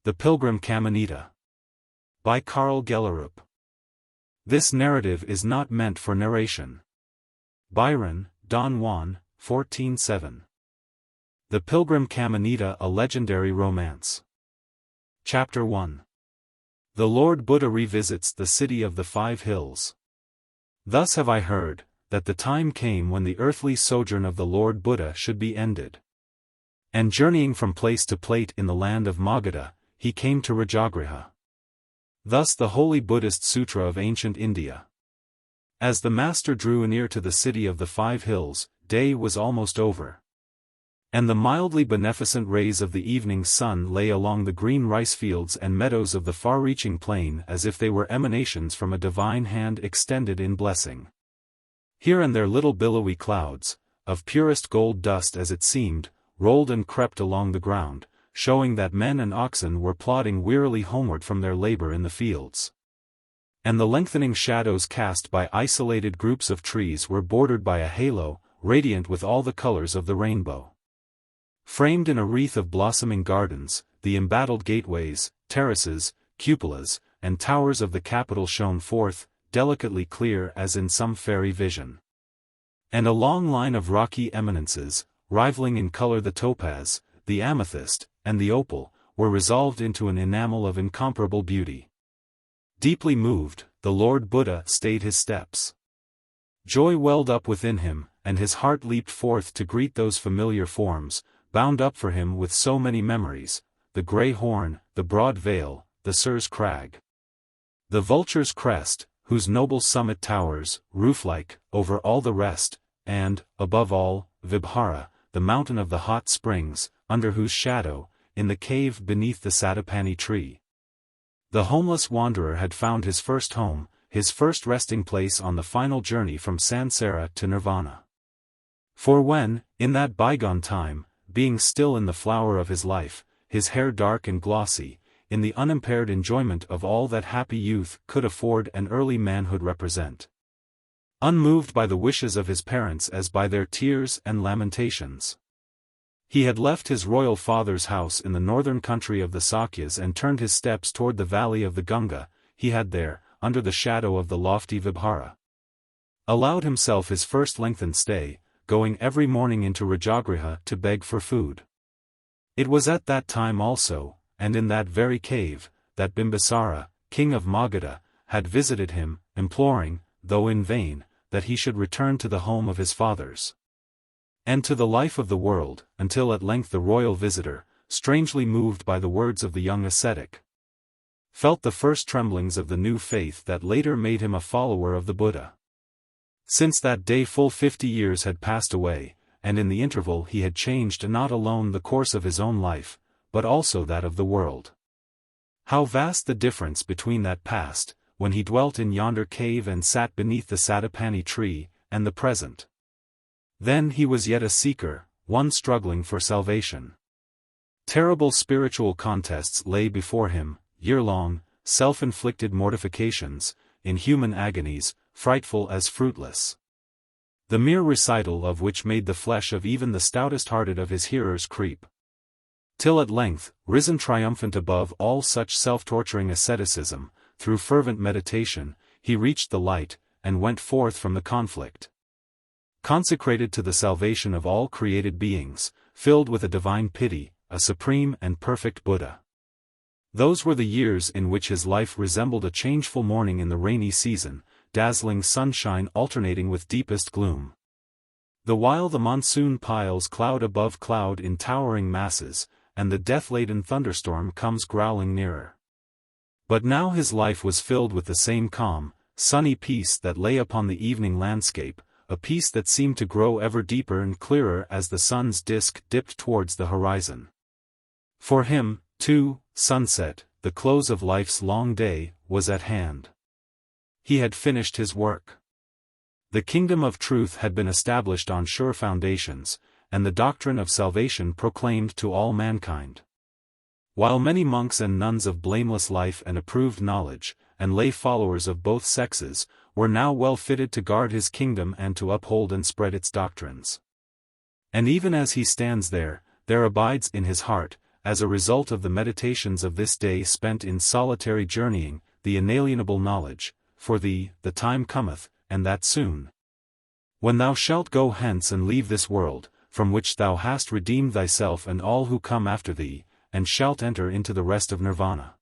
The Pilgrim Kamanita. By Karl Gjellerup. This narrative is not meant for narration. Byron, Don Juan, 1407. The Pilgrim Kamanita, a legendary romance. Chapter 1. The Lord Buddha revisits the city of the 5 hills. Thus have I heard, that the time came when the earthly sojourn of the Lord Buddha should be ended. And journeying from place to place in the land of Magadha, he came to Rajagraha. Thus the holy Buddhist sutra of ancient India. As the master drew near to the city of the 5 hills, day was almost over. And the mildly beneficent rays of the evening sun lay along the green rice fields and meadows of the far-reaching plain as if they were emanations from a divine hand extended in blessing. Here and there little billowy clouds, of purest gold dust as it seemed, rolled and crept along the ground, showing that men and oxen were plodding wearily homeward from their labor in the fields. And the lengthening shadows cast by isolated groups of trees were bordered by a halo, radiant with all the colors of the rainbow. Framed in a wreath of blossoming gardens, the embattled gateways, terraces, cupolas, and towers of the capital shone forth, delicately clear as in some fairy vision. And a long line of rocky eminences, rivaling in color the topaz, the amethyst, and the opal, were resolved into an enamel of incomparable beauty. Deeply moved, the Lord Buddha stayed his steps. Joy welled up within him, and his heart leaped forth to greet those familiar forms, bound up for him with so many memories, the grey horn, the broad vale, the Sir's crag. The vulture's crest, whose noble summit towers, roof-like, over all the rest, and, above all, Vibhara, the mountain of the hot springs, under whose shadow, in the cave beneath the Satapani tree, the homeless wanderer had found his first home, his first resting place on the final journey from Sansara to Nirvana. For when, in that bygone time, being still in the flower of his life, his hair dark and glossy, in the unimpaired enjoyment of all that happy youth could afford and early manhood represent, unmoved by the wishes of his parents as by their tears and lamentations, he had left his royal father's house in the northern country of the Sakyas and turned his steps toward the valley of the Gunga. He had there, under the shadow of the lofty Vibhara, allowed himself his first lengthened stay, going every morning into Rajagraha to beg for food. It was at that time also, and in that very cave, that Bimbisara, king of Magadha, had visited him, imploring, though in vain, that he should return to the home of his fathers and to the life of the world, until at length the royal visitor, strangely moved by the words of the young ascetic, felt the first tremblings of the new faith that later made him a follower of the Buddha. Since that day full 50 years had passed away, and in the interval he had changed not alone the course of his own life, but also that of the world. How vast the difference between that past, when he dwelt in yonder cave and sat beneath the Satapani tree, and the present. Then he was yet a seeker, one struggling for salvation. Terrible spiritual contests lay before him, year-long, self-inflicted mortifications, inhuman agonies, frightful as fruitless, the mere recital of which made the flesh of even the stoutest-hearted of his hearers creep. Till at length, risen triumphant above all such self-torturing asceticism, through fervent meditation, he reached the light, and went forth from the conflict, consecrated to the salvation of all created beings, filled with a divine pity, a supreme and perfect Buddha. Those were the years in which his life resembled a changeful morning in the rainy season, dazzling sunshine alternating with deepest gloom. The while the monsoon piles cloud above cloud in towering masses, and the death-laden thunderstorm comes growling nearer. But now his life was filled with the same calm, sunny peace that lay upon the evening landscape, a peace that seemed to grow ever deeper and clearer as the sun's disk dipped towards the horizon. For him, too, sunset, the close of life's long day, was at hand. He had finished his work. The kingdom of truth had been established on sure foundations, and the doctrine of salvation proclaimed to all mankind. While many monks and nuns of blameless life and approved knowledge, and lay followers of both sexes, were now well fitted to guard his kingdom and to uphold and spread its doctrines. And even as he stands there, there abides in his heart, as a result of the meditations of this day spent in solitary journeying, the inalienable knowledge, for thee, the time cometh, and that soon, when thou shalt go hence and leave this world, from which thou hast redeemed thyself and all who come after thee, and shalt enter into the rest of nirvana.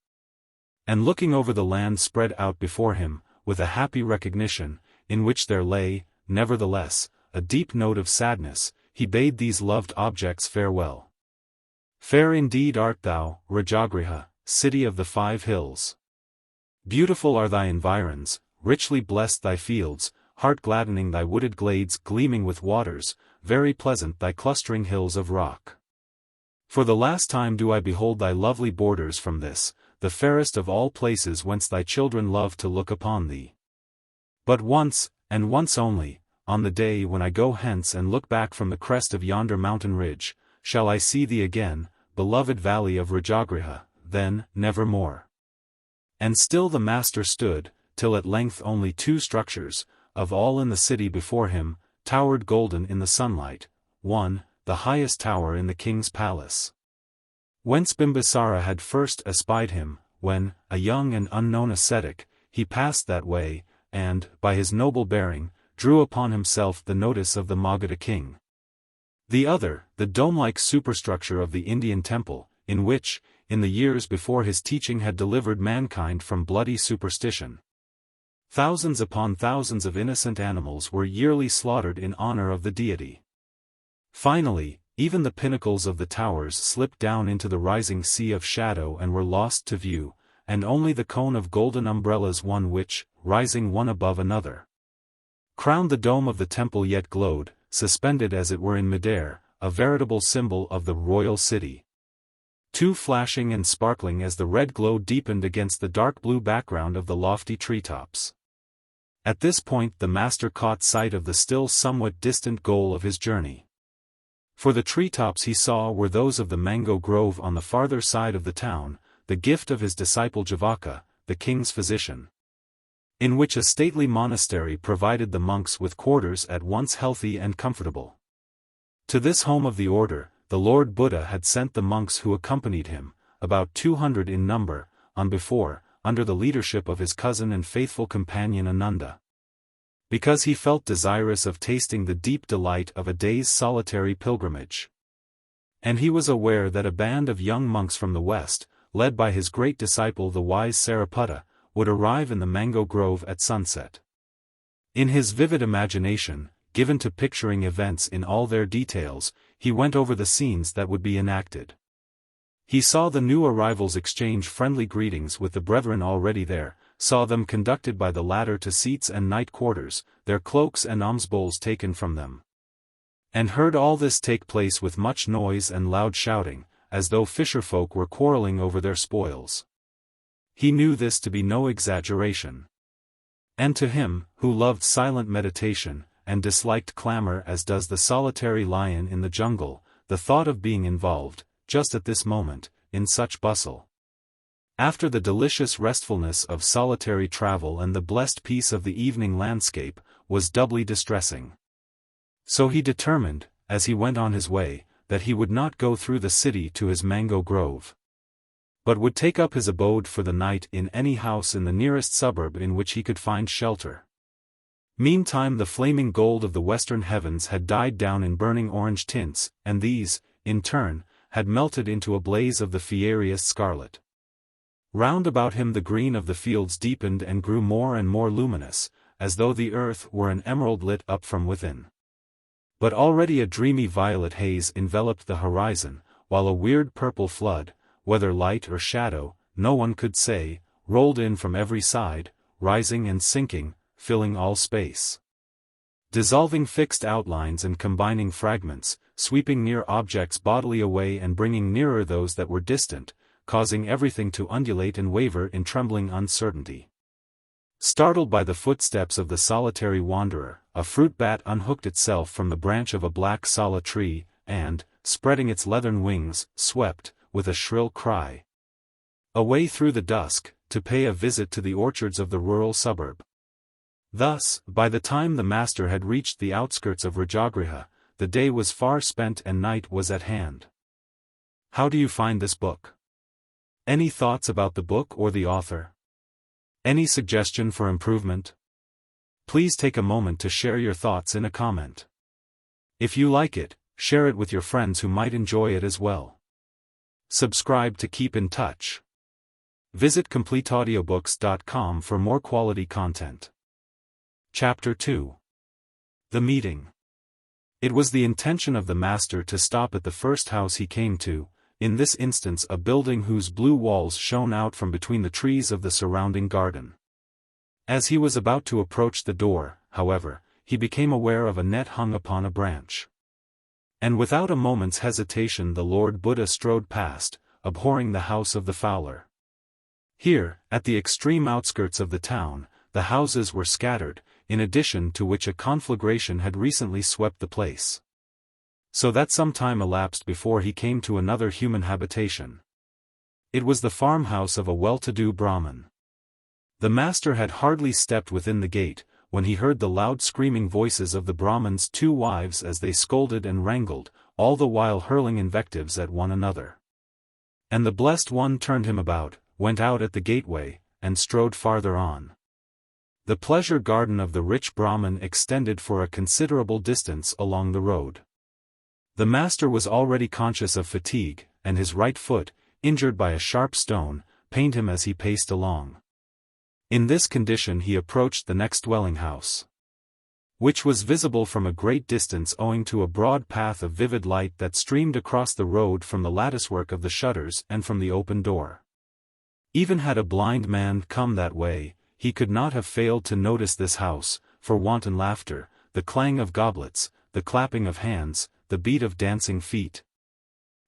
And looking over the land spread out before him, with a happy recognition, in which there lay, nevertheless, a deep note of sadness, he bade these loved objects farewell. Fair indeed art thou, Rajagraha, city of the 5 hills. Beautiful are thy environs, richly blessed thy fields, heart-gladdening thy wooded glades gleaming with waters, very pleasant thy clustering hills of rock. For the last time do I behold thy lovely borders from this, the fairest of all places whence thy children love to look upon thee. But once, and once only, on the day when I go hence and look back from the crest of yonder mountain ridge, shall I see thee again, beloved valley of Rajagraha, then, never more. And still the master stood, till at length only 2 structures, of all in the city before him, towered golden in the sunlight, one, the highest tower in the king's palace, whence Bimbisara had first espied him, when, a young and unknown ascetic, he passed that way, and, by his noble bearing, drew upon himself the notice of the Magadha king. The other, the dome-like superstructure of the Indian temple, in which, in the years before his teaching had delivered mankind from bloody superstition, thousands upon thousands of innocent animals were yearly slaughtered in honor of the deity. Finally, even the pinnacles of the towers slipped down into the rising sea of shadow and were lost to view, and only the cone of golden umbrellas, one which, rising one above another, crowned the dome of the temple, yet glowed, suspended as it were in midair, a veritable symbol of the royal city, too flashing and sparkling as the red glow deepened against the dark blue background of the lofty treetops. At this point the master caught sight of the still somewhat distant goal of his journey. For the treetops he saw were those of the mango grove on the farther side of the town, the gift of his disciple Javaka, the king's physician, in which a stately monastery provided the monks with quarters at once healthy and comfortable. To this home of the order, the Lord Buddha had sent the monks who accompanied him, about 200 in number, on before, under the leadership of his cousin and faithful companion Ananda, because he felt desirous of tasting the deep delight of a day's solitary pilgrimage. And he was aware that a band of young monks from the west, led by his great disciple the wise Sariputta, would arrive in the mango grove at sunset. In his vivid imagination, given to picturing events in all their details, he went over the scenes that would be enacted. He saw the new arrivals exchange friendly greetings with the brethren already there, saw them conducted by the latter to seats and night quarters, their cloaks and alms bowls taken from them, and heard all this take place with much noise and loud shouting, as though fisherfolk were quarreling over their spoils. He knew this to be no exaggeration. And to him, who loved silent meditation, and disliked clamor as does the solitary lion in the jungle, the thought of being involved, just at this moment, in such bustle, after the delicious restfulness of solitary travel and the blessed peace of the evening landscape, was doubly distressing. So he determined, as he went on his way, that he would not go through the city to his mango grove, but would take up his abode for the night in any house in the nearest suburb in which he could find shelter. Meantime the flaming gold of the western heavens had died down in burning orange tints, and these, in turn, had melted into a blaze of the fiercest scarlet. Round about him the green of the fields deepened and grew more and more luminous, as though the earth were an emerald lit up from within. But already a dreamy violet haze enveloped the horizon, while a weird purple flood, whether light or shadow, no one could say, rolled in from every side, rising and sinking, filling all space, dissolving fixed outlines and combining fragments, sweeping near objects bodily away and bringing nearer those that were distant, causing everything to undulate and waver in trembling uncertainty. Startled by the footsteps of the solitary wanderer, a fruit bat unhooked itself from the branch of a black sala tree, and, spreading its leathern wings, swept, with a shrill cry, away through the dusk, to pay a visit to the orchards of the rural suburb. Thus, by the time the master had reached the outskirts of Rajagraha, the day was far spent and night was at hand. How do you find this book? Any thoughts about the book or the author? Any suggestion for improvement? Please take a moment to share your thoughts in a comment. If you like it, share it with your friends who might enjoy it as well. Subscribe to keep in touch. Visit CompleteAudiobooks.com for more quality content. Chapter 2. The Meeting. It was the intention of the master to stop at the first house he came to, in this instance a building whose blue walls shone out from between the trees of the surrounding garden. As he was about to approach the door, however, he became aware of a net hung upon a branch. And without a moment's hesitation the Lord Buddha strode past, abhorring the house of the fowler. Here, at the extreme outskirts of the town, the houses were scattered, in addition to which a conflagration had recently swept the place. So that some time elapsed before he came to another human habitation. It was the farmhouse of a well-to-do Brahmin. The master had hardly stepped within the gate, when he heard the loud screaming voices of the Brahmin's two wives as they scolded and wrangled, all the while hurling invectives at one another. And the Blessed One turned him about, went out at the gateway, and strode farther on. The pleasure garden of the rich Brahmin extended for a considerable distance along the road. The master was already conscious of fatigue, and his right foot, injured by a sharp stone, pained him as he paced along. In this condition he approached the next dwelling house, which was visible from a great distance owing to a broad path of vivid light that streamed across the road from the latticework of the shutters and from the open door. Even had a blind man come that way, he could not have failed to notice this house, for wanton laughter, the clang of goblets, the clapping of hands, the beat of dancing feet,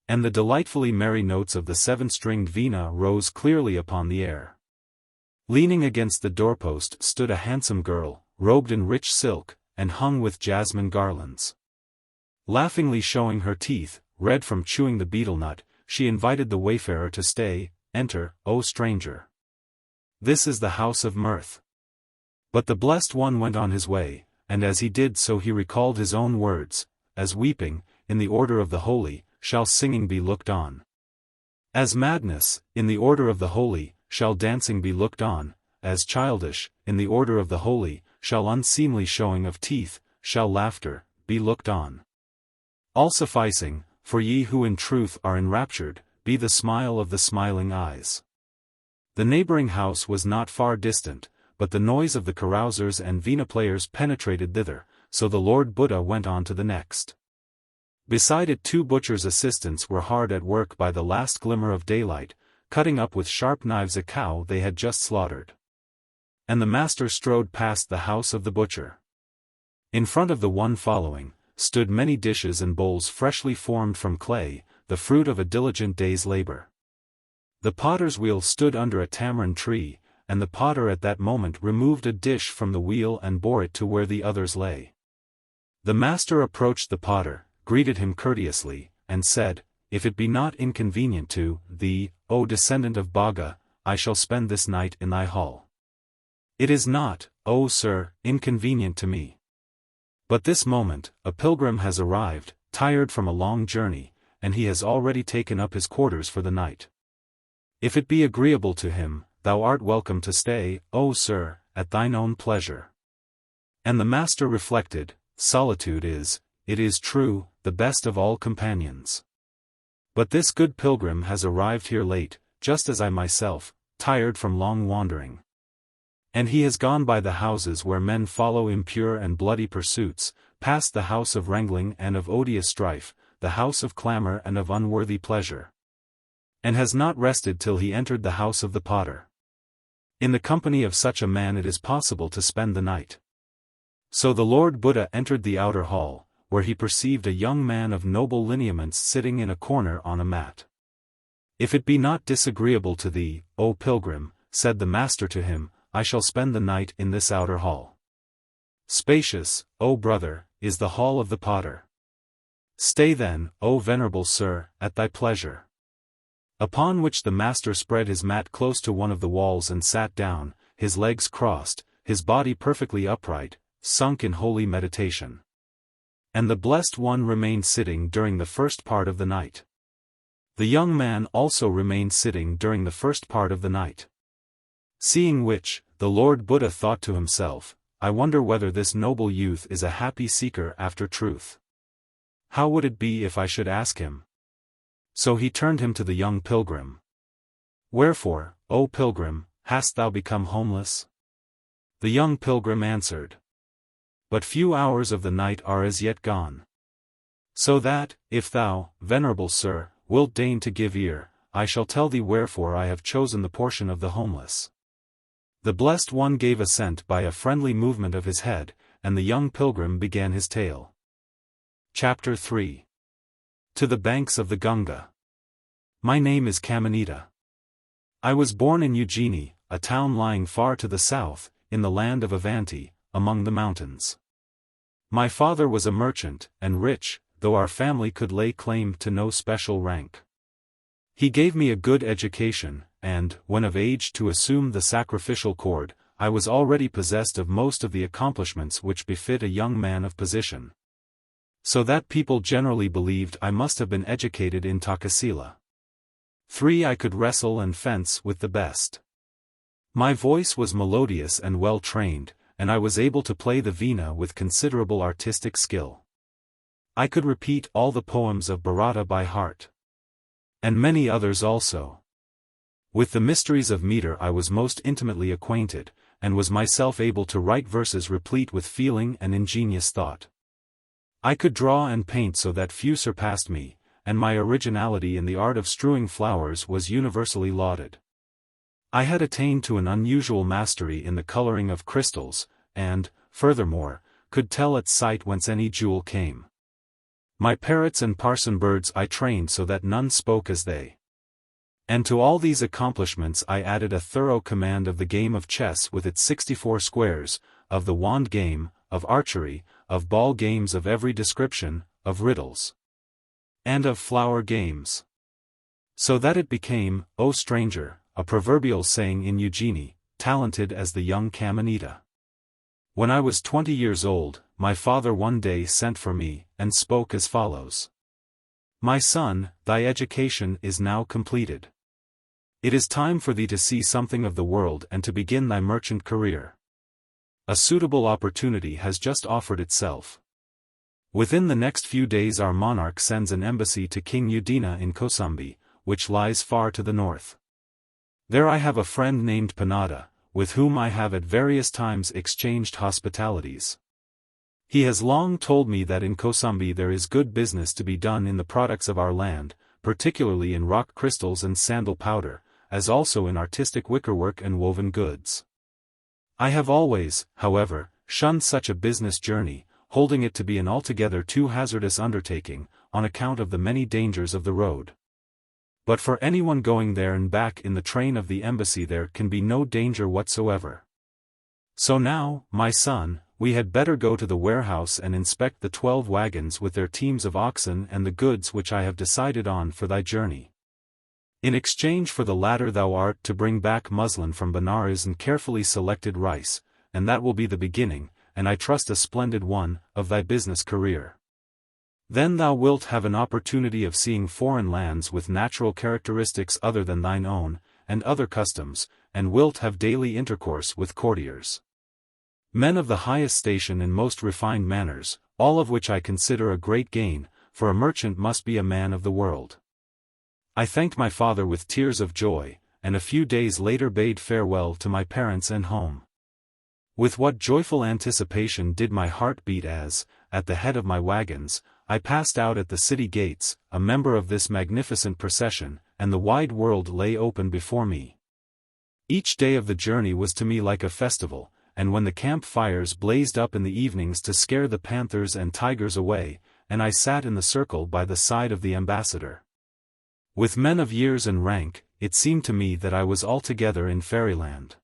and the delightfully merry notes of the seven-stringed veena rose clearly upon the air. Leaning against the doorpost stood a handsome girl, robed in rich silk, and hung with jasmine garlands. Laughingly showing her teeth, red from chewing the betel nut, she invited the wayfarer to stay. "Enter, O stranger. This is the house of mirth." But the Blessed One went on his way, and as he did so he recalled his own words, "As weeping, in the order of the holy, shall singing be looked on. As madness, in the order of the holy, shall dancing be looked on, as childish, in the order of the holy, shall unseemly showing of teeth, shall laughter, be looked on. All sufficing, for ye who in truth are enraptured, be the smile of the smiling eyes." The neighboring house was not far distant, but the noise of the carousers and veena players penetrated thither, so the Lord Buddha went on to the next. Beside it 2 butchers' assistants were hard at work by the last glimmer of daylight, cutting up with sharp knives a cow they had just slaughtered. And the master strode past the house of the butcher. In front of the one following, stood many dishes and bowls freshly formed from clay, the fruit of a diligent day's labor. The potter's wheel stood under a tamarind tree, and the potter at that moment removed a dish from the wheel and bore it to where the others lay. The master approached the potter, greeted him courteously, and said, "If it be not inconvenient to thee, O descendant of Bhaga, I shall spend this night in thy hall." "It is not, O sir, inconvenient to me. But this moment, a pilgrim has arrived, tired from a long journey, and he has already taken up his quarters for the night. If it be agreeable to him, thou art welcome to stay, O sir, at thine own pleasure." And the master reflected, solitude is, it is true, the best of all companions. But this good pilgrim has arrived here late, just as I myself, tired from long wandering. And he has gone by the houses where men follow impure and bloody pursuits, past the house of wrangling and of odious strife, the house of clamor and of unworthy pleasure. And has not rested till he entered the house of the potter. In the company of such a man it is possible to spend the night. So the Lord Buddha entered the outer hall, where he perceived a young man of noble lineaments sitting in a corner on a mat. "If it be not disagreeable to thee, O pilgrim," said the master to him, "I shall spend the night in this outer hall. Spacious, O brother, is the hall of the potter. Stay then, O venerable sir, at thy pleasure." Upon which the master spread his mat close to one of the walls and sat down, his legs crossed, his body perfectly upright, sunk in holy meditation. And the Blessed One remained sitting during the first part of the night. The young man also remained sitting during the first part of the night. Seeing which, the Lord Buddha thought to himself, I wonder whether this noble youth is a happy seeker after truth. How would it be if I should ask him? So he turned him to the young pilgrim. Wherefore, O pilgrim, hast thou become homeless? The young pilgrim answered. But few hours of the night are as yet gone. So that, if thou, venerable sir, wilt deign to give ear, I shall tell thee wherefore I have chosen the portion of the homeless. The Blessed One gave assent by a friendly movement of his head, and the young pilgrim began his tale. Chapter 3. To the banks of the Gunga. My name is Kamanita. I was born in Ujjaini, a town lying far to the south, in the land of Avanti, among the mountains. My father was a merchant, and rich, though our family could lay claim to no special rank. He gave me a good education, and, when of age to assume the sacrificial cord, I was already possessed of most of the accomplishments which befit a young man of position. So that people generally believed I must have been educated in Takasila. 3. I could wrestle and fence with the best. My voice was melodious and well trained, and I was able to play the veena with considerable artistic skill. I could repeat all the poems of Bharata by heart. And many others also. With the mysteries of meter I was most intimately acquainted, and was myself able to write verses replete with feeling and ingenious thought. I could draw and paint so that few surpassed me, and my originality in the art of strewing flowers was universally lauded. I had attained to an unusual mastery in the coloring of crystals, and, furthermore, could tell at sight whence any jewel came. My parrots and parson birds I trained so that none spoke as they. And to all these accomplishments I added a thorough command of the game of chess with its 64 squares, of the wand game, of archery, of ball games of every description, of riddles, and of flower games. So that it became, O stranger, a proverbial saying in Ujjaini, talented as the young Kamanita. When I was 20 years old, my father one day sent for me, and spoke as follows. My son, thy education is now completed. It is time for thee to see something of the world and to begin thy merchant career. A suitable opportunity has just offered itself. Within the next few days our monarch sends an embassy to King Udina in Kosambi, which lies far to the north. There I have a friend named Panada, with whom I have at various times exchanged hospitalities. He has long told me that in Kosambi there is good business to be done in the products of our land, particularly in rock crystals and sandal powder, as also in artistic wickerwork and woven goods. I have always, however, shunned such a business journey, holding it to be an altogether too hazardous undertaking, on account of the many dangers of the road. But for anyone going there and back in the train of the embassy there can be no danger whatsoever. So now, my son, we had better go to the warehouse and inspect the 12 wagons with their teams of oxen and the goods which I have decided on for thy journey. In exchange for the latter thou art to bring back muslin from Benares and carefully selected rice, and that will be the beginning, and I trust a splendid one, of thy business career. Then thou wilt have an opportunity of seeing foreign lands with natural characteristics other than thine own, and other customs, and wilt have daily intercourse with courtiers. Men of the highest station and most refined manners, all of which I consider a great gain, for a merchant must be a man of the world. I thanked my father with tears of joy, and a few days later bade farewell to my parents and home. With what joyful anticipation did my heart beat as, at the head of my wagons, I passed out at the city gates, a member of this magnificent procession, and the wide world lay open before me. Each day of the journey was to me like a festival, and when the camp fires blazed up in the evenings to scare the panthers and tigers away, and I sat in the circle by the side of the ambassador. With men of years and rank, it seemed to me that I was altogether in fairyland.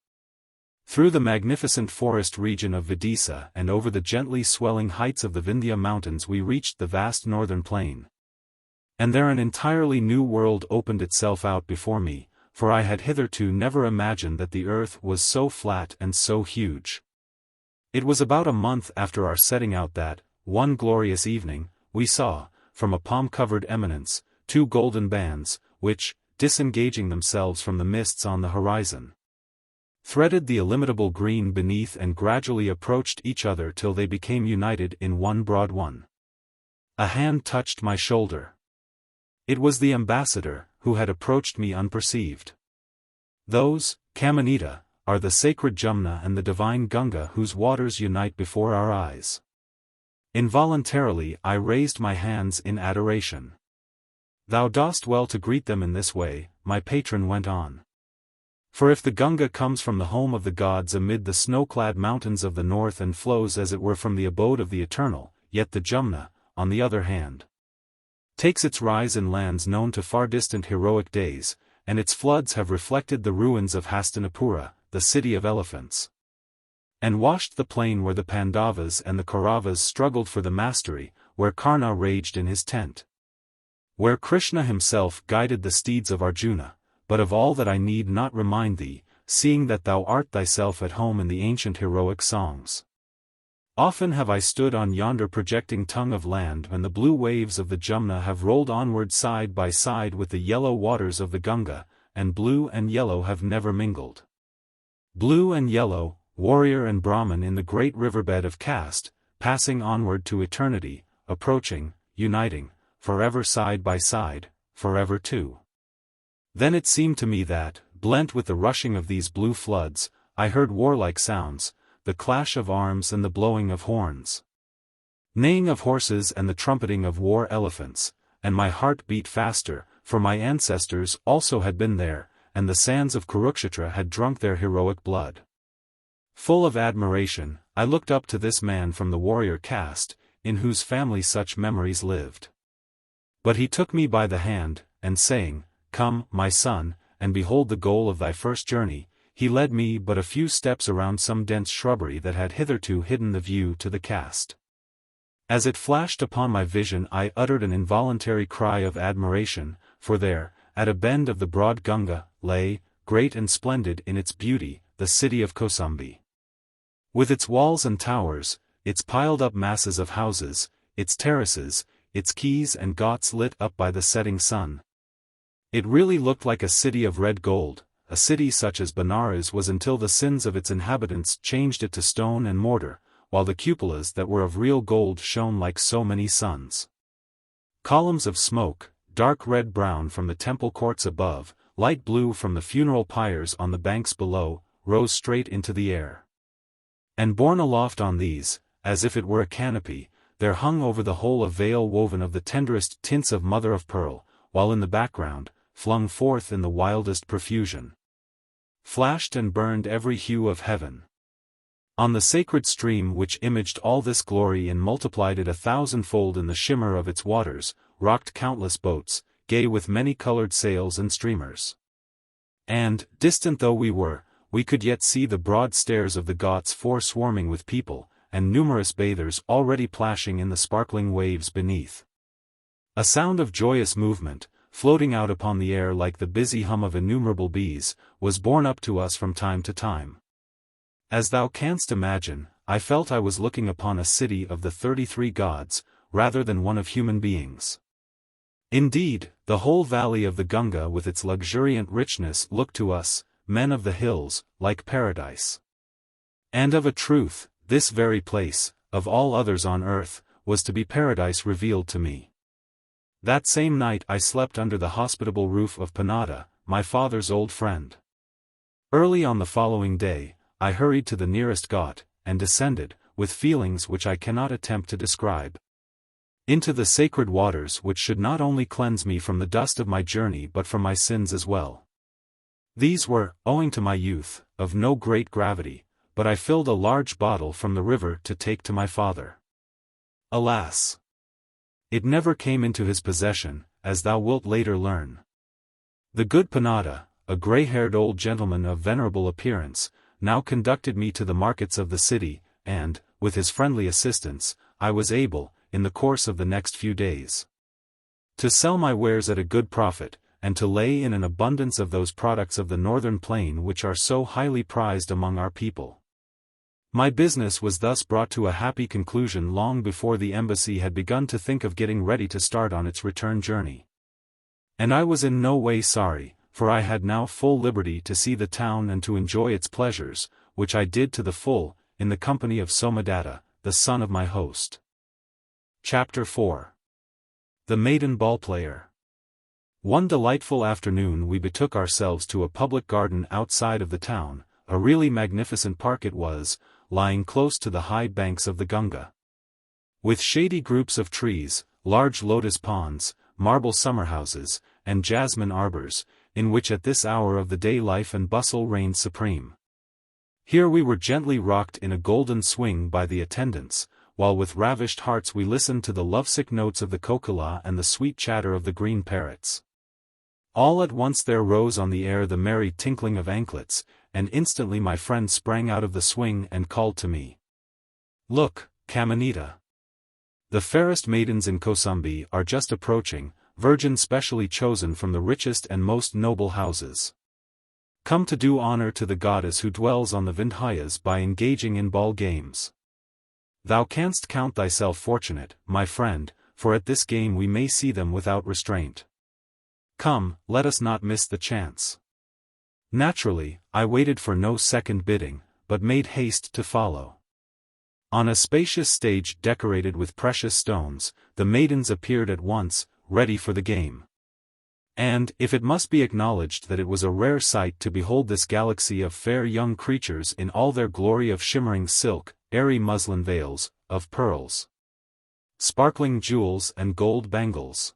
Through the magnificent forest region of Vidisa and over the gently swelling heights of the Vindhya mountains we reached the vast northern plain. And there an entirely new world opened itself out before me, for I had hitherto never imagined that the earth was so flat and so huge. It was about a month after our setting out that, one glorious evening, we saw, from a palm-covered eminence, two golden bands, which, disengaging themselves from the mists on the horizon, threaded the illimitable green beneath and gradually approached each other till they became united in one broad one. A hand touched my shoulder. It was the ambassador, who had approached me unperceived. Those, Kamanita, are the sacred Jumna and the divine Gunga whose waters unite before our eyes. Involuntarily I raised my hands in adoration. Thou dost well to greet them in this way, my patron went on. For if the Gunga comes from the home of the gods amid the snow-clad mountains of the north and flows as it were from the abode of the eternal, yet the Jumna, on the other hand, takes its rise in lands known to far-distant heroic days, and its floods have reflected the ruins of Hastinapura, the city of elephants, and washed the plain where the Pandavas and the Kauravas struggled for the mastery, where Karna raged in his tent, where Krishna himself guided the steeds of Arjuna. But of all that I need not remind thee, seeing that thou art thyself at home in the ancient heroic songs. Often have I stood on yonder projecting tongue of land when the blue waves of the Jumna have rolled onward side by side with the yellow waters of the Gunga, and blue and yellow have never mingled. Blue and yellow, warrior and Brahmin in the great riverbed of caste, passing onward to eternity, approaching, uniting, forever side by side, forever too. Then it seemed to me that, blent with the rushing of these blue floods, I heard warlike sounds, the clash of arms and the blowing of horns, neighing of horses and the trumpeting of war elephants, and my heart beat faster, for my ancestors also had been there, and the sands of Kurukshetra had drunk their heroic blood. Full of admiration, I looked up to this man from the warrior caste, in whose family such memories lived. But he took me by the hand, and saying, "Come, my son, and behold the goal of thy first journey," he led me but a few steps around some dense shrubbery that had hitherto hidden the view to the caste. As it flashed upon my vision I uttered an involuntary cry of admiration, for there, at a bend of the broad Gunga, lay, great and splendid in its beauty, the city of Kosambi. With its walls and towers, its piled-up masses of houses, its terraces, its quays and ghats lit up by the setting sun. It really looked like a city of red gold, a city such as Benares was until the sins of its inhabitants changed it to stone and mortar, while the cupolas that were of real gold shone like so many suns. Columns of smoke, dark red-brown from the temple courts above, light blue from the funeral pyres on the banks below, rose straight into the air. And borne aloft on these, as if it were a canopy, there hung over the whole a veil woven of the tenderest tints of mother-of-pearl, while in the background, flung forth in the wildest profusion, flashed and burned every hue of heaven. On the sacred stream which imaged all this glory and multiplied it 1,000-fold in the shimmer of its waters, rocked countless boats, gay with many-colored sails and streamers. And, distant though we were, we could yet see the broad stairs of the ghats swarming with people, and numerous bathers already plashing in the sparkling waves beneath. A sound of joyous movement, floating out upon the air like the busy hum of innumerable bees, was borne up to us from time to time. As thou canst imagine, I felt I was looking upon a city of the 33 gods, rather than one of human beings. Indeed, the whole valley of the Gunga with its luxuriant richness looked to us, men of the hills, like paradise. And of a truth, this very place, of all others on earth, was to be paradise revealed to me. That same night I slept under the hospitable roof of Panada, my father's old friend. Early on the following day, I hurried to the nearest ghat, and descended, with feelings which I cannot attempt to describe, into the sacred waters which should not only cleanse me from the dust of my journey but from my sins as well. These were, owing to my youth, of no great gravity, but I filled a large bottle from the river to take to my father. Alas! It never came into his possession, as thou wilt later learn. The good Panada, a grey-haired old gentleman of venerable appearance, now conducted me to the markets of the city, and, with his friendly assistance, I was able, in the course of the next few days, to sell my wares at a good profit, and to lay in an abundance of those products of the northern plain which are so highly prized among our people. My business was thus brought to a happy conclusion long before the embassy had begun to think of getting ready to start on its return journey. And I was in no way sorry, for I had now full liberty to see the town and to enjoy its pleasures, which I did to the full, in the company of Somadatta, the son of my host. Chapter 4. The Maiden Ballplayer. One delightful afternoon we betook ourselves to a public garden outside of the town. A really magnificent park it was, lying close to the high banks of the Gunga. With shady groups of trees, large lotus ponds, marble summerhouses, and jasmine arbors, in which at this hour of the day life and bustle reigned supreme. Here we were gently rocked in a golden swing by the attendants, while with ravished hearts we listened to the lovesick notes of the kokila and the sweet chatter of the green parrots. All at once there rose on the air the merry tinkling of anklets, and instantly my friend sprang out of the swing and called to me. "Look, Kamanita! The fairest maidens in Kosambi are just approaching, virgins specially chosen from the richest and most noble houses. Come to do honor to the goddess who dwells on the Vindhyas by engaging in ball games. Thou canst count thyself fortunate, my friend, for at this game we may see them without restraint. Come, let us not miss the chance." Naturally, I waited for no second bidding, but made haste to follow. On a spacious stage decorated with precious stones, the maidens appeared at once, ready for the game. And, if it must be acknowledged that it was a rare sight to behold this galaxy of fair young creatures in all their glory of shimmering silk, airy muslin veils, of pearls, sparkling jewels and gold bangles.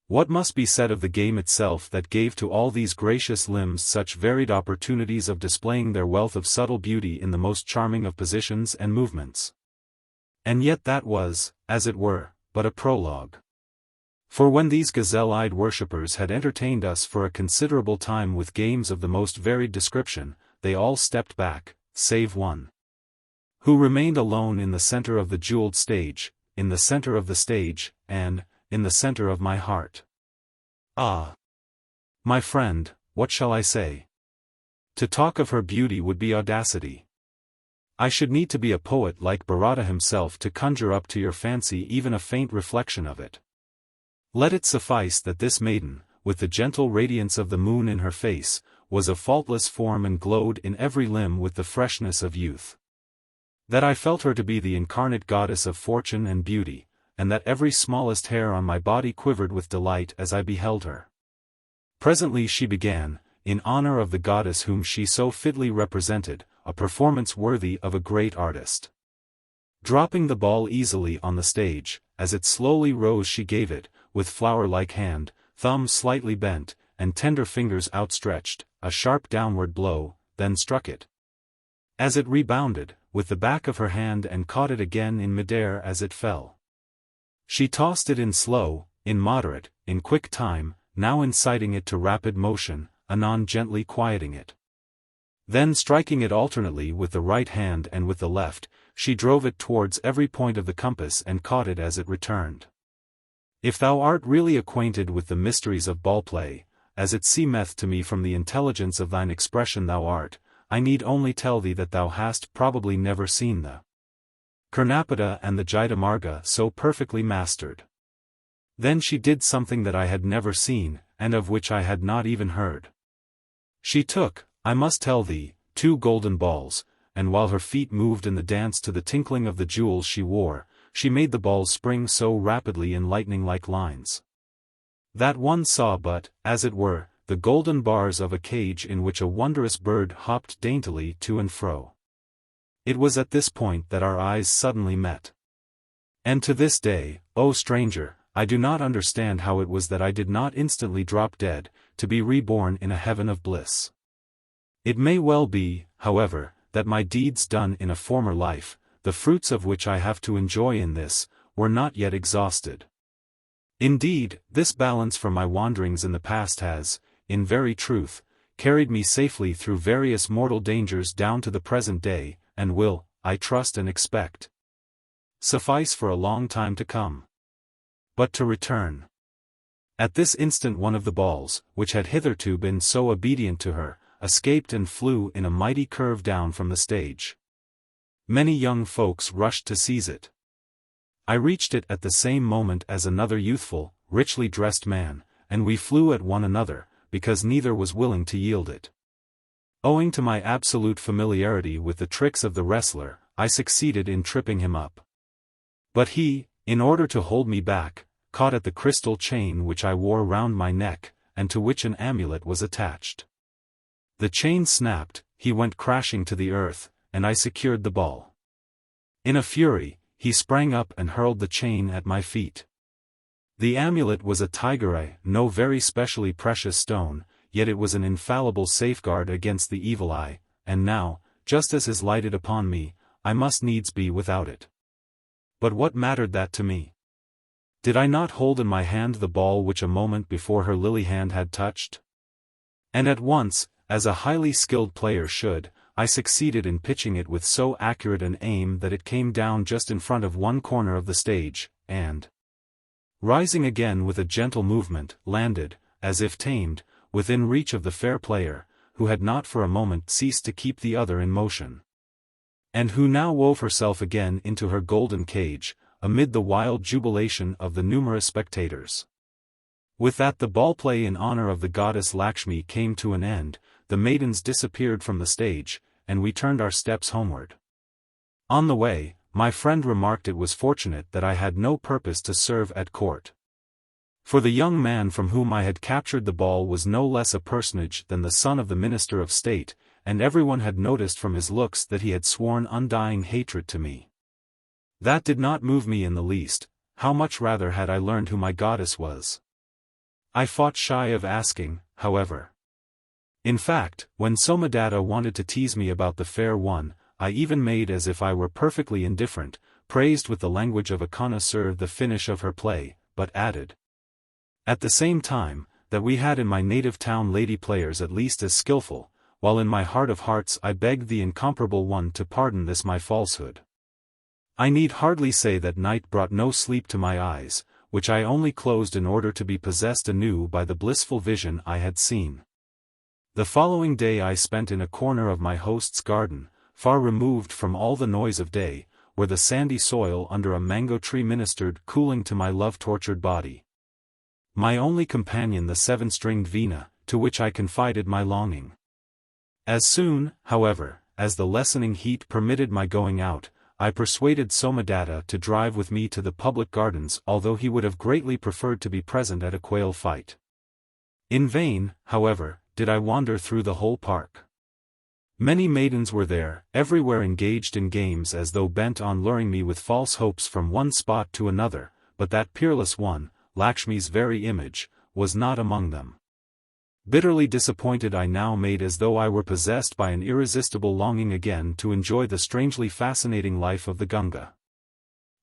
What must be said of the game itself that gave to all these gracious limbs such varied opportunities of displaying their wealth of subtle beauty in the most charming of positions and movements? And yet that was, as it were, but a prologue. For when these gazelle-eyed worshippers had entertained us for a considerable time with games of the most varied description, they all stepped back, save one, who remained alone in the center of the jeweled stage, in the center of the stage, and, in the center of my heart. Ah! My friend, what shall I say? To talk of her beauty would be audacity. I should need to be a poet like Bharata himself to conjure up to your fancy even a faint reflection of it. Let it suffice that this maiden, with the gentle radiance of the moon in her face, was of faultless form and glowed in every limb with the freshness of youth. That I felt her to be the incarnate goddess of fortune and beauty, and that every smallest hair on my body quivered with delight as I beheld her. Presently she began, in honor of the goddess whom she so fitly represented, a performance worthy of a great artist. Dropping the ball easily on the stage, as it slowly rose she gave it, with flower-like hand, thumb slightly bent, and tender fingers outstretched, a sharp downward blow, then struck it. As it rebounded, with the back of her hand and caught it again in midair as it fell. She tossed it in slow, in moderate, in quick time, now inciting it to rapid motion, anon gently quieting it. Then striking it alternately with the right hand and with the left, she drove it towards every point of the compass and caught it as it returned. If thou art really acquainted with the mysteries of ball-play, as it seemeth to me from the intelligence of thine expression thou art, I need only tell thee that thou hast probably never seen the Karnapada and the Jitamarga so perfectly mastered. Then she did something that I had never seen, and of which I had not even heard. She took, I must tell thee, 2 golden balls, and while her feet moved in the dance to the tinkling of the jewels she wore, she made the balls spring so rapidly in lightning-like lines that one saw but, as it were, the golden bars of a cage in which a wondrous bird hopped daintily to and fro. It was at this point that our eyes suddenly met. And to this day, O stranger, I do not understand how it was that I did not instantly drop dead, to be reborn in a heaven of bliss. It may well be, however, that my deeds done in a former life, the fruits of which I have to enjoy in this, were not yet exhausted. Indeed, this balance from my wanderings in the past has, in very truth, carried me safely through various mortal dangers down to the present day, and will, I trust and expect, suffice for a long time to come. But to return. At this instant one of the balls, which had hitherto been so obedient to her, escaped and flew in a mighty curve down from the stage. Many young folks rushed to seize it. I reached it at the same moment as another youthful, richly dressed man, and we flew at one another, because neither was willing to yield it. Owing to my absolute familiarity with the tricks of the wrestler, I succeeded in tripping him up. But he, in order to hold me back, caught at the crystal chain which I wore round my neck, and to which an amulet was attached. The chain snapped, he went crashing to the earth, and I secured the ball. In a fury, he sprang up and hurled the chain at my feet. The amulet was a tigere, no very specially precious stone, yet it was an infallible safeguard against the evil eye, and now, just as is lighted upon me, I must needs be without it. But what mattered that to me? Did I not hold in my hand the ball which a moment before her lily hand had touched? And at once, as a highly skilled player should, I succeeded in pitching it with so accurate an aim that it came down just in front of one corner of the stage, and, rising again with a gentle movement, landed, as if tamed, within reach of the fair player, who had not for a moment ceased to keep the other in motion, and who now wove herself again into her golden cage, amid the wild jubilation of the numerous spectators. With that the ball play in honor of the goddess Lakshmi came to an end, the maidens disappeared from the stage, and we turned our steps homeward. On the way, my friend remarked it was fortunate that I had no purpose to serve at court. For the young man from whom I had captured the ball was no less a personage than the son of the minister of state, and everyone had noticed from his looks that he had sworn undying hatred to me. That did not move me in the least, how much rather had I learned who my goddess was. I fought shy of asking, however. In fact, when Somadatta wanted to tease me about the fair one, I even made as if I were perfectly indifferent, praised with the language of a connoisseur the finish of her play, but added, at the same time, that we had in my native town lady players at least as skillful, while in my heart of hearts I begged the incomparable one to pardon this my falsehood. I need hardly say that night brought no sleep to my eyes, which I only closed in order to be possessed anew by the blissful vision I had seen. The following day I spent in a corner of my host's garden, far removed from all the noise of day, where the sandy soil under a mango tree ministered cooling to my love-tortured body. My only companion the seven-stringed veena, to which I confided my longing. As soon, however, as the lessening heat permitted my going out, I persuaded Somadatta to drive with me to the public gardens, although he would have greatly preferred to be present at a quail fight. In vain, however, did I wander through the whole park. Many maidens were there, everywhere engaged in games as though bent on luring me with false hopes from one spot to another, but that peerless one, Lakshmi's very image, was not among them. Bitterly disappointed I now made as though I were possessed by an irresistible longing again to enjoy the strangely fascinating life of the Gunga.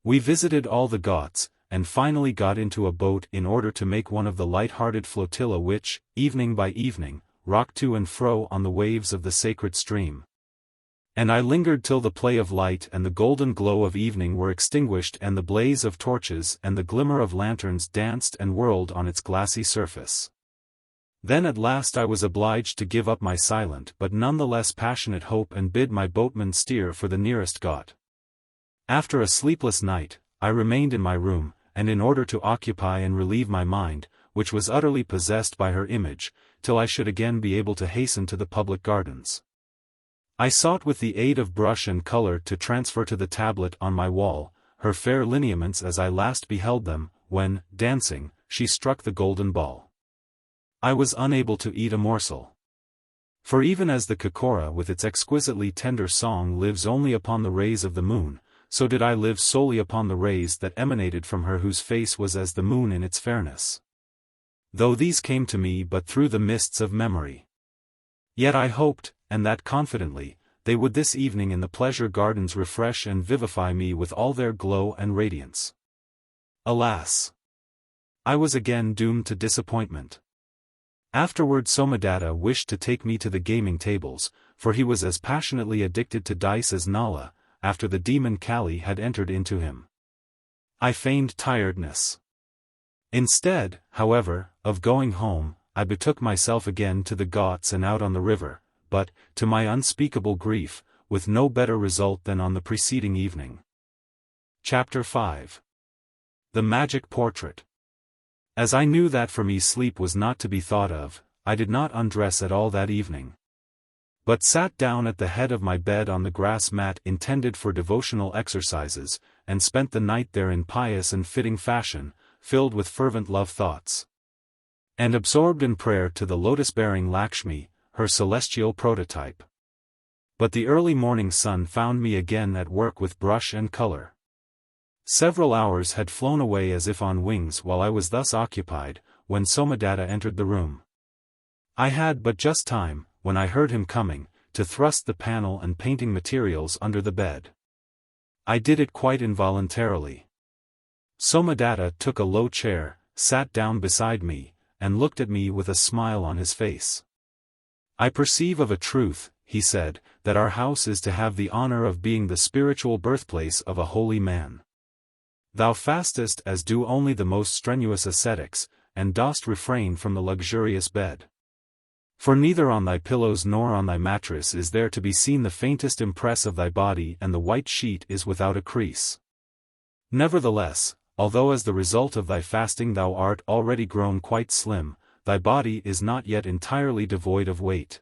We visited all the ghats, and finally got into a boat in order to make one of the light-hearted flotilla which, evening by evening, rocked to and fro on the waves of the sacred stream. And I lingered till the play of light and the golden glow of evening were extinguished and the blaze of torches and the glimmer of lanterns danced and whirled on its glassy surface. Then at last I was obliged to give up my silent but none the less passionate hope and bid my boatman steer for the nearest ghat. After a sleepless night, I remained in my room, and in order to occupy and relieve my mind, which was utterly possessed by her image, till I should again be able to hasten to the public gardens. I sought with the aid of brush and color to transfer to the tablet on my wall, her fair lineaments as I last beheld them, when, dancing, she struck the golden ball. I was unable to eat a morsel. For even as the kokora with its exquisitely tender song lives only upon the rays of the moon, so did I live solely upon the rays that emanated from her whose face was as the moon in its fairness. Though these came to me but through the mists of memory. Yet I hoped, and that confidently, they would this evening in the pleasure gardens refresh and vivify me with all their glow and radiance. Alas! I was again doomed to disappointment. Afterward Somadatta wished to take me to the gaming tables, for he was as passionately addicted to dice as Nala, after the demon Kali had entered into him. I feigned tiredness. Instead, however, of going home, I betook myself again to the ghats and out on the river, but, to my unspeakable grief, with no better result than on the preceding evening. Chapter 5. The Magic Portrait. As I knew that for me sleep was not to be thought of, I did not undress at all that evening, but sat down at the head of my bed on the grass mat intended for devotional exercises, and spent the night there in pious and fitting fashion, filled with fervent love thoughts, and absorbed in prayer to the lotus-bearing Lakshmi, her celestial prototype. But the early morning sun found me again at work with brush and color. Several hours had flown away as if on wings while I was thus occupied, when Somadatta entered the room. I had but just time, when I heard him coming, to thrust the panel and painting materials under the bed. I did it quite involuntarily. Somadatta took a low chair, sat down beside me, and looked at me with a smile on his face. "I perceive of a truth," he said, "that our house is to have the honor of being the spiritual birthplace of a holy man. Thou fastest as do only the most strenuous ascetics, and dost refrain from the luxurious bed. For neither on thy pillows nor on thy mattress is there to be seen the faintest impress of thy body, and the white sheet is without a crease. Nevertheless, although as the result of thy fasting thou art already grown quite slim, thy body is not yet entirely devoid of weight.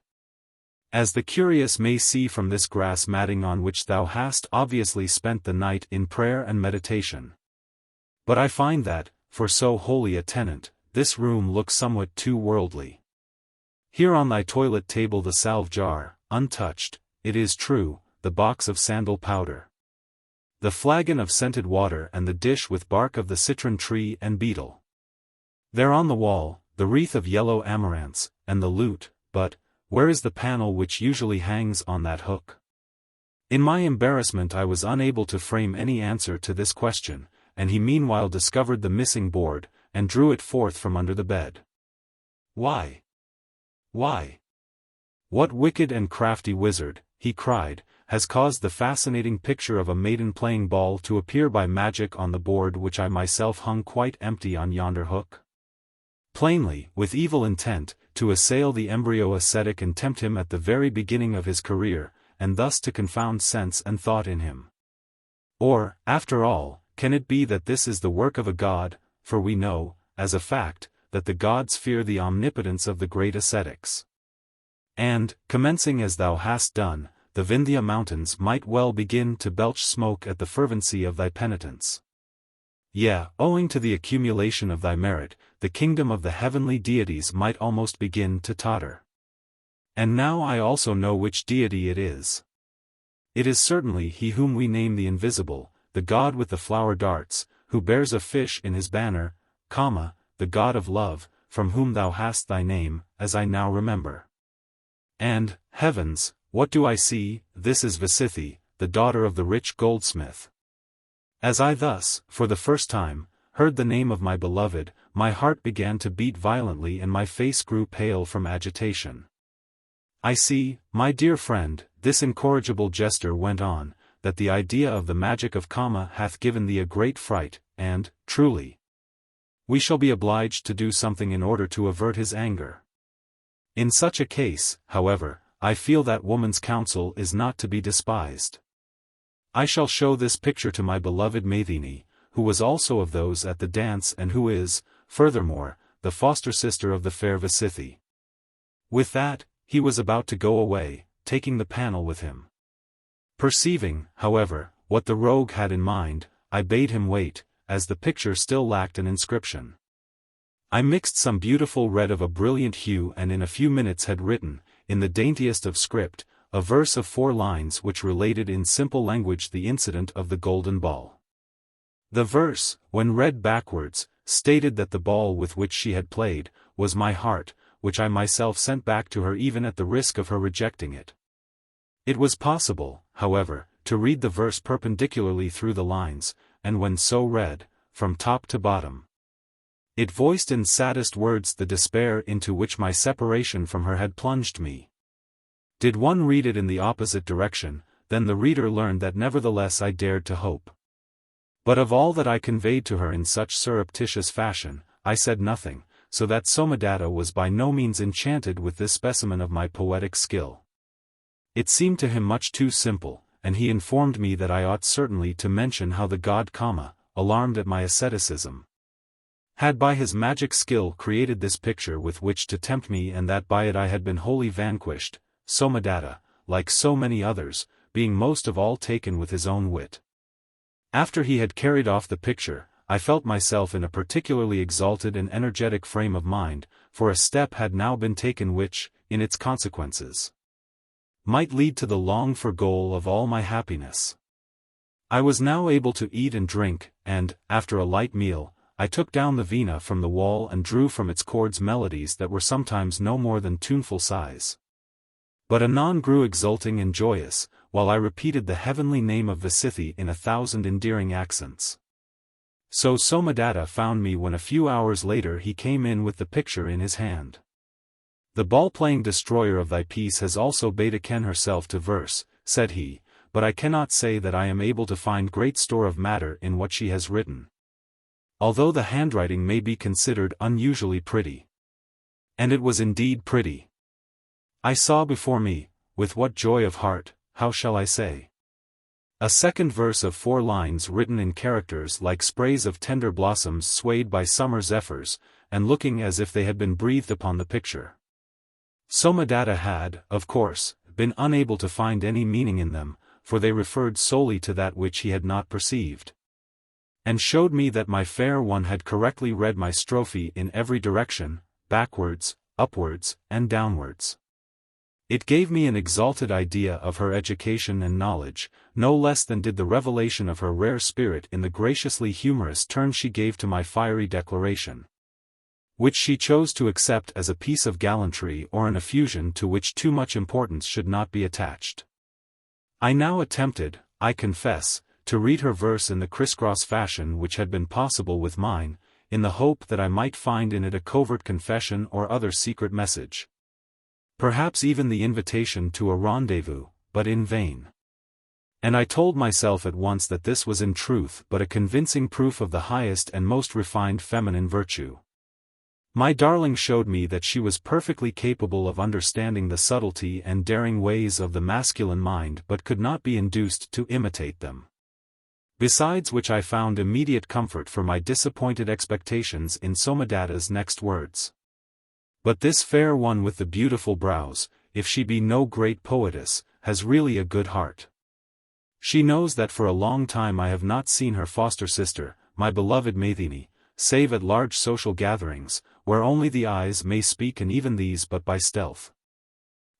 As the curious may see from this grass matting on which thou hast obviously spent the night in prayer and meditation. But I find that, for so holy a tenant, this room looks somewhat too worldly. Here on thy toilet table the salve jar, untouched, it is true, the box of sandal powder, the flagon of scented water and the dish with bark of the citron tree and beetle. There on the wall, the wreath of yellow amaranths, and the lute, but, where is the panel which usually hangs on that hook?" In my embarrassment I was unable to frame any answer to this question, and he meanwhile discovered the missing board, and drew it forth from under the bed. "Why? Why? What wicked and crafty wizard," he cried, "has caused the fascinating picture of a maiden playing ball to appear by magic on the board which I myself hung quite empty on yonder hook? Plainly, with evil intent, to assail the embryo ascetic and tempt him at the very beginning of his career, and thus to confound sense and thought in him. Or, after all, can it be that this is the work of a god, for we know, as a fact, that the gods fear the omnipotence of the great ascetics. And, commencing as thou hast done, the Vindhya mountains might well begin to belch smoke at the fervency of thy penitence. Yea, owing to the accumulation of thy merit, the kingdom of the heavenly deities might almost begin to totter. And now I also know which deity it is. It is certainly he whom we name the invisible, the god with the flower darts, who bears a fish in his banner, Kama, the god of love, from whom thou hast thy name, as I now remember. And, heavens, what do I see? This is VIII, the daughter of the rich goldsmith." As I thus, for the first time, heard the name of my beloved, my heart began to beat violently and my face grew pale from agitation. "I see, my dear friend," this incorrigible jester went on, "that the idea of the magic of Kama hath given thee a great fright, and, truly, we shall be obliged to do something in order to avert his anger. In such a case, however, I feel that woman's counsel is not to be despised. I shall show this picture to my beloved Maithini, who was also of those at the dance and who is, furthermore, the foster sister of the fair VIII." With that, he was about to go away, taking the panel with him. Perceiving, however, what the rogue had in mind, I bade him wait, as the picture still lacked an inscription. I mixed some beautiful red of a brilliant hue and in a few minutes had written, in the daintiest of script, a verse of 4 lines which related in simple language the incident of the golden ball. The verse, when read backwards, stated that the ball with which she had played, was my heart, which I myself sent back to her even at the risk of her rejecting it. It was possible, however, to read the verse perpendicularly through the lines, and when so read, from top to bottom, it voiced in saddest words the despair into which my separation from her had plunged me. Did one read it in the opposite direction, then the reader learned that nevertheless I dared to hope. But of all that I conveyed to her in such surreptitious fashion, I said nothing, so that Somadatta was by no means enchanted with this specimen of my poetic skill. It seemed to him much too simple, and he informed me that I ought certainly to mention how the god Kama, alarmed at my asceticism, had by his magic skill created this picture with which to tempt me, and that by it I had been wholly vanquished, Somadatta, like so many others, being most of all taken with his own wit. After he had carried off the picture, I felt myself in a particularly exalted and energetic frame of mind, for a step had now been taken which, in its consequences, might lead to the longed-for goal of all my happiness. I was now able to eat and drink, and, after a light meal, I took down the veena from the wall and drew from its chords melodies that were sometimes no more than tuneful sighs, but anon grew exulting and joyous, while I repeated the heavenly name of VIII in 1,000 endearing accents. So Somadatta found me when a few hours later he came in with the picture in his hand. "The ball-playing destroyer of thy peace has also bade ken herself to verse," said he, "but I cannot say that I am able to find great store of matter in what she has written, although the handwriting may be considered unusually pretty." And it was indeed pretty. I saw before me, with what joy of heart, how shall I say, a second verse of 4 lines written in characters like sprays of tender blossoms swayed by summer zephyrs, and looking as if they had been breathed upon the picture. Somadatta had, of course, been unable to find any meaning in them, for they referred solely to that which he had not perceived, and showed me that my fair one had correctly read my strophe in every direction, backwards, upwards, and downwards. It gave me an exalted idea of her education and knowledge, no less than did the revelation of her rare spirit in the graciously humorous turn she gave to my fiery declaration, which she chose to accept as a piece of gallantry or an effusion to which too much importance should not be attached. I now attempted, I confess, to read her verse in the crisscross fashion which had been possible with mine, in the hope that I might find in it a covert confession or other secret message, perhaps even the invitation to a rendezvous, but in vain. And I told myself at once that this was in truth but a convincing proof of the highest and most refined feminine virtue. My darling showed me that she was perfectly capable of understanding the subtlety and daring ways of the masculine mind but could not be induced to imitate them. Besides which I found immediate comfort for my disappointed expectations in Somadatta's next words. "But this fair one with the beautiful brows, if she be no great poetess, has really a good heart. She knows that for a long time I have not seen her foster sister, my beloved Maiden, save at large social gatherings, where only the eyes may speak, and even these but by stealth.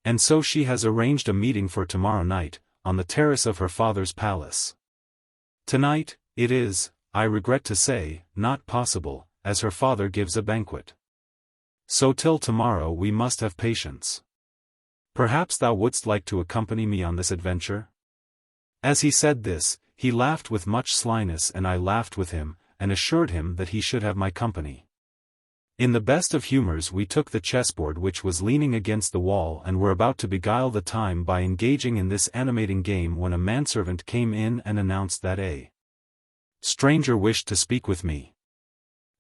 And so she has arranged a meeting for tomorrow night, on the terrace of her father's palace. Tonight, it is, I regret to say, not possible, as her father gives a banquet. So till tomorrow we must have patience. Perhaps thou wouldst like to accompany me on this adventure?" As he said this, he laughed with much slyness, and I laughed with him, and assured him that he should have my company. In the best of humors we took the chessboard which was leaning against the wall and were about to beguile the time by engaging in this animating game when a manservant came in and announced that a stranger wished to speak with me.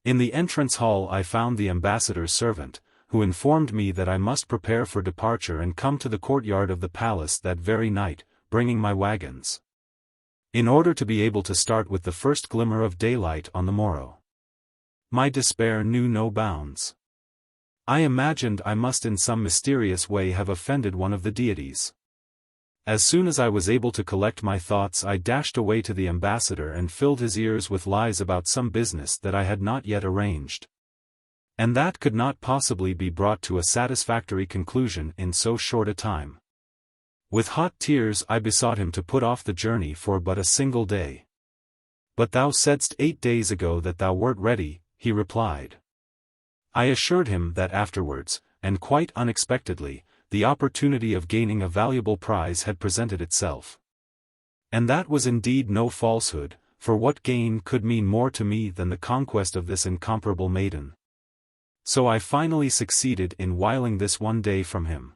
In the entrance hall I found the ambassador's servant, who informed me that I must prepare for departure and come to the courtyard of the palace that very night, bringing my wagons, in order to be able to start with the first glimmer of daylight on the morrow. My despair knew no bounds. I imagined I must in some mysterious way have offended one of the deities. As soon as I was able to collect my thoughts I dashed away to the ambassador and filled his ears with lies about some business that I had not yet arranged, and that could not possibly be brought to a satisfactory conclusion in so short a time. With hot tears I besought him to put off the journey for but a single day. "But thou saidst 8 days ago that thou wert ready," he replied. I assured him that afterwards, and quite unexpectedly, the opportunity of gaining a valuable prize had presented itself. And that was indeed no falsehood, for what gain could mean more to me than the conquest of this incomparable maiden? So I finally succeeded in whiling this one day from him.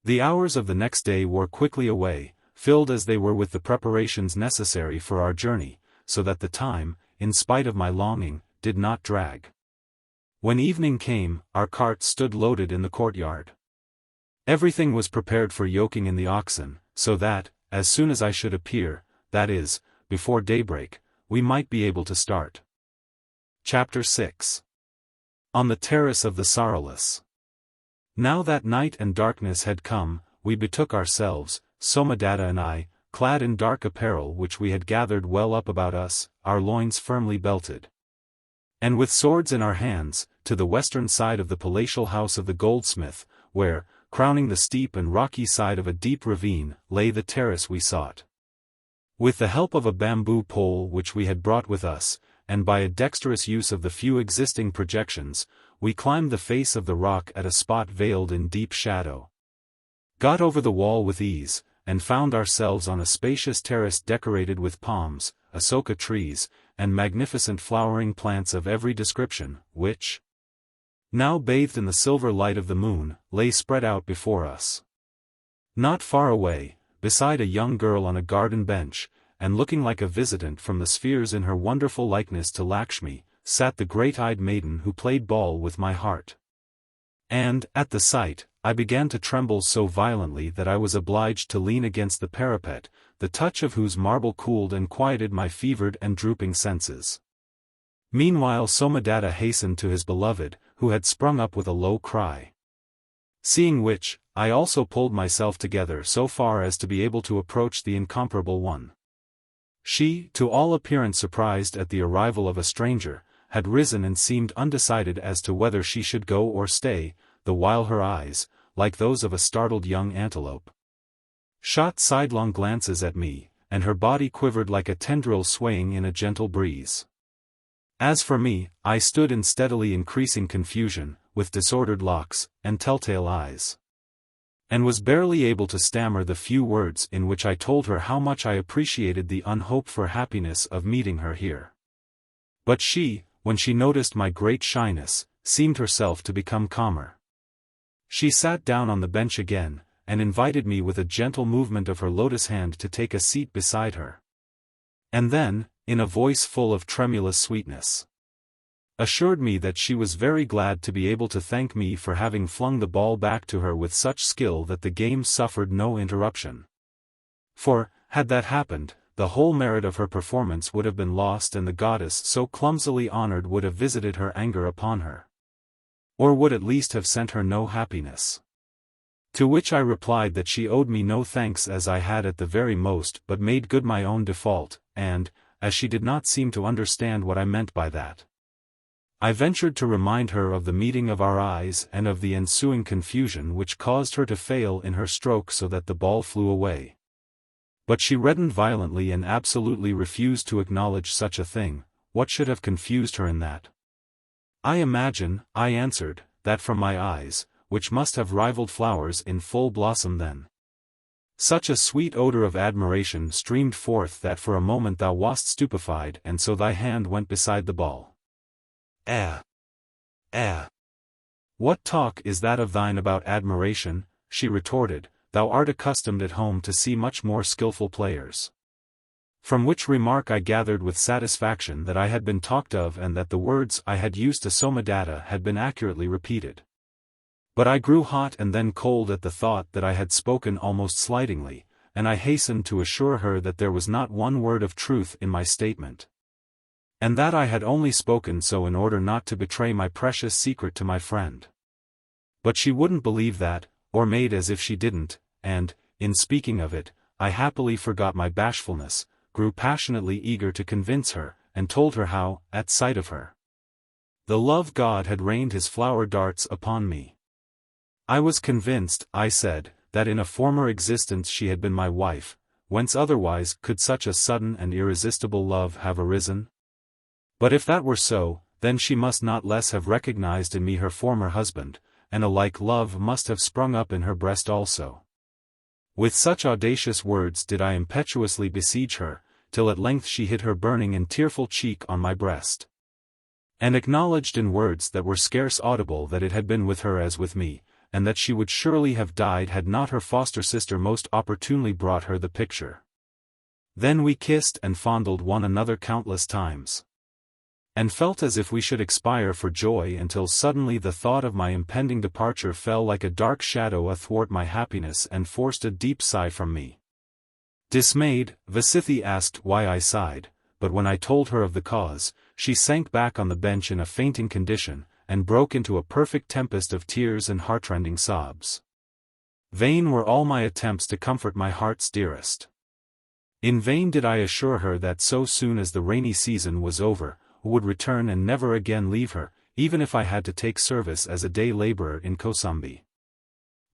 The hours of the next day wore quickly away, filled as they were with the preparations necessary for our journey, so that the time, in spite of my longing, did not drag. When evening came, our cart stood loaded in the courtyard. Everything was prepared for yoking in the oxen, so that, as soon as I should appear, that is, before daybreak, we might be able to start. Chapter 6. On the Terrace of the Sorrowless. Now that night and darkness had come, we betook ourselves, Somadatta and I, clad in dark apparel which we had gathered well up about us, our loins firmly belted, and with swords in our hands, to the western side of the palatial house of the goldsmith, where, crowning the steep and rocky side of a deep ravine, lay the terrace we sought. With the help of a bamboo pole which we had brought with us, and by a dexterous use of the few existing projections, we climbed the face of the rock at a spot veiled in deep shadow, got over the wall with ease, and found ourselves on a spacious terrace decorated with palms, asoka trees, and magnificent flowering plants of every description, which, now bathed in the silver light of the moon, lay spread out before us. Not far away, beside a young girl on a garden bench, and looking like a visitant from the spheres in her wonderful likeness to Lakshmi, sat the great-eyed maiden who played ball with my heart. And, at the sight, I began to tremble so violently that I was obliged to lean against the parapet, the touch of whose marble cooled and quieted my fevered and drooping senses. Meanwhile Somadatta hastened to his beloved, who had sprung up with a low cry. Seeing which, I also pulled myself together so far as to be able to approach the incomparable one. She, to all appearance surprised at the arrival of a stranger, had risen and seemed undecided as to whether she should go or stay, the while her eyes, like those of a startled young antelope, shot sidelong glances at me, and her body quivered like a tendril swaying in a gentle breeze. As for me, I stood in steadily increasing confusion, with disordered locks, and telltale eyes, and was barely able to stammer the few words in which I told her how much I appreciated the unhoped-for happiness of meeting her here. But she, when she noticed my great shyness, seemed herself to become calmer. She sat down on the bench again, and invited me with a gentle movement of her lotus hand to take a seat beside her. And then, in a voice full of tremulous sweetness, assured me that she was very glad to be able to thank me for having flung the ball back to her with such skill that the game suffered no interruption. For, had that happened, the whole merit of her performance would have been lost and the goddess so clumsily honored would have visited her anger upon her, or would at least have sent her no happiness. To which I replied that she owed me no thanks as I had at the very most but made good my own default, and, as she did not seem to understand what I meant by that, I ventured to remind her of the meeting of our eyes and of the ensuing confusion which caused her to fail in her stroke so that the ball flew away. But she reddened violently and absolutely refused to acknowledge such a thing. What should have confused her in that? I imagine, I answered, that from my eyes, which must have rivaled flowers in full blossom then, such a sweet odor of admiration streamed forth that for a moment thou wast stupefied and so thy hand went beside the ball. What talk is that of thine about admiration? She retorted, thou art accustomed at home to see much more skilful players. From which remark I gathered with satisfaction that I had been talked of and that the words I had used to Somadatta had been accurately repeated. But I grew hot and then cold at the thought that I had spoken almost slightingly, and I hastened to assure her that there was not one word of truth in my statement, and that I had only spoken so in order not to betray my precious secret to my friend. But she wouldn't believe that, or made as if she didn't, and, in speaking of it, I happily forgot my bashfulness, grew passionately eager to convince her, and told her how, at sight of her, the love God had rained his flower darts upon me. I was convinced, I said, that in a former existence she had been my wife, whence otherwise could such a sudden and irresistible love have arisen? But if that were so, then she must not less have recognized in me her former husband, and a like love must have sprung up in her breast also. With such audacious words did I impetuously besiege her, till at length she hid her burning and tearful cheek on my breast, and acknowledged in words that were scarce audible that it had been with her as with me, and that she would surely have died had not her foster sister most opportunely brought her the picture. Then we kissed and fondled one another countless times, and felt as if we should expire for joy until suddenly the thought of my impending departure fell like a dark shadow athwart my happiness and forced a deep sigh from me. Dismayed, VIII asked why I sighed, but when I told her of the cause, she sank back on the bench in a fainting condition, and broke into a perfect tempest of tears and heartrending sobs. Vain were all my attempts to comfort my heart's dearest. In vain did I assure her that so soon as the rainy season was over, I would return and never again leave her, even if I had to take service as a day laborer in Kosambi.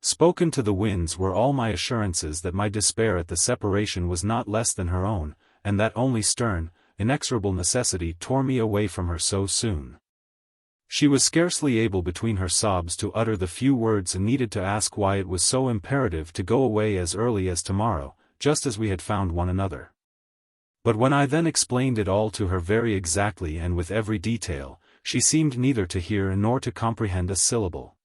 Spoken to the winds were all my assurances that my despair at the separation was not less than her own, and that only stern, inexorable necessity tore me away from her so soon. She was scarcely able between her sobs to utter the few words needed to ask why it was so imperative to go away as early as tomorrow, just as we had found one another. But when I then explained it all to her very exactly and with every detail, she seemed neither to hear nor to comprehend a syllable.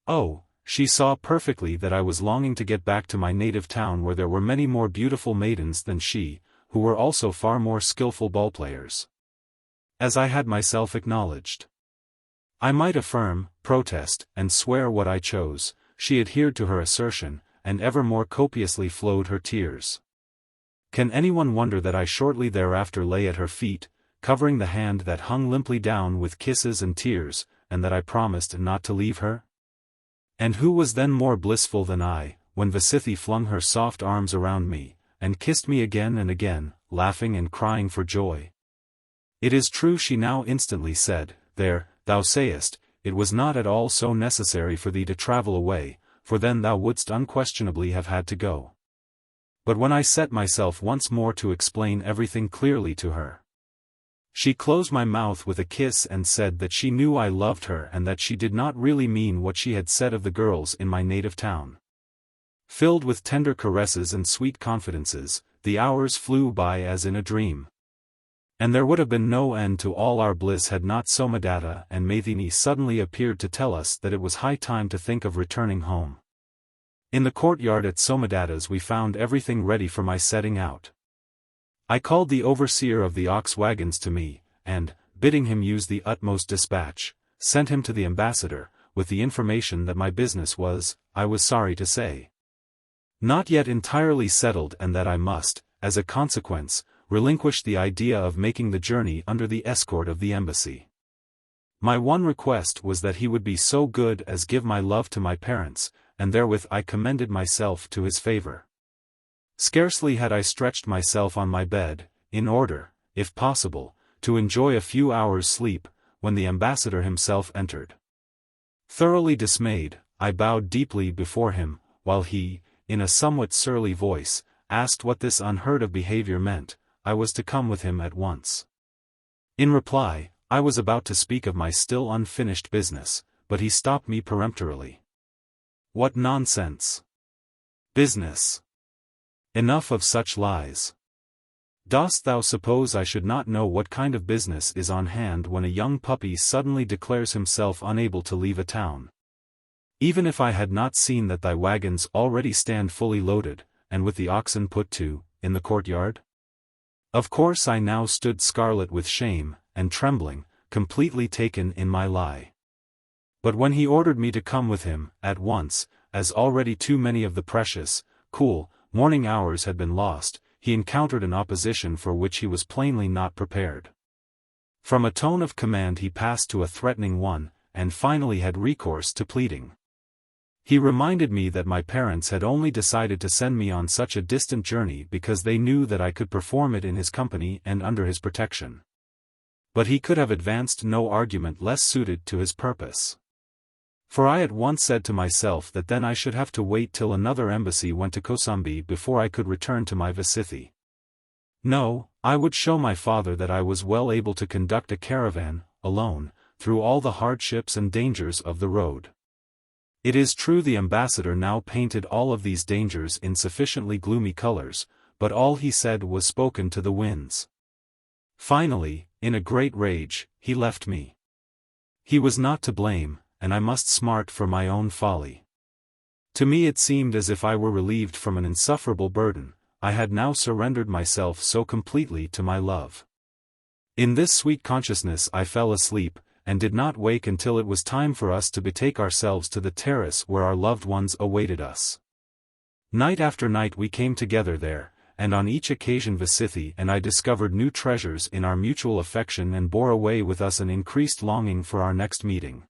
Oh, she saw perfectly that I was longing to get back to my native town where there were many more beautiful maidens than she, who were also far more skillful ballplayers. As I had myself acknowledged. I might affirm, protest, and swear what I chose, she adhered to her assertion, and ever more copiously flowed her tears. Can anyone wonder that I shortly thereafter lay at her feet, covering the hand that hung limply down with kisses and tears, and that I promised not to leave her? And who was then more blissful than I, when VIII flung her soft arms around me, and kissed me again and again, laughing and crying for joy? It is true she now instantly said, "There, thou sayest, it was not at all so necessary for thee to travel away, for then thou wouldst unquestionably have had to go." But when I set myself once more to explain everything clearly to her, she closed my mouth with a kiss and said that she knew I loved her and that she did not really mean what she had said of the girls in my native town. Filled with tender caresses and sweet confidences, the hours flew by as in a dream. And there would have been no end to all our bliss had not Somadatta and Maithini suddenly appeared to tell us that it was high time to think of returning home. In the courtyard at Somadatta's we found everything ready for my setting out. I called the overseer of the ox wagons to me, and, bidding him use the utmost dispatch, sent him to the ambassador, with the information that my business was, I was sorry to say, not yet entirely settled and that I must, as a consequence, relinquish the idea of making the journey under the escort of the embassy. My one request was that he would be so good as give my love to my parents, and therewith I commended myself to his favor. Scarcely had I stretched myself on my bed, in order, if possible, to enjoy a few hours' sleep, when the ambassador himself entered. Thoroughly dismayed, I bowed deeply before him, while he, in a somewhat surly voice, asked what this unheard-of behavior meant. I was to come with him at once. In reply, I was about to speak of my still unfinished business, but he stopped me peremptorily. What nonsense! Business! Enough of such lies. Dost thou suppose I should not know what kind of business is on hand when a young puppy suddenly declares himself unable to leave a town? Even if I had not seen that thy wagons already stand fully loaded, and with the oxen put to, in the courtyard? Of course I now stood scarlet with shame, and trembling, completely taken in my lie. But when he ordered me to come with him, at once, as already too many of the precious, cool, morning hours had been lost, he encountered an opposition for which he was plainly not prepared. From a tone of command he passed to a threatening one, and finally had recourse to pleading. He reminded me that my parents had only decided to send me on such a distant journey because they knew that I could perform it in his company and under his protection. But he could have advanced no argument less suited to his purpose. For I at once said to myself that then I should have to wait till another embassy went to Kosambi before I could return to my VIII. No, I would show my father that I was well able to conduct a caravan, alone, through all the hardships and dangers of the road. It is true the ambassador now painted all of these dangers in sufficiently gloomy colors, but all he said was spoken to the winds. Finally, in a great rage, he left me. He was not to blame, and I must smart for my own folly. To me it seemed as if I were relieved from an insufferable burden. I had now surrendered myself so completely to my love. In this sweet consciousness I fell asleep, and did not wake until it was time for us to betake ourselves to the terrace where our loved ones awaited us. Night after night we came together there, and on each occasion VIII and I discovered new treasures in our mutual affection and bore away with us an increased longing for our next meeting.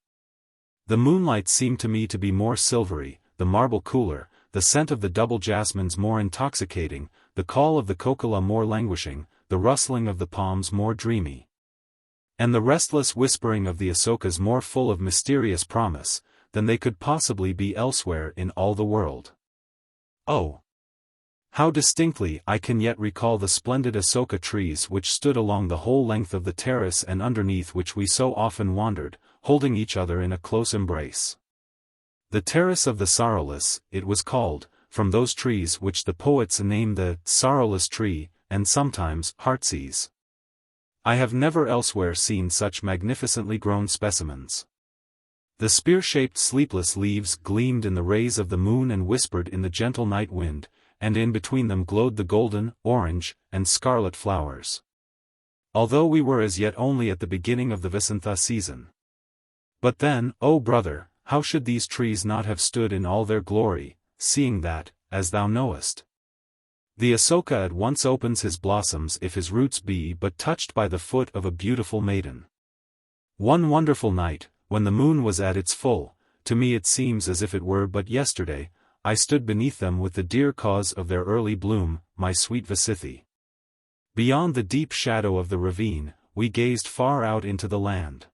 The moonlight seemed to me to be more silvery, the marble cooler, the scent of the double jasmines more intoxicating, the call of the coccola more languishing, the rustling of the palms more dreamy, and the restless whispering of the asokas more full of mysterious promise, than they could possibly be elsewhere in all the world. Oh! How distinctly I can yet recall the splendid asoka trees which stood along the whole length of the terrace and underneath which we so often wandered, holding each other in a close embrace. The Terrace of the Sorrowless, it was called, from those trees which the poets name the sorrowless tree, and sometimes heartsease. I have never elsewhere seen such magnificently grown specimens. The spear-shaped sleepless leaves gleamed in the rays of the moon and whispered in the gentle night wind, and in between them glowed the golden, orange, and scarlet flowers. Although we were as yet only at the beginning of the VIII season. But then, O brother, how should these trees not have stood in all their glory, seeing that, as thou knowest, the asoka at once opens his blossoms if his roots be but touched by the foot of a beautiful maiden. One wonderful night, when the moon was at its full, to me it seems as if it were but yesterday, I stood beneath them with the dear cause of their early bloom, my sweet VIII. Beyond the deep shadow of the ravine, we gazed far out into the land.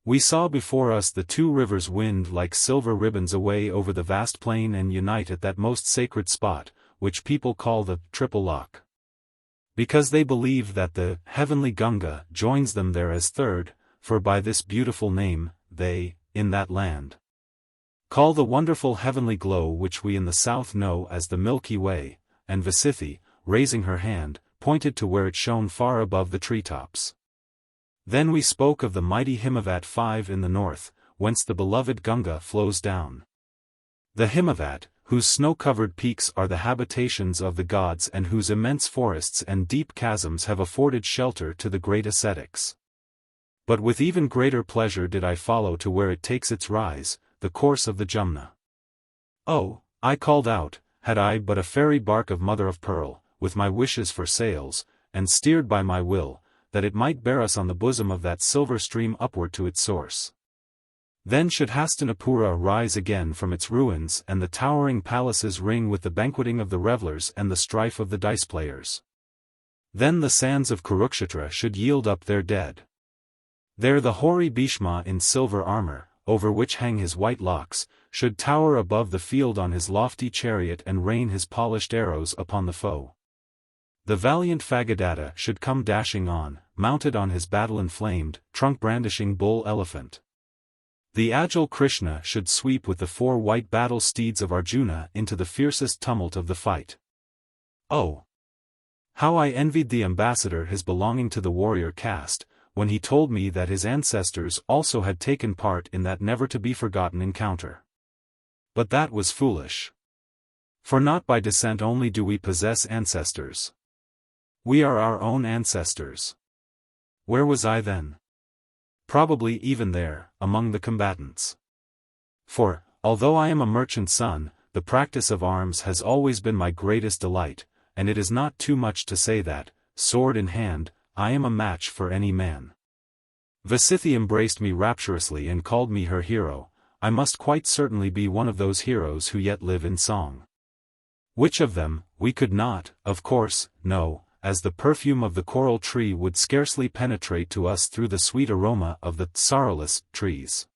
We saw before us the two rivers wind like silver ribbons away over the vast plain and unite at that most sacred spot, which people call the Triple Lock, because they believe that the heavenly Gunga joins them there as third, for by this beautiful name, they, in that land, call the wonderful heavenly glow which we in the south know as the Milky Way, and VIII, raising her hand, pointed to where it shone far above the treetops. Then we spoke of the mighty Himavat V in the north, whence the beloved Gunga flows down. The Himavat, whose snow-covered peaks are the habitations of the gods and whose immense forests and deep chasms have afforded shelter to the great ascetics. But with even greater pleasure did I follow to where it takes its rise, the course of the Jumna. Oh, I called out, had I but a fairy bark of mother-of-pearl, with my wishes for sails, and steered by my will, that it might bear us on the bosom of that silver stream upward to its source. Then should Hastinapura rise again from its ruins and the towering palaces ring with the banqueting of the revellers and the strife of the dice-players. Then the sands of Kurukshetra should yield up their dead. There the hoary Bhishma in silver armor, over which hang his white locks, should tower above the field on his lofty chariot and rain his polished arrows upon the foe. The valiant Phagadatta should come dashing on, mounted on his battle-inflamed, trunk-brandishing bull-elephant. The agile Krishna should sweep with the 4 white battle steeds of Arjuna into the fiercest tumult of the fight. Oh! How I envied the ambassador his belonging to the warrior caste, when he told me that his ancestors also had taken part in that never-to-be-forgotten encounter. But that was foolish. For not by descent only do we possess ancestors. We are our own ancestors. Where was I then? Probably even there, among the combatants. For, although I am a merchant's son, the practice of arms has always been my greatest delight, and it is not too much to say that, sword in hand, I am a match for any man. VIII embraced me rapturously and called me her hero. I must quite certainly be one of those heroes who yet live in song. Which of them, we could not, of course, know, as the perfume of the coral tree would scarcely penetrate to us through the sweet aroma of the sorrowless trees.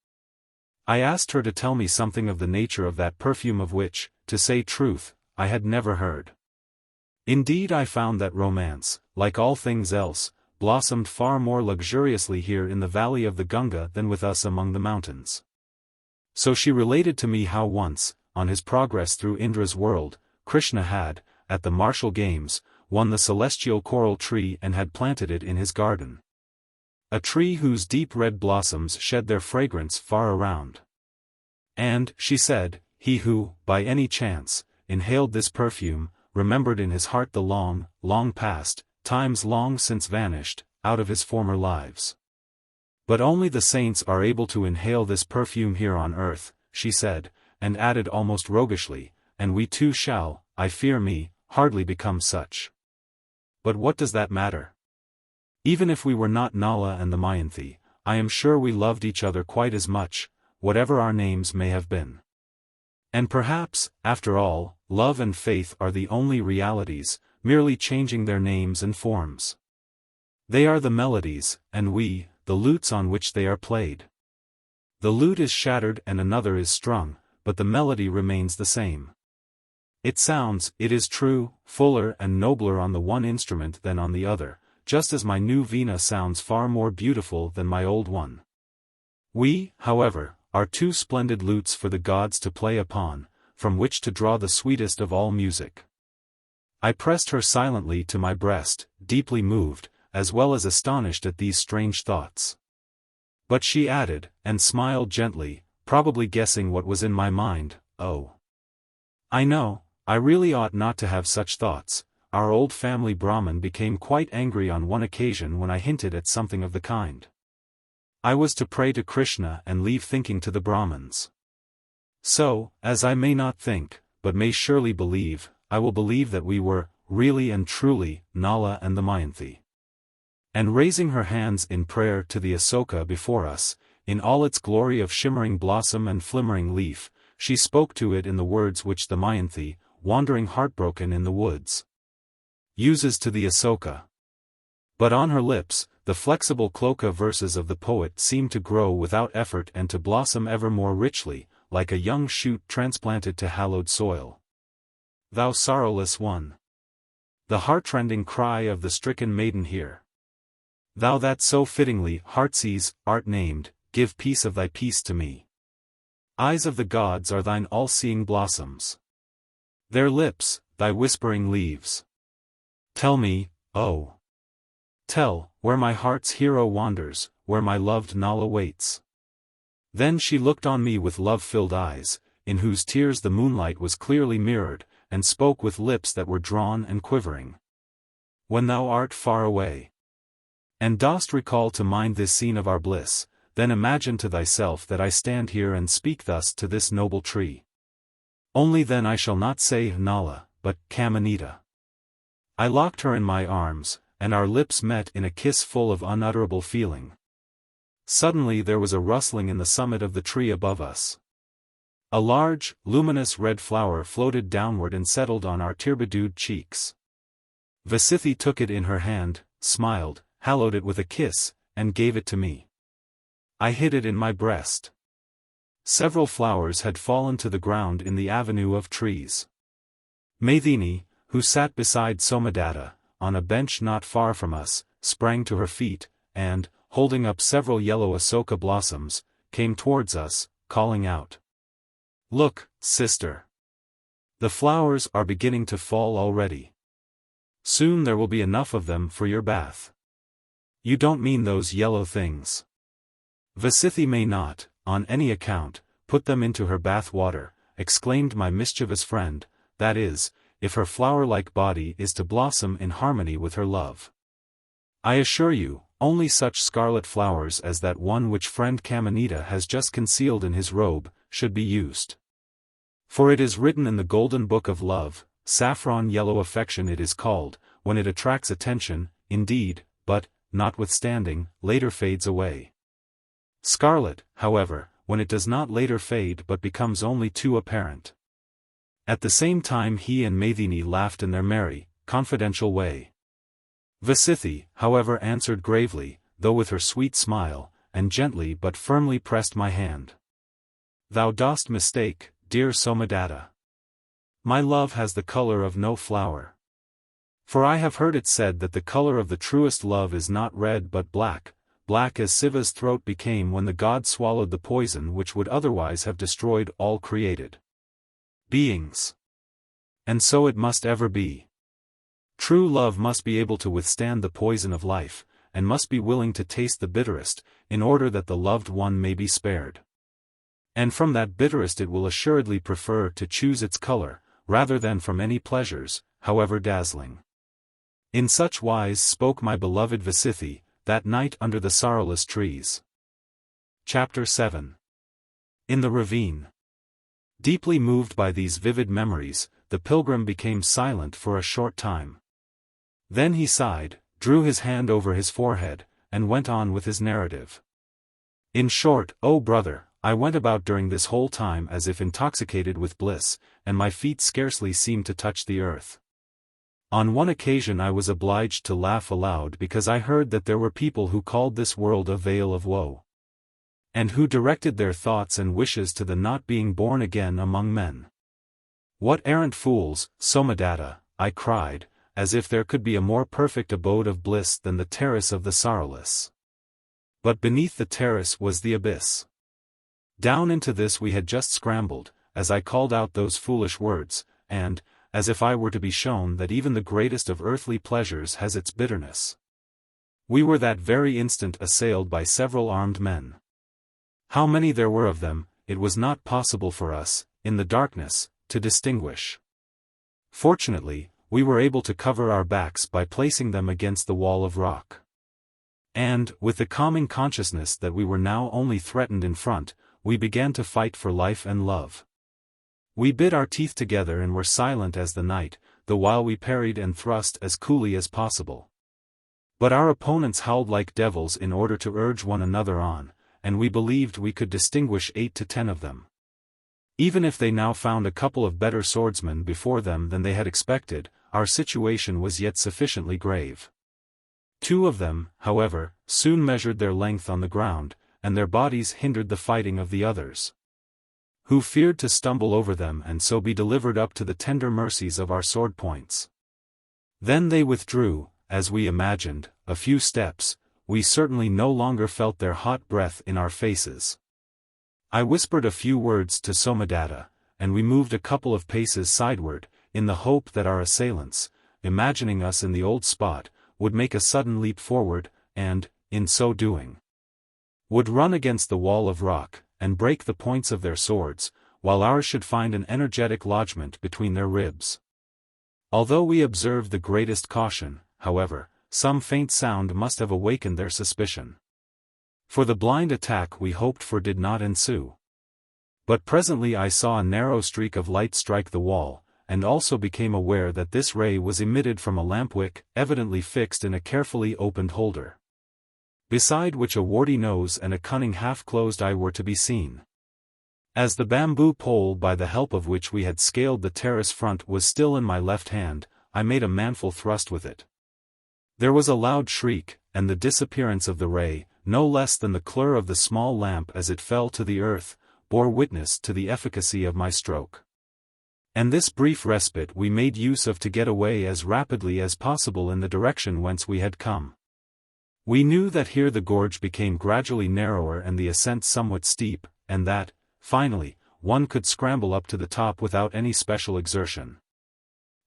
I asked her to tell me something of the nature of that perfume of which, to say truth, I had never heard. Indeed I found that romance, like all things else, blossomed far more luxuriously here in the valley of the Gunga than with us among the mountains. So she related to me how once, on his progress through Indra's world, Krishna had, at the martial games, won the celestial coral tree and had planted it in his garden. A tree whose deep red blossoms shed their fragrance far around. And, she said, he who, by any chance, inhaled this perfume, remembered in his heart the long, long past, times long since vanished, out of his former lives. But only the saints are able to inhale this perfume here on earth, she said, and added almost roguishly, and we too shall, I fear me, hardly become such. But what does that matter? Even if we were not Nala and the Mayanthi, I am sure we loved each other quite as much, whatever our names may have been. And perhaps, after all, love and faith are the only realities, merely changing their names and forms. They are the melodies, and we, the lutes on which they are played. The lute is shattered and another is strung, but the melody remains the same. It sounds, it is true, fuller and nobler on the one instrument than on the other, just as my new veena sounds far more beautiful than my old one. We, however, are two splendid lutes for the gods to play upon, from which to draw the sweetest of all music. I pressed her silently to my breast, deeply moved, as well as astonished at these strange thoughts. But she added, and smiled gently, probably guessing what was in my mind, "Oh, I know, I really ought not to have such thoughts." Our old family Brahmin became quite angry on one occasion when I hinted at something of the kind. I was to pray to Krishna and leave thinking to the Brahmins. So, as I may not think, but may surely believe, I will believe that we were, really and truly, Nala and the Mayanthi. And raising her hands in prayer to the Asoka before us, in all its glory of shimmering blossom and flimmering leaf, she spoke to it in the words which the Mayanthi, wandering heartbroken in the woods, uses to the Asoka. But on her lips, the flexible cloaca verses of the poet seem to grow without effort and to blossom ever more richly, like a young shoot transplanted to hallowed soil. Thou sorrowless one! The heartrending cry of the stricken maiden here. Thou that so fittingly, Heartsease, art named, give peace of thy peace to me. Eyes of the gods are thine all-seeing blossoms. Their lips, thy whispering leaves. Tell me, oh! Tell, where my heart's hero wanders, where my loved Nala waits. Then she looked on me with love-filled eyes, in whose tears the moonlight was clearly mirrored, and spoke with lips that were drawn and quivering. When thou art far away, and dost recall to mind this scene of our bliss, then imagine to thyself that I stand here and speak thus to this noble tree. Only then I shall not say Nala, but Kamanita. I locked her in my arms, and our lips met in a kiss full of unutterable feeling. Suddenly there was a rustling in the summit of the tree above us. A large, luminous red flower floated downward and settled on our tear-bedewed cheeks. VIII took it in her hand, smiled, hallowed it with a kiss, and gave it to me. I hid it in my breast. Several flowers had fallen to the ground in the avenue of trees. Maithini, who sat beside Somadatta, on a bench not far from us, sprang to her feet, and, holding up several yellow asoka blossoms, came towards us, calling out, "Look, sister! The flowers are beginning to fall already. Soon there will be enough of them for your bath." "You don't mean those yellow things?" "VIII may not, on any account, put them into her bath water," exclaimed my mischievous friend, "that is, if her flower-like body is to blossom in harmony with her love. I assure you, only such scarlet flowers as that one which friend Kamanita has just concealed in his robe, should be used. For it is written in the golden book of love, saffron yellow affection it is called, when it attracts attention, indeed, but, notwithstanding, later fades away. Scarlet, however, when it does not later fade but becomes only too apparent." At the same time he and Maithini laughed in their merry, confidential way. VIII, however, answered gravely, though with her sweet smile, and gently but firmly pressed my hand. "Thou dost mistake, dear Somadatta. My love has the color of no flower. For I have heard it said that the color of the truest love is not red but black, black as Siva's throat became when the god swallowed the poison which would otherwise have destroyed all created beings. And so it must ever be. True love must be able to withstand the poison of life, and must be willing to taste the bitterest, in order that the loved one may be spared. And from that bitterest it will assuredly prefer to choose its color, rather than from any pleasures, however dazzling." In such wise spoke my beloved VIII, that night under the sorrowless trees. Chapter 7. In the ravine. Deeply moved by these vivid memories, the pilgrim became silent for a short time. Then he sighed, drew his hand over his forehead, and went on with his narrative. In short, O brother, I went about during this whole time as if intoxicated with bliss, and my feet scarcely seemed to touch the earth. On one occasion I was obliged to laugh aloud because I heard that there were people who called this world a vale of woe, and who directed their thoughts and wishes to the not being born again among men. What arrant fools, Somadatta, I cried, as if there could be a more perfect abode of bliss than the terrace of the sorrowless. But beneath the terrace was the abyss. Down into this we had just scrambled, as I called out those foolish words, and, as if I were to be shown that even the greatest of earthly pleasures has its bitterness, we were that very instant assailed by several armed men. How many there were of them, it was not possible for us, in the darkness, to distinguish. Fortunately, we were able to cover our backs by placing them against the wall of rock. And, with the calming consciousness that we were now only threatened in front, we began to fight for life and love. We bit our teeth together and were silent as the night, the while we parried and thrust as coolly as possible. But our opponents howled like devils in order to urge one another on, and we believed we could distinguish 8 to 10 of them. Even if they now found a couple of better swordsmen before them than they had expected, our situation was yet sufficiently grave. 2 of them, however, soon measured their length on the ground, and their bodies hindered the fighting of the others, who feared to stumble over them and so be delivered up to the tender mercies of our sword points. Then they withdrew, as we imagined, a few steps. We certainly no longer felt their hot breath in our faces. I whispered a few words to Somadatta, and we moved a couple of paces sideward, in the hope that our assailants, imagining us in the old spot, would make a sudden leap forward, and, in so doing, would run against the wall of rock, and break the points of their swords, while ours should find an energetic lodgment between their ribs. Although we observed the greatest caution, however, some faint sound must have awakened their suspicion. For the blind attack we hoped for did not ensue. But presently I saw a narrow streak of light strike the wall, and also became aware that this ray was emitted from a lamp wick, evidently fixed in a carefully opened holder, beside which a warty nose and a cunning half-closed eye were to be seen. As the bamboo pole by the help of which we had scaled the terrace front was still in my left hand, I made a manful thrust with it. There was a loud shriek, and the disappearance of the ray, no less than the clur of the small lamp as it fell to the earth, bore witness to the efficacy of my stroke. And this brief respite we made use of to get away as rapidly as possible in the direction whence we had come. We knew that here the gorge became gradually narrower and the ascent somewhat steep, and that, finally, one could scramble up to the top without any special exertion.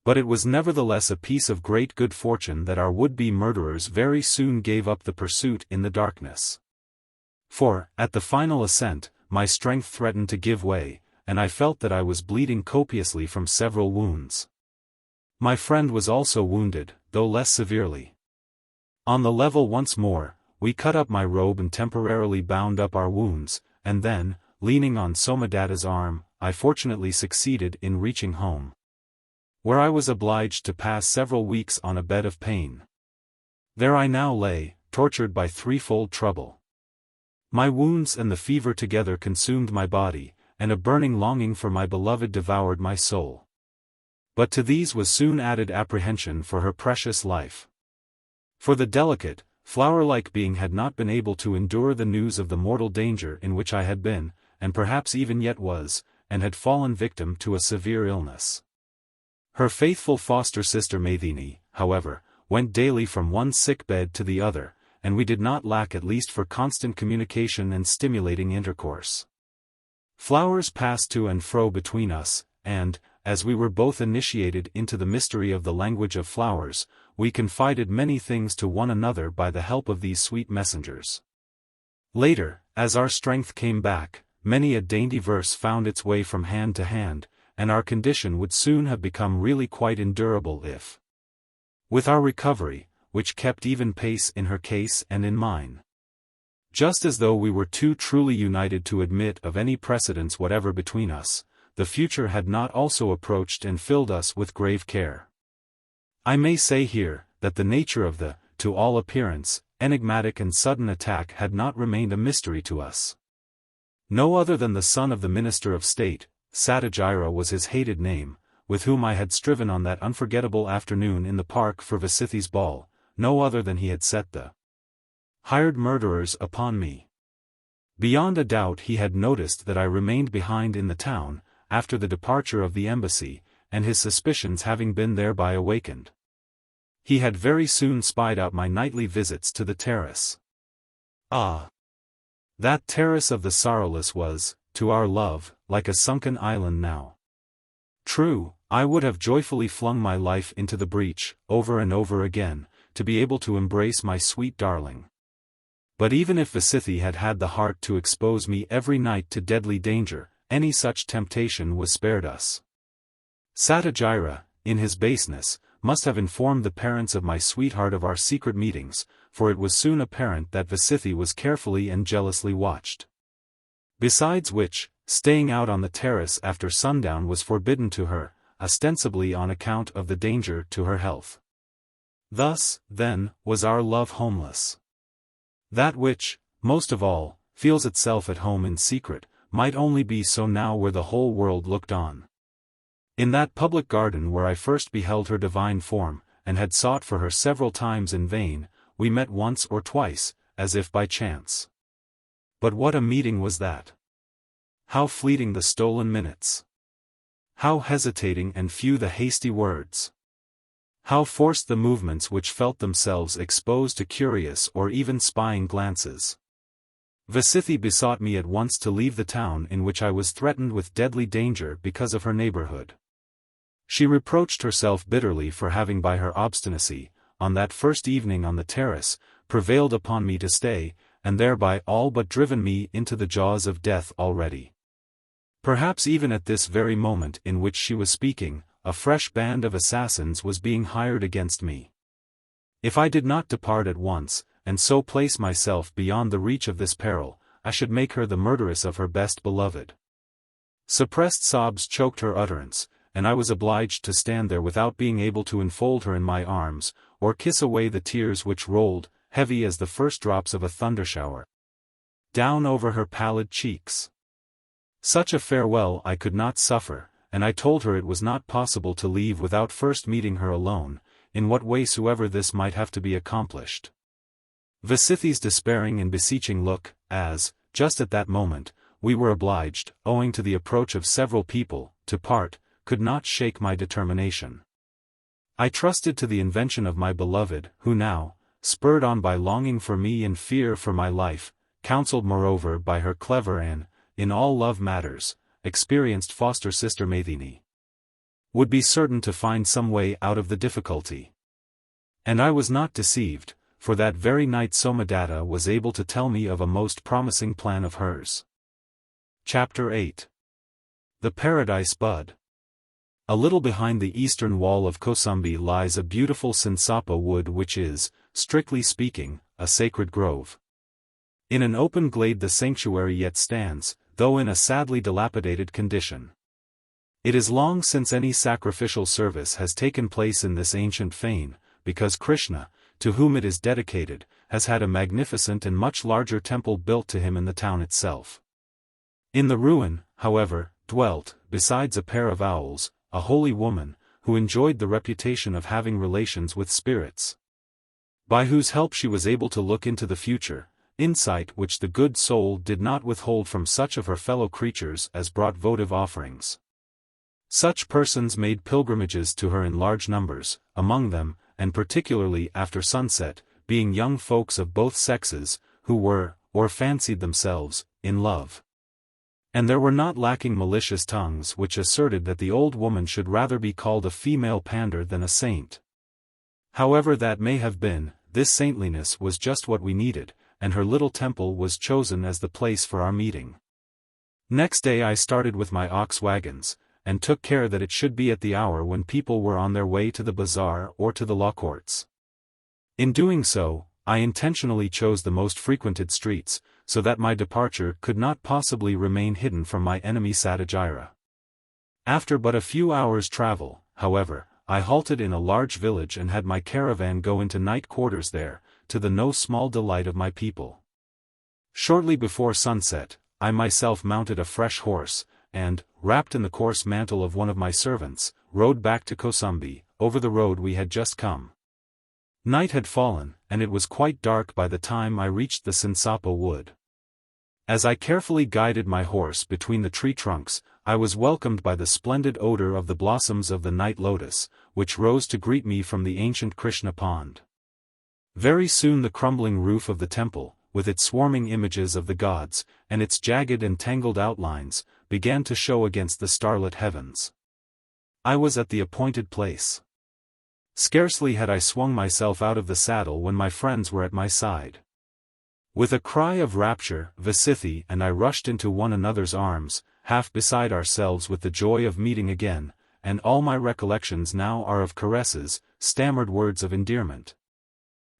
But it was nevertheless a piece of great good fortune that our would-be murderers very soon gave up the pursuit in the darkness. For, at the final ascent, my strength threatened to give way, and I felt that I was bleeding copiously from several wounds. My friend was also wounded, though less severely. On the level once more, we cut up my robe and temporarily bound up our wounds, and then, leaning on Somadatta's arm, I fortunately succeeded in reaching home, where I was obliged to pass several weeks on a bed of pain. There I now lay, tortured by threefold trouble. My wounds and the fever together consumed my body, and a burning longing for my beloved devoured my soul. But to these was soon added apprehension for her precious life. For the delicate, flower-like being had not been able to endure the news of the mortal danger in which I had been, and perhaps even yet was, and had fallen victim to a severe illness. Her faithful foster sister Maiden, however, went daily from one sick bed to the other, and we did not lack at least for constant communication and stimulating intercourse. Flowers passed to and fro between us, and, as we were both initiated into the mystery of the language of flowers, we confided many things to one another by the help of these sweet messengers. Later, as our strength came back, many a dainty verse found its way from hand to hand, and our condition would soon have become really quite endurable if, with our recovery, which kept even pace in her case and in mine, just as though we were too truly united to admit of any precedence whatever between us, the future had not also approached and filled us with grave care. I may say here, that the nature of the, to all appearance, enigmatic and sudden attack had not remained a mystery to us. No other than the son of the Minister of State, Satyajira was his hated name, with whom I had striven on that unforgettable afternoon in the park for VIII's ball, no other than he had set the hired murderers upon me. Beyond a doubt he had noticed that I remained behind in the town, after the departure of the embassy, and his suspicions having been thereby awakened. He had very soon spied out my nightly visits to the terrace. Ah! That terrace of the Sorrowless was, to our love, like a sunken island now. True, I would have joyfully flung my life into the breach, over and over again, to be able to embrace my sweet darling. But even if VIII had had the heart to expose me every night to deadly danger, any such temptation was spared us. Satyajira, in his baseness, must have informed the parents of my sweetheart of our secret meetings, for it was soon apparent that VIII was carefully and jealously watched. Besides which, staying out on the terrace after sundown was forbidden to her, ostensibly on account of the danger to her health. Thus, then, was our love homeless. That which, most of all, feels itself at home in secret, might only be so now where the whole world looked on. In that public garden where I first beheld her divine form, and had sought for her several times in vain, we met once or twice, as if by chance. But what a meeting was that! How fleeting the stolen minutes! How hesitating and few the hasty words! How forced the movements which felt themselves exposed to curious or even spying glances! VIII besought me at once to leave the town in which I was threatened with deadly danger because of her neighborhood. She reproached herself bitterly for having by her obstinacy, on that first evening on the terrace, prevailed upon me to stay, and thereby all but driven me into the jaws of death already. Perhaps even at this very moment in which she was speaking, a fresh band of assassins was being hired against me. If I did not depart at once, and so place myself beyond the reach of this peril, I should make her the murderess of her best beloved. Suppressed sobs choked her utterance, and I was obliged to stand there without being able to enfold her in my arms, or kiss away the tears which rolled, heavy as the first drops of a thundershower, down over her pallid cheeks. Such a farewell I could not suffer, and I told her it was not possible to leave without first meeting her alone, in what way soever this might have to be accomplished. VIII's despairing and beseeching look, as, just at that moment, we were obliged, owing to the approach of several people, to part, could not shake my determination. I trusted to the invention of my beloved, who now, spurred on by longing for me and fear for my life, counselled moreover by her clever and, in all love matters, experienced foster sister Maiden, would be certain to find some way out of the difficulty. And I was not deceived, for that very night Somadatta was able to tell me of a most promising plan of hers. Chapter 8. The Paradise Bud. A little behind the eastern wall of Kosambi lies a beautiful Sinsapa wood which is, strictly speaking, a sacred grove. In an open glade the sanctuary yet stands, though in a sadly dilapidated condition. It is long since any sacrificial service has taken place in this ancient fane, because Krishna, to whom it is dedicated, has had a magnificent and much larger temple built to him in the town itself. In the ruin, however, dwelt, besides a pair of owls, a holy woman, who enjoyed the reputation of having relations with spirits, by whose help she was able to look into the future, insight which the good soul did not withhold from such of her fellow creatures as brought votive offerings. Such persons made pilgrimages to her in large numbers, among them, and particularly after sunset, being young folks of both sexes, who were, or fancied themselves, in love. And there were not lacking malicious tongues which asserted that the old woman should rather be called a female pander than a saint. However that may have been, this saintliness was just what we needed, and her little temple was chosen as the place for our meeting. Next day I started with my ox wagons, and took care that it should be at the hour when people were on their way to the bazaar or to the law courts. In doing so, I intentionally chose the most frequented streets, so that my departure could not possibly remain hidden from my enemy Satyajira. After but a few hours' travel, however, I halted in a large village and had my caravan go into night quarters there, to the no small delight of my people. Shortly before sunset, I myself mounted a fresh horse, and, wrapped in the coarse mantle of one of my servants, rode back to Kosambi, over the road we had just come. Night had fallen, and it was quite dark by the time I reached the Sinsapa wood. As I carefully guided my horse between the tree trunks, I was welcomed by the splendid odor of the blossoms of the night lotus, which rose to greet me from the ancient Krishna pond. Very soon the crumbling roof of the temple, with its swarming images of the gods, and its jagged and tangled outlines, began to show against the starlit heavens. I was at the appointed place. Scarcely had I swung myself out of the saddle when my friends were at my side. With a cry of rapture, VIII and I rushed into one another's arms, half beside ourselves with the joy of meeting again, and all my recollections now are of caresses, stammered words of endearment,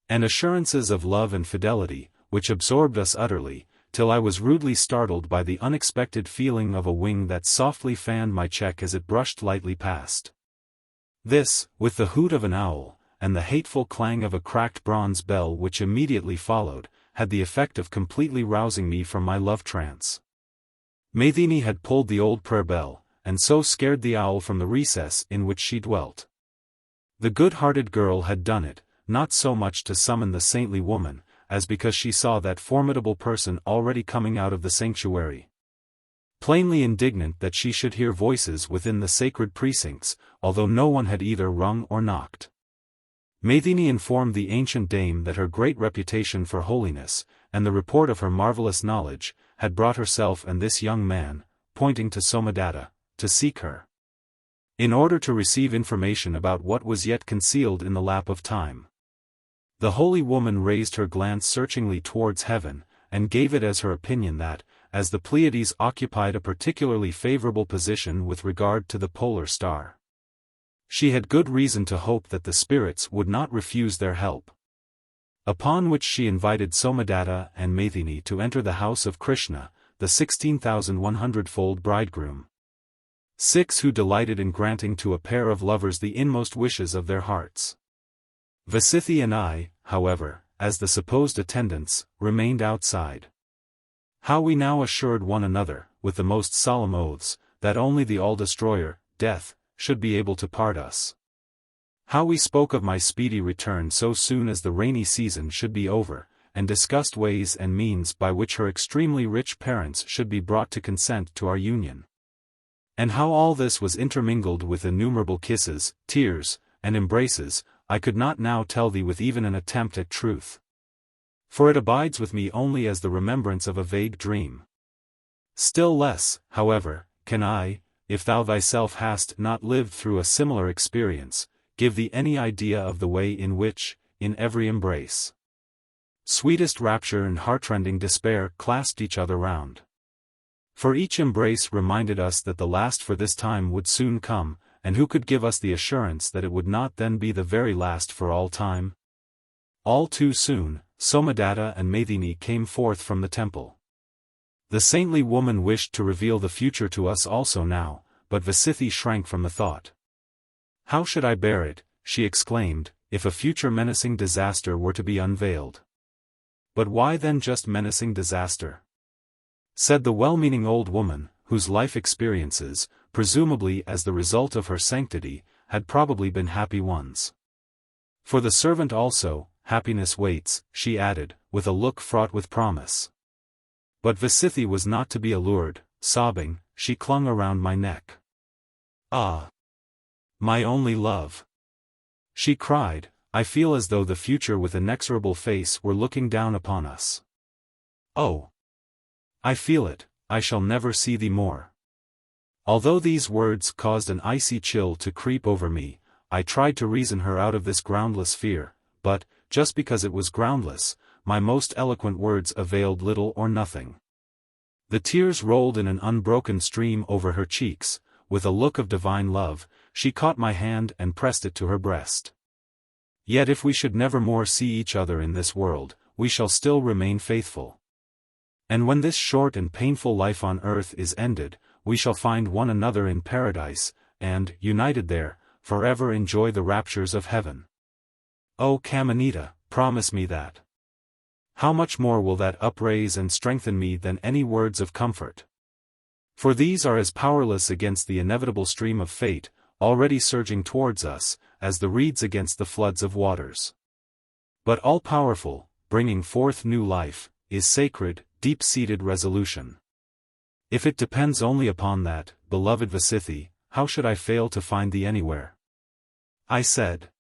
and assurances of love and fidelity, which absorbed us utterly, till I was rudely startled by the unexpected feeling of a wing that softly fanned my cheek as it brushed lightly past. This, with the hoot of an owl, and the hateful clang of a cracked bronze bell which immediately followed, had the effect of completely rousing me from my love trance. Maiden had pulled the old prayer bell, and so scared the owl from the recess in which she dwelt. The good-hearted girl had done it, not so much to summon the saintly woman, as because she saw that formidable person already coming out of the sanctuary. Plainly indignant that she should hear voices within the sacred precincts, although no one had either rung or knocked. Maiden informed the ancient dame that her great reputation for holiness, and the report of her marvelous knowledge, had brought herself and this young man, pointing to Somadatta, to seek her, in order to receive information about what was yet concealed in the lap of time. The holy woman raised her glance searchingly towards heaven, and gave it as her opinion that, as the Pleiades occupied a particularly favorable position with regard to the polar star, she had good reason to hope that the spirits would not refuse their help. Upon which she invited Somadatta and Maiden to enter the house of Krishna, the 16,100-fold bridegroom. Six who delighted in granting to a pair of lovers the inmost wishes of their hearts. VIII and I, however, as the supposed attendants, remained outside. How we now assured one another, with the most solemn oaths, that only the all-destroyer, death, should be able to part us. How we spoke of my speedy return so soon as the rainy season should be over, and discussed ways and means by which her extremely rich parents should be brought to consent to our union. And how all this was intermingled with innumerable kisses, tears, and embraces, I could not now tell thee with even an attempt at truth. For it abides with me only as the remembrance of a vague dream. Still less, however, can I, if thou thyself hast not lived through a similar experience, give thee any idea of the way in which, in every embrace, sweetest rapture and heartrending despair clasped each other round. For each embrace reminded us that the last for this time would soon come, and who could give us the assurance that it would not then be the very last for all time? All too soon, Somadatta and Maiden came forth from the temple. The saintly woman wished to reveal the future to us also now, but VIII shrank from the thought. How should I bear it, she exclaimed, if a future menacing disaster were to be unveiled? But why then just menacing disaster? Said the well-meaning old woman, whose life experiences, presumably as the result of her sanctity, had probably been happy ones. For the servant also, happiness waits, she added, with a look fraught with promise. But VIII was not to be allured. Sobbing, she clung around my neck. Ah! My only love! She cried, I feel as though the future with inexorable face were looking down upon us. Oh! I feel it, I shall never see thee more. Although these words caused an icy chill to creep over me, I tried to reason her out of this groundless fear, but, just because it was groundless, my most eloquent words availed little or nothing. The tears rolled in an unbroken stream over her cheeks. With a look of divine love, she caught my hand and pressed it to her breast. Yet if we should never more see each other in this world, we shall still remain faithful. And when this short and painful life on earth is ended, we shall find one another in paradise, and, united there, forever enjoy the raptures of heaven. O Kamanita, promise me that. How much more will that upraise and strengthen me than any words of comfort? For these are as powerless against the inevitable stream of fate, already surging towards us, as the reeds against the floods of waters. But all-powerful, bringing forth new life, is sacred, deep-seated resolution. If it depends only upon that, beloved VIII, how should I fail to find thee anywhere? I said.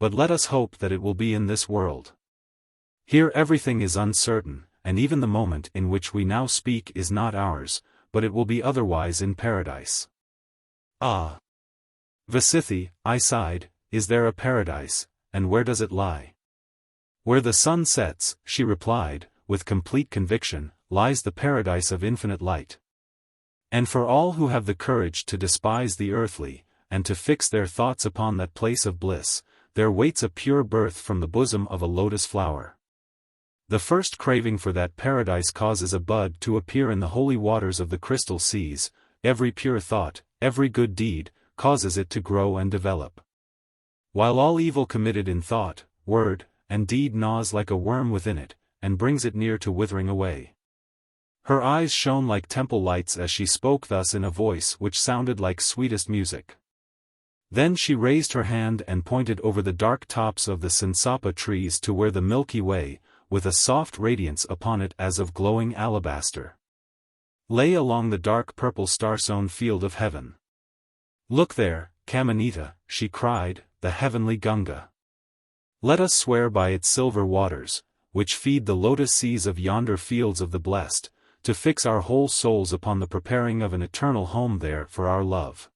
But let us hope that it will be in this world. Here everything is uncertain, and even the moment in which we now speak is not ours, but it will be otherwise in paradise. Ah! VIII, I sighed, is there a paradise, and where does it lie? Where the sun sets, she replied, with complete conviction, lies the paradise of infinite light. And for all who have the courage to despise the earthly, and to fix their thoughts upon that place of bliss, there waits a pure birth from the bosom of a lotus flower. The first craving for that paradise causes a bud to appear in the holy waters of the crystal seas, every pure thought, every good deed, causes it to grow and develop. While all evil committed in thought, word, and deed gnaws like a worm within it, and brings it near to withering away. Her eyes shone like temple lights as she spoke thus in a voice which sounded like sweetest music. Then she raised her hand and pointed over the dark tops of the Sinsapa trees to where the Milky Way, with a soft radiance upon it as of glowing alabaster, lay along the dark purple star-sown field of heaven. Look there, Kamanita, she cried, the heavenly Gunga. Let us swear by its silver waters, which feed the lotus seas of yonder fields of the blessed, to fix our whole souls upon the preparing of an eternal home there for our love.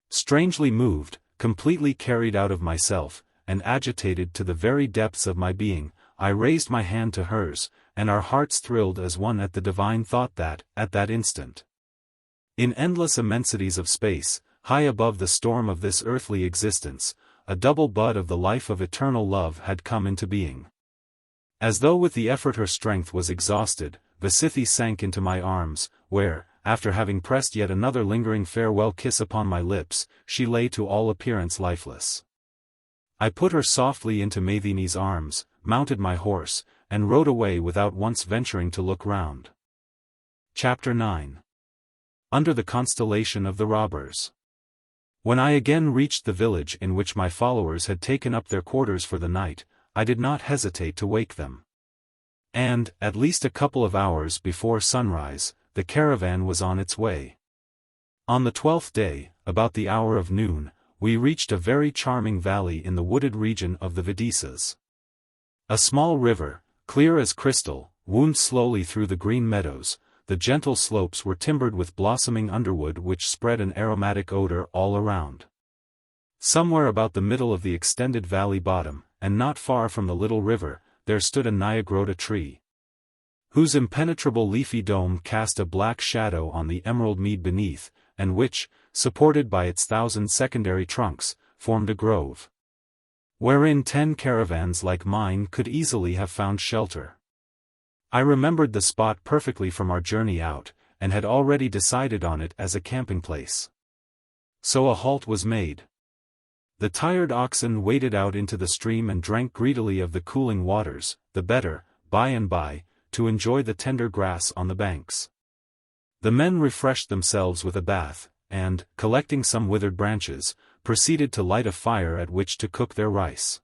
Strangely moved, completely carried out of myself, and agitated to the very depths of my being, I raised my hand to hers, and our hearts thrilled as one at the divine thought that, at that instant, in endless immensities of space, high above the storm of this earthly existence, a double bud of the life of eternal love had come into being. As though with the effort her strength was exhausted, VIII sank into my arms, where, after having pressed yet another lingering farewell kiss upon my lips, she lay to all appearance lifeless. I put her softly into Maidine's arms, mounted my horse, and rode away without once venturing to look round. Chapter IX. Under the Constellation of the Robbers. When I again reached the village in which my followers had taken up their quarters for the night, I did not hesitate to wake them. And, at least a couple of hours before sunrise, the caravan was on its way. On the 12th day, about the hour of noon, we reached a very charming valley in the wooded region of the Vajaçravas. A small river, clear as crystal, wound slowly through the green meadows. The gentle slopes were timbered with blossoming underwood which spread an aromatic odor all around. Somewhere about the middle of the extended valley bottom, and not far from the little river, there stood a Nyagrota tree, whose impenetrable leafy dome cast a black shadow on the emerald mead beneath, and which, supported by its 1,000 secondary trunks, formed a grove, wherein 10 caravans like mine could easily have found shelter. I remembered the spot perfectly from our journey out, and had already decided on it as a camping place. So a halt was made. The tired oxen waded out into the stream and drank greedily of the cooling waters, the better, by and by, to enjoy the tender grass on the banks. The men refreshed themselves with a bath, and, collecting some withered branches, proceeded to light a fire at which to cook their rice.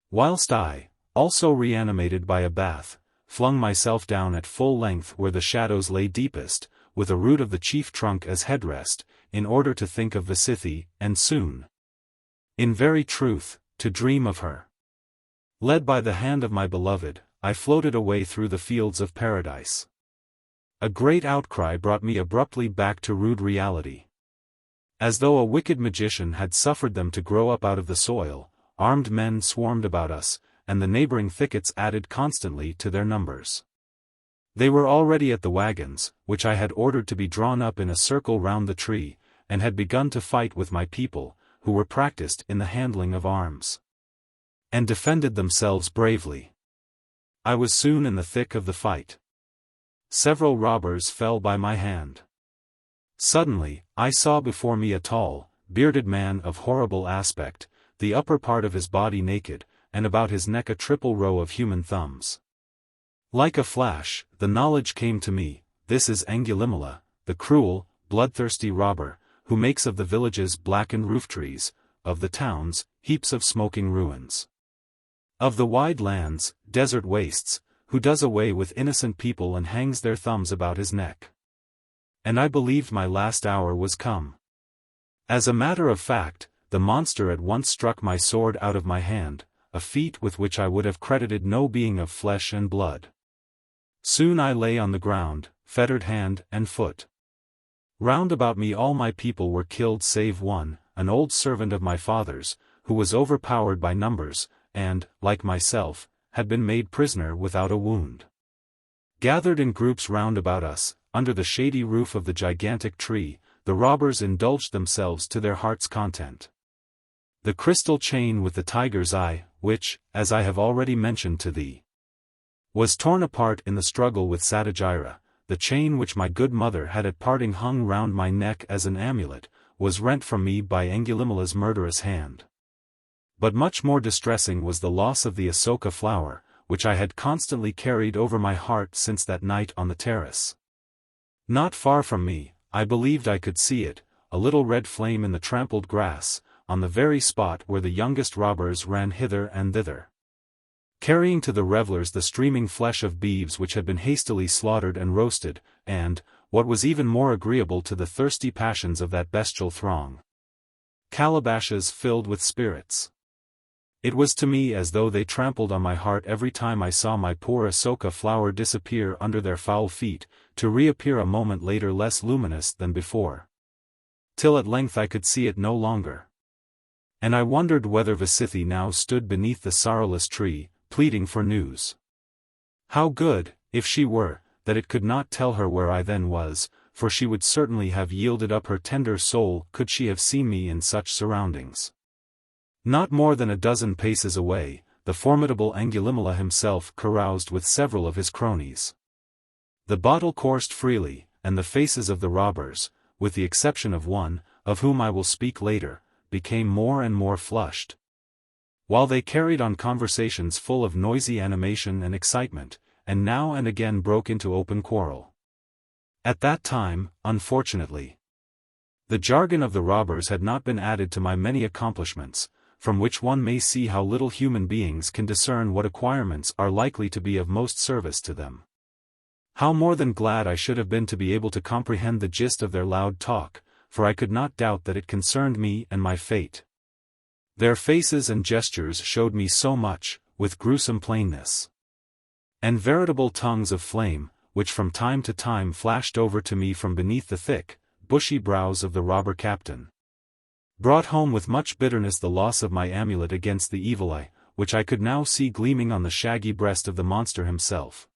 Whilst I, also reanimated by a bath, flung myself down at full length where the shadows lay deepest, with a root of the chief trunk as headrest, in order to think of VIII, and soon, in very truth, to dream of her. Led by the hand of my beloved, I floated away through the fields of paradise. A great outcry brought me abruptly back to rude reality. As though a wicked magician had suffered them to grow up out of the soil, armed men swarmed about us, and the neighboring thickets added constantly to their numbers. They were already at the wagons, which I had ordered to be drawn up in a circle round the tree, and had begun to fight with my people, who were practiced in the handling of arms, and defended themselves bravely. I was soon in the thick of the fight. Several robbers fell by my hand. Suddenly, I saw before me a tall, bearded man of horrible aspect, the upper part of his body naked, and about his neck a triple row of human thumbs. Like a flash, the knowledge came to me, this is Angulimala, the cruel, bloodthirsty robber, who makes of the villages blackened rooftrees, of the towns, heaps of smoking ruins. Of the wide lands, desert wastes, who does away with innocent people and hangs their thumbs about his neck. And I believed my last hour was come. As a matter of fact, the monster at once struck my sword out of my hand, a feat with which I would have credited no being of flesh and blood. Soon I lay on the ground, fettered hand and foot. Round about me all my people were killed save one, an old servant of my father's, who was overpowered by numbers, and, like myself, had been made prisoner without a wound. Gathered in groups round about us, under the shady roof of the gigantic tree, the robbers indulged themselves to their heart's content. The crystal chain with the tiger's eye, which, as I have already mentioned to thee, was torn apart in the struggle with Satyajira, the chain which my good mother had at parting hung round my neck as an amulet, was rent from me by Angulimala's murderous hand. But much more distressing was the loss of the Asoka flower, which I had constantly carried over my heart since that night on the terrace. Not far from me, I believed I could see it, a little red flame in the trampled grass, on the very spot where the youngest robbers ran hither and thither, carrying to the revellers the streaming flesh of beeves which had been hastily slaughtered and roasted, and, what was even more agreeable to the thirsty passions of that bestial throng, calabashes filled with spirits. It was to me as though they trampled on my heart every time I saw my poor Asoka flower disappear under their foul feet, to reappear a moment later less luminous than before. Till at length I could see it no longer. And I wondered whether VIII now stood beneath the sorrowless tree, pleading for news. How good, if she were, that it could not tell her where I then was, for she would certainly have yielded up her tender soul could she have seen me in such surroundings. Not more than a dozen paces away, the formidable Angulimala himself caroused with several of his cronies. The bottle coursed freely, and the faces of the robbers, with the exception of one, of whom I will speak later, became more and more flushed, while they carried on conversations full of noisy animation and excitement, and now and again broke into open quarrel. At that time, unfortunately, the jargon of the robbers had not been added to my many accomplishments, from which one may see how little human beings can discern what acquirements are likely to be of most service to them. How more than glad I should have been to be able to comprehend the gist of their loud talk, for I could not doubt that it concerned me and my fate. Their faces and gestures showed me so much, with gruesome plainness. And veritable tongues of flame, which from time to time flashed over to me from beneath the thick, bushy brows of the robber captain, brought home with much bitterness the loss of my amulet against the evil eye, which I could now see gleaming on the shaggy breast of the monster himself.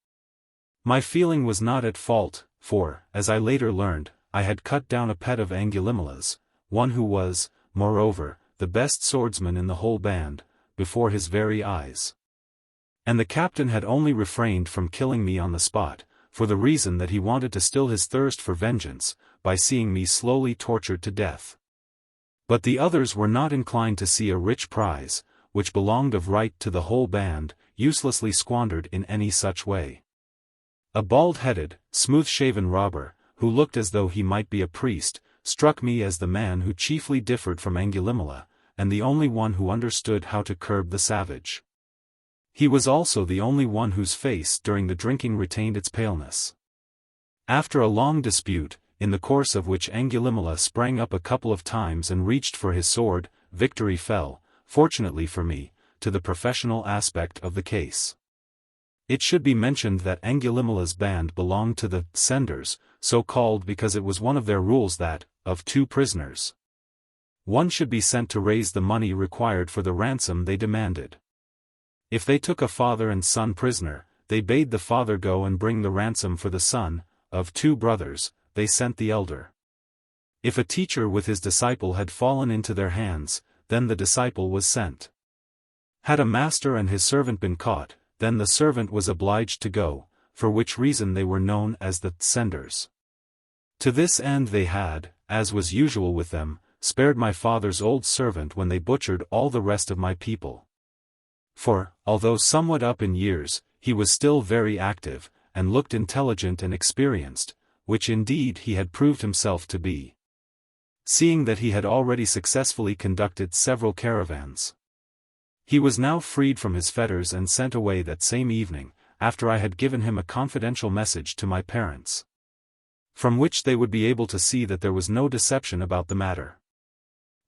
My feeling was not at fault, for, as I later learned, I had cut down a pet of Angulimala's, one who was, moreover, the best swordsman in the whole band, before his very eyes. And the captain had only refrained from killing me on the spot, for the reason that he wanted to still his thirst for vengeance, by seeing me slowly tortured to death. But the others were not inclined to see a rich prize, which belonged of right to the whole band, uselessly squandered in any such way. A bald-headed, smooth-shaven robber, who looked as though he might be a priest, struck me as the man who chiefly differed from Angulimala, and the only one who understood how to curb the savage. He was also the only one whose face during the drinking retained its paleness. After a long dispute, in the course of which Angulimala sprang up a couple of times and reached for his sword, victory fell, fortunately for me, to the professional aspect of the case. It should be mentioned that Angulimala's band belonged to the senders, so called because it was one of their rules that, of two prisoners, one should be sent to raise the money required for the ransom they demanded. If they took a father and son prisoner, they bade the father go and bring the ransom for the son; of two brothers, they sent the elder. If a teacher with his disciple had fallen into their hands, then the disciple was sent. Had a master and his servant been caught, then the servant was obliged to go, for which reason they were known as the senders. To this end they had, as was usual with them, spared my father's old servant when they butchered all the rest of my people. For, although somewhat up in years, he was still very active, and looked intelligent and experienced, which indeed he had proved himself to be, seeing that he had already successfully conducted several caravans. He was now freed from his fetters and sent away that same evening, after I had given him a confidential message to my parents, from which they would be able to see that there was no deception about the matter.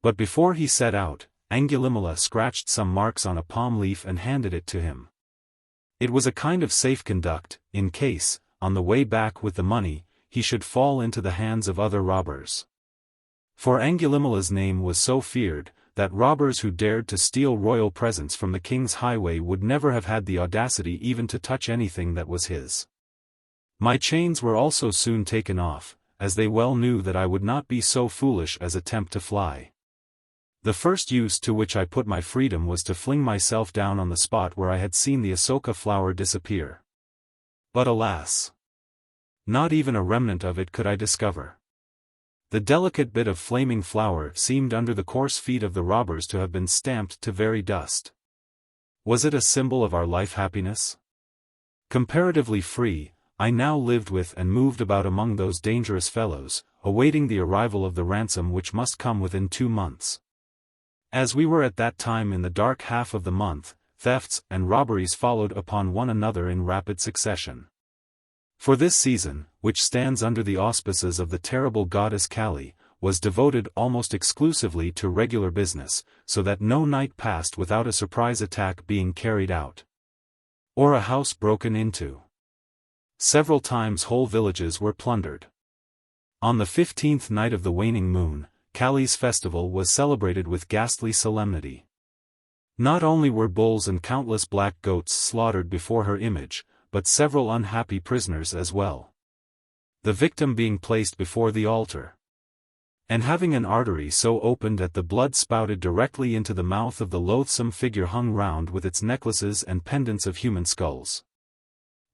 But before he set out, Angulimala scratched some marks on a palm leaf and handed it to him. It was a kind of safe conduct, in case, on the way back with the money, he should fall into the hands of other robbers. For Angulimala's name was so feared, that robbers who dared to steal royal presents from the king's highway would never have had the audacity even to touch anything that was his. My chains were also soon taken off, as they well knew that I would not be so foolish as attempt to fly. The first use to which I put my freedom was to fling myself down on the spot where I had seen the Asoka flower disappear. But alas! Not even a remnant of it could I discover. The delicate bit of flaming flower seemed under the coarse feet of the robbers to have been stamped to very dust. Was it a symbol of our life happiness? Comparatively free, I now lived with and moved about among those dangerous fellows, awaiting the arrival of the ransom which must come within 2 months. As we were at that time in the dark half of the month, thefts and robberies followed upon one another in rapid succession. For this season, which stands under the auspices of the terrible goddess Kali, was devoted almost exclusively to regular business, so that no night passed without a surprise attack being carried out, or a house broken into. Several times whole villages were plundered. On the 15th night of the waning moon, Kali's festival was celebrated with ghastly solemnity. Not only were bulls and countless black goats slaughtered before her image, but several unhappy prisoners as well. The victim being placed before the altar, and having an artery so opened that the blood spouted directly into the mouth of the loathsome figure hung round with its necklaces and pendants of human skulls.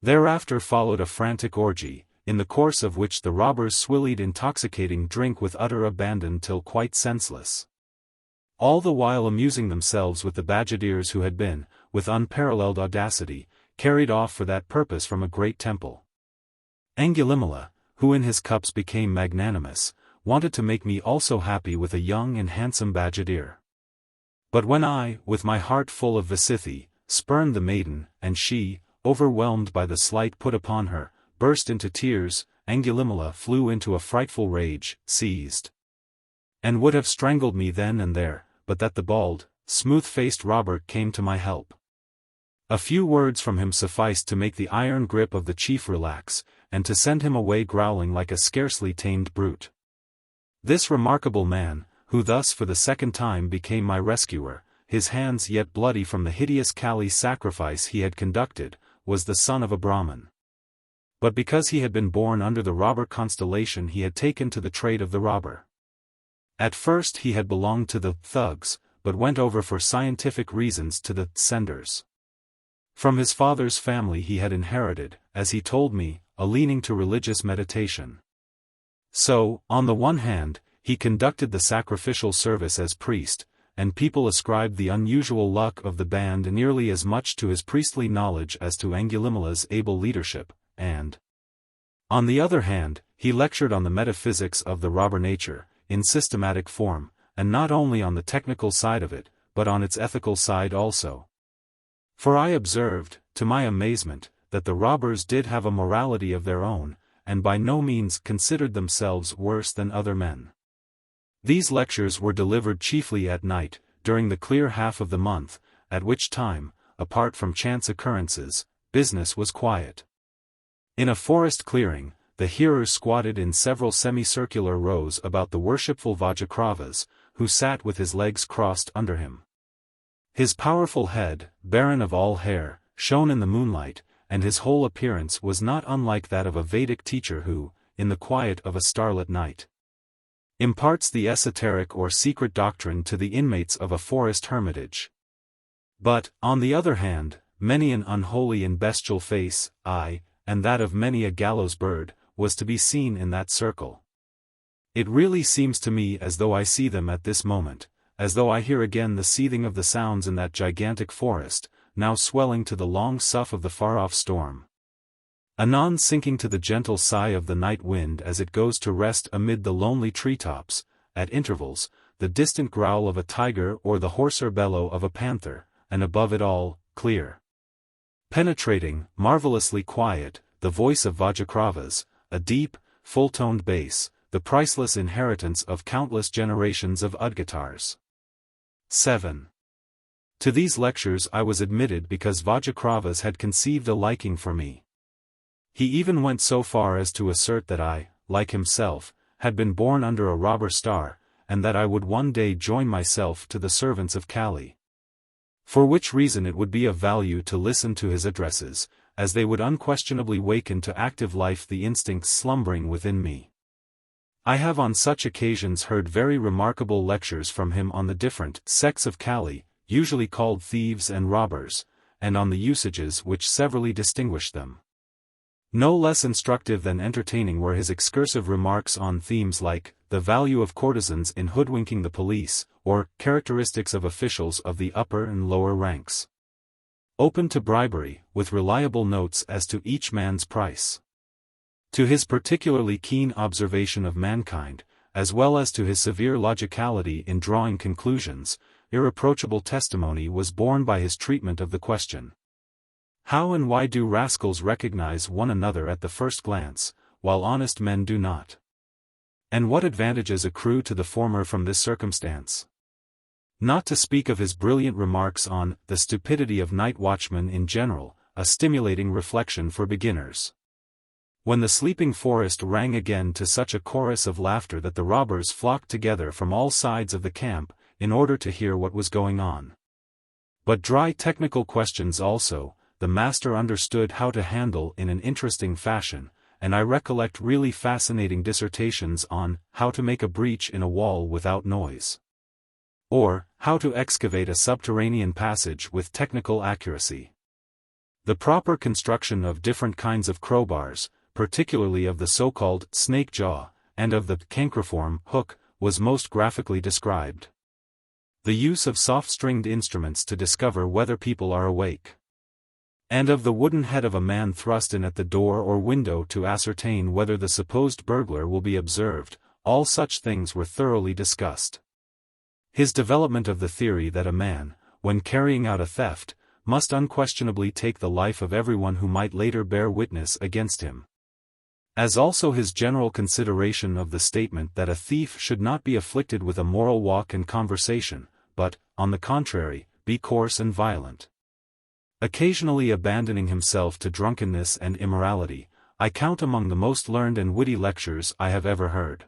Thereafter followed a frantic orgy, in the course of which the robbers swillied intoxicating drink with utter abandon till quite senseless, all the while amusing themselves with the Vajaçravas who had been, with unparalleled audacity, carried off for that purpose from a great temple. Angulimala, who in his cups became magnanimous, wanted to make me also happy with a young and handsome Vajaçrava. But when I, with my heart full of VIII, spurned the maiden, and she, overwhelmed by the slight put upon her, burst into tears, Angulimala flew into a frightful rage, seized, and would have strangled me then and there, but that the bald, smooth-faced Robert came to my help. A few words from him sufficed to make the iron grip of the chief relax, and to send him away growling like a scarcely tamed brute. This remarkable man, who thus for the second time became my rescuer, his hands yet bloody from the hideous Kali sacrifice he had conducted, was the son of a Brahmin. But because he had been born under the robber constellation he had taken to the trade of the robber. At first he had belonged to the thugs, but went over for scientific reasons to the senders. From his father's family he had inherited, as he told me, a leaning to religious meditation. So, on the one hand, he conducted the sacrificial service as priest, and people ascribed the unusual luck of the band nearly as much to his priestly knowledge as to Angulimala's able leadership, and, on the other hand, he lectured on the metaphysics of the robber nature, in systematic form, and not only on the technical side of it, but on its ethical side also. For I observed, to my amazement, that the robbers did have a morality of their own, and by no means considered themselves worse than other men. These lectures were delivered chiefly at night, during the clear half of the month, at which time, apart from chance occurrences, business was quiet. In a forest clearing, the hearers squatted in several semicircular rows about the worshipful Vajaçravas, who sat with his legs crossed under him. His powerful head, barren of all hair, shone in the moonlight, and his whole appearance was not unlike that of a Vedic teacher who, in the quiet of a starlit night, imparts the esoteric or secret doctrine to the inmates of a forest hermitage. But, on the other hand, many an unholy and bestial face, aye, and that of many a gallows bird, was to be seen in that circle. It really seems to me as though I see them at this moment, as though I hear again the seething of the sounds in that gigantic forest, now swelling to the long sough of the far-off storm. Anon sinking to the gentle sigh of the night wind as it goes to rest amid the lonely treetops, at intervals, the distant growl of a tiger or the hoarser bellow of a panther, and above it all, clear, penetrating, marvelously quiet, the voice of Vajaçravas, a deep, full-toned bass, the priceless inheritance of countless generations of oud guitars. 7. To these lectures I was admitted because Vajaçravas had conceived a liking for me. He even went so far as to assert that I, like himself, had been born under a robber star, and that I would one day join myself to the servants of Kali. For which reason it would be of value to listen to his addresses, as they would unquestionably waken to active life the instincts slumbering within me. I have on such occasions heard very remarkable lectures from him on the different sects of Kali, usually called thieves and robbers, and on the usages which severally distinguish them. No less instructive than entertaining were his excursive remarks on themes like the value of courtesans in hoodwinking the police, or characteristics of officials of the upper and lower ranks. Open to bribery, with reliable notes as to each man's price. To his particularly keen observation of mankind, as well as to his severe logicality in drawing conclusions, irreproachable testimony was borne by his treatment of the question: how and why do rascals recognize one another at the first glance, while honest men do not? And what advantages accrue to the former from this circumstance? Not to speak of his brilliant remarks on the stupidity of night watchmen in general, a stimulating reflection for beginners. When the sleeping forest rang again to such a chorus of laughter that the robbers flocked together from all sides of the camp, in order to hear what was going on. But dry technical questions also, the master understood how to handle in an interesting fashion, and I recollect really fascinating dissertations on how to make a breach in a wall without noise, or how to excavate a subterranean passage with technical accuracy. The proper construction of different kinds of crowbars, particularly of the so-called snake jaw, and of the cancroform hook, was most graphically described. The use of soft-stringed instruments to discover whether people are awake, and of the wooden head of a man thrust in at the door or window to ascertain whether the supposed burglar will be observed, all such things were thoroughly discussed. His development of the theory that a man, when carrying out a theft, must unquestionably take the life of everyone who might later bear witness against him, as also his general consideration of the statement that a thief should not be afflicted with a moral walk and conversation, but, on the contrary, be coarse and violent, occasionally abandoning himself to drunkenness and immorality, I count among the most learned and witty lectures I have ever heard.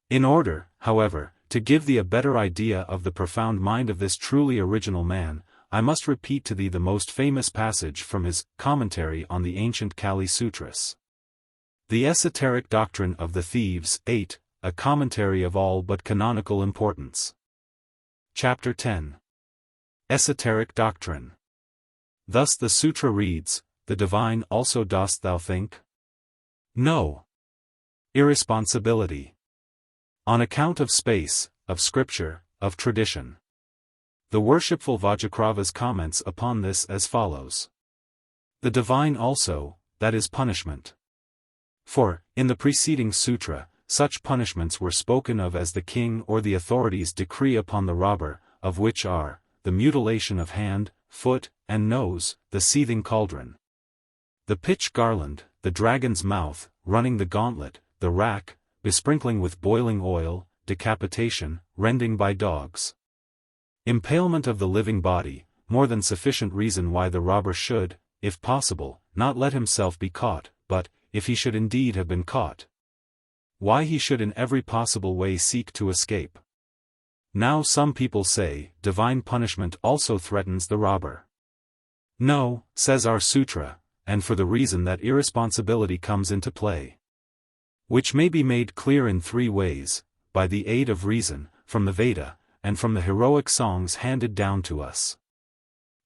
In order, however, to give thee a better idea of the profound mind of this truly original man, I must repeat to thee the most famous passage from his commentary on the ancient Kali Sutras. The Esoteric Doctrine of the Thieves, 8, a commentary of all but canonical importance. Chapter 10. Esoteric Doctrine. Thus the sutra reads, "The divine also dost thou think? No. Irresponsibility. On account of space, of scripture, of tradition." The worshipful Vajaçravas comments upon this as follows. The divine also, that is punishment. For, in the preceding sutra, such punishments were spoken of as the king or the authorities decree upon the robber, of which are, the mutilation of hand, foot, and nose, the seething cauldron, the pitch garland, the dragon's mouth, running the gauntlet, the rack, besprinkling with boiling oil, decapitation, rending by dogs, impalement of the living body, more than sufficient reason why the robber should, if possible, not let himself be caught, but, if he should indeed have been caught, why he should in every possible way seek to escape. Now some people say, divine punishment also threatens the robber. No, says our sutra, and for the reason that irresponsibility comes into play, which may be made clear in three ways, by the aid of reason, from the Veda, and from the heroic songs handed down to us.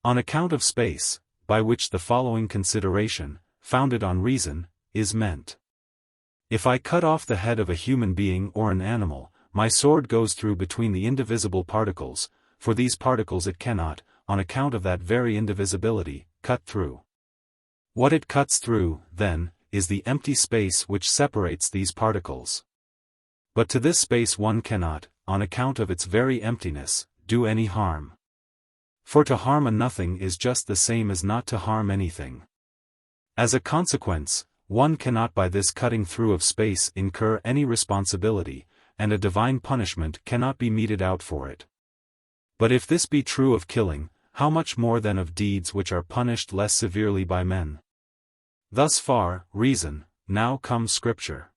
On account of space, by which the following consideration, founded on reason, is meant. If I cut off the head of a human being or an animal, my sword goes through between the indivisible particles, for these particles it cannot, on account of that very indivisibility, cut through. What it cuts through, then, is the empty space which separates these particles. But to this space one cannot, on account of its very emptiness, do any harm. For to harm a nothing is just the same as not to harm anything. As a consequence, one cannot by this cutting through of space incur any responsibility, and a divine punishment cannot be meted out for it. But if this be true of killing, how much more then of deeds which are punished less severely by men? Thus far, reason, now comes scripture.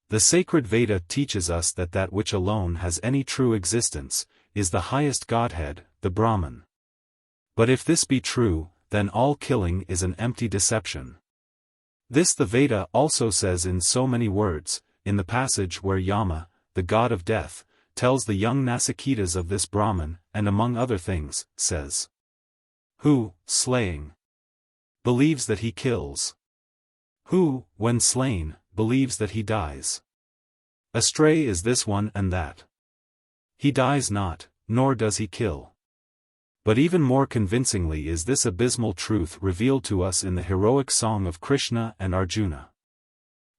The sacred Veda teaches us that that which alone has any true existence, is the highest Godhead, the Brahman. But if this be true, then all killing is an empty deception. This the Veda also says in so many words, in the passage where Yama, the god of death, tells the young Nasakitas of this Brahman, and among other things, says, who, slaying, believes that he kills. Who, when slain, believes that he dies. Astray is this one and that. He dies not, nor does he kill. But even more convincingly is this abysmal truth revealed to us in the heroic song of Krishna and Arjuna.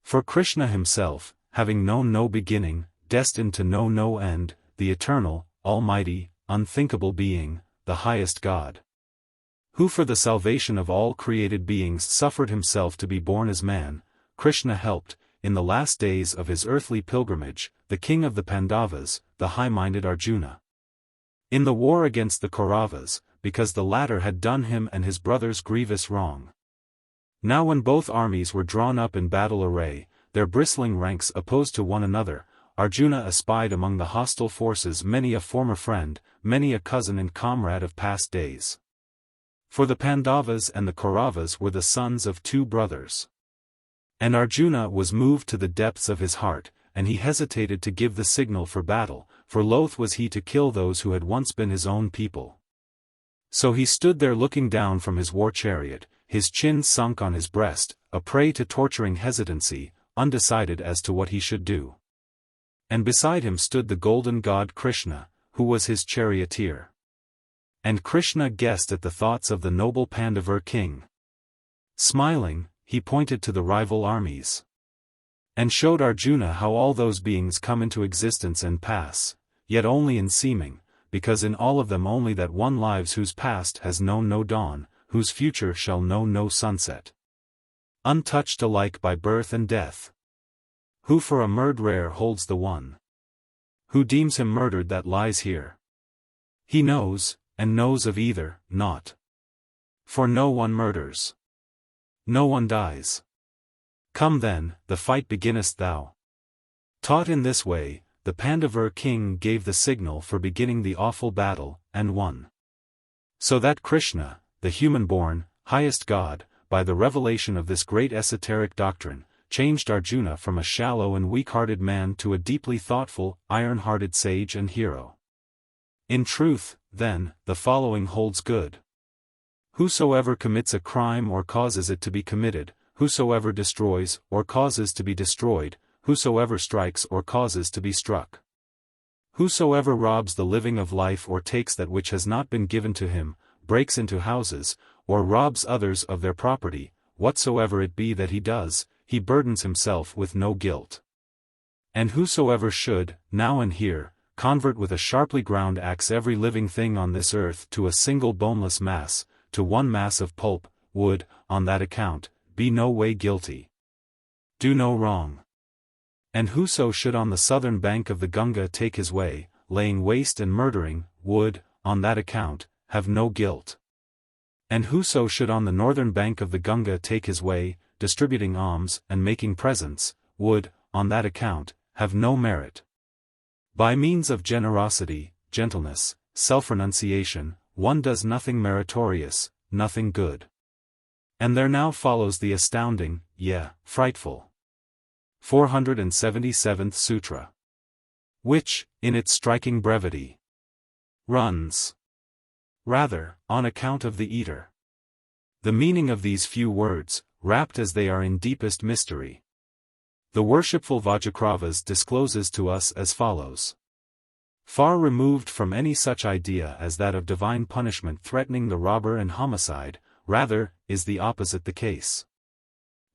For Krishna himself, having known no beginning, destined to know no end, the eternal, almighty, unthinkable being, the highest God, who for the salvation of all created beings suffered himself to be born as man, Krishna helped, in the last days of his earthly pilgrimage, the king of the Pandavas, the high-minded Arjuna, in the war against the Kauravas, because the latter had done him and his brothers grievous wrong. Now when both armies were drawn up in battle array, their bristling ranks opposed to one another, Arjuna espied among the hostile forces many a former friend, many a cousin and comrade of past days. For the Pandavas and the Kauravas were the sons of two brothers. And Arjuna was moved to the depths of his heart, and he hesitated to give the signal for battle, for loath was he to kill those who had once been his own people. So he stood there looking down from his war chariot, his chin sunk on his breast, a prey to torturing hesitancy, undecided as to what he should do. And beside him stood the golden god Krishna, who was his charioteer. And Krishna guessed at the thoughts of the noble Pandava king. Smiling, he pointed to the rival armies, and showed Arjuna how all those beings come into existence and pass, yet only in seeming, because in all of them only that one lives whose past has known no dawn, whose future shall know no sunset. Untouched alike by birth and death. Who for a murderer holds the one? Who deems him murdered that lies here? He knows, and knows of either, naught. For no one murders. No one dies. Come then, the fight beginnest thou. Taught in this way, the Pandava king gave the signal for beginning the awful battle, and won. So that Krishna, the human-born, highest God, by the revelation of this great esoteric doctrine, changed Arjuna from a shallow and weak-hearted man to a deeply thoughtful, iron-hearted sage and hero. In truth, then, the following holds good. Whosoever commits a crime or causes it to be committed, whosoever destroys or causes to be destroyed, whosoever strikes or causes to be struck. Whosoever robs the living of life or takes that which has not been given to him, breaks into houses, or robs others of their property, whatsoever it be that he does, he burdens himself with no guilt. And whosoever should, now and here, convert with a sharply ground axe every living thing on this earth to a single boneless mass, to one mass of pulp, would, on that account, be no way guilty. Do no wrong. And whoso should on the southern bank of the Gunga take his way, laying waste and murdering, would, on that account, have no guilt. And whoso should on the northern bank of the Gunga take his way, distributing alms and making presents, would, on that account, have no merit. By means of generosity, gentleness, self-renunciation, one does nothing meritorious, nothing good. And there now follows the astounding, frightful 477th Sutra, which, in its striking brevity, runs, rather, on account of the eater. The meaning of these few words, wrapped as they are in deepest mystery. The worshipful Vajaçravas discloses to us as follows. Far removed from any such idea as that of divine punishment threatening the robber and homicide, rather, is the opposite the case.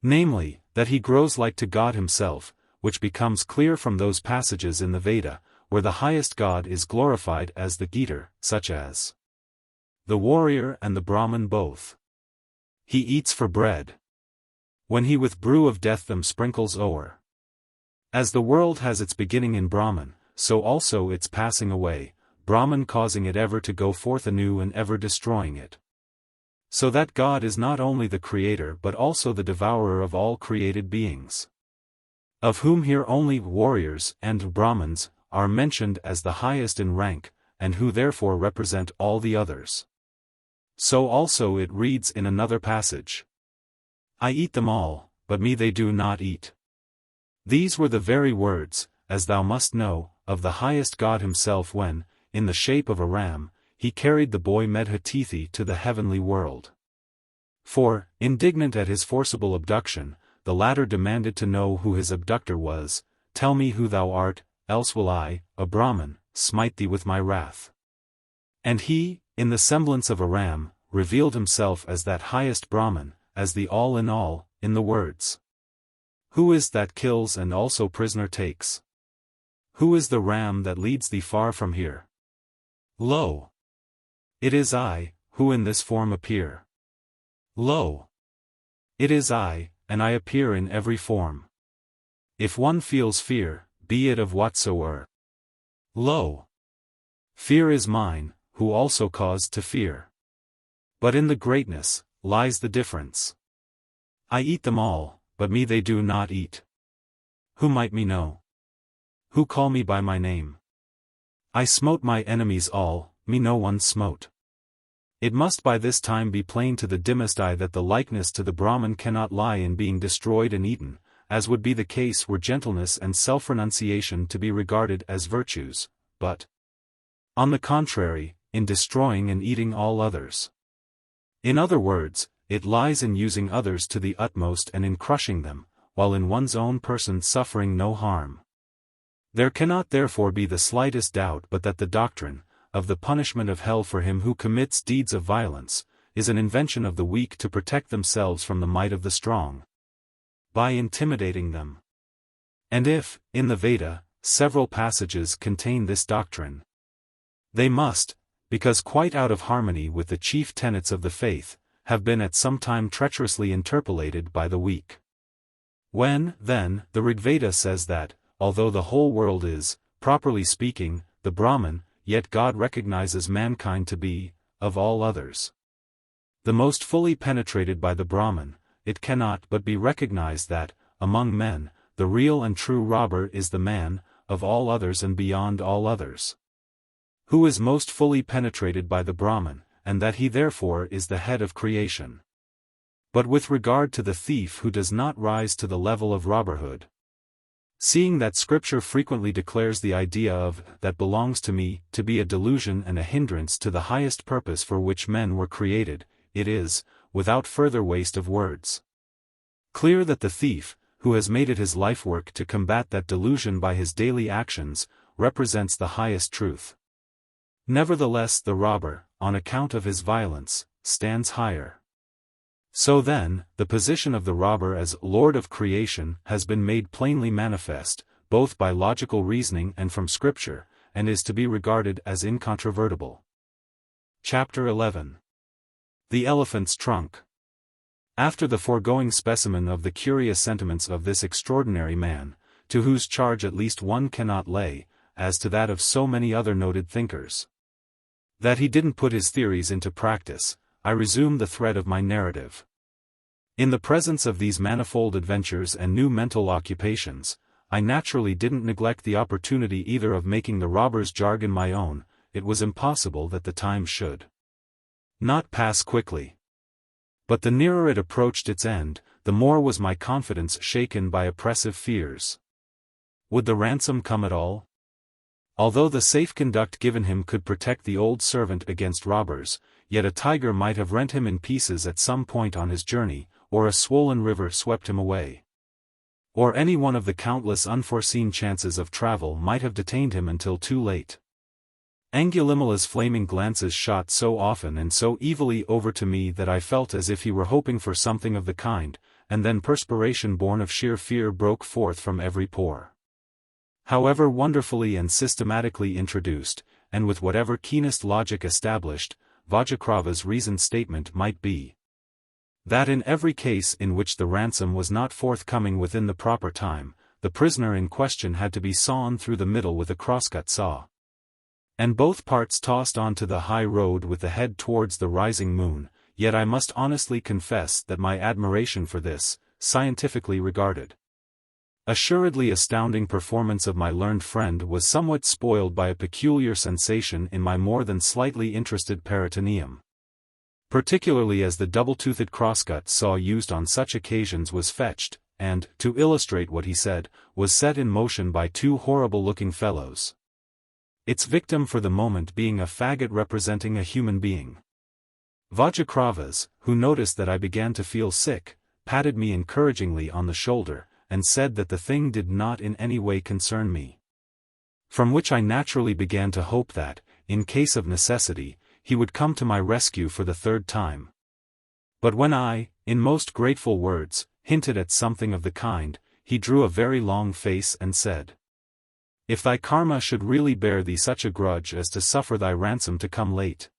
Namely, that he grows like to God himself, which becomes clear from those passages in the Veda, where the highest God is glorified as the Geater, such as the warrior and the Brahmin both. He eats for bread. When he with brew of death them sprinkles o'er. As the world has its beginning in Brahman, so also its passing away, Brahman causing it ever to go forth anew and ever destroying it. So that God is not only the creator but also the devourer of all created beings. Of whom here only warriors and Brahmins are mentioned as the highest in rank, and who therefore represent all the others. So also it reads in another passage. I eat them all, but me they do not eat. These were the very words, as thou must know, of the highest God himself when, in the shape of a ram, he carried the boy Medhatithi to the heavenly world. For, indignant at his forcible abduction, the latter demanded to know who his abductor was. Tell me who thou art, else will I, a Brahmin, smite thee with my wrath. And he, in the semblance of a ram, revealed himself as that highest Brahmin, as the all, in the words. Who is that kills and also prisoner takes? Who is the ram that leads thee far from here? Lo! It is I, who in this form appear. Lo! It is I, and I appear in every form. If one feels fear, be it of whatsoever. Lo! Fear is mine, who also caused to fear. But in the greatness lies the difference. I eat them all, but me they do not eat. Who might me know? Who call me by my name? I smote my enemies all, me no one smote. It must by this time be plain to the dimmest eye that the likeness to the Brahman cannot lie in being destroyed and eaten, as would be the case were gentleness and self-renunciation to be regarded as virtues, but, on the contrary, in destroying and eating all others. In other words, it lies in using others to the utmost and in crushing them, while in one's own person suffering no harm. There cannot therefore be the slightest doubt but that the doctrine, of the punishment of hell for him who commits deeds of violence, is an invention of the weak to protect themselves from the might of the strong, by intimidating them. And if, in the Veda, several passages contain this doctrine, they must, because quite out of harmony with the chief tenets of the faith, have been at some time treacherously interpolated by the weak. When, then, the Rigveda says that, although the whole world is, properly speaking, the Brahman, yet God recognizes mankind to be, of all others, the most fully penetrated by the Brahman, it cannot but be recognized that, among men, the real and true robber is the man, of all others and beyond all others, who is most fully penetrated by the Brahman, and that he therefore is the head of creation. But with regard to the thief who does not rise to the level of robberhood, seeing that Scripture frequently declares the idea of that belongs to me to be a delusion and a hindrance to the highest purpose for which men were created, it is, without further waste of words, clear that the thief, who has made it his life work to combat that delusion by his daily actions, represents the highest truth. Nevertheless the robber, on account of his violence, stands higher. So then, the position of the robber as Lord of creation has been made plainly manifest, both by logical reasoning and from Scripture, and is to be regarded as incontrovertible. Chapter 11. The Elephant's Trunk. After the foregoing specimen of the curious sentiments of this extraordinary man, to whose charge at least one cannot lay, as to that of so many other noted thinkers, that he didn't put his theories into practice, I resume the thread of my narrative. In the presence of these manifold adventures and new mental occupations, I naturally didn't neglect the opportunity either of making the robber's jargon my own. It was impossible that the time should not pass quickly. But the nearer it approached its end, the more was my confidence shaken by oppressive fears. Would the ransom come at all? Although the safe conduct given him could protect the old servant against robbers, yet a tiger might have rent him in pieces at some point on his journey, or a swollen river swept him away. Or any one of the countless unforeseen chances of travel might have detained him until too late. Angulimala's flaming glances shot so often and so evilly over to me that I felt as if he were hoping for something of the kind, and then perspiration born of sheer fear broke forth from every pore. However wonderfully and systematically introduced, and with whatever keenest logic established, Vajaçravas' reasoned statement might be, that in every case in which the ransom was not forthcoming within the proper time, the prisoner in question had to be sawn through the middle with a crosscut saw, and both parts tossed onto the high road with the head towards the rising moon. Yet I must honestly confess that my admiration for this, scientifically regarded, assuredly astounding performance of my learned friend was somewhat spoiled by a peculiar sensation in my more than slightly interested peritoneum. Particularly as the double-toothed crosscut saw used on such occasions was fetched, and, to illustrate what he said, was set in motion by two horrible-looking fellows, its victim for the moment being a faggot representing a human being. Vajaçravas, who noticed that I began to feel sick, patted me encouragingly on the shoulder, and said that the thing did not in any way concern me. From which I naturally began to hope that, in case of necessity, he would come to my rescue for the third time. But when I, in most grateful words, hinted at something of the kind, he drew a very long face and said, "If thy karma should really bear thee such a grudge as to suffer thy ransom to come late,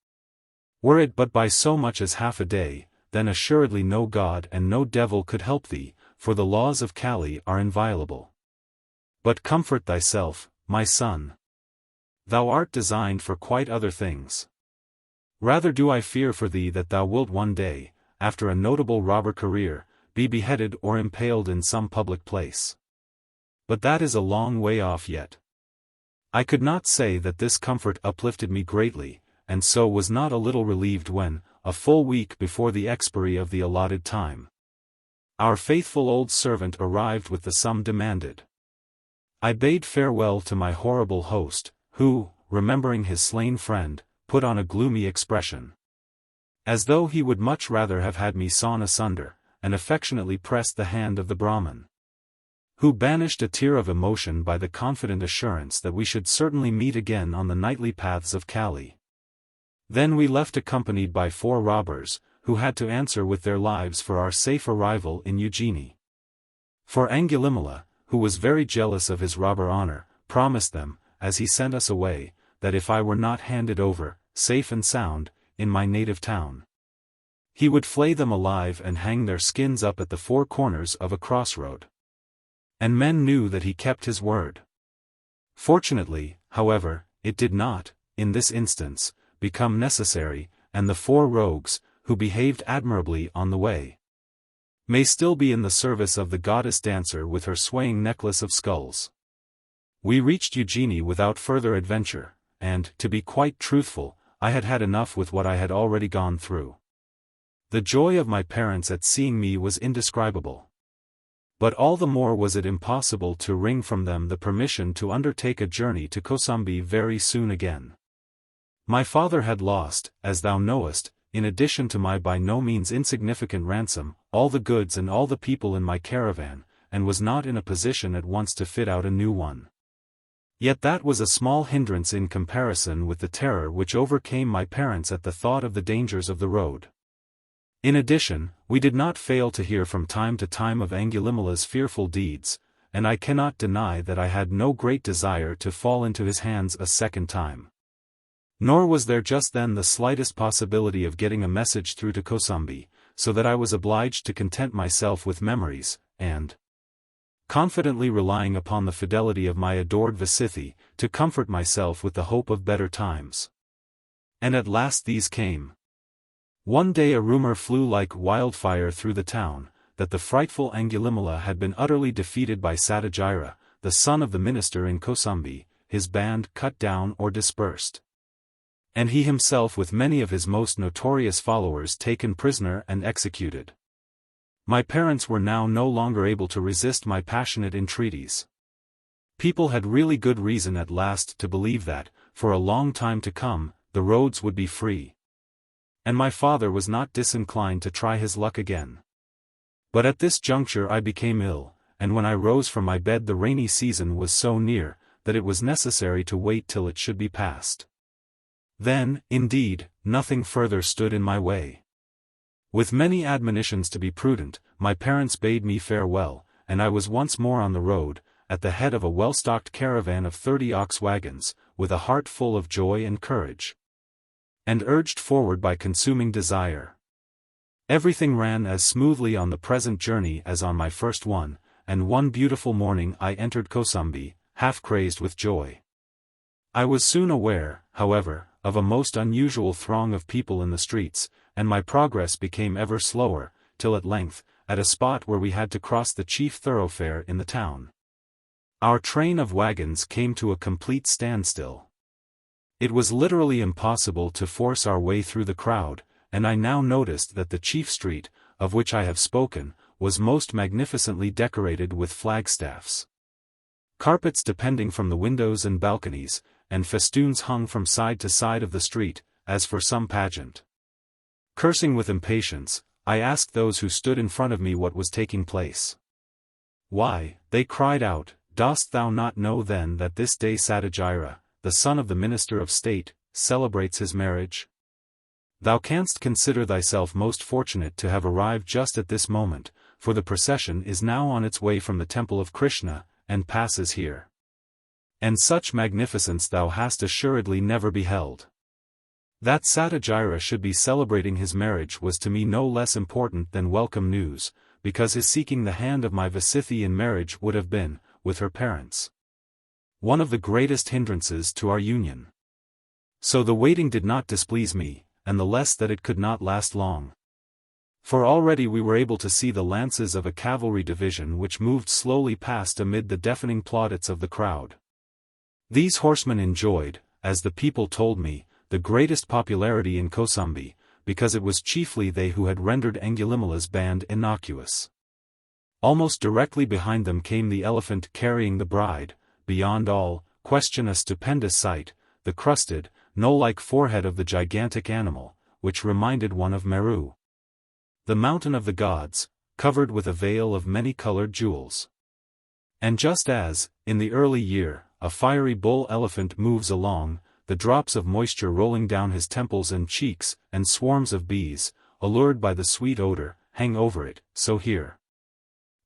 were it but by so much as half a day, then assuredly no god and no devil could help thee, for the laws of Kali are inviolable. But comfort thyself, my son. Thou art designed for quite other things. Rather do I fear for thee that thou wilt one day, after a notable robber career, be beheaded or impaled in some public place. But that is a long way off yet." I could not say that this comfort uplifted me greatly, and so was not a little relieved when, a full week before the expiry of the allotted time, our faithful old servant arrived with the sum demanded. I bade farewell to my horrible host, who, remembering his slain friend, put on a gloomy expression, as though he would much rather have had me sawn asunder, and affectionately pressed the hand of the Brahmin, who banished a tear of emotion by the confident assurance that we should certainly meet again on the nightly paths of Kali. Then we left accompanied by 4 robbers, who had to answer with their lives for our safe arrival in Eugenie. For Angulimala, who was very jealous of his robber honor, promised them, as he sent us away, that if I were not handed over, safe and sound, in my native town, he would flay them alive and hang their skins up at the 4 corners of a crossroad. And men knew that he kept his word. Fortunately, however, it did not, in this instance, become necessary, and the 4 rogues, who behaved admirably on the way, may still be in the service of the goddess dancer with her swaying necklace of skulls. We reached Eugenie without further adventure, and, to be quite truthful, I had had enough with what I had already gone through. The joy of my parents at seeing me was indescribable. But all the more was it impossible to wring from them the permission to undertake a journey to Kosambi very soon again. My father had lost, as thou knowest, in addition to my by no means insignificant ransom, all the goods and all the people in my caravan, and was not in a position at once to fit out a new one. Yet that was a small hindrance in comparison with the terror which overcame my parents at the thought of the dangers of the road. In addition, we did not fail to hear from time to time of Angulimala's fearful deeds, and I cannot deny that I had no great desire to fall into his hands a second time. Nor was there just then the slightest possibility of getting a message through to Kosambi, so that I was obliged to content myself with memories, and, confidently relying upon the fidelity of my adored VIII, to comfort myself with the hope of better times. And at last these came. One day a rumor flew like wildfire through the town, that the frightful Angulimala had been utterly defeated by Satyajira, the son of the minister in Kosambi, his band cut down or dispersed, and he himself with many of his most notorious followers taken prisoner and executed. My parents were now no longer able to resist my passionate entreaties. People had really good reason at last to believe that, for a long time to come, the roads would be free. And my father was not disinclined to try his luck again. But at this juncture I became ill, and when I rose from my bed the rainy season was so near, that it was necessary to wait till it should be past. Then, indeed, nothing further stood in my way. With many admonitions to be prudent, my parents bade me farewell, and I was once more on the road, at the head of a well-stocked caravan of 30 ox wagons, with a heart full of joy and courage, and urged forward by consuming desire. Everything ran as smoothly on the present journey as on my first one, and one beautiful morning I entered Kosambi, half crazed with joy. I was soon aware, however, of a most unusual throng of people in the streets, and my progress became ever slower, till at length, at a spot where we had to cross the chief thoroughfare in the town, our train of wagons came to a complete standstill. It was literally impossible to force our way through the crowd, and I now noticed that the chief street, of which I have spoken, was most magnificently decorated with flagstaffs, carpets depending from the windows and balconies, and festoons hung from side to side of the street, as for some pageant. Cursing with impatience, I asked those who stood in front of me what was taking place. "Why," they cried out, "dost thou not know then that this day Satyajira, the son of the minister of state, celebrates his marriage? Thou canst consider thyself most fortunate to have arrived just at this moment, for the procession is now on its way from the temple of Krishna, and passes here. And such magnificence thou hast assuredly never beheld. That Satyajira should be celebrating his marriage was to me no less important than welcome news, because his seeking the hand of my VIII in marriage would have been, with her parents, one of the greatest hindrances to our union. So the waiting did not displease me, and the less that it could not last long. For already we were able to see the lances of a cavalry division which moved slowly past amid the deafening plaudits of the crowd. These horsemen enjoyed, as the people told me, the greatest popularity in Kosambi, because it was chiefly they who had rendered Angulimala's band innocuous. Almost directly behind them came the elephant carrying the bride, beyond all question a stupendous sight, the crusted, knoll-like forehead of the gigantic animal, which reminded one of Meru, the mountain of the gods, covered with a veil of many-colored jewels. And just as, in the early year, a fiery bull-elephant moves along, the drops of moisture rolling down his temples and cheeks, and swarms of bees, allured by the sweet odor, hang over it, so here.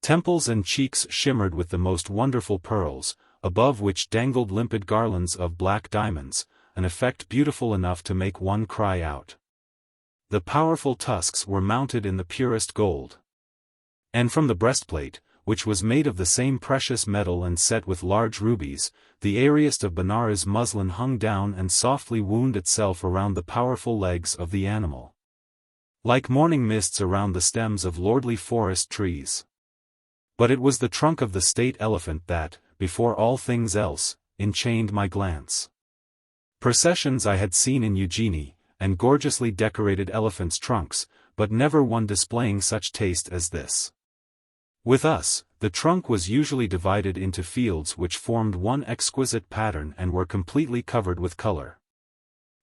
Temples and cheeks shimmered with the most wonderful pearls, above which dangled limpid garlands of black diamonds, an effect beautiful enough to make one cry out. The powerful tusks were mounted in the purest gold. And from the breastplate, which was made of the same precious metal and set with large rubies, the airiest of Benares muslin hung down and softly wound itself around the powerful legs of the animal, like morning mists around the stems of lordly forest trees. But it was the trunk of the state elephant that, before all things else, enchained my glance. Processions I had seen in Eugenie, and gorgeously decorated elephants' trunks, but never one displaying such taste as this. With us, the trunk was usually divided into fields which formed one exquisite pattern and were completely covered with color.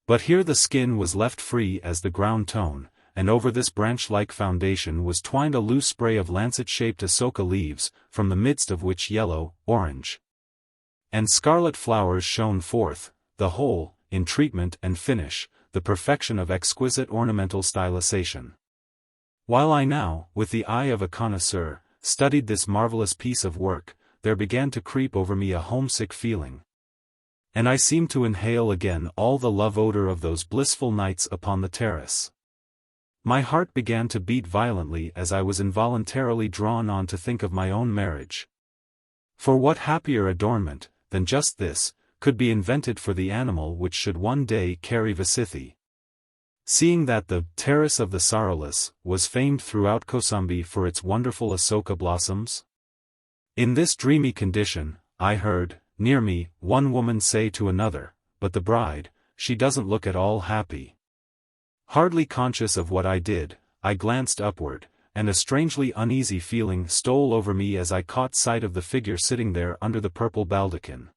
But here the skin was left free as the ground tone, and over this branch-like foundation was twined a loose spray of lancet-shaped asoka leaves, from the midst of which yellow, orange, and scarlet flowers shone forth, the whole, in treatment and finish, the perfection of exquisite ornamental stylization. While I now, with the eye of a connoisseur, studied this marvelous piece of work, there began to creep over me a homesick feeling, and I seemed to inhale again all the love odor of those blissful nights upon the terrace. My heart began to beat violently as I was involuntarily drawn on to think of my own marriage. For what happier adornment, than just this, could be invented for the animal which should one day carry VIII? Seeing that the Terrace of the Sorrowless was famed throughout Kosambi for its wonderful asoka blossoms? In this dreamy condition, I heard, near me, one woman say to another, "But the bride, she doesn't look at all happy." Hardly conscious of what I did, I glanced upward, and a strangely uneasy feeling stole over me as I caught sight of the figure sitting there under the purple baldachin.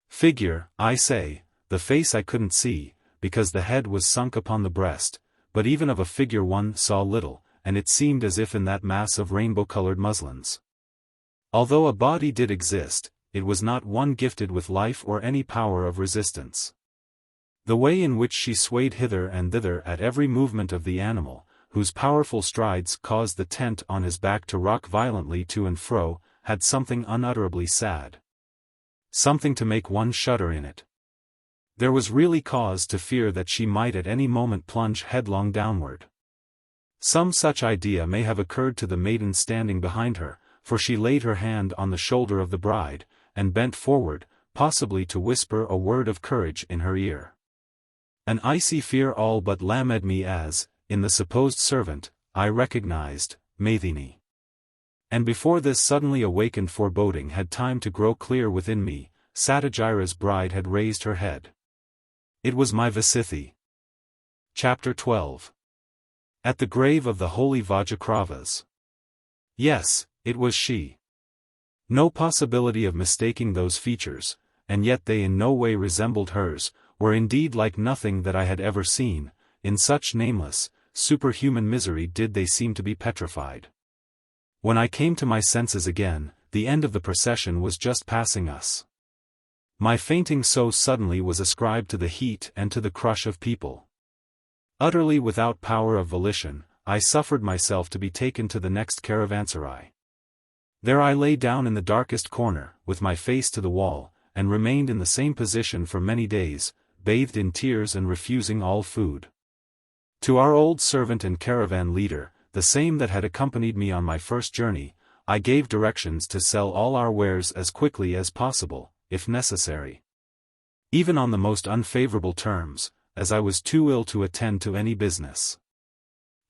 Figure, I say, the face I couldn't see, because the head was sunk upon the breast, but even of a figure one saw little, and it seemed as if in that mass of rainbow-colored muslins, Although a body did exist, it was not one gifted with life or any power of resistance. The way in which she swayed hither and thither at every movement of the animal, whose powerful strides caused the tent on his back to rock violently to and fro, had something unutterably sad. Something to make one shudder in it. There was really cause to fear that she might at any moment plunge headlong downward. Some such idea may have occurred to the maiden standing behind her, for she laid her hand on the shoulder of the bride, and bent forward, possibly to whisper a word of courage in her ear. An icy fear all but lamed me as, in the supposed servant, I recognized Maiden. And before this suddenly awakened foreboding had time to grow clear within me, Satyajira's bride had raised her head. It was my VIII. Chapter 12. At the grave of the holy Vajaçravas. Yes, it was she. No possibility of mistaking those features, and yet they in no way resembled hers, were indeed like nothing that I had ever seen. In such nameless, superhuman misery did they seem to be petrified. When I came to my senses again, the end of the procession was just passing us. My fainting so suddenly was ascribed to the heat and to the crush of people. Utterly without power of volition, I suffered myself to be taken to the next caravanserai. There I lay down in the darkest corner, with my face to the wall, and remained in the same position for many days, bathed in tears and refusing all food. To our old servant and caravan leader, the same that had accompanied me on my first journey, I gave directions to sell all our wares as quickly as possible, if necessary. Even on the most unfavorable terms, as I was too ill to attend to any business.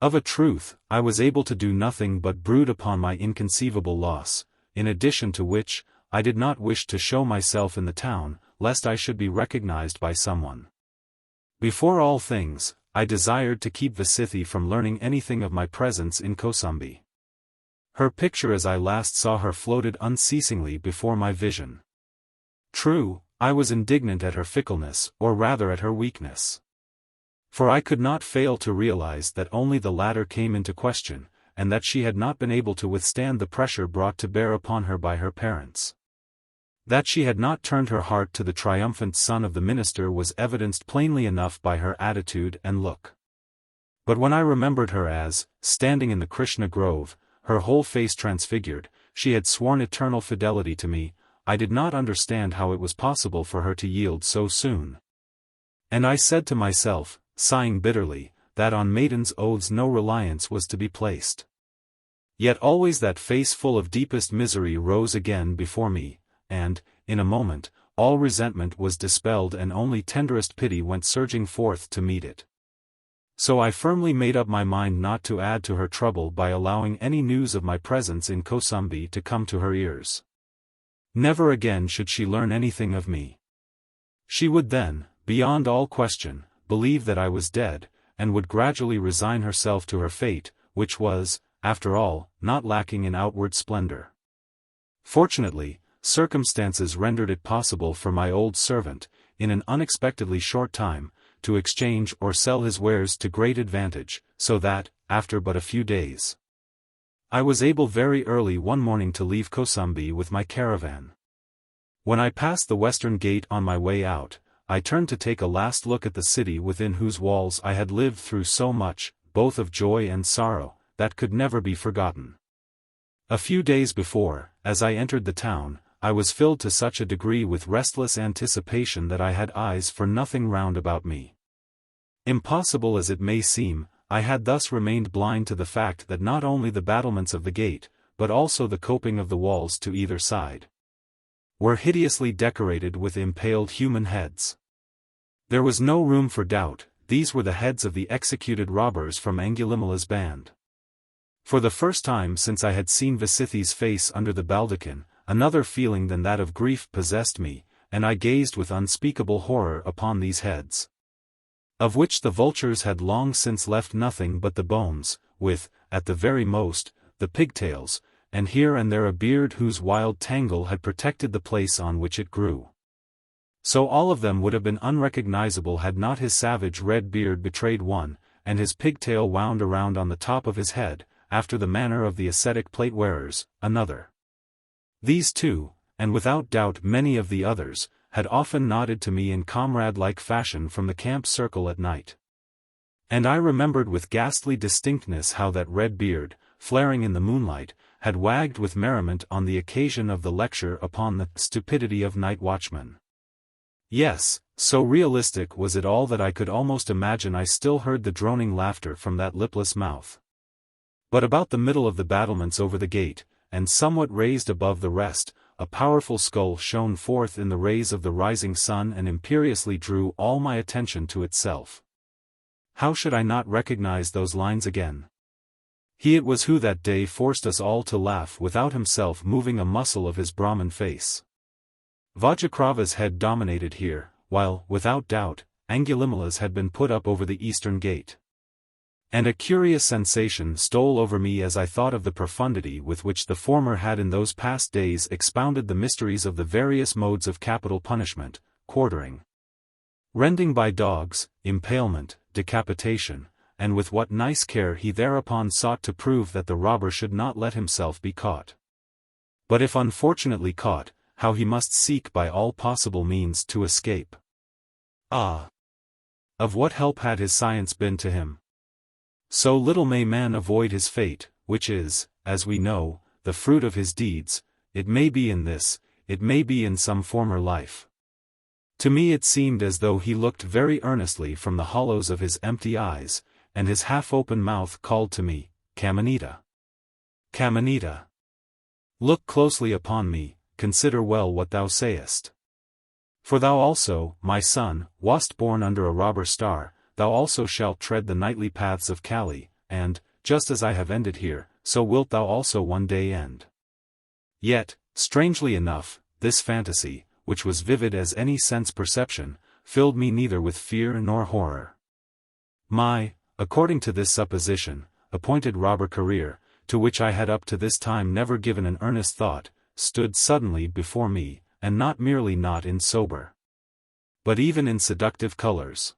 Of a truth, I was able to do nothing but brood upon my inconceivable loss, in addition to which, I did not wish to show myself in the town, lest I should be recognized by someone. Before all things, I desired to keep VIII from learning anything of my presence in Kosambi. Her picture as I last saw her floated unceasingly before my vision. True, I was indignant at her fickleness, or rather at her weakness. For I could not fail to realize that only the latter came into question, and that she had not been able to withstand the pressure brought to bear upon her by her parents. That she had not turned her heart to the triumphant son of the minister was evidenced plainly enough by her attitude and look. But when I remembered her as, standing in the Krishna grove, her whole face transfigured, she had sworn eternal fidelity to me, I did not understand how it was possible for her to yield so soon. And I said to myself, sighing bitterly, that on maidens' oaths no reliance was to be placed. Yet always that face full of deepest misery rose again before me, and, in a moment, all resentment was dispelled and only tenderest pity went surging forth to meet it. So I firmly made up my mind not to add to her trouble by allowing any news of my presence in Kosambi to come to her ears. Never again should she learn anything of me. She would then, beyond all question, believe that I was dead, and would gradually resign herself to her fate, which was, after all, not lacking in outward splendor. Fortunately, circumstances rendered it possible for my old servant, in an unexpectedly short time, to exchange or sell his wares to great advantage, so that, after but a few days, I was able very early one morning to leave Kosambi with my caravan. When I passed the western gate on my way out, I turned to take a last look at the city within whose walls I had lived through so much, both of joy and sorrow, that could never be forgotten. A few days before, as I entered the town, I was filled to such a degree with restless anticipation that I had eyes for nothing round about me. Impossible as it may seem, I had thus remained blind to the fact that not only the battlements of the gate, but also the coping of the walls to either side, were hideously decorated with impaled human heads. There was no room for doubt, these were the heads of the executed robbers from Angulimala's band. For the first time since I had seen VIII's face under the baldachin, another feeling than that of grief possessed me, and I gazed with unspeakable horror upon these heads, of which the vultures had long since left nothing but the bones, with, at the very most, the pigtails, and here and there a beard whose wild tangle had protected the place on which it grew. So all of them would have been unrecognizable had not his savage red beard betrayed one, and his pigtail wound around on the top of his head, after the manner of the ascetic plate-wearers, another. These two, and without doubt many of the others, had often nodded to me in comrade-like fashion from the camp circle at night. And I remembered with ghastly distinctness how that red beard, flaring in the moonlight, had wagged with merriment on the occasion of the lecture upon the stupidity of night watchmen. Yes, so realistic was it all that I could almost imagine I still heard the droning laughter from that lipless mouth. But about the middle of the battlements over the gate, and somewhat raised above the rest, a powerful skull shone forth in the rays of the rising sun and imperiously drew all my attention to itself. How should I not recognize those lines again? He it was who that day forced us all to laugh without himself moving a muscle of his Brahmin face. Vajaçravas had dominated here, while, without doubt, Angulimala's had been put up over the eastern gate. And a curious sensation stole over me as I thought of the profundity with which the former had in those past days expounded the mysteries of the various modes of capital punishment, quartering, rending by dogs, impalement, decapitation, and with what nice care he thereupon sought to prove that the robber should not let himself be caught. But if unfortunately caught, how he must seek by all possible means to escape. Ah! Of what help had his science been to him? So little may man avoid his fate, which is, as we know, the fruit of his deeds. It may be in this, it may be in some former life. To me it seemed as though he looked very earnestly from the hollows of his empty eyes, and his half-open mouth called to me, Kamanita. Kamanita. Look closely upon me, consider well what thou sayest. For thou also, my son, wast born under a robber star, thou also shalt tread the nightly paths of Kali, and, just as I have ended here, so wilt thou also one day end. Yet, strangely enough, this fantasy, which was vivid as any sense perception, filled me neither with fear nor horror. My, according to this supposition, appointed robber career, to which I had up to this time never given an earnest thought, stood suddenly before me, and not merely not in sober, but even in seductive colors.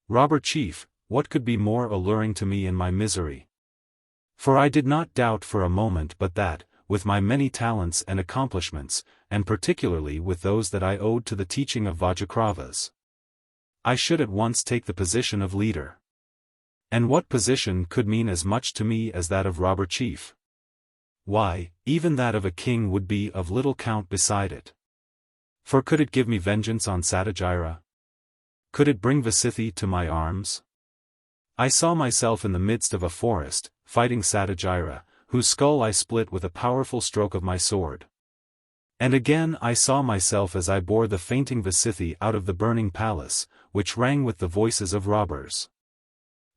Robber chief, what could be more alluring to me in my misery? For I did not doubt for a moment but that, with my many talents and accomplishments, and particularly with those that I owed to the teaching of Vajaçravas, I should at once take the position of leader. And what position could mean as much to me as that of robber chief? Why, even that of a king would be of little count beside it. For could it give me vengeance on Satyajira? Could it bring VIII to my arms? I saw myself in the midst of a forest, fighting Satyajira, whose skull I split with a powerful stroke of my sword. And again I saw myself as I bore the fainting VIII out of the burning palace, which rang with the voices of robbers.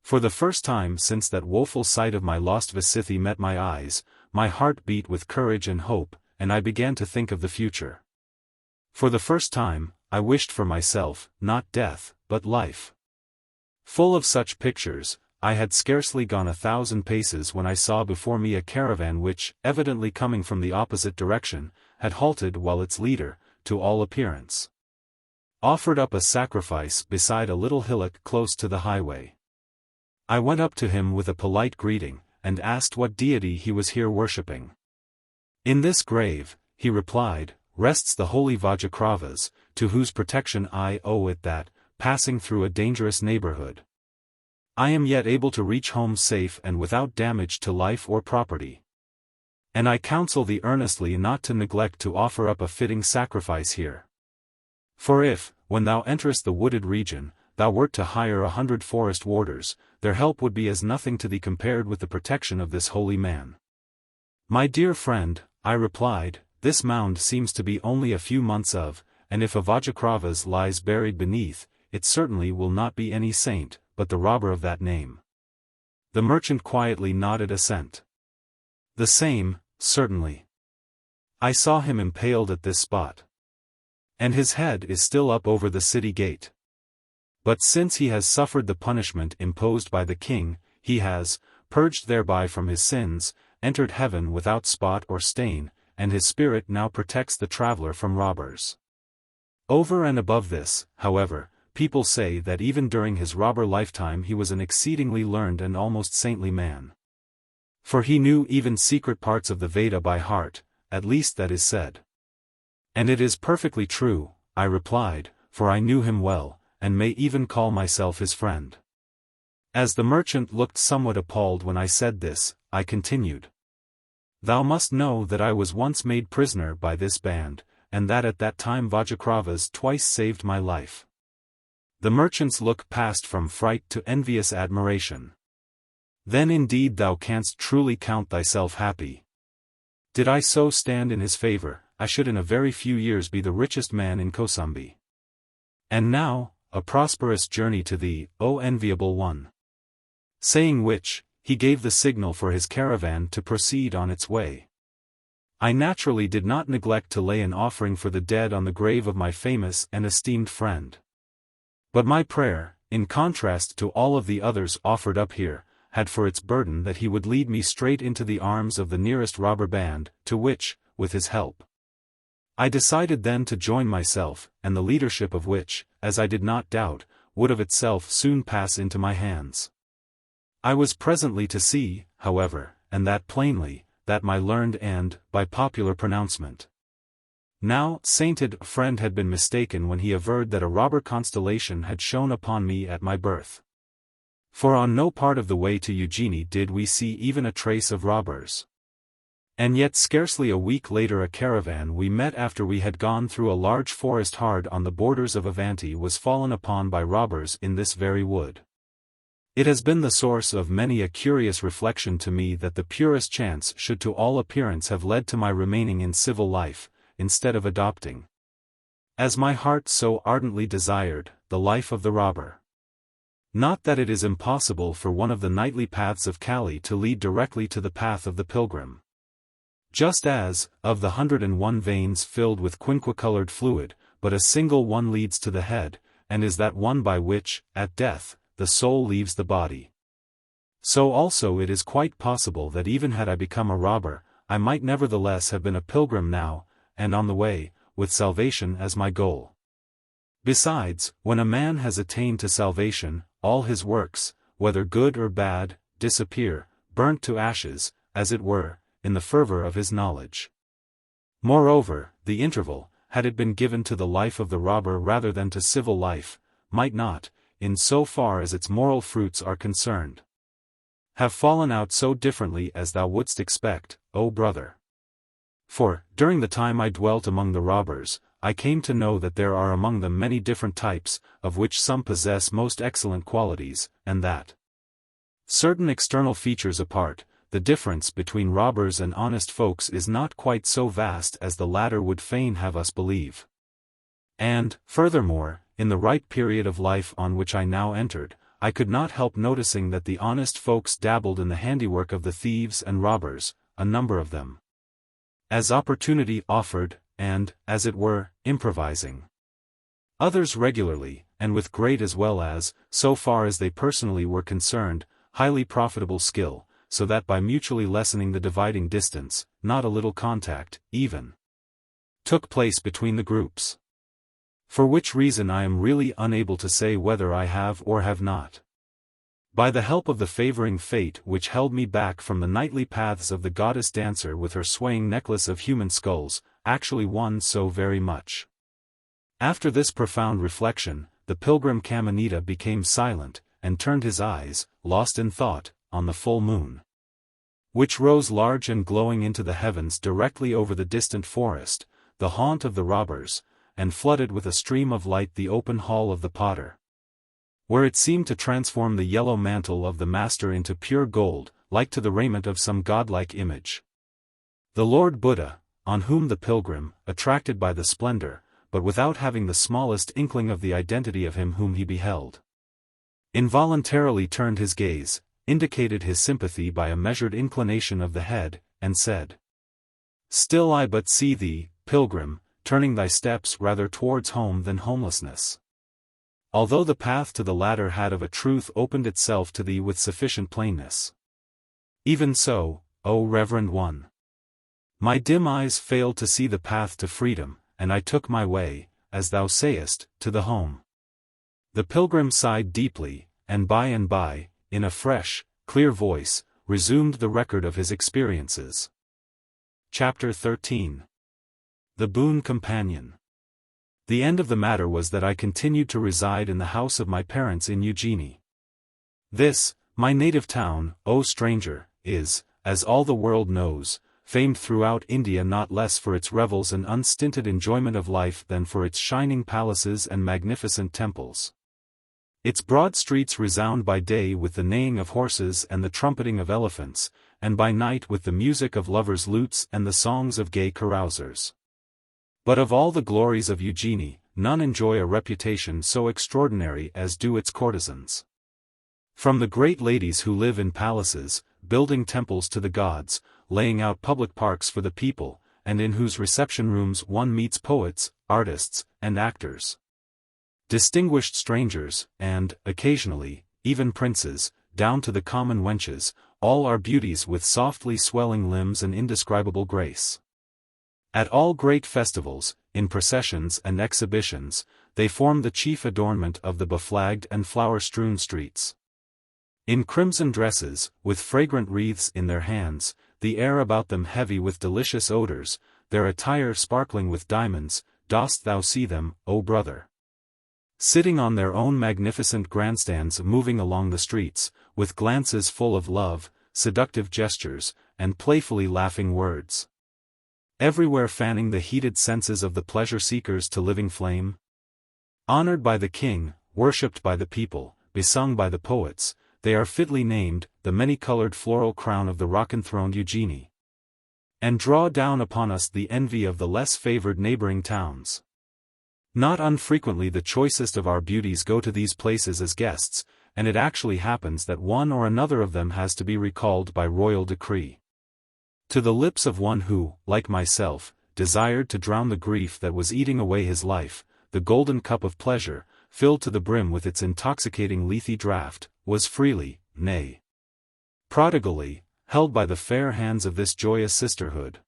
For the first time since that woeful sight of my lost VIII met my eyes, my heart beat with courage and hope, and I began to think of the future. For the first time, I wished for myself, not death, but life. Full of such pictures, I had scarcely gone 1,000 paces when I saw before me a caravan which, evidently coming from the opposite direction, had halted while its leader, to all appearance, offered up a sacrifice beside a little hillock close to the highway. I went up to him with a polite greeting, and asked what deity he was here worshipping. In this grave, he replied, rests the holy Vajaçravas, to whose protection I owe it that, passing through a dangerous neighborhood, I am yet able to reach home safe and without damage to life or property. And I counsel thee earnestly not to neglect to offer up a fitting sacrifice here. For if, when thou enterest the wooded region, thou wert to hire 100 forest warders, their help would be as nothing to thee compared with the protection of this holy man. My dear friend, I replied, this mound seems to be only a few months of, and if a Vajaçravas lies buried beneath, it certainly will not be any saint, but the robber of that name. The merchant quietly nodded assent. The same, certainly. I saw him impaled at this spot. And his head is still up over the city gate. But since he has suffered the punishment imposed by the king, he has, purged thereby from his sins, entered heaven without spot or stain, and his spirit now protects the traveler from robbers. Over and above this, however, people say that even during his robber lifetime he was an exceedingly learned and almost saintly man. For he knew even secret parts of the Veda by heart, at least that is said. And it is perfectly true, I replied, for I knew him well, and may even call myself his friend. As the merchant looked somewhat appalled when I said this, I continued. Thou must know that I was once made prisoner by this band, and that at that time Vajaçravas twice saved my life. The merchant's look passed from fright to envious admiration. Then indeed thou canst truly count thyself happy. Did I so stand in his favor, I should in a very few years be the richest man in Kosambi. And now, a prosperous journey to thee, O enviable one. Saying which, he gave the signal for his caravan to proceed on its way. I naturally did not neglect to lay an offering for the dead on the grave of my famous and esteemed friend. But my prayer, in contrast to all of the others offered up here, had for its burden that he would lead me straight into the arms of the nearest robber band, to which, with his help, I decided then to join myself, and the leadership of which, as I did not doubt, would of itself soon pass into my hands. I was presently to see, however, and that plainly, that my learned and, by popular pronouncement, now sainted friend had been mistaken when he averred that a robber constellation had shone upon me at my birth. For on no part of the way to Eugenie did we see even a trace of robbers. And yet scarcely a week later a caravan we met after we had gone through a large forest hard on the borders of Avanti was fallen upon by robbers in this very wood. It has been the source of many a curious reflection to me that the purest chance should to all appearance have led to my remaining in civil life, instead of adopting, as my heart so ardently desired, the life of the robber. Not that it is impossible for one of the nightly paths of Kali to lead directly to the path of the pilgrim. Just as, of the 101 veins filled with quinquecolored fluid, but a single one leads to the head, and is that one by which, at death, the soul leaves the body. So also it is quite possible that even had I become a robber, I might nevertheless have been a pilgrim now, and on the way, with salvation as my goal. Besides, when a man has attained to salvation, all his works, whether good or bad, disappear, burnt to ashes, as it were, in the fervor of his knowledge. Moreover, the interval, had it been given to the life of the robber rather than to civil life, might not, in so far as its moral fruits are concerned, have fallen out so differently as thou wouldst expect, O brother. For, during the time I dwelt among the robbers, I came to know that there are among them many different types, of which some possess most excellent qualities, and that, certain external features apart, the difference between robbers and honest folks is not quite so vast as the latter would fain have us believe. And, furthermore, in the ripe period of life on which I now entered, I could not help noticing that the honest folks dabbled in the handiwork of the thieves and robbers, a number of them, as opportunity offered, and, as it were, improvising. Others regularly, and with great as well as, so far as they personally were concerned, highly profitable skill, so that by mutually lessening the dividing distance, not a little contact, even, took place between the groups. For which reason I am really unable to say whether I have or have not, by the help of the favoring fate which held me back from the nightly paths of the goddess dancer with her swaying necklace of human skulls, actually won so very much. After this profound reflection, the Pilgrim Kamanita became silent, and turned his eyes, lost in thought, on the full moon, which rose large and glowing into the heavens directly over the distant forest, the haunt of the robbers, and flooded with a stream of light the open hall of the potter, where it seemed to transform the yellow mantle of the master into pure gold, like to the raiment of some godlike image. The Lord Buddha, on whom the pilgrim, attracted by the splendor, but without having the smallest inkling of the identity of him whom he beheld, involuntarily turned his gaze, indicated his sympathy by a measured inclination of the head, and said, "Still I but see thee, pilgrim, turning thy steps rather towards home than homelessness. Although the path to the latter had of a truth opened itself to thee with sufficient plainness. Even so, O reverend one, my dim eyes failed to see the path to freedom, and I took my way, as thou sayest, to the home." The pilgrim sighed deeply, and by, in a fresh, clear voice, resumed the record of his experiences. Chapter 13. The Boon Companion. The end of the matter was that I continued to reside in the house of my parents in Eugenie. This, my native town, O stranger, is, as all the world knows, famed throughout India not less for its revels and unstinted enjoyment of life than for its shining palaces and magnificent temples. Its broad streets resound by day with the neighing of horses and the trumpeting of elephants, and by night with the music of lovers' lutes and the songs of gay carousers. But of all the glories of Eugenie, none enjoy a reputation so extraordinary as do its courtesans. From the great ladies who live in palaces, building temples to the gods, laying out public parks for the people, and in whose reception rooms one meets poets, artists, and actors. Distinguished strangers, and, occasionally, even princes, down to the common wenches, all are beauties with softly swelling limbs and indescribable grace. At all great festivals, in processions and exhibitions, they form the chief adornment of the beflagged and flower-strewn streets. In crimson dresses, with fragrant wreaths in their hands, the air about them heavy with delicious odors, their attire sparkling with diamonds, dost thou see them, O brother? Sitting on their own magnificent grandstands moving along the streets, with glances full of love, seductive gestures, and playfully laughing words. Everywhere fanning the heated senses of the pleasure-seekers to living flame. Honored by the king, worshipped by the people, besung by the poets, they are fitly named, the many-colored floral crown of the rock-enthroned Eugenie. And draw down upon us the envy of the less favored neighboring towns. Not unfrequently the choicest of our beauties go to these places as guests, and it actually happens that one or another of them has to be recalled by royal decree. To the lips of one who, like myself, desired to drown the grief that was eating away his life, the golden cup of pleasure, filled to the brim with its intoxicating lethe draught, was freely, nay, prodigally, held by the fair hands of this joyous sisterhood.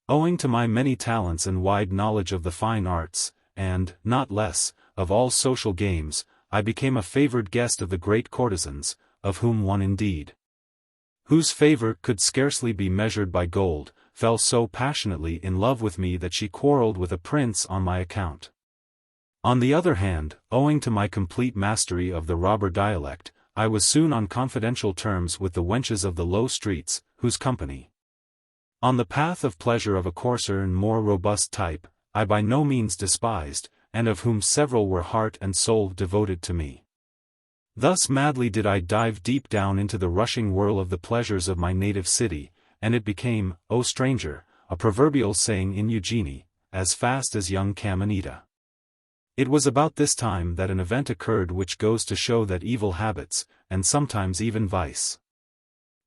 Owing to my many talents and wide knowledge of the fine arts, and, not less, of all social games, I became a favored guest of the great courtesans, of whom one indeed, whose favor could scarcely be measured by gold, fell so passionately in love with me that she quarreled with a prince on my account. On the other hand, owing to my complete mastery of the robber dialect, I was soon on confidential terms with the wenches of the low streets, whose company, on the path of pleasure of a coarser and more robust type, I by no means despised, and of whom several were heart and soul devoted to me. Thus madly did I dive deep down into the rushing whirl of the pleasures of my native city, and it became, O stranger, a proverbial saying in Eugenie, as fast as young Kamanita. It was about this time that an event occurred which goes to show that evil habits, and sometimes even vice,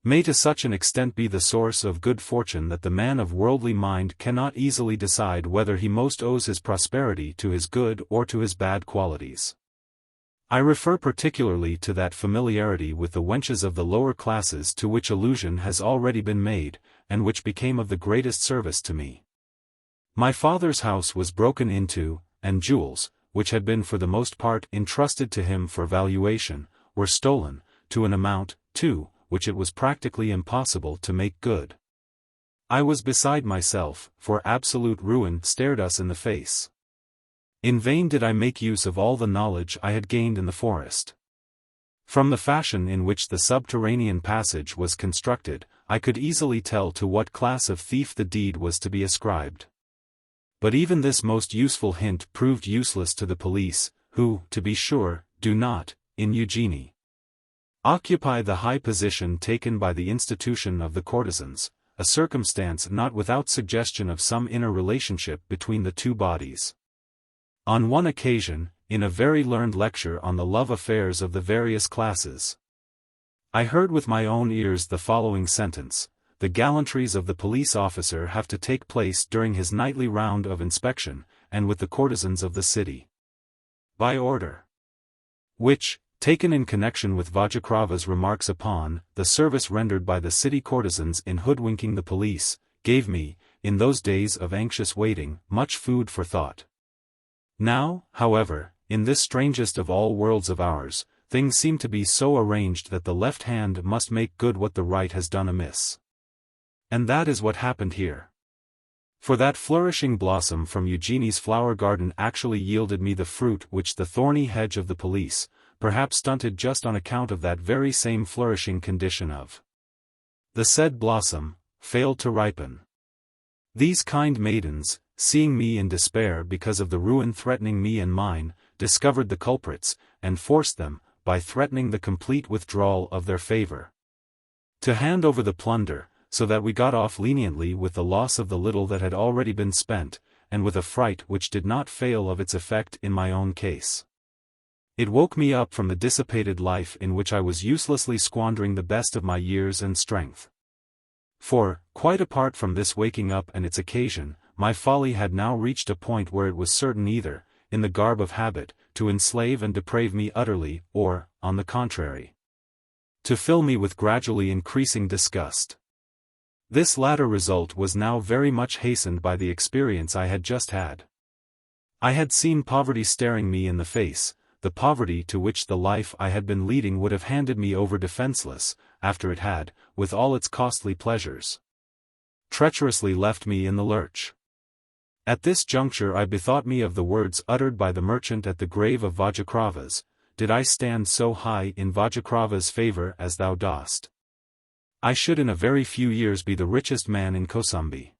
may to such an extent be the source of good fortune that the man of worldly mind cannot easily decide whether he most owes his prosperity to his good or to his bad qualities. I refer particularly to that familiarity with the wenches of the lower classes to which allusion has already been made, and which became of the greatest service to me. My father's house was broken into, and jewels, which had been for the most part entrusted to him for valuation, were stolen, to an amount, too, which it was practically impossible to make good. I was beside myself, for absolute ruin stared us in the face. In vain did I make use of all the knowledge I had gained in the forest. From the fashion in which the subterranean passage was constructed, I could easily tell to what class of thief the deed was to be ascribed. But even this most useful hint proved useless to the police, who, to be sure, do not, in Eugenie, occupy the high position taken by the institution of the courtesans, a circumstance not without suggestion of some inner relationship between the two bodies. On one occasion, in a very learned lecture on the love affairs of the various classes, I heard with my own ears the following sentence: the gallantries of the police officer have to take place during his nightly round of inspection, and with the courtesans of the city, by order. Which, taken in connection with Vajaçravas' remarks upon the service rendered by the city courtesans in hoodwinking the police, gave me, in those days of anxious waiting, much food for thought. Now, however, in this strangest of all worlds of ours, things seem to be so arranged that the left hand must make good what the right has done amiss. And that is what happened here. For that flourishing blossom from Eugenie's flower garden actually yielded me the fruit which the thorny hedge of the police, perhaps stunted just on account of that very same flourishing condition of the said blossom, failed to ripen. These kind maidens, seeing me in despair because of the ruin threatening me and mine, discovered the culprits, and forced them, by threatening the complete withdrawal of their favor, to hand over the plunder, so that we got off leniently with the loss of the little that had already been spent, and with a fright which did not fail of its effect in my own case. It woke me up from the dissipated life in which I was uselessly squandering the best of my years and strength. For, quite apart from this waking up and its occasion, my folly had now reached a point where it was certain either, in the garb of habit, to enslave and deprave me utterly, or, on the contrary, to fill me with gradually increasing disgust. This latter result was now very much hastened by the experience I had just had. I had seen poverty staring me in the face, the poverty to which the life I had been leading would have handed me over defenseless, after it had, with all its costly pleasures, treacherously left me in the lurch. At this juncture I bethought me of the words uttered by the merchant at the grave of Vajaçravas, "Did I stand so high in Vajaçravas' favor as thou dost, I should in a very few years be the richest man in Kosambi."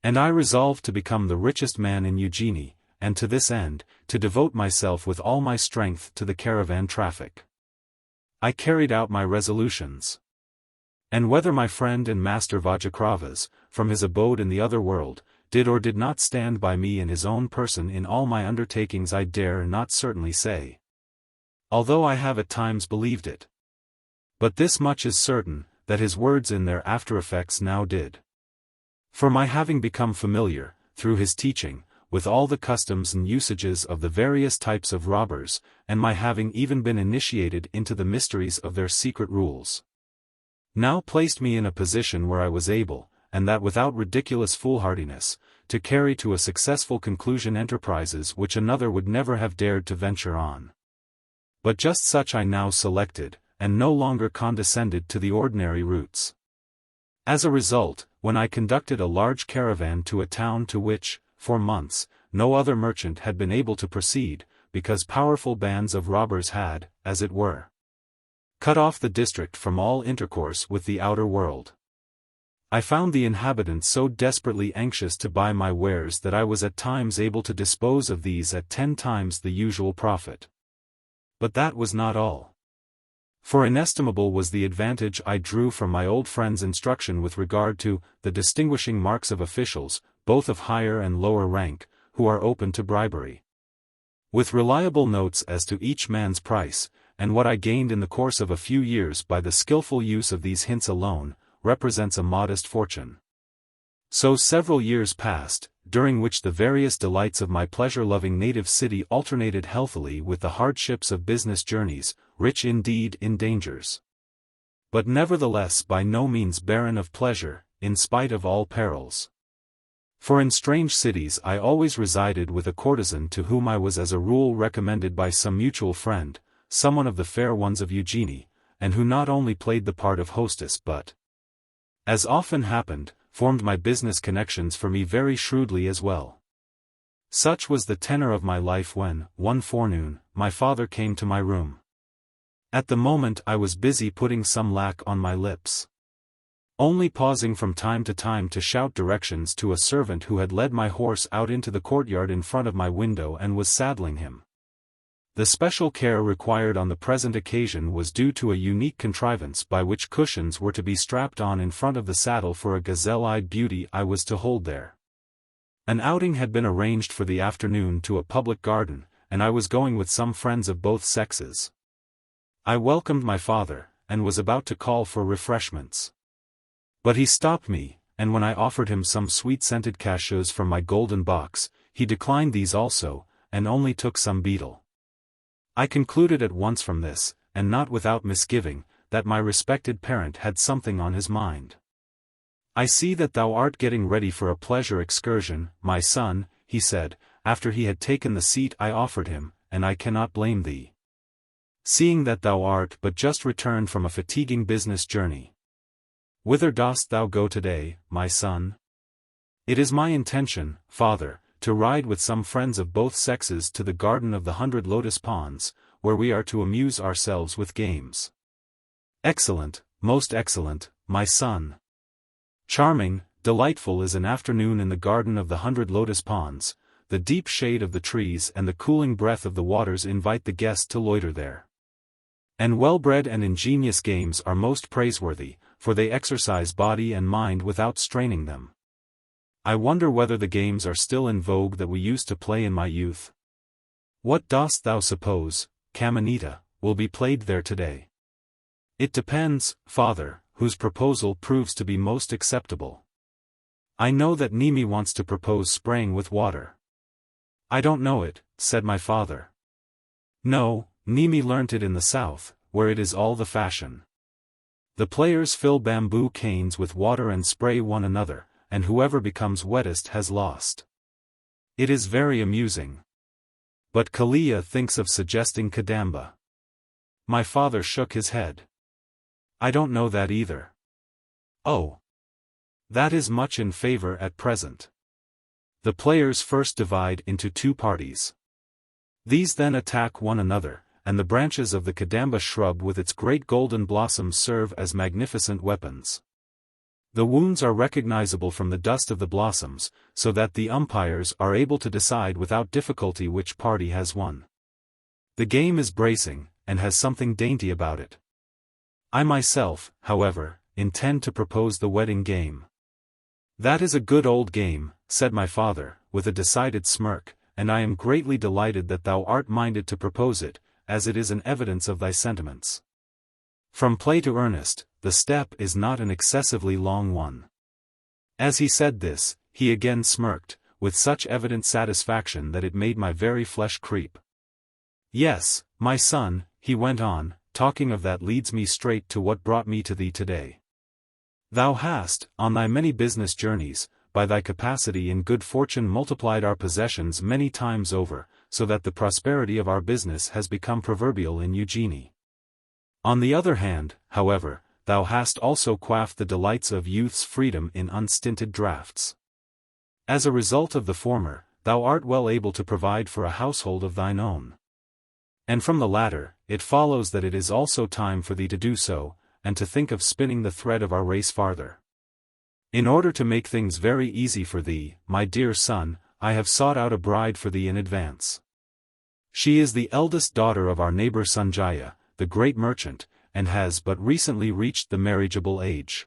And I resolved to become the richest man in Eugenie, and to this end, to devote myself with all my strength to the caravan traffic. I carried out my resolutions. And whether my friend and master Vajaçravas, from his abode in the other world, did or did not stand by me in his own person in all my undertakings I dare not certainly say, although I have at times believed it. But this much is certain, that his words in their after effects now did. For my having become familiar, through his teaching, with all the customs and usages of the various types of robbers, and my having even been initiated into the mysteries of their secret rules, now placed me in a position where I was able, and that without ridiculous foolhardiness, to carry to a successful conclusion enterprises which another would never have dared to venture on. But just such I now selected, and no longer condescended to the ordinary routes. As a result, when I conducted a large caravan to a town to which, for months, no other merchant had been able to proceed, because powerful bands of robbers had, as it were, cut off the district from all intercourse with the outer world, I found the inhabitants so desperately anxious to buy my wares that I was at times able to dispose of these at 10 times the usual profit. But that was not all. For inestimable was the advantage I drew from my old friend's instruction with regard to the distinguishing marks of officials, both of higher and lower rank, who are open to bribery. With reliable notes as to each man's price, and what I gained in the course of a few years by the skillful use of these hints alone, represents a modest fortune. So several years passed, during which the various delights of my pleasure-loving native city alternated healthily with the hardships of business journeys, rich indeed in dangers, but nevertheless by no means barren of pleasure, in spite of all perils. For in strange cities I always resided with a courtesan to whom I was as a rule recommended by some mutual friend, someone of the fair ones of Eugenie, and who not only played the part of hostess but, as often happened, formed my business connections for me very shrewdly as well. Such was the tenor of my life when, one forenoon, my father came to my room. At the moment I was busy putting some lac on my lips, only pausing from time to time to shout directions to a servant who had led my horse out into the courtyard in front of my window and was saddling him. The special care required on the present occasion was due to a unique contrivance by which cushions were to be strapped on in front of the saddle for a gazelle-eyed beauty I was to hold there. An outing had been arranged for the afternoon to a public garden, and I was going with some friends of both sexes. I welcomed my father, and was about to call for refreshments. But he stopped me, and when I offered him some sweet-scented cachous from my golden box, he declined these also, and only took some betel. I concluded at once from this, and not without misgiving, that my respected parent had something on his mind. "I see that thou art getting ready for a pleasure excursion, my son," he said, after he had taken the seat I offered him, "and I cannot blame thee, seeing that thou art but just returned from a fatiguing business journey. Whither dost thou go today, my son? It is my intention, father, to ride with some friends of both sexes to the garden of the 100 lotus ponds, where we are to amuse ourselves with games. Excellent, most excellent, my son. Charming, delightful is an afternoon in the garden of the 100 lotus ponds. The deep shade of the trees and the cooling breath of the waters invite the guest to loiter there. And well-bred and ingenious games are most praiseworthy, for they exercise body and mind without straining them. I wonder whether the games are still in vogue that we used to play in my youth. What dost thou suppose, Kamanita, will be played there today? It depends, father, whose proposal proves to be most acceptable. I know that Nimi wants to propose spraying with water. I don't know it, said my father. No, Nimi learnt it in the south, where it is all the fashion. The players fill bamboo canes with water and spray one another, and whoever becomes wettest has lost. It is very amusing. But Kalia thinks of suggesting Kadamba. My father shook his head. I don't know that either. Oh. That is much in favor at present. The players first divide into two parties. These then attack one another, and the branches of the Kadamba shrub with its great golden blossoms serve as magnificent weapons. The wounds are recognizable from the dust of the blossoms, so that the umpires are able to decide without difficulty which party has won. The game is bracing, and has something dainty about it. I myself, however, intend to propose the wedding game. That is a good old game, said my father, with a decided smirk, and I am greatly delighted that thou art minded to propose it, as it is an evidence of thy sentiments. From play to earnest, the step is not an excessively long one. As he said this, he again smirked, with such evident satisfaction that it made my very flesh creep. Yes, my son, he went on, talking of that leads me straight to what brought me to thee today. Thou hast, on thy many business journeys, by thy capacity in good fortune multiplied our possessions many times over, so that the prosperity of our business has become proverbial in Eugenie. On the other hand, however, thou hast also quaffed the delights of youth's freedom in unstinted draughts. As a result of the former, thou art well able to provide for a household of thine own. And from the latter, it follows that it is also time for thee to do so, and to think of spinning the thread of our race farther. In order to make things very easy for thee, my dear son, I have sought out a bride for thee in advance. She is the eldest daughter of our neighbor Sanjaya, the great merchant, and has but recently reached the marriageable age.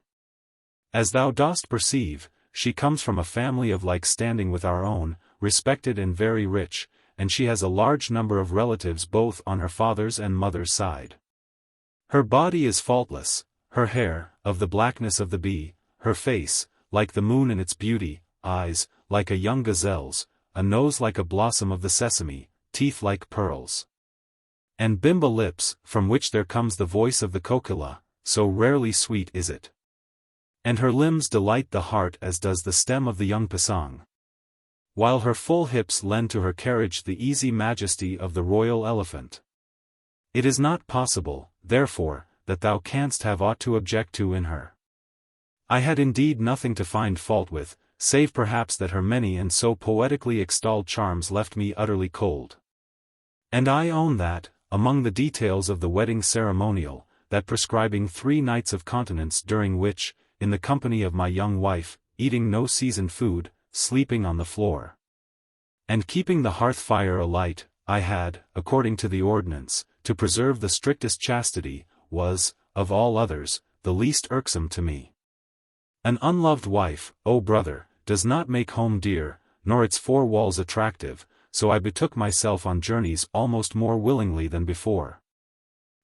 As thou dost perceive, she comes from a family of like standing with our own, respected and very rich, and she has a large number of relatives both on her father's and mother's side. Her body is faultless, her hair, of the blackness of the bee, her face, like the moon in its beauty, eyes, like a young gazelle's, a nose like a blossom of the sesame, teeth like pearls. And bimba lips, from which there comes the voice of the kokila, so rarely sweet is it. And her limbs delight the heart as does the stem of the young pisang. While her full hips lend to her carriage the easy majesty of the royal elephant. It is not possible, therefore, that thou canst have aught to object to in her. I had indeed nothing to find fault with, save perhaps that her many and so poetically extolled charms left me utterly cold. And I own that, among the details of the wedding ceremonial, that prescribing 3 nights of continence during which, in the company of my young wife, eating no seasoned food, sleeping on the floor, and keeping the hearth fire alight, I had, according to the ordinance, to preserve the strictest chastity, was, of all others, the least irksome to me. An unloved wife, O brother, does not make home dear, nor its 4 walls attractive, so I betook myself on journeys almost more willingly than before.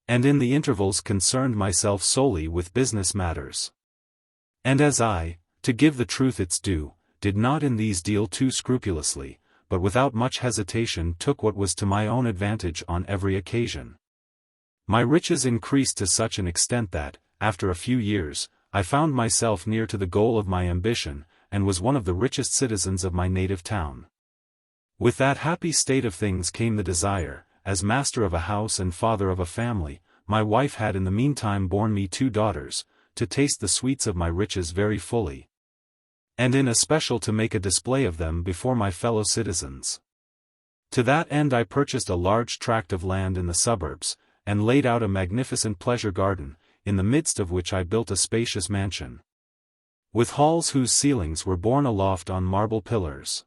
And in the intervals concerned myself solely with business matters. And as I, to give the truth its due, did not in these deal too scrupulously, but without much hesitation took what was to my own advantage on every occasion. My riches increased to such an extent that, after a few years, I found myself near to the goal of my ambition, and was one of the richest citizens of my native town. With that happy state of things came the desire, as master of a house and father of a family, my wife had in the meantime borne me 2 daughters, to taste the sweets of my riches very fully. And in especial to make a display of them before my fellow citizens. To that end I purchased a large tract of land in the suburbs, and laid out a magnificent pleasure garden, in the midst of which I built a spacious mansion, with halls whose ceilings were borne aloft on marble pillars.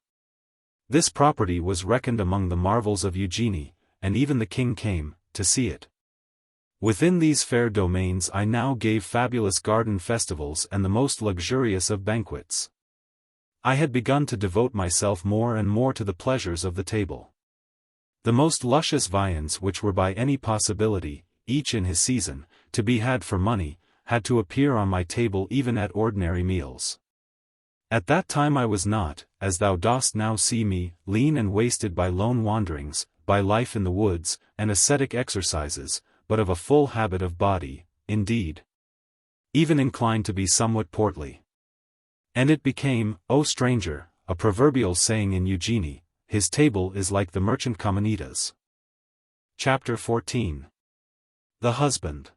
This property was reckoned among the marvels of Eugenie, and even the king came to see it. Within these fair domains I now gave fabulous garden festivals and the most luxurious of banquets. I had begun to devote myself more and more to the pleasures of the table. The most luscious viands which were by any possibility, each in his season, to be had for money, had to appear on my table even at ordinary meals. At that time I was not, as thou dost now see me, lean and wasted by lone wanderings, by life in the woods, and ascetic exercises, but of a full habit of body, indeed, even inclined to be somewhat portly. And it became, O stranger, a proverbial saying in Eugenie, his table is like the merchant Kamanita's. Chapter 14. The Husband.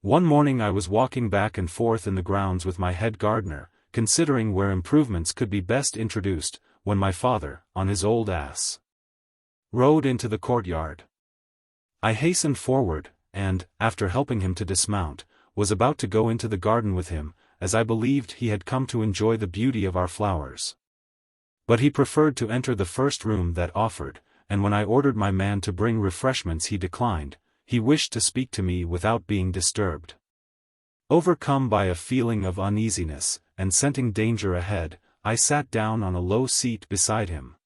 One morning I was walking back and forth in the grounds with my head gardener, considering where improvements could be best introduced, when my father, on his old ass, rode into the courtyard. I hastened forward, and, after helping him to dismount, was about to go into the garden with him, as I believed he had come to enjoy the beauty of our flowers. But he preferred to enter the first room that offered, and when I ordered my man to bring refreshments he declined. He wished to speak to me without being disturbed. Overcome by a feeling of uneasiness, and scenting danger ahead, I sat down on a low seat beside him.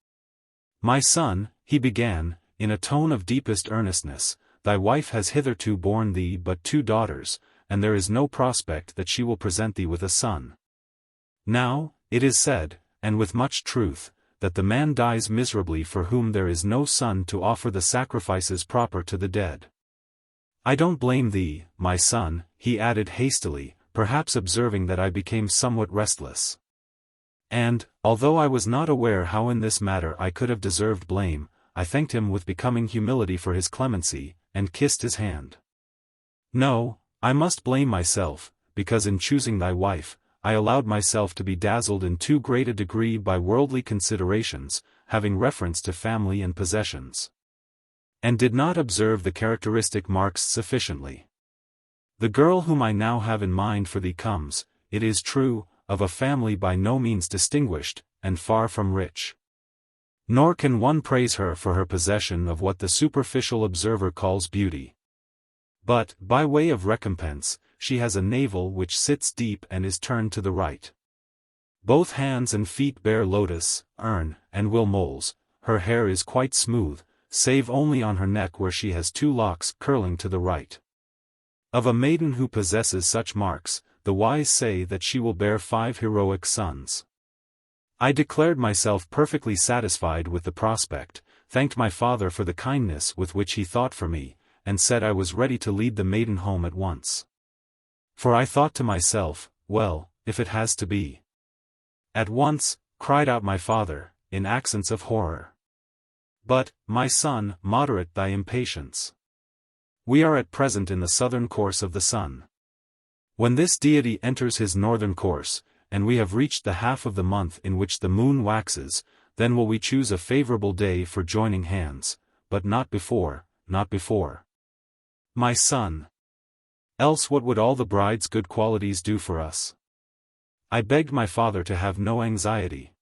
My son, he began, in a tone of deepest earnestness, thy wife has hitherto borne thee but 2 daughters, and there is no prospect that she will present thee with a son. Now, it is said, and with much truth, that the man dies miserably for whom there is no son to offer the sacrifices proper to the dead. I don't blame thee, my son, he added hastily, perhaps observing that I became somewhat restless. And, although I was not aware how in this matter I could have deserved blame, I thanked him with becoming humility for his clemency, and kissed his hand. No, I must blame myself, because in choosing thy wife, I allowed myself to be dazzled in too great a degree by worldly considerations, having reference to family and possessions, and did not observe the characteristic marks sufficiently. The girl whom I now have in mind for thee comes, it is true, of a family by no means distinguished, and far from rich. Nor can one praise her for her possession of what the superficial observer calls beauty. But, by way of recompense, she has a navel which sits deep and is turned to the right. Both hands and feet bear lotus, urn, and will moles, her hair is quite smooth, save only on her neck where she has 2 locks curling to the right. Of a maiden who possesses such marks, the wise say that she will bear 5 heroic sons. I declared myself perfectly satisfied with the prospect, thanked my father for the kindness with which he thought for me, and said I was ready to lead the maiden home at once. For I thought to myself, well, if it has to be. At once, cried out my father, in accents of horror. But, my son, moderate thy impatience. We are at present in the southern course of the sun. When this deity enters his northern course, and we have reached the half of the month in which the moon waxes, then will we choose a favorable day for joining hands, but not before, not before. My son. Else what would all the bride's good qualities do for us? I begged my father to have no anxiety.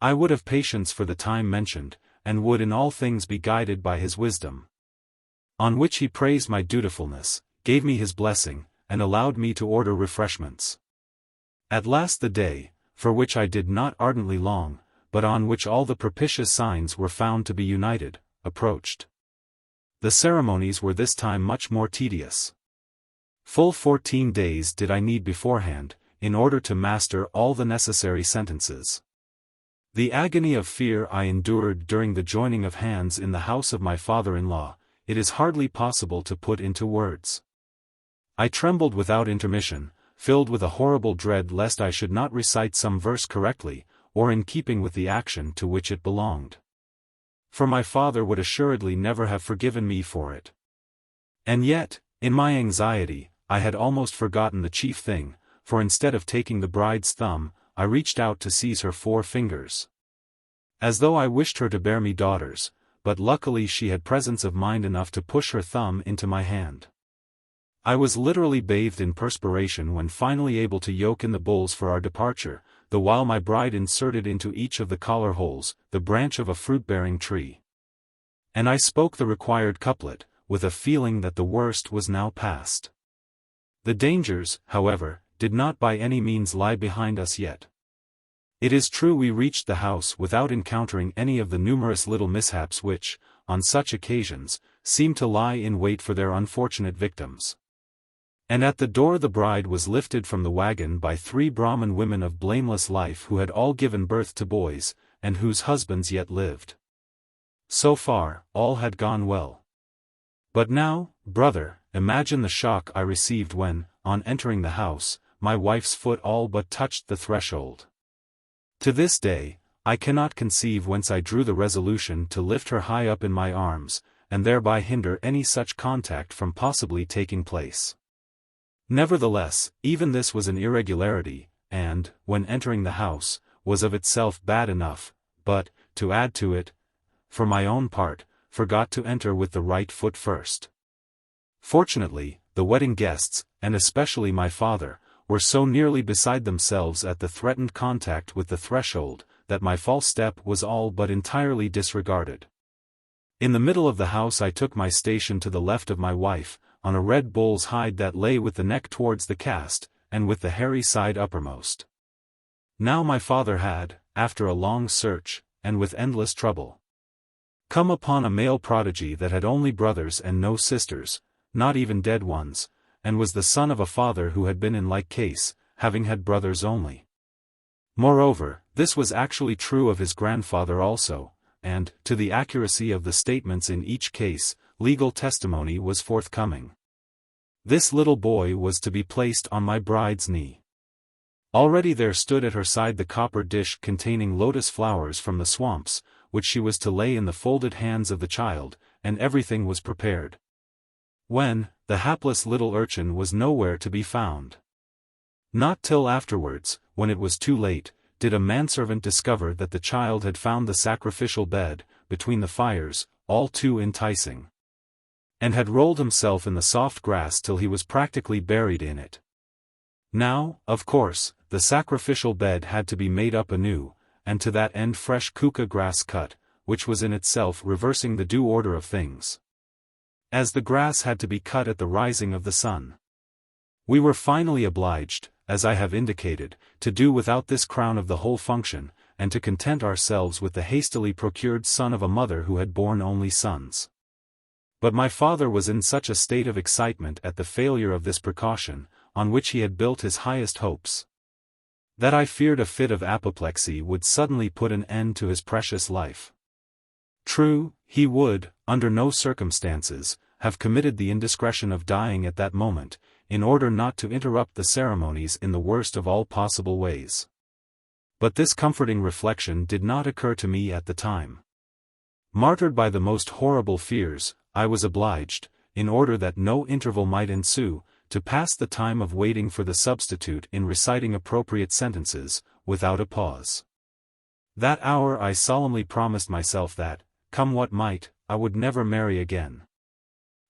I would have patience for the time mentioned, and would in all things be guided by his wisdom. On which he praised my dutifulness, gave me his blessing, and allowed me to order refreshments. At last the day, for which I did not ardently long, but on which all the propitious signs were found to be united, approached. The ceremonies were this time much more tedious. Full 14 days did I need beforehand, in order to master all the necessary sentences. The agony of fear I endured during the joining of hands in the house of my father-in-law, it is hardly possible to put into words. I trembled without intermission, filled with a horrible dread lest I should not recite some verse correctly, or in keeping with the action to which it belonged. For my father would assuredly never have forgiven me for it. And yet, in my anxiety, I had almost forgotten the chief thing, for instead of taking the bride's thumb, I reached out to seize her 4 fingers. As though I wished her to bear me daughters, but luckily she had presence of mind enough to push her thumb into my hand. I was literally bathed in perspiration when finally able to yoke in the bulls for our departure, the while my bride inserted into each of the collar holes the branch of a fruit-bearing tree. And I spoke the required couplet, with a feeling that the worst was now past. The dangers, however, did not by any means lie behind us yet. It is true we reached the house without encountering any of the numerous little mishaps which, on such occasions, seem to lie in wait for their unfortunate victims. And at the door the bride was lifted from the wagon by 3 Brahmin women of blameless life who had all given birth to boys, and whose husbands yet lived. So far, all had gone well. But now, brother, imagine the shock I received when, on entering the house, my wife's foot all but touched the threshold. To this day, I cannot conceive whence I drew the resolution to lift her high up in my arms, and thereby hinder any such contact from possibly taking place. Nevertheless, even this was an irregularity, and, when entering the house, was of itself bad enough, but, to add to it, for my own part, forgot to enter with the right foot first. Fortunately, the wedding guests, and especially my father, were so nearly beside themselves at the threatened contact with the threshold, that my false step was all but entirely disregarded. In the middle of the house I took my station to the left of my wife, on a red bull's hide that lay with the neck towards the cast, and with the hairy side uppermost. Now my father had, after a long search, and with endless trouble, come upon a male prodigy that had only brothers and no sisters, not even dead ones, and was the son of a father who had been in like case, having had brothers only. Moreover, this was actually true of his grandfather also, and, to the accuracy of the statements in each case, legal testimony was forthcoming. This little boy was to be placed on my bride's knee. Already there stood at her side the copper dish containing lotus flowers from the swamps, which she was to lay in the folded hands of the child, and everything was prepared. When, the hapless little urchin was nowhere to be found. Not till afterwards, when it was too late, did a manservant discover that the child had found the sacrificial bed, between the fires, all too enticing, and had rolled himself in the soft grass till he was practically buried in it. Now, of course, the sacrificial bed had to be made up anew, and to that end fresh kuka grass cut, which was in itself reversing the due order of things, as the grass had to be cut at the rising of the sun. We were finally obliged, as I have indicated, to do without this crown of the whole function, and to content ourselves with the hastily procured son of a mother who had borne only sons. But my father was in such a state of excitement at the failure of this precaution, on which he had built his highest hopes, that I feared a fit of apoplexy would suddenly put an end to his precious life. True, he would, under no circumstances, have committed the indiscretion of dying at that moment, in order not to interrupt the ceremonies in the worst of all possible ways. But this comforting reflection did not occur to me at the time. Martyred by the most horrible fears, I was obliged, in order that no interval might ensue, to pass the time of waiting for the substitute in reciting appropriate sentences, without a pause. That hour I solemnly promised myself that, come what might, I would never marry again.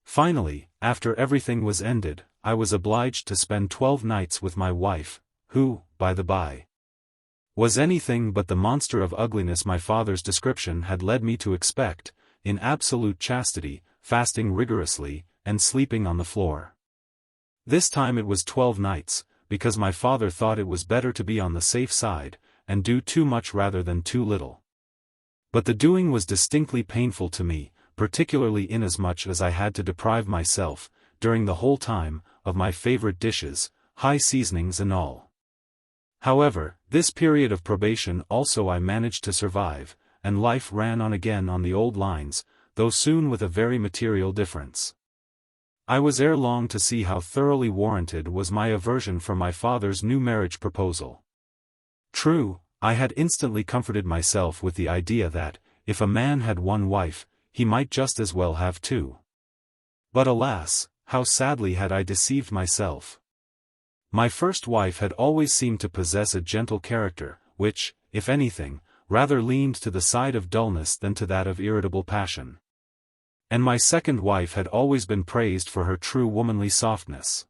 Finally, after everything was ended, I was obliged to spend 12 nights with my wife, who, by the by, was anything but the monster of ugliness my father's description had led me to expect, in absolute chastity, fasting rigorously, and sleeping on the floor. This time it was 12 nights, because my father thought it was better to be on the safe side, and do too much rather than too little. But the doing was distinctly painful to me, particularly inasmuch as I had to deprive myself, during the whole time, of my favorite dishes, high seasonings and all. However, this period of probation also I managed to survive, and life ran on again on the old lines, though soon with a very material difference. I was ere long to see how thoroughly warranted was my aversion for my father's new marriage proposal. True, I had instantly comforted myself with the idea that, if a man had one wife, he might just as well have two. But alas, how sadly had I deceived myself. My first wife had always seemed to possess a gentle character, which, if anything, rather leaned to the side of dullness than to that of irritable passion. And my second wife had always been praised for her true womanly softness.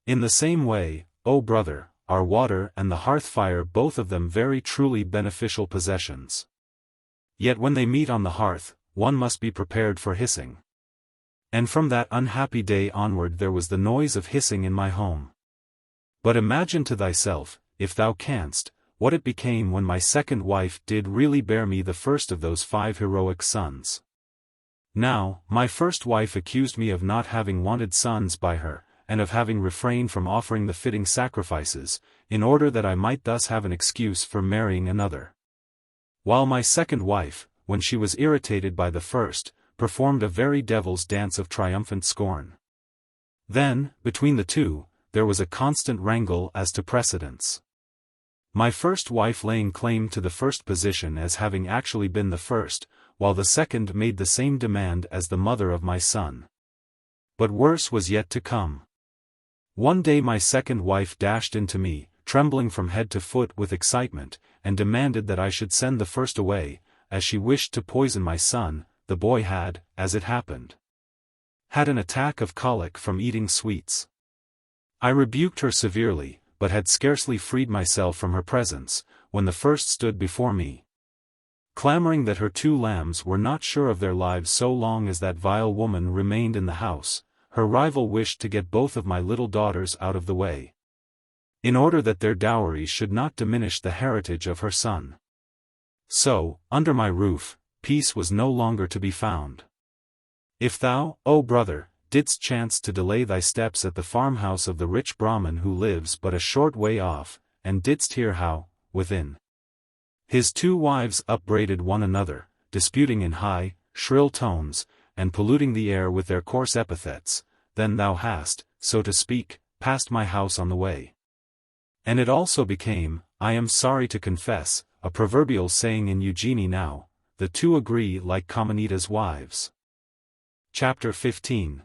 In the same way, O brother, are water and the hearth fire, both of them very truly beneficial possessions. Yet when they meet on the hearth, one must be prepared for hissing. And from that unhappy day onward there was the noise of hissing in my home. But imagine to thyself, if thou canst, what it became when my second wife did really bear me the first of those 5 heroic sons. Now, my first wife accused me of not having wanted sons by her, and of having refrained from offering the fitting sacrifices, in order that I might thus have an excuse for marrying another. While my second wife, when she was irritated by the first, performed a very devil's dance of triumphant scorn. Then, between the two, there was a constant wrangle as to precedence. My first wife laying claim to the first position as having actually been the first, while the second made the same demand as the mother of my son. But worse was yet to come. One day my second wife dashed into me, trembling from head to foot with excitement, and demanded that I should send the first away, as she wished to poison my son. The boy had, as it happened, had an attack of colic from eating sweets. I rebuked her severely, but had scarcely freed myself from her presence, when the first stood before me, clamoring that her 2 lambs were not sure of their lives so long as that vile woman remained in the house. Her rival wished to get both of my little daughters out of the way, in order that their dowries should not diminish the heritage of her son. So, under my roof, peace was no longer to be found. If thou, O brother, didst chance to delay thy steps at the farmhouse of the rich Brahmin who lives but a short way off, and didst hear how, within, his 2 wives upbraided one another, disputing in high, shrill tones, and polluting the air with their coarse epithets, then thou hast, so to speak, passed my house on the way. And it also became, I am sorry to confess, a proverbial saying in Eugenie now, the 2 agree like Kamanita's wives. Chapter 15.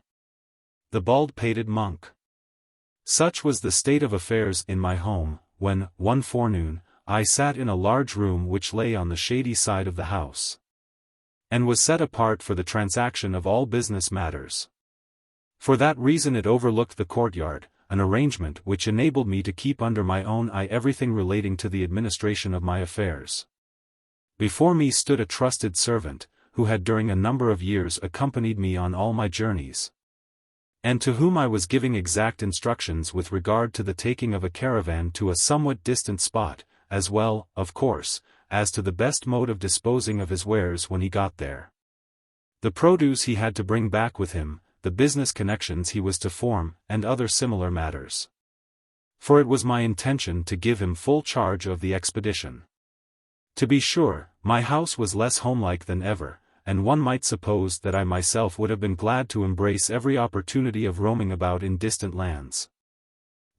The Bald-Pated Monk. Such was the state of affairs in my home, when, one forenoon, I sat in a large room which lay on the shady side of the house, and was set apart for the transaction of all business matters. For that reason it overlooked the courtyard, an arrangement which enabled me to keep under my own eye everything relating to the administration of my affairs. Before me stood a trusted servant, who had during a number of years accompanied me on all my journeys, and to whom I was giving exact instructions with regard to the taking of a caravan to a somewhat distant spot, as well, of course, as to the best mode of disposing of his wares when he got there. The produce he had to bring back with him, the business connections he was to form, and other similar matters. For it was my intention to give him full charge of the expedition. To be sure, my house was less homelike than ever, and one might suppose that I myself would have been glad to embrace every opportunity of roaming about in distant lands.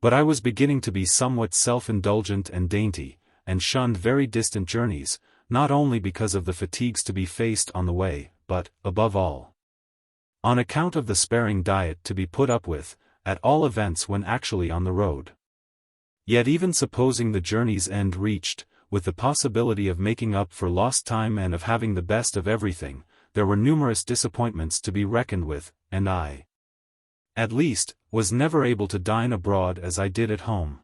But I was beginning to be somewhat self-indulgent and dainty, and shunned very distant journeys, not only because of the fatigues to be faced on the way, but, above all, on account of the sparing diet to be put up with, at all events when actually on the road. Yet even supposing the journey's end reached, with the possibility of making up for lost time and of having the best of everything, there were numerous disappointments to be reckoned with, and I, at least, was never able to dine abroad as I did at home.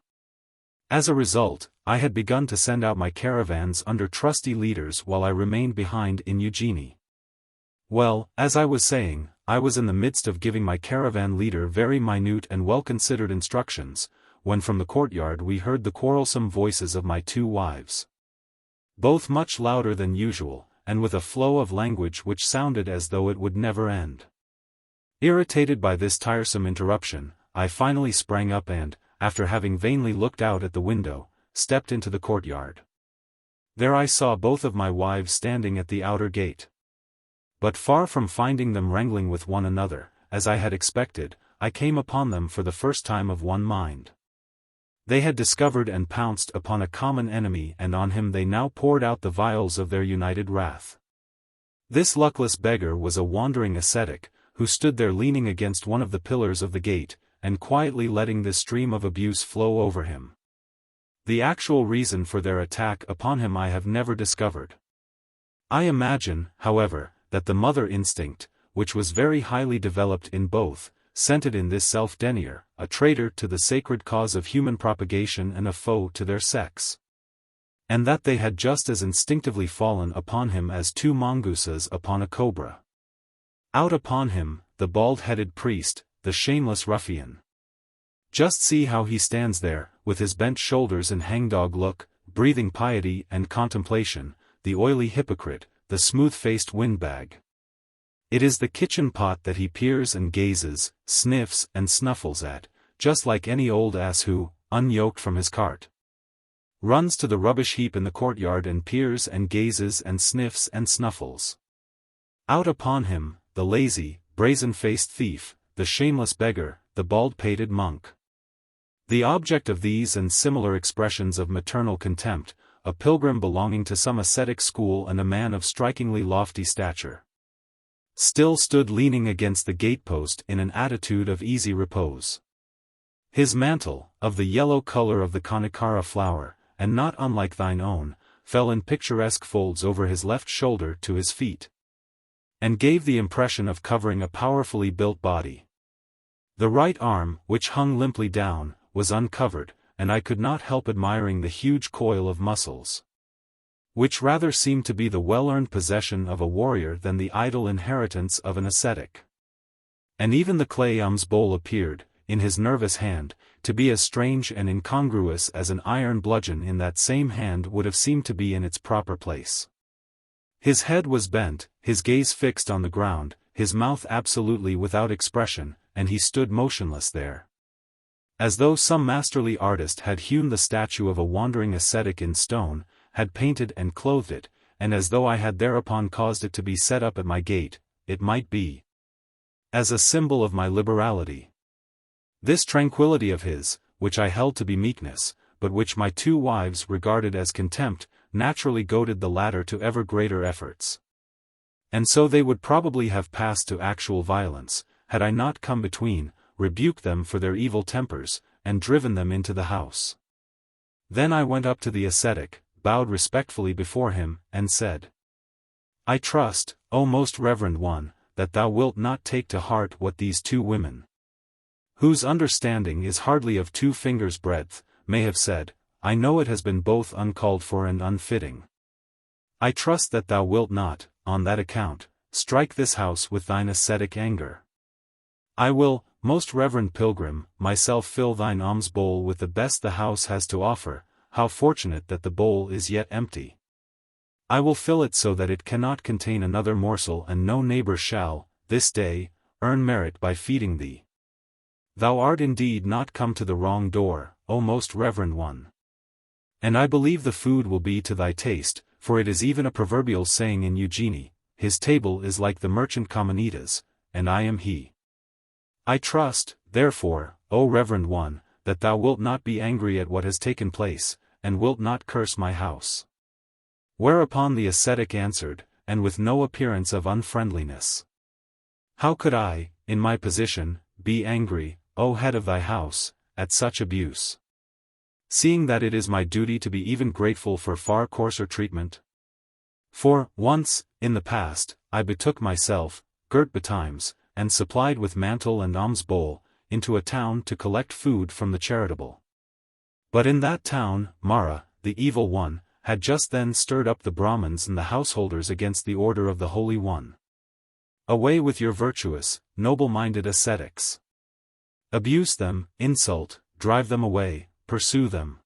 As a result, I had begun to send out my caravans under trusty leaders while I remained behind in Eugenie. Well, as I was saying, I was in the midst of giving my caravan leader very minute and well-considered instructions, when from the courtyard we heard the quarrelsome voices of my 2 wives. Both much louder than usual, and with a flow of language which sounded as though it would never end. Irritated by this tiresome interruption, I finally sprang up and, after having vainly looked out at the window, stepped into the courtyard. There I saw both of my wives standing at the outer gate. But far from finding them wrangling with one another, as I had expected, I came upon them for the first time of one mind. They had discovered and pounced upon a common enemy, and on him they now poured out the vials of their united wrath. This luckless beggar was a wandering ascetic, who stood there leaning against one of the pillars of the gate, and quietly letting this stream of abuse flow over him. The actual reason for their attack upon him I have never discovered. I imagine, however, that the mother instinct, which was very highly developed in both, scented in this self-denier, a traitor to the sacred cause of human propagation and a foe to their sex. And that they had just as instinctively fallen upon him as two mongooses upon a cobra. Out upon him, the bald-headed priest, the shameless ruffian. Just see how he stands there, with his bent shoulders and hangdog look, breathing piety and contemplation, the oily hypocrite, the smooth-faced windbag. It is the kitchen pot that he peers and gazes, sniffs and snuffles at, just like any old ass who, unyoked from his cart, runs to the rubbish heap in the courtyard and peers and gazes and sniffs and snuffles. Out upon him, the lazy, brazen-faced thief, the shameless beggar, the bald-pated monk. The object of these and similar expressions of maternal contempt, a pilgrim belonging to some ascetic school and a man of strikingly lofty stature, still stood leaning against the gatepost in an attitude of easy repose. His mantle, of the yellow color of the Kanikara flower, and not unlike thine own, fell in picturesque folds over his left shoulder to his feet, and gave the impression of covering a powerfully built body. The right arm, which hung limply down, was uncovered, and I could not help admiring the huge coil of muscles, which rather seemed to be the well-earned possession of a warrior than the idle inheritance of an ascetic. And even the clay bowl appeared, in his nervous hand, to be as strange and incongruous as an iron bludgeon in that same hand would have seemed to be in its proper place. His head was bent, his gaze fixed on the ground, his mouth absolutely without expression, and he stood motionless there, as though some masterly artist had hewn the statue of a wandering ascetic in stone, had painted and clothed it, and as though I had thereupon caused it to be set up at my gate, it might be, as a symbol of my liberality. This tranquility of his, which I held to be meekness, but which my two wives regarded as contempt, naturally goaded the latter to ever greater efforts. And so they would probably have passed to actual violence, had I not come between, rebuked them for their evil tempers, and driven them into the house. Then I went up to the ascetic, bowed respectfully before him, and said, I trust, O most reverend one, that thou wilt not take to heart what these two women, whose understanding is hardly of 2 fingers' breadth, may have said. I know it has been both uncalled for and unfitting. I trust that thou wilt not, on that account, strike this house with thine ascetic anger. I will, most reverend pilgrim, myself fill thine alms bowl with the best the house has to offer. How fortunate that the bowl is yet empty. I will fill it so that it cannot contain another morsel, and no neighbor shall, this day, earn merit by feeding thee. Thou art indeed not come to the wrong door, O most reverend one. And I believe the food will be to thy taste, for it is even a proverbial saying in Eugenie, his table is like the merchant Kamanita's, and I am he. I trust, therefore, O reverend one, that thou wilt not be angry at what has taken place, and wilt not curse my house. Whereupon the ascetic answered, and with no appearance of unfriendliness, how could I, in my position, be angry, O head of thy house, at such abuse? Seeing that it is my duty to be even grateful for far coarser treatment. For, once, in the past, I betook myself, girt betimes, and supplied with mantle and alms bowl, into a town to collect food from the charitable. But in that town, Mara, the evil one, had just then stirred up the Brahmins and the householders against the order of the Holy One. Away with your virtuous, noble-minded ascetics. Abuse them, insult, drive them away, pursue them.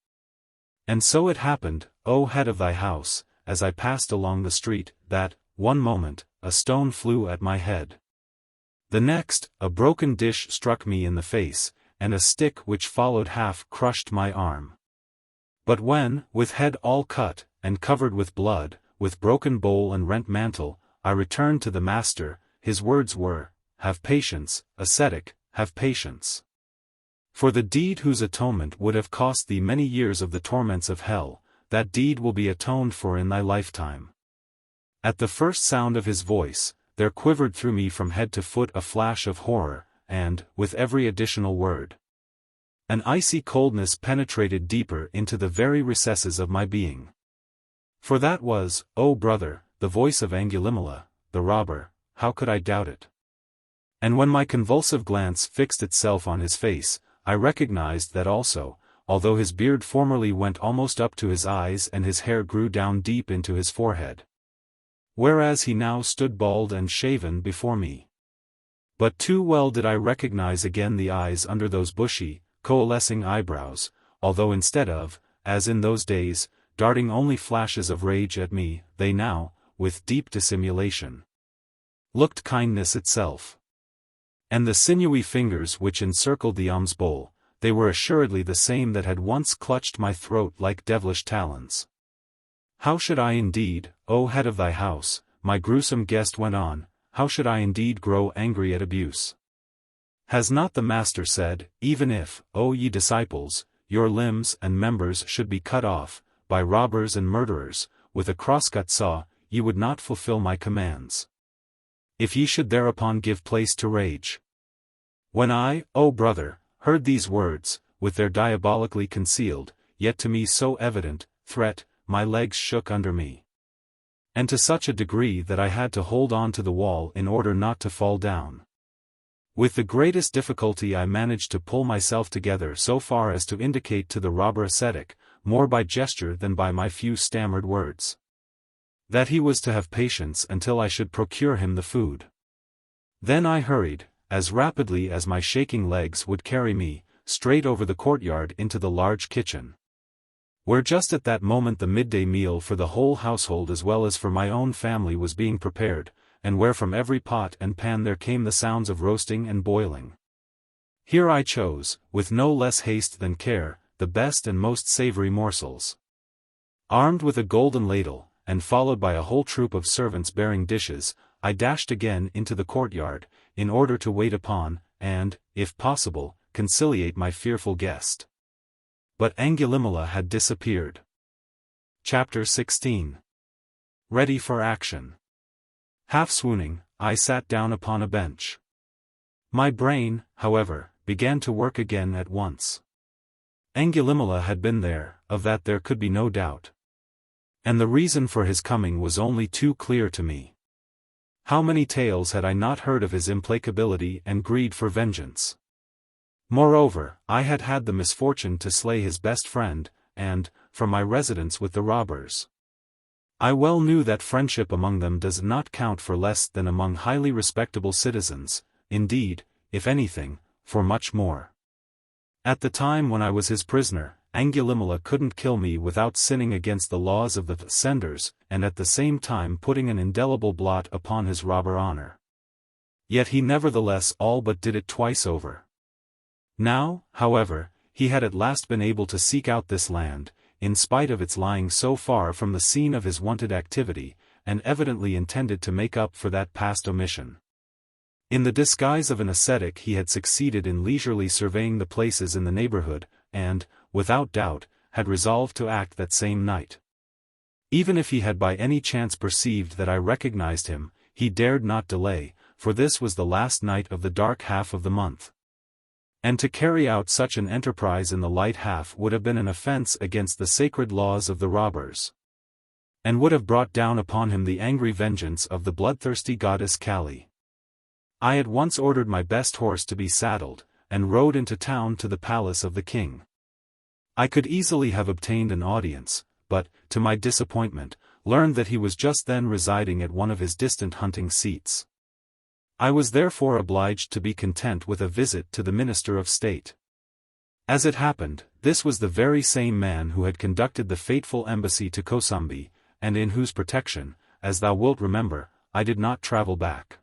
And so it happened, O head of thy house, as I passed along the street, that, one moment, a stone flew at my head. The next, a broken dish struck me in the face, and a stick which followed half crushed my arm. But when, with head all cut, and covered with blood, with broken bowl and rent mantle, I returned to the master, his words were, Have patience, ascetic, have patience. For the deed whose atonement would have cost thee many years of the torments of hell, that deed will be atoned for in thy lifetime. At the first sound of his voice, there quivered through me from head to foot a flash of horror, and, with every additional word, an icy coldness penetrated deeper into the very recesses of my being. For that was, O brother, the voice of Angulimala, the robber. How could I doubt it? And when my convulsive glance fixed itself on his face, I recognized that also, although his beard formerly went almost up to his eyes and his hair grew down deep into his forehead, whereas he now stood bald and shaven before me. But too well did I recognize again the eyes under those bushy, coalescing eyebrows, although instead of, as in those days, darting only flashes of rage at me, they now, with deep dissimulation, looked kindness itself. And the sinewy fingers which encircled the alms bowl, they were assuredly the same that had once clutched my throat like devilish talons. How should I indeed, O head of thy house, my gruesome guest went on, how should I indeed grow angry at abuse? Has not the Master said, even if, O ye disciples, your limbs and members should be cut off, by robbers and murderers, with a crosscut saw, ye would not fulfill my commands? If ye should thereupon give place to rage. When I, O brother, heard these words, with their diabolically concealed, yet to me so evident, threat, my legs shook under me. And to such a degree that I had to hold on to the wall in order not to fall down. With the greatest difficulty I managed to pull myself together so far as to indicate to the robber ascetic, more by gesture than by my few stammered words, that he was to have patience until I should procure him the food. Then I hurried, as rapidly as my shaking legs would carry me, straight over the courtyard into the large kitchen, where just at that moment the midday meal for the whole household as well as for my own family was being prepared, and where from every pot and pan there came the sounds of roasting and boiling. Here I chose, with no less haste than care, the best and most savory morsels. Armed with a golden ladle, and followed by a whole troop of servants bearing dishes, I dashed again into the courtyard, in order to wait upon, and, if possible, conciliate my fearful guest. But Angulimala had disappeared. Chapter 16. Ready for action. Half swooning, I sat down upon a bench. My brain, however, began to work again at once. Angulimala had been there, of that there could be no doubt. And the reason for his coming was only too clear to me. How many tales had I not heard of his implacability and greed for vengeance? Moreover, I had had the misfortune to slay his best friend, and, from my residence with the robbers, I well knew that friendship among them does not count for less than among highly respectable citizens, indeed, if anything, for much more. At the time when I was his prisoner, Angulimala couldn't kill me without sinning against the laws of the senders, and at the same time putting an indelible blot upon his robber honor. Yet he nevertheless all but did it twice over. Now, however, he had at last been able to seek out this land, in spite of its lying so far from the scene of his wonted activity, and evidently intended to make up for that past omission. In the disguise of an ascetic he had succeeded in leisurely surveying the places in the neighborhood, and, without doubt, had resolved to act that same night. Even if he had by any chance perceived that I recognized him, he dared not delay, for this was the last night of the dark half of the month. And to carry out such an enterprise in the light half would have been an offense against the sacred laws of the robbers, and would have brought down upon him the angry vengeance of the bloodthirsty goddess Kali. I at once ordered my best horse to be saddled, and rode into town to the palace of the king. I could easily have obtained an audience, but, to my disappointment, learned that he was just then residing at one of his distant hunting seats. I was therefore obliged to be content with a visit to the Minister of State. As it happened, this was the very same man who had conducted the fateful embassy to Kosambi, and in whose protection, as thou wilt remember, I did not travel back.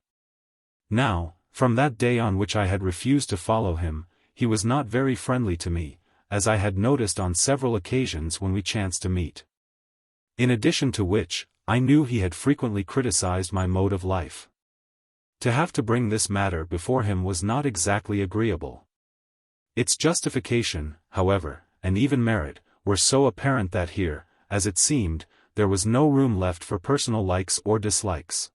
Now, from that day on which I had refused to follow him, he was not very friendly to me, as I had noticed on several occasions when we chanced to meet. In addition to which, I knew he had frequently criticized my mode of life. To have to bring this matter before him was not exactly agreeable. Its justification, however, and even merit, were so apparent that here, as it seemed, there was no room left for personal likes or dislikes.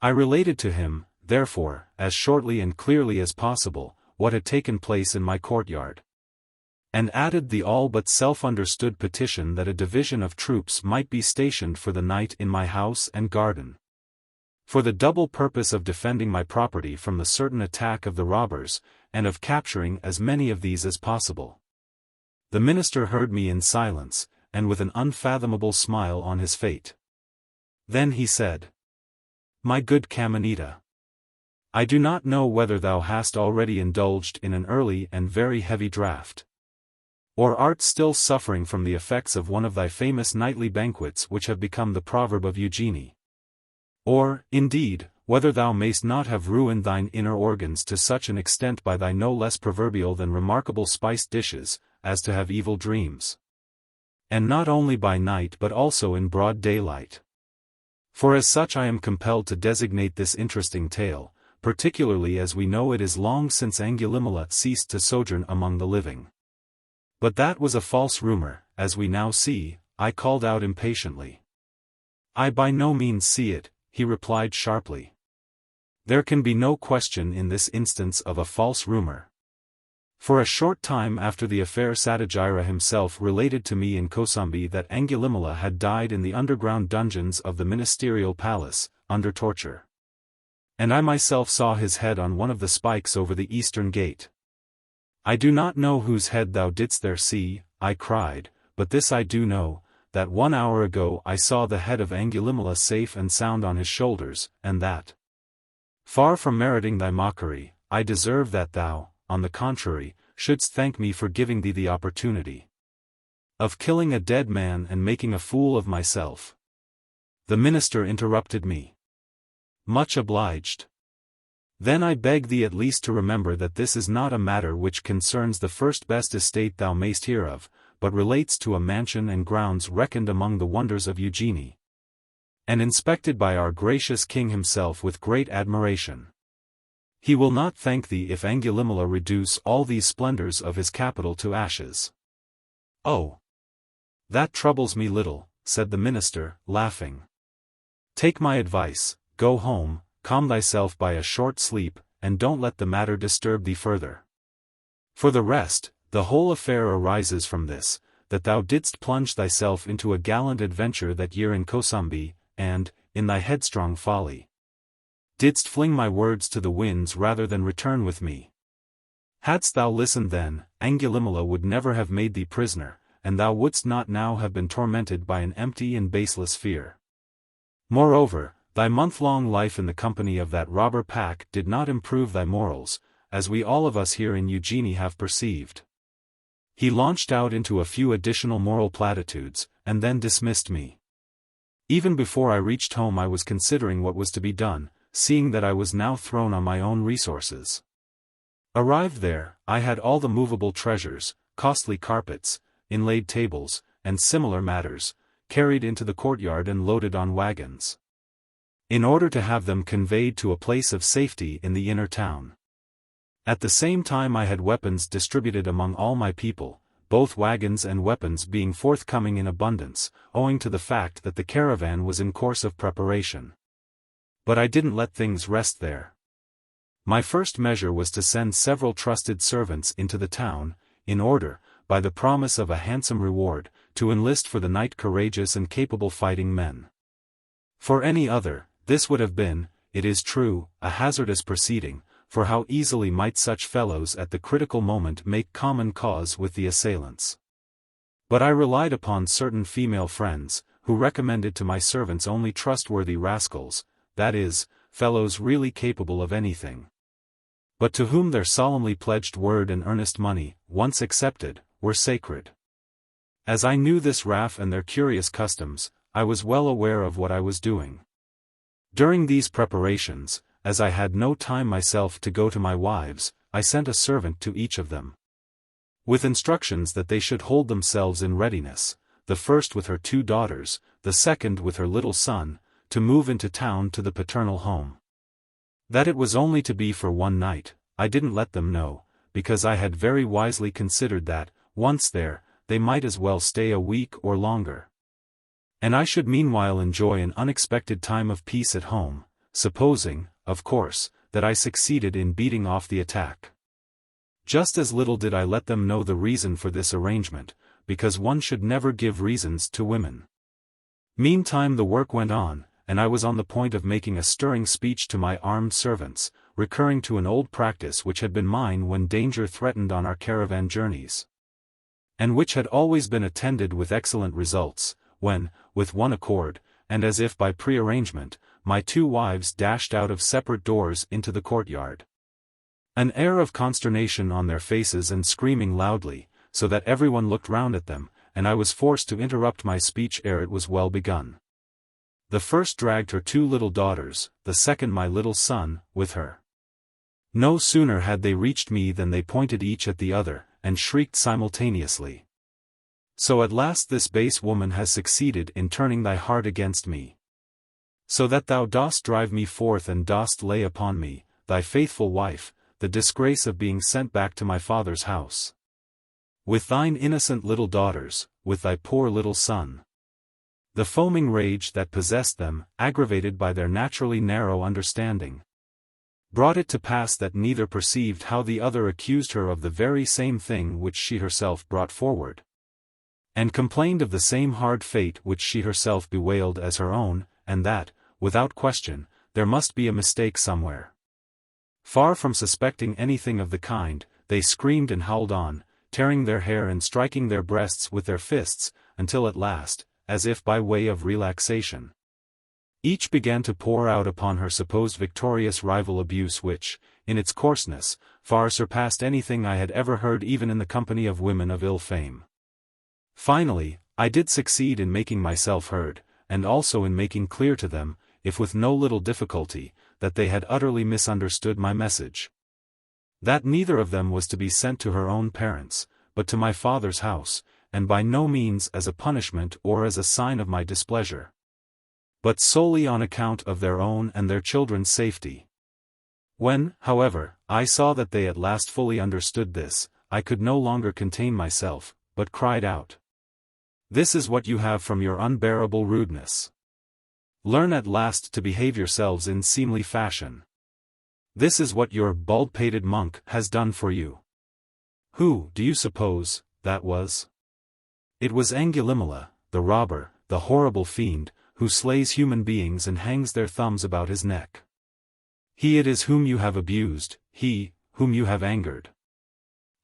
I related to him, therefore, as shortly and clearly as possible, what had taken place in my courtyard. And added the all but self-understood petition that a division of troops might be stationed for the night in my house and garden, for the double purpose of defending my property from the certain attack of the robbers, and of capturing as many of these as possible. The minister heard me in silence, and with an unfathomable smile on his face. Then he said, "My good Kamanita, I do not know whether thou hast already indulged in an early and very heavy draught, or art still suffering from the effects of one of thy famous nightly banquets which have become the proverb of Eugenie. Or, indeed, whether thou mayst not have ruined thine inner organs to such an extent by thy no less proverbial than remarkable spiced dishes, as to have evil dreams. And not only by night but also in broad daylight. For as such I am compelled to designate this interesting tale, particularly as we know it is long since Angulimala ceased to sojourn among the living." "But that was a false rumor, as we now see," I called out impatiently. "I by no means see it," he replied sharply. "There can be no question in this instance of a false rumor. For a short time after the affair Satyajira himself related to me in Kosambi that Angulimala had died in the underground dungeons of the ministerial palace, under torture. And I myself saw his head on one of the spikes over the eastern gate." "I do not know whose head thou didst there see," I cried, "but this I do know, that 1 hour ago I saw the head of Angulimala safe and sound on his shoulders, and that, far from meriting thy mockery, I deserve that thou, on the contrary, shouldst thank me for giving thee the opportunity of killing a dead man and making a fool of myself." The minister interrupted me. "Much obliged. Then I beg thee at least to remember that this is not a matter which concerns the first best estate thou mayst hear of, but relates to a mansion and grounds reckoned among the wonders of Eugenie, and inspected by our gracious king himself with great admiration. He will not thank thee if Angulimala reduce all these splendors of his capital to ashes." "Oh, that troubles me little," said the minister, laughing. "Take my advice, go home, calm thyself by a short sleep, and don't let the matter disturb thee further. For the rest, the whole affair arises from this, that thou didst plunge thyself into a gallant adventure that year in Kosambi, and, in thy headstrong folly, didst fling my words to the winds rather than return with me. Hadst thou listened then, Angulimala would never have made thee prisoner, and thou wouldst not now have been tormented by an empty and baseless fear. Moreover, thy month-long life in the company of that robber pack did not improve thy morals, as we all of us here in Eugenie have perceived." He launched out into a few additional moral platitudes, and then dismissed me. Even before I reached home I was considering what was to be done, seeing that I was now thrown on my own resources. Arrived there, I had all the movable treasures, costly carpets, inlaid tables, and similar matters, carried into the courtyard and loaded on wagons, in order to have them conveyed to a place of safety in the inner town. At the same time I had weapons distributed among all my people, both wagons and weapons being forthcoming in abundance, owing to the fact that the caravan was in course of preparation. But I didn't let things rest there. My first measure was to send several trusted servants into the town, in order, by the promise of a handsome reward, to enlist for the night courageous and capable fighting men. For any other, this would have been, it is true, a hazardous proceeding, for how easily might such fellows at the critical moment make common cause with the assailants. But I relied upon certain female friends, who recommended to my servants only trustworthy rascals, that is, fellows really capable of anything, but to whom their solemnly pledged word and earnest money, once accepted, were sacred. As I knew this raff and their curious customs, I was well aware of what I was doing. During these preparations, as I had no time myself to go to my wives, I sent a servant to each of them, with instructions that they should hold themselves in readiness, the first with her 2 daughters, the second with her little son, to move into town to the paternal home. That it was only to be for one night, I didn't let them know, because I had very wisely considered that, once there, they might as well stay a week or longer. And I should meanwhile enjoy an unexpected time of peace at home, supposing, of course, that I succeeded in beating off the attack. Just as little did I let them know the reason for this arrangement, because one should never give reasons to women. Meantime the work went on, and I was on the point of making a stirring speech to my armed servants, recurring to an old practice which had been mine when danger threatened on our caravan journeys, and which had always been attended with excellent results, when, with one accord, and as if by pre-arrangement, my two wives dashed out of separate doors into the courtyard. An air of consternation on their faces and screaming loudly, so that everyone looked round at them, and I was forced to interrupt my speech ere it was well begun. The first dragged her two little daughters, the second my little son, with her. No sooner had they reached me than they pointed each at the other, and shrieked simultaneously. So at last this base woman has succeeded in turning thy heart against me. So that thou dost drive me forth and dost lay upon me, thy faithful wife, the disgrace of being sent back to my father's house. With thine innocent little daughters, with thy poor little son. The foaming rage that possessed them, aggravated by their naturally narrow understanding, brought it to pass that neither perceived how the other accused her of the very same thing which she herself brought forward, and complained of the same hard fate which she herself bewailed as her own, and that, without question, there must be a mistake somewhere. Far from suspecting anything of the kind, they screamed and howled on, tearing their hair and striking their breasts with their fists, until at last, as if by way of relaxation, each began to pour out upon her supposed victorious rival abuse which, in its coarseness, far surpassed anything I had ever heard even in the company of women of ill fame. Finally, I did succeed in making myself heard, and also in making clear to them, if with no little difficulty, that they had utterly misunderstood my message. That neither of them was to be sent to her own parents, but to my father's house, and by no means as a punishment or as a sign of my displeasure, but solely on account of their own and their children's safety. When, however, I saw that they at last fully understood this, I could no longer contain myself, but cried out, "This is what you have from your unbearable rudeness. Learn at last to behave yourselves in seemly fashion. This is what your bald-pated monk has done for you." Who, do you suppose, that was? It was Angulimala, the robber, the horrible fiend, who slays human beings and hangs their thumbs about his neck. He it is whom you have abused, he, whom you have angered.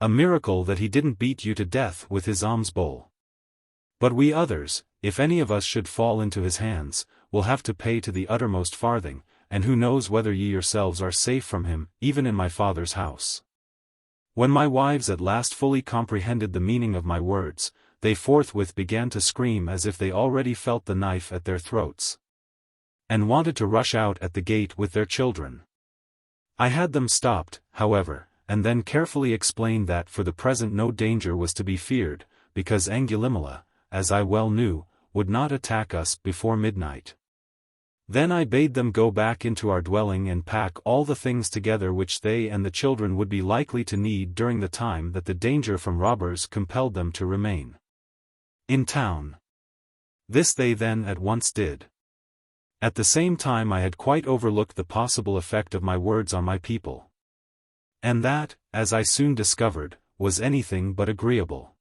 A miracle that he didn't beat you to death with his alms bowl. But we others, if any of us should fall into his hands, will have to pay to the uttermost farthing, and who knows whether ye yourselves are safe from him, even in my father's house. When my wives at last fully comprehended the meaning of my words, they forthwith began to scream as if they already felt the knife at their throats, and wanted to rush out at the gate with their children. I had them stopped, however, and then carefully explained that for the present no danger was to be feared, because Angulimala, as I well knew, would not attack us before midnight. Then I bade them go back into our dwelling and pack all the things together which they and the children would be likely to need during the time that the danger from robbers compelled them to remain in town. This they then at once did. At the same time I had quite overlooked the possible effect of my words on my people. And that, as I soon discovered, was anything but agreeable.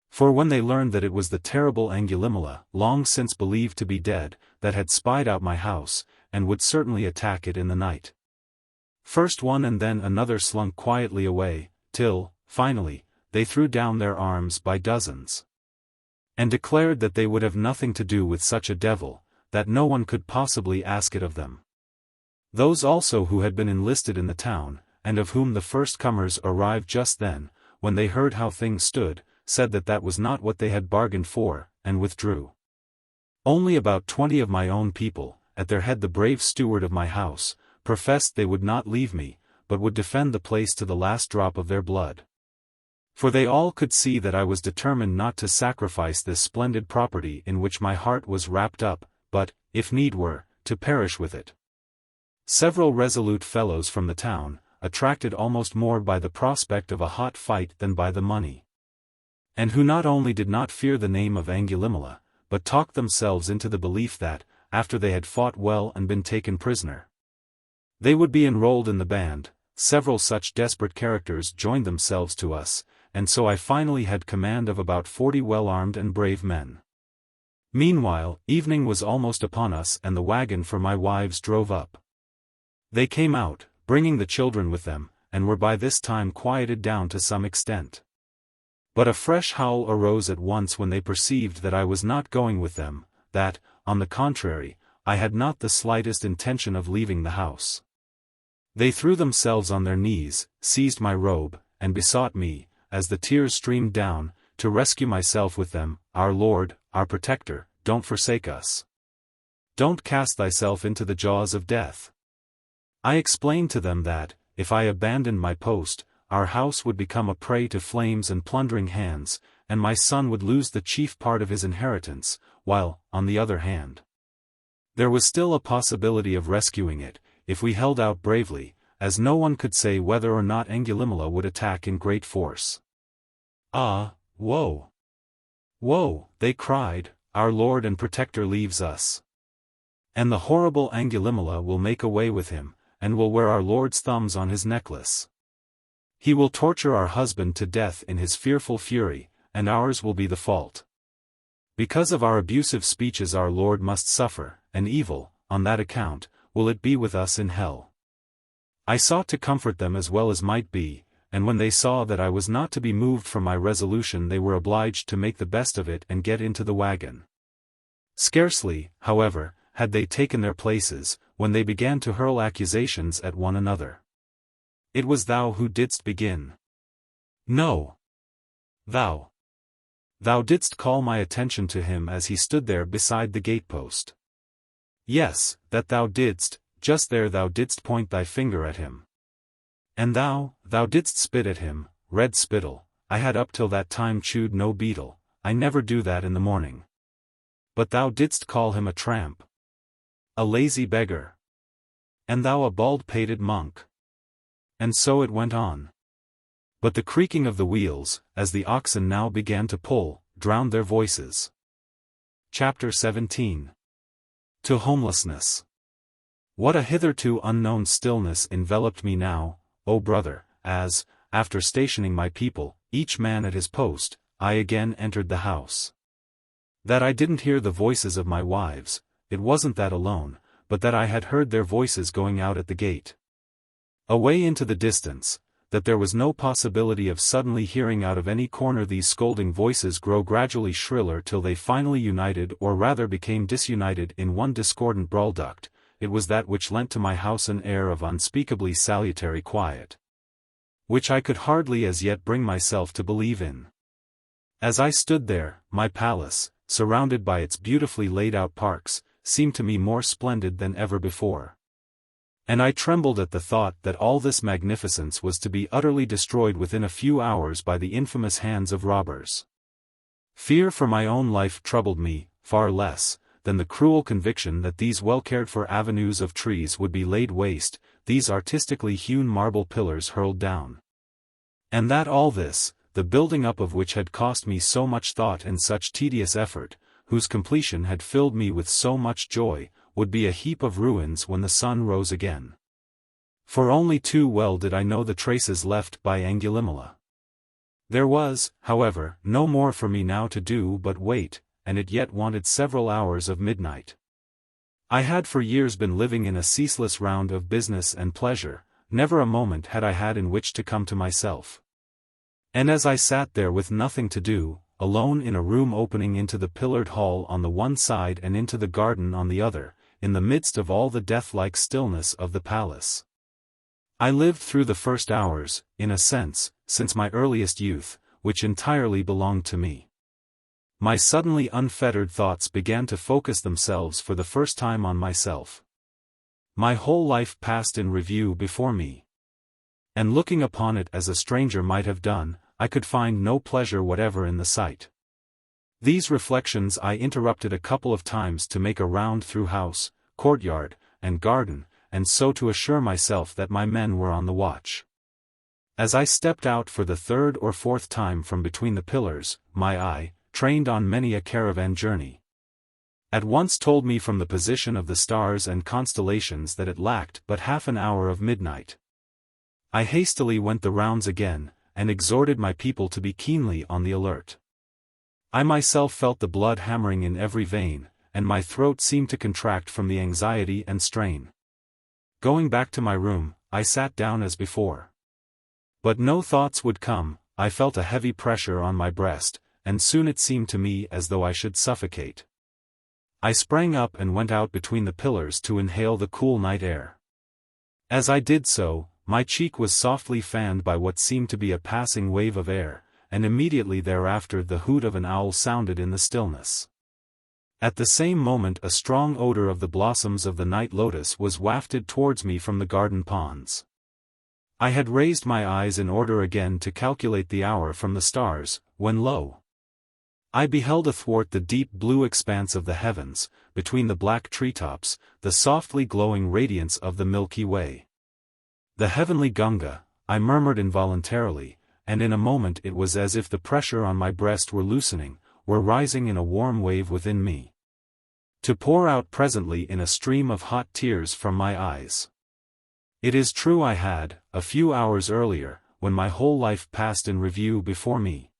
For when they learned that it was the terrible Angulimala, long since believed to be dead, that had spied out my house, and would certainly attack it in the night, first one and then another slunk quietly away, till, finally, they threw down their arms by dozens, and declared that they would have nothing to do with such a devil, that no one could possibly ask it of them. Those also who had been enlisted in the town, and of whom the first comers arrived just then, when they heard how things stood, said that that was not what they had bargained for, and withdrew. Only about 20 of my own people, at their head the brave steward of my house, professed they would not leave me, but would defend the place to the last drop of their blood. For they all could see that I was determined not to sacrifice this splendid property in which my heart was wrapped up, but, if need were, to perish with it. Several resolute fellows from the town, attracted almost more by the prospect of a hot fight than by the money, and who not only did not fear the name of Angulimala, but talked themselves into the belief that, after they had fought well and been taken prisoner. They would be enrolled in the band. Several such desperate characters joined themselves to us, and so I finally had command of about 40 well-armed and brave men. Meanwhile, evening was almost upon us and the wagon for my wives drove up. They came out, bringing the children with them, and were by this time quieted down to some extent. But a fresh howl arose at once when they perceived that I was not going with them, that, on the contrary, I had not the slightest intention of leaving the house. They threw themselves on their knees, seized my robe, and besought me, as the tears streamed down, to rescue myself with them. Our Lord, our Protector, don't forsake us. Don't cast thyself into the jaws of death. I explained to them that, if I abandoned my post, our house would become a prey to flames and plundering hands, and my son would lose the chief part of his inheritance, while, on the other hand, there was still a possibility of rescuing it, if we held out bravely, as no one could say whether or not Angulimala would attack in great force. Ah, woe! Woe, they cried, our Lord and Protector leaves us. And the horrible Angulimala will make away with him, and will wear our Lord's thumbs on his necklace. He will torture our husband to death in his fearful fury, and ours will be the fault. Because of our abusive speeches our Lord must suffer, and evil, on that account, will it be with us in hell. I sought to comfort them as well as might be, and when they saw that I was not to be moved from my resolution they were obliged to make the best of it and get into the wagon. Scarcely, however, had they taken their places, when they began to hurl accusations at one another. It was thou who didst begin. No. Thou. Thou didst call my attention to him as he stood there beside the gatepost. Yes, that thou didst, just there thou didst point thy finger at him. And thou didst spit at him, red spittle. I had up till that time chewed no beetle, I never do that in the morning. But thou didst call him a tramp, a lazy beggar, and thou a bald-pated monk. And so it went on. But the creaking of the wheels, as the oxen now began to pull, drowned their voices. Chapter 17. To Homelessness. What a hitherto unknown stillness enveloped me now, O brother, as, after stationing my people, each man at his post, I again entered the house. That I didn't hear the voices of my wives, it wasn't that alone, but that I had heard their voices going out at the gate. Away into the distance, that there was no possibility of suddenly hearing out of any corner these scolding voices grow gradually shriller till they finally united or rather became disunited in one discordant brawlduct. It was that which lent to my house an air of unspeakably salutary quiet, which I could hardly as yet bring myself to believe in. As I stood there, my palace, surrounded by its beautifully laid-out parks, seemed to me more splendid than ever before. And I trembled at the thought that all this magnificence was to be utterly destroyed within a few hours by the infamous hands of robbers. Fear for my own life troubled me, far less than the cruel conviction that these well-cared-for avenues of trees would be laid waste, these artistically hewn marble pillars hurled down. And that all this, the building up of which had cost me so much thought and such tedious effort, whose completion had filled me with so much joy, would be a heap of ruins when the sun rose again. For only too well did I know the traces left by Angulimala. There was, however, no more for me now to do but wait, and it yet wanted several hours of midnight. I had for years been living in a ceaseless round of business and pleasure, never a moment had I had in which to come to myself. And as I sat there with nothing to do, alone in a room opening into the pillared hall on the one side and into the garden on the other, in the midst of all the death-like stillness of the palace, I lived through the first hours, in a sense, since my earliest youth, which entirely belonged to me. My suddenly unfettered thoughts began to focus themselves for the first time on myself. My whole life passed in review before me. And looking upon it as a stranger might have done, I could find no pleasure whatever in the sight. These reflections I interrupted a couple of times to make a round through house, courtyard, and garden, and so to assure myself that my men were on the watch. As I stepped out for the third or fourth time from between the pillars, my eye, trained on many a caravan journey, at once told me from the position of the stars and constellations that it lacked but half an hour of midnight. I hastily went the rounds again, and exhorted my people to be keenly on the alert. I myself felt the blood hammering in every vein, and my throat seemed to contract from the anxiety and strain. Going back to my room, I sat down as before. But no thoughts would come. I felt a heavy pressure on my breast, and soon it seemed to me as though I should suffocate. I sprang up and went out between the pillars to inhale the cool night air. As I did so, my cheek was softly fanned by what seemed to be a passing wave of air, and immediately thereafter the hoot of an owl sounded in the stillness. At the same moment a strong odor of the blossoms of the night lotus was wafted towards me from the garden ponds. I had raised my eyes in order again to calculate the hour from the stars, when lo! I beheld athwart the deep blue expanse of the heavens, between the black treetops, the softly glowing radiance of the Milky Way. The heavenly Gunga, I murmured involuntarily, and in a moment it was as if the pressure on my breast were loosening, were rising in a warm wave within me, to pour out presently in a stream of hot tears from my eyes. It is true I had, a few hours earlier, when my whole life passed in review before me,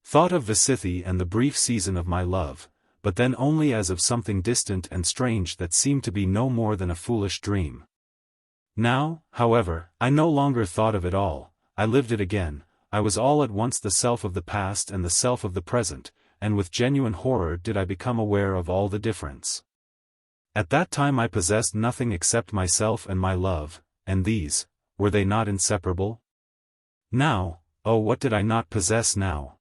thought of VIII and the brief season of my love, but then only as of something distant and strange that seemed to be no more than a foolish dream. Now, however, I no longer thought of it all, I lived it again. I was all at once the self of the past and the self of the present, and with genuine horror did I become aware of all the difference. At that time I possessed nothing except myself and my love, and these, were they not inseparable? Now, oh what did I not possess now?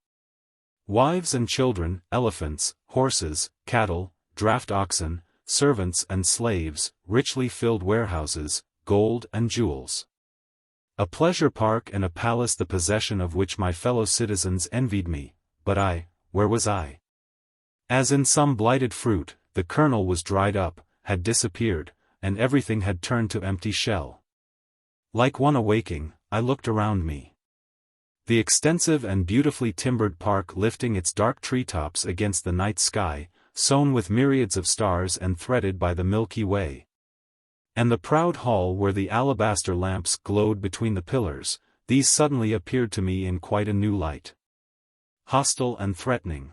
Wives and children, elephants, horses, cattle, draft oxen, servants and slaves, richly filled warehouses, gold and jewels. A pleasure park and a palace the possession of which my fellow citizens envied me, but I, where was I? As in some blighted fruit, the kernel was dried up, had disappeared, and everything had turned to empty shell. Like one awaking, I looked around me. The extensive and beautifully timbered park lifting its dark treetops against the night sky, sown with myriads of stars and threaded by the Milky Way. And the proud hall where the alabaster lamps glowed between the pillars, these suddenly appeared to me in quite a new light. Hostile and threatening.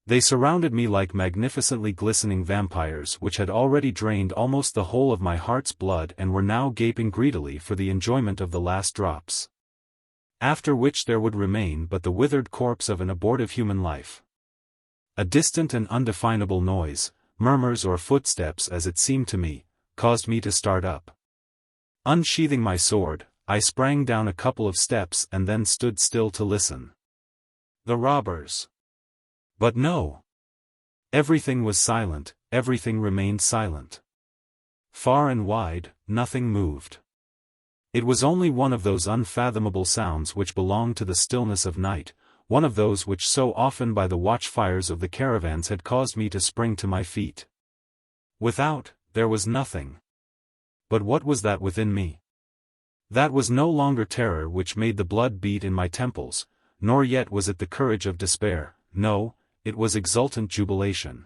They surrounded me like magnificently glistening vampires which had already drained almost the whole of my heart's blood and were now gaping greedily for the enjoyment of the last drops. After which there would remain but the withered corpse of an abortive human life. A distant and undefinable noise, murmurs or footsteps as it seemed to me, caused me to start up. Unsheathing my sword, I sprang down a couple of steps and then stood still to listen. The robbers. But no. Everything was silent, everything remained silent. Far and wide, nothing moved. It was only one of those unfathomable sounds which belong to the stillness of night, one of those which so often by the watchfires of the caravans had caused me to spring to my feet. Without, there was nothing. But what was that within me? That was no longer terror which made the blood beat in my temples, nor yet was it the courage of despair, no, it was exultant jubilation.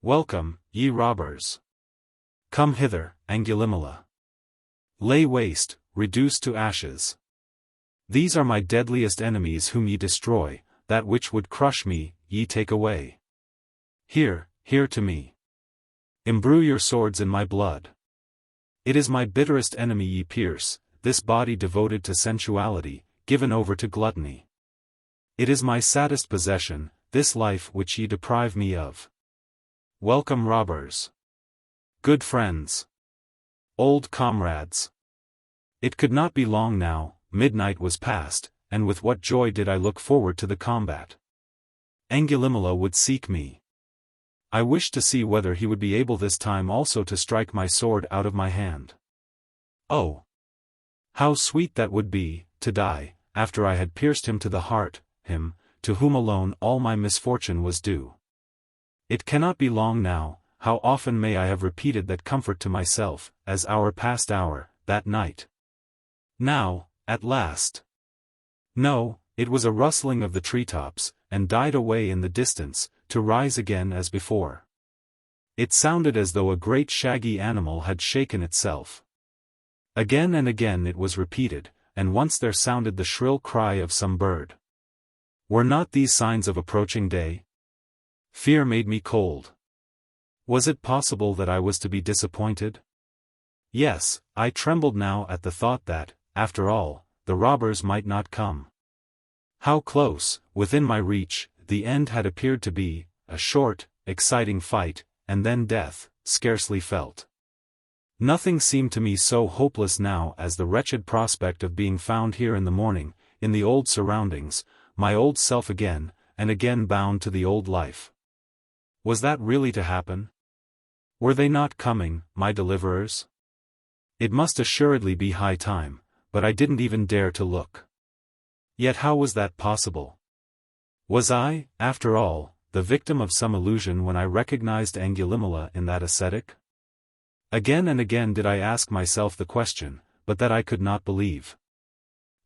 Welcome, ye robbers! Come hither, Angulimala. Lay waste, reduce to ashes. These are my deadliest enemies whom ye destroy, that which would crush me, ye take away. Here to me. Imbrue your swords in my blood. It is my bitterest enemy ye pierce, this body devoted to sensuality, given over to gluttony. It is my saddest possession, this life which ye deprive me of. Welcome robbers. Good friends. Old comrades. It could not be long now, midnight was past, and with what joy did I look forward to the combat. Angulimala would seek me. I wished to see whether he would be able this time also to strike my sword out of my hand. Oh! How sweet that would be, to die, after I had pierced him to the heart, him, to whom alone all my misfortune was due. It cannot be long now, how often may I have repeated that comfort to myself, as hour passed hour, that night. Now, at last. No, it was a rustling of the treetops, and died away in the distance, to rise again as before. It sounded as though a great shaggy animal had shaken itself. Again and again it was repeated, and once there sounded the shrill cry of some bird. Were not these signs of approaching day? Fear made me cold. Was it possible that I was to be disappointed? Yes, I trembled now at the thought that, after all, the robbers might not come. How close, within my reach, the end had appeared to be, a short, exciting fight, and then death, scarcely felt. Nothing seemed to me so hopeless now as the wretched prospect of being found here in the morning, in the old surroundings, my old self again, and again bound to the old life. Was that really to happen? Were they not coming, my deliverers? It must assuredly be high time, but I didn't even dare to look. Yet how was that possible? Was I, after all, the victim of some illusion when I recognized Angulimala in that ascetic? Again and again did I ask myself the question, but that I could not believe.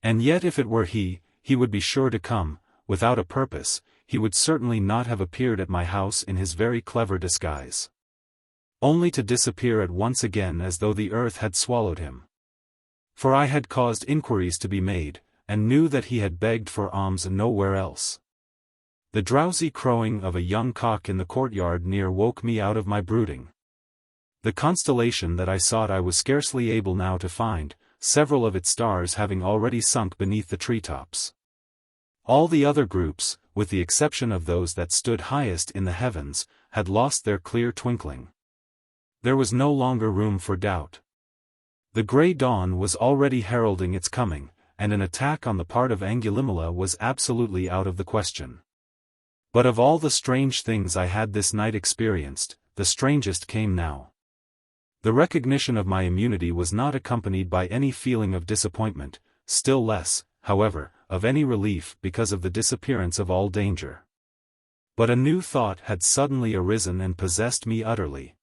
And yet if it were he would be sure to come, without a purpose. He would certainly not have appeared at my house in his very clever disguise. Only to disappear at once again as though the earth had swallowed him. For I had caused inquiries to be made, and knew that he had begged for alms nowhere else. The drowsy crowing of a young cock in the courtyard near woke me out of my brooding. The constellation that I sought I was scarcely able now to find, several of its stars having already sunk beneath the treetops. All the other groups, with the exception of those that stood highest in the heavens, had lost their clear twinkling. There was no longer room for doubt. The grey dawn was already heralding its coming, and an attack on the part of Angulimala was absolutely out of the question. But of all the strange things I had this night experienced, the strangest came now. The recognition of my immunity was not accompanied by any feeling of disappointment, still less, however, of any relief because of the disappearance of all danger. But a new thought had suddenly arisen and possessed me utterly.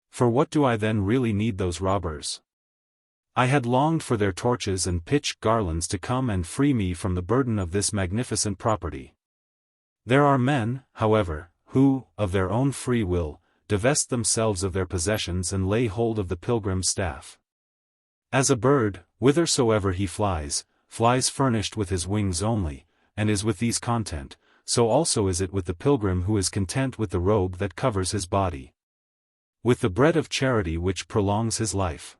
For what do I then really need those robbers? I had longed for their torches and pitch garlands to come and free me from the burden of this magnificent property. There are men, however, who, of their own free will, divest themselves of their possessions and lay hold of the pilgrim's staff. As a bird, whithersoever he flies furnished with his wings only, and is with these content, so also is it with the pilgrim who is content with the robe that covers his body. With the bread of charity which prolongs his life.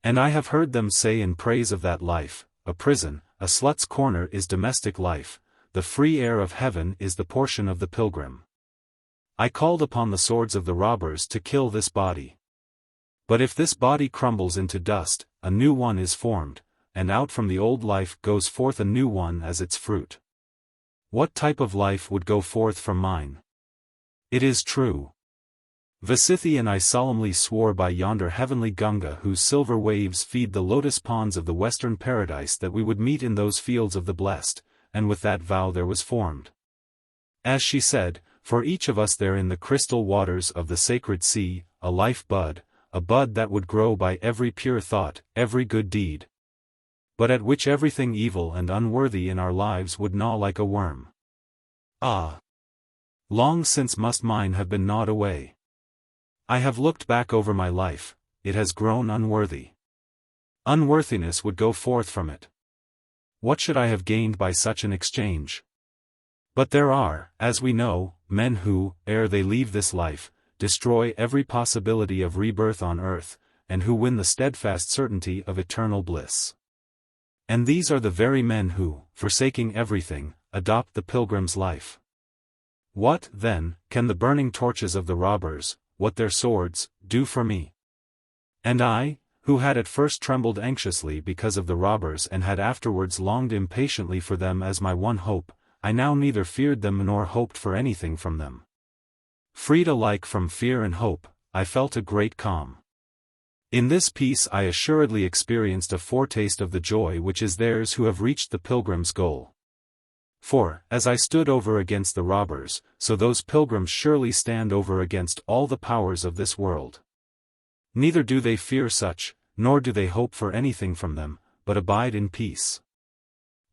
And I have heard them say in praise of that life, a prison, a slut's corner is domestic life, the free air of heaven is the portion of the pilgrim. I called upon the swords of the robbers to kill this body. But if this body crumbles into dust, a new one is formed, and out from the old life goes forth a new one as its fruit. What type of life would go forth from mine? It is true. VIII and I solemnly swore by yonder heavenly Gunga whose silver waves feed the lotus ponds of the western paradise that we would meet in those fields of the blessed, and with that vow there was formed. As she said, for each of us there in the crystal waters of the sacred sea, a life bud, a bud that would grow by every pure thought, every good deed. But at which everything evil and unworthy in our lives would gnaw like a worm. Ah! Long since must mine have been gnawed away. I have looked back over my life, it has grown unworthy. Unworthiness would go forth from it. What should I have gained by such an exchange? But there are, as we know, men who, ere they leave this life, destroy every possibility of rebirth on earth, and who win the steadfast certainty of eternal bliss. And these are the very men who, forsaking everything, adopt the pilgrim's life. What, then, can the burning torches of the robbers, what their swords, do for me? And I, who had at first trembled anxiously because of the robbers and had afterwards longed impatiently for them as my one hope, I now neither feared them nor hoped for anything from them. Freed alike from fear and hope, I felt a great calm. In this peace I assuredly experienced a foretaste of the joy which is theirs who have reached the pilgrim's goal. For, as I stood over against the robbers, so those pilgrims surely stand over against all the powers of this world. Neither do they fear such, nor do they hope for anything from them, but abide in peace.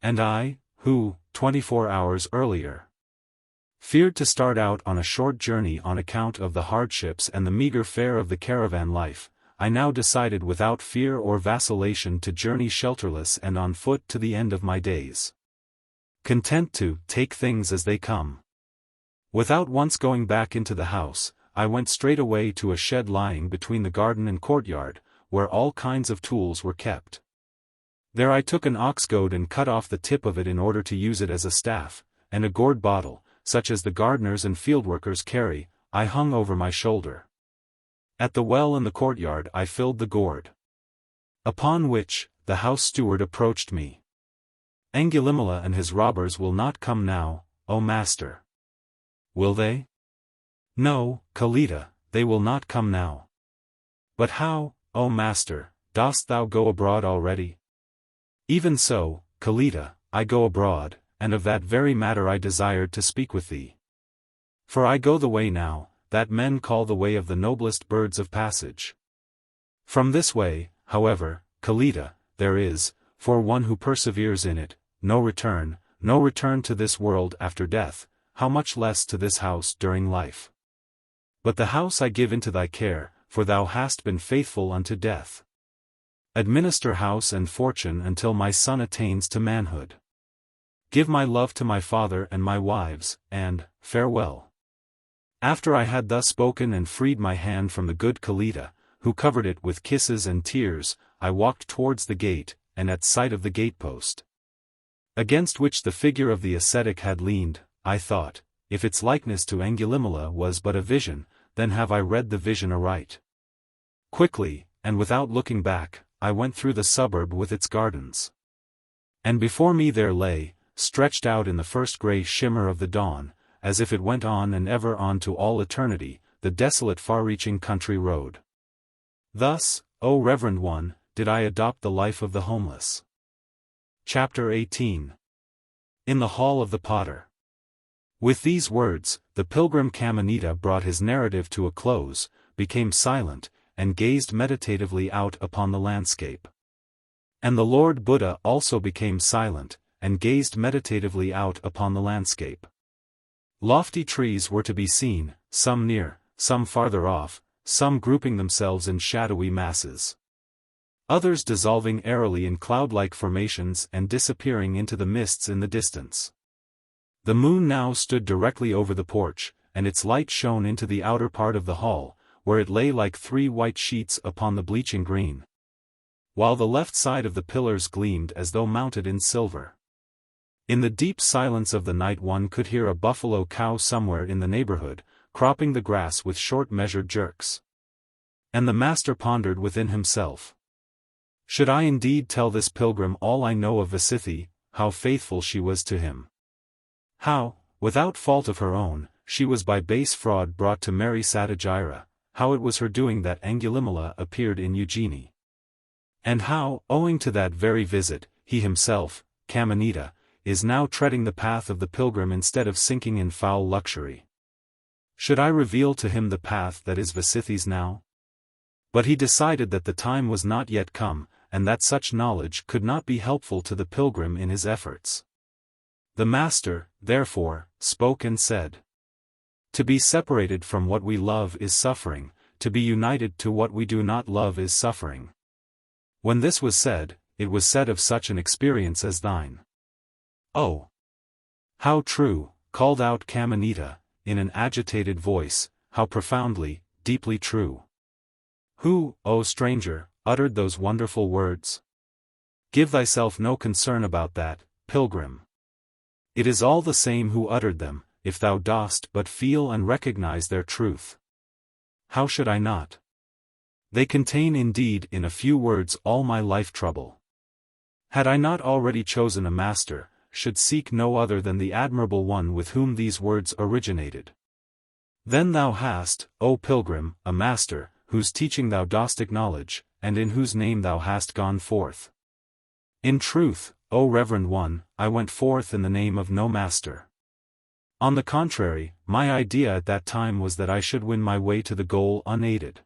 And I, who, 24 hours earlier, feared to start out on a short journey on account of the hardships and the meager fare of the caravan life, I now decided without fear or vacillation to journey shelterless and on foot to the end of my days. Content to take things as they come. Without once going back into the house, I went straight away to a shed lying between the garden and courtyard, where all kinds of tools were kept. There I took an ox goad and cut off the tip of it in order to use it as a staff, and a gourd bottle, such as the gardeners and fieldworkers carry, I hung over my shoulder. At the well in the courtyard I filled the gourd. Upon which, the house steward approached me. Angulimala and his robbers will not come now, O master. Will they? No, Kalita, they will not come now. But how, O master, dost thou go abroad already? Even so, Kalita, I go abroad, and of that very matter I desired to speak with thee. For I go the way now, that men call the way of the noblest birds of passage. From this way, however, Kalita, there is, for one who perseveres in it, no return to this world after death, how much less to this house during life. But the house I give into thy care, for thou hast been faithful unto death. Administer house and fortune until my son attains to manhood. Give my love to my father and my wives, and, farewell. After I had thus spoken and freed my hand from the good Kalita, who covered it with kisses and tears, I walked towards the gate, and at sight of the gatepost, against which the figure of the ascetic had leaned, I thought, if its likeness to Angulimala was but a vision, then have I read the vision aright. Quickly, and without looking back, I went through the suburb with its gardens. And before me there lay, stretched out in the first grey shimmer of the dawn, as if it went on and ever on to all eternity, the desolate far-reaching country road. Thus, O Reverend One, did I adopt the life of the homeless. Chapter 18. In the Hall of the Potter. With these words, the Pilgrim Kamanita brought his narrative to a close, became silent, and gazed meditatively out upon the landscape. And the Lord Buddha also became silent, and gazed meditatively out upon the landscape. Lofty trees were to be seen, some near, some farther off, some grouping themselves in shadowy masses. Others dissolving airily in cloud-like formations and disappearing into the mists in the distance. The moon now stood directly over the porch, and its light shone into the outer part of the hall, where it lay like 3 white sheets upon the bleaching green, while the left side of the pillars gleamed as though mounted in silver. In the deep silence of the night one could hear a buffalo cow somewhere in the neighborhood, cropping the grass with short measured jerks. And the master pondered within himself. Should I indeed tell this pilgrim all I know of VIII, how faithful she was to him? How, without fault of her own, she was by base fraud brought to marry Satyajira, how it was her doing that Angulimala appeared in Ujjaini. And how, owing to that very visit, he himself, Kamanita, is now treading the path of the pilgrim instead of sinking in foul luxury. Should I reveal to him the path that is VIII's now? But he decided that the time was not yet come, and that such knowledge could not be helpful to the pilgrim in his efforts. The master, therefore, spoke and said, "To be separated from what we love is suffering, to be united to what we do not love is suffering." When this was said, it was said of such an experience as thine. "Oh! How true," called out Kamanita, in an agitated voice, "how profoundly, deeply true. Who, O stranger, uttered those wonderful words? Give thyself no concern about that, pilgrim. It is all the same who uttered them, if thou dost but feel and recognize their truth. How should I not? They contain indeed in a few words all my life trouble. Had I not already chosen a master, should seek no other than the admirable one with whom these words originated. Then thou hast, O pilgrim, a master, whose teaching thou dost acknowledge, and in whose name thou hast gone forth. In truth, O Reverend One, I went forth in the name of no master. On the contrary, my idea at that time was that I should win my way to the goal unaided.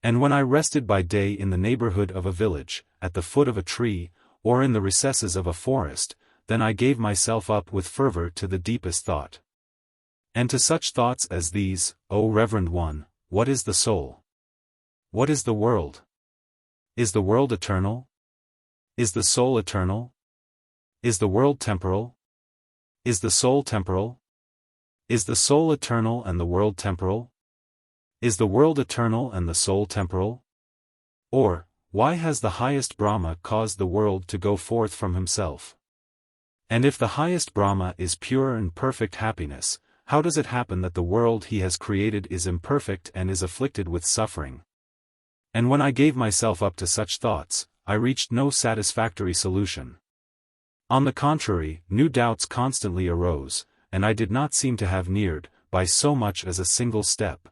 And when I rested by day in the neighborhood of a village, at the foot of a tree, or in the recesses of a forest, then I gave myself up with fervor to the deepest thought. And to such thoughts as these, O Reverend One, what is the soul? What is the world? Is the world eternal? Is the soul eternal? Is the world temporal? Is the soul temporal? Is the soul eternal and the world temporal? Is the world eternal and the soul temporal? Or, why has the highest Brahma caused the world to go forth from himself? And if the highest Brahma is pure and perfect happiness, how does it happen that the world he has created is imperfect and is afflicted with suffering? And when I gave myself up to such thoughts, I reached no satisfactory solution. On the contrary, new doubts constantly arose, and I did not seem to have neared, by so much as a single step,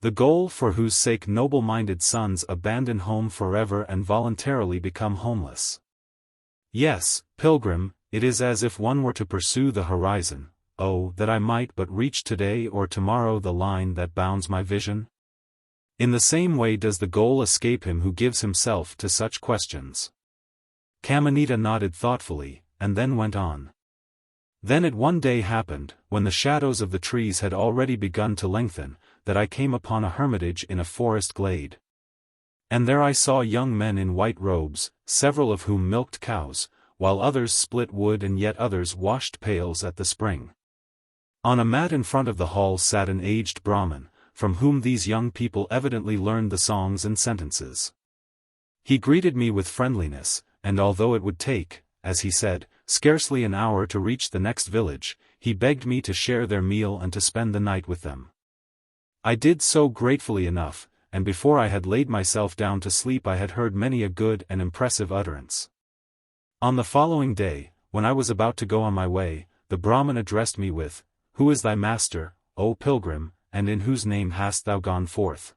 the goal for whose sake noble-minded sons abandon home forever and voluntarily become homeless. Yes, pilgrim, it is as if one were to pursue the horizon. Oh, that I might but reach today or tomorrow the line that bounds my vision. In the same way does the goal escape him who gives himself to such questions. Kamanita nodded thoughtfully, and then went on. Then it one day happened, when the shadows of the trees had already begun to lengthen, that I came upon a hermitage in a forest glade. And there I saw young men in white robes, several of whom milked cows, while others split wood and yet others washed pails at the spring. On a mat in front of the hall sat an aged Brahmin, from whom these young people evidently learned the songs and sentences. He greeted me with friendliness, and although it would take, as he said, scarcely an hour to reach the next village, he begged me to share their meal and to spend the night with them. I did so gratefully enough, and before I had laid myself down to sleep I had heard many a good and impressive utterance. On the following day, when I was about to go on my way, the Brahmin addressed me with, "Who is thy master, O pilgrim, and in whose name hast thou gone forth?"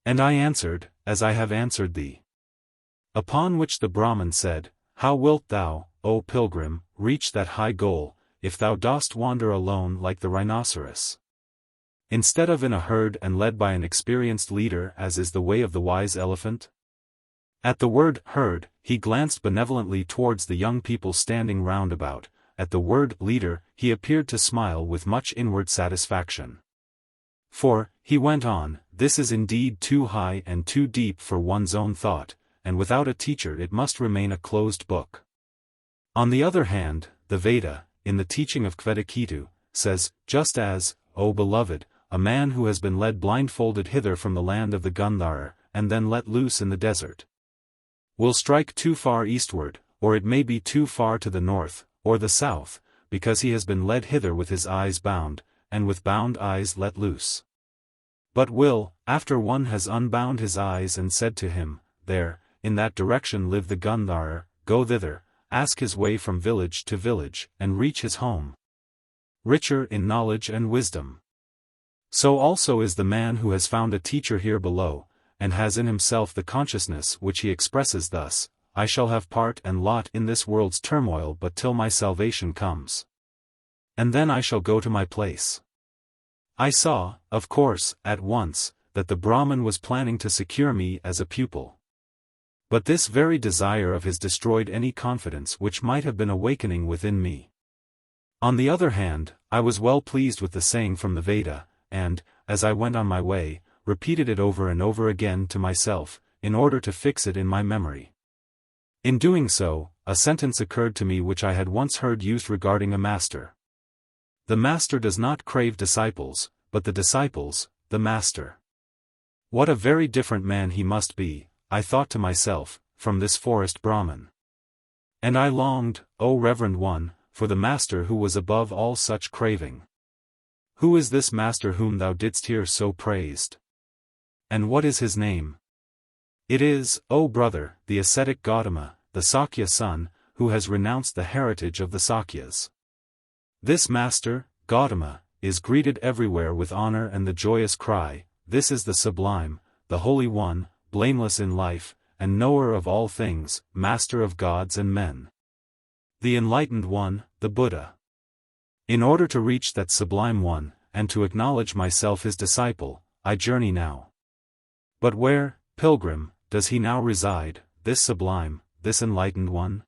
And I answered, as I have answered thee. Upon which the Brahmin said, "How wilt thou, O pilgrim, reach that high goal, if thou dost wander alone like the rhinoceros, instead of in a herd and led by an experienced leader as is the way of the wise elephant?" At the word herd, he glanced benevolently towards the young people standing round about. At the word leader, he appeared to smile with much inward satisfaction. For, he went on, this is indeed too high and too deep for one's own thought, and without a teacher it must remain a closed book. On the other hand, the Veda, in the teaching of XVIII, says, just as, O beloved, a man who has been led blindfolded hither from the land of the Gandhara, and then let loose in the desert, will strike too far eastward, or it may be too far to the north, or the south, because he has been led hither with his eyes bound, and with bound eyes let loose. But will, after one has unbound his eyes and said to him, there, in that direction live the Gandhara, go thither, ask his way from village to village, and reach his home, richer in knowledge and wisdom. So also is the man who has found a teacher here below, and has in himself the consciousness which he expresses thus, I shall have part and lot in this world's turmoil but till my salvation comes. And then I shall go to my place. I saw, of course, at once, that the Brahmin was planning to secure me as a pupil. But this very desire of his destroyed any confidence which might have been awakening within me. On the other hand, I was well pleased with the saying from the Veda, and, as I went on my way, repeated it over and over again to myself, in order to fix it in my memory. In doing so, a sentence occurred to me which I had once heard used regarding a master. The master does not crave disciples, but the disciples, the master. What a very different man he must be, I thought to myself, from this forest Brahmin. And I longed, O Reverend One, for the master who was above all such craving. Who is this master whom thou didst hear so praised? And what is his name? It is, O brother, the ascetic Gotama, the Sakya son, who has renounced the heritage of the Sakyas. This master, Gotama, is greeted everywhere with honor and the joyous cry, this is the sublime, the holy one, blameless in life, and knower of all things, master of gods and men. The enlightened one, the Buddha. In order to reach that sublime one, and to acknowledge myself his disciple, I journey now. But where, pilgrim, does he now reside, this sublime, this enlightened one?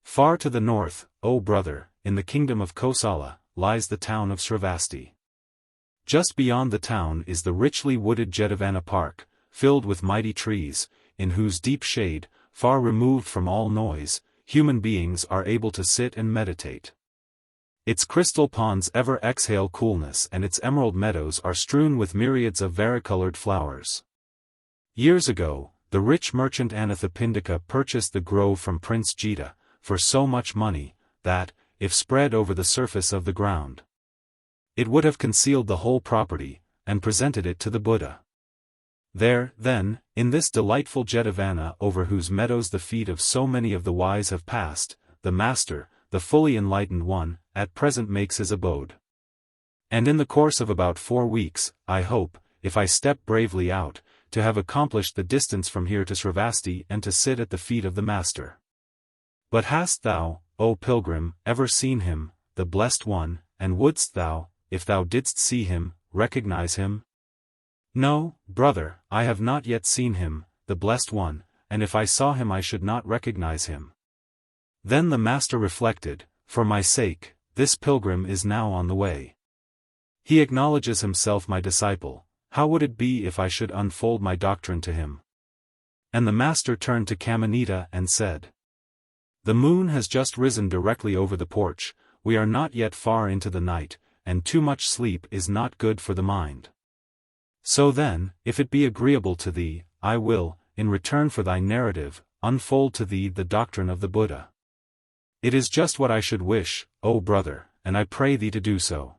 Far to the north, O brother, in the kingdom of Kosala, lies the town of Sravasti. Just beyond the town is the richly wooded Jetavana Park, filled with mighty trees, in whose deep shade, far removed from all noise, human beings are able to sit and meditate. Its crystal ponds ever exhale coolness, and its emerald meadows are strewn with myriads of varicolored flowers. Years ago, the rich merchant Anathapindika purchased the grove from Prince Jita, for so much money, that, if spread over the surface of the ground, it would have concealed the whole property, and presented it to the Buddha. There, then, in this delightful Jetavana over whose meadows the feet of so many of the wise have passed, the Master, the fully enlightened one, at present makes his abode. And in the course of about 4 weeks, I hope, if I step bravely out, to have accomplished the distance from here to Sravasti and to sit at the feet of the Master. But hast thou, O pilgrim, ever seen him, the Blessed One, and wouldst thou, if thou didst see him, recognize him? No, brother, I have not yet seen him, the Blessed One, and if I saw him I should not recognize him. Then the Master reflected, for my sake, this pilgrim is now on the way. He acknowledges himself my disciple, how would it be if I should unfold my doctrine to him? And the Master turned to Kamanita and said, the moon has just risen directly over the porch, we are not yet far into the night, and too much sleep is not good for the mind. So then, if it be agreeable to thee, I will, in return for thy narrative, unfold to thee the doctrine of the Buddha. It is just what I should wish, O brother, and I pray thee to do so.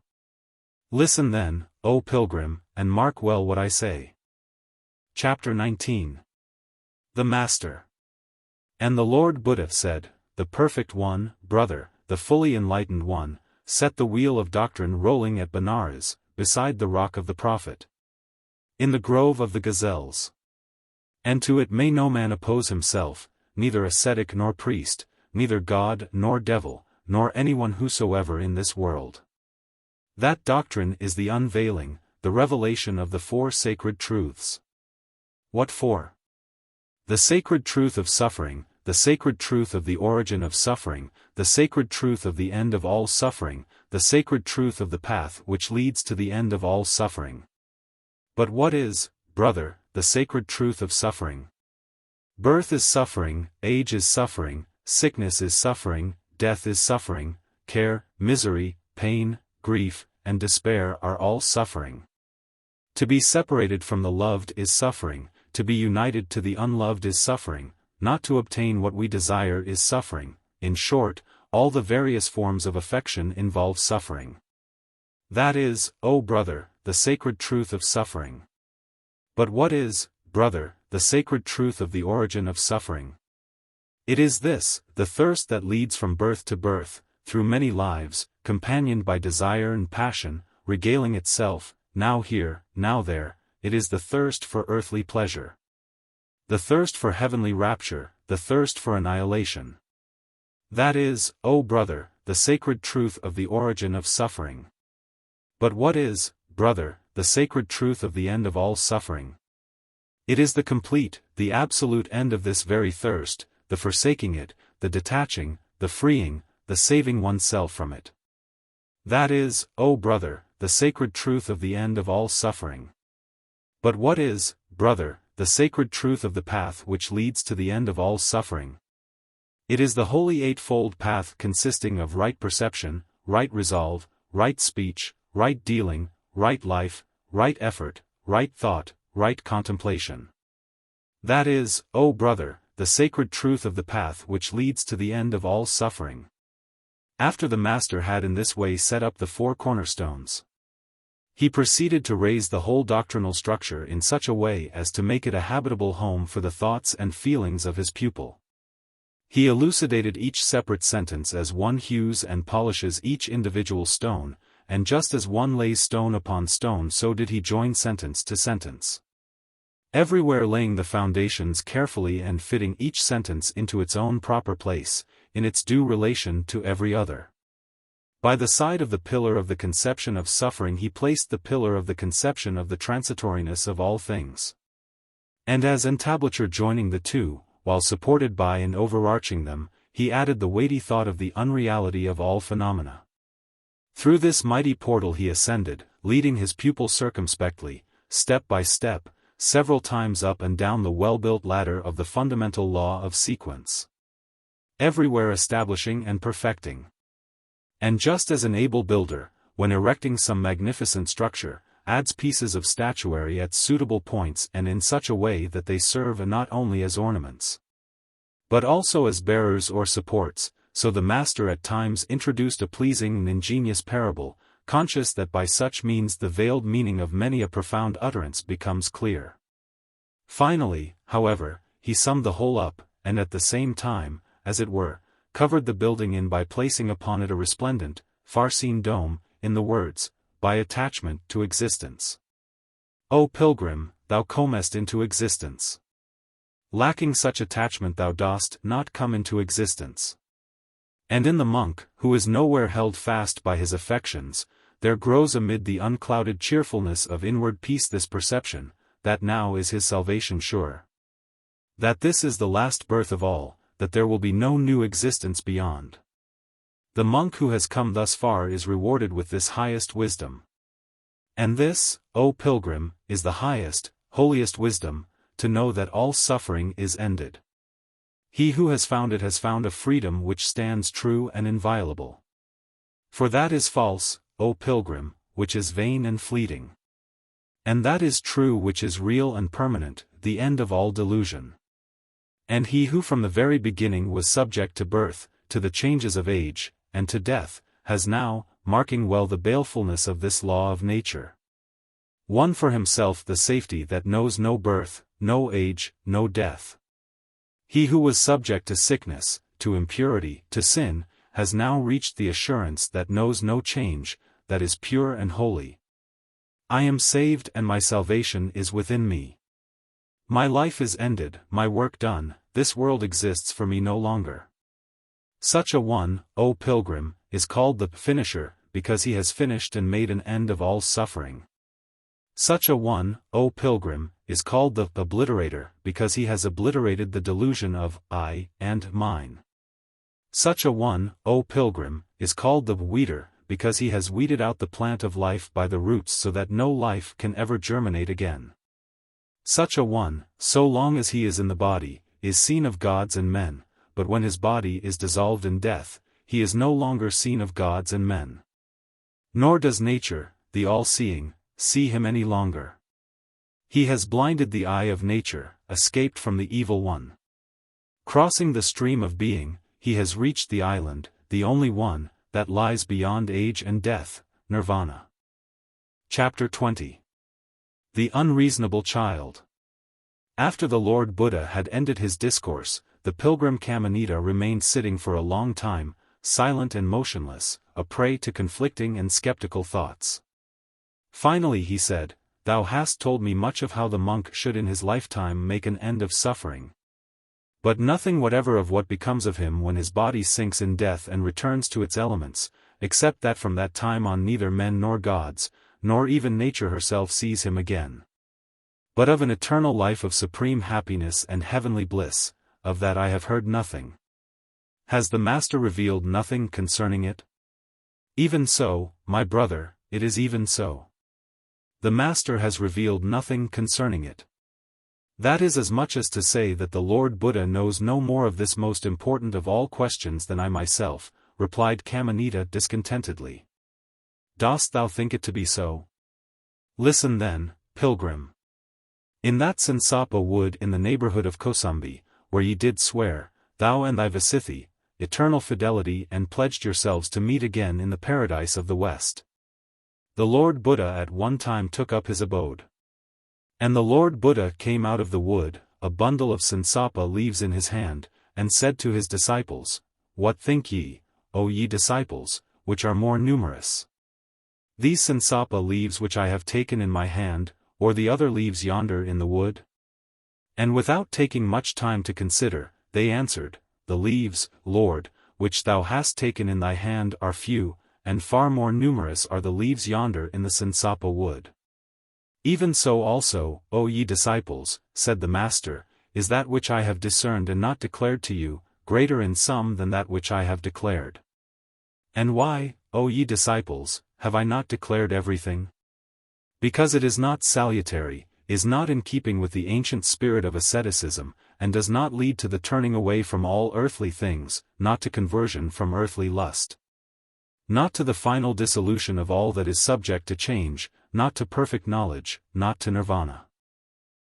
Listen then, O pilgrim, and mark well what I say. Chapter 19. The Master. And the Lord Buddha said, the Perfect One, brother, the fully enlightened one, set the wheel of doctrine rolling at Benares, beside the rock of the Prophet, in the grove of the gazelles. And to it may no man oppose himself, neither ascetic nor priest, neither God nor devil, nor anyone whosoever in this world. That doctrine is the unveiling, the revelation of the 4 sacred truths. What for? The sacred truth of suffering, the sacred truth of the origin of suffering, the sacred truth of the end of all suffering, the sacred truth of the path which leads to the end of all suffering. But what is, brother, the sacred truth of suffering? Birth is suffering, age is suffering, sickness is suffering, death is suffering, care, misery, pain, grief, and despair are all suffering. To be separated from the loved is suffering, to be united to the unloved is suffering, not to obtain what we desire is suffering, in short, all the various forms of affection involve suffering. That is, O brother, the sacred truth of suffering. But what is, brother, the sacred truth of the origin of suffering? It is this, the thirst that leads from birth to birth, through many lives, companioned by desire and passion, regaling itself, now here, now there, it is the thirst for earthly pleasure. The thirst for heavenly rapture, the thirst for annihilation. That is, O brother, the sacred truth of the origin of suffering. But what is, brother, the sacred truth of the end of all suffering? It is the complete, the absolute end of this very thirst, the forsaking it, the detaching, the freeing, the saving oneself from it. That is, O brother, the sacred truth of the end of all suffering. But what is, brother, the sacred truth of the path which leads to the end of all suffering? It is the holy eightfold path consisting of right perception, right resolve, right speech, right dealing, right life, right effort, right thought, right contemplation. That is, O brother, the sacred truth of the path which leads to the end of all suffering. After the Master had in this way set up the 4 cornerstones, he proceeded to raise the whole doctrinal structure in such a way as to make it a habitable home for the thoughts and feelings of his pupil. He elucidated each separate sentence as one hews and polishes each individual stone, and just as one lays stone upon stone so did he join sentence to sentence, everywhere laying the foundations carefully and fitting each sentence into its own proper place, in its due relation to every other. By the side of the pillar of the conception of suffering he placed the pillar of the conception of the transitoriness of all things. And as entablature joining the two, while supported by and overarching them, he added the weighty thought of the unreality of all phenomena. Through this mighty portal he ascended, leading his pupil circumspectly, step by step, several times up and down the well-built ladder of the fundamental law of sequence. Everywhere establishing and perfecting. And just as an able builder, when erecting some magnificent structure, adds pieces of statuary at suitable points and in such a way that they serve not only as ornaments, but also as bearers or supports, so the master at times introduced a pleasing and ingenious parable, conscious that by such means the veiled meaning of many a profound utterance becomes clear. Finally, however, he summed the whole up, and at the same time, as it were, covered the building in by placing upon it a resplendent, far-seen dome, in the words, by attachment to existence. O pilgrim, thou comest into existence. Lacking such attachment thou dost not come into existence. And in the monk, who is nowhere held fast by his affections, there grows amid the unclouded cheerfulness of inward peace this perception, that now is his salvation sure. That this is the last birth of all, that there will be no new existence beyond. The monk who has come thus far is rewarded with this highest wisdom. And this, O pilgrim, is the highest, holiest wisdom, to know that all suffering is ended. He who has found it has found a freedom which stands true and inviolable. For that is false, O pilgrim, which is vain and fleeting. And that is true which is real and permanent, the end of all delusion. And he who from the very beginning was subject to birth, to the changes of age, and to death, has now, marking well the balefulness of this law of nature, won for himself the safety that knows no birth, no age, no death. He who was subject to sickness, to impurity, to sin, has now reached the assurance that knows no change, that is pure and holy. I am saved and my salvation is within me. My life is ended, my work done, this world exists for me no longer. Such a one, O pilgrim, is called the finisher, because he has finished and made an end of all suffering. Such a one, O pilgrim, is called the obliterator, because he has obliterated the delusion of I and mine. Such a one, O pilgrim, is called the weeder, because he has weeded out the plant of life by the roots so that no life can ever germinate again. Such a one, so long as he is in the body, is seen of gods and men, but when his body is dissolved in death, he is no longer seen of gods and men. Nor does nature, the all-seeing, see him any longer. He has blinded the eye of nature, escaped from the evil one. Crossing the stream of being, he has reached the island, the only one, that lies beyond age and death, Nirvana. Chapter 20. The Unreasonable Child. After the Lord Buddha had ended his discourse, the Pilgrim Kamanita remained sitting for a long time, silent and motionless, a prey to conflicting and skeptical thoughts. Finally he said, Thou hast told me much of how the monk should in his lifetime make an end of suffering. But nothing whatever of what becomes of him when his body sinks in death and returns to its elements, except that from that time on neither men nor gods, nor even nature herself sees him again. But of an eternal life of supreme happiness and heavenly bliss, of that I have heard nothing. Has the Master revealed nothing concerning it? Even so, my brother, it is even so. The Master has revealed nothing concerning it. That is as much as to say that the Lord Buddha knows no more of this most important of all questions than I myself, replied Kamanita discontentedly. Dost thou think it to be so? Listen then, pilgrim. In that Sansapa wood in the neighborhood of Kosambi, where ye did swear, thou and thy VIII, eternal fidelity and pledged yourselves to meet again in the paradise of the West. The Lord Buddha at one time took up his abode. And the Lord Buddha came out of the wood, a bundle of Sansapa leaves in his hand, and said to his disciples, What think ye, O ye disciples, which are more numerous? These Sansapa leaves which I have taken in my hand, or the other leaves yonder in the wood? And without taking much time to consider, they answered, The leaves, Lord, which thou hast taken in thy hand are few, and far more numerous are the leaves yonder in the Sansapa wood. Even so also, O ye disciples, said the Master, is that which I have discerned and not declared to you, greater in sum than that which I have declared. And why, O ye disciples, have I not declared everything? Because it is not salutary, is not in keeping with the ancient spirit of asceticism, and does not lead to the turning away from all earthly things, not to conversion from earthly lust, not to the final dissolution of all that is subject to change, not to perfect knowledge, not to nirvana.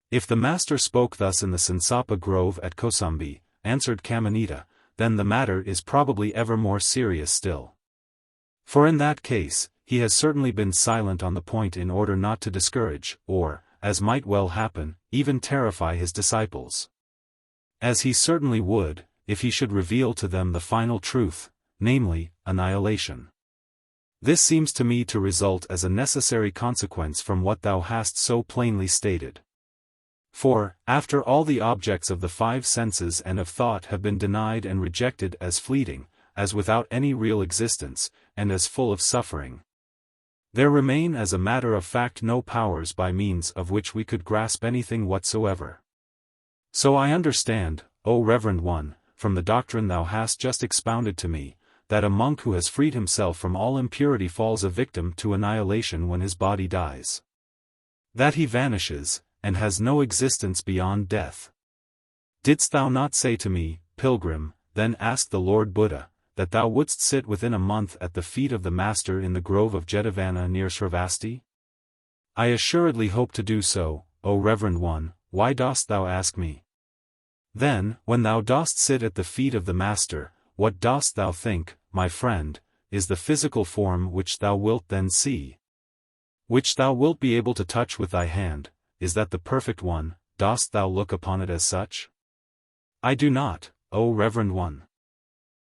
If the Master spoke thus in the Sansapa grove at Kosambi, answered Kamanita, then the matter is probably ever more serious still. For in that case, he has certainly been silent on the point in order not to discourage, or, as might well happen, even terrify his disciples. As he certainly would, if he should reveal to them the final truth, namely, annihilation. This seems to me to result as a necessary consequence from what thou hast so plainly stated. For, after all the objects of the five senses and of thought have been denied and rejected as fleeting, as without any real existence, and as full of suffering, there remain as a matter of fact no powers by means of which we could grasp anything whatsoever. So I understand, O Reverend One, from the doctrine thou hast just expounded to me, that a monk who has freed himself from all impurity falls a victim to annihilation when his body dies. That he vanishes, and has no existence beyond death. Didst thou not say to me, Pilgrim, then asked the Lord Buddha, that thou wouldst sit within a month at the feet of the Master in the Grove of Jetavana near Sravasti? I assuredly hope to do so, O Reverend One. Why dost thou ask me? Then, when thou dost sit at the feet of the Master, what dost thou think, my friend, is the physical form which thou wilt then see? Which thou wilt be able to touch with thy hand, is that the perfect one? Dost thou look upon it as such? I do not, O Reverend One.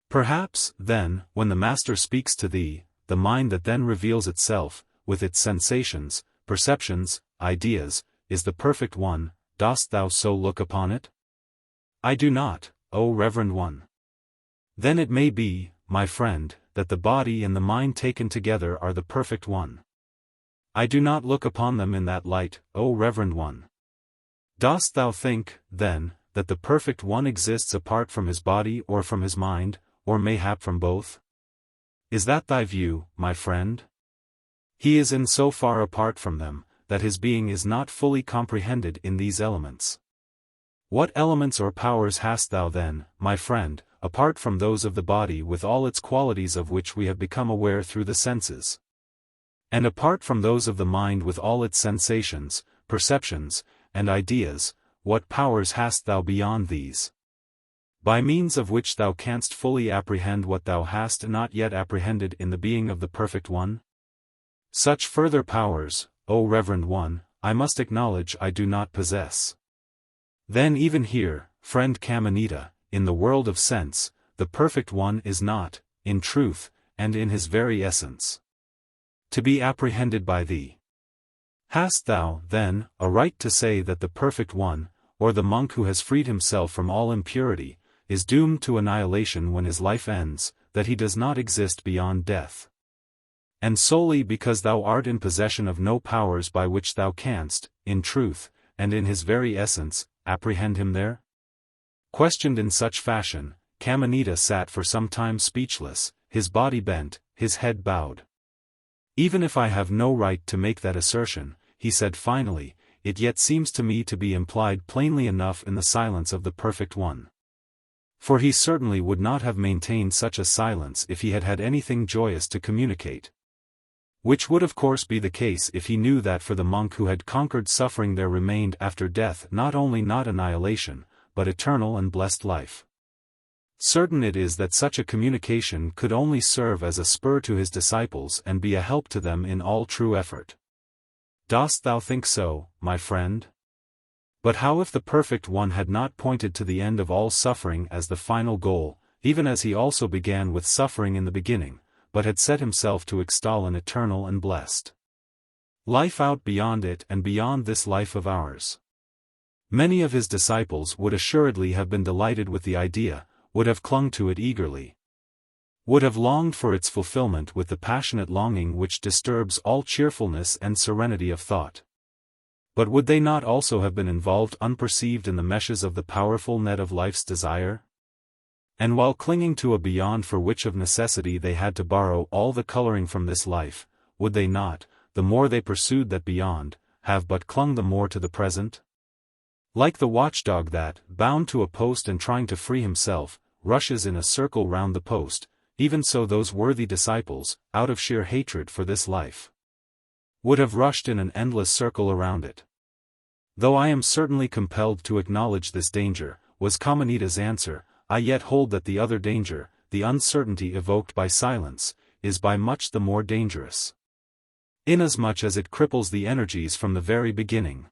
Perhaps, then, when the Master speaks to thee, the mind that then reveals itself, with its sensations, perceptions, ideas, is the perfect one. Dost thou so look upon it? I do not, O Reverend One. Then it may be, my friend, that the body and the mind taken together are the perfect one. I do not look upon them in that light, O Reverend One. Dost thou think, then, that the perfect one exists apart from his body or from his mind, or mayhap from both? Is that thy view, my friend? He is in so far apart from them, that his being is not fully comprehended in these elements. What elements or powers hast thou then, my friend, apart from those of the body with all its qualities of which we have become aware through the senses? And apart from those of the mind with all its sensations, perceptions, and ideas, what powers hast thou beyond these? By means of which thou canst fully apprehend what thou hast not yet apprehended in the being of the Perfect One? Such further powers, O Reverend One, I must acknowledge I do not possess. Then even here, friend Kamanita, in the world of sense, the Perfect One is not, in truth, and in his very essence, to be apprehended by thee. Hast thou, then, a right to say that the Perfect One, or the monk who has freed himself from all impurity, is doomed to annihilation when his life ends, that he does not exist beyond death? And solely because thou art in possession of no powers by which thou canst, in truth, and in his very essence, apprehend him there? Questioned in such fashion, Kamanita sat for some time speechless, his body bent, his head bowed. Even if I have no right to make that assertion, he said finally, it yet seems to me to be implied plainly enough in the silence of the Perfect One. For he certainly would not have maintained such a silence if he had had anything joyous to communicate. Which would of course be the case if he knew that for the monk who had conquered suffering there remained after death not only not annihilation, but eternal and blessed life. Certain it is that such a communication could only serve as a spur to his disciples and be a help to them in all true effort. Dost thou think so, my friend? But how if the Perfect One had not pointed to the end of all suffering as the final goal, even as he also began with suffering in the beginning, but had set himself to extol an eternal and blessed life out beyond it and beyond this life of ours? Many of his disciples would assuredly have been delighted with the idea, would have clung to it eagerly, would have longed for its fulfillment with the passionate longing which disturbs all cheerfulness and serenity of thought. But would they not also have been involved unperceived in the meshes of the powerful net of life's desire? And while clinging to a beyond for which of necessity they had to borrow all the coloring from this life, would they not, the more they pursued that beyond, have but clung the more to the present? Like the watchdog that, bound to a post and trying to free himself, rushes in a circle round the post, even so those worthy disciples, out of sheer hatred for this life, would have rushed in an endless circle around it. Though I am certainly compelled to acknowledge this danger, was Kamanita's answer, I yet hold that the other danger, the uncertainty evoked by silence, is by much the more dangerous, inasmuch as it cripples the energies from the very beginning.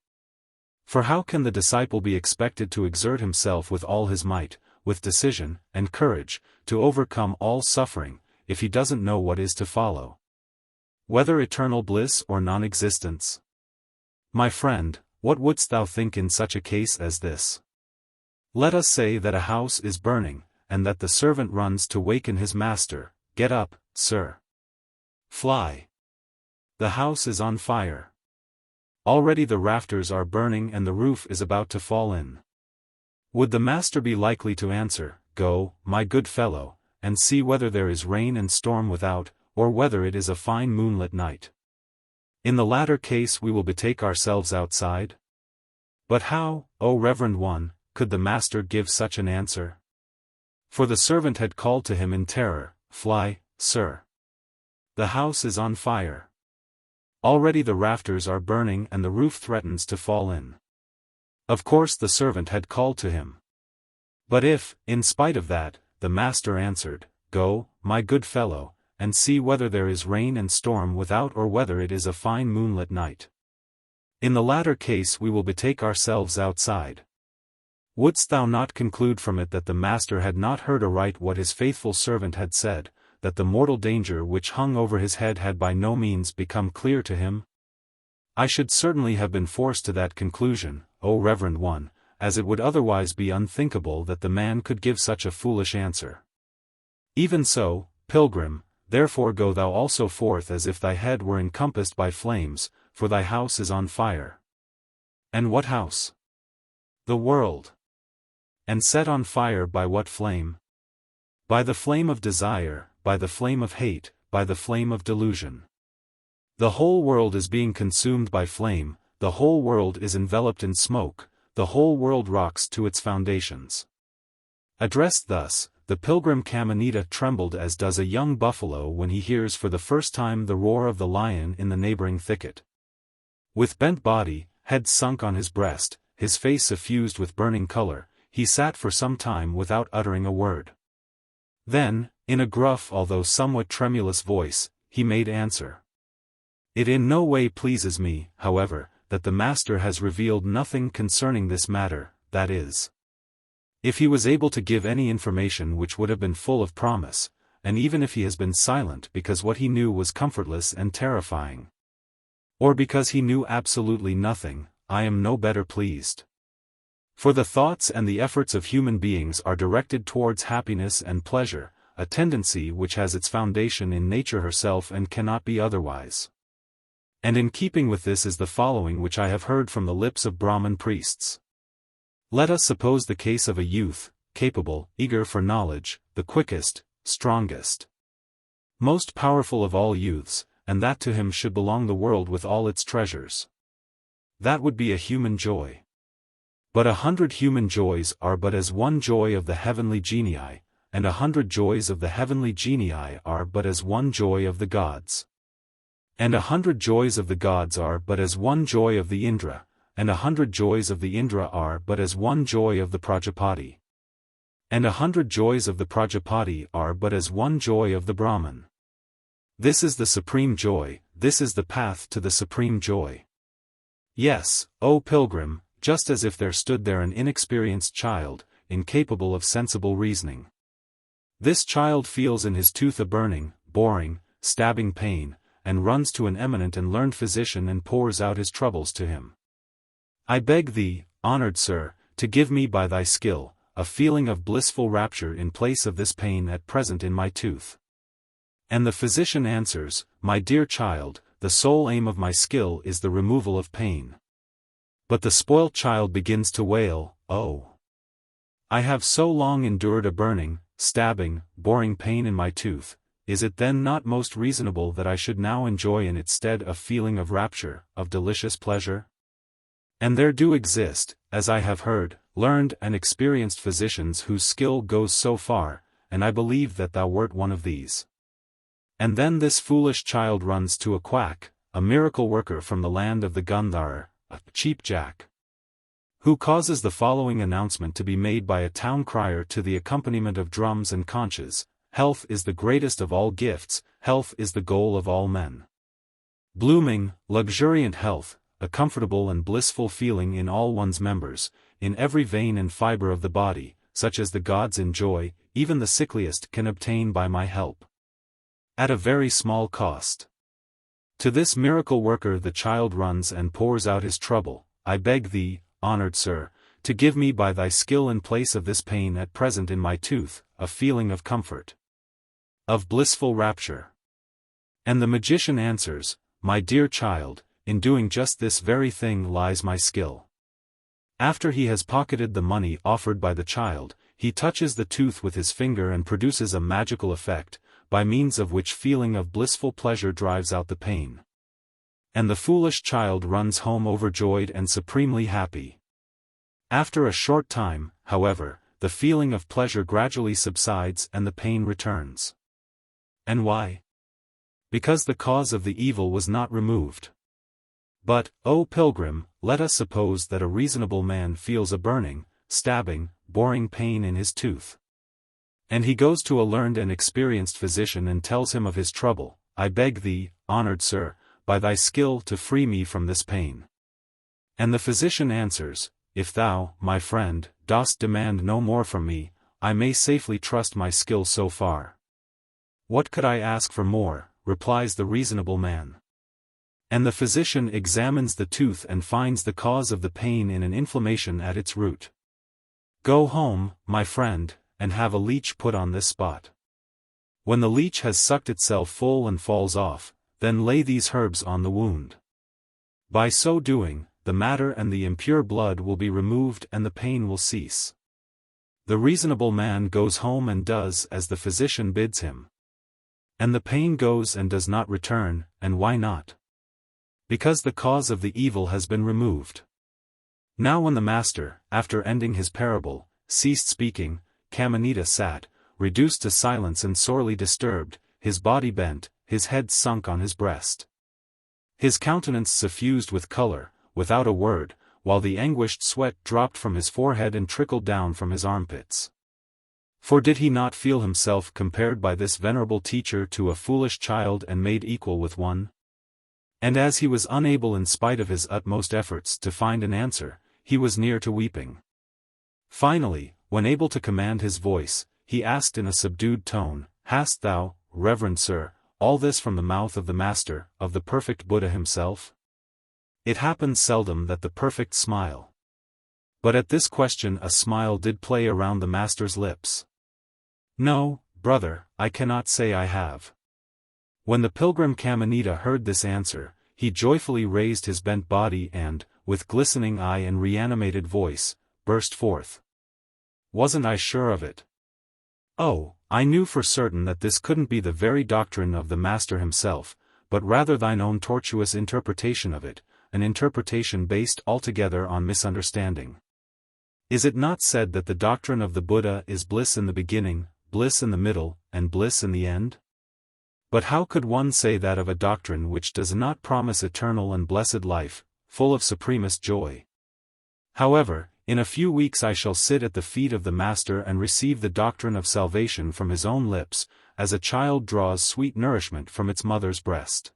For how can the disciple be expected to exert himself with all his might, with decision and courage, to overcome all suffering, if he doesn't know what is to follow? Whether eternal bliss or non-existence? My friend, what wouldst thou think in such a case as this? Let us say that a house is burning, and that the servant runs to waken his master. Get up, sir. Fly. The house is on fire. Already the rafters are burning and the roof is about to fall in. Would the master be likely to answer, Go, my good fellow, and see whether there is rain and storm without, or whether it is a fine moonlit night? In the latter case we will betake ourselves outside. But how, O Reverend One, could the master give such an answer? For the servant had called to him in terror, Fly, sir. The house is on fire. Already the rafters are burning and the roof threatens to fall in. Of course the servant had called to him. But if, in spite of that, the master answered, Go, my good fellow, and see whether there is rain and storm without or whether it is a fine moonlit night. In the latter case we will betake ourselves outside. Wouldst thou not conclude from it that the master had not heard aright what his faithful servant had said, that the mortal danger which hung over his head had by no means become clear to him? I should certainly have been forced to that conclusion, O Reverend One, as it would otherwise be unthinkable that the man could give such a foolish answer. Even so, pilgrim, therefore go thou also forth as if thy head were encompassed by flames, for thy house is on fire. And what house? The world. And set on fire by what flame? By the flame of desire, by the flame of hate, by the flame of delusion. The whole world is being consumed by flame, the whole world is enveloped in smoke, the whole world rocks to its foundations. Addressed thus, the Pilgrim Kamanita trembled as does a young buffalo when he hears for the first time the roar of the lion in the neighboring thicket. With bent body, head sunk on his breast, his face suffused with burning color, he sat for some time without uttering a word. Then, in a gruff although somewhat tremulous voice, he made answer. It in no way pleases me, however, that the master has revealed nothing concerning this matter, that is, if he was able to give any information which would have been full of promise, and even if he has been silent because what he knew was comfortless and terrifying, or because he knew absolutely nothing, I am no better pleased. For the thoughts and the efforts of human beings are directed towards happiness and pleasure, a tendency which has its foundation in nature herself and cannot be otherwise. And in keeping with this is the following which I have heard from the lips of Brahmin priests. Let us suppose the case of a youth, capable, eager for knowledge, the quickest, strongest, most powerful of all youths, and that to him should belong the world with all its treasures. That would be a human joy. But 100 human joys are but as one joy of the heavenly genii, and 100 joys of the heavenly genii are but as one joy of the gods. And 100 joys of the gods are but as one joy of the Indra, and 100 joys of the Indra are but as one joy of the Prajapati. And 100 joys of the Prajapati are but as one joy of the Brahman. This is the supreme joy, this is the path to the supreme joy. Yes, O pilgrim, just as if there stood there an inexperienced child, incapable of sensible reasoning. This child feels in his tooth a burning, boring, stabbing pain, and runs to an eminent and learned physician and pours out his troubles to him. I beg thee, honored sir, to give me by thy skill, a feeling of blissful rapture in place of this pain at present in my tooth. And the physician answers, my dear child, the sole aim of my skill is the removal of pain. But the spoilt child begins to wail, oh! I have so long endured a burning, stabbing, boring pain in my tooth, is it then not most reasonable that I should now enjoy in its stead a feeling of rapture, of delicious pleasure? And there do exist, as I have heard, learned and experienced physicians whose skill goes so far, and I believe that thou wert one of these. And then this foolish child runs to a quack, a miracle worker from the land of the Gandhar, a cheap jack, who causes the following announcement to be made by a town crier to the accompaniment of drums and conches: health is the greatest of all gifts, health is the goal of all men. Blooming, luxuriant health, a comfortable and blissful feeling in all one's members, in every vein and fiber of the body, such as the gods enjoy, even the sickliest can obtain by my help, at a very small cost. To this miracle worker the child runs and pours out his trouble: I beg thee, honored sir, to give me by thy skill in place of this pain at present in my tooth, a feeling of comfort, of blissful rapture. And the magician answers, my dear child, in doing just this very thing lies my skill. After he has pocketed the money offered by the child, he touches the tooth with his finger and produces a magical effect, by means of which feeling of blissful pleasure drives out the pain. And the foolish child runs home overjoyed and supremely happy. After a short time, however, the feeling of pleasure gradually subsides and the pain returns. And why? Because the cause of the evil was not removed. But, O pilgrim, let us suppose that a reasonable man feels a burning, stabbing, boring pain in his tooth. And he goes to a learned and experienced physician and tells him of his trouble: I beg thee, honored sir, by thy skill to free me from this pain. And the physician answers, if thou, my friend, dost demand no more from me, I may safely trust my skill so far. What could I ask for more, replies the reasonable man. And the physician examines the tooth and finds the cause of the pain in an inflammation at its root. Go home, my friend, and have a leech put on this spot. When the leech has sucked itself full and falls off, then lay these herbs on the wound. By so doing, the matter and the impure blood will be removed and the pain will cease. The reasonable man goes home and does as the physician bids him. And the pain goes and does not return, and why not? Because the cause of the evil has been removed. Now when the master, after ending his parable, ceased speaking, Kamanita sat, reduced to silence and sorely disturbed, his body bent, his head sunk on his breast. His countenance suffused with color, without a word, while the anguished sweat dropped from his forehead and trickled down from his armpits. For did he not feel himself compared by this venerable teacher to a foolish child and made equal with one? And as he was unable in spite of his utmost efforts to find an answer, he was near to weeping. Finally, when able to command his voice, he asked in a subdued tone, Hast thou, reverend sir, all this from the mouth of the master, of the perfect Buddha himself? It happens seldom that the perfect smile. But at this question a smile did play around the master's lips. No, brother, I cannot say I have. When the pilgrim Kamanita heard this answer, he joyfully raised his bent body and, with glistening eye and reanimated voice, burst forth. Wasn't I sure of it? Oh, I knew for certain that this couldn't be the very doctrine of the master himself, but rather thine own tortuous interpretation of it, an interpretation based altogether on misunderstanding. Is it not said that the doctrine of the Buddha is bliss in the beginning, bliss in the middle, and bliss in the end? But how could one say that of a doctrine which does not promise eternal and blessed life, full of supremest joy? However, in a few weeks I shall sit at the feet of the Master and receive the doctrine of salvation from his own lips, as a child draws sweet nourishment from its mother's breast.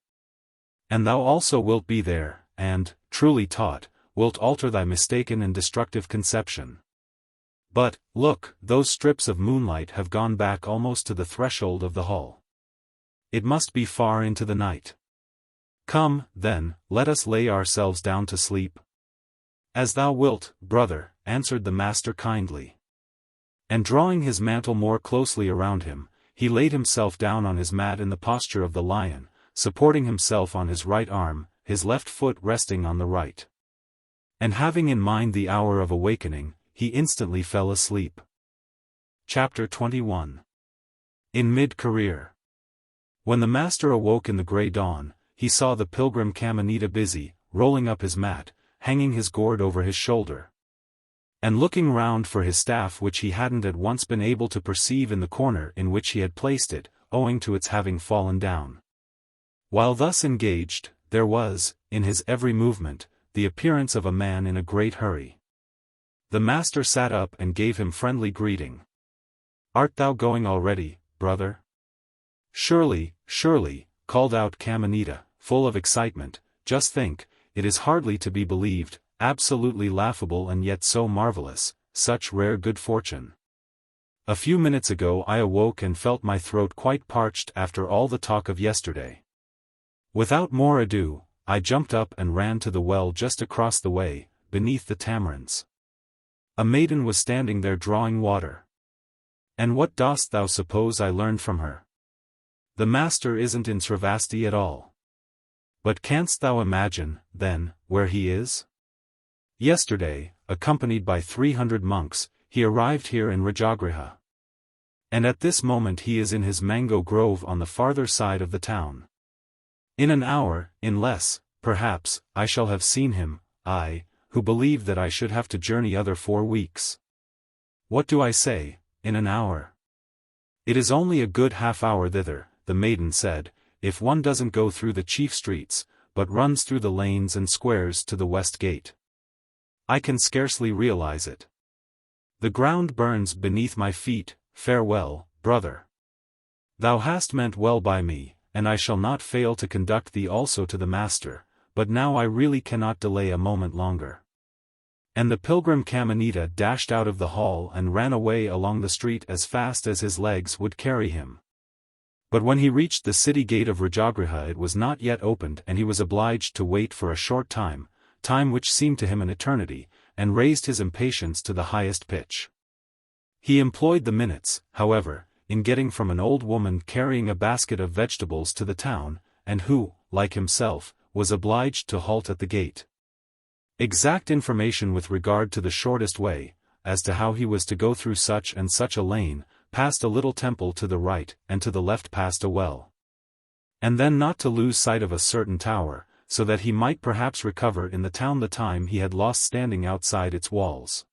And thou also wilt be there, and, truly taught, wilt alter thy mistaken and destructive conception. But, look, those strips of moonlight have gone back almost to the threshold of the hall. It must be far into the night. Come, then, let us lay ourselves down to sleep. As thou wilt, brother, answered the master kindly. And drawing his mantle more closely around him, he laid himself down on his mat in the posture of the lion, supporting himself on his right arm, his left foot resting on the right. And having in mind the hour of awakening, he instantly fell asleep. Chapter 21. In mid-career. When the master awoke in the grey dawn, he saw the Pilgrim Kamanita busy, rolling up his mat, hanging his gourd over his shoulder, and looking round for his staff, which he hadn't at once been able to perceive in the corner in which he had placed it, owing to its having fallen down. While thus engaged, there was, in his every movement, the appearance of a man in a great hurry. The master sat up and gave him friendly greeting. "Art thou going already, brother?" "Surely, surely," called out Kamanita, full of excitement. "Just think, it is hardly to be believed, absolutely laughable and yet so marvelous, such rare good fortune. A few minutes ago I awoke and felt my throat quite parched after all the talk of yesterday. Without more ado, I jumped up and ran to the well just across the way, beneath the tamarinds. A maiden was standing there drawing water. And what dost thou suppose I learned from her? The master isn't in Sravasti at all. But canst thou imagine, then, where he is? Yesterday, accompanied by 300 monks, he arrived here in Vajaçravas. And at this moment he is in his mango grove on the farther side of the town. In an hour, in less, perhaps, I shall have seen him, I, who believed that I should have to journey other 4 weeks. What do I say, in an hour? It is only a good half-hour thither, the maiden said, if one doesn't go through the chief streets, but runs through the lanes and squares to the west gate. I can scarcely realize it. The ground burns beneath my feet. Farewell, brother. Thou hast meant well by me, and I shall not fail to conduct thee also to the master, but now I really cannot delay a moment longer." And the Pilgrim Kamanita dashed out of the hall and ran away along the street as fast as his legs would carry him. But when he reached the city gate of Vajaçravas it was not yet opened, and he was obliged to wait for a short time which seemed to him an eternity, and raised his impatience to the highest pitch. He employed the minutes, however, in getting from an old woman carrying a basket of vegetables to the town, and who, like himself, was obliged to halt at the gate. Exact information with regard to the shortest way, as to how he was to go through such and such a lane, past a little temple to the right, and to the left past a well. And then not to lose sight of a certain tower, so that he might perhaps recover in the town the time he had lost standing outside its walls.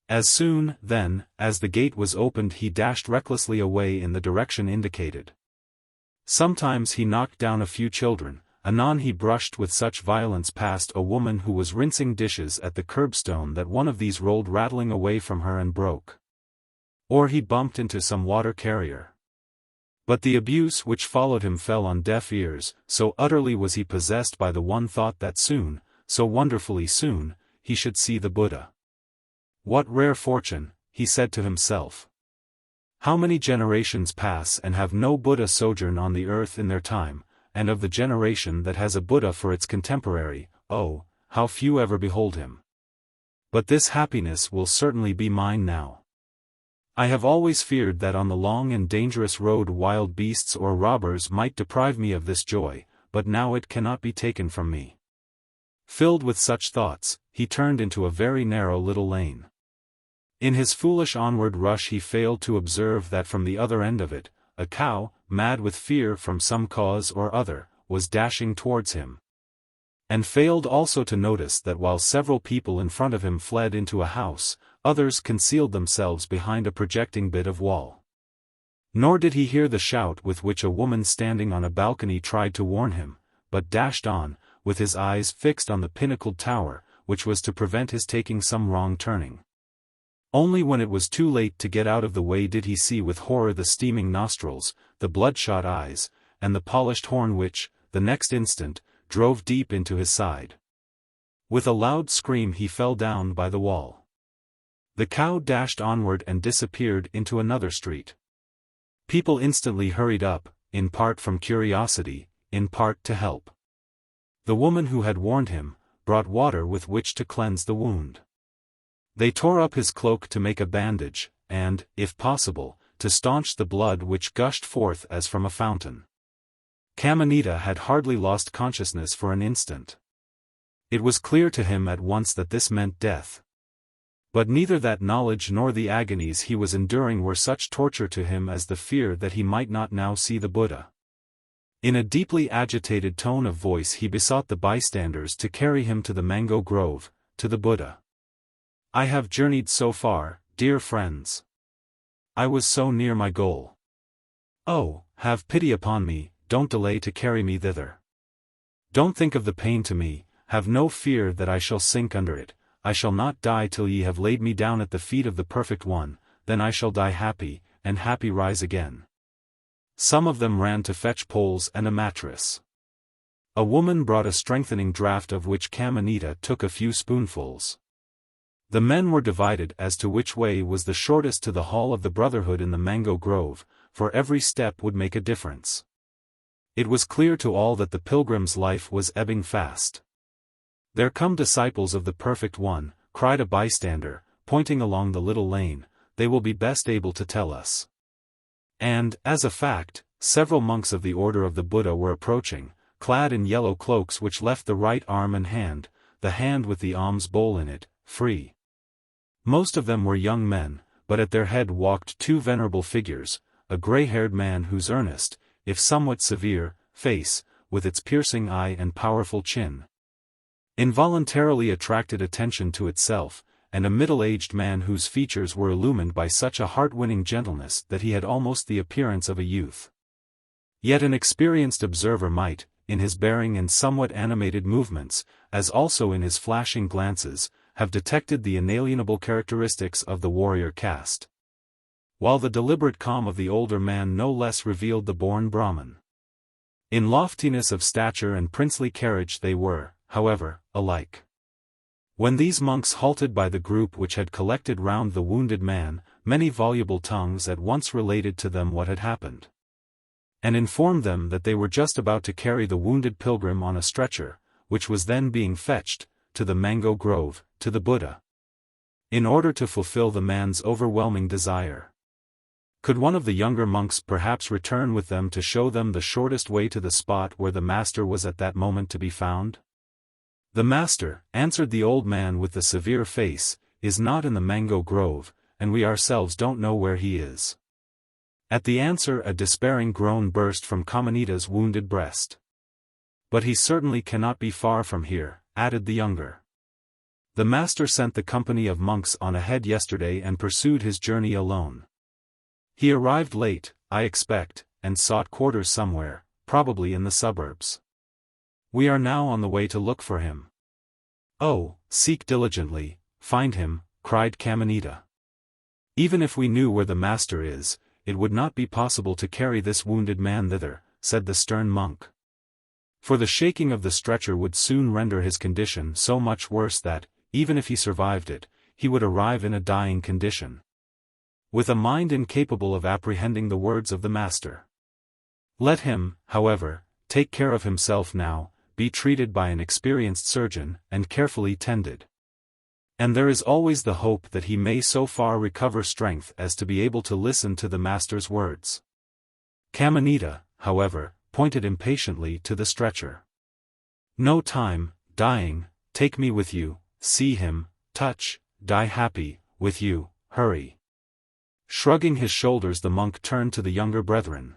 As soon, then, as the gate was opened he dashed recklessly away in the direction indicated. Sometimes he knocked down a few children, anon he brushed with such violence past a woman who was rinsing dishes at the curbstone that one of these rolled rattling away from her and broke. Or he bumped into some water carrier. But the abuse which followed him fell on deaf ears, so utterly was he possessed by the one thought that soon, so wonderfully soon, he should see the Buddha. What rare fortune, he said to himself. How many generations pass and have no Buddha sojourn on the earth in their time, and of the generation that has a Buddha for its contemporary, oh, how few ever behold him. But this happiness will certainly be mine now. I have always feared that on the long and dangerous road wild beasts or robbers might deprive me of this joy, but now it cannot be taken from me. Filled with such thoughts, he turned into a very narrow little lane. In his foolish onward rush he failed to observe that from the other end of it, a cow, mad with fear from some cause or other, was dashing towards him. And failed also to notice that while several people in front of him fled into a house, others concealed themselves behind a projecting bit of wall. Nor did he hear the shout with which a woman standing on a balcony tried to warn him, but dashed on, with his eyes fixed on the pinnacled tower, which was to prevent his taking some wrong turning. Only when it was too late to get out of the way did he see with horror the steaming nostrils, the bloodshot eyes, and the polished horn which, the next instant, drove deep into his side. With a loud scream he fell down by the wall. The cow dashed onward and disappeared into another street. People instantly hurried up, in part from curiosity, in part to help. The woman who had warned him, brought water with which to cleanse the wound. They tore up his cloak to make a bandage, and, if possible, to staunch the blood which gushed forth as from a fountain. Kamanita had hardly lost consciousness for an instant. It was clear to him at once that this meant death. But neither that knowledge nor the agonies he was enduring were such torture to him as the fear that he might not now see the Buddha. In a deeply agitated tone of voice he besought the bystanders to carry him to the mango grove, to the Buddha. "I have journeyed so far, dear friends. I was so near my goal. Oh, have pity upon me, don't delay to carry me thither. Don't think of the pain to me, have no fear that I shall sink under it. I shall not die till ye have laid me down at the feet of the Perfect One, then I shall die happy, and happy rise again." Some of them ran to fetch poles and a mattress. A woman brought a strengthening draught of which Kamanita took a few spoonfuls. The men were divided as to which way was the shortest to the hall of the Brotherhood in the mango grove, for every step would make a difference. It was clear to all that the pilgrim's life was ebbing fast. "There come disciples of the Perfect One," cried a bystander, pointing along the little lane, "they will be best able to tell us." And, as a fact, several monks of the Order of the Buddha were approaching, clad in yellow cloaks which left the right arm and hand, the hand with the alms bowl in it, free. Most of them were young men, but at their head walked two venerable figures, a gray-haired man whose earnest, if somewhat severe, face, with its piercing eye and powerful chin, involuntarily attracted attention to itself, and a middle-aged man whose features were illumined by such a heart-winning gentleness that he had almost the appearance of a youth. Yet an experienced observer might, in his bearing and somewhat animated movements, as also in his flashing glances, have detected the inalienable characteristics of the warrior caste. While the deliberate calm of the older man no less revealed the born Brahmin. In loftiness of stature and princely carriage they were, however, alike. When these monks halted by the group which had collected round the wounded man, many voluble tongues at once related to them what had happened, and informed them that they were just about to carry the wounded pilgrim on a stretcher, which was then being fetched, to the mango grove, to the Buddha, in order to fulfill the man's overwhelming desire. Could one of the younger monks perhaps return with them to show them the shortest way to the spot where the master was at that moment to be found? "The master," answered the old man with the severe face, "is not in the mango grove, and we ourselves don't know where he is." At the answer a despairing groan burst from Kamanita's wounded breast. "But he certainly cannot be far from here," added the younger. "The master sent the company of monks on ahead yesterday and pursued his journey alone. He arrived late, I expect, and sought quarters somewhere, probably in the suburbs. We are now on the way to look for him." "Oh, seek diligently, find him," cried Kamanita. "Even if we knew where the master is, it would not be possible to carry this wounded man thither," said the stern monk. "For the shaking of the stretcher would soon render his condition so much worse that, even if he survived it, he would arrive in a dying condition, with a mind incapable of apprehending the words of the master. Let him, however, take care of himself now, be treated by an experienced surgeon, and carefully tended. And there is always the hope that he may so far recover strength as to be able to listen to the master's words." Kamanita, however, pointed impatiently to the stretcher. "No time, dying, take me with you, see him, touch, die happy, with you, hurry." Shrugging his shoulders the monk turned to the younger brethren.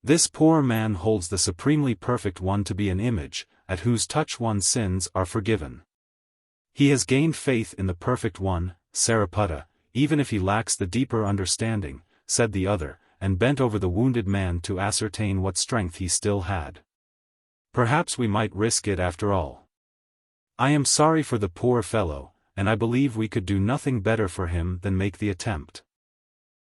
"This poor man holds the supremely perfect one to be an image, at whose touch one's sins are forgiven. He has gained faith in the perfect one, Sariputta, even if he lacks the deeper understanding," said the other, and bent over the wounded man to ascertain what strength he still had. "Perhaps we might risk it after all. I am sorry for the poor fellow, and I believe we could do nothing better for him than make the attempt."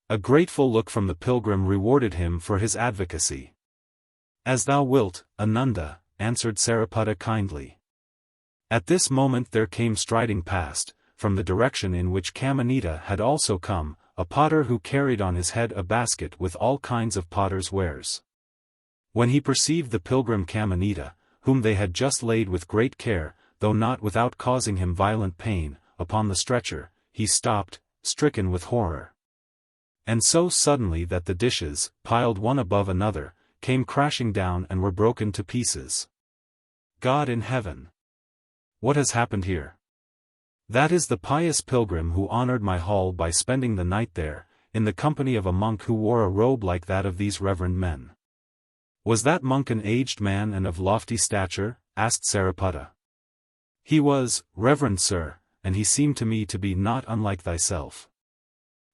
A grateful look from the pilgrim rewarded him for his advocacy. "As thou wilt, Ananda," answered Sariputta kindly. At this moment there came striding past, from the direction in which Kamanita had also come, a potter who carried on his head a basket with all kinds of potter's wares. When he perceived the pilgrim Kamanita, whom they had just laid with great care, though not without causing him violent pain, upon the stretcher, he stopped, stricken with horror. And so suddenly that the dishes, piled one above another, came crashing down and were broken to pieces. "God in heaven! What has happened here?" That is the pious pilgrim who honored my hall by spending the night there, in the company of a monk who wore a robe like that of these reverend men. Was that monk an aged man and of lofty stature? Asked Sariputta. He was, reverend sir, and he seemed to me to be not unlike thyself.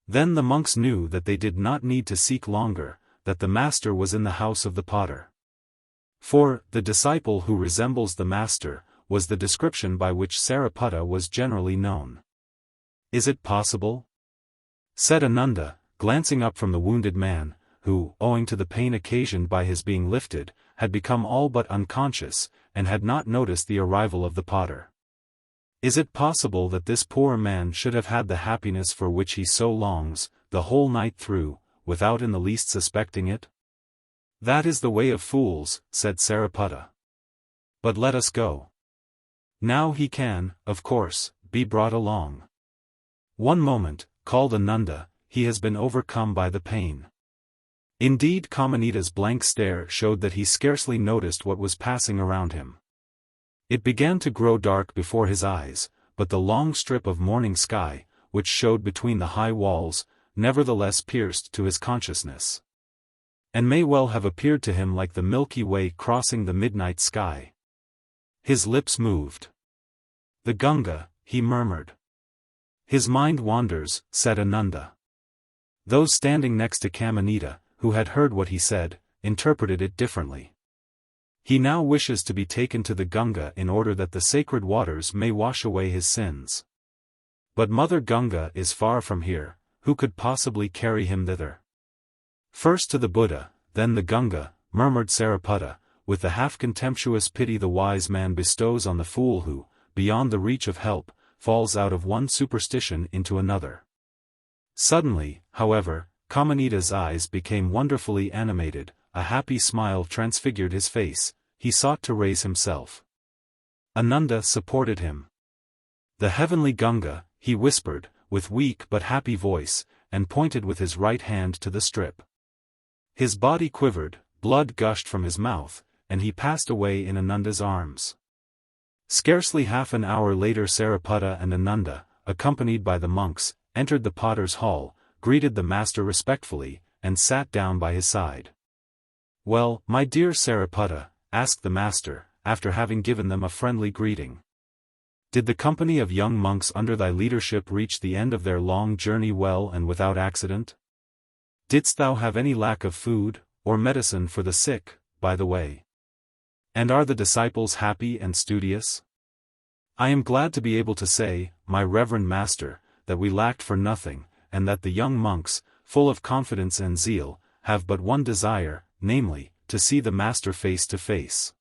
Then the monks knew that they did not need to seek longer, that the master was in the house of the potter. For, the disciple who resembles the master, was the description by which Sariputta was generally known. Is it possible? Said Ananda, glancing up from the wounded man, who, owing to the pain occasioned by his being lifted, had become all but unconscious, and had not noticed the arrival of the potter. Is it possible that this poor man should have had the happiness for which he so longs, the whole night through, without in the least suspecting it? That is the way of fools, said Sariputta. But let us go. Now he can, of course, be brought along. One moment, called Ananda, he has been overcome by the pain. Indeed, Kamanita's blank stare showed that he scarcely noticed what was passing around him. It began to grow dark before his eyes, but the long strip of morning sky, which showed between the high walls, nevertheless pierced to his consciousness. And may well have appeared to him like the Milky Way crossing the midnight sky. His lips moved. The Gunga, he murmured. His mind wanders, said Ananda. Those standing next to Kamanita, who had heard what he said, interpreted it differently. He now wishes to be taken to the Gunga in order that the sacred waters may wash away his sins. But Mother Gunga is far from here, who could possibly carry him thither? First to the Buddha, then the Gunga, murmured Sariputta, with the half-contemptuous pity the wise man bestows on the fool who, beyond the reach of help, falls out of one superstition into another. Suddenly, however, Kamanita's eyes became wonderfully animated, a happy smile transfigured his face, he sought to raise himself. Ananda supported him. The heavenly Gunga, he whispered, with weak but happy voice, and pointed with his right hand to the strip. His body quivered, blood gushed from his mouth, and he passed away in Ananda's arms. Scarcely half an hour later Sariputta and Ananda, accompanied by the monks, entered the potter's hall, greeted the master respectfully, and sat down by his side. Well, my dear Sariputta, asked the master, after having given them a friendly greeting. Did the company of young monks under thy leadership reach the end of their long journey well and without accident? Didst thou have any lack of food, or medicine for the sick, by the way? And are the disciples happy and studious? I am glad to be able to say, my reverend master, that we lacked for nothing, and that the young monks, full of confidence and zeal, have but one desire, namely, to see the master face to face.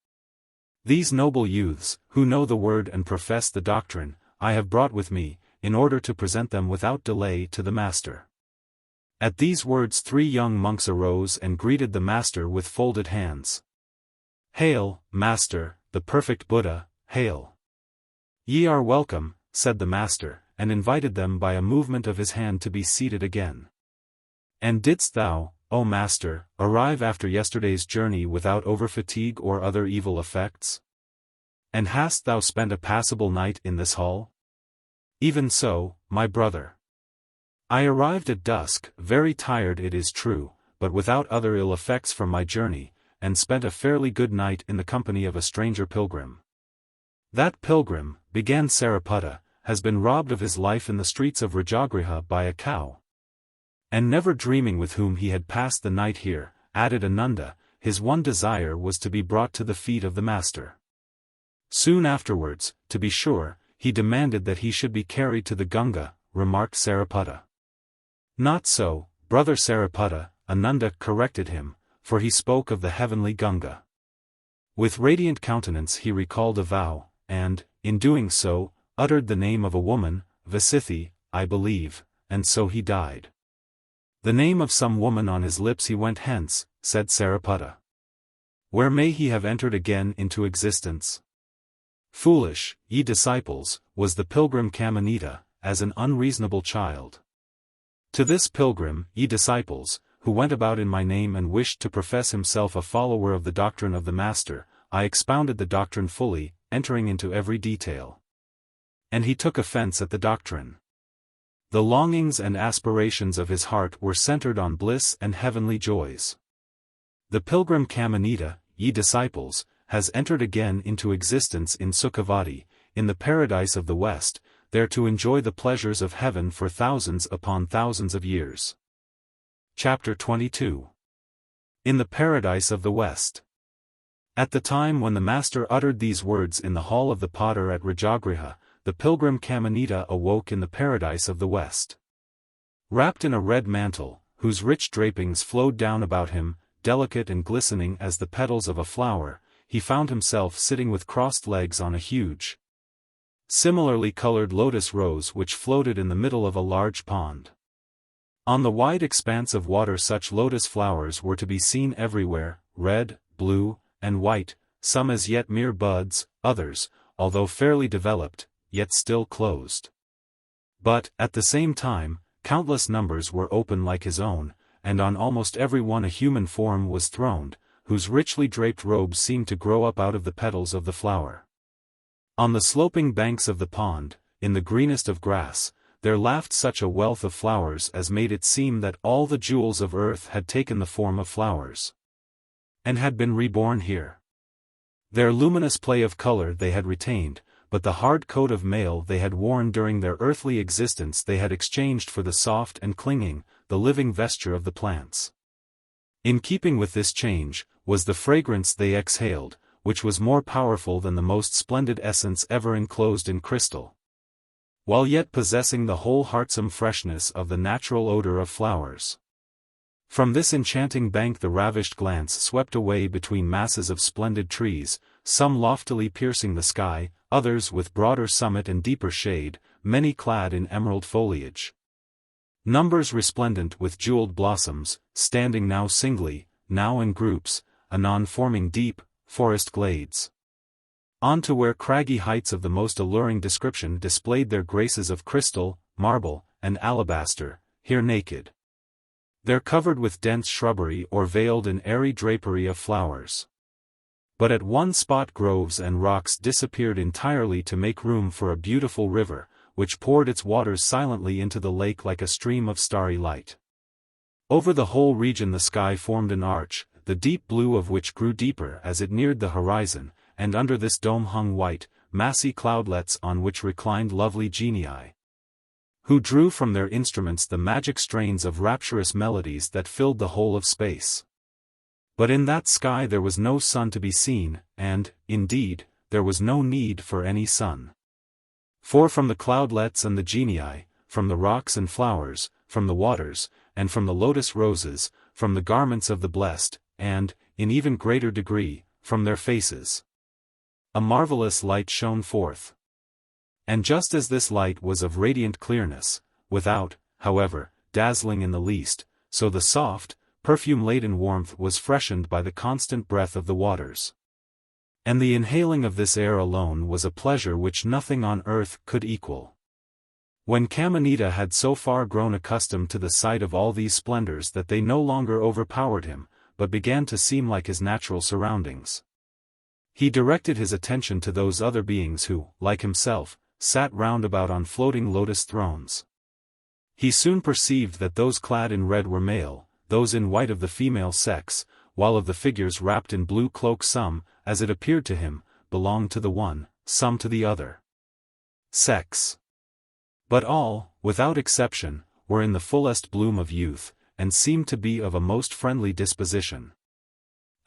These noble youths, who know the word and profess the doctrine, I have brought with me, in order to present them without delay to the master. At these words 3 young monks arose and greeted the master with folded hands. Hail, Master, the perfect Buddha, hail! Ye are welcome, said the master, and invited them by a movement of his hand to be seated again. And didst thou, O Master, arrive after yesterday's journey without overfatigue or other evil effects? And hast thou spent a passable night in this hall? Even so, my brother. I arrived at dusk, very tired it is true, but without other ill effects from my journey, and spent a fairly good night in the company of a stranger pilgrim. That pilgrim, began Sariputta, has been robbed of his life in the streets of Rajagraha by a cow. And never dreaming with whom he had passed the night here, added Ananda, his one desire was to be brought to the feet of the master. Soon afterwards, to be sure, he demanded that he should be carried to the Gunga, remarked Sariputta. Not so, brother Sariputta, Ananda corrected him, for he spoke of the heavenly Gunga. With radiant countenance he recalled a vow, and, in doing so, uttered the name of a woman, VIII, I believe, and so he died. The name of some woman on his lips he went hence, said Sariputta. Where may he have entered again into existence? Foolish, ye disciples, was the pilgrim Kamanita, as an unreasonable child. To this pilgrim, ye disciples, who went about in my name and wished to profess himself a follower of the doctrine of the Master, I expounded the doctrine fully, entering into every detail. and he took offense at the doctrine. The longings and aspirations of his heart were centered on bliss and heavenly joys. The Pilgrim Kamanita, ye disciples, has entered again into existence in Sukhavati, in the paradise of the West, there to enjoy the pleasures of heaven for thousands upon thousands of years. Chapter 22. In the Paradise of the West. At the time when the Master uttered these words in the hall of the potter at Rajagriha, the Pilgrim Kamanita awoke in the Paradise of the West. Wrapped in a red mantle, whose rich drapings flowed down about him, delicate and glistening as the petals of a flower, he found himself sitting with crossed legs on a huge, similarly colored lotus rose which floated in the middle of a large pond. On the wide expanse of water such lotus flowers were to be seen everywhere, red, blue, and white, some as yet mere buds, others, although fairly developed, yet still closed. But, at the same time, countless numbers were open like his own, and on almost every one a human form was throned, whose richly draped robes seemed to grow up out of the petals of the flower. On the sloping banks of the pond, in the greenest of grass, there laughed such a wealth of flowers as made it seem that all the jewels of earth had taken the form of flowers, and had been reborn here. Their luminous play of color they had retained, but the hard coat of mail they had worn during their earthly existence they had exchanged for the soft and clinging, the living vesture of the plants. In keeping with this change, was the fragrance they exhaled, which was more powerful than the most splendid essence ever enclosed in crystal, while yet possessing the whole heartsome freshness of the natural odor of flowers. From this enchanting bank the ravished glance swept away between masses of splendid trees, some loftily piercing the sky, others with broader summit and deeper shade, many clad in emerald foliage. Numbers resplendent with jeweled blossoms, standing now singly, now in groups, anon forming deep, forest glades. On to where craggy heights of the most alluring description displayed their graces of crystal, marble, and alabaster, here naked. There covered with dense shrubbery or veiled in airy drapery of flowers. But at one spot groves and rocks disappeared entirely to make room for a beautiful river, which poured its waters silently into the lake like a stream of starry light. Over the whole region the sky formed an arch, the deep blue of which grew deeper as it neared the horizon, and under this dome hung white, massy cloudlets on which reclined lovely genii, who drew from their instruments the magic strains of rapturous melodies that filled the whole of space. But in that sky there was no sun to be seen, and, indeed, there was no need for any sun. For from the cloudlets and the genii, from the rocks and flowers, from the waters, and from the lotus roses, from the garments of the blessed, and, in even greater degree, from their faces, a marvelous light shone forth. And just as this light was of radiant clearness, without, however, dazzling in the least, so the soft, perfume-laden warmth was freshened by the constant breath of the waters. And the inhaling of this air alone was a pleasure which nothing on earth could equal. When Kamanita had so far grown accustomed to the sight of all these splendors that they no longer overpowered him, but began to seem like his natural surroundings, he directed his attention to those other beings who, like himself, sat round about on floating lotus thrones. He soon perceived that those clad in red were male, those in white of the female sex, while of the figures wrapped in blue cloaks some, as it appeared to him, belonged to the one, some to the other sex. But all, without exception, were in the fullest bloom of youth, and seemed to be of a most friendly disposition.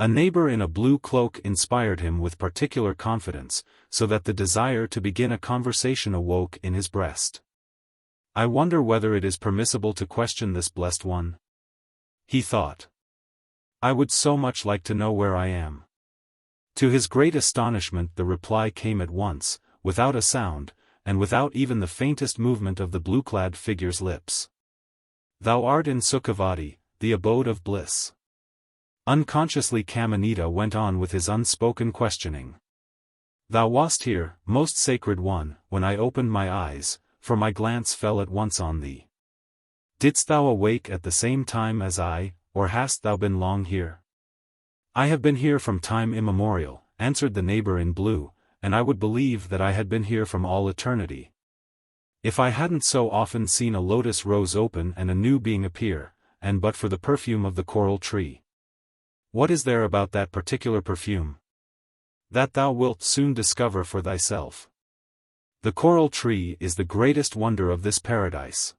A neighbor in a blue cloak inspired him with particular confidence, so that the desire to begin a conversation awoke in his breast. I wonder whether it is permissible to question this blessed one? He thought. I would so much like to know where I am. To his great astonishment the reply came at once, without a sound, and without even the faintest movement of the blue-clad figure's lips. Thou art in Sukhavati, the abode of bliss. Unconsciously Kamanita went on with his unspoken questioning. Thou wast here, most sacred one, when I opened my eyes, for my glance fell at once on thee. Didst thou awake at the same time as I, or hast thou been long here? I have been here from time immemorial, answered the neighbor in blue, and I would believe that I had been here from all eternity, If I hadn't so often seen a lotus rose open and a new being appear, and but for the perfume of the coral tree. What is there about that particular perfume? That thou wilt soon discover for thyself. The coral tree is the greatest wonder of this paradise.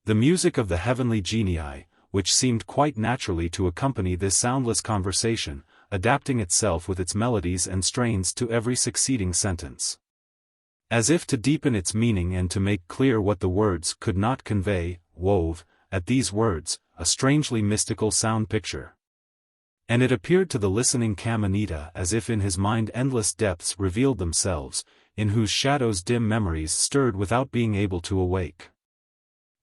The music of the heavenly genii, which seemed quite naturally to accompany this soundless conversation, adapting itself with its melodies and strains to every succeeding sentence. As if to deepen its meaning and to make clear what the words could not convey, wove, at these words, a strangely mystical sound picture. And it appeared to the listening Kamanita as if in his mind endless depths revealed themselves, in whose shadows dim memories stirred without being able to awake.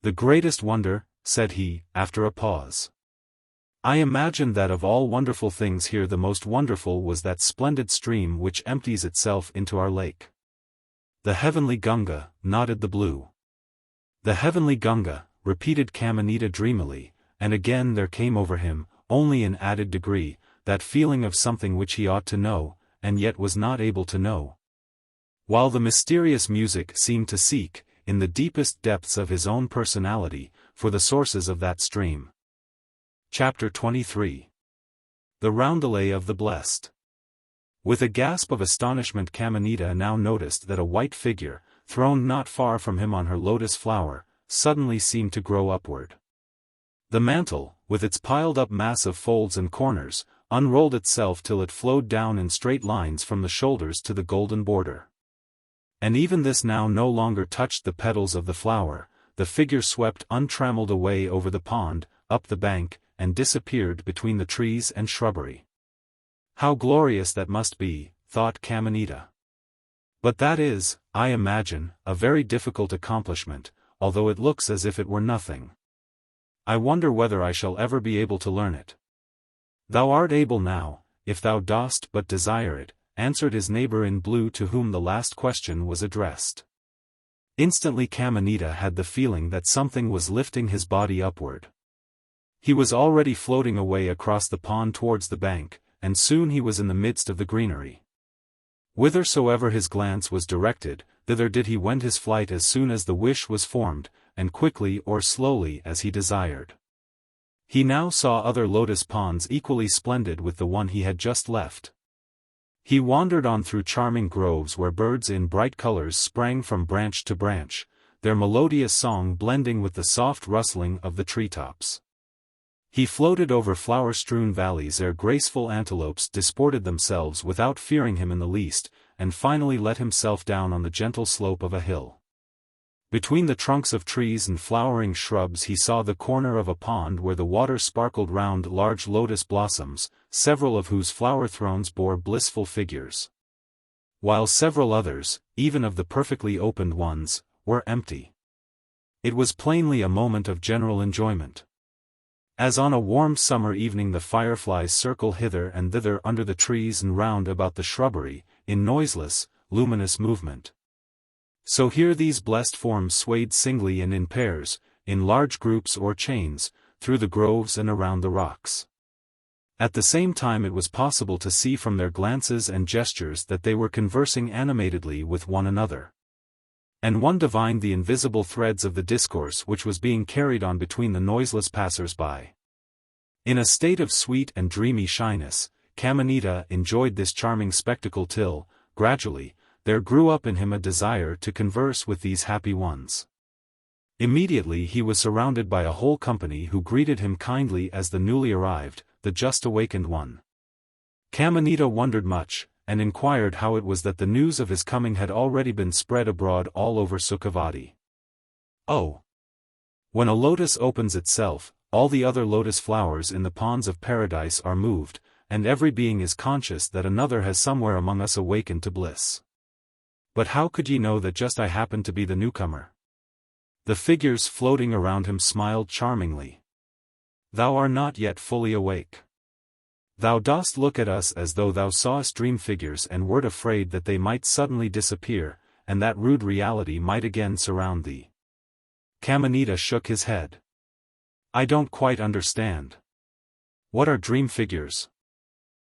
The greatest wonder, said he, after a pause. I imagined that of all wonderful things here the most wonderful was that splendid stream which empties itself into our lake. The heavenly Gunga, nodded the blue. The heavenly Gunga, repeated Kamanita dreamily, and again there came over him, only in added degree, that feeling of something which he ought to know, and yet was not able to know. While the mysterious music seemed to seek, in the deepest depths of his own personality, for the sources of that stream. Chapter 23. The Roundelay of the Blessed. With a gasp of astonishment Kamanita now noticed that a white figure, throned not far from him on her lotus flower, suddenly seemed to grow upward. The mantle, with its piled-up mass of folds and corners, unrolled itself till it flowed down in straight lines from the shoulders to the golden border. And even this now no longer touched the petals of the flower, the figure swept untrammeled away over the pond, up the bank, and disappeared between the trees and shrubbery. How glorious that must be, thought Kamanita. But that is, I imagine, a very difficult accomplishment, although it looks as if it were nothing. I wonder whether I shall ever be able to learn it. Thou art able now, if thou dost but desire it, answered his neighbor in blue to whom the last question was addressed. Instantly Kamanita had the feeling that something was lifting his body upward. He was already floating away across the pond towards the bank, and soon he was in the midst of the greenery. Whithersoever his glance was directed, thither did he wend his flight as soon as the wish was formed, and quickly or slowly as he desired. He now saw other lotus ponds equally splendid with the one he had just left. He wandered on through charming groves where birds in bright colors sprang from branch to branch, their melodious song blending with the soft rustling of the treetops. He floated over flower-strewn valleys ere graceful antelopes disported themselves without fearing him in the least, and finally let himself down on the gentle slope of a hill. Between the trunks of trees and flowering shrubs he saw the corner of a pond where the water sparkled round large lotus blossoms, several of whose flower thrones bore blissful figures. While several others, even of the perfectly opened ones, were empty. It was plainly a moment of general enjoyment. As on a warm summer evening the fireflies circle hither and thither under the trees and round about the shrubbery, in noiseless, luminous movement. So here these blessed forms swayed singly and in pairs, in large groups or chains, through the groves and around the rocks. At the same time it was possible to see from their glances and gestures that they were conversing animatedly with one another. And one divined the invisible threads of the discourse which was being carried on between the noiseless passers-by. In a state of sweet and dreamy shyness, Kamanita enjoyed this charming spectacle till, gradually, there grew up in him a desire to converse with these happy ones. Immediately he was surrounded by a whole company who greeted him kindly as the newly arrived, the just awakened one. Kamanita wondered much, and inquired how it was that the news of his coming had already been spread abroad all over Sukhavati. Oh! When a lotus opens itself, all the other lotus flowers in the ponds of paradise are moved, and every being is conscious that another has somewhere among us awakened to bliss. But how could ye know that just I happened to be the newcomer? The figures floating around him smiled charmingly. Thou art not yet fully awake. Thou dost look at us as though thou sawest dream figures and wert afraid that they might suddenly disappear, and that rude reality might again surround thee. Kamanita shook his head. I don't quite understand. What are dream figures?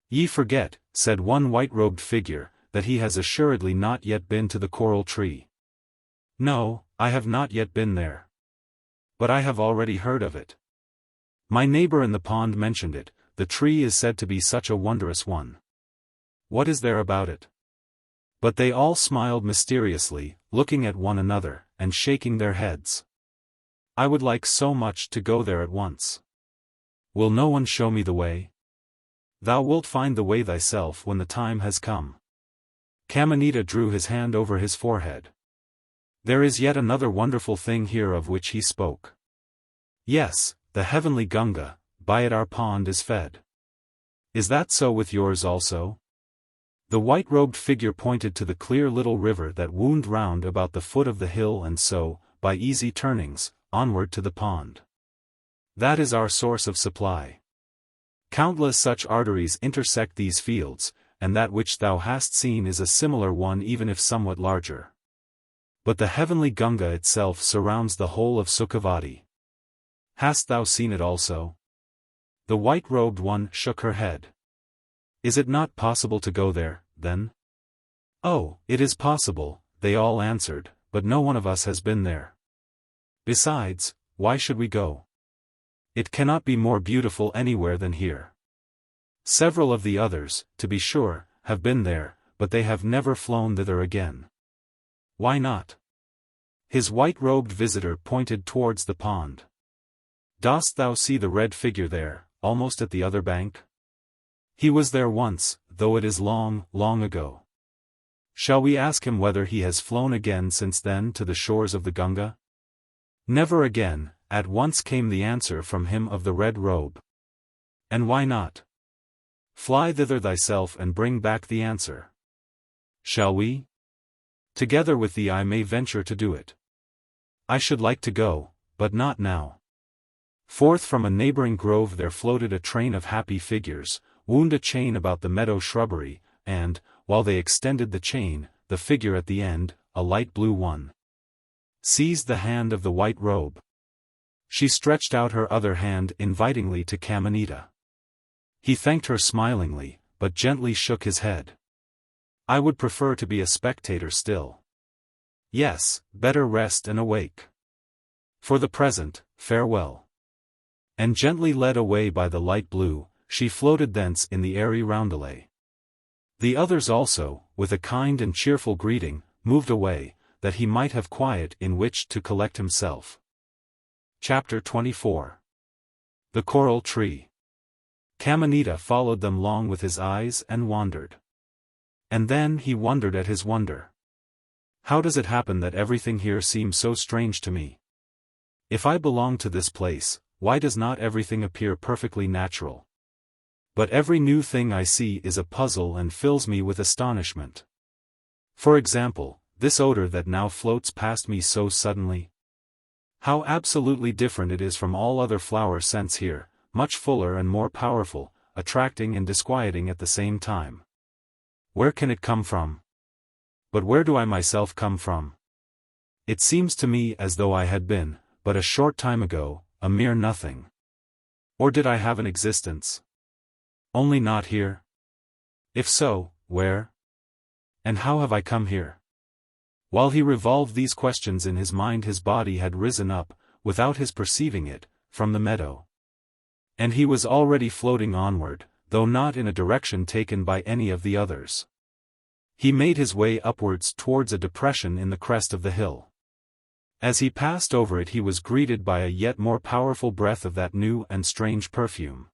Ye forget, said one white-robed figure, that he has assuredly not yet been to the coral tree. No, I have not yet been there. But I have already heard of it. My neighbor in the pond mentioned it. The tree is said to be such a wondrous one. What is there about it? But they all smiled mysteriously, looking at one another, and shaking their heads. I would like so much to go there at once. Will no one show me the way? Thou wilt find the way thyself when the time has come. Kamanita drew his hand over his forehead. There is yet another wonderful thing here of which he spoke. Yes, the heavenly Gunga, by it our pond is fed. Is that so with yours also? The white-robed figure pointed to the clear little river that wound round about the foot of the hill and so, by easy turnings, onward to the pond. That is our source of supply. Countless such arteries intersect these fields, and that which thou hast seen is a similar one even if somewhat larger. But the heavenly Gunga itself surrounds the whole of Sukhavati. Hast thou seen it also? The white-robed one shook her head. Is it not possible to go there, then? Oh, it is possible, they all answered, but no one of us has been there. Besides, why should we go? It cannot be more beautiful anywhere than here. Several of the others, to be sure, have been there, but they have never flown thither again. Why not? His white-robed visitor pointed towards the pond. Dost thou see the red figure there, almost at the other bank? He was there once, though it is long, long ago. Shall we ask him whether he has flown again since then to the shores of the Gunga? Never again, at once came the answer from him of the red robe. And why not? Fly thither thyself and bring back the answer. Shall we? Together with thee I may venture to do it. I should like to go, but not now. Forth from a neighboring grove there floated a train of happy figures, wound a chain about the meadow shrubbery, and, while they extended the chain, the figure at the end, a light blue one, seized the hand of the white robe. She stretched out her other hand invitingly to Kamanita. He thanked her smilingly, but gently shook his head. I would prefer to be a spectator still. Yes, better rest and awake. For the present, farewell. And gently led away by the light blue, she floated thence in the airy roundelay. The others also, with a kind and cheerful greeting, moved away, that he might have quiet in which to collect himself. Chapter 24. The Coral Tree. Kamanita followed them long with his eyes and wondered. And then he wondered at his wonder. How does it happen that everything here seems so strange to me? If I belong to this place, why does not everything appear perfectly natural? But every new thing I see is a puzzle and fills me with astonishment. For example, this odor that now floats past me so suddenly. How absolutely different it is from all other flower scents here, much fuller and more powerful, attracting and disquieting at the same time. Where can it come from? But where do I myself come from? It seems to me as though I had been, but a short time ago, a mere nothing. Or did I have an existence? Only not here? If so, where? And how have I come here? While he revolved these questions in his mind, his body had risen up, without his perceiving it, from the meadow. And he was already floating onward, though not in a direction taken by any of the others. He made his way upwards towards a depression in the crest of the hill. As he passed over it he was greeted by a yet more powerful breath of that new and strange perfume.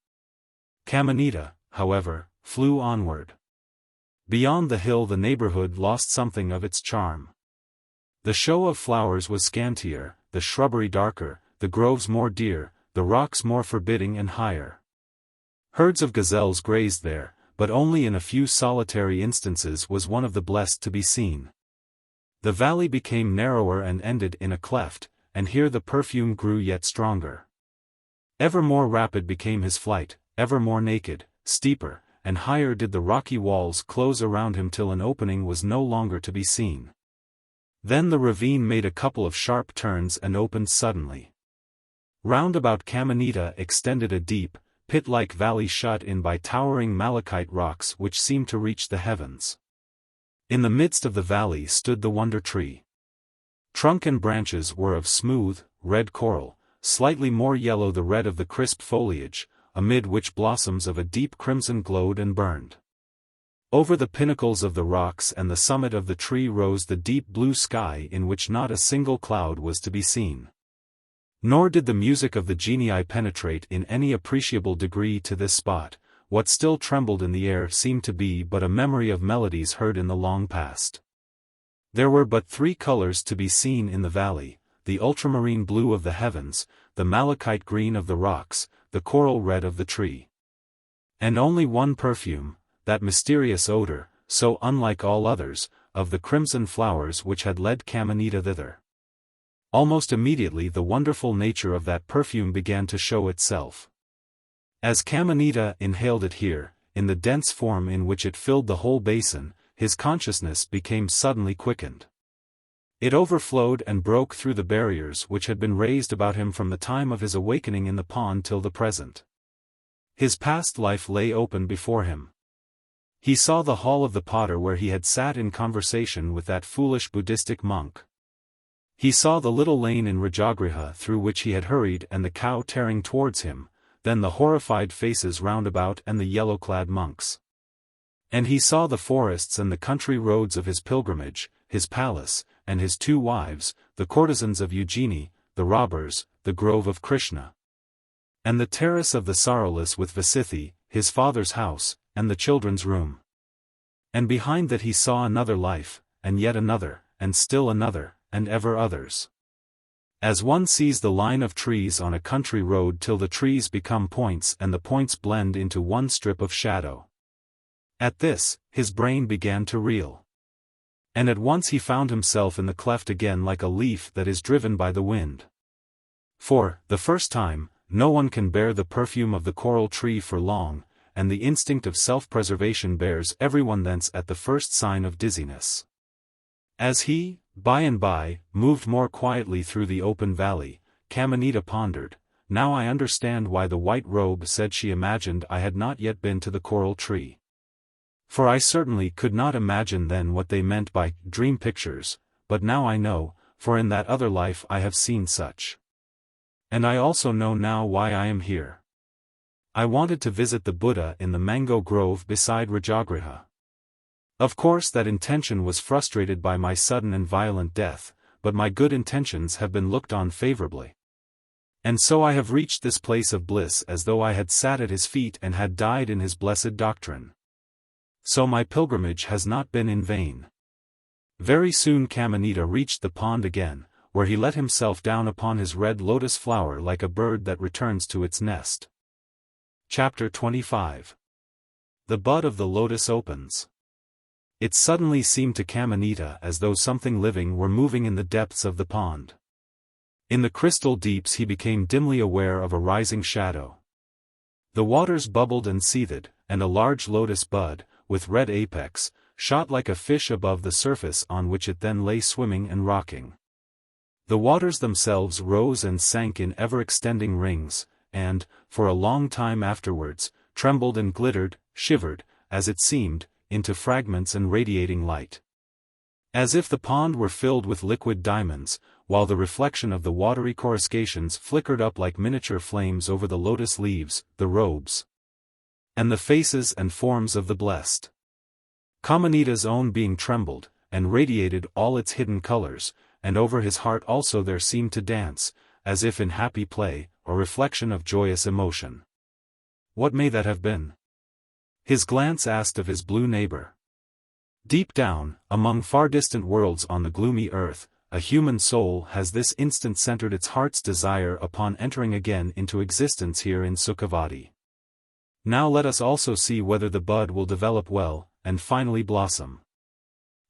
Kamanita, however, flew onward. Beyond the hill the neighborhood lost something of its charm. The show of flowers was scantier, the shrubbery darker, the groves more dear, the rocks more forbidding and higher. Herds of gazelles grazed there, but only in a few solitary instances was one of the blessed to be seen. The valley became narrower and ended in a cleft, and here the perfume grew yet stronger. Ever more rapid became his flight, ever more naked, steeper, and higher did the rocky walls close around him till an opening was no longer to be seen. Then the ravine made a couple of sharp turns and opened suddenly. Round about Kamanita extended a deep, pit-like valley shut in by towering malachite rocks which seemed to reach the heavens. In the midst of the valley stood the wonder tree. Trunk and branches were of smooth, red coral, slightly more yellow the red of the crisp foliage, amid which blossoms of a deep crimson glowed and burned. Over the pinnacles of the rocks and the summit of the tree rose the deep blue sky in which not a single cloud was to be seen. Nor did the music of the genii penetrate in any appreciable degree to this spot. What still trembled in the air seemed to be but a memory of melodies heard in the long past. There were but 3 colors to be seen in the valley: the ultramarine blue of the heavens, the malachite green of the rocks, the coral red of the tree. And only one perfume, that mysterious odor, so unlike all others, of the crimson flowers which had led Kamanita thither. Almost immediately the wonderful nature of that perfume began to show itself. As Kamanita inhaled it here, in the dense form in which it filled the whole basin, his consciousness became suddenly quickened. It overflowed and broke through the barriers which had been raised about him from the time of his awakening in the pond till the present. His past life lay open before him. He saw the hall of the potter where he had sat in conversation with that foolish Buddhistic monk. He saw the little lane in Vajaçravas through which he had hurried and the cow tearing towards him, then the horrified faces round about and the yellow-clad monks. And he saw the forests and the country roads of his pilgrimage, his palace, and his 2 wives, the courtesans of Eugenie, the robbers, the Grove of Krishna. And the terrace of the Sorrowless with VIII, his father's house, and the children's room. And behind that he saw another life, and yet another, and still another, and ever others. As one sees the line of trees on a country road till the trees become points and the points blend into one strip of shadow. At this, his brain began to reel. And at once he found himself in the cleft again like a leaf that is driven by the wind. For, the first time, no one can bear the perfume of the coral tree for long, and the instinct of self-preservation bears everyone thence at the first sign of dizziness. As he, by and by, moved more quietly through the open valley, Kamanita pondered, "Now I understand why the white robe said she imagined I had not yet been to the coral tree. For I certainly could not imagine then what they meant by dream pictures, but now I know, for in that other life I have seen such. And I also know now why I am here. I wanted to visit the Buddha in the mango grove beside Vajaçravas. Of course that intention was frustrated by my sudden and violent death, but my good intentions have been looked on favorably. And so I have reached this place of bliss as though I had sat at his feet and had died in his blessed doctrine. So my pilgrimage has not been in vain." Very soon Kamanita reached the pond again, where he let himself down upon his red lotus flower like a bird that returns to its nest. Chapter 25. The bud of the lotus opens. It suddenly seemed to Kamanita as though something living were moving in the depths of the pond. In the crystal deeps he became dimly aware of a rising shadow. The waters bubbled and seethed, and a large lotus bud, with red apex, shot like a fish above the surface on which it then lay swimming and rocking. The waters themselves rose and sank in ever-extending rings, and, for a long time afterwards, trembled and glittered, shivered, as it seemed, into fragments and radiating light. As if the pond were filled with liquid diamonds, while the reflection of the watery coruscations flickered up like miniature flames over the lotus leaves, the robes, and the faces and forms of the blessed. Kamanita's own being trembled, and radiated all its hidden colors, and over his heart also there seemed to dance, as if in happy play, a reflection of joyous emotion. What may that have been? His glance asked of his blue neighbor. Deep down, among far distant worlds on the gloomy earth, a human soul has this instant centered its heart's desire upon entering again into existence here in Sukhavati. Now let us also see whether the bud will develop well, and finally blossom.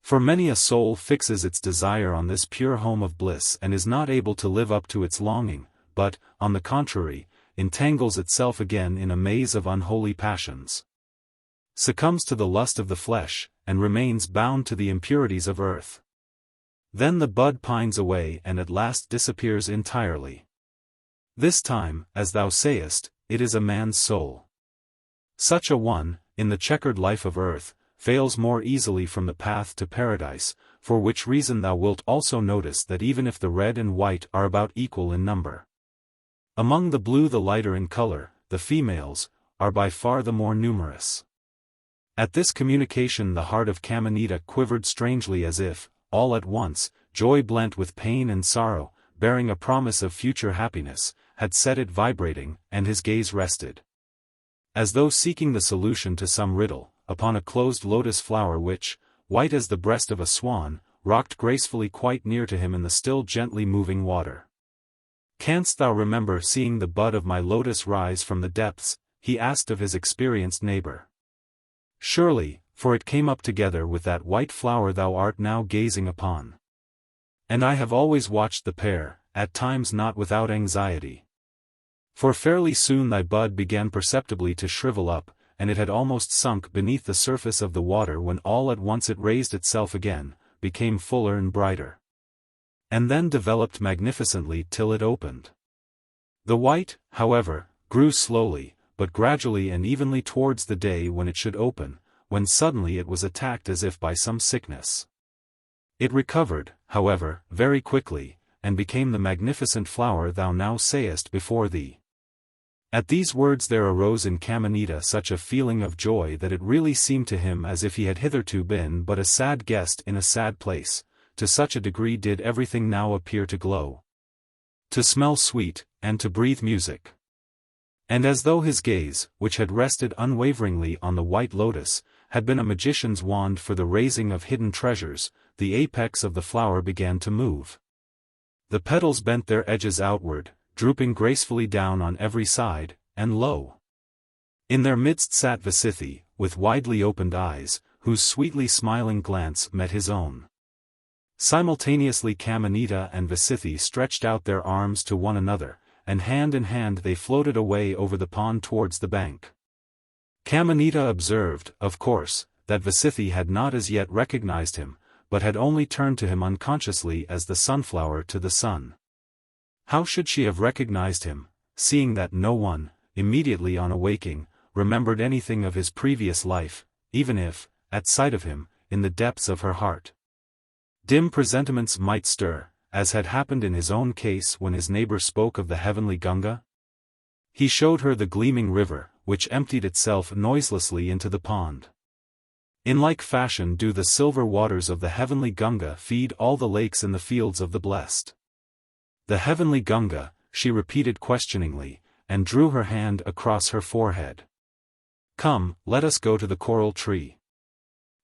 For many a soul fixes its desire on this pure home of bliss and is not able to live up to its longing, but, on the contrary, entangles itself again in a maze of unholy passions, succumbs to the lust of the flesh, and remains bound to the impurities of earth. Then the bud pines away and at last disappears entirely. This time, as thou sayest, it is a man's soul. Such a one, in the checkered life of earth, fails more easily from the path to paradise, for which reason thou wilt also notice that even if the red and white are about equal in number, among the blue the lighter in color, the females, are by far the more numerous. At this communication the heart of Kamanita quivered strangely as if, all at once, joy blent with pain and sorrow, bearing a promise of future happiness, had set it vibrating, and his gaze rested, as though seeking the solution to some riddle, upon a closed lotus flower which, white as the breast of a swan, rocked gracefully quite near to him in the still gently moving water. "Canst thou remember seeing the bud of my lotus rise from the depths?" he asked of his experienced neighbor. "Surely, for it came up together with that white flower thou art now gazing upon. And I have always watched the pair, at times not without anxiety. For fairly soon thy bud began perceptibly to shrivel up, and it had almost sunk beneath the surface of the water when all at once it raised itself again, became fuller and brighter, and then developed magnificently till it opened. The white, however, grew slowly, but gradually and evenly towards the day when it should open, when suddenly it was attacked as if by some sickness. It recovered, however, very quickly, and became the magnificent flower thou now sayest before thee." At these words there arose in Kamanita such a feeling of joy that it really seemed to him as if he had hitherto been but a sad guest in a sad place, to such a degree did everything now appear to glow, to smell sweet, and to breathe music. And as though his gaze, which had rested unwaveringly on the white lotus, had been a magician's wand for the raising of hidden treasures, the apex of the flower began to move. The petals bent their edges outward, drooping gracefully down on every side, and lo! in their midst sat VIII, with widely opened eyes, whose sweetly smiling glance met his own. Simultaneously Kamanita and VIII stretched out their arms to one another, and hand in hand they floated away over the pond towards the bank. Kamanita observed, of course, that VIII had not as yet recognized him, but had only turned to him unconsciously as the sunflower to the sun. How should she have recognized him, seeing that no one, immediately on awaking, remembered anything of his previous life, even if, at sight of him, in the depths of her heart, dim presentiments might stir, as had happened in his own case when his neighbor spoke of the heavenly Gunga? He showed her the gleaming river, which emptied itself noiselessly into the pond. In like fashion do the silver waters of the heavenly Gunga feed all the lakes in the fields of the blessed. The heavenly Gunga, she repeated questioningly, and drew her hand across her forehead. "Come, let us go to the coral tree.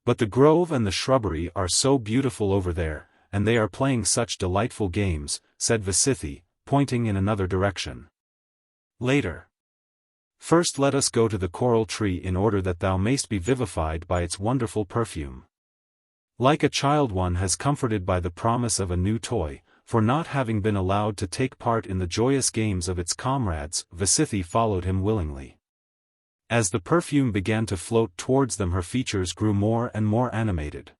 But the grove and the shrubbery are so beautiful over there, and they are playing such delightful games," said VIII, pointing in another direction. "Later. First let us go to the coral tree in order that thou mayst be vivified by its wonderful perfume. Like a child one has comforted by the promise of a new toy, for not having been allowed to take part in the joyous games of its comrades." VIII followed him willingly. As the perfume began to float towards them her features grew more and more animated.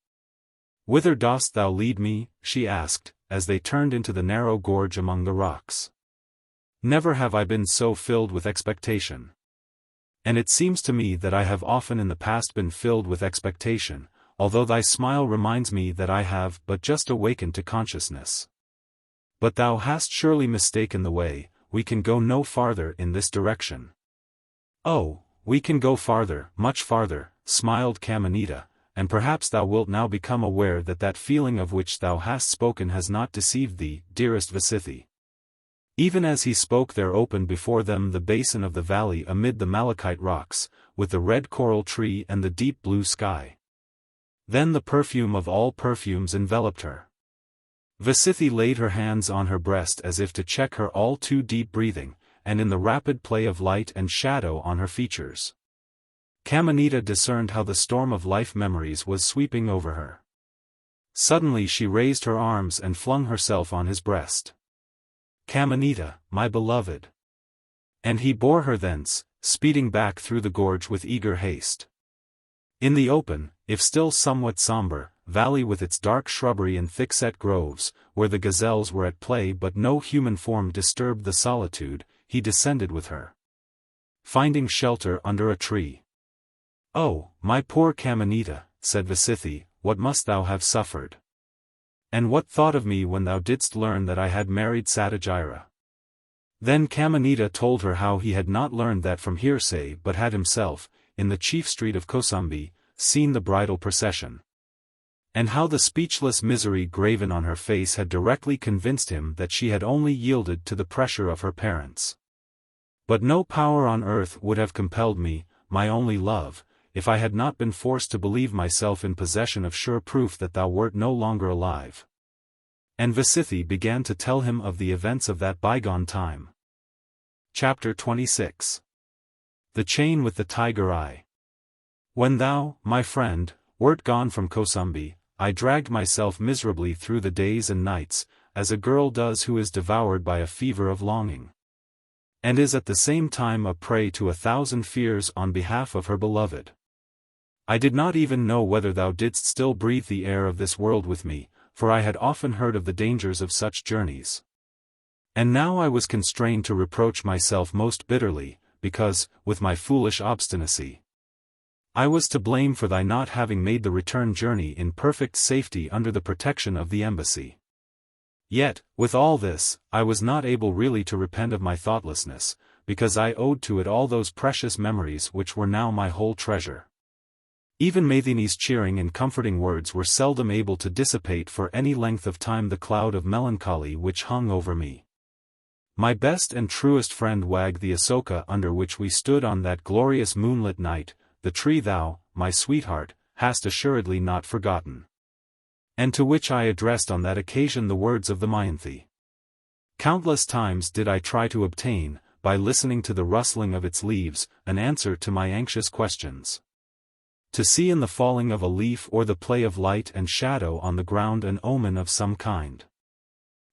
"Whither dost thou lead me?" she asked, as they turned into the narrow gorge among the rocks. "Never have I been so filled with expectation. And it seems to me that I have often in the past been filled with expectation, although thy smile reminds me that I have but just awakened to consciousness. But thou hast surely mistaken the way, we can go no farther in this direction." "Oh, we can go farther, much farther," smiled Kamanita, "and perhaps thou wilt now become aware that that feeling of which thou hast spoken has not deceived thee, dearest VIII." Even as he spoke there opened before them the basin of the valley amid the malachite rocks, with the red coral tree and the deep blue sky. Then the perfume of all perfumes enveloped her. VIII laid her hands on her breast as if to check her all too deep breathing, and in the rapid play of light and shadow on her features, Kamanita discerned how the storm of life memories was sweeping over her. Suddenly she raised her arms and flung herself on his breast. "Kamanita, my beloved!" And he bore her thence, speeding back through the gorge with eager haste. In the open, if still somewhat somber, valley with its dark shrubbery and thick-set groves, where the gazelles were at play but no human form disturbed the solitude, he descended with her, finding shelter under a tree. "Oh, my poor Kamanita," said VIII, "what must thou have suffered? And what thought of me when thou didst learn that I had married Satyajira?" Then Kamanita told her how he had not learned that from hearsay but had himself, in the chief street of Kosambi, seen the bridal procession. And how the speechless misery graven on her face had directly convinced him that she had only yielded to the pressure of her parents. "But no power on earth would have compelled me, my only love, if I had not been forced to believe myself in possession of sure proof that thou wert no longer alive." And VIII began to tell him of the events of that bygone time. Chapter 26. The Chain with the Tiger Eye. "When thou, my friend, wert gone from Kosambi, I dragged myself miserably through the days and nights, as a girl does who is devoured by a fever of longing, and is at the same time a prey to 1,000 fears on behalf of her beloved. I did not even know whether thou didst still breathe the air of this world with me, for I had often heard of the dangers of such journeys. And now I was constrained to reproach myself most bitterly, because, with my foolish obstinacy, I was to blame for thy not having made the return journey in perfect safety under the protection of the embassy. Yet, with all this, I was not able really to repent of my thoughtlessness, because I owed to it all those precious memories which were now my whole treasure. Even Maithine's cheering and comforting words were seldom able to dissipate for any length of time the cloud of melancholy which hung over me. My best and truest friend wagged the asoka under which we stood on that glorious moonlit night, the tree thou, my sweetheart, hast assuredly not forgotten, and to which I addressed on that occasion the words of the Mayanthi. Countless times did I try to obtain, by listening to the rustling of its leaves, an answer to my anxious questions. To see in the falling of a leaf or the play of light and shadow on the ground an omen of some kind.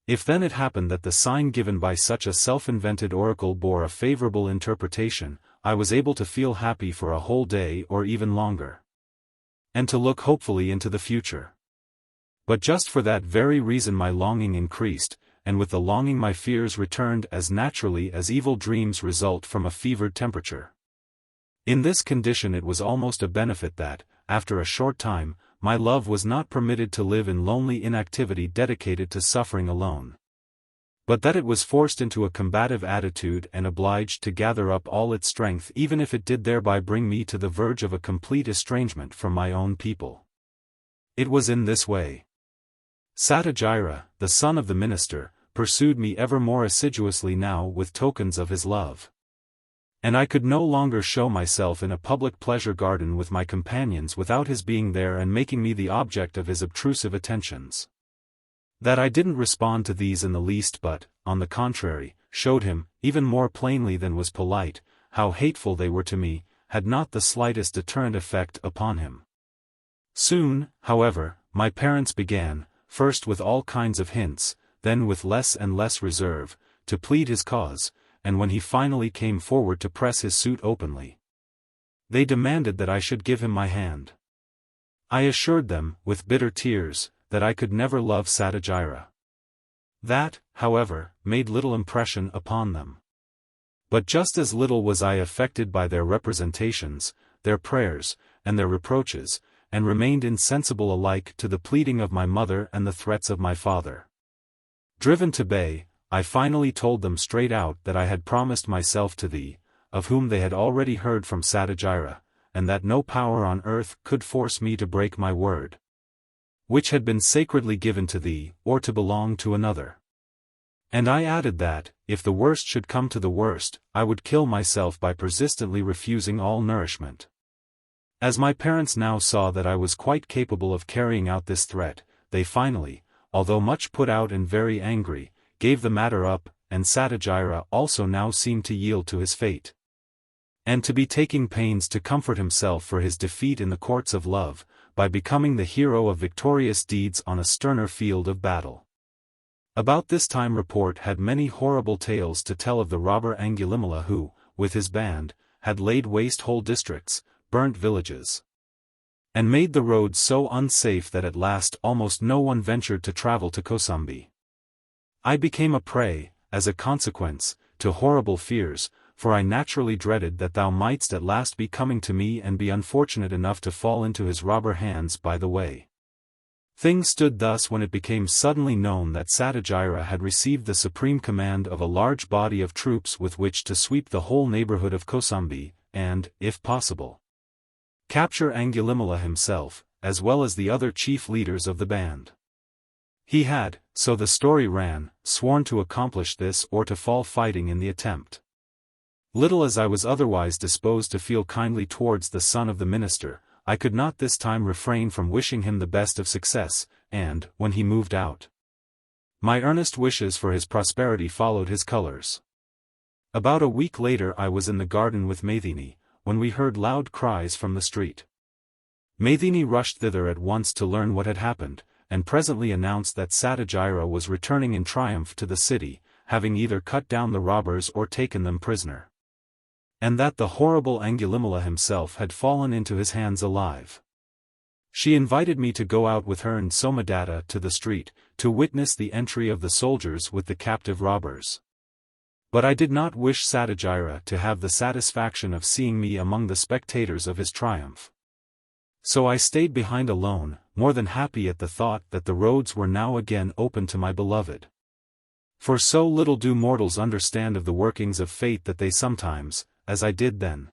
If then it happened that the sign given by such a self-invented oracle bore a favorable interpretation, I was able to feel happy for a whole day or even longer, and to look hopefully into the future. But just for that very reason my longing increased, and with the longing my fears returned as naturally as evil dreams result from a fevered temperature. In this condition it was almost a benefit that, after a short time, my love was not permitted to live in lonely inactivity dedicated to suffering alone, but that it was forced into a combative attitude and obliged to gather up all its strength even if it did thereby bring me to the verge of a complete estrangement from my own people. It was in this way. Satyajira, the son of the minister, pursued me ever more assiduously now with tokens of his love. And I could no longer show myself in a public pleasure garden with my companions without his being there and making me the object of his obtrusive attentions. That I didn't respond to these in the least but, on the contrary, showed him, even more plainly than was polite, how hateful they were to me, had not the slightest deterrent effect upon him. Soon, however, my parents began, first with all kinds of hints, then with less and less reserve, to plead his cause, and when he finally came forward to press his suit openly, they demanded that I should give him my hand. I assured them, with bitter tears, that I could never love Satyajira. That, however, made little impression upon them. But just as little was I affected by their representations, their prayers, and their reproaches, and remained insensible alike to the pleading of my mother and the threats of my father. Driven to bay, I finally told them straight out that I had promised myself to thee, of whom they had already heard from Satyajira, and that no power on earth could force me to break my word, which had been sacredly given to thee, or to belong to another. And I added that, if the worst should come to the worst, I would kill myself by persistently refusing all nourishment. As my parents now saw that I was quite capable of carrying out this threat, they finally, although much put out and very angry, gave the matter up, and Satyajira also now seemed to yield to his fate, and to be taking pains to comfort himself for his defeat in the courts of love, by becoming the hero of victorious deeds on a sterner field of battle. About this time report had many horrible tales to tell of the robber Angulimala who, with his band, had laid waste whole districts, burnt villages, and made the roads so unsafe that at last almost no one ventured to travel to Kosambi. I became a prey, as a consequence, to horrible fears, for I naturally dreaded that thou mightst at last be coming to me and be unfortunate enough to fall into his robber hands by the way. Things stood thus when it became suddenly known that Satyajira had received the supreme command of a large body of troops with which to sweep the whole neighborhood of Kosambi, and, if possible, capture Angulimala himself, as well as the other chief leaders of the band. He had, so the story ran, sworn to accomplish this or to fall fighting in the attempt. Little as I was otherwise disposed to feel kindly towards the son of the minister, I could not this time refrain from wishing him the best of success, and, when he moved out, my earnest wishes for his prosperity followed his colors. About a week later I was in the garden with Maithini, when we heard loud cries from the street. Maithini rushed thither at once to learn what had happened, and presently announced that Satyajira was returning in triumph to the city, having either cut down the robbers or taken them prisoner, and that the horrible Angulimala himself had fallen into his hands alive. She invited me to go out with her and Somadatta to the street, to witness the entry of the soldiers with the captive robbers. But I did not wish Satyajira to have the satisfaction of seeing me among the spectators of his triumph. So I stayed behind alone, more than happy at the thought that the roads were now again open to my beloved. For so little do mortals understand of the workings of fate that they sometimes, as I did then,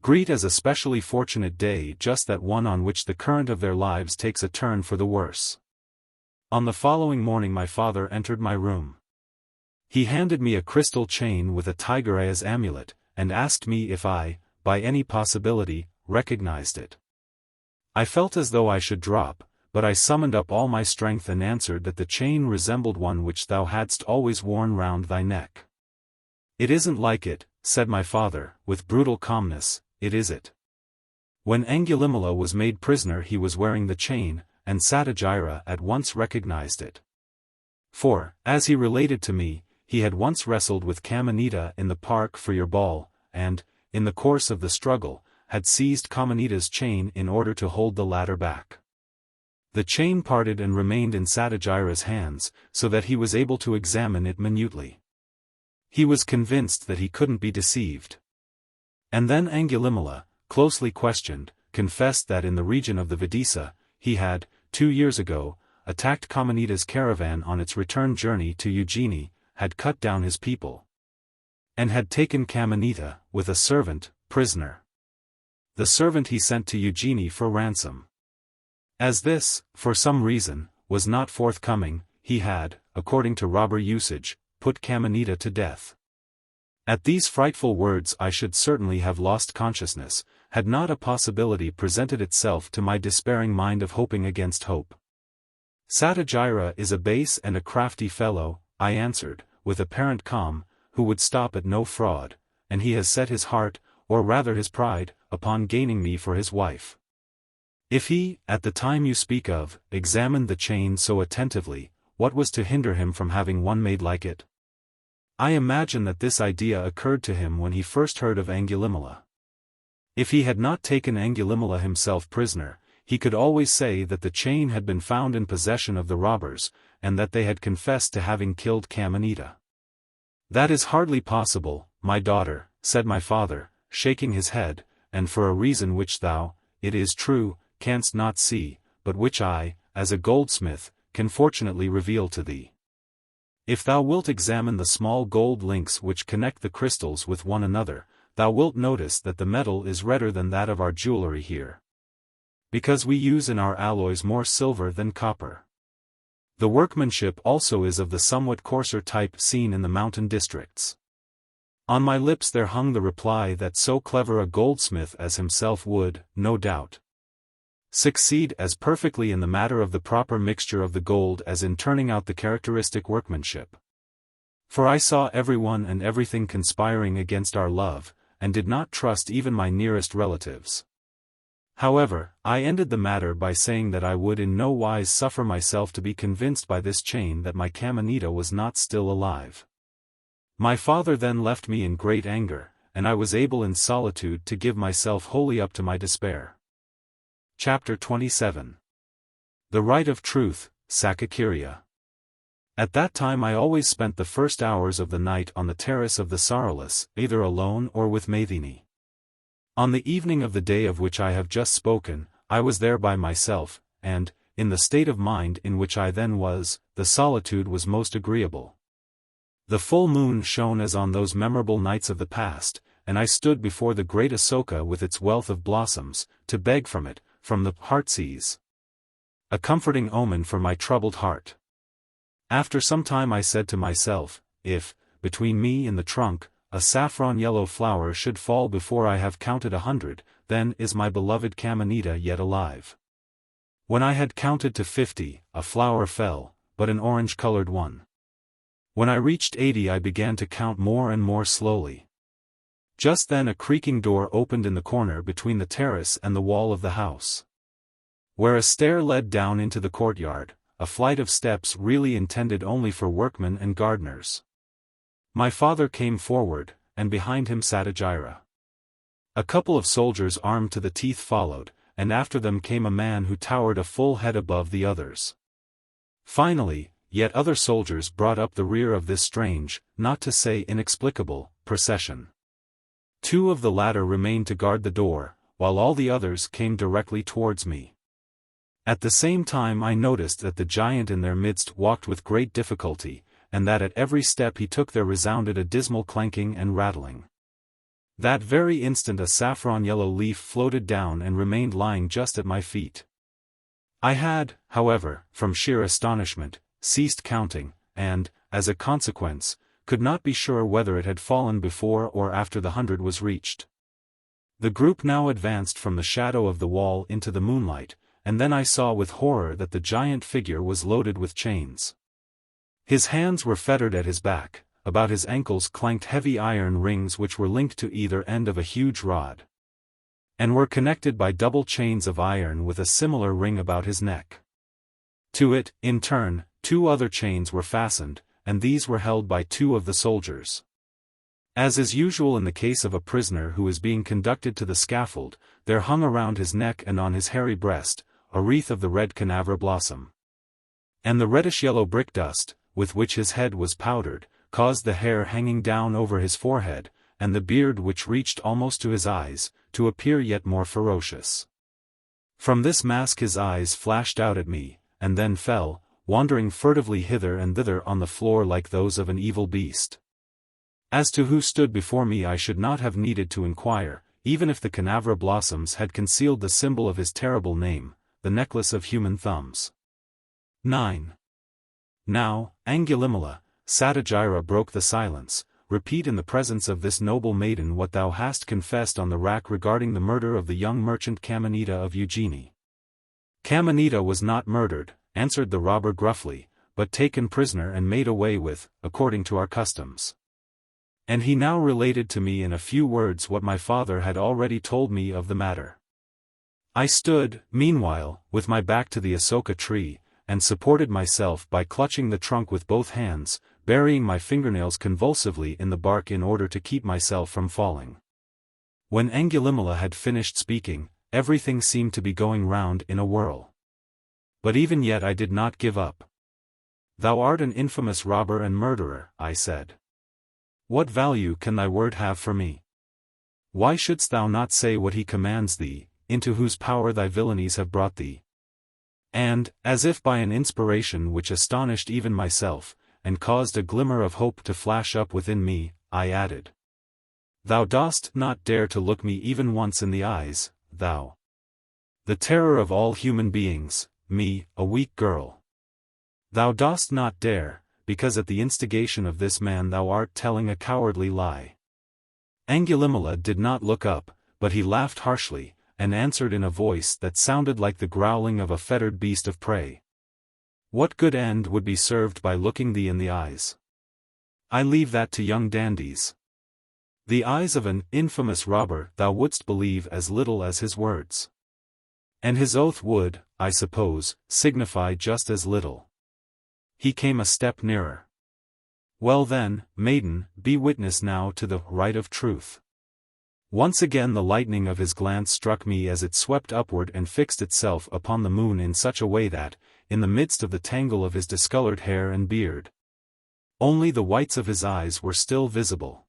greet as a specially fortunate day just that one on which the current of their lives takes a turn for the worse. On the following morning my father entered my room. He handed me a crystal chain with a tigera's amulet, and asked me if I, by any possibility, recognized it. I felt as though I should drop, but I summoned up all my strength and answered that the chain resembled one which thou hadst always worn round thy neck. It isn't like it, said my father, with brutal calmness, it is it. When Angulimala was made prisoner he was wearing the chain, and Satyajira at once recognized it. For, as he related to me, he had once wrestled with Kamanita in the park for your ball, and, in the course of the struggle, had seized Kamanita's chain in order to hold the latter back. The chain parted and remained in Satyajira's hands, so that he was able to examine it minutely. He was convinced that he couldn't be deceived. And then Angulimala, closely questioned, confessed that in the region of the Vidisa, he had, 2 years ago, attacked Kamanita's caravan on its return journey to Ujjaini, had cut down his people, and had taken Kamanita, with a servant, prisoner. The servant he sent to Ujjaini for ransom. As this, for some reason, was not forthcoming, he had, according to robber usage, put Kamanita to death. At these frightful words I should certainly have lost consciousness, had not a possibility presented itself to my despairing mind of hoping against hope. Satyajira is a base and a crafty fellow, I answered, with apparent calm, who would stop at no fraud, and he has set his heart, or rather his pride, upon gaining me for his wife. If he, at the time you speak of, examined the chain so attentively, what was to hinder him from having one made like it? I imagine that this idea occurred to him when he first heard of Angulimala. If he had not taken Angulimala himself prisoner, he could always say that the chain had been found in possession of the robbers, and that they had confessed to having killed Kamanita. That is hardly possible, my daughter, said my father, shaking his head, and for a reason which thou, it is true, canst not see, but which I, as a goldsmith, can fortunately reveal to thee. If thou wilt examine the small gold links which connect the crystals with one another, thou wilt notice that the metal is redder than that of our jewelry here, because we use in our alloys more silver than copper. The workmanship also is of the somewhat coarser type seen in the mountain districts. On my lips there hung the reply that so clever a goldsmith as himself would, no doubt, succeed as perfectly in the matter of the proper mixture of the gold as in turning out the characteristic workmanship. For I saw everyone and everything conspiring against our love, and did not trust even my nearest relatives. However, I ended the matter by saying that I would in no wise suffer myself to be convinced by this chain that my Kamanita was not still alive. My father then left me in great anger, and I was able in solitude to give myself wholly up to my despair. Chapter 27. The Right of Truth, Sakakirya. At that time I always spent the first hours of the night on the terrace of the Sorrowless, either alone or with Maiden. On the evening of the day of which I have just spoken, I was there by myself, and, in the state of mind in which I then was, the solitude was most agreeable. The full moon shone as on those memorable nights of the past, and I stood before the great Asoka with its wealth of blossoms, to beg from it, from the heartsease, a comforting omen for my troubled heart. After some time I said to myself, if, between me and the trunk, a saffron-yellow flower should fall before I have counted 100, then is my beloved Kamanita yet alive. When I had counted to 50, a flower fell, but an orange-colored one. When I reached 80 I began to count more and more slowly. Just then a creaking door opened in the corner between the terrace and the wall of the house, where a stair led down into the courtyard, a flight of steps really intended only for workmen and gardeners. My father came forward, and behind him sat Agira. A couple of soldiers armed to the teeth followed, and after them came a man who towered a full head above the others. Finally, yet other soldiers brought up the rear of this strange, not to say inexplicable, procession. Two of the latter remained to guard the door, while all the others came directly towards me. At the same time I noticed that the giant in their midst walked with great difficulty, and that at every step he took there resounded a dismal clanking and rattling. That very instant a saffron-yellow leaf floated down and remained lying just at my feet. I had, however, from sheer astonishment, ceased counting, and, as a consequence, could not be sure whether it had fallen before or after the 100 was reached. The group now advanced from the shadow of the wall into the moonlight, and then I saw with horror that the giant figure was loaded with chains. His hands were fettered at his back, about his ankles clanked heavy iron rings which were linked to either end of a huge rod, and were connected by double chains of iron with a similar ring about his neck. To it, in turn, 2 other chains were fastened, and these were held by 2 of the soldiers. As is usual in the case of a prisoner who is being conducted to the scaffold, there hung around his neck and on his hairy breast, a wreath of the red canavra blossom. And the reddish-yellow brick dust, with which his head was powdered, caused the hair hanging down over his forehead, and the beard which reached almost to his eyes, to appear yet more ferocious. From this mask his eyes flashed out at me, and then fell, wandering furtively hither and thither on the floor like those of an evil beast. As to who stood before me I should not have needed to inquire, even if the canavra blossoms had concealed the symbol of his terrible name, the necklace of human thumbs. 9. Now, Angulimala, Agira broke the silence. Repeat in the presence of this noble maiden what thou hast confessed on the rack regarding the murder of the young merchant Kamanita of Eugenie. Kamanita was not murdered, answered the robber gruffly, but taken prisoner and made away with, according to our customs. And he now related to me in a few words what my father had already told me of the matter. I stood, meanwhile, with my back to the Asoka tree, and supported myself by clutching the trunk with both hands, burying my fingernails convulsively in the bark in order to keep myself from falling. When Angulimala had finished speaking, everything seemed to be going round in a whirl. But even yet I did not give up. Thou art an infamous robber and murderer, I said. What value can thy word have for me? Why shouldst thou not say what he commands thee, into whose power thy villainies have brought thee? And, as if by an inspiration which astonished even myself, and caused a glimmer of hope to flash up within me, I added. Thou dost not dare to look me even once in the eyes, thou. The terror of all human beings, me, a weak girl. Thou dost not dare, because at the instigation of this man thou art telling a cowardly lie. Angulimala did not look up, but he laughed harshly, and answered in a voice that sounded like the growling of a fettered beast of prey. What good end would be served by looking thee in the eyes? I leave that to young dandies. The eyes of an infamous robber thou wouldst believe as little as his words. And his oath would, I suppose, signify just as little. He came a step nearer. Well then, maiden, be witness now to the right of truth. Once again the lightning of his glance struck me as it swept upward and fixed itself upon the moon in such a way that, in the midst of the tangle of his discolored hair and beard. Only the whites of his eyes were still visible.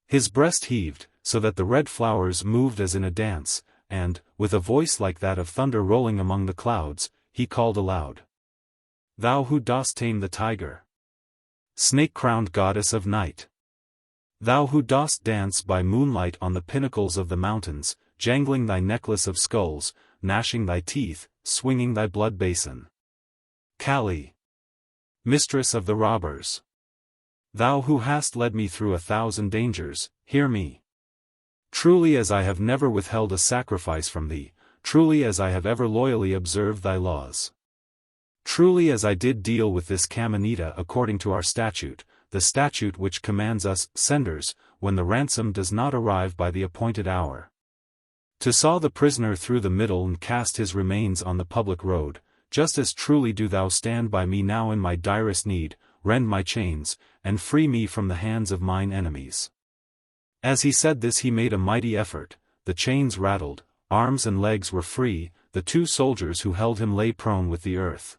His breast heaved, so that the red flowers moved as in a dance, and, with a voice like that of thunder rolling among the clouds, he called aloud. Thou who dost tame the tiger! Snake-crowned goddess of night! Thou who dost dance by moonlight on the pinnacles of the mountains, jangling thy necklace of skulls, gnashing thy teeth, swinging thy blood basin. Kali! Mistress of the robbers! Thou who hast led me through 1,000 dangers, hear me. Truly as I have never withheld a sacrifice from thee, truly as I have ever loyally observed thy laws. Truly as I did deal with this Kamanita according to our statute, the statute which commands us, senders, when the ransom does not arrive by the appointed hour, to saw the prisoner through the middle and cast his remains on the public road, just as truly do thou stand by me now in my direst need, rend my chains, and free me from the hands of mine enemies. As he said this he made a mighty effort, the chains rattled, arms and legs were free, the 2 soldiers who held him lay prone with the earth.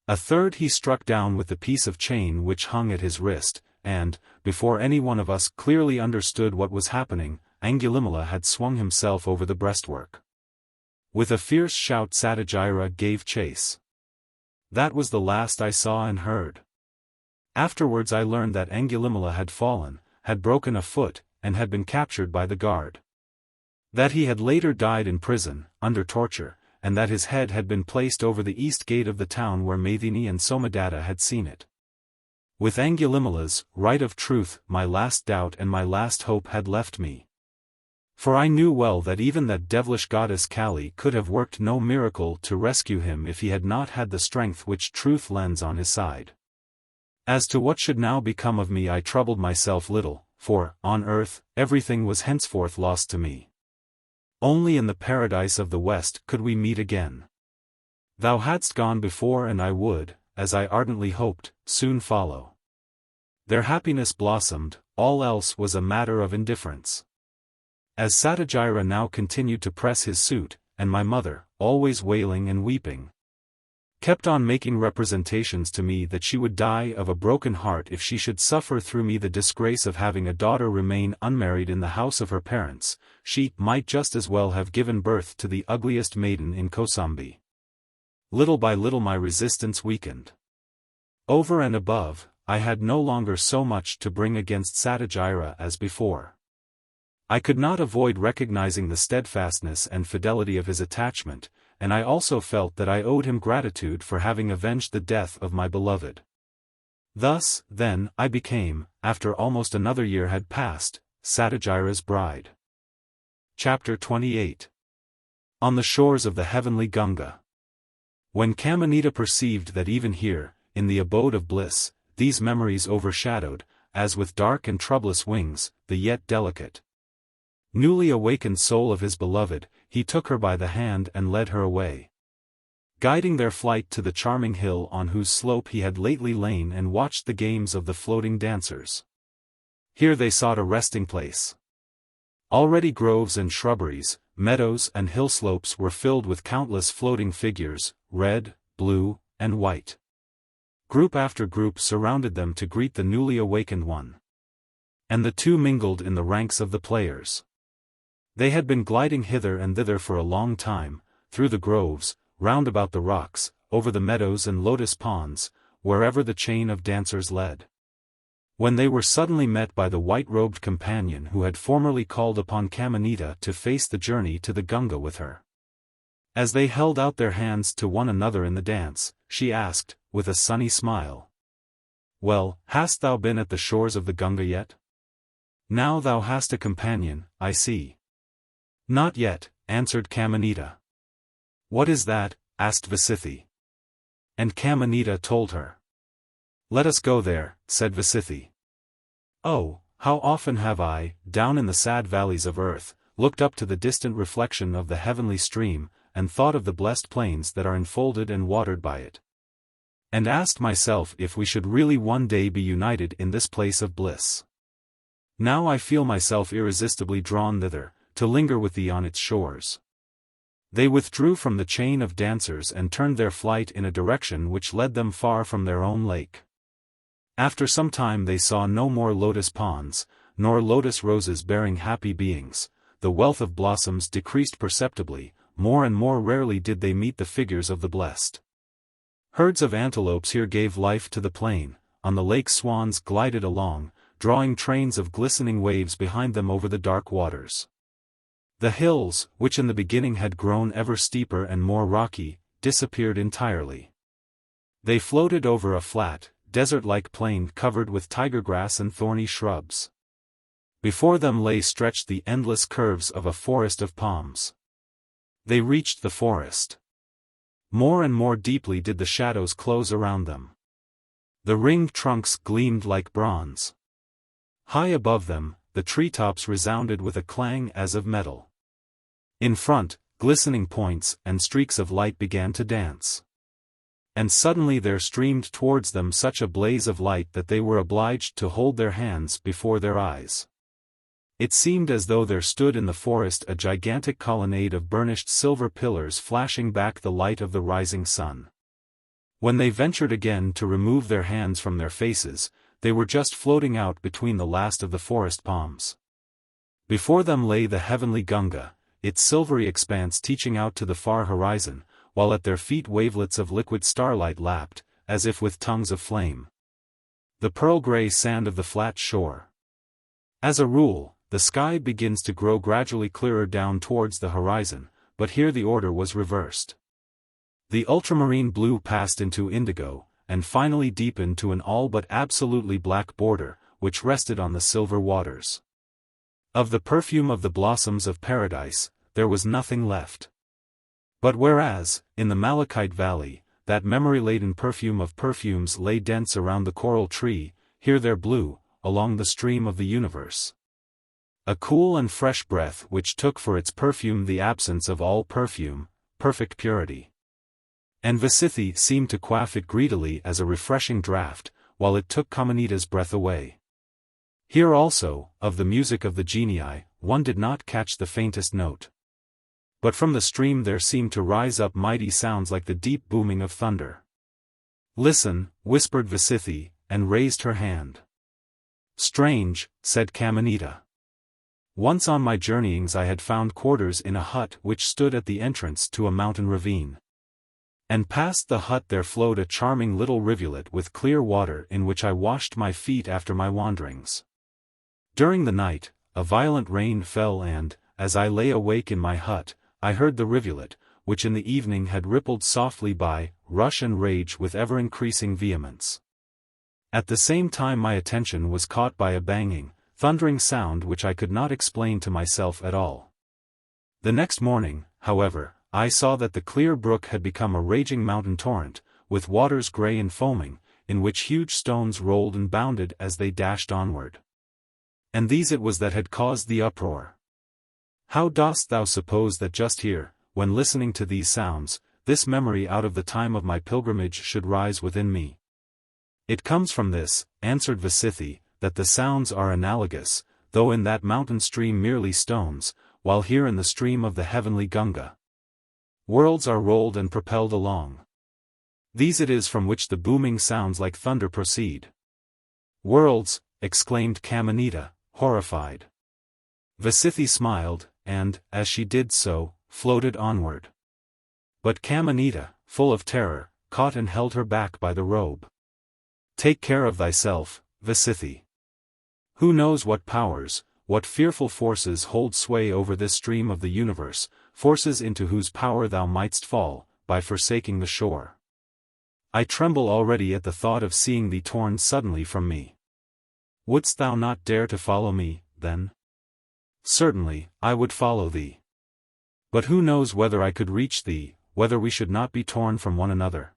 A third he struck down with the piece of chain which hung at his wrist, and, before any one of us clearly understood what was happening, Angulimala had swung himself over the breastwork. With a fierce shout Satyajira gave chase. That was the last I saw and heard. Afterwards I learned that Angulimala had fallen, had broken a foot, and had been captured by the guard. That he had later died in prison, under torture, and that his head had been placed over the east gate of the town where Maithini and Somadatta had seen it. With Angulimala's right of truth my last doubt and my last hope had left me. For I knew well that even that devilish goddess Kali could have worked no miracle to rescue him if he had not had the strength which truth lends on his side. As to what should now become of me I troubled myself little, for, on earth, everything was henceforth lost to me. Only in the paradise of the West could we meet again. Thou hadst gone before and I would, as I ardently hoped, soon follow. Their happiness blossomed, all else was a matter of indifference. As Satyajira now continued to press his suit, and my mother, always wailing and weeping, kept on making representations to me that she would die of a broken heart if she should suffer through me the disgrace of having a daughter remain unmarried in the house of her parents, she might just as well have given birth to the ugliest maiden in Kosambi. Little by little my resistance weakened. Over and above, I had no longer so much to bring against Satyajira as before. I could not avoid recognizing the steadfastness and fidelity of his attachment, and I also felt that I owed him gratitude for having avenged the death of my beloved. Thus, then, I became, after almost another year had passed, Satyajira's bride. Chapter 28. On the shores of the heavenly Gunga. When Kamanita perceived that even here, in the abode of bliss, these memories overshadowed, as with dark and troublous wings, the yet delicate, newly awakened soul of his beloved, he took her by the hand and led her away, guiding their flight to the charming hill on whose slope he had lately lain and watched the games of the floating dancers. Here they sought a resting place. Already groves and shrubberies, meadows and hill slopes were filled with countless floating figures, red, blue, and white. Group after group surrounded them to greet the newly awakened one. And the 2 mingled in the ranks of the players. They had been gliding hither and thither for a long time, through the groves, round about the rocks, over the meadows and lotus ponds, wherever the chain of dancers led. When they were suddenly met by the white-robed companion who had formerly called upon Kamanita to face the journey to the Gunga with her. As they held out their hands to one another in the dance, she asked, with a sunny smile, "Well, hast thou been at the shores of the Gunga yet? Now thou hast a companion, I see." "Not yet," answered Kamanita. "What is that?" asked VIII. And Kamanita told her. "Let us go there," said VIII. Oh, how often have I, down in the sad valleys of earth, looked up to the distant reflection of the heavenly stream, and thought of the blessed plains that are enfolded and watered by it. And asked myself if we should really one day be united in this place of bliss. Now I feel myself irresistibly drawn thither, to linger with thee on its shores. They withdrew from the chain of dancers and turned their flight in a direction which led them far from their own lake. After some time they saw no more lotus ponds, nor lotus roses bearing happy beings. The wealth of blossoms decreased perceptibly, more and more rarely did they meet the figures of the blessed. Herds of antelopes here gave life to the plain, on the lake swans glided along, drawing trains of glistening waves behind them over the dark waters. The hills, which in the beginning had grown ever steeper and more rocky, disappeared entirely. They floated over a flat, desert-like plain covered with tiger grass and thorny shrubs. Before them lay stretched the endless curves of a forest of palms. They reached the forest. More and more deeply did the shadows close around them. The ringed trunks gleamed like bronze. High above them, the treetops resounded with a clang as of metal. In front, glistening points and streaks of light began to dance. And suddenly there streamed towards them such a blaze of light that they were obliged to hold their hands before their eyes. It seemed as though there stood in the forest a gigantic colonnade of burnished silver pillars flashing back the light of the rising sun. When they ventured again to remove their hands from their faces, they were just floating out between the last of the forest palms. Before them lay the heavenly Gunga, its silvery expanse reaching out to the far horizon, while at their feet wavelets of liquid starlight lapped, as if with tongues of flame. The pearl-gray sand of the flat shore. As a rule, the sky begins to grow gradually clearer down towards the horizon, but here the order was reversed. The ultramarine blue passed into indigo, and finally deepened to an all but absolutely black border, which rested on the silver waters. Of the perfume of the blossoms of paradise, there was nothing left. But whereas, in the Malachite Valley, that memory-laden perfume of perfumes lay dense around the coral tree, here there blew, along the stream of the universe, a cool and fresh breath which took for its perfume the absence of all perfume, perfect purity. And VIII seemed to quaff it greedily as a refreshing draught, while it took Kamanita's breath away. Here also, of the music of the genii, one did not catch the faintest note. But from the stream there seemed to rise up mighty sounds like the deep booming of thunder. "Listen," whispered VIII, and raised her hand. "Strange," said Kamanita. "Once on my journeyings I had found quarters in a hut which stood at the entrance to a mountain ravine. And past the hut there flowed a charming little rivulet with clear water in which I washed my feet after my wanderings. During the night, a violent rain fell and, as I lay awake in my hut, I heard the rivulet, which in the evening had rippled softly by, rush and rage with ever-increasing vehemence. At the same time my attention was caught by a banging, thundering sound which I could not explain to myself at all. The next morning, however, I saw that the clear brook had become a raging mountain torrent, with waters grey and foaming, in which huge stones rolled and bounded as they dashed onward. And these it was that had caused the uproar. How dost thou suppose that just here, when listening to these sounds, this memory out of the time of my pilgrimage should rise within me? It comes from this, answered VIII, that the sounds are analogous, though in that mountain stream merely stones, while here in the stream of the heavenly Gunga, worlds are rolled and propelled along. These it is from which the booming sounds like thunder proceed." "Worlds!" exclaimed Kamanita, horrified. VIII smiled, and, as she did so, floated onward. But Kamanita, full of terror, caught and held her back by the robe. "Take care of thyself, VIII. Who knows what powers, what fearful forces hold sway over this stream of the universe, forces into whose power thou mightst fall, by forsaking the shore. I tremble already at the thought of seeing thee torn suddenly from me. Wouldst thou not dare to follow me, then?" "Certainly, I would follow thee. But who knows whether I could reach thee, whether we should not be torn from one another?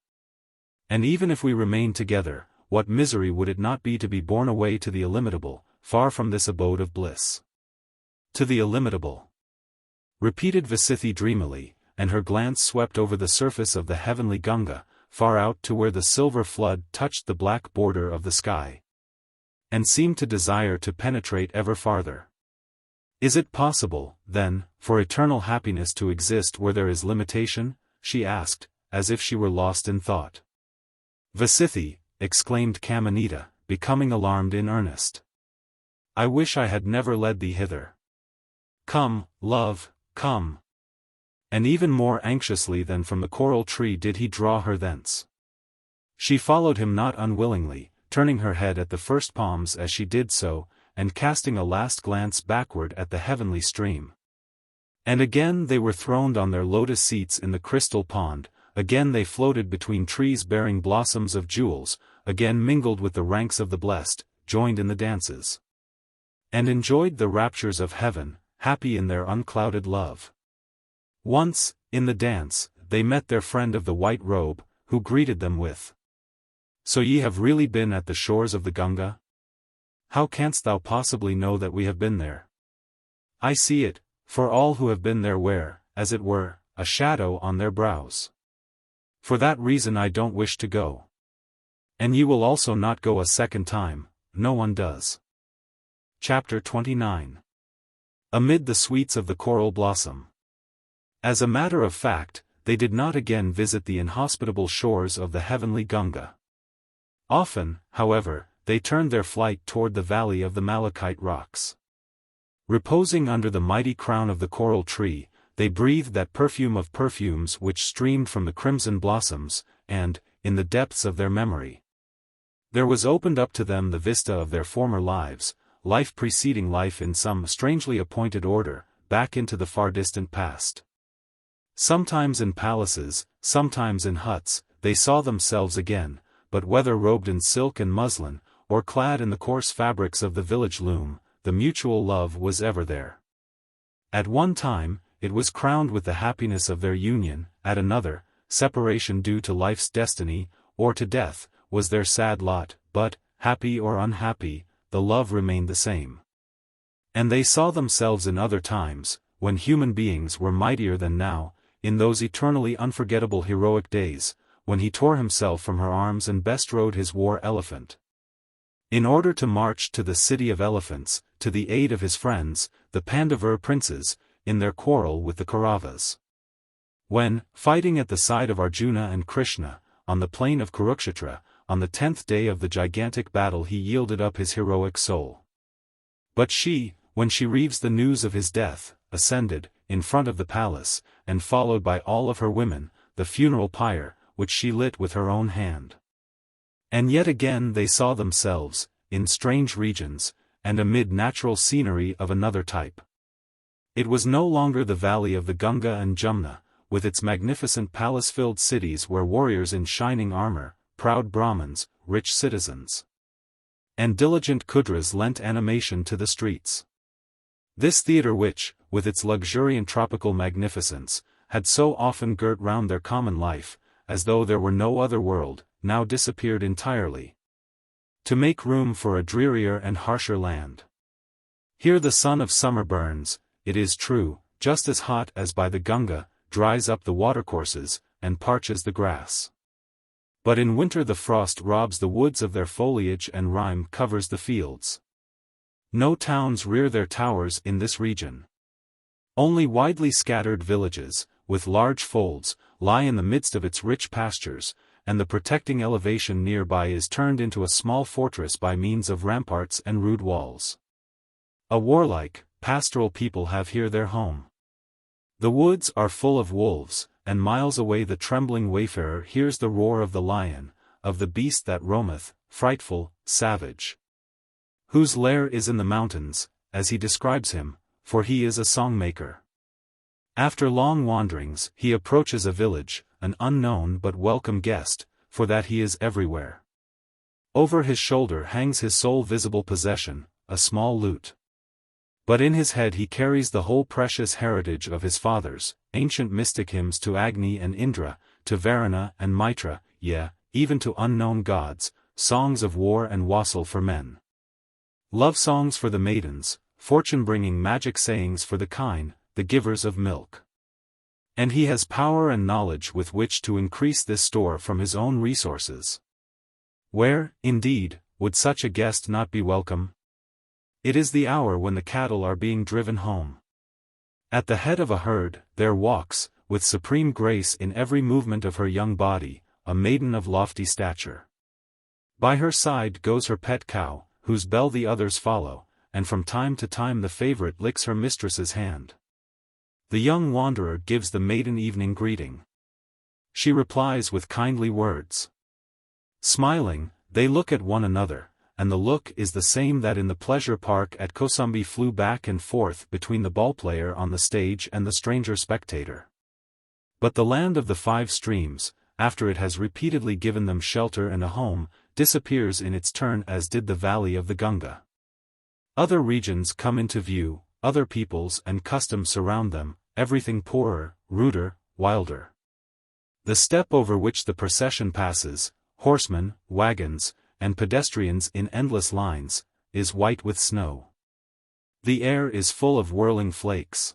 And even if we remained together, what misery would it not be to be borne away to the illimitable, far from this abode of bliss?" "To the illimitable," repeated VIII dreamily, and her glance swept over the surface of the heavenly Gunga, far out to where the silver flood touched the black border of the sky, and seemed to desire to penetrate ever farther. Is it possible, then, for eternal happiness to exist where there is limitation? She asked, as if she were lost in thought. VIII, exclaimed Kamanita, becoming alarmed in earnest. I wish I had never led thee hither. Come, love, come. And even more anxiously than from the coral tree did he draw her thence. She followed him not unwillingly, turning her head at the first palms as she did so, and casting a last glance backward at the heavenly stream. And again they were throned on their lotus seats in the crystal pond, again they floated between trees bearing blossoms of jewels, again mingled with the ranks of the blessed, joined in the dances. And enjoyed the raptures of heaven, happy in their unclouded love. Once, in the dance, they met their friend of the white robe, who greeted them with, So ye have really been at the shores of the Gunga? How canst thou possibly know that we have been there? I see it, for all who have been there wear, as it were, a shadow on their brows. For that reason I don't wish to go. And ye will also not go a second time, no one does. Chapter 29. Amid the sweets of the coral blossom. As a matter of fact, they did not again visit the inhospitable shores of the heavenly Gunga. Often, however, they turned their flight toward the valley of the malachite rocks. Reposing under the mighty crown of the coral tree, they breathed that perfume of perfumes which streamed from the crimson blossoms, and, in the depths of their memory, there was opened up to them the vista of their former lives, life preceding life in some strangely appointed order, back into the far distant past. Sometimes in palaces, sometimes in huts, they saw themselves again, but whether robed in silk and muslin, or clad in the coarse fabrics of the village loom, the mutual love was ever there. At one time, it was crowned with the happiness of their union, at another, separation due to life's destiny, or to death, was their sad lot, but, happy or unhappy, the love remained the same. And they saw themselves in other times, when human beings were mightier than now, in those eternally unforgettable heroic days, when he tore himself from her arms and bestrode his war elephant, in order to march to the city of elephants, to the aid of his friends, the Pandavur princes, in their quarrel with the Kauravas. When, fighting at the side of Arjuna and Krishna, on the plain of Kurukshetra, on the 10th day of the gigantic battle he yielded up his heroic soul. But she, when she receives the news of his death, ascended, in front of the palace, and followed by all of her women, the funeral pyre, which she lit with her own hand. And yet again they saw themselves, in strange regions, and amid natural scenery of another type. It was no longer the valley of the Gunga and Jumna, with its magnificent palace-filled cities where warriors in shining armor, proud Brahmins, rich citizens, and diligent Kudras lent animation to the streets. This theatre which, with its luxuriant tropical magnificence, had so often girt round their common life, as though there were no other world, now disappeared entirely, to make room for a drearier and harsher land. Here the sun of summer burns, it is true, just as hot as by the Gunga, dries up the watercourses, and parches the grass. But in winter the frost robs the woods of their foliage and rime covers the fields. No towns rear their towers in this region. Only widely scattered villages, with large folds, lie in the midst of its rich pastures, and the protecting elevation nearby is turned into a small fortress by means of ramparts and rude walls. A warlike, pastoral people have here their home. The woods are full of wolves, and miles away the trembling wayfarer hears the roar of the lion, of the beast that roameth, frightful, savage, whose lair is in the mountains, as he describes him, for he is a song-maker. After long wanderings he approaches a village, an unknown but welcome guest, for that he is everywhere. Over his shoulder hangs his sole visible possession, a small lute. But in his head he carries the whole precious heritage of his fathers, ancient mystic hymns to Agni and Indra, to Varuna and Mitra, yea, even to unknown gods, songs of war and wassail for men, love songs for the maidens, fortune-bringing magic sayings for the kine, the givers of milk. And he has power and knowledge with which to increase this store from his own resources. Where, indeed, would such a guest not be welcome? It is the hour when the cattle are being driven home. At the head of a herd, there walks, with supreme grace in every movement of her young body, a maiden of lofty stature. By her side goes her pet cow, whose bell the others follow, and from time to time the favorite licks her mistress's hand. The young wanderer gives the maiden evening greeting. She replies with kindly words. Smiling, they look at one another, and the look is the same that in the pleasure park at Kosambi flew back and forth between the ballplayer on the stage and the stranger spectator. But the land of the 5 streams, after it has repeatedly given them shelter and a home, disappears in its turn as did the valley of the Gunga. Other regions come into view, other peoples and customs surround them, everything poorer, ruder, wilder. The steppe over which the procession passes, horsemen, wagons, and pedestrians in endless lines, is white with snow. The air is full of whirling flakes.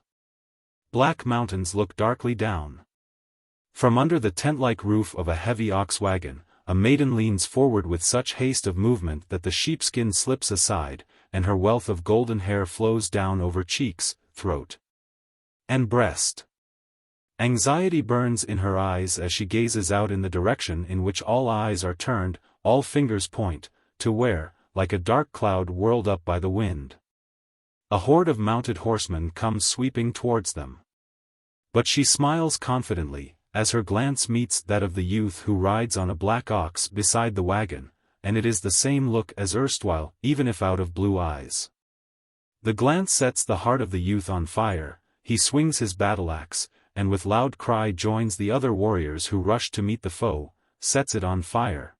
Black mountains look darkly down. From under the tent-like roof of a heavy ox wagon, a maiden leans forward with such haste of movement that the sheepskin slips aside, and her wealth of golden hair flows down over cheeks, throat, and breast. Anxiety burns in her eyes as she gazes out in the direction in which all eyes are turned, all fingers point, to where, like a dark cloud whirled up by the wind, a horde of mounted horsemen comes sweeping towards them. But she smiles confidently, as her glance meets that of the youth who rides on a black ox beside the wagon, and it is the same look as erstwhile, even if out of blue eyes. The glance sets the heart of the youth on fire, he swings his battle-axe, and with loud cry joins the other warriors who rush to meet the foe, sets it on fire,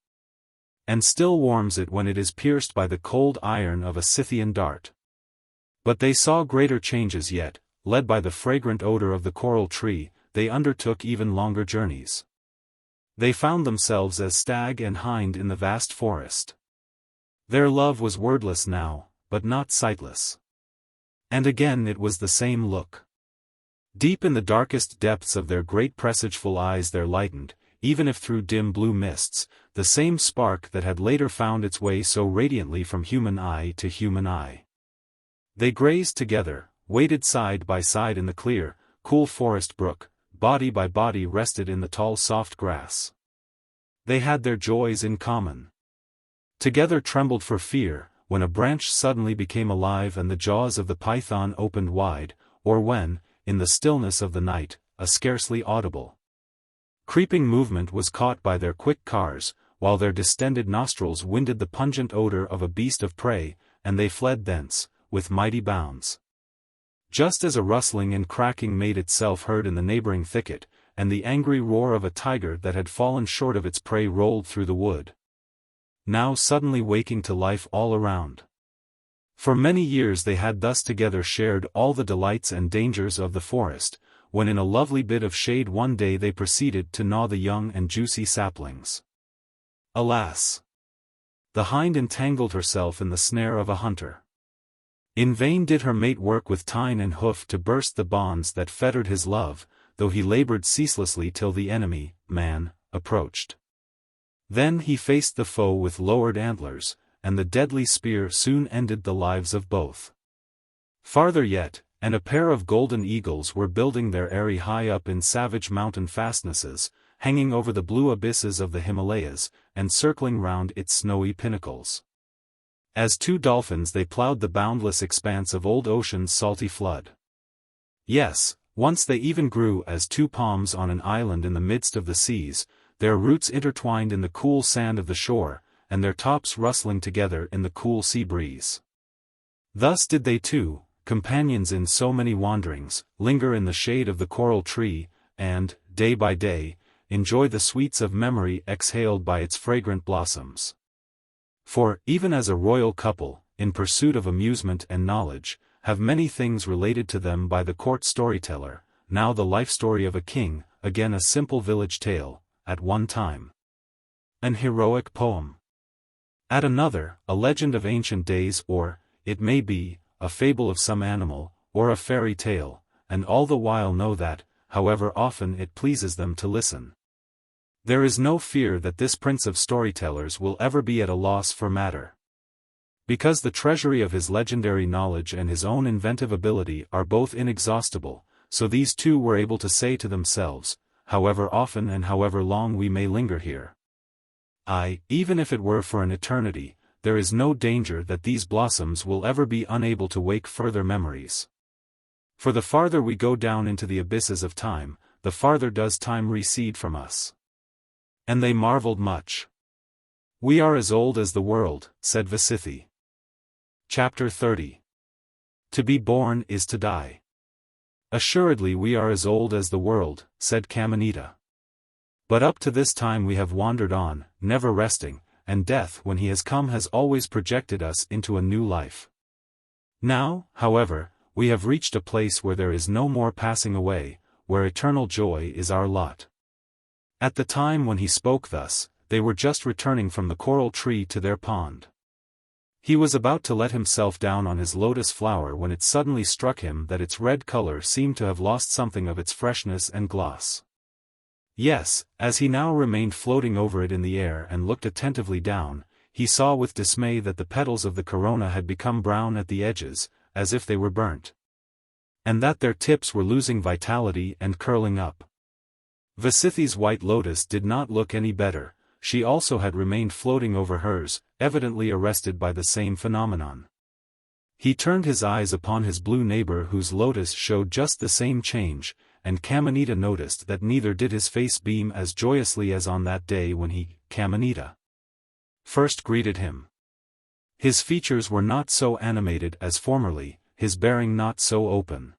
and still warms it when it is pierced by the cold iron of a Scythian dart. But they saw greater changes yet, led by the fragrant odor of the coral tree, they undertook even longer journeys. They found themselves as stag and hind in the vast forest. Their love was wordless now, but not sightless. And again it was the same look. Deep in the darkest depths of their great presageful eyes there lightened, even if through dim blue mists, the same spark that had later found its way so radiantly from human eye to human eye. They grazed together, waded side by side in the clear, cool forest brook, body by body rested in the tall soft grass. They had their joys in common. Together trembled for fear, when a branch suddenly became alive and the jaws of the python opened wide, or when, in the stillness of the night, a scarcely audible creeping movement was caught by their quick cars, while their distended nostrils winded the pungent odor of a beast of prey, and they fled thence, with mighty bounds. Just as a rustling and cracking made itself heard in the neighboring thicket, and the angry roar of a tiger that had fallen short of its prey rolled through the wood, now suddenly waking to life all around. For many years they had thus together shared all the delights and dangers of the forest, when in a lovely bit of shade one day they proceeded to gnaw the young and juicy saplings. Alas! The hind entangled herself in the snare of a hunter. In vain did her mate work with tine and hoof to burst the bonds that fettered his love, though he labored ceaselessly till the enemy, man, approached. Then he faced the foe with lowered antlers, and the deadly spear soon ended the lives of both. Farther yet, and a pair of golden eagles were building their eyrie high up in savage mountain fastnesses, hanging over the blue abysses of the Himalayas, and circling round its snowy pinnacles. As 2 dolphins they ploughed the boundless expanse of old ocean's salty flood. Yes, once they even grew as 2 palms on an island in the midst of the seas, their roots intertwined in the cool sand of the shore, and their tops rustling together in the cool sea breeze. Thus did they too, companions in so many wanderings, linger in the shade of the coral tree, and, day by day, enjoy the sweets of memory exhaled by its fragrant blossoms. For, even as a royal couple, in pursuit of amusement and knowledge, have many things related to them by the court storyteller, now the life story of a king, again a simple village tale, at one time an heroic poem, at another, a legend of ancient days, or, it may be, a fable of some animal, or a fairy tale, and all the while know that, however often it pleases them to listen, there is no fear that this prince of storytellers will ever be at a loss for matter. Because the treasury of his legendary knowledge and his own inventive ability are both inexhaustible, so these two were able to say to themselves, however often and however long we may linger here, even if it were for an eternity, there is no danger that these blossoms will ever be unable to wake further memories. For the farther we go down into the abysses of time, the farther does time recede from us. And they marveled much. We are as old as the world, said VIII. Chapter 30. To be born is to die. Assuredly we are as old as the world, said Kamanita. But up to this time we have wandered on, never resting, and death when he has come has always projected us into a new life. Now, however, we have reached a place where there is no more passing away, where eternal joy is our lot. At the time when he spoke thus, they were just returning from the coral tree to their pond. He was about to let himself down on his lotus flower when it suddenly struck him that its red color seemed to have lost something of its freshness and gloss. Yes, as he now remained floating over it in the air and looked attentively down, he saw with dismay that the petals of the corona had become brown at the edges, as if they were burnt. And that their tips were losing vitality and curling up. VIII's white lotus did not look any better, she also had remained floating over hers, evidently arrested by the same phenomenon. He turned his eyes upon his blue neighbor whose lotus showed just the same change, and Kamanita noticed that neither did his face beam as joyously as on that day when he, Kamanita, first greeted him. His features were not so animated as formerly, his bearing not so open.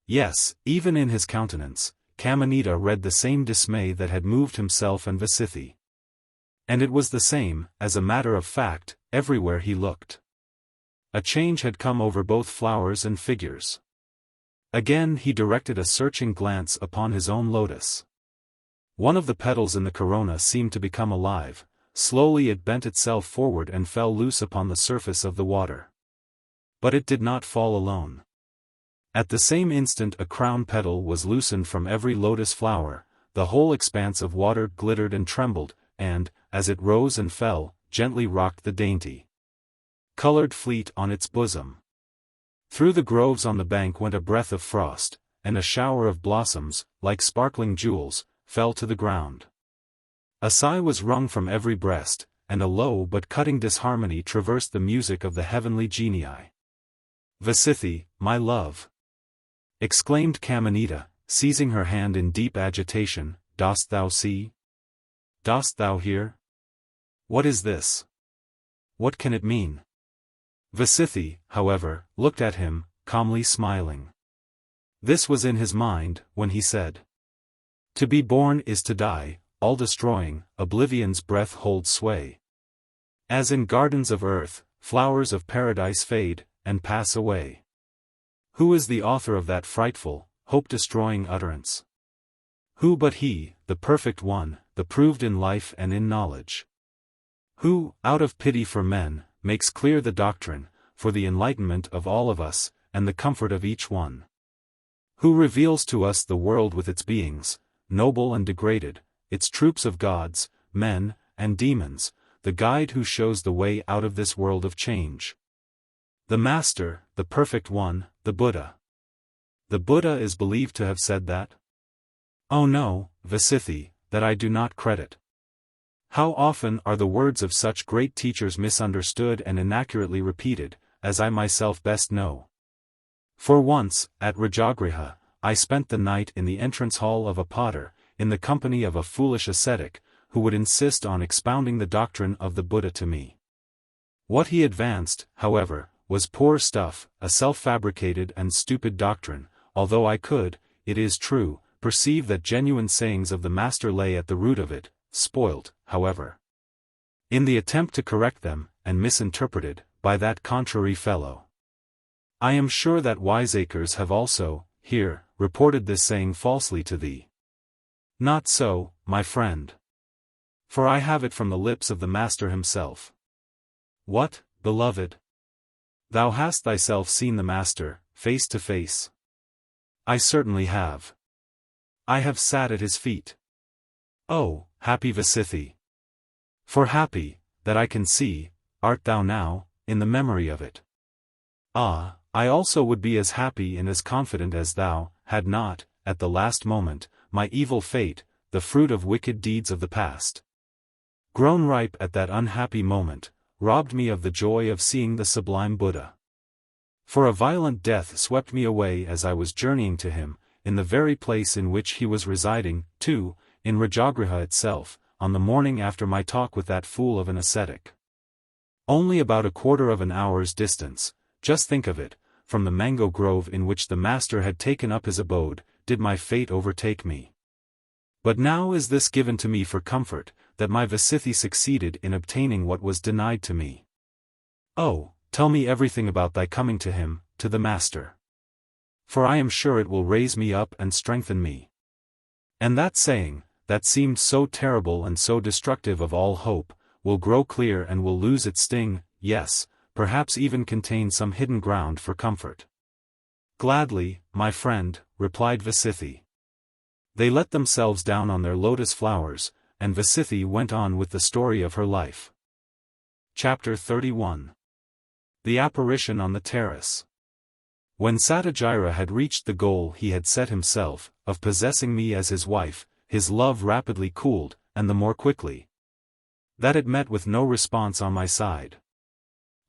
Yes, even in his countenance, Kamanita read the same dismay that had moved himself and VIII. And it was the same, as a matter of fact, everywhere he looked. A change had come over both flowers and figures. Again he directed a searching glance upon his own lotus. One of the petals in the corona seemed to become alive, slowly it bent itself forward and fell loose upon the surface of the water. But it did not fall alone. At the same instant a crown petal was loosened from every lotus flower, the whole expanse of water glittered and trembled, and, as it rose and fell, gently rocked the dainty colored fleet on its bosom. Through the groves on the bank went a breath of frost, and a shower of blossoms, like sparkling jewels, fell to the ground. A sigh was wrung from every breast, and a low but cutting disharmony traversed the music of the heavenly genii. VIII, my love! Exclaimed Kamanita, seizing her hand in deep agitation, dost thou see? Dost thou hear? What is this? What can it mean? VIII, however, looked at him, calmly smiling. This was in his mind, when he said, to be born is to die, all-destroying, oblivion's breath holds sway. As in gardens of earth, flowers of paradise fade, and pass away. Who is the author of that frightful, hope-destroying utterance? Who but he, the perfect one, the proved in life and in knowledge? Who, out of pity for men, makes clear the doctrine, for the enlightenment of all of us, and the comfort of each one? Who reveals to us the world with its beings, noble and degraded, its troops of gods, men, and demons, the guide who shows the way out of this world of change? The Master, the Perfect One, the Buddha. The Buddha is believed to have said that? Oh no, VIII, that I do not credit. How often are the words of such great teachers misunderstood and inaccurately repeated, as I myself best know. For once, at Rajagraha, I spent the night in the entrance hall of a potter, in the company of a foolish ascetic, who would insist on expounding the doctrine of the Buddha to me. What he advanced, however, was poor stuff, a self-fabricated and stupid doctrine, although I could, it is true, perceive that genuine sayings of the Master lay at the root of it, spoilt, however, in the attempt to correct them, and misinterpreted, by that contrary fellow. I am sure that wiseacres have also, here, reported this saying falsely to thee. Not so, my friend. For I have it from the lips of the Master himself. What, beloved? Thou hast thyself seen the Master, face to face? I certainly have. I have sat at his feet. Oh, happy VIII! For happy, that I can see, art thou now, in the memory of it. Ah, I also would be as happy and as confident as thou, had not, at the last moment, my evil fate, the fruit of wicked deeds of the past, grown ripe at that unhappy moment, robbed me of the joy of seeing the sublime Buddha. For a violent death swept me away as I was journeying to him, in the very place in which he was residing, too, in Vajaçravas itself, on the morning after my talk with that fool of an ascetic. Only about a quarter of an hour's distance, just think of it, from the mango grove in which the master had taken up his abode, did my fate overtake me. But now is this given to me for comfort, that my VIII succeeded in obtaining what was denied to me. Oh, tell me everything about thy coming to him, to the master. For I am sure it will raise me up and strengthen me. And that saying, that seemed so terrible and so destructive of all hope, will grow clear and will lose its sting, yes, perhaps even contain some hidden ground for comfort. Gladly, my friend, replied VIII. They let themselves down on their lotus flowers, and VIII went on with the story of her life. Chapter 31. The Apparition on the Terrace. When Satyajira had reached the goal he had set himself, of possessing me as his wife, his love rapidly cooled, and the more quickly that it met with no response on my side.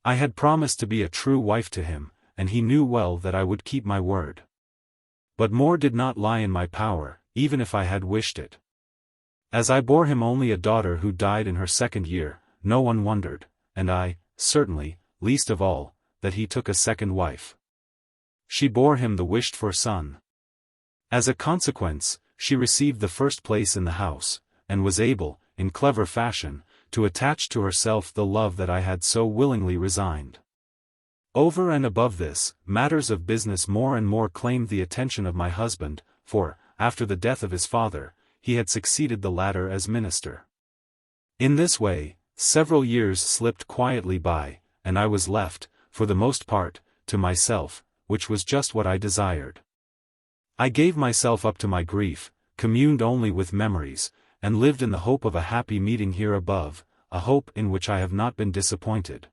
I had promised to be a true wife to him, and he knew well that I would keep my word. But more did not lie in my power, even if I had wished it. As I bore him only a daughter who died in her 2nd year, no one wondered, and I, certainly, least of all, that he took a second wife. She bore him the wished-for son. As a consequence, she received the first place in the house, and was able, in clever fashion, to attach to herself the love that I had so willingly resigned. Over and above this, matters of business more and more claimed the attention of my husband, for, after the death of his father, he had succeeded the latter as minister. In this way, several years slipped quietly by, and I was left, for the most part, to myself, which was just what I desired. I gave myself up to my grief, communed only with memories, and lived in the hope of a happy meeting here above, a hope in which I have not been disappointed.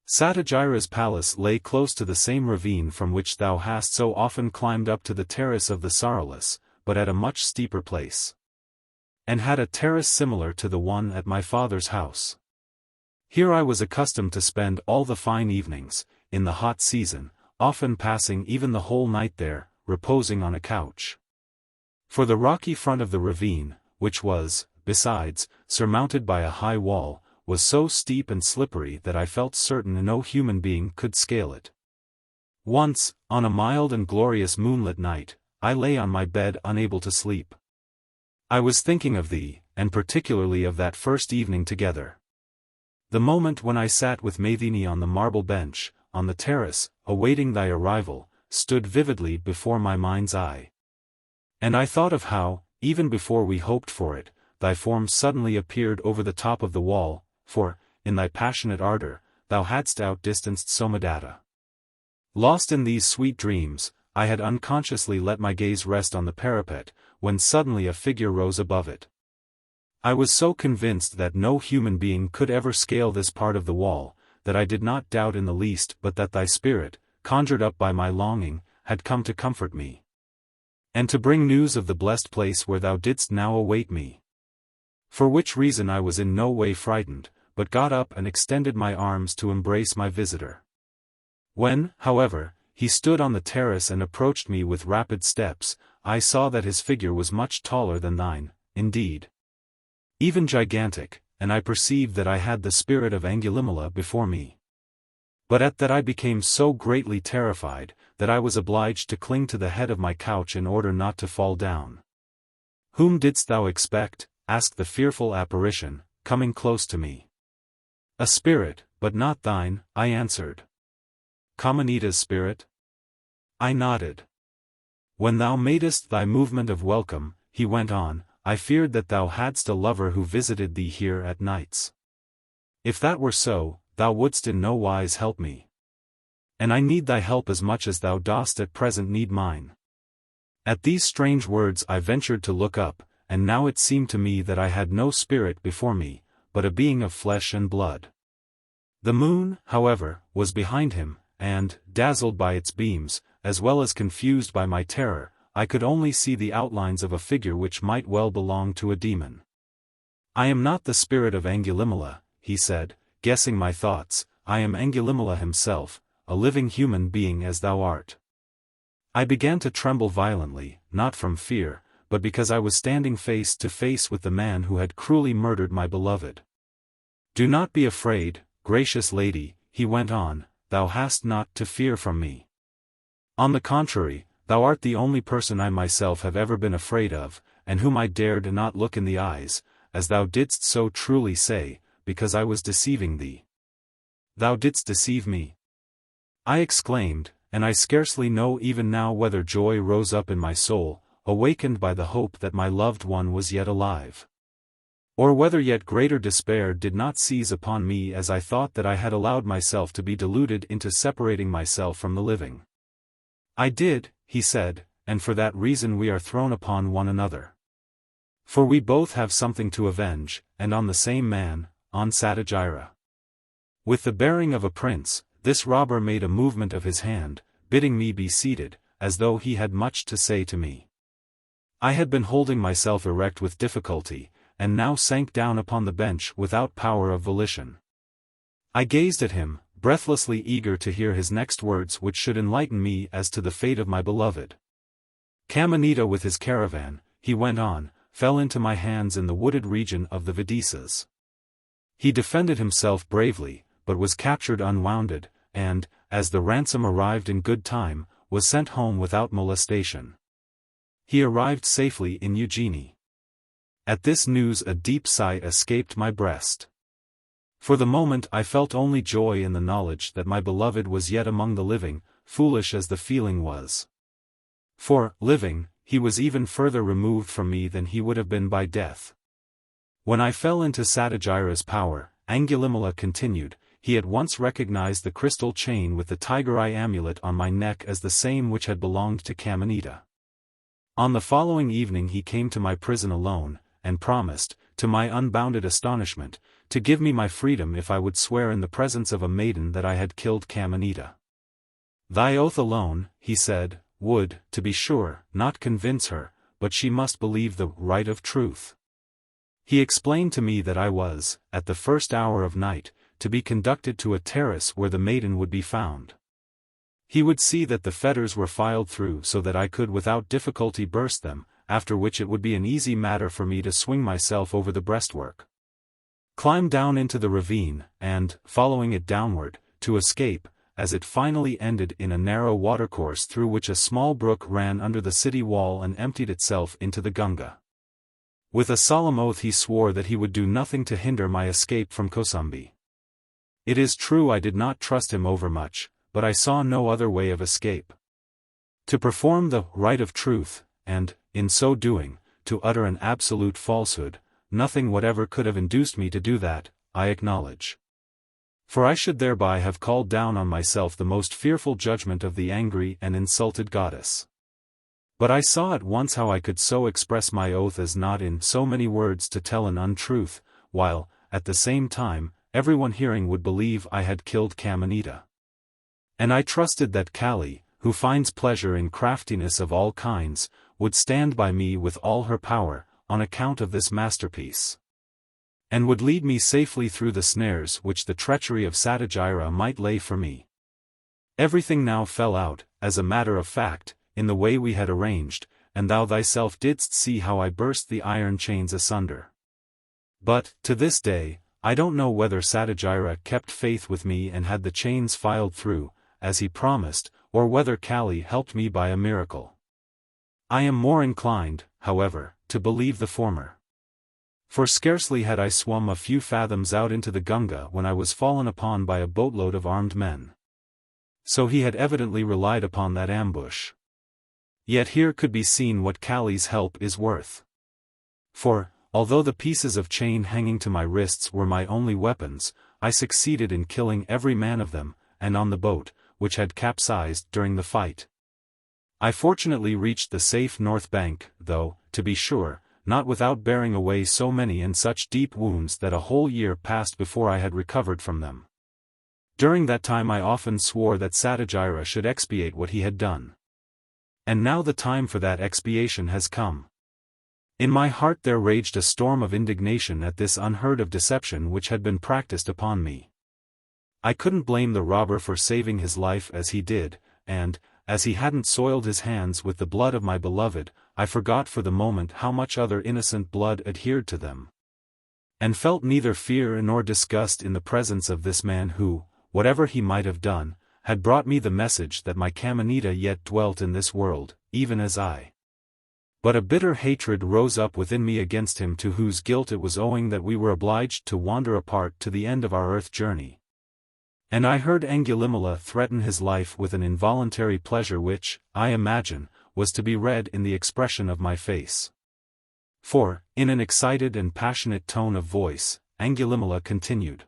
Satyajira's palace lay close to the same ravine from which thou hast so often climbed up to the terrace of the Sorrowless, but at a much steeper place, and had a terrace similar to the one at my father's house. Here I was accustomed to spend all the fine evenings, in the hot season, often passing even the whole night there, reposing on a couch. For the rocky front of the ravine, which was, besides, surmounted by a high wall, was so steep and slippery that I felt certain no human being could scale it. Once, on a mild and glorious moonlit night, I lay on my bed unable to sleep. I was thinking of thee, and particularly of that first evening together. The moment when I sat with Maiden on the marble bench, on the terrace, awaiting thy arrival, stood vividly before my mind's eye. And I thought of how, even before we hoped for it, thy form suddenly appeared over the top of the wall, for, in thy passionate ardor, thou hadst outdistanced Somadatta. Lost in these sweet dreams, I had unconsciously let my gaze rest on the parapet, when suddenly a figure rose above it. I was so convinced that no human being could ever scale this part of the wall, that I did not doubt in the least but that thy spirit, conjured up by my longing, had come to comfort me, and to bring news of the blessed place where thou didst now await me. For which reason I was in no way frightened, but got up and extended my arms to embrace my visitor. When, however, he stood on the terrace and approached me with rapid steps, I saw that his figure was much taller than thine, indeed, even gigantic, and I perceived that I had the spirit of Angulimala before me. But at that I became so greatly terrified, that I was obliged to cling to the head of my couch in order not to fall down. Whom didst thou expect? Asked the fearful apparition, coming close to me. A spirit, but not thine, I answered. Kamanita's spirit? I nodded. When thou madest thy movement of welcome, he went on, I feared that thou hadst a lover who visited thee here at nights. If that were so, thou wouldst in no wise help me. And I need thy help as much as thou dost at present need mine. At these strange words I ventured to look up, and now it seemed to me that I had no spirit before me, but a being of flesh and blood. The moon, however, was behind him, and, dazzled by its beams, as well as confused by my terror, I could only see the outlines of a figure which might well belong to a demon. "I am not the spirit of Angulimala," he said, guessing my thoughts. "I am Angulimala himself, a living human being as thou art." I began to tremble violently, not from fear, but because I was standing face to face with the man who had cruelly murdered my beloved. "Do not be afraid, gracious lady," he went on, "thou hast not to fear from me. On the contrary, thou art the only person I myself have ever been afraid of, and whom I dared not look in the eyes, as thou didst so truly say, because I was deceiving thee." "Thou didst deceive me?" I exclaimed, and I scarcely know even now whether joy rose up in my soul, awakened by the hope that my loved one was yet alive, or whether yet greater despair did not seize upon me as I thought that I had allowed myself to be deluded into separating myself from the living. "I did," he said, "and for that reason we are thrown upon one another. For we both have something to avenge, and on the same man, on Satyajira." With the bearing of a prince, this robber made a movement of his hand, bidding me be seated, as though he had much to say to me. I had been holding myself erect with difficulty, and now sank down upon the bench without power of volition. I gazed at him, breathlessly eager to hear his next words which should enlighten me as to the fate of my beloved. "Kamanita with his caravan," he went on, "fell into my hands in the wooded region of the Vajaçravas. He defended himself bravely, but was captured unwounded, and, as the ransom arrived in good time, was sent home without molestation. He arrived safely in Eugenie." At this news a deep sigh escaped my breast. For the moment I felt only joy in the knowledge that my beloved was yet among the living, foolish as the feeling was. For, living, he was even further removed from me than he would have been by death. When I fell into Satyajira's power, Angulimala continued, he at once recognized the crystal chain with the tiger-eye amulet on my neck as the same which had belonged to Kamanita. On the following evening he came to my prison alone, and promised, to my unbounded astonishment, to give me my freedom if I would swear in the presence of a maiden that I had killed Kamanita. "Thy oath alone," he said, "would, to be sure, not convince her, but she must believe the right of truth." He explained to me that I was, at the first hour of night, to be conducted to a terrace where the maiden would be found. He would see that the fetters were filed through so that I could without difficulty burst them, after which it would be an easy matter for me to swing myself over the breastwork, climb down into the ravine, and, following it downward, to escape, as it finally ended in a narrow watercourse through which a small brook ran under the city wall and emptied itself into the Gunga. With a solemn oath he swore that he would do nothing to hinder my escape from Kosambi. It is true I did not trust him overmuch, but I saw no other way of escape. To perform the right of truth, and, in so doing, to utter an absolute falsehood, nothing whatever could have induced me to do that, I acknowledge. For I should thereby have called down on myself the most fearful judgment of the angry and insulted goddess. But I saw at once how I could so express my oath as not in so many words to tell an untruth, while, at the same time, everyone hearing would believe I had killed Kamanita. And I trusted that Kali, who finds pleasure in craftiness of all kinds, would stand by me with all her power, on account of this masterpiece, and would lead me safely through the snares which the treachery of Satyajira might lay for me. Everything now fell out, as a matter of fact, in the way we had arranged, and thou thyself didst see how I burst the iron chains asunder. But, to this day, I don't know whether Satyajira kept faith with me and had the chains filed through, as he promised, or whether Kali helped me by a miracle. I am more inclined, however, to believe the former. For scarcely had I swum a few fathoms out into the Gunga when I was fallen upon by a boatload of armed men. So he had evidently relied upon that ambush. Yet here could be seen what Kali's help is worth. For, although the pieces of chain hanging to my wrists were my only weapons, I succeeded in killing every man of them, and on the boat, which had capsized during the fight. I fortunately reached the safe north bank, though, to be sure, not without bearing away so many and such deep wounds that a whole year passed before I had recovered from them. During that time I often swore that Satyajira should expiate what he had done. And now the time for that expiation has come. In my heart there raged a storm of indignation at this unheard-of deception which had been practiced upon me. I couldn't blame the robber for saving his life as he did, and, as he hadn't soiled his hands with the blood of my beloved, I forgot for the moment how much other innocent blood adhered to them. And felt neither fear nor disgust in the presence of this man who, whatever he might have done, had brought me the message that my Kamanita yet dwelt in this world, even as I. But a bitter hatred rose up within me against him, to whose guilt it was owing that we were obliged to wander apart to the end of our earth journey. And I heard Angulimala threaten his life with an involuntary pleasure which, I imagine, was to be read in the expression of my face. For, in an excited and passionate tone of voice, Angulimala continued.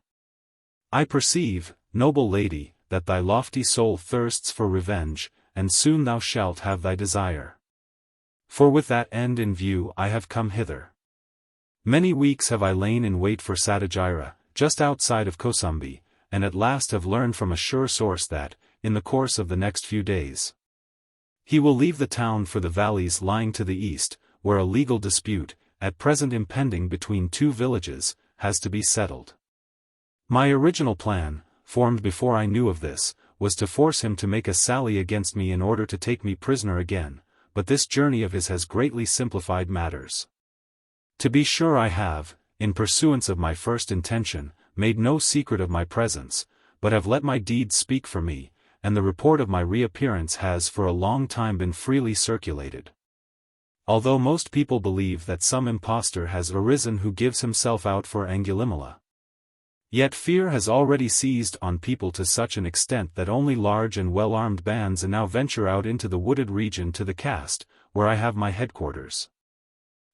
I perceive, noble lady, that thy lofty soul thirsts for revenge, and soon thou shalt have thy desire. For with that end in view I have come hither. Many weeks have I lain in wait for Satyajira, just outside of Kosambi, and at last have learned from a sure source that, in the course of the next few days, he will leave the town for the valleys lying to the east, where a legal dispute, at present impending between two villages, has to be settled. My original plan, formed before I knew of this, was to force him to make a sally against me in order to take me prisoner again, but this journey of his has greatly simplified matters. To be sure I have, in pursuance of my first intention, made no secret of my presence, but have let my deeds speak for me, and the report of my reappearance has for a long time been freely circulated. Although most people believe that some impostor has arisen who gives himself out for Angulimala, yet fear has already seized on people to such an extent that only large and well-armed bands now venture out into the wooded region to the cast, where I have my headquarters.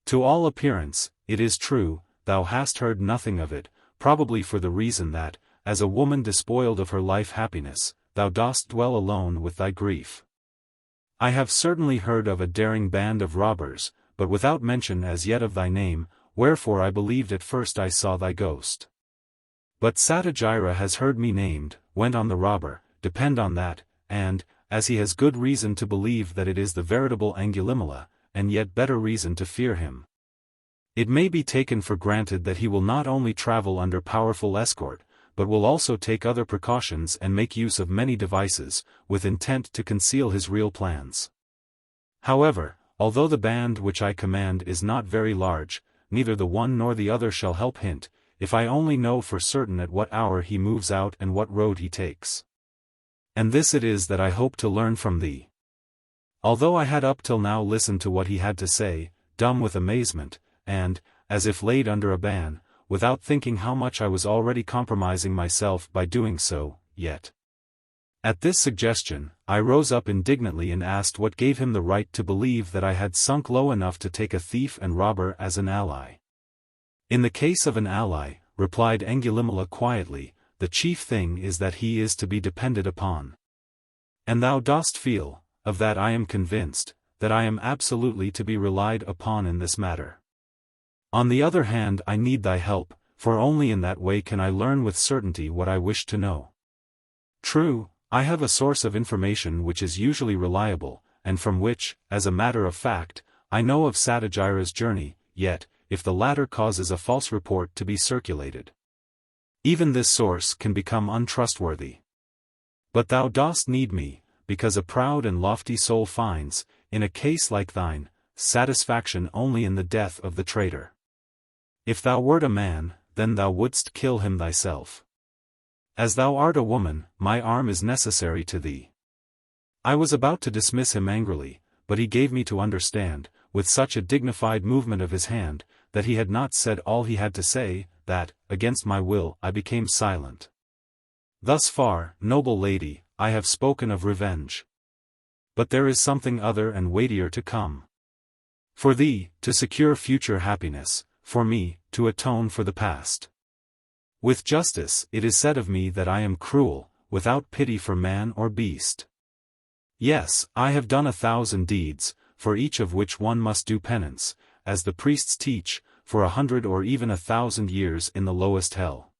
To all appearance, it is true, thou hast heard nothing of it, probably for the reason that, as a woman despoiled of her life happiness, thou dost dwell alone with thy grief. I have certainly heard of a daring band of robbers, but without mention as yet of thy name, wherefore I believed at first I saw thy ghost. But Satyajira has heard me named, went on the robber, depend on that, and, as he has good reason to believe that it is the veritable Angulimala, and yet better reason to fear him, it may be taken for granted that he will not only travel under powerful escort, but will also take other precautions and make use of many devices, with intent to conceal his real plans. However, although the band which I command is not very large, neither the one nor the other shall help hint, if I only know for certain at what hour he moves out and what road he takes. And this it is that I hope to learn from thee. Although I had up till now listened to what he had to say, dumb with amazement, and, as if laid under a ban, without thinking how much I was already compromising myself by doing so, yet. At this suggestion, I rose up indignantly and asked what gave him the right to believe that I had sunk low enough to take a thief and robber as an ally. In the case of an ally, replied Angulimala quietly, the chief thing is that he is to be depended upon. And thou dost feel, of that I am convinced, that I am absolutely to be relied upon in this matter. On the other hand I need thy help, for only in that way can I learn with certainty what I wish to know. True, I have a source of information which is usually reliable, and from which, as a matter of fact, I know of Satyajira's journey, yet, if the latter causes a false report to be circulated, even this source can become untrustworthy. But thou dost need me, because a proud and lofty soul finds, in a case like thine, satisfaction only in the death of the traitor. If thou wert a man, then thou wouldst kill him thyself. As thou art a woman, my arm is necessary to thee. I was about to dismiss him angrily, but he gave me to understand, with such a dignified movement of his hand, that he had not said all he had to say, that, against my will, I became silent. Thus far, noble lady, I have spoken of revenge. But there is something other and weightier to come. For thee, to secure future happiness, for me, to atone for the past. With justice, it is said of me that I am cruel, without pity for man or beast. Yes, I have done 1,000 deeds, for each of which one must do penance, as the priests teach, for 100 or even 1,000 years in the lowest hell.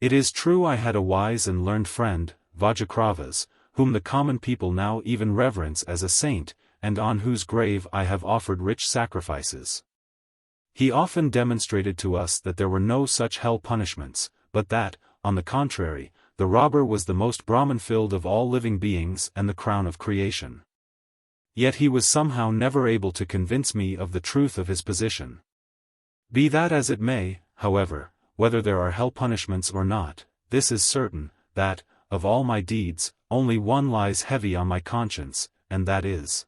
It is true I had a wise and learned friend, Vajaçravas, whom the common people now even reverence as a saint, and on whose grave I have offered rich sacrifices. He often demonstrated to us that there were no such hell punishments, but that, on the contrary, the robber was the most Brahman-filled of all living beings and the crown of creation. Yet he was somehow never able to convince me of the truth of his position. Be that as it may, however, whether there are hell punishments or not, this is certain, that, of all my deeds, only one lies heavy on my conscience, and that is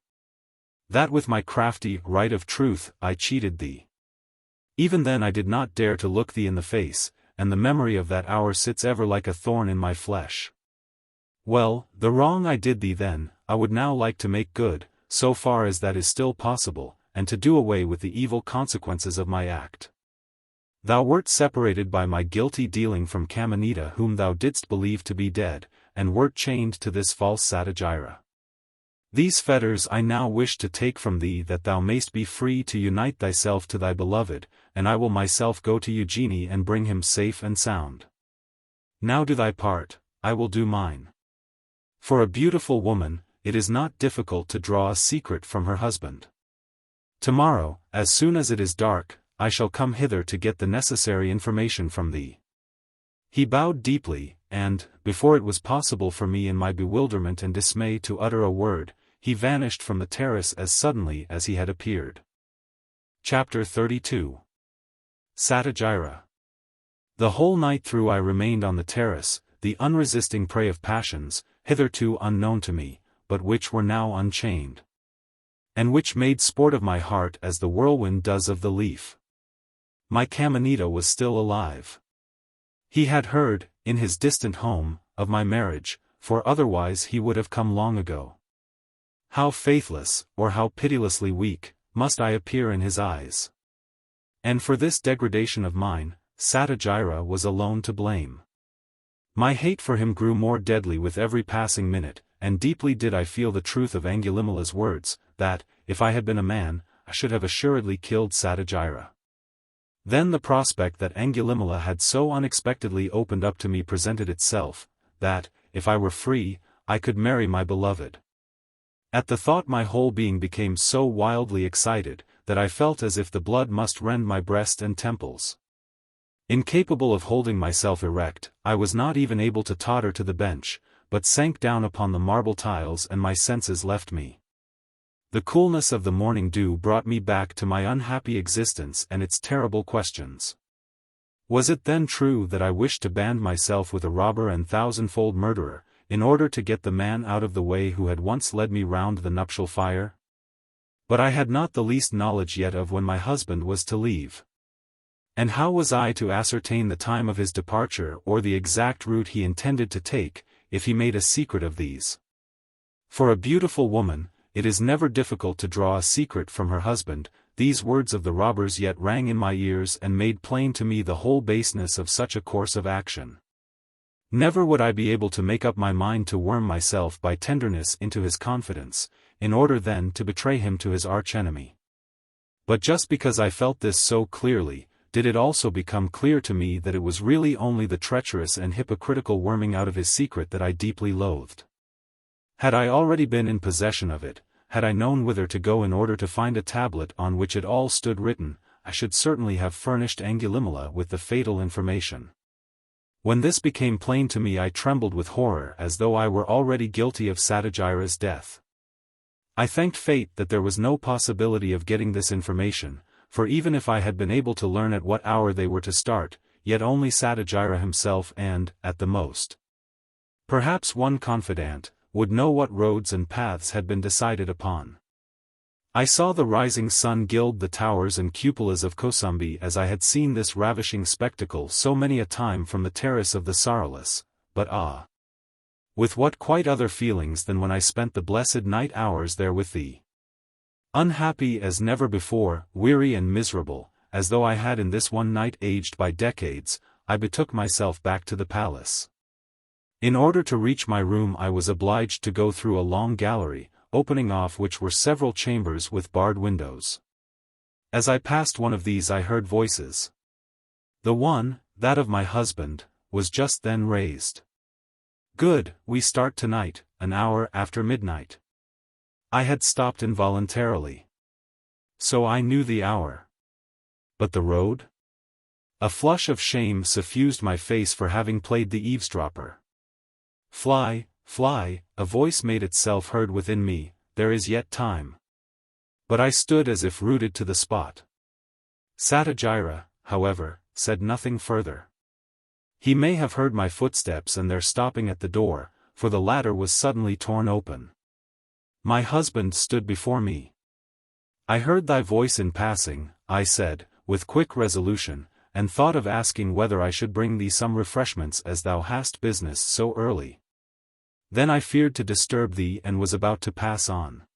that with my crafty right of truth I cheated thee. Even then I did not dare to look thee in the face, and the memory of that hour sits ever like a thorn in my flesh. Well, the wrong I did thee then, I would now like to make good, so far as that is still possible, and to do away with the evil consequences of my act. Thou wert separated by my guilty dealing from Kamanita whom thou didst believe to be dead, and wert chained to this false Satyajira. These fetters I now wish to take from thee that thou mayst be free to unite thyself to thy beloved, and I will myself go to Eugenie and bring him safe and sound. Now do thy part, I will do mine. For a beautiful woman, it is not difficult to draw a secret from her husband. Tomorrow, as soon as it is dark, I shall come hither to get the necessary information from thee. He bowed deeply, and, before it was possible for me in my bewilderment and dismay to utter a word, he vanished from the terrace as suddenly as he had appeared. Chapter 32. Satyajira. The whole night through I remained on the terrace, the unresisting prey of passions, hitherto unknown to me, but which were now unchained, and which made sport of my heart as the whirlwind does of the leaf. My Kamanita was still alive. He had heard, in his distant home, of my marriage, for otherwise he would have come long ago. How faithless, or how pitilessly weak, must I appear in his eyes. And for this degradation of mine, Satyajira was alone to blame. My hate for him grew more deadly with every passing minute, and deeply did I feel the truth of Angulimala's words, that, if I had been a man, I should have assuredly killed Satyajira. Then the prospect that Angulimala had so unexpectedly opened up to me presented itself, that, if I were free, I could marry my beloved. At the thought my whole being became so wildly excited, that I felt as if the blood must rend my breast and temples. Incapable of holding myself erect, I was not even able to totter to the bench, but sank down upon the marble tiles and my senses left me. The coolness of the morning dew brought me back to my unhappy existence and its terrible questions. Was it then true that I wished to band myself with a robber and thousandfold murderer, in order to get the man out of the way who had once led me round the nuptial fire? But I had not the least knowledge yet of when my husband was to leave. And how was I to ascertain the time of his departure or the exact route he intended to take, if he made a secret of these? For a beautiful woman, it is never difficult to draw a secret from her husband. These words of the robbers yet rang in my ears and made plain to me the whole baseness of such a course of action. Never would I be able to make up my mind to worm myself by tenderness into his confidence, in order then to betray him to his arch-enemy. But just because I felt this so clearly, did it also become clear to me that it was really only the treacherous and hypocritical worming out of his secret that I deeply loathed. Had I already been in possession of it, had I known whither to go in order to find a tablet on which it all stood written, I should certainly have furnished Angulimala with the fatal information. When this became plain to me I trembled with horror as though I were already guilty of Satyajira's death. I thanked fate that there was no possibility of getting this information, for even if I had been able to learn at what hour they were to start, yet only Satyajira himself and, at the most, perhaps one confidant, would know what roads and paths had been decided upon. I saw the rising sun gild the towers and cupolas of Kosambi as I had seen this ravishing spectacle so many a time from the terrace of the Sorrowless, but ah! With what quite other feelings than when I spent the blessed night hours there with thee. Unhappy as never before, weary and miserable, as though I had in this one night aged by decades, I betook myself back to the palace. In order to reach my room I was obliged to go through a long gallery, opening off which were several chambers with barred windows. As I passed one of these I heard voices. The one, that of my husband, was just then raised. "Good, we start tonight, an hour after midnight." I had stopped involuntarily. So I knew the hour. But the road? A flush of shame suffused my face for having played the eavesdropper. "Fly, fly," a voice made itself heard within me, "there is yet time." But I stood as if rooted to the spot. Satyajira, however, said nothing further. He may have heard my footsteps and their stopping at the door, for the latter was suddenly torn open. My husband stood before me. "I heard thy voice in passing," I said, with quick resolution, "and thought of asking whether I should bring thee some refreshments as thou hast business so early. Then I feared to disturb thee and was about to pass on."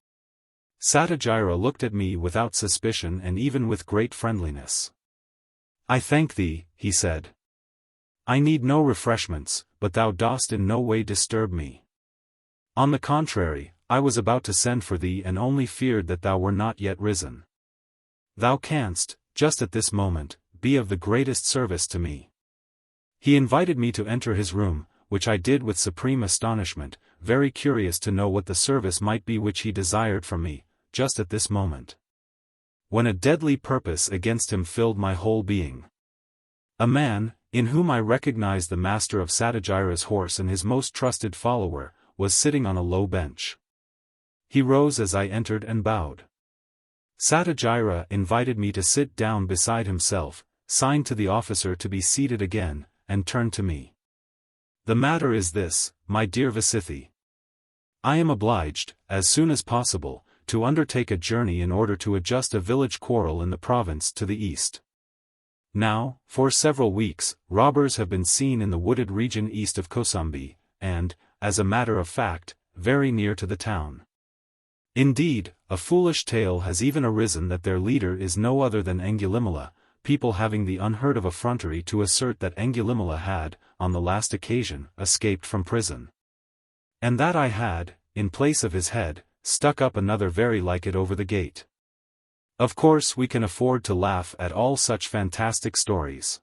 Satyajira looked at me without suspicion and even with great friendliness. "I thank thee," he said. "I need no refreshments, but thou dost in no way disturb me. On the contrary, I was about to send for thee and only feared that thou were not yet risen. Thou canst, just at this moment, be of the greatest service to me." He invited me to enter his room, which I did with supreme astonishment, very curious to know what the service might be which he desired from me, just at this moment, when a deadly purpose against him filled my whole being. A man, in whom I recognized the master of Satyajira's horse and his most trusted follower, was sitting on a low bench. He rose as I entered and bowed. Satyajira invited me to sit down beside himself, signed to the officer to be seated again, and turned to me. "The matter is this, my dear VIII. I am obliged, as soon as possible, to undertake a journey in order to adjust a village quarrel in the province to the east. Now, for several weeks, robbers have been seen in the wooded region east of Kosambi, and, as a matter of fact, very near to the town. Indeed, a foolish tale has even arisen that their leader is no other than Angulimala, people having the unheard of effrontery to assert that Angulimala had, on the last occasion, escaped from prison. And that I had, in place of his head, stuck up another very like it over the gate. Of course we can afford to laugh at all such fantastic stories.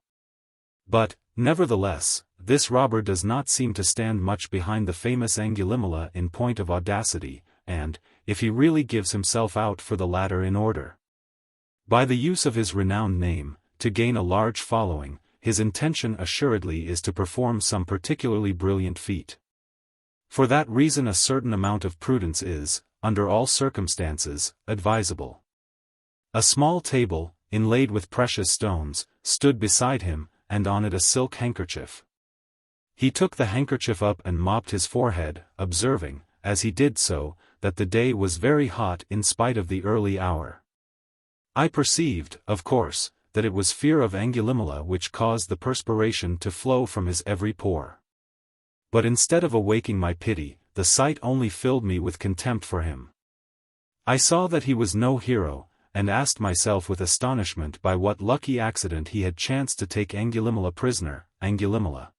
But, nevertheless, this robber does not seem to stand much behind the famous Angulimala in point of audacity, and, if he really gives himself out for the latter in order, by the use of his renowned name, to gain a large following, his intention assuredly is to perform some particularly brilliant feat. For that reason a certain amount of prudence is, under all circumstances, advisable. A small table, inlaid with precious stones, stood beside him, and on it a silk handkerchief. He took the handkerchief up and mopped his forehead, observing, as he did so, that the day was very hot in spite of the early hour. I perceived, of course, that it was fear of Angulimala which caused the perspiration to flow from his every pore. But instead of awaking my pity, the sight only filled me with contempt for him. I saw that he was no hero, and asked myself with astonishment by what lucky accident he had chanced to take Angulimala prisoner, Angulimala,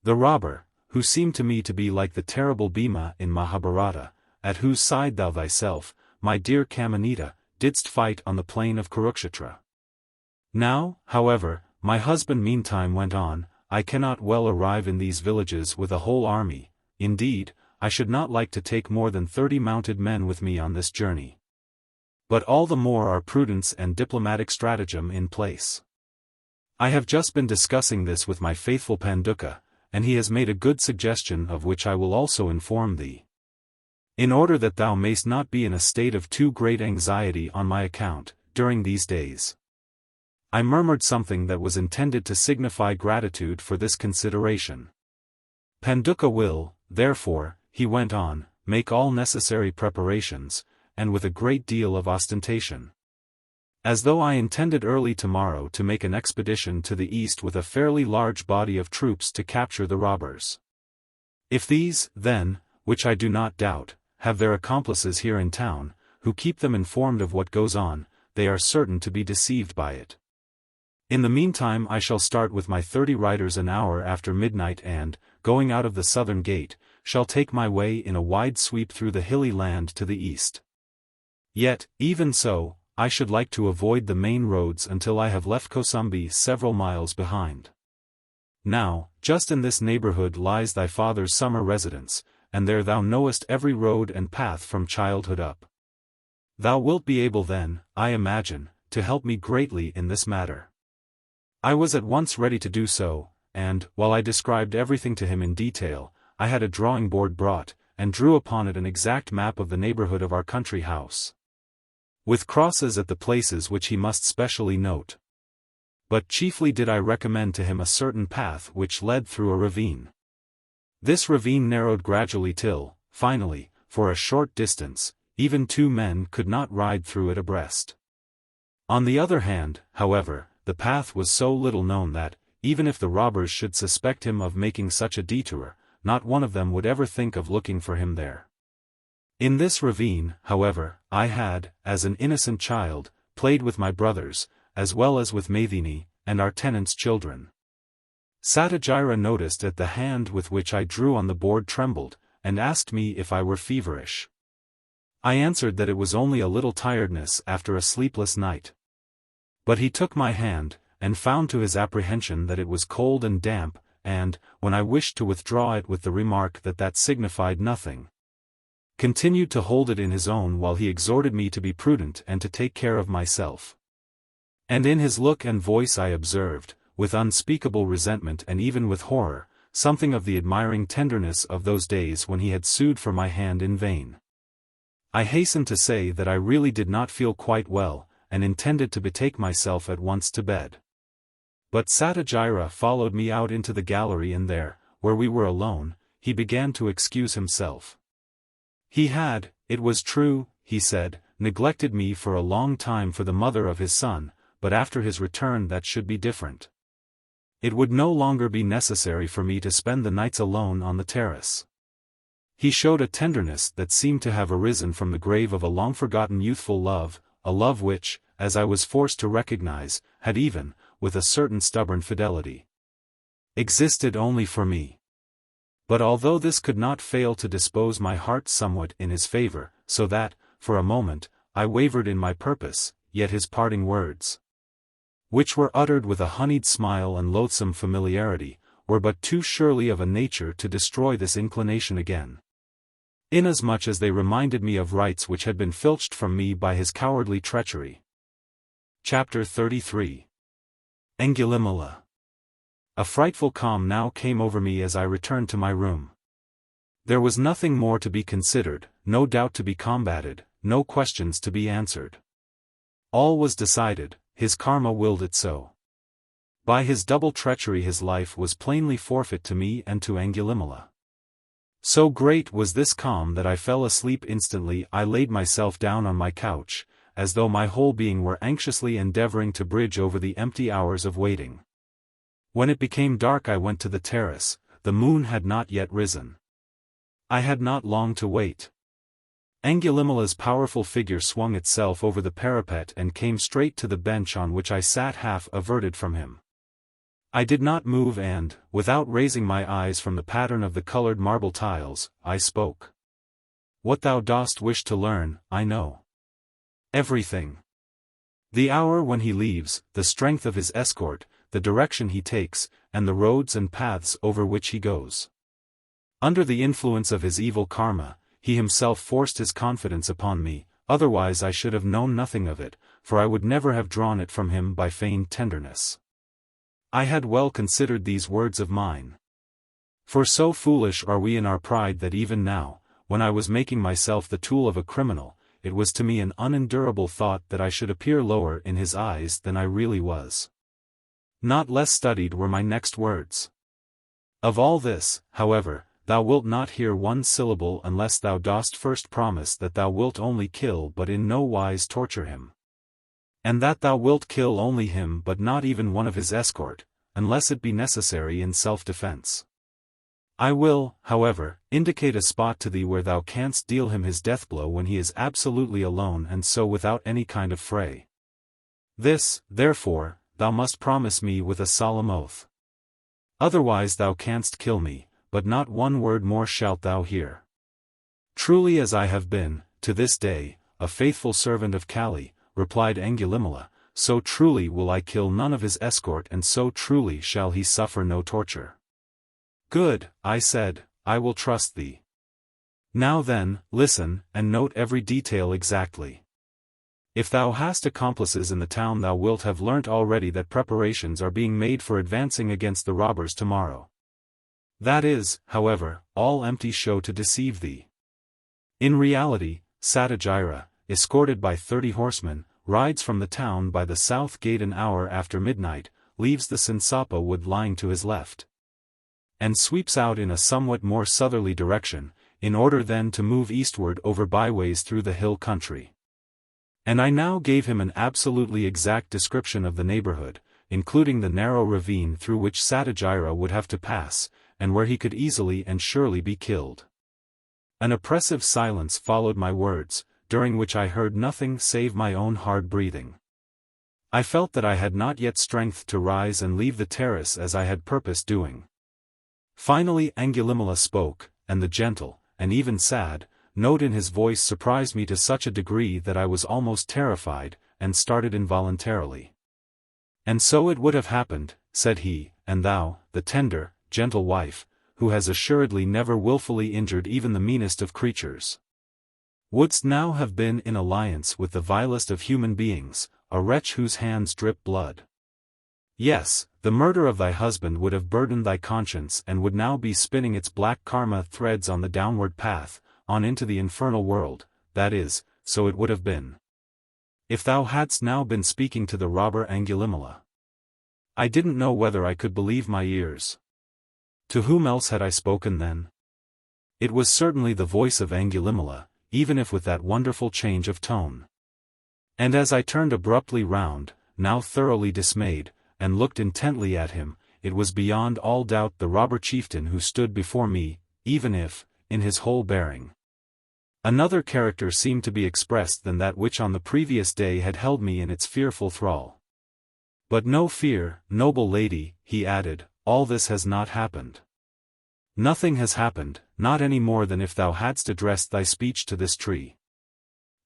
the robber, who seemed to me to be like the terrible Bhima in Mahabharata, at whose side thou thyself, my dear Kamanita, didst fight on the plain of Kurukshetra. Now, however, my husband meantime went on, I cannot well arrive in these villages with a whole army, indeed, I should not like to take more than 30 mounted men with me on this journey. But all the more are prudence and diplomatic stratagem in place. I have just been discussing this with my faithful Panduka, and he has made a good suggestion of which I will also inform thee. In order that thou mayst not be in a state of too great anxiety on my account, during these days. I murmured something that was intended to signify gratitude for this consideration. Panduka will, therefore, he went on, make all necessary preparations, and with a great deal of ostentation. As though I intended early tomorrow to make an expedition to the east with a fairly large body of troops to capture the robbers. If these, then, which I do not doubt, have their accomplices here in town, who keep them informed of what goes on, they are certain to be deceived by it. In the meantime I shall start with my 30 riders an hour after midnight and, going out of the southern gate, shall take my way in a wide sweep through the hilly land to the east. Yet, even so, I should like to avoid the main roads until I have left Kosambi several miles behind. Now, just in this neighborhood lies thy father's summer residence, and there thou knowest every road and path from childhood up. Thou wilt be able then, I imagine, to help me greatly in this matter." I was at once ready to do so, and, while I described everything to him in detail, I had a drawing board brought, and drew upon it an exact map of the neighborhood of our country house, with crosses at the places which he must specially note. But chiefly did I recommend to him a certain path which led through a ravine. This ravine narrowed gradually till, finally, for a short distance, even two men could not ride through it abreast. On the other hand, however, the path was so little known that, even if the robbers should suspect him of making such a detour, not one of them would ever think of looking for him there. In this ravine, however, I had, as an innocent child, played with my brothers, as well as with Maiden, and our tenants' children. Satyajira noticed that the hand with which I drew on the board trembled, and asked me if I were feverish. I answered that it was only a little tiredness after a sleepless night. But he took my hand, and found to his apprehension that it was cold and damp, and, when I wished to withdraw it with the remark that that signified nothing, continued to hold it in his own while he exhorted me to be prudent and to take care of myself. And in his look and voice I observed, with unspeakable resentment and even with horror, something of the admiring tenderness of those days when he had sued for my hand in vain. I hasten to say that I really did not feel quite well, and intended to betake myself at once to bed. But Satyajira followed me out into the gallery, and there, where we were alone, he began to excuse himself. He had, it was true, he said, neglected me for a long time for the mother of his son, but after his return that should be different. It would no longer be necessary for me to spend the nights alone on the terrace. He showed a tenderness that seemed to have arisen from the grave of a long-forgotten youthful love, a love which, as I was forced to recognize, had even, with a certain stubborn fidelity, existed only for me. But although this could not fail to dispose my heart somewhat in his favor, so that, for a moment, I wavered in my purpose, yet his parting words, which were uttered with a honeyed smile and loathsome familiarity, were but too surely of a nature to destroy this inclination again, inasmuch as they reminded me of rights which had been filched from me by his cowardly treachery. Chapter 33. Angulimala. A frightful calm now came over me as I returned to my room. There was nothing more to be considered, no doubt to be combated, no questions to be answered. All was decided, his karma willed it so. By his double treachery his life was plainly forfeit to me and to Angulimala. So great was this calm that I fell asleep instantly. I laid myself down on my couch, as though my whole being were anxiously endeavoring to bridge over the empty hours of waiting. When it became dark I went to the terrace. The moon had not yet risen. I had not long to wait. Angulimala's powerful figure swung itself over the parapet and came straight to the bench on which I sat half averted from him. I did not move and, without raising my eyes from the pattern of the colored marble tiles, I spoke. "What thou dost wish to learn, I know. Everything. The hour when he leaves, the strength of his escort, the direction he takes, and the roads and paths over which he goes. Under the influence of his evil karma, he himself forced his confidence upon me, otherwise I should have known nothing of it, for I would never have drawn it from him by feigned tenderness. I had well considered these words of mine. For so foolish are we in our pride that even now, when I was making myself the tool of a criminal, it was to me an unendurable thought that I should appear lower in his eyes than I really was. Not less studied were my next words. Of all this, however, thou wilt not hear one syllable unless thou dost first promise that thou wilt only kill but in no wise torture him. And that thou wilt kill only him but not even one of his escort, unless it be necessary in self-defense. I will, however, indicate a spot to thee where thou canst deal him his death blow when he is absolutely alone and so without any kind of fray. This, therefore, thou must promise me with a solemn oath. Otherwise thou canst kill me, but not one word more shalt thou hear. Truly as I have been, to this day, a faithful servant of Kali, replied Angulimala, so truly will I kill none of his escort, and so truly shall he suffer no torture. Good, I said, I will trust thee. Now then, listen, and note every detail exactly. If thou hast accomplices in the town, thou wilt have learnt already that preparations are being made for advancing against the robbers tomorrow. That is, however, all empty show to deceive thee. In reality, Satyajira, escorted by 30 horsemen, rides from the town by the south gate an hour after midnight, leaves the Sinsapa wood lying to his left, and sweeps out in a somewhat more southerly direction, in order then to move eastward over byways through the hill country. And I now gave him an absolutely exact description of the neighborhood, including the narrow ravine through which Satyajira would have to pass, and where he could easily and surely be killed. An oppressive silence followed my words, during which I heard nothing save my own hard breathing. I felt that I had not yet strength to rise and leave the terrace as I had purposed doing. Finally Angulimala spoke, and the gentle, and even sad, note in his voice surprised me to such a degree that I was almost terrified, and started involuntarily. And so it would have happened, said he, and thou, the tender, gentle wife, who has assuredly never wilfully injured even the meanest of creatures, wouldst now have been in alliance with the vilest of human beings, a wretch whose hands drip blood. Yes, the murder of thy husband would have burdened thy conscience and would now be spinning its black karma threads on the downward path, on into the infernal world, that is, so it would have been. If thou hadst now been speaking to the robber Angulimala. I didn't know whether I could believe my ears. To whom else had I spoken then? It was certainly the voice of Angulimala, even if with that wonderful change of tone. And as I turned abruptly round, now thoroughly dismayed, and looked intently at him, it was beyond all doubt the robber chieftain who stood before me, even if, in his whole bearing, another character seemed to be expressed than that which on the previous day had held me in its fearful thrall. But no fear, noble lady, he added, all this has not happened. Nothing has happened, not any more than if thou hadst addressed thy speech to this tree.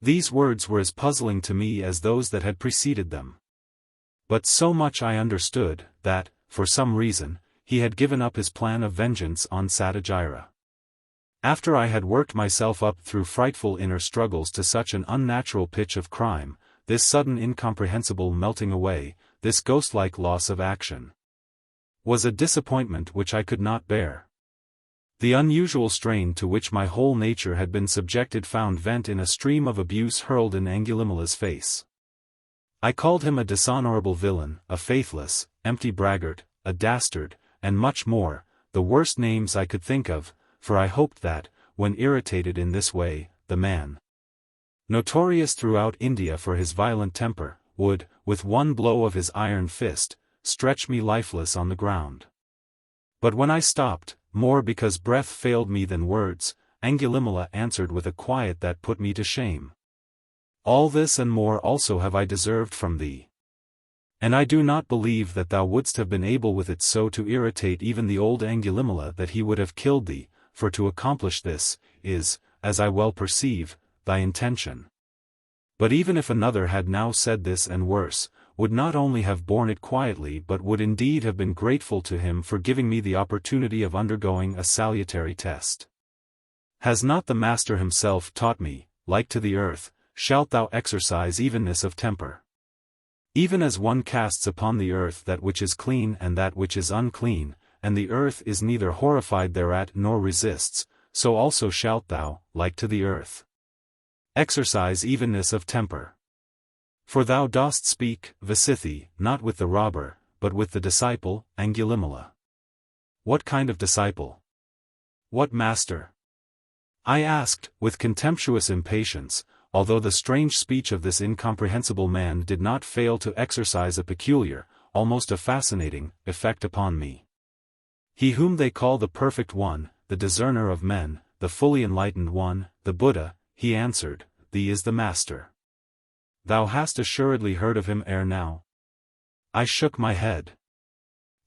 These words were as puzzling to me as those that had preceded them. But so much I understood, that, for some reason, he had given up his plan of vengeance on Satyajira. After I had worked myself up through frightful inner struggles to such an unnatural pitch of crime, this sudden incomprehensible melting away, this ghost-like loss of action, was a disappointment which I could not bear. The unusual strain to which my whole nature had been subjected found vent in a stream of abuse hurled in Angulimala's face. I called him a dishonorable villain, a faithless, empty braggart, a dastard, and much more, the worst names I could think of, for I hoped that, when irritated in this way, the man, notorious throughout India for his violent temper, would, with one blow of his iron fist, stretch me lifeless on the ground. But when I stopped, more because breath failed me than words, Angulimala answered with a quiet that put me to shame. All this and more also have I deserved from thee. And I do not believe that thou wouldst have been able with it so to irritate even the old Angulimala that he would have killed thee, for to accomplish this, is, as I well perceive, thy intention. But even if another had now said this and worse, would not only have borne it quietly but would indeed have been grateful to him for giving me the opportunity of undergoing a salutary test. Has not the Master himself taught me, like to the earth, shalt thou exercise evenness of temper? Even as one casts upon the earth that which is clean and that which is unclean, and the earth is neither horrified thereat nor resists, so also shalt thou, like to the earth, exercise evenness of temper. For thou dost speak, VIII, not with the robber, but with the disciple, Angulimala. What kind of disciple? What master? I asked, with contemptuous impatience, although the strange speech of this incomprehensible man did not fail to exercise a peculiar, almost a fascinating, effect upon me. He whom they call the Perfect One, the discerner of men, the fully enlightened one, the Buddha, he answered, thee is the Master. Thou hast assuredly heard of him ere now. I shook my head.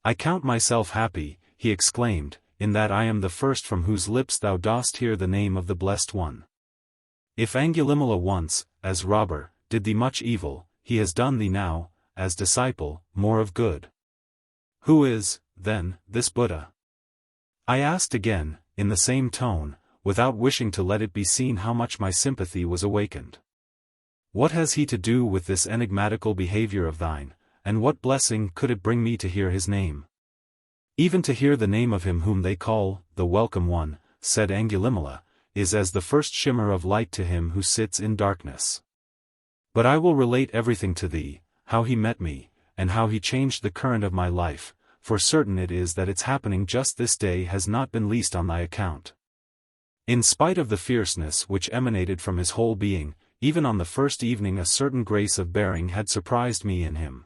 I count myself happy, he exclaimed, in that I am the first from whose lips thou dost hear the name of the Blessed One. If Angulimala once, as robber, did thee much evil, he has done thee now, as disciple, more of good. Who is, then, this Buddha? I asked again, in the same tone, without wishing to let it be seen how much my sympathy was awakened. What has he to do with this enigmatical behavior of thine, and what blessing could it bring me to hear his name? Even to hear the name of him whom they call, the Welcome One, said Angulimala, is as the first shimmer of light to him who sits in darkness. But I will relate everything to thee, how he met me, and how he changed the current of my life, for certain it is that its happening just this day has not been least on thy account. In spite of the fierceness which emanated from his whole being, even on the first evening a certain grace of bearing had surprised me in him.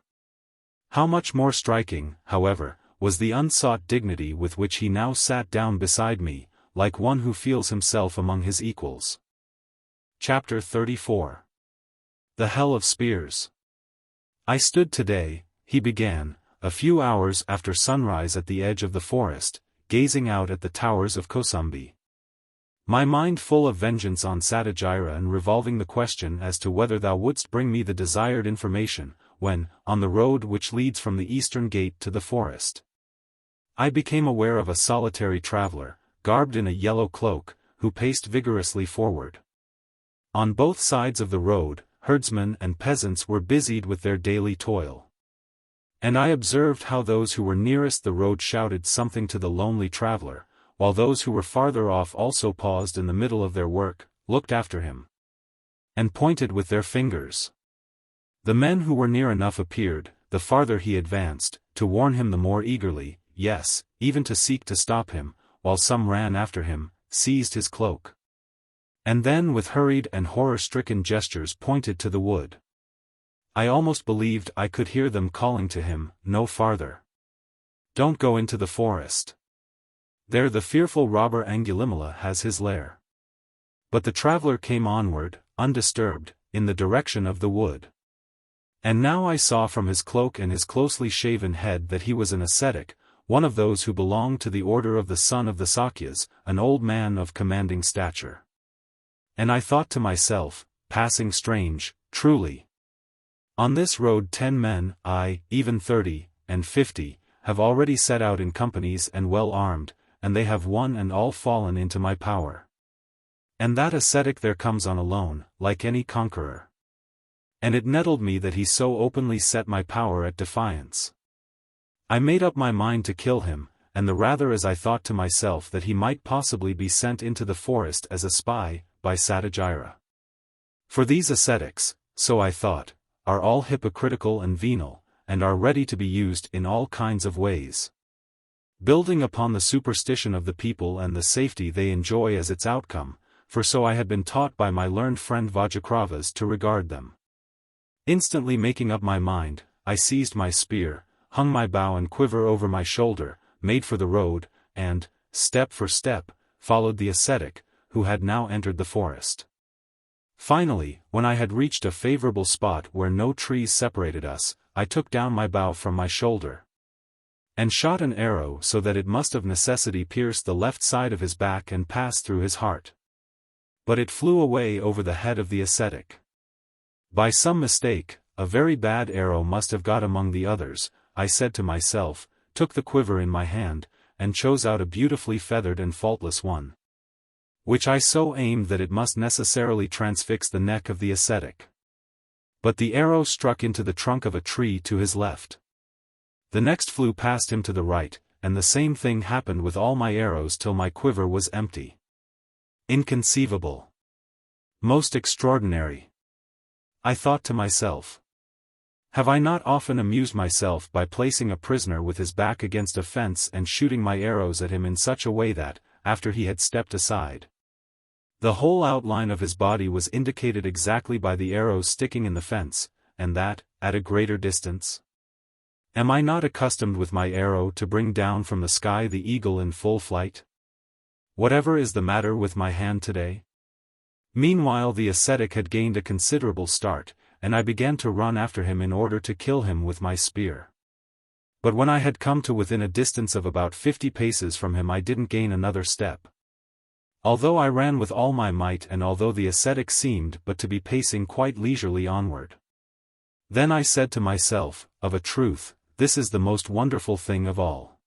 How much more striking, however, was the unsought dignity with which he now sat down beside me, like one who feels himself among his equals. Chapter 34. The Hell of Spears. I stood today, he began, a few hours after sunrise at the edge of the forest, gazing out at the towers of Kosambi. My mind full of vengeance on Satyajira and revolving the question as to whether thou wouldst bring me the desired information, when, on the road which leads from the eastern gate to the forest, I became aware of a solitary traveler, garbed in a yellow cloak, who paced vigorously forward. On both sides of the road, herdsmen and peasants were busied with their daily toil. And I observed how those who were nearest the road shouted something to the lonely traveler, while those who were farther off also paused in the middle of their work, looked after him, and pointed with their fingers. The men who were near enough appeared, the farther he advanced, to warn him the more eagerly, yes, even to seek to stop him, while some ran after him, seized his cloak, and then with hurried and horror-stricken gestures pointed to the wood. I almost believed I could hear them calling to him, no farther. Don't go into the forest. There the fearful robber Angulimala has his lair. But the traveler came onward, undisturbed, in the direction of the wood. And now I saw from his cloak and his closely shaven head that he was an ascetic, one of those who belonged to the order of the son of the Sakyas, an old man of commanding stature. And I thought to myself, passing strange, truly. On this road 10 men, aye, even 30, and 50, have already set out in companies and well armed, and they have one and all fallen into my power. And that ascetic there comes on alone, like any conqueror. And it nettled me that he so openly set my power at defiance. I made up my mind to kill him, and the rather as I thought to myself that he might possibly be sent into the forest as a spy, by Satyajira. For these ascetics, so I thought, are all hypocritical and venal, and are ready to be used in all kinds of ways. Building upon the superstition of the people and the safety they enjoy as its outcome, for so I had been taught by my learned friend Vajaçravas to regard them. Instantly making up my mind, I seized my spear, hung my bow and quiver over my shoulder, made for the road, and, step for step, followed the ascetic, who had now entered the forest. Finally, when I had reached a favorable spot where no trees separated us, I took down my bow from my shoulder, and shot an arrow so that it must of necessity pierce the left side of his back and pass through his heart. But it flew away over the head of the ascetic. By some mistake, a very bad arrow must have got among the others, I said to myself, took the quiver in my hand, and chose out a beautifully feathered and faultless one, which I so aimed that it must necessarily transfix the neck of the ascetic. But the arrow struck into the trunk of a tree to his left. The next flew past him to the right, and the same thing happened with all my arrows till my quiver was empty. Inconceivable. Most extraordinary. I thought to myself. Have I not often amused myself by placing a prisoner with his back against a fence and shooting my arrows at him in such a way that, after he had stepped aside, the whole outline of his body was indicated exactly by the arrows sticking in the fence, and that, at a greater distance? Am I not accustomed with my arrow to bring down from the sky the eagle in full flight? Whatever is the matter with my hand today? Meanwhile the ascetic had gained a considerable start, and I began to run after him in order to kill him with my spear. But when I had come to within a distance of about 50 paces from him I didn't gain another step. Although I ran with all my might and although the ascetic seemed but to be pacing quite leisurely onward. Then I said to myself, of a truth, this is the most wonderful thing of all.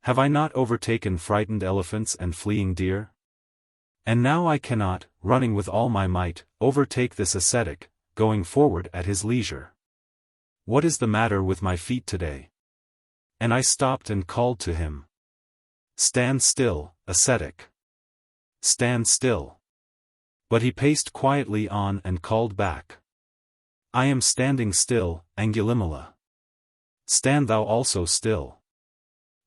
Have I not overtaken frightened elephants and fleeing deer? And now I cannot, running with all my might, overtake this ascetic, going forward at his leisure. What is the matter with my feet today? And I stopped and called to him. Stand still, ascetic. Stand still. But he paced quietly on and called back. I am standing still, Angulimala. Stand thou also still.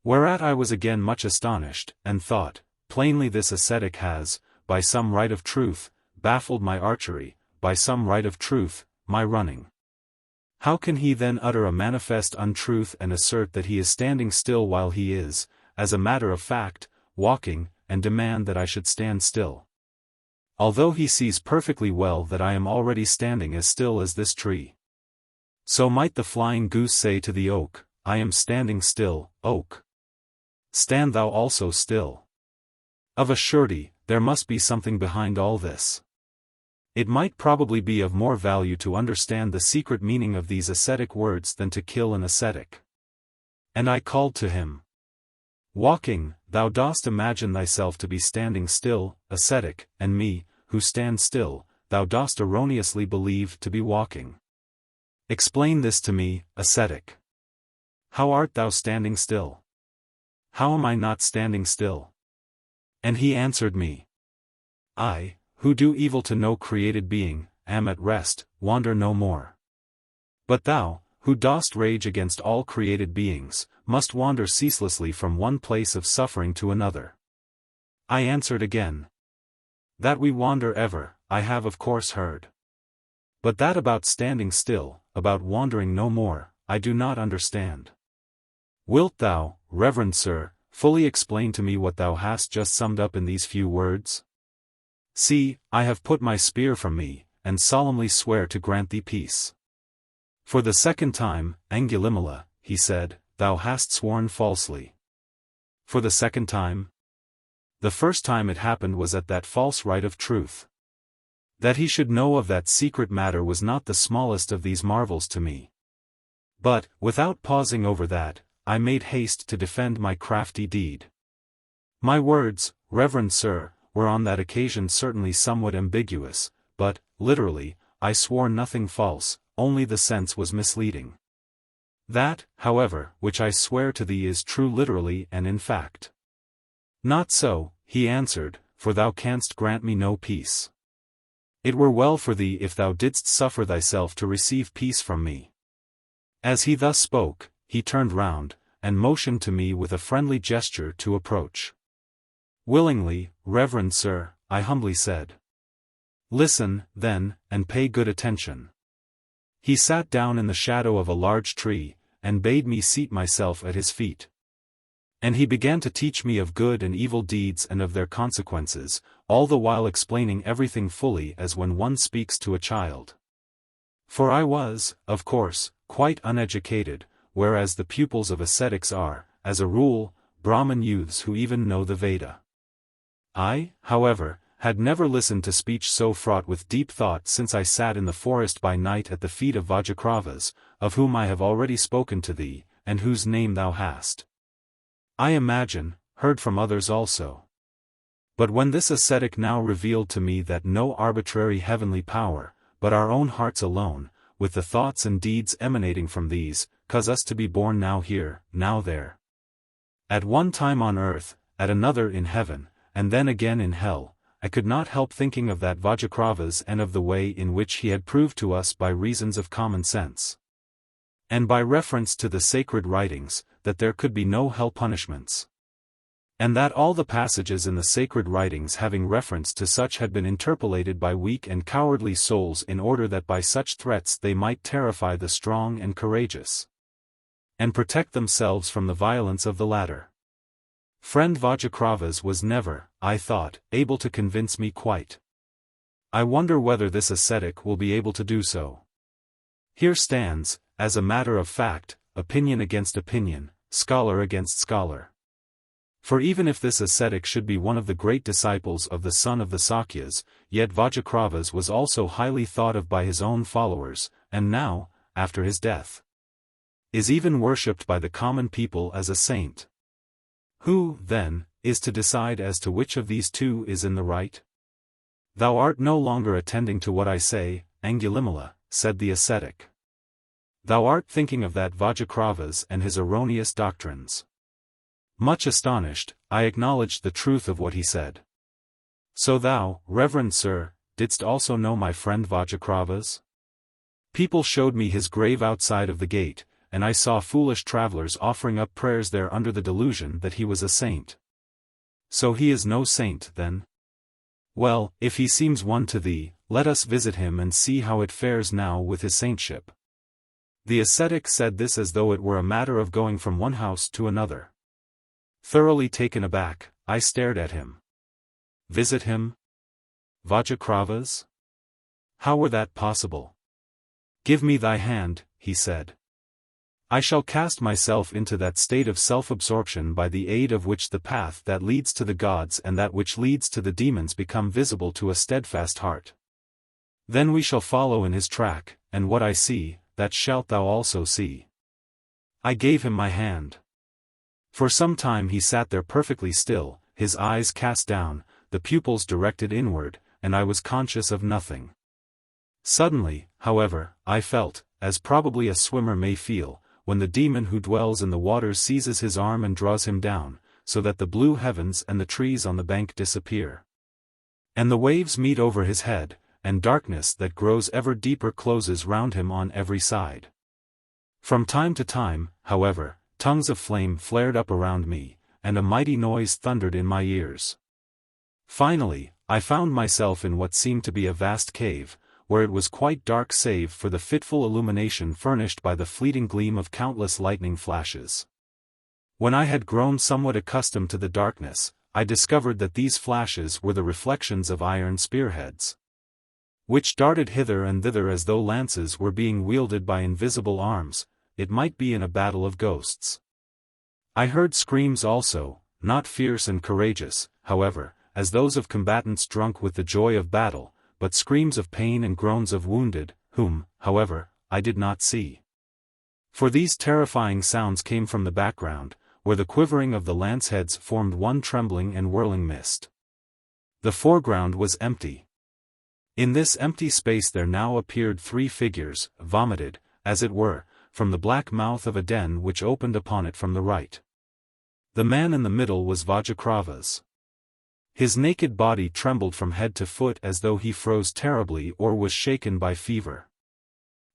Whereat I was again much astonished, and thought, plainly this ascetic has, by some right of truth, baffled my archery, by some right of truth, my running. How can he then utter a manifest untruth and assert that he is standing still while he is, as a matter of fact, walking, and demand that I should stand still? Although he sees perfectly well that I am already standing as still as this tree. So might the flying goose say to the oak, I am standing still, oak. Stand thou also still. Of a surety, there must be something behind all this. It might probably be of more value to understand the secret meaning of these ascetic words than to kill an ascetic. And I called to him. Walking, thou dost imagine thyself to be standing still, ascetic, and me, who stand still, thou dost erroneously believe to be walking. Explain this to me, ascetic. How art thou standing still? How am I not standing still? And he answered me. I, who do evil to no created being, am at rest, wander no more. But thou, who dost rage against all created beings, must wander ceaselessly from one place of suffering to another. I answered again. That we wander ever, I have of course heard. But that about standing still, about wandering no more, I do not understand. Wilt thou, Reverend Sir, fully explain to me what thou hast just summed up in these few words? See, I have put my spear from me, and solemnly swear to grant thee peace. For the second time, Angulimala, he said, thou hast sworn falsely. For the second time? The first time it happened was at that false right of truth. That he should know of that secret matter was not the smallest of these marvels to me. But, without pausing over that, I made haste to defend my crafty deed. My words, Reverend Sir, were on that occasion certainly somewhat ambiguous, but, literally, I swore nothing false, only the sense was misleading. That, however, which I swear to thee is true literally and in fact. Not so, he answered, for thou canst grant me no peace. It were well for thee if thou didst suffer thyself to receive peace from me. As he thus spoke, he turned round, and motioned to me with a friendly gesture to approach. Willingly, Reverend Sir, I humbly said. Listen, then, and pay good attention. He sat down in the shadow of a large tree, and bade me seat myself at his feet. And he began to teach me of good and evil deeds and of their consequences, all the while explaining everything fully as when one speaks to a child. For I was, of course, quite uneducated, whereas the pupils of ascetics are, as a rule, Brahmin youths who even know the Veda. I, however, had never listened to speech so fraught with deep thought since I sat in the forest by night at the feet of Vajaçravas, of whom I have already spoken to thee, and whose name thou hast, I imagine, heard from others also. But when this ascetic now revealed to me that no arbitrary heavenly power, but our own hearts alone, with the thoughts and deeds emanating from these, cause us to be born now here, now there. At one time on earth, at another in heaven, and then again in hell, I could not help thinking of that Vajaçravas and of the way in which he had proved to us by reasons of common sense, and by reference to the sacred writings, that there could be no hell punishments. And that all the passages in the sacred writings having reference to such had been interpolated by weak and cowardly souls in order that by such threats they might terrify the strong and courageous, and protect themselves from the violence of the latter. Friend Vajaçravas was never, I thought, able to convince me quite. I wonder whether this ascetic will be able to do so. Here stands, as a matter of fact, opinion against opinion, scholar against scholar. For even if this ascetic should be one of the great disciples of the son of the Sakyas, yet Vajaçravas was also highly thought of by his own followers, and now, after his death, is even worshipped by the common people as a saint. Who, then, is to decide as to which of these two is in the right? Thou art no longer attending to what I say, Angulimala, said the ascetic. Thou art thinking of that Vajaçravas and his erroneous doctrines. Much astonished, I acknowledged the truth of what he said. So thou, reverend sir, didst also know my friend Vajaçravas? People showed me his grave outside of the gate, and I saw foolish travelers offering up prayers there under the delusion that he was a saint. So he is no saint, then? Well, if he seems one to thee, let us visit him and see how it fares now with his saintship. The ascetic said this as though it were a matter of going from one house to another. Thoroughly taken aback, I stared at him. Visit him? Vajaçravas? How were that possible? Give me thy hand, he said. I shall cast myself into that state of self-absorption by the aid of which the path that leads to the gods and that which leads to the demons become visible to a steadfast heart. Then we shall follow in his track, and what I see, that shalt thou also see. I gave him my hand. For some time he sat there perfectly still, his eyes cast down, the pupils directed inward, and I was conscious of nothing. Suddenly, however, I felt, as probably a swimmer may feel, when the demon who dwells in the waters seizes his arm and draws him down, so that the blue heavens and the trees on the bank disappear. And the waves meet over his head, and darkness that grows ever deeper closes round him on every side. From time to time, however, tongues of flame flared up around me, and a mighty noise thundered in my ears. Finally, I found myself in what seemed to be a vast cave, where it was quite dark save for the fitful illumination furnished by the fleeting gleam of countless lightning flashes. When I had grown somewhat accustomed to the darkness, I discovered that these flashes were the reflections of iron spearheads, which darted hither and thither as though lances were being wielded by invisible arms. It might be in a battle of ghosts. I heard screams also, not fierce and courageous, however, as those of combatants drunk with the joy of battle, but screams of pain and groans of wounded, whom, however, I did not see. For these terrifying sounds came from the background, where the quivering of the lance-heads formed one trembling and whirling mist. The foreground was empty. In this empty space there now appeared three figures, vomited, as it were, from the black mouth of a den which opened upon it from the right. The man in the middle was Vajaçravas. His naked body trembled from head to foot as though he froze terribly or was shaken by fever.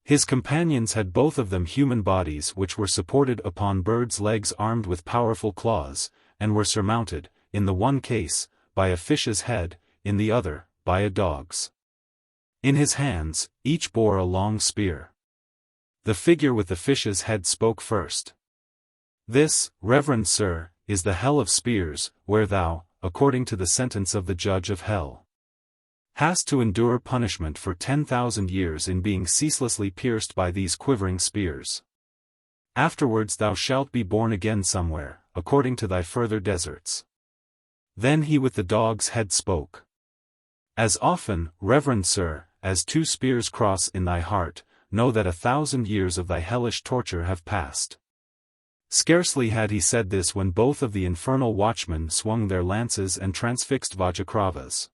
His companions had both of them human bodies which were supported upon birds' legs armed with powerful claws, and were surmounted, in the one case, by a fish's head, in the other, by a dog's. In his hands, each bore a long spear. The figure with the fish's head spoke first. This, reverend sir, is the hell of spears, where thou, according to the sentence of the judge of hell, hast to endure punishment for 10,000 years in being ceaselessly pierced by these quivering spears. Afterwards thou shalt be born again somewhere, according to thy further deserts. Then he with the dog's head spoke. As often, reverend sir, as two spears cross in thy heart, know that 1,000 years of thy hellish torture have passed. Scarcely had he said this when both of the infernal watchmen swung their lances and transfixed Vajaçravas.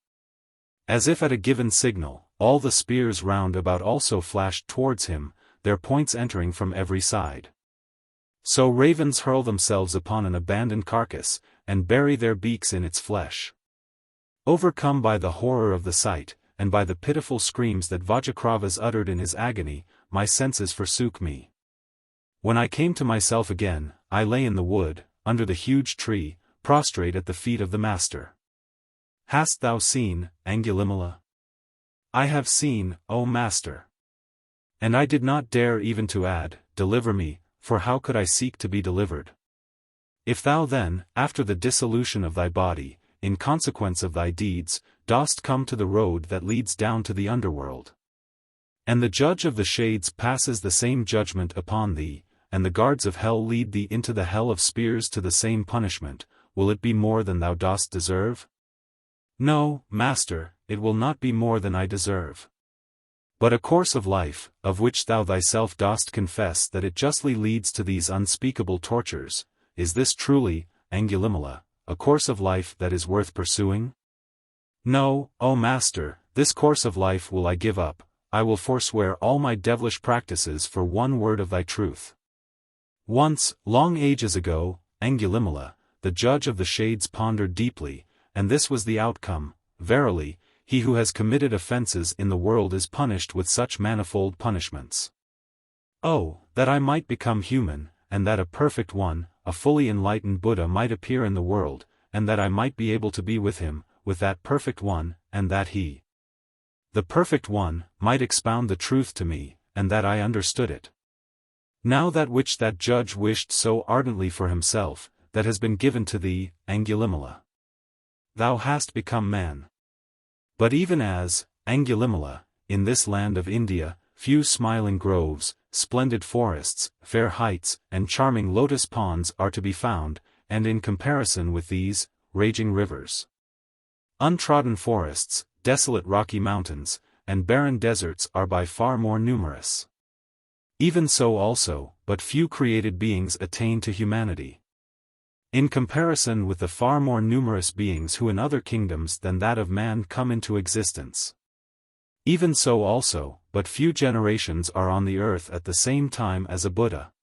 As if at a given signal, all the spears round about also flashed towards him, their points entering from every side. So ravens hurl themselves upon an abandoned carcass, and bury their beaks in its flesh. Overcome by the horror of the sight, and by the pitiful screams that Vajaçravas uttered in his agony, my senses forsook me. When I came to myself again, I lay in the wood, under the huge tree, prostrate at the feet of the Master. Hast thou seen, Angulimala? I have seen, O Master. And I did not dare even to add, deliver me, for how could I seek to be delivered? If thou then, after the dissolution of thy body, in consequence of thy deeds, dost come to the road that leads down to the underworld, and the judge of the shades passes the same judgment upon thee, and the guards of hell lead thee into the hell of spears to the same punishment, will it be more than thou dost deserve? No, Master, it will not be more than I deserve. But a course of life, of which thou thyself dost confess that it justly leads to these unspeakable tortures, is this truly, Angulimala, a course of life that is worth pursuing? No, O Master, this course of life will I give up. I will forswear all my devilish practices for one word of thy truth. Once, long ages ago, Angulimala, the judge of the shades pondered deeply, and this was the outcome. Verily, he who has committed offenses in the world is punished with such manifold punishments. Oh, that I might become human, and that a perfect one, a fully enlightened Buddha might appear in the world, and that I might be able to be with him, with that perfect one, and that he, the perfect one, might expound the truth to me, and that I understood it. Now that which that judge wished so ardently for himself, that has been given to thee, Angulimala. Thou hast become man. But even as, Angulimala, in this land of India, few smiling groves, splendid forests, fair heights, and charming lotus ponds are to be found, and in comparison with these, raging rivers, untrodden forests, desolate rocky mountains, and barren deserts are by far more numerous. Even so also, but few created beings attain to humanity. In comparison with the far more numerous beings who in other kingdoms than that of man come into existence. Even so also, but few generations are on the earth at the same time as a Buddha.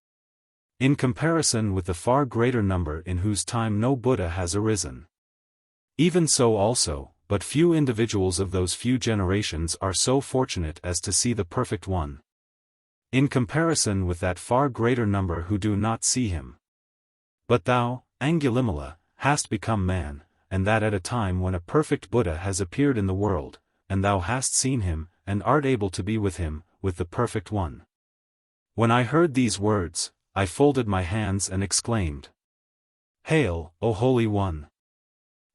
In comparison with the far greater number in whose time no Buddha has arisen. Even so also, but few individuals of those few generations are so fortunate as to see the perfect one. In comparison with that far greater number who do not see him. But thou, Angulimala, hast become man, and that at a time when a perfect Buddha has appeared in the world, and thou hast seen him, and art able to be with him, with the perfect one. When I heard these words, I folded my hands and exclaimed, Hail, O Holy One!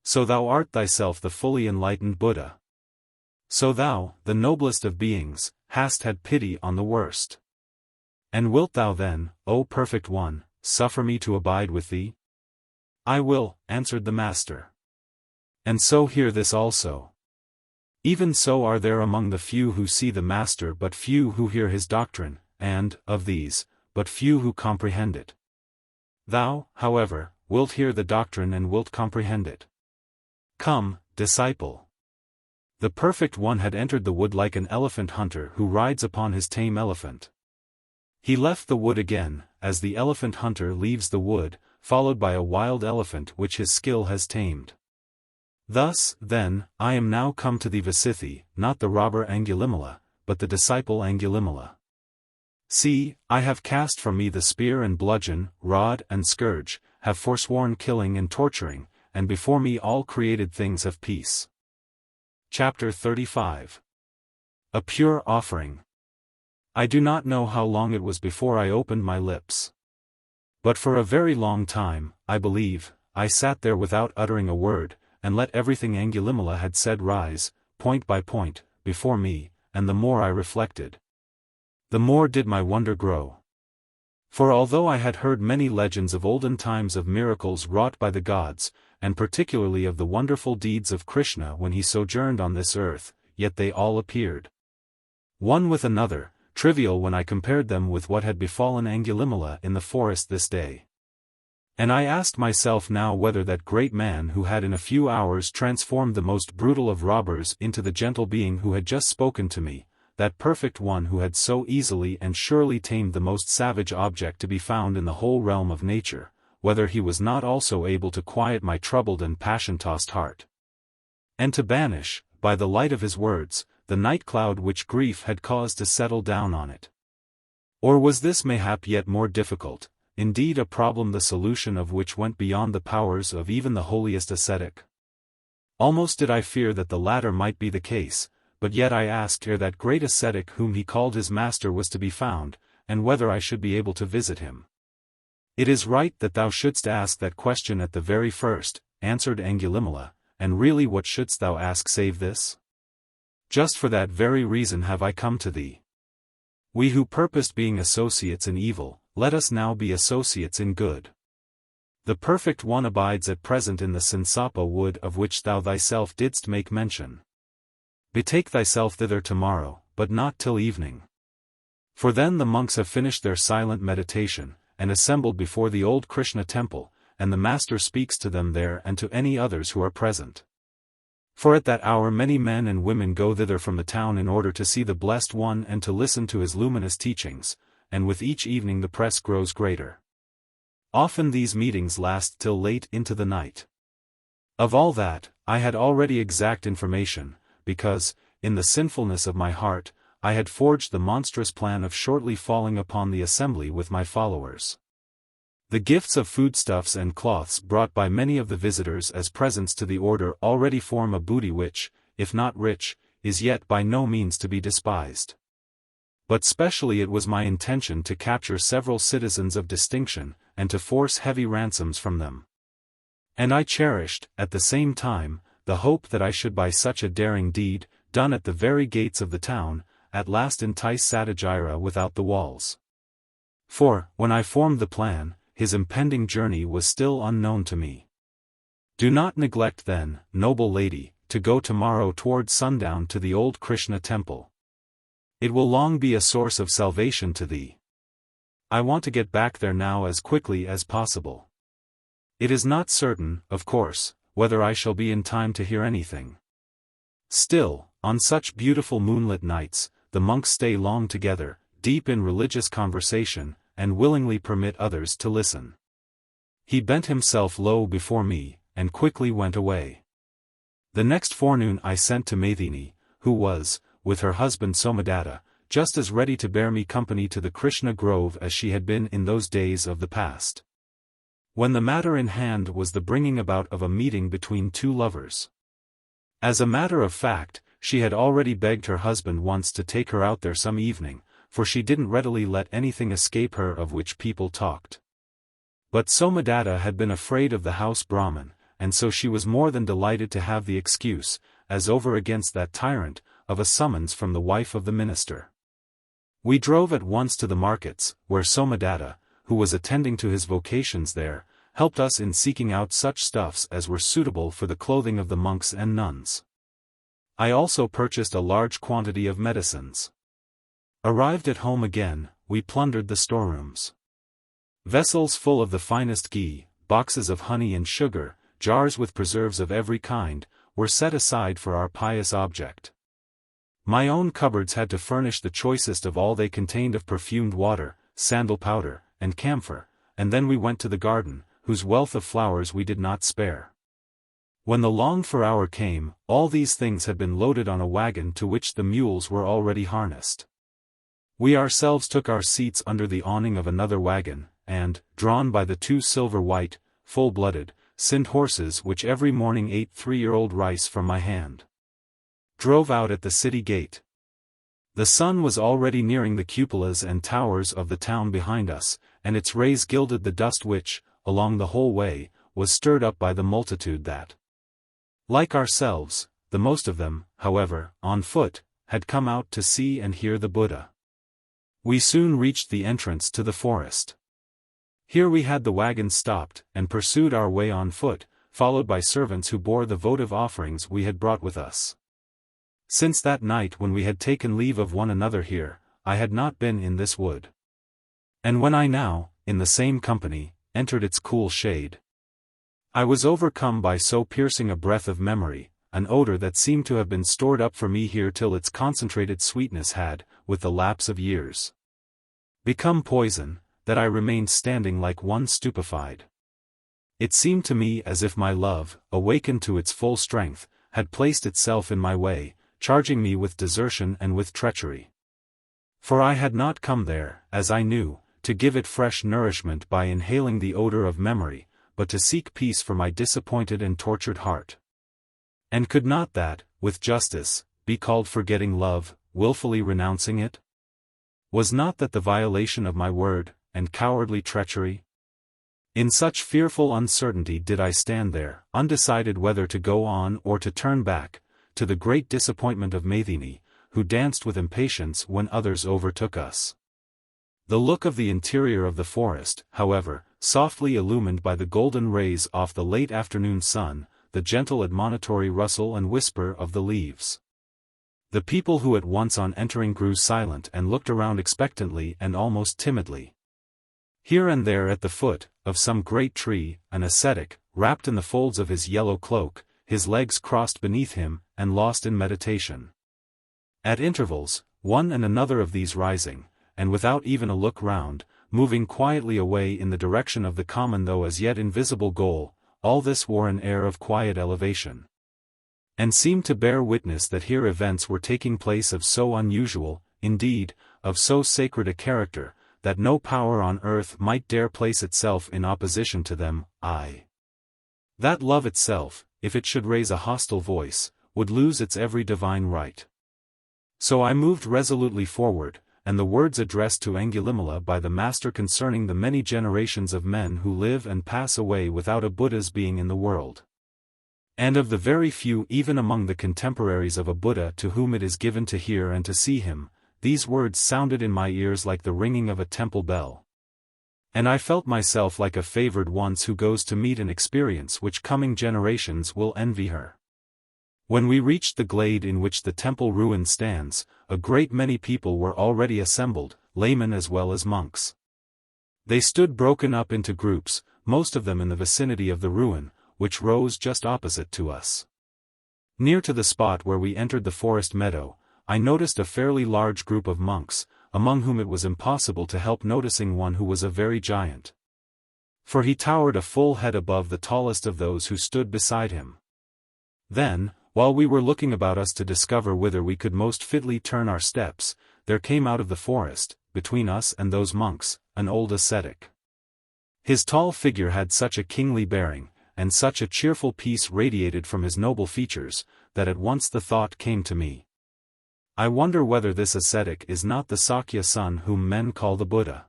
So thou art thyself the fully enlightened Buddha. So thou, the noblest of beings, hast had pity on the worst. And wilt thou then, O perfect one, suffer me to abide with thee? I will, answered the Master. And so hear this also. Even so are there among the few who see the Master but few who hear his doctrine, and, of these, but few who comprehend it. Thou, however, wilt hear the doctrine and wilt comprehend it. Come, disciple. The perfect one had entered the wood like an elephant hunter who rides upon his tame elephant. He left the wood again, as the elephant hunter leaves the wood, followed by a wild elephant which his skill has tamed. Thus, then, I am now come to thee VIII, not the robber Angulimala, but the disciple Angulimala. See, I have cast from me the spear and bludgeon, rod and scourge, have forsworn killing and torturing, and before me all created things have peace. Chapter 35. A Pure Offering. I do not know how long it was before I opened my lips. But for a very long time, I believe, I sat there without uttering a word, and let everything Angulimala had said rise, point by point, before me, and the more I reflected, the more did my wonder grow. For although I had heard many legends of olden times of miracles wrought by the gods, and particularly of the wonderful deeds of Krishna when he sojourned on this earth, yet they all appeared, one with another, trivial when I compared them with what had befallen Angulimala in the forest this day. And I asked myself now whether that great man who had in a few hours transformed the most brutal of robbers into the gentle being who had just spoken to me, that perfect one who had so easily and surely tamed the most savage object to be found in the whole realm of nature, whether he was not also able to quiet my troubled and passion-tossed heart, and to banish, by the light of his words, the night cloud which grief had caused to settle down on it. Or was this mayhap yet more difficult, indeed a problem the solution of which went beyond the powers of even the holiest ascetic? Almost did I fear that the latter might be the case, but yet I asked ere that great ascetic whom he called his master was to be found, and whether I should be able to visit him. It is right that thou shouldst ask that question at the very first, answered Angulimala, and really what shouldst thou ask save this? Just for that very reason have I come to thee. We who purposed being associates in evil, let us now be associates in good. The perfect one abides at present in the Sinsapa wood of which thou thyself didst make mention. Betake thyself thither tomorrow, but not till evening. For then the monks have finished their silent meditation, and assembled before the old Krishna temple, and the master speaks to them there and to any others who are present. For at that hour many men and women go thither from the town in order to see the Blessed One and to listen to his luminous teachings, and with each evening the press grows greater. Often these meetings last till late into the night. Of all that, I had already exact information, because, in the sinfulness of my heart, I had forged the monstrous plan of shortly falling upon the assembly with my followers. The gifts of foodstuffs and cloths brought by many of the visitors as presents to the order already form a booty which, if not rich, is yet by no means to be despised. But specially it was my intention to capture several citizens of distinction, and to force heavy ransoms from them. And I cherished, at the same time, the hope that I should by such a daring deed, done at the very gates of the town, at last entice Satyajira without the walls. For, when I formed the plan, his impending journey was still unknown to me. Do not neglect then, noble lady, to go tomorrow toward sundown to the old Krishna temple. It will long be a source of salvation to thee. I want to get back there now as quickly as possible. It is not certain, of course, whether I shall be in time to hear anything. Still, on such beautiful moonlit nights, the monks stay long together, deep in religious conversation, and willingly permit others to listen. He bent himself low before me, and quickly went away. The next forenoon I sent to Maithini, who was, with her husband Somadatta, just as ready to bear me company to the Krishna grove as she had been in those days of the past. When the matter in hand was the bringing about of a meeting between two lovers. As a matter of fact, she had already begged her husband once to take her out there some evening, for she didn't readily let anything escape her of which people talked. But Somadatta had been afraid of the house Brahmin, and so she was more than delighted to have the excuse, as over against that tyrant, of a summons from the wife of the minister. We drove at once to the markets, where Somadatta, who was attending to his vocations there, helped us in seeking out such stuffs as were suitable for the clothing of the monks and nuns. I also purchased a large quantity of medicines. Arrived at home again, we plundered the storerooms. Vessels full of the finest ghee, boxes of honey and sugar, jars with preserves of every kind, were set aside for our pious object. My own cupboards had to furnish the choicest of all they contained of perfumed water, sandal powder, and camphor, and then we went to the garden, whose wealth of flowers we did not spare. When the longed-for hour came, all these things had been loaded on a wagon to which the mules were already harnessed. We ourselves took our seats under the awning of another wagon, and, drawn by the two silver-white, full-blooded, Sind horses which every morning ate 3-year-old rice from my hand, drove out at the city gate. The sun was already nearing the cupolas and towers of the town behind us, and its rays gilded the dust which, along the whole way, was stirred up by the multitude that, like ourselves, the most of them, however, on foot, had come out to see and hear the Buddha. We soon reached the entrance to the forest. Here we had the wagon stopped, and pursued our way on foot, followed by servants who bore the votive offerings we had brought with us. Since that night when we had taken leave of one another here, I had not been in this wood. And when I now, in the same company, entered its cool shade, I was overcome by so piercing a breath of memory, an odor that seemed to have been stored up for me here till its concentrated sweetness had, with the lapse of years, become poison, that I remained standing like one stupefied. It seemed to me as if my love, awakened to its full strength, had placed itself in my way, charging me with desertion and with treachery. For I had not come there, as I knew, to give it fresh nourishment by inhaling the odor of memory, but to seek peace for my disappointed and tortured heart. And could not that, with justice, be called forgetting love, wilfully renouncing it? Was not that the violation of my word, and cowardly treachery? In such fearful uncertainty did I stand there, undecided whether to go on or to turn back, to the great disappointment of Maithini, who danced with impatience when others overtook us. The look of the interior of the forest, however, softly illumined by the golden rays off the late afternoon sun, the gentle admonitory rustle and whisper of the leaves, The people who at once on entering grew silent and looked around expectantly and almost timidly. Here and there at the foot of some great tree, an ascetic, wrapped in the folds of his yellow cloak, his legs crossed beneath him, and lost in meditation. At intervals, one and another of these rising, and without even a look round, moving quietly away in the direction of the common though as yet invisible goal, all this wore an air of quiet elevation, and seemed to bear witness that here events were taking place of so unusual, indeed, of so sacred a character, that no power on earth might dare place itself in opposition to them. That love itself, if it should raise a hostile voice, would lose its every divine right. So I moved resolutely forward, and the words addressed to Angulimala by the Master concerning the many generations of men who live and pass away without a Buddha's being in the world, and of the very few even among the contemporaries of a Buddha to whom it is given to hear and to see him, these words sounded in my ears like the ringing of a temple bell. And I felt myself like a favored one who goes to meet an experience which coming generations will envy her. When we reached the glade in which the temple ruin stands, a great many people were already assembled, laymen as well as monks. They stood broken up into groups, most of them in the vicinity of the ruin, which rose just opposite to us. Near to the spot where we entered the forest meadow, I noticed a fairly large group of monks, among whom it was impossible to help noticing one who was a very giant. For he towered a full head above the tallest of those who stood beside him. Then, while we were looking about us to discover whither we could most fitly turn our steps, there came out of the forest, between us and those monks, an old ascetic. His tall figure had such a kingly bearing, and such a cheerful peace radiated from his noble features, that at once the thought came to me, I wonder whether this ascetic is not the Sakya son whom men call the Buddha.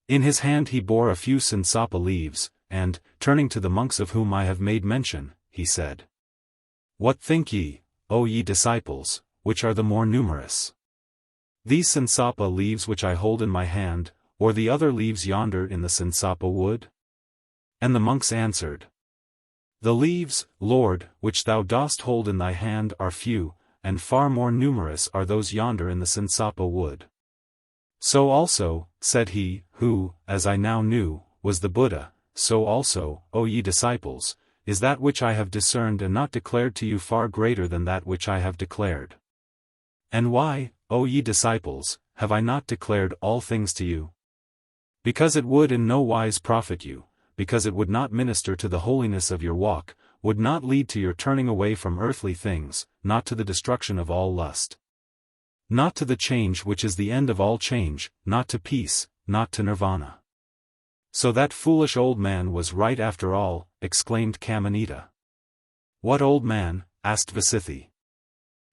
In his hand he bore a few sinsapa leaves, and, turning to the monks of whom I have made mention, he said, What think ye, O ye disciples, which are the more numerous? These sinsapa leaves which I hold in my hand, or the other leaves yonder in the sinsapa wood? And the monks answered, The leaves, Lord, which thou dost hold in thy hand are few, and far more numerous are those yonder in the sinsapa wood. So also, said he, who, as I now knew, was the Buddha, so also, O ye disciples, is that which I have discerned and not declared to you far greater than that which I have declared. And why, O ye disciples, have I not declared all things to you? Because it would in no wise profit you, because it would not minister to the holiness of your walk, would not lead to your turning away from earthly things, not to the destruction of all lust, not to the change which is the end of all change, not to peace, not to nirvana. So that foolish old man was right after all, exclaimed Kamanita. What old man? Asked VIII.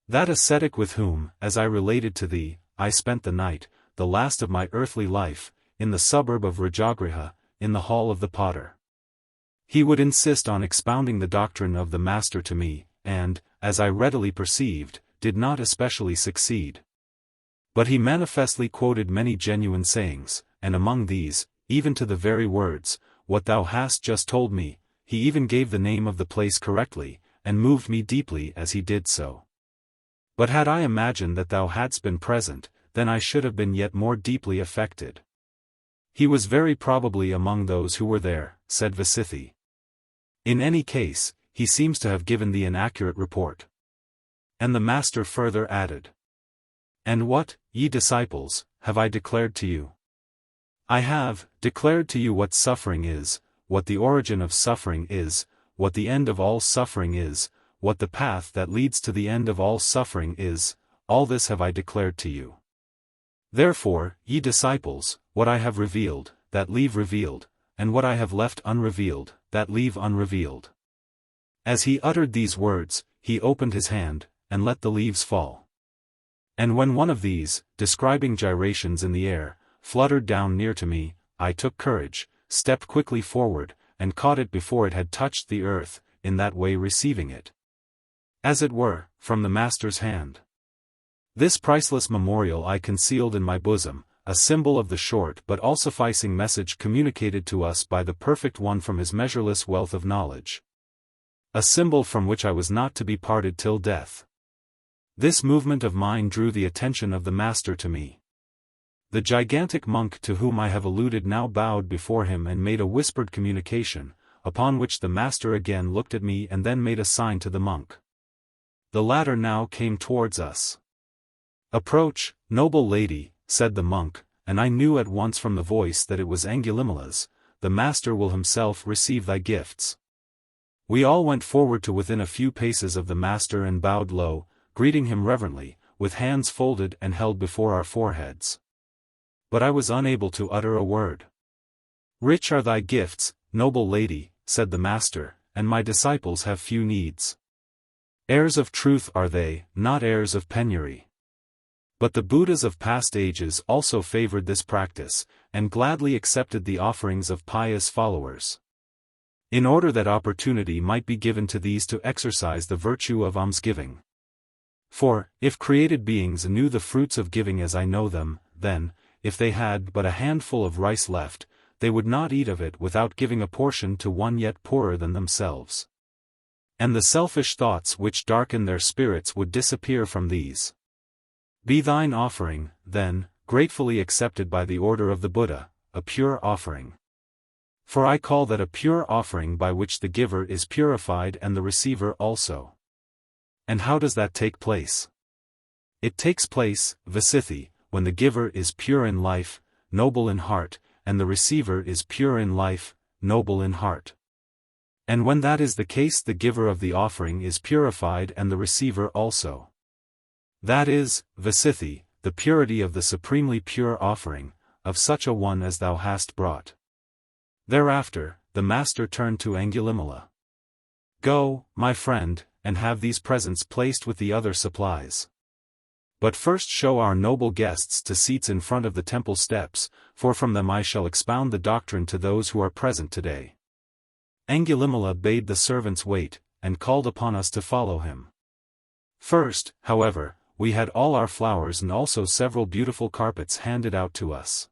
That ascetic with whom, as I related to thee, I spent the night, the last of my earthly life, in the suburb of Vajaçravas, in the hall of the potter. He would insist on expounding the doctrine of the Master to me, and, as I readily perceived, did not especially succeed. But he manifestly quoted many genuine sayings, and among these, even to the very words, what thou hast just told me, he even gave the name of the place correctly, and moved me deeply as he did so. But had I imagined that thou hadst been present, then I should have been yet more deeply affected. He was very probably among those who were there, said VIII. In any case, he seems to have given thee an accurate report. And the Master further added, And what, ye disciples, have I declared to you? I have declared to you what suffering is, what the origin of suffering is, what the end of all suffering is, what the path that leads to the end of all suffering is, all this have I declared to you. Therefore, ye disciples, what I have revealed, that leave revealed, and what I have left unrevealed, that leave unrevealed. As he uttered these words, he opened his hand, and let the leaves fall. And when one of these, describing gyrations in the air, fluttered down near to me, I took courage, stepped quickly forward, and caught it before it had touched the earth, in that way receiving it, as it were, from the Master's hand. This priceless memorial I concealed in my bosom, a symbol of the short but all-sufficing message communicated to us by the Perfect One from his measureless wealth of knowledge. A symbol from which I was not to be parted till death. This movement of mine drew the attention of the master to me. The gigantic monk to whom I have alluded now bowed before him and made a whispered communication, upon which the master again looked at me and then made a sign to the monk. The latter now came towards us. "Approach, noble lady," said the monk, and I knew at once from the voice that it was Angulimala's. "The master will himself receive thy gifts." We all went forward to within a few paces of the master and bowed low, greeting him reverently, with hands folded and held before our foreheads. But I was unable to utter a word. "Rich are thy gifts, noble lady," said the master, "and my disciples have few needs. Heirs of truth are they, not heirs of penury." But the Buddhas of past ages also favored this practice, and gladly accepted the offerings of pious followers, in order that opportunity might be given to these to exercise the virtue of almsgiving. For, if created beings knew the fruits of giving as I know them, then, if they had but a handful of rice left, they would not eat of it without giving a portion to one yet poorer than themselves. And the selfish thoughts which darken their spirits would disappear from these. Be thine offering, then, gratefully accepted by the order of the Buddha, a pure offering. For I call that a pure offering by which the giver is purified and the receiver also. And how does that take place? It takes place, VIII, when the giver is pure in life, noble in heart, and the receiver is pure in life, noble in heart. And when that is the case, the giver of the offering is purified and the receiver also. That is, VIII, the purity of the supremely pure offering, of such a one as thou hast brought. Thereafter, the master turned to Angulimala. "Go, my friend, and have these presents placed with the other supplies. But first show our noble guests to seats in front of the temple steps, for from them I shall expound the doctrine to those who are present today." Angulimala bade the servants wait, and called upon us to follow him. First, however, we had all our flowers and also several beautiful carpets handed out to us.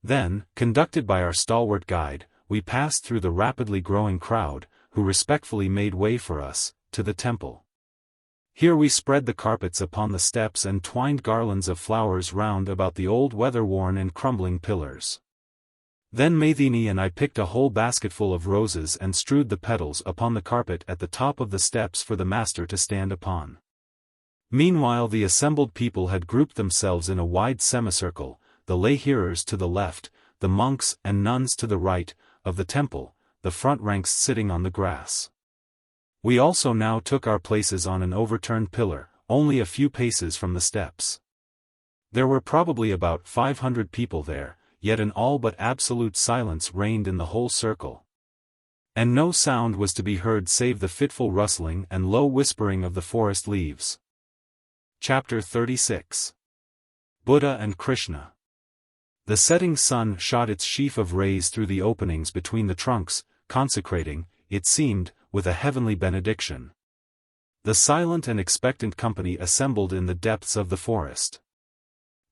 Then, conducted by our stalwart guide, we passed through the rapidly growing crowd, who respectfully made way for us, to the temple. Here we spread the carpets upon the steps and twined garlands of flowers round about the old weather-worn and crumbling pillars. Then Maiden and I picked a whole basketful of roses and strewed the petals upon the carpet at the top of the steps for the master to stand upon. Meanwhile the assembled people had grouped themselves in a wide semicircle, the lay hearers to the left, the monks and nuns to the right, of the temple, the front ranks sitting on the grass. We also now took our places on an overturned pillar, only a few paces from the steps. There were probably about 500 people there, yet an all but absolute silence reigned in the whole circle. And no sound was to be heard save the fitful rustling and low whispering of the forest leaves. Chapter 36. Buddha and Krishna. The setting sun shot its sheaf of rays through the openings between the trunks, consecrating, it seemed, with a heavenly benediction, the silent and expectant company assembled in the depths of the forest.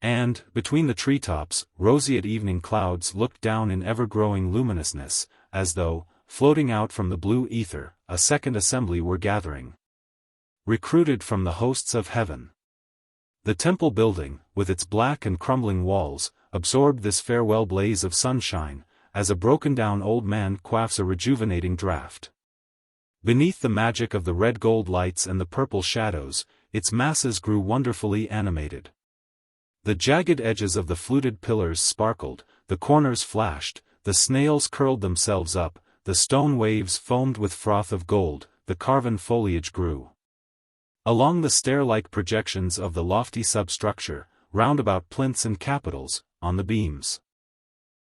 And, between the treetops, roseate evening clouds looked down in ever-growing luminousness, as though, floating out from the blue ether, a second assembly were gathering, recruited from the hosts of heaven. The temple building, with its black and crumbling walls, absorbed this farewell blaze of sunshine, as a broken-down old man quaffs a rejuvenating draught. Beneath the magic of the red-gold lights and the purple shadows, its masses grew wonderfully animated. The jagged edges of the fluted pillars sparkled, the corners flashed, the snails curled themselves up, the stone waves foamed with froth of gold, the carven foliage grew. Along the stair-like projections of the lofty substructure, round about plinths and capitals, on the beams,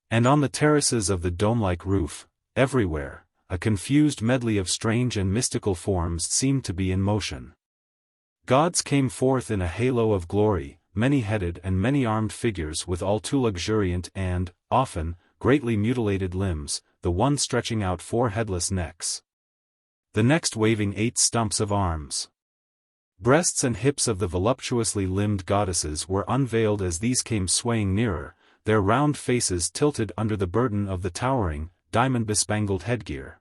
and on the terraces of the dome-like roof, everywhere, a confused medley of strange and mystical forms seemed to be in motion. Gods came forth in a halo of glory, many-headed and many-armed figures with all too luxuriant and, often, greatly mutilated limbs, the one stretching out 4 headless necks, the next waving 8 stumps of arms. Breasts and hips of the voluptuously limbed goddesses were unveiled as these came swaying nearer, their round faces tilted under the burden of the towering, diamond-bespangled headgear.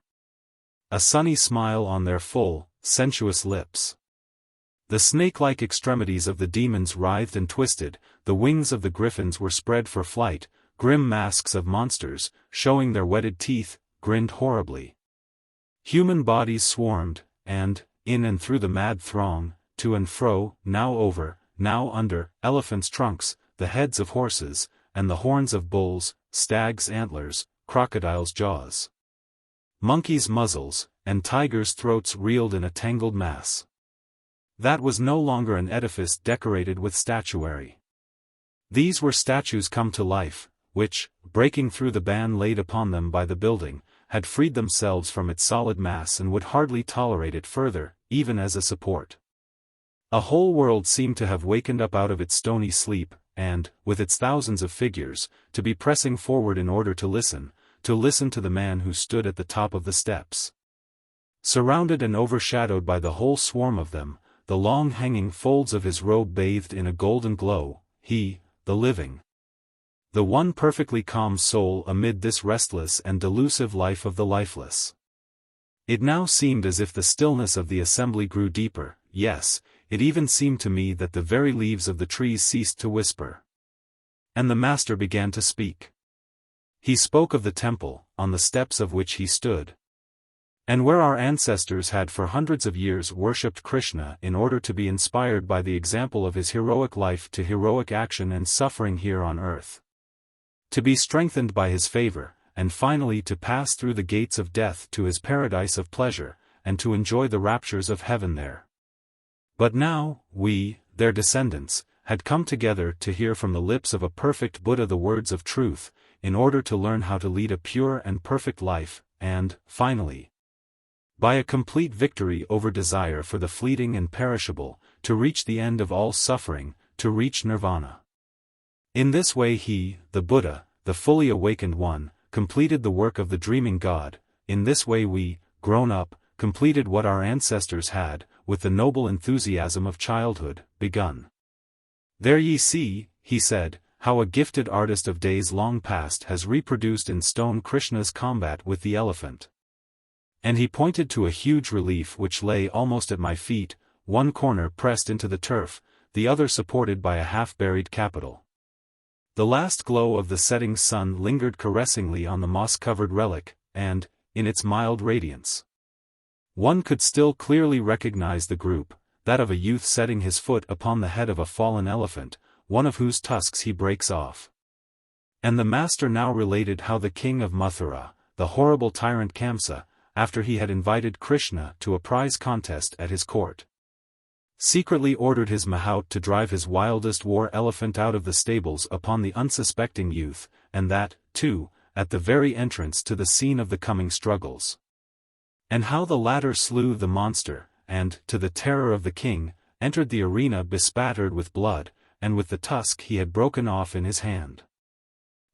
A sunny smile on their full, sensuous lips. The snake-like extremities of the demons writhed and twisted, the wings of the griffins were spread for flight, grim masks of monsters, showing their whetted teeth, grinned horribly. Human bodies swarmed, and, in and through the mad throng, to and fro, now over, now under, elephants' trunks, the heads of horses, and the horns of bulls, stags' antlers, crocodiles' jaws, monkeys' muzzles, and tigers' throats reeled in a tangled mass. That was no longer an edifice decorated with statuary. These were statues come to life, which, breaking through the ban laid upon them by the building, had freed themselves from its solid mass and would hardly tolerate it further, even as a support. A whole world seemed to have wakened up out of its stony sleep, and, with its thousands of figures, to be pressing forward in order to listen to the man who stood at the top of the steps. Surrounded and overshadowed by the whole swarm of them, the long hanging folds of his robe bathed in a golden glow, he, the living, the one perfectly calm soul amid this restless and delusive life of the lifeless. It now seemed as if the stillness of the assembly grew deeper, yes, it even seemed to me that the very leaves of the trees ceased to whisper. And the master began to speak. He spoke of the temple, on the steps of which he stood, and where our ancestors had for hundreds of years worshipped Krishna in order to be inspired by the example of his heroic life to heroic action and suffering here on earth, to be strengthened by his favor, and finally to pass through the gates of death to his paradise of pleasure, and to enjoy the raptures of heaven there. But now, we, their descendants, had come together to hear from the lips of a perfect Buddha the words of truth, in order to learn how to lead a pure and perfect life, and, finally, by a complete victory over desire for the fleeting and perishable, to reach the end of all suffering, to reach nirvana. In this way he, the Buddha, the fully awakened one, completed the work of the dreaming God. In this way we, grown up, completed what our ancestors had, with the noble enthusiasm of childhood, begun. There ye see, he said, how a gifted artist of days long past has reproduced in stone Krishna's combat with the elephant. And he pointed to a huge relief which lay almost at my feet, one corner pressed into the turf, the other supported by a half-buried capital. The last glow of the setting sun lingered caressingly on the moss-covered relic, and, in its mild radiance, one could still clearly recognize the group, that of a youth setting his foot upon the head of a fallen elephant, one of whose tusks he breaks off. And the master now related how the king of Mathura, the horrible tyrant Kamsa, after he had invited Krishna to a prize contest at his court, secretly ordered his mahout to drive his wildest war elephant out of the stables upon the unsuspecting youth, and that, too, at the very entrance to the scene of the coming struggles. And how the latter slew the monster, and, to the terror of the king, entered the arena bespattered with blood, and with the tusk he had broken off in his hand.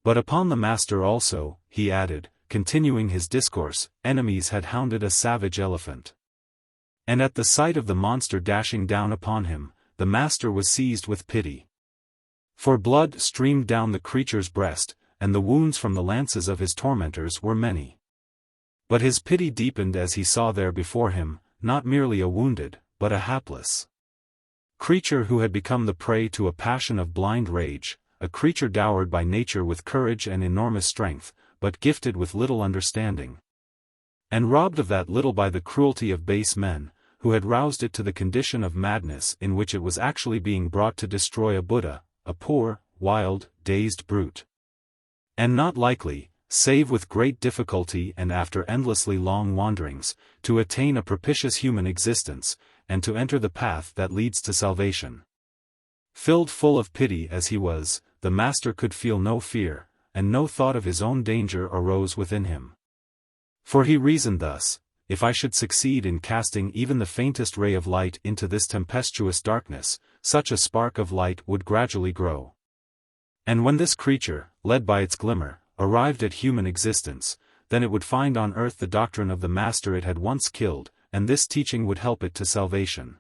But upon the master also, he added, continuing his discourse, enemies had hounded a savage elephant. And at the sight of the monster dashing down upon him, the master was seized with pity. For blood streamed down the creature's breast, and the wounds from the lances of his tormentors were many. But his pity deepened as he saw there before him, not merely a wounded, but a hapless creature who had become the prey to a passion of blind rage, a creature dowered by nature with courage and enormous strength, but gifted with little understanding, and robbed of that little by the cruelty of base men, who had roused it to the condition of madness in which it was actually being brought to destroy a Buddha, a poor, wild, dazed brute. And not likely, save with great difficulty and after endlessly long wanderings, to attain a propitious human existence, and to enter the path that leads to salvation. Filled full of pity as he was, the master could feel no fear, and no thought of his own danger arose within him. For he reasoned thus, if I should succeed in casting even the faintest ray of light into this tempestuous darkness, such a spark of light would gradually grow. And when this creature, led by its glimmer, arrived at human existence, then it would find on earth the doctrine of the master it had once killed, and this teaching would help it to salvation.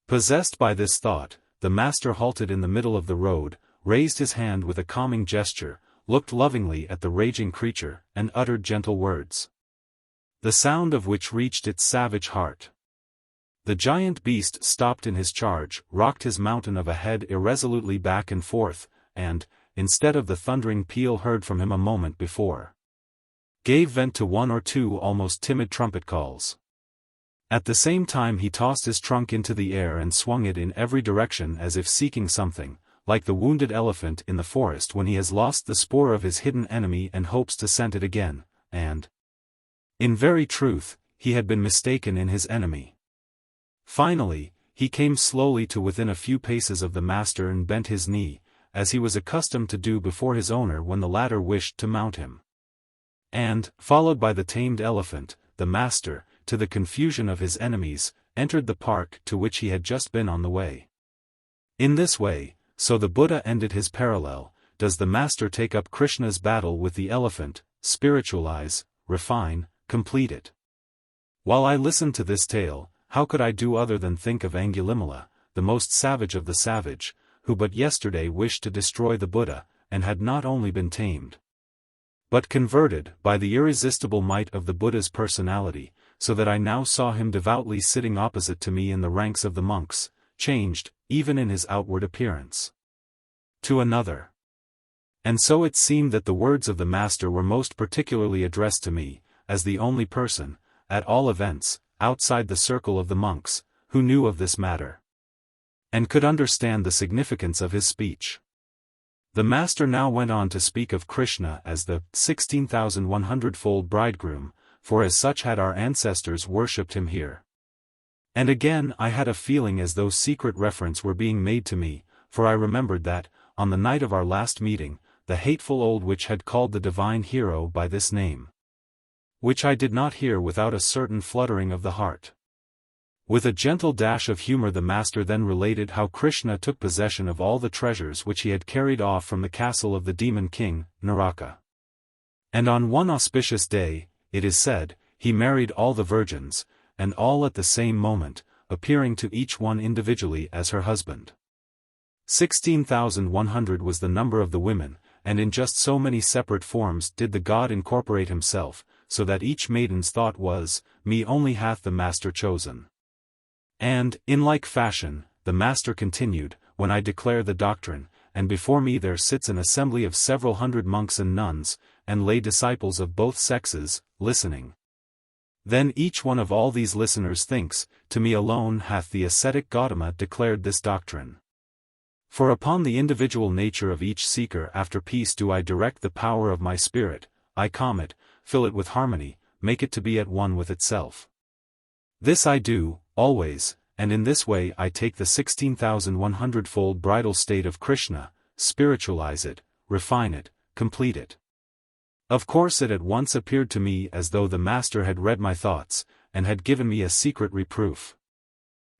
Possessed by this thought, the master halted in the middle of the road, raised his hand with a calming gesture, looked lovingly at the raging creature, and uttered gentle words, the sound of which reached its savage heart. The giant beast stopped in his charge, rocked his mountain of a head irresolutely back and forth, and, instead of the thundering peal heard from him a moment before, gave vent to one or two almost timid trumpet calls. At the same time he tossed his trunk into the air and swung it in every direction as if seeking something, like the wounded elephant in the forest when he has lost the spoor of his hidden enemy and hopes to scent it again, and, in very truth, he had been mistaken in his enemy. Finally, he came slowly to within a few paces of the master and bent his knee, as he was accustomed to do before his owner when the latter wished to mount him. And, followed by the tamed elephant, the master, to the confusion of his enemies, entered the park to which he had just been on the way. In this way, so the Buddha ended his parallel, does the master take up Krishna's battle with the elephant, spiritualize, refine, complete it. While I listened to this tale, how could I do other than think of Angulimala, the most savage of the savage, who but yesterday wished to destroy the Buddha, and had not only been tamed, but converted by the irresistible might of the Buddha's personality, so that I now saw him devoutly sitting opposite to me in the ranks of the monks, changed, even in his outward appearance, to another. And so it seemed that the words of the master were most particularly addressed to me, as the only person, at all events, outside the circle of the monks, who knew of this matter, and could understand the significance of his speech. The master now went on to speak of Krishna as the 16,100-fold bridegroom, for as such had our ancestors worshipped him here. And again I had a feeling as though secret reference were being made to me, for I remembered that, on the night of our last meeting, the hateful old witch had called the divine hero by this name, which I did not hear without a certain fluttering of the heart. With a gentle dash of humor the master then related how Krishna took possession of all the treasures which he had carried off from the castle of the demon king, Naraka. And on one auspicious day, it is said, he married all the virgins, and all at the same moment, appearing to each one individually as her husband. 16,100 was the number of the women, and in just so many separate forms did the god incorporate himself, so that each maiden's thought was, me only hath the master chosen. And, in like fashion, the master continued, when I declare the doctrine, and before me there sits an assembly of several hundred monks and nuns, and lay disciples of both sexes, listening. Then each one of all these listeners thinks, to me alone hath the ascetic Gotama declared this doctrine. For upon the individual nature of each seeker after peace do I direct the power of my spirit, I calm it, fill it with harmony, make it to be at one with itself. This I do, always, and in this way I take the 16,100-fold bridal state of Krishna, spiritualize it, refine it, complete it. Of course it at once appeared to me as though the master had read my thoughts, and had given me a secret reproof.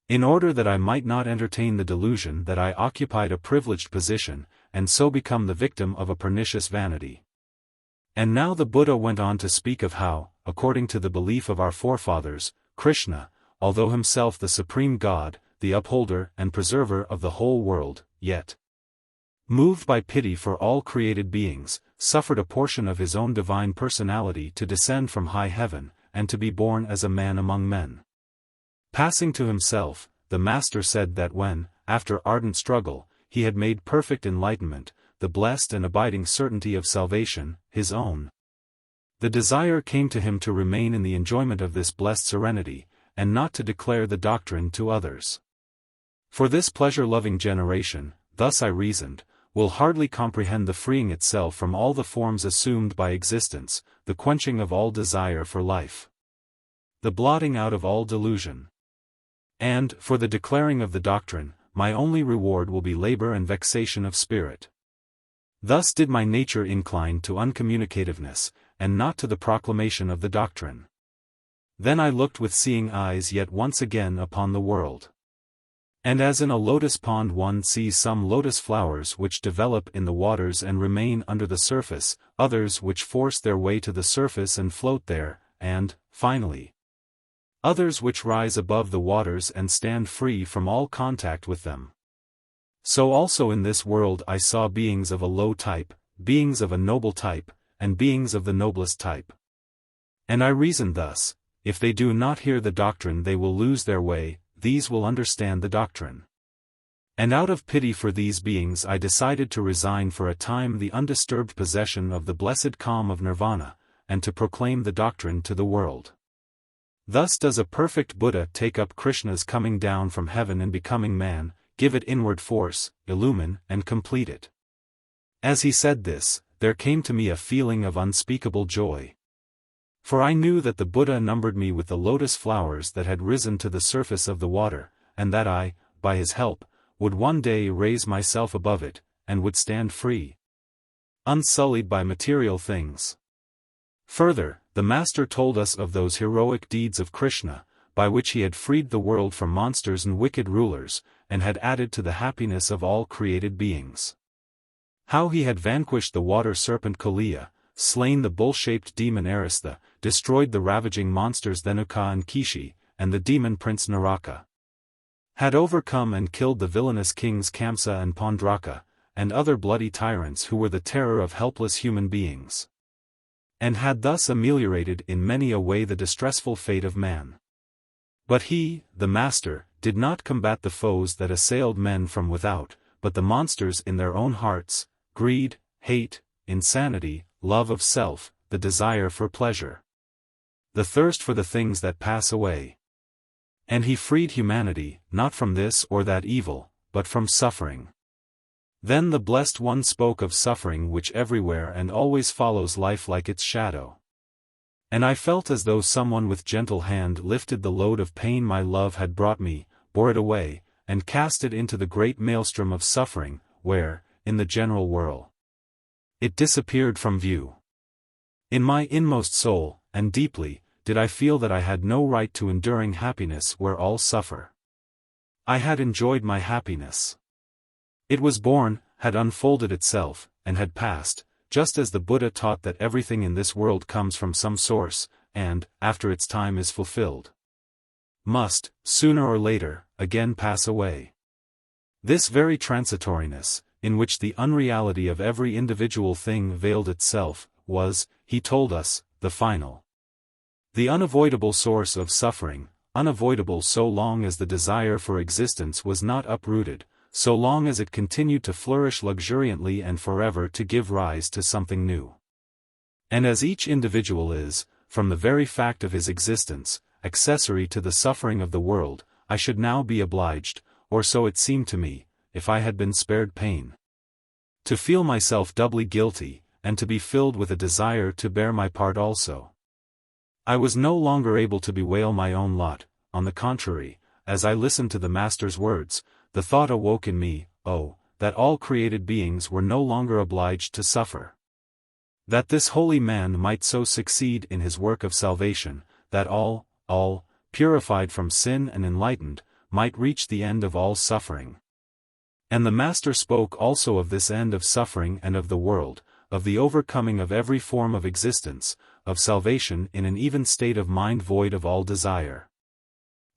In order that I might not entertain the delusion that I occupied a privileged position, and so become the victim of a pernicious vanity. And now the Buddha went on to speak of how, according to the belief of our forefathers, Krishna, although himself the supreme God, the upholder and preserver of the whole world, yet, moved by pity for all created beings, suffered a portion of his own divine personality to descend from high heaven, and to be born as a man among men. Passing to himself, the master said that when, after ardent struggle, he had made perfect enlightenment, the blessed and abiding certainty of salvation, his own, the desire came to him to remain in the enjoyment of this blessed serenity, and not to declare the doctrine to others. For this pleasure-loving generation, thus I reasoned, will hardly comprehend the freeing itself from all the forms assumed by existence, the quenching of all desire for life, the blotting out of all delusion. And, for the declaring of the doctrine, my only reward will be labor and vexation of spirit. Thus did my nature incline to uncommunicativeness, and not to the proclamation of the doctrine. Then I looked with seeing eyes yet once again upon the world. And as in a lotus pond one sees some lotus flowers which develop in the waters and remain under the surface, others which force their way to the surface and float there, and, finally, others which rise above the waters and stand free from all contact with them. So also in this world I saw beings of a low type, beings of a noble type, and beings of the noblest type. And I reasoned thus, if they do not hear the doctrine they will lose their way, these will understand the doctrine. And out of pity for these beings I decided to resign for a time the undisturbed possession of the blessed calm of nirvana, and to proclaim the doctrine to the world. Thus does a perfect Buddha take up Krishna's coming down from heaven and becoming man, give it inward force, illumine and complete it. As he said this, there came to me a feeling of unspeakable joy. For I knew that the Buddha numbered me with the lotus flowers that had risen to the surface of the water, and that I, by his help, would one day raise myself above it, and would stand free, unsullied by material things. Further, the Master told us of those heroic deeds of Krishna, by which he had freed the world from monsters and wicked rulers, and had added to the happiness of all created beings. How he had vanquished the water serpent Kaliya, slain the bull-shaped demon Aristha, destroyed the ravaging monsters Dhenuka and Kishi, and the demon prince Naraka. Had overcome and killed the villainous kings Kamsa and Pondraka, and other bloody tyrants who were the terror of helpless human beings. And had thus ameliorated in many a way the distressful fate of man. But he, the Master, did not combat the foes that assailed men from without, but the monsters in their own hearts, greed, hate, insanity, love of self, the desire for pleasure, the thirst for the things that pass away. And he freed humanity, not from this or that evil, but from suffering. Then the Blessed One spoke of suffering which everywhere and always follows life like its shadow. And I felt as though someone with gentle hand lifted the load of pain my love had brought me, bore it away, and cast it into the great maelstrom of suffering, where, in the general whirl, it disappeared from view. In my inmost soul, and deeply, did I feel that I had no right to enduring happiness where all suffer. I had enjoyed my happiness. It was born, had unfolded itself, and had passed, just as the Buddha taught that everything in this world comes from some source, and, after its time is fulfilled, must, sooner or later, again pass away. This very transitoriness, in which the unreality of every individual thing veiled itself, was, he told us, the final, the unavoidable source of suffering, unavoidable so long as the desire for existence was not uprooted, so long as it continued to flourish luxuriantly and forever to give rise to something new. And as each individual is, from the very fact of his existence, accessory to the suffering of the world, I should now be obliged, or so it seemed to me, if I had been spared pain, to feel myself doubly guilty, and to be filled with a desire to bear my part also. I was no longer able to bewail my own lot. On the contrary, as I listened to the Master's words, the thought awoke in me, oh, that all created beings were no longer obliged to suffer. That this holy man might so succeed in his work of salvation, that all, purified from sin and enlightened, might reach the end of all suffering. And the Master spoke also of this end of suffering and of the world, of the overcoming of every form of existence, of salvation in an even state of mind void of all desire,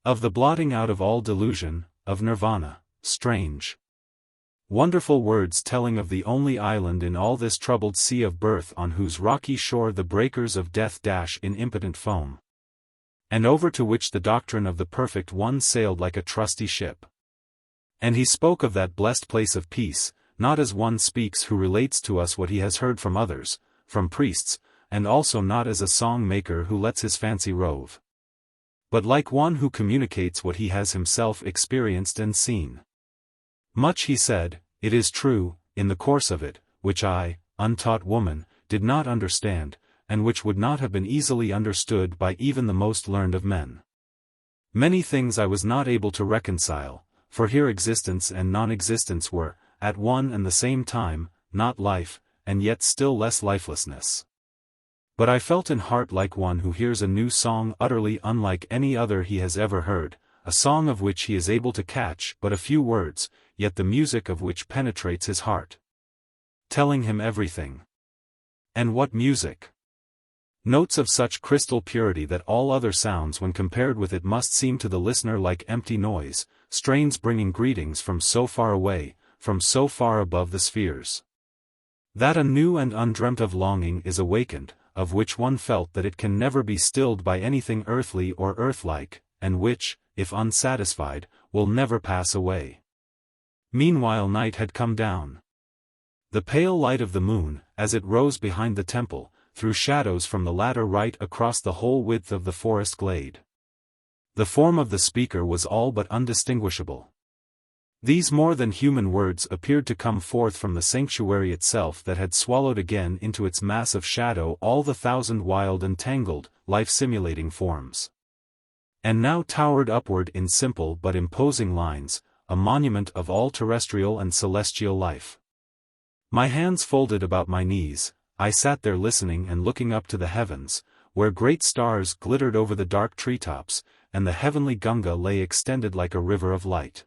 of the blotting out of all delusion, of nirvana. Strange, wonderful words telling of the only island in all this troubled sea of birth on whose rocky shore the breakers of death dash in impotent foam, and over to which the doctrine of the Perfect One sailed like a trusty ship. And he spoke of that blessed place of peace, not as one speaks who relates to us what he has heard from others, from priests, and also not as a song-maker who lets his fancy rove, but like one who communicates what he has himself experienced and seen. Much he said, it is true, in the course of it, which I, untaught woman, did not understand, and which would not have been easily understood by even the most learned of men. Many things I was not able to reconcile, for here existence and non-existence were, at one and the same time, not life, and yet still less lifelessness. But I felt in heart like one who hears a new song utterly unlike any other he has ever heard, a song of which he is able to catch but a few words, yet the music of which penetrates his heart, telling him everything. And what music! Notes of such crystal purity that all other sounds when compared with it must seem to the listener like empty noise, strains bringing greetings from so far away, from so far above the spheres, that a new and undreamt of longing is awakened, of which one felt that it can never be stilled by anything earthly or earth-like, and which, if unsatisfied, will never pass away. Meanwhile night had come down. The pale light of the moon, as it rose behind the temple, threw shadows from the latter right across the whole width of the forest glade. The form of the speaker was all but undistinguishable. These more than human words appeared to come forth from the sanctuary itself that had swallowed again into its mass of shadow all the thousand wild and tangled, life-simulating forms. And now towered upward in simple but imposing lines, a monument of all terrestrial and celestial life. My hands folded about my knees, I sat there listening and looking up to the heavens, where great stars glittered over the dark treetops, and the heavenly Gunga lay extended like a river of light.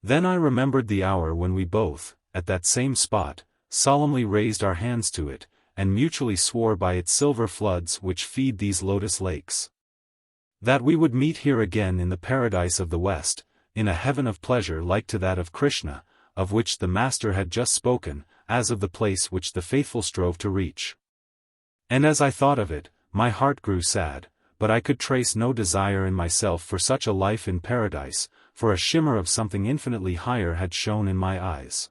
Then I remembered the hour when we both, at that same spot, solemnly raised our hands to it, and mutually swore by its silver floods which feed these lotus lakes, that we would meet here again in the paradise of the West, in a heaven of pleasure like to that of Krishna, of which the Master had just spoken, as of the place which the faithful strove to reach. And as I thought of it, my heart grew sad, but I could trace no desire in myself for such a life in paradise, for a shimmer of something infinitely higher had shone in my eyes.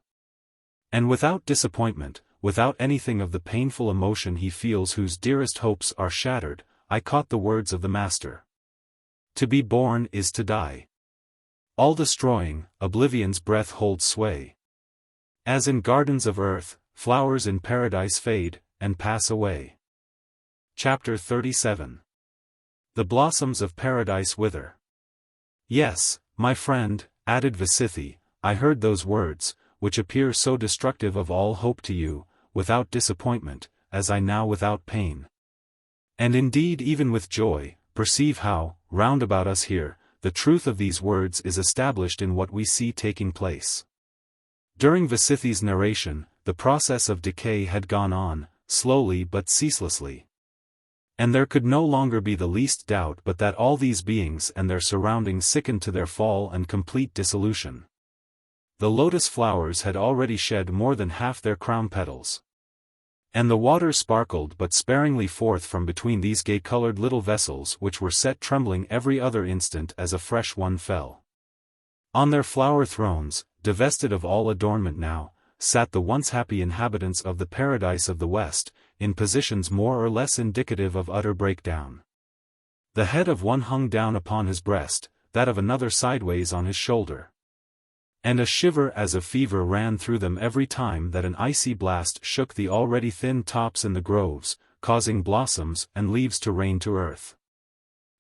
And without disappointment, without anything of the painful emotion he feels whose dearest hopes are shattered, I caught the words of the Master. To be born is to die. All-destroying, oblivion's breath holds sway. As in gardens of earth, flowers in paradise fade, and pass away. Chapter 37. The blossoms of paradise wither. Yes, my friend, added VIII, I heard those words, which appear so destructive of all hope to you, without disappointment, as I now without pain. And indeed even with joy, perceive how, round about us here, the truth of these words is established in what we see taking place. During VIII's narration, the process of decay had gone on, slowly but ceaselessly. And there could no longer be the least doubt but that all these beings and their surroundings sickened to their fall and complete dissolution. The lotus flowers had already shed more than half their crown petals. And the water sparkled but sparingly forth from between these gay-colored little vessels which were set trembling every other instant as a fresh one fell. On their flower thrones, divested of all adornment now, sat the once happy inhabitants of the paradise of the West, in positions more or less indicative of utter breakdown. The head of one hung down upon his breast, that of another sideways on his shoulder. And a shiver as of fever ran through them every time that an icy blast shook the already thin tops in the groves, causing blossoms and leaves to rain to earth.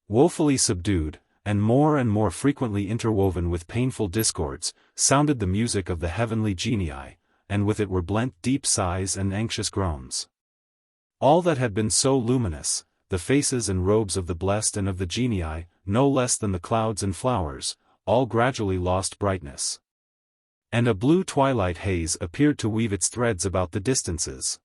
Woefully subdued, and more frequently interwoven with painful discords, sounded the music of the heavenly genii, and with it were blent deep sighs and anxious groans. All that had been so luminous, the faces and robes of the blessed and of the genii, no less than the clouds and flowers, all gradually lost brightness. And a blue twilight haze appeared to weave its threads about the distances.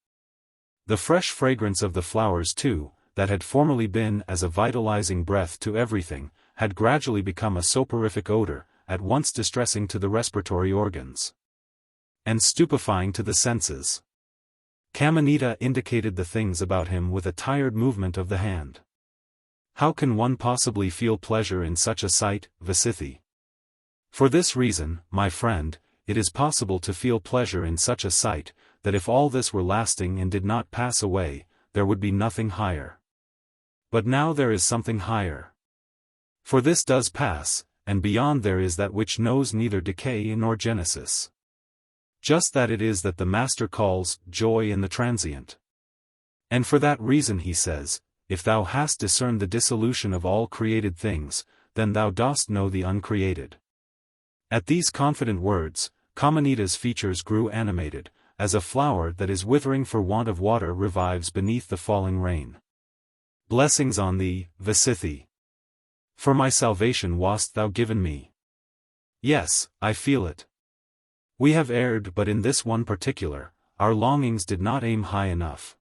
The fresh fragrance of the flowers too, that had formerly been as a vitalizing breath to everything, had gradually become a soporific odor, at once distressing to the respiratory organs and stupefying to the senses. Kamanita indicated the things about him with a tired movement of the hand. How can one possibly feel pleasure in such a sight, VIII? For this reason, my friend, it is possible to feel pleasure in such a sight, that if all this were lasting and did not pass away, there would be nothing higher. But now there is something higher. For this does pass, and beyond there is that which knows neither decay nor genesis. Just that it is that the Master calls joy in the transient. And for that reason he says, if thou hast discerned the dissolution of all created things, then thou dost know the uncreated. At these confident words, Kamanita's features grew animated, as a flower that is withering for want of water revives beneath the falling rain. Blessings on thee, VIII. For my salvation wast thou given me. Yes, I feel it. We have erred but in this one particular, our longings did not aim high enough.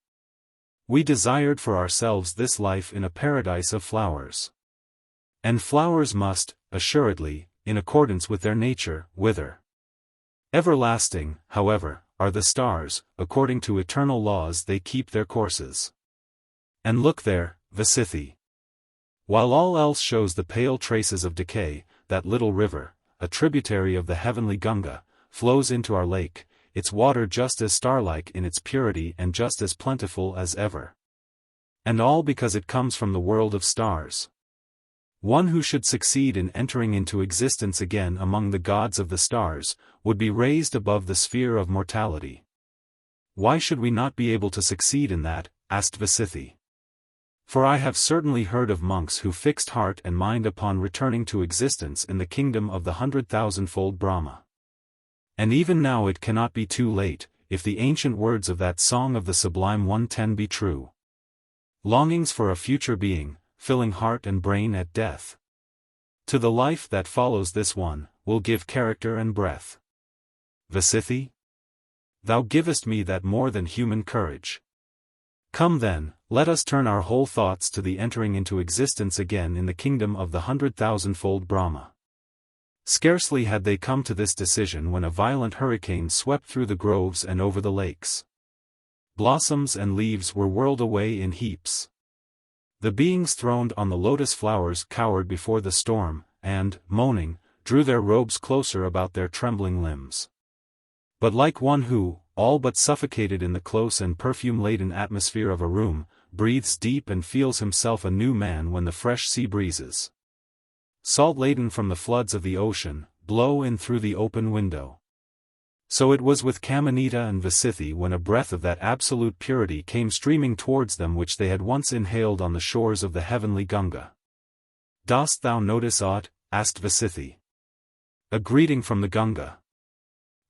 We desired for ourselves this life in a paradise of flowers. And flowers must, assuredly, in accordance with their nature, wither. Everlasting, however, are the stars, according to eternal laws they keep their courses. And look there, VIII. While all else shows the pale traces of decay, that little river, a tributary of the heavenly Gunga, flows into our lake, its water just as starlike in its purity and just as plentiful as ever. And all because it comes from the world of stars. One who should succeed in entering into existence again among the gods of the stars, would be raised above the sphere of mortality. Why should we not be able to succeed in that? Asked VIII. For I have certainly heard of monks who fixed heart and mind upon returning to existence in the kingdom of the 100,000-fold Brahma. And even now it cannot be too late, if the ancient words of that song of the sublime 110 be true. Longings for a future being, filling heart and brain at death. To the life that follows this one, will give character and breath. VIII? Thou givest me that more than human courage. Come then, let us turn our whole thoughts to the entering into existence again in the kingdom of the 100,000-fold Brahma. Scarcely had they come to this decision when a violent hurricane swept through the groves and over the lakes. Blossoms and leaves were whirled away in heaps. The beings throned on the lotus flowers cowered before the storm, and, moaning, drew their robes closer about their trembling limbs. But like one who, all but suffocated in the close and perfume-laden atmosphere of a room, breathes deep and feels himself a new man when the fresh sea breezes, salt-laden from the floods of the ocean, blow in through the open window. So it was with Kamanita and VIII when a breath of that absolute purity came streaming towards them which they had once inhaled on the shores of the heavenly Gunga. Dost thou notice aught? Asked VIII. A greeting from the Gunga.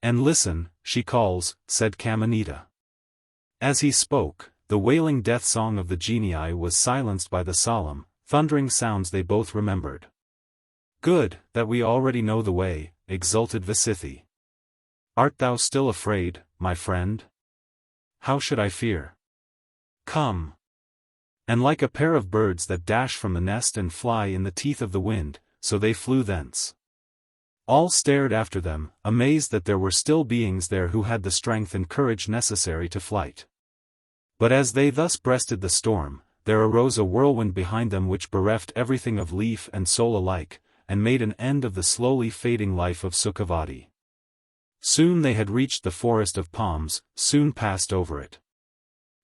And listen, she calls, said Kamanita. As he spoke, the wailing death song of the genii was silenced by the solemn, thundering sounds they both remembered. Good, that we already know the way, exulted VIII. Art thou still afraid, my friend? How should I fear? Come. And like a pair of birds that dash from the nest and fly in the teeth of the wind, so they flew thence. All stared after them, amazed that there were still beings there who had the strength and courage necessary to flight. But as they thus breasted the storm, there arose a whirlwind behind them which bereft everything of leaf and soul alike, and made an end of the slowly fading life of Sukhavati. Soon they had reached the forest of palms, soon passed over it.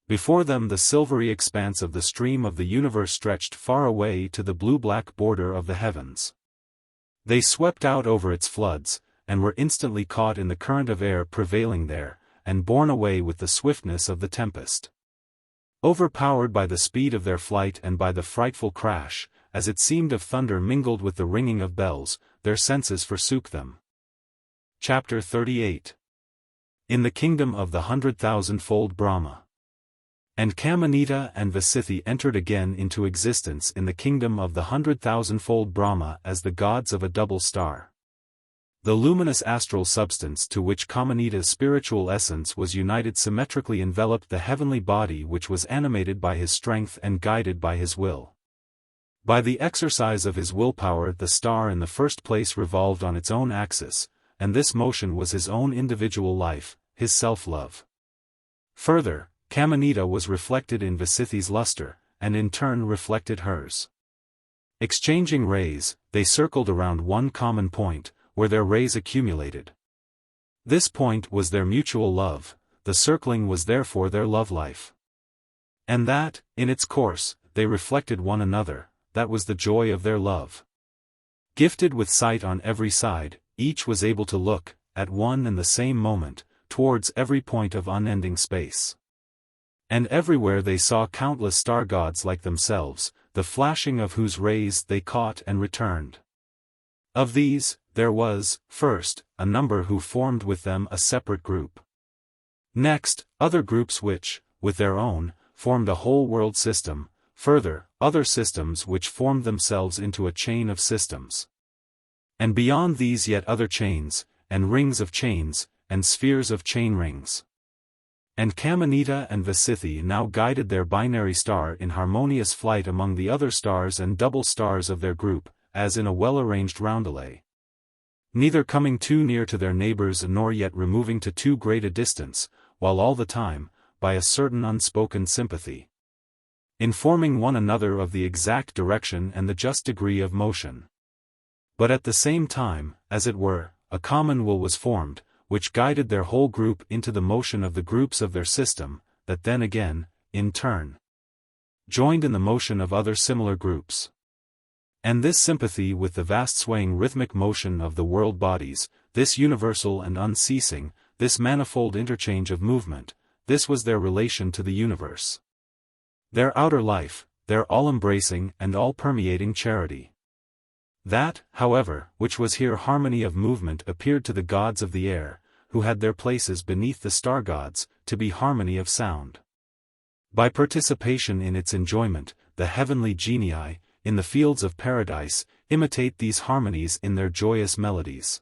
Before them the silvery expanse of the stream of the universe stretched far away to the blue-black border of the heavens. They swept out over its floods, and were instantly caught in the current of air prevailing there, and borne away with the swiftness of the tempest. Overpowered by the speed of their flight and by the frightful crash, as it seemed of thunder mingled with the ringing of bells, their senses forsook them. Chapter 38. In the kingdom of the 100,000-fold Brahma. And Kamanita and VIII entered again into existence in the kingdom of the 100,000-fold Brahma as the gods of a double star. The luminous astral substance to which Kamanita's spiritual essence was united symmetrically enveloped the heavenly body which was animated by his strength and guided by his will. By the exercise of his willpower the star in the first place revolved on its own axis, and this motion was his own individual life, his self-love. Further, Kamanita was reflected in VIII's luster, and in turn reflected hers. Exchanging rays, they circled around one common point, where their rays accumulated. This point was their mutual love, the circling was therefore their love life. And that, in its course, they reflected one another, that was the joy of their love. Gifted with sight on every side, each was able to look, at one and the same moment, towards every point of unending space. And everywhere they saw countless star gods like themselves, the flashing of whose rays they caught and returned. Of these, there was, first, a number who formed with them a separate group. Next, other groups which, with their own, formed a whole world system, further, other systems which formed themselves into a chain of systems. And beyond these yet other chains, and rings of chains, and spheres of chain rings. And Kamanita and VIII now guided their binary star in harmonious flight among the other stars and double stars of their group, as in a well-arranged roundelay. Neither coming too near to their neighbors nor yet removing to too great a distance, while all the time, by a certain unspoken sympathy, informing one another of the exact direction and the just degree of motion. But at the same time, as it were, a common will was formed, which guided their whole group into the motion of the groups of their system, that then again, in turn, joined in the motion of other similar groups. And this sympathy with the vast swaying rhythmic motion of the world bodies, this universal and unceasing, this manifold interchange of movement, this was their relation to the universe. Their outer life, their all-embracing and all-permeating charity. That, however, which was here harmony of movement appeared to the gods of the air, who had their places beneath the star gods, to be harmony of sound. By participation in its enjoyment, the heavenly genii, in the fields of paradise, imitate these harmonies in their joyous melodies.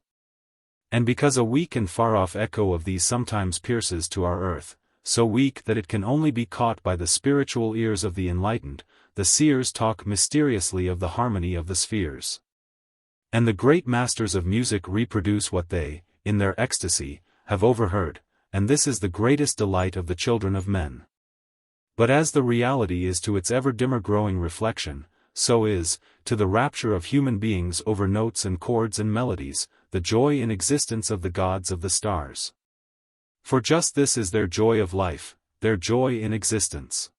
And because a weak and far-off echo of these sometimes pierces to our earth, so weak that it can only be caught by the spiritual ears of the enlightened, the seers talk mysteriously of the harmony of the spheres. And the great masters of music reproduce what they, in their ecstasy, have overheard, and this is the greatest delight of the children of men. But as the reality is to its ever dimmer growing reflection, so is, to the rapture of human beings over notes and chords and melodies, the joy in existence of the gods of the stars. For just this is their joy of life, their joy in existence.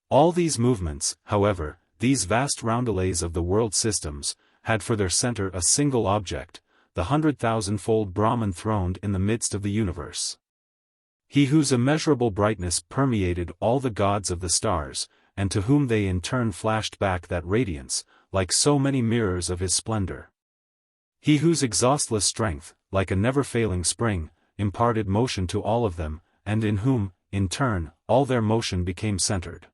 All these movements, however, these vast roundelays of the world systems, had for their center a single object, the 100,000-fold Brahman throned in the midst of the universe. He whose immeasurable brightness permeated all the gods of the stars, and to whom they in turn flashed back that radiance, like so many mirrors of his splendor. He whose exhaustless strength, like a never-failing spring, imparted motion to all of them, and in whom, in turn, all their motion became centered.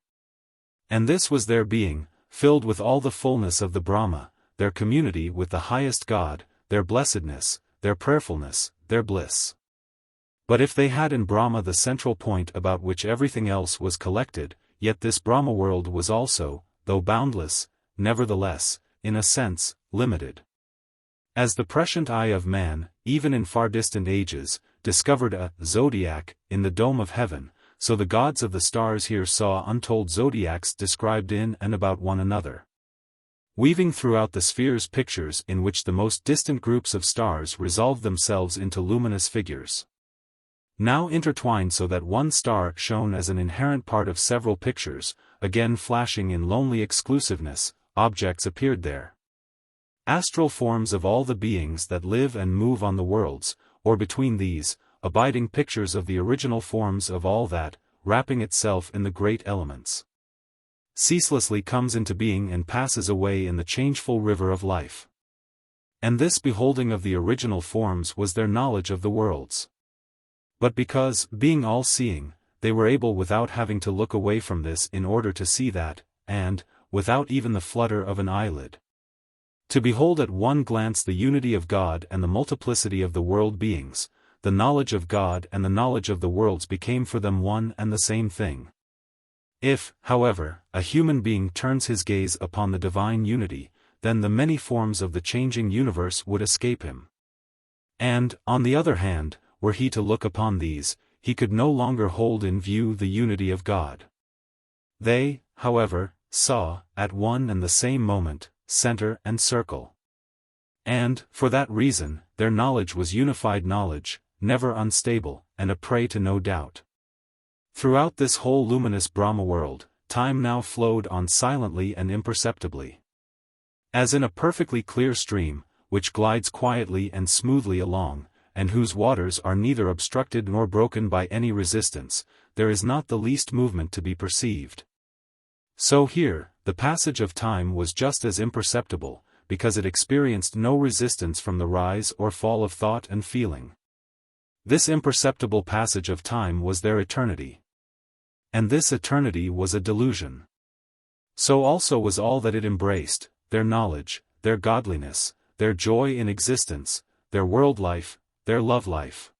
And this was their being, filled with all the fullness of the Brahma, their community with the highest God, their blessedness, their prayerfulness, their bliss. But if they had in Brahma the central point about which everything else was collected, yet this Brahma world was also, though boundless, nevertheless, in a sense, limited. As the prescient eye of man, even in far distant ages, discovered a zodiac in the dome of heaven, so the gods of the stars here saw untold zodiacs described in and about one another, weaving throughout the spheres pictures in which the most distant groups of stars resolved themselves into luminous figures, now intertwined so that one star shone as an inherent part of several pictures, again flashing in lonely exclusiveness, objects appeared there. Astral forms of all the beings that live and move on the worlds, or between these, abiding pictures of the original forms of all that, wrapping itself in the great elements, ceaselessly comes into being and passes away in the changeful river of life. And this beholding of the original forms was their knowledge of the worlds. But because, being all-seeing, they were able without having to look away from this in order to see that, and, without even the flutter of an eyelid, to behold at one glance the unity of God and the multiplicity of the world beings, the knowledge of God and the knowledge of the worlds became for them one and the same thing. If, however, a human being turns his gaze upon the divine unity, then the many forms of the changing universe would escape him. And, on the other hand, were he to look upon these, he could no longer hold in view the unity of God. They, however, saw, at one and the same moment, center and circle. And, for that reason, their knowledge was unified knowledge, never unstable, and a prey to no doubt. Throughout this whole luminous Brahma world, time now flowed on silently and imperceptibly. As in a perfectly clear stream, which glides quietly and smoothly along, and whose waters are neither obstructed nor broken by any resistance, there is not the least movement to be perceived. So here, the passage of time was just as imperceptible, because it experienced no resistance from the rise or fall of thought and feeling. This imperceptible passage of time was their eternity. And this eternity was a delusion. So also was all that it embraced, their knowledge, their godliness, their joy in existence, their world life, their love life,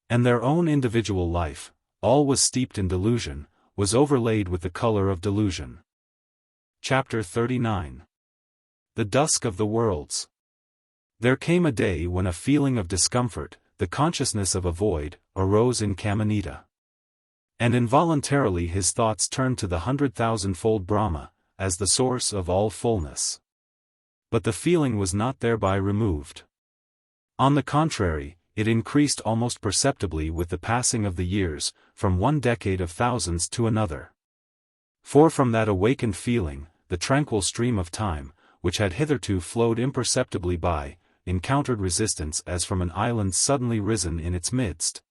and their own individual life, all was steeped in delusion, was overlaid with the color of delusion. Chapter 39. The Dusk of the Worlds. There came a day when a feeling of discomfort, the consciousness of a void, arose in Kamanita. And involuntarily his thoughts turned to the 100,000-fold Brahma, as the source of all fullness. But the feeling was not thereby removed. On the contrary, it increased almost perceptibly with the passing of the years, from one decade of thousands to another. For from that awakened feeling, the tranquil stream of time, which had hitherto flowed imperceptibly by, encountered resistance as from an island suddenly risen in its midst,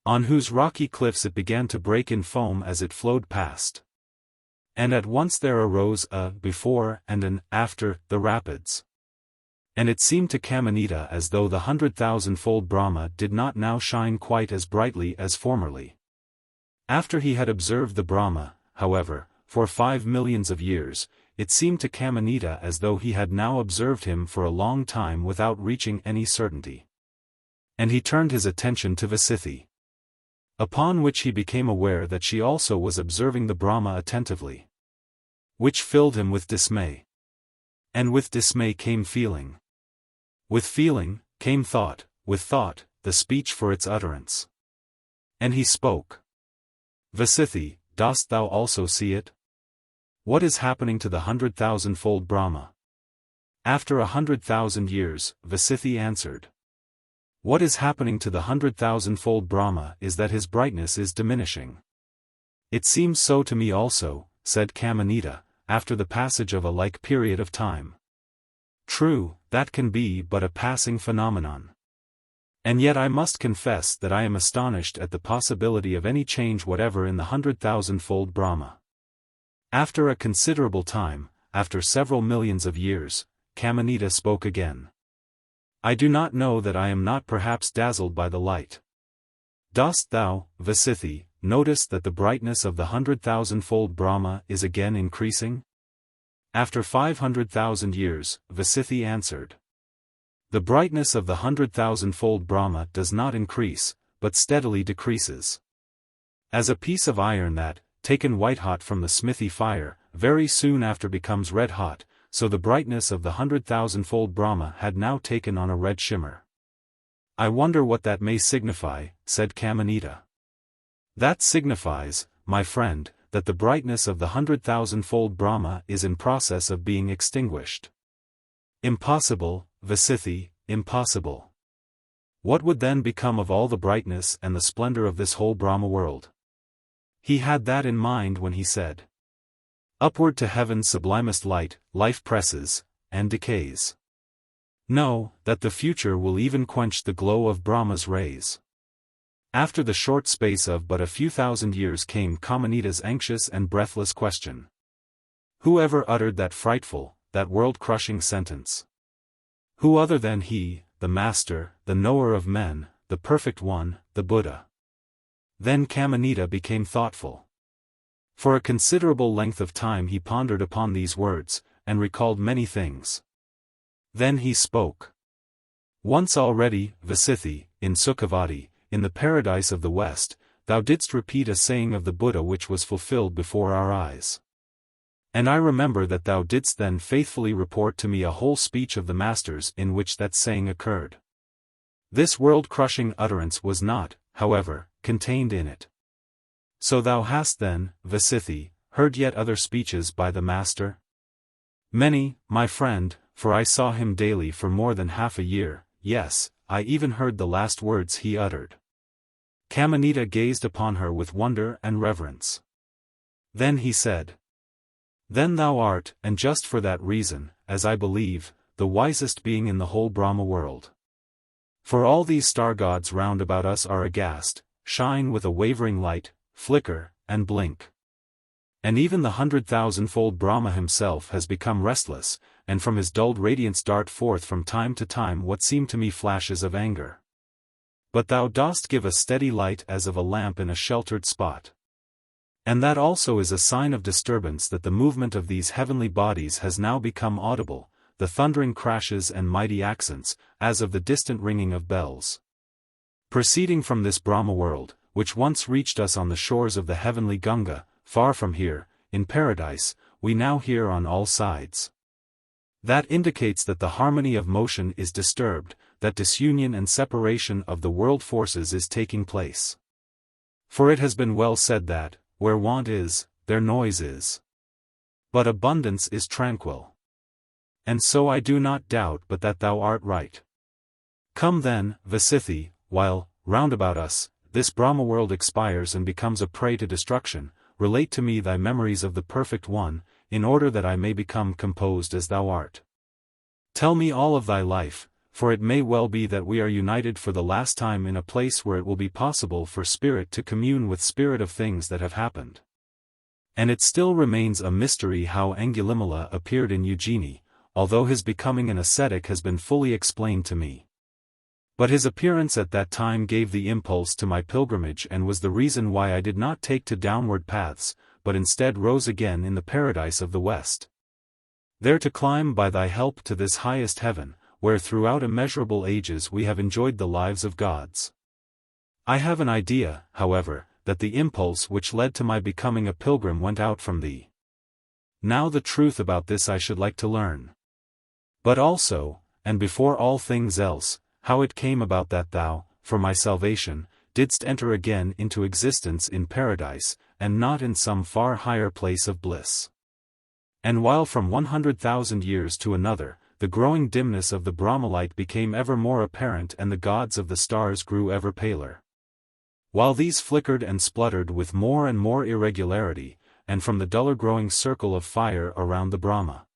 on whose rocky cliffs it began to break in foam as it flowed past. And at once there arose a before and an after the rapids. And it seemed to Kamanita as though the 100,000-fold Brahma did not now shine quite as brightly as formerly. After he had observed the Brahma, however, for 5 millions of years, it seemed to Kamanita as though he had now observed him for a long time without reaching any certainty. And he turned his attention to VIII. Upon which he became aware that she also was observing the Brahma attentively. Which filled him with dismay. And with dismay came feeling. With feeling, came thought, with thought, the speech for its utterance. And he spoke. VIII, dost thou also see it? What is happening to the 100,000-fold Brahma? After 100,000 years, VIII answered. What is happening to the 100,000-fold Brahma is that his brightness is diminishing. It seems so to me also, said Kamanita, after the passage of a like period of time. True, that can be but a passing phenomenon. And yet I must confess that I am astonished at the possibility of any change whatever in the 100,000-fold Brahma. After a considerable time, after several millions of years, Kamanita spoke again. I do not know that I am not perhaps dazzled by the light. Dost thou, VIII, notice that the brightness of the 100,000-fold Brahma is again increasing? After 500,000 years, VIII answered. The brightness of the 100,000-fold Brahma does not increase, but steadily decreases. As a piece of iron that, taken white-hot from the smithy fire, very soon after becomes red-hot, so the brightness of the 100,000-fold Brahma had now taken on a red shimmer. I wonder what that may signify, said Kamanita. That signifies, my friend, that the brightness of the 100,000-fold Brahma is in process of being extinguished. Impossible, VIII, impossible. What would then become of all the brightness and the splendor of this whole Brahma world? He had that in mind when he said, upward to heaven's sublimest light, life presses, and decays. No, that the future will even quench the glow of Brahma's rays. After the short space of but a few thousand years came Kamanita's anxious and breathless question. Who ever uttered that frightful, that world-crushing sentence? Who other than he, the Master, the knower of men, the Perfect One, the Buddha? Then Kamanita became thoughtful. For a considerable length of time he pondered upon these words, and recalled many things. Then he spoke. Once already, VIII, in Sukhavati, in the paradise of the West, thou didst repeat a saying of the Buddha which was fulfilled before our eyes. And I remember that thou didst then faithfully report to me a whole speech of the Master's in which that saying occurred. This world-crushing utterance was not, however, contained in it. So thou hast then, VIII, heard yet other speeches by the Master? Many, my friend, for I saw him daily for more than half a year, yes, I even heard the last words he uttered. Kamanita gazed upon her with wonder and reverence. Then he said, then thou art, and just for that reason, as I believe, the wisest being in the whole Brahma world. For all these star gods round about us are aghast, shine with a wavering light, flicker, and blink. And even the 100,000-fold Brahma himself has become restless, and from his dulled radiance dart forth from time to time what seem to me flashes of anger. But thou dost give a steady light as of a lamp in a sheltered spot. And that also is a sign of disturbance that the movement of these heavenly bodies has now become audible, the thundering crashes and mighty accents, as of the distant ringing of bells. Proceeding from this Brahma world, which once reached us on the shores of the heavenly Gunga, far from here, in paradise, we now hear on all sides. That indicates that the harmony of motion is disturbed, that disunion and separation of the world forces is taking place. For it has been well said that, where want is, there noise is. But abundance is tranquil. And so I do not doubt but that thou art right. Come then, VIII, while, round about us, this Brahma world expires and becomes a prey to destruction, relate to me thy memories of the Perfect One, in order that I may become composed as thou art. Tell me all of thy life, for it may well be that we are united for the last time in a place where it will be possible for spirit to commune with spirit of things that have happened. And it still remains a mystery how Angulimala appeared in Eugenie, although his becoming an ascetic has been fully explained to me. But his appearance at that time gave the impulse to my pilgrimage and was the reason why I did not take to downward paths, but instead rose again in the paradise of the West. There to climb by thy help to this highest heaven, where throughout immeasurable ages we have enjoyed the lives of gods. I have an idea, however, that the impulse which led to my becoming a pilgrim went out from thee. Now the truth about this I should like to learn. But also, and before all things else, how it came about that thou, for my salvation, didst enter again into existence in paradise, and not in some far higher place of bliss. And while from 100,000 years to another, the growing dimness of the Brahmalite became ever more apparent and the gods of the stars grew ever paler. While these flickered and spluttered with more and more irregularity, and from the duller growing circle of fire around the Brahma,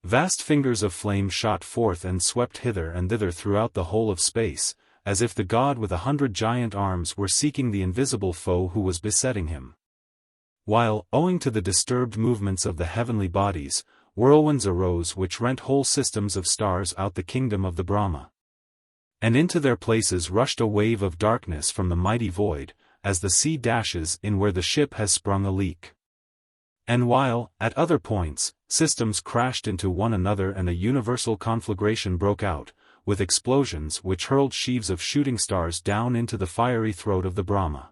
vast fingers of flame shot forth and swept hither and thither throughout the whole of space, as if the god with 100 giant arms were seeking the invisible foe who was besetting him. While, owing to the disturbed movements of the heavenly bodies, whirlwinds arose which rent whole systems of stars out the kingdom of the Brahma. And into their places rushed a wave of darkness from the mighty void, as the sea dashes in where the ship has sprung a leak. And while, at other points, systems crashed into one another and a universal conflagration broke out, with explosions which hurled sheaves of shooting stars down into the fiery throat of the Brahma.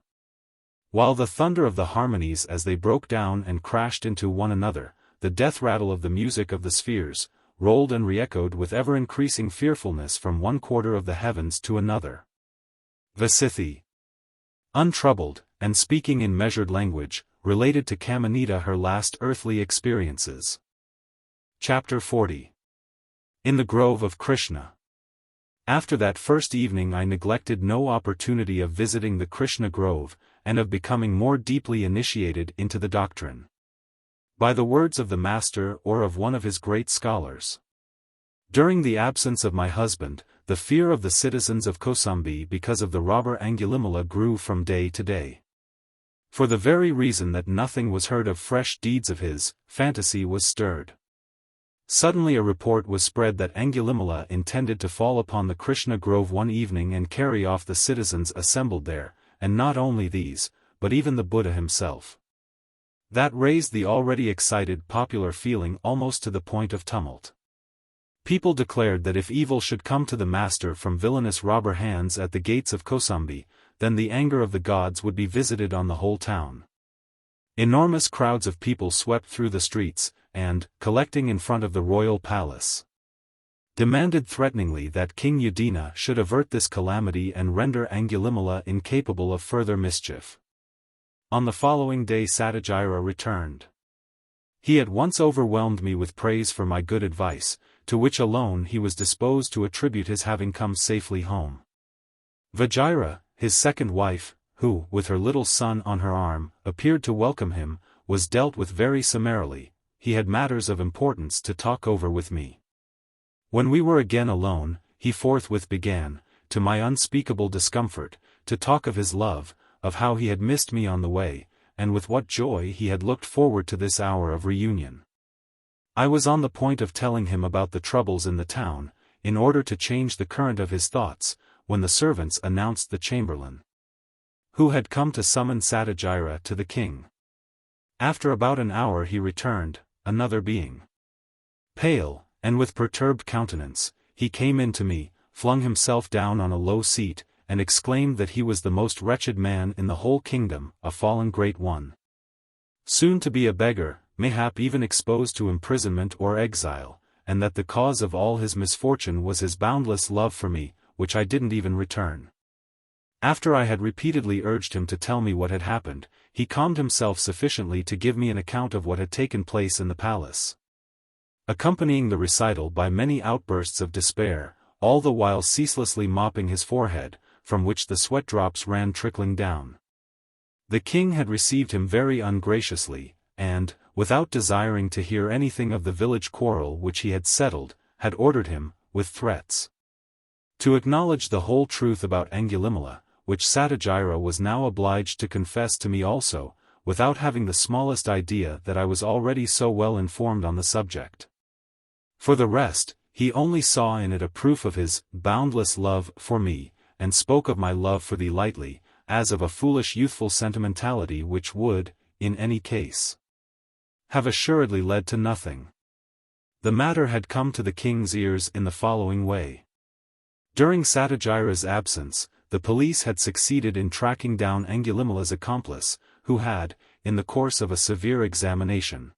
While the thunder of the harmonies as they broke down and crashed into one another, the death rattle of the music of the spheres, rolled and re-echoed with ever-increasing fearfulness from one quarter of the heavens to another. VIII, untroubled, and speaking in measured language, related to Kamanita her last earthly experiences. Chapter 40. In the Grove of Krishna. After that first evening I neglected no opportunity of visiting the Krishna grove, and of becoming more deeply initiated into the doctrine. By the words of the master or of one of his great scholars. During the absence of my husband, the fear of the citizens of Kosambi because of the robber Angulimala grew from day to day. For the very reason that nothing was heard of fresh deeds of his, fantasy was stirred. Suddenly a report was spread that Angulimala intended to fall upon the Krishna grove one evening and carry off the citizens assembled there, and not only these, but even the Buddha himself. That raised the already excited popular feeling almost to the point of tumult. People declared that if evil should come to the master from villainous robber hands at the gates of Kosambi, then the anger of the gods would be visited on the whole town. Enormous crowds of people swept through the streets, and, collecting in front of the royal palace, demanded threateningly that King Udina should avert this calamity and render Angulimala incapable of further mischief. On the following day Satyajira returned. He at once overwhelmed me with praise for my good advice, to which alone he was disposed to attribute his having come safely home. Vajaçravas, his second wife, who, with her little son on her arm, appeared to welcome him, was dealt with very summarily. He had matters of importance to talk over with me. When we were again alone, he forthwith began, to my unspeakable discomfort, to talk of his love, of how he had missed me on the way, and with what joy he had looked forward to this hour of reunion. I was on the point of telling him about the troubles in the town, in order to change the current of his thoughts, when the servants announced the chamberlain, who had come to summon Satyajira to the king. After about an hour he returned, another being. Pale, and with perturbed countenance, he came in to me, flung himself down on a low seat, and exclaimed that he was the most wretched man in the whole kingdom, a fallen great one. Soon to be a beggar, mayhap even exposed to imprisonment or exile, and that the cause of all his misfortune was his boundless love for me, which I didn't even return. After I had repeatedly urged him to tell me what had happened, he calmed himself sufficiently to give me an account of what had taken place in the palace. Accompanying the recital by many outbursts of despair, all the while ceaselessly mopping his forehead, from which the sweat drops ran trickling down. The king had received him very ungraciously, and, without desiring to hear anything of the village quarrel which he had settled, had ordered him, with threats, to acknowledge the whole truth about Angulimala, which Satyajira was now obliged to confess to me also, without having the smallest idea that I was already so well informed on the subject. For the rest, he only saw in it a proof of his boundless love for me, and spoke of my love for thee lightly, as of a foolish youthful sentimentality which would, in any case, have assuredly led to nothing. The matter had come to the king's ears in the following way. During Satyajira's absence, the police had succeeded in tracking down Angulimala's accomplice, who had, in the course of a severe examination,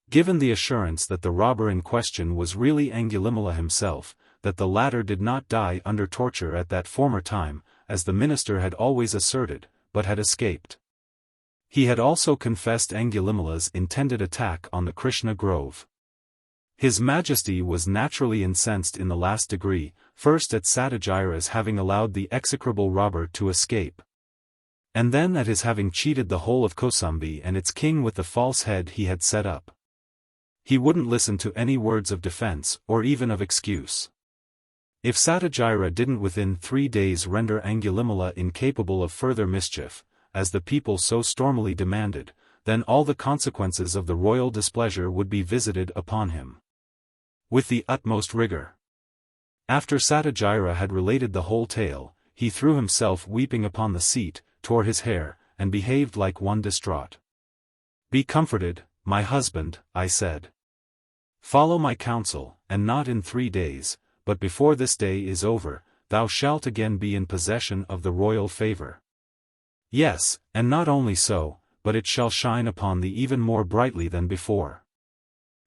given the assurance that the robber in question was really Angulimala himself, that the latter did not die under torture at that former time, as the minister had always asserted, but had escaped. He had also confessed Angulimala's intended attack on the Krishna grove. His Majesty was naturally incensed in the last degree, first at Satyajira's having allowed the execrable robber to escape, and then at his having cheated the whole of Kosambi and its king with the false head he had set up. He wouldn't listen to any words of defense, or even of excuse. If Satyajira didn't within 3 days render Angulimala incapable of further mischief, as the people so stormily demanded, then all the consequences of the royal displeasure would be visited upon him with the utmost rigor. After Satyajira had related the whole tale, he threw himself weeping upon the seat, tore his hair, and behaved like one distraught. "Be comforted, my husband," I said. "Follow my counsel, and not in 3 days, but before this day is over, thou shalt again be in possession of the royal favor. Yes, and not only so, but it shall shine upon thee even more brightly than before."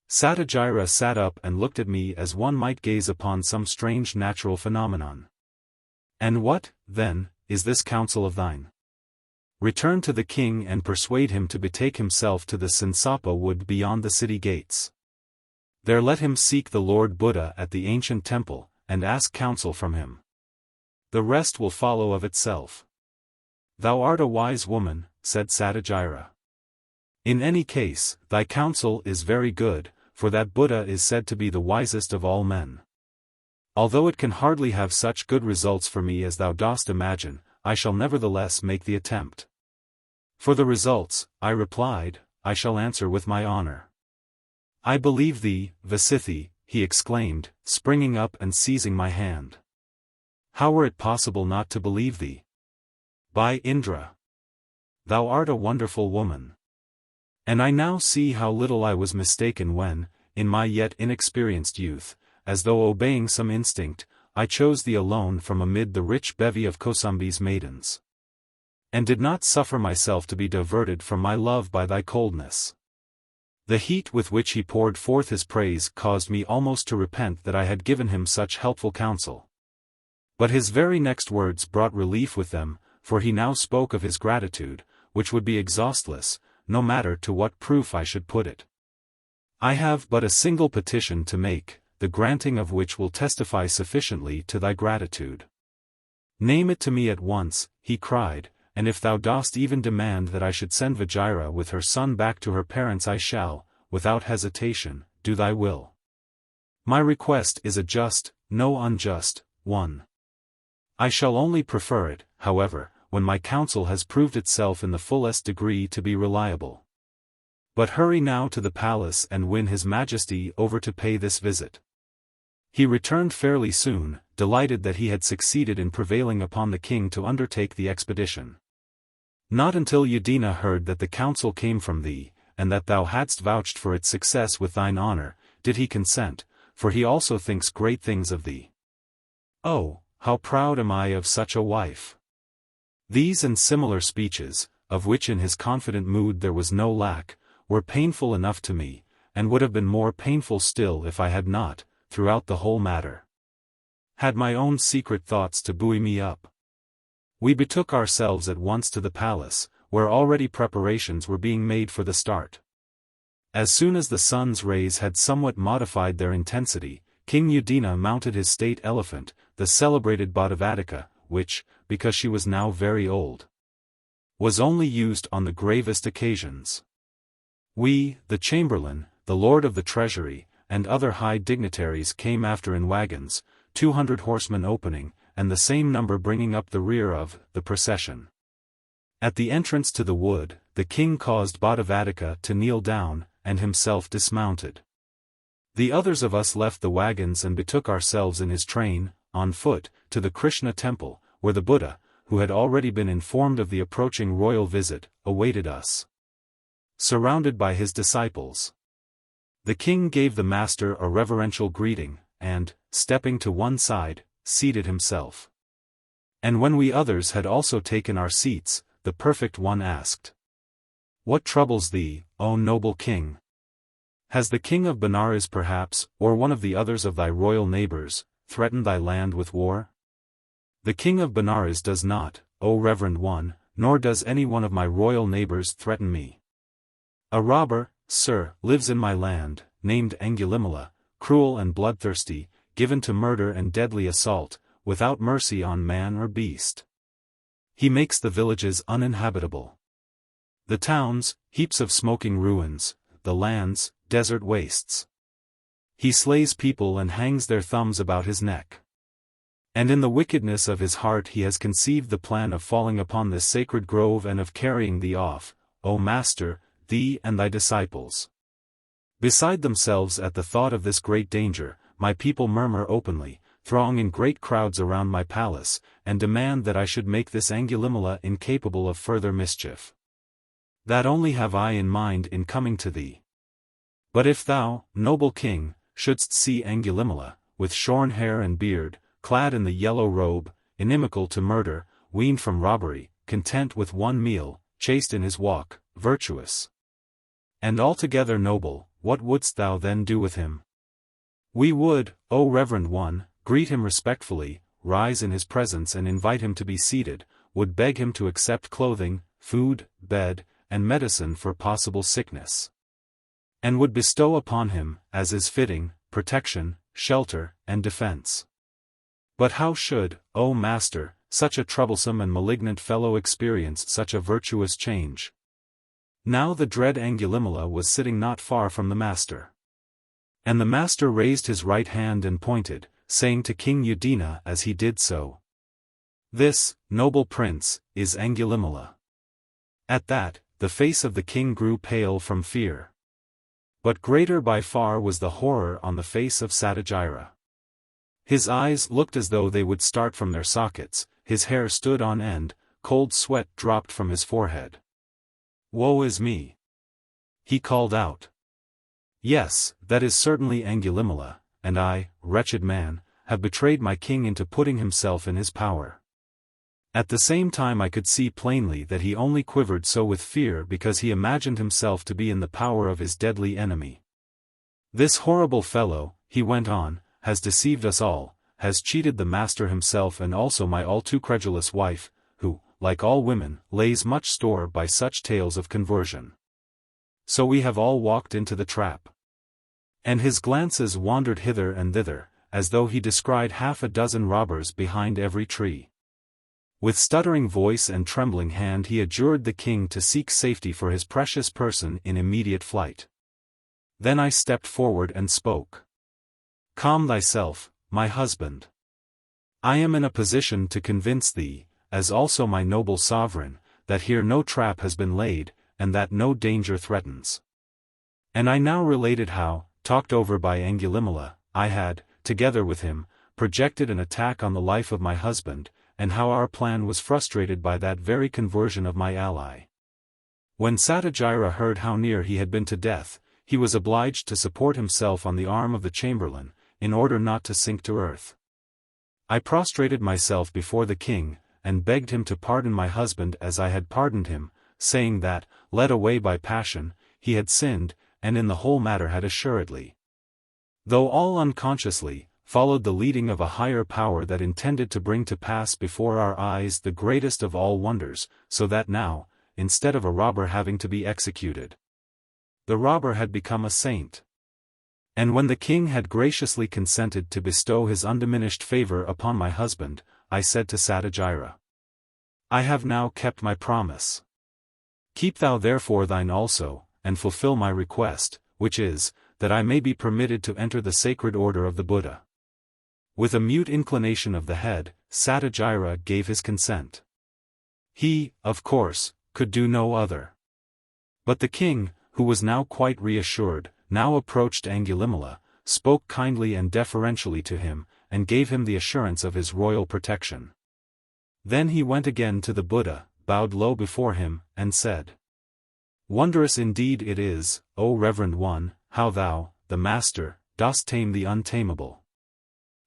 Satyajira sat up and looked at me as one might gaze upon some strange natural phenomenon. "And what, then, is this counsel of thine? Return to the king and persuade him to betake himself to the Sinsapa wood beyond the city gates. There let him seek the Lord Buddha at the ancient temple, and ask counsel from him. The rest will follow of itself." "Thou art a wise woman," said Satyajira. "In any case, thy counsel is very good, for that Buddha is said to be the wisest of all men. Although it can hardly have such good results for me as thou dost imagine, I shall nevertheless make the attempt." "For the results," I replied, "I shall answer with my honor." "I believe thee, VIII," he exclaimed, springing up and seizing my hand. "How were it possible not to believe thee? By Indra! Thou art a wonderful woman. And I now see how little I was mistaken when, in my yet inexperienced youth, as though obeying some instinct, I chose thee alone from amid the rich bevy of Kosambi's maidens, and did not suffer myself to be diverted from my love by thy coldness." The heat with which he poured forth his praise caused me almost to repent that I had given him such helpful counsel. But his very next words brought relief with them, for he now spoke of his gratitude, which would be exhaustless, no matter to what proof I should put it. "I have but a single petition to make, the granting of which will testify sufficiently to thy gratitude." "Name it to me at once," he cried, "and if thou dost even demand that I should send Vajaçravas with her son back to her parents, I shall, without hesitation, do thy will. My request is a just, no unjust, one. I shall only prefer it, however, when my counsel has proved itself in the fullest degree to be reliable. But hurry now to the palace and win His Majesty over to pay this visit." He returned fairly soon, delighted that he had succeeded in prevailing upon the king to undertake the expedition. "Not until Udina heard that the counsel came from thee, and that thou hadst vouched for its success with thine honor, did he consent, for he also thinks great things of thee. Oh, how proud am I of such a wife!" These and similar speeches, of which in his confident mood there was no lack, were painful enough to me, and would have been more painful still if I had not, throughout the whole matter, had my own secret thoughts to buoy me up. We betook ourselves at once to the palace, where already preparations were being made for the start. As soon as the sun's rays had somewhat modified their intensity, King Udina mounted his state elephant, the celebrated Bhattavatika, which, because she was now very old, was only used on the gravest occasions. We, the chamberlain, the lord of the treasury, and other high dignitaries came after in wagons, 200 horsemen opening, and the same number bringing up the rear of the procession. At the entrance to the wood, the king caused Bhattavatika to kneel down, and himself dismounted. The others of us left the wagons and betook ourselves in his train, on foot, to the Krishna temple, where the Buddha, who had already been informed of the approaching royal visit, awaited us, surrounded by his disciples. The king gave the master a reverential greeting, and, stepping to one side, seated himself. And when we others had also taken our seats, the Perfect One asked, "What troubles thee, O noble king? Has the king of Benares perhaps, or one of the others of thy royal neighbors, threatened thy land with war?" "The king of Benares does not, O reverend one, nor does any one of my royal neighbors threaten me. A robber, sir, lives in my land, named Angulimala, cruel and bloodthirsty, given to murder and deadly assault, without mercy on man or beast. He makes the villages uninhabitable, the towns, heaps of smoking ruins, the lands, desert wastes. He slays people and hangs their thumbs about his neck. And in the wickedness of his heart he has conceived the plan of falling upon this sacred grove and of carrying thee off, O Master, thee and thy disciples." Beside themselves at the thought of this great danger, my people murmur openly, throng in great crowds around my palace, and demand that I should make this Angulimala incapable of further mischief. That only have I in mind in coming to thee. But if thou, noble king, shouldst see Angulimala, with shorn hair and beard, clad in the yellow robe, inimical to murder, weaned from robbery, content with one meal, chaste in his walk, virtuous, and altogether noble, what wouldst thou then do with him? We would, O reverend one, greet him respectfully, rise in his presence and invite him to be seated, would beg him to accept clothing, food, bed, and medicine for possible sickness, and would bestow upon him, as is fitting, protection, shelter, and defense. But how should, O Master, such a troublesome and malignant fellow experience such a virtuous change? Now the dread Angulimala was sitting not far from the master. And the master raised his right hand and pointed, saying to King Udina as he did so, "This, noble prince, is Angulimala." At that, the face of the king grew pale from fear. But greater by far was the horror on the face of Satyajira. His eyes looked as though they would start from their sockets, his hair stood on end, cold sweat dropped from his forehead. "Woe is me!" he called out. "Yes, that is certainly Angulimala, and I, wretched man, have betrayed my king into putting himself in his power." At the same time I could see plainly that he only quivered so with fear because he imagined himself to be in the power of his deadly enemy. "This horrible fellow," he went on, "has deceived us all, has cheated the master himself and also my all too credulous wife, who, like all women, lays much store by such tales of conversion. So we have all walked into the trap." And his glances wandered hither and thither, as though he descried half a dozen robbers behind every tree. With stuttering voice and trembling hand he adjured the king to seek safety for his precious person in immediate flight. Then I stepped forward and spoke. "Calm thyself, my husband. I am in a position to convince thee, as also my noble sovereign, that here no trap has been laid, and that no danger threatens." And I now related how, talked over by Angulimala, I had, together with him, projected an attack on the life of my husband, and how our plan was frustrated by that very conversion of my ally. When Satyajira heard how near he had been to death, he was obliged to support himself on the arm of the chamberlain, in order not to sink to earth. I prostrated myself before the king, and begged him to pardon my husband as I had pardoned him, saying that, led away by passion, he had sinned, and in the whole matter had assuredly, though all unconsciously, followed the leading of a higher power that intended to bring to pass before our eyes the greatest of all wonders, so that now, instead of a robber having to be executed, the robber had become a saint. And when the king had graciously consented to bestow his undiminished favor upon my husband, I said to Satyajira, I have now kept my promise. Keep thou therefore thine also, and fulfill my request, which is, that I may be permitted to enter the sacred order of the Buddha. With a mute inclination of the head, Satyajira gave his consent. He, of course, could do no other. But the king, who was now quite reassured, now approached Angulimala, spoke kindly and deferentially to him, and gave him the assurance of his royal protection. Then he went again to the Buddha, bowed low before him, and said, Wondrous indeed it is, O Reverend One, how thou, the Master, dost tame the untamable.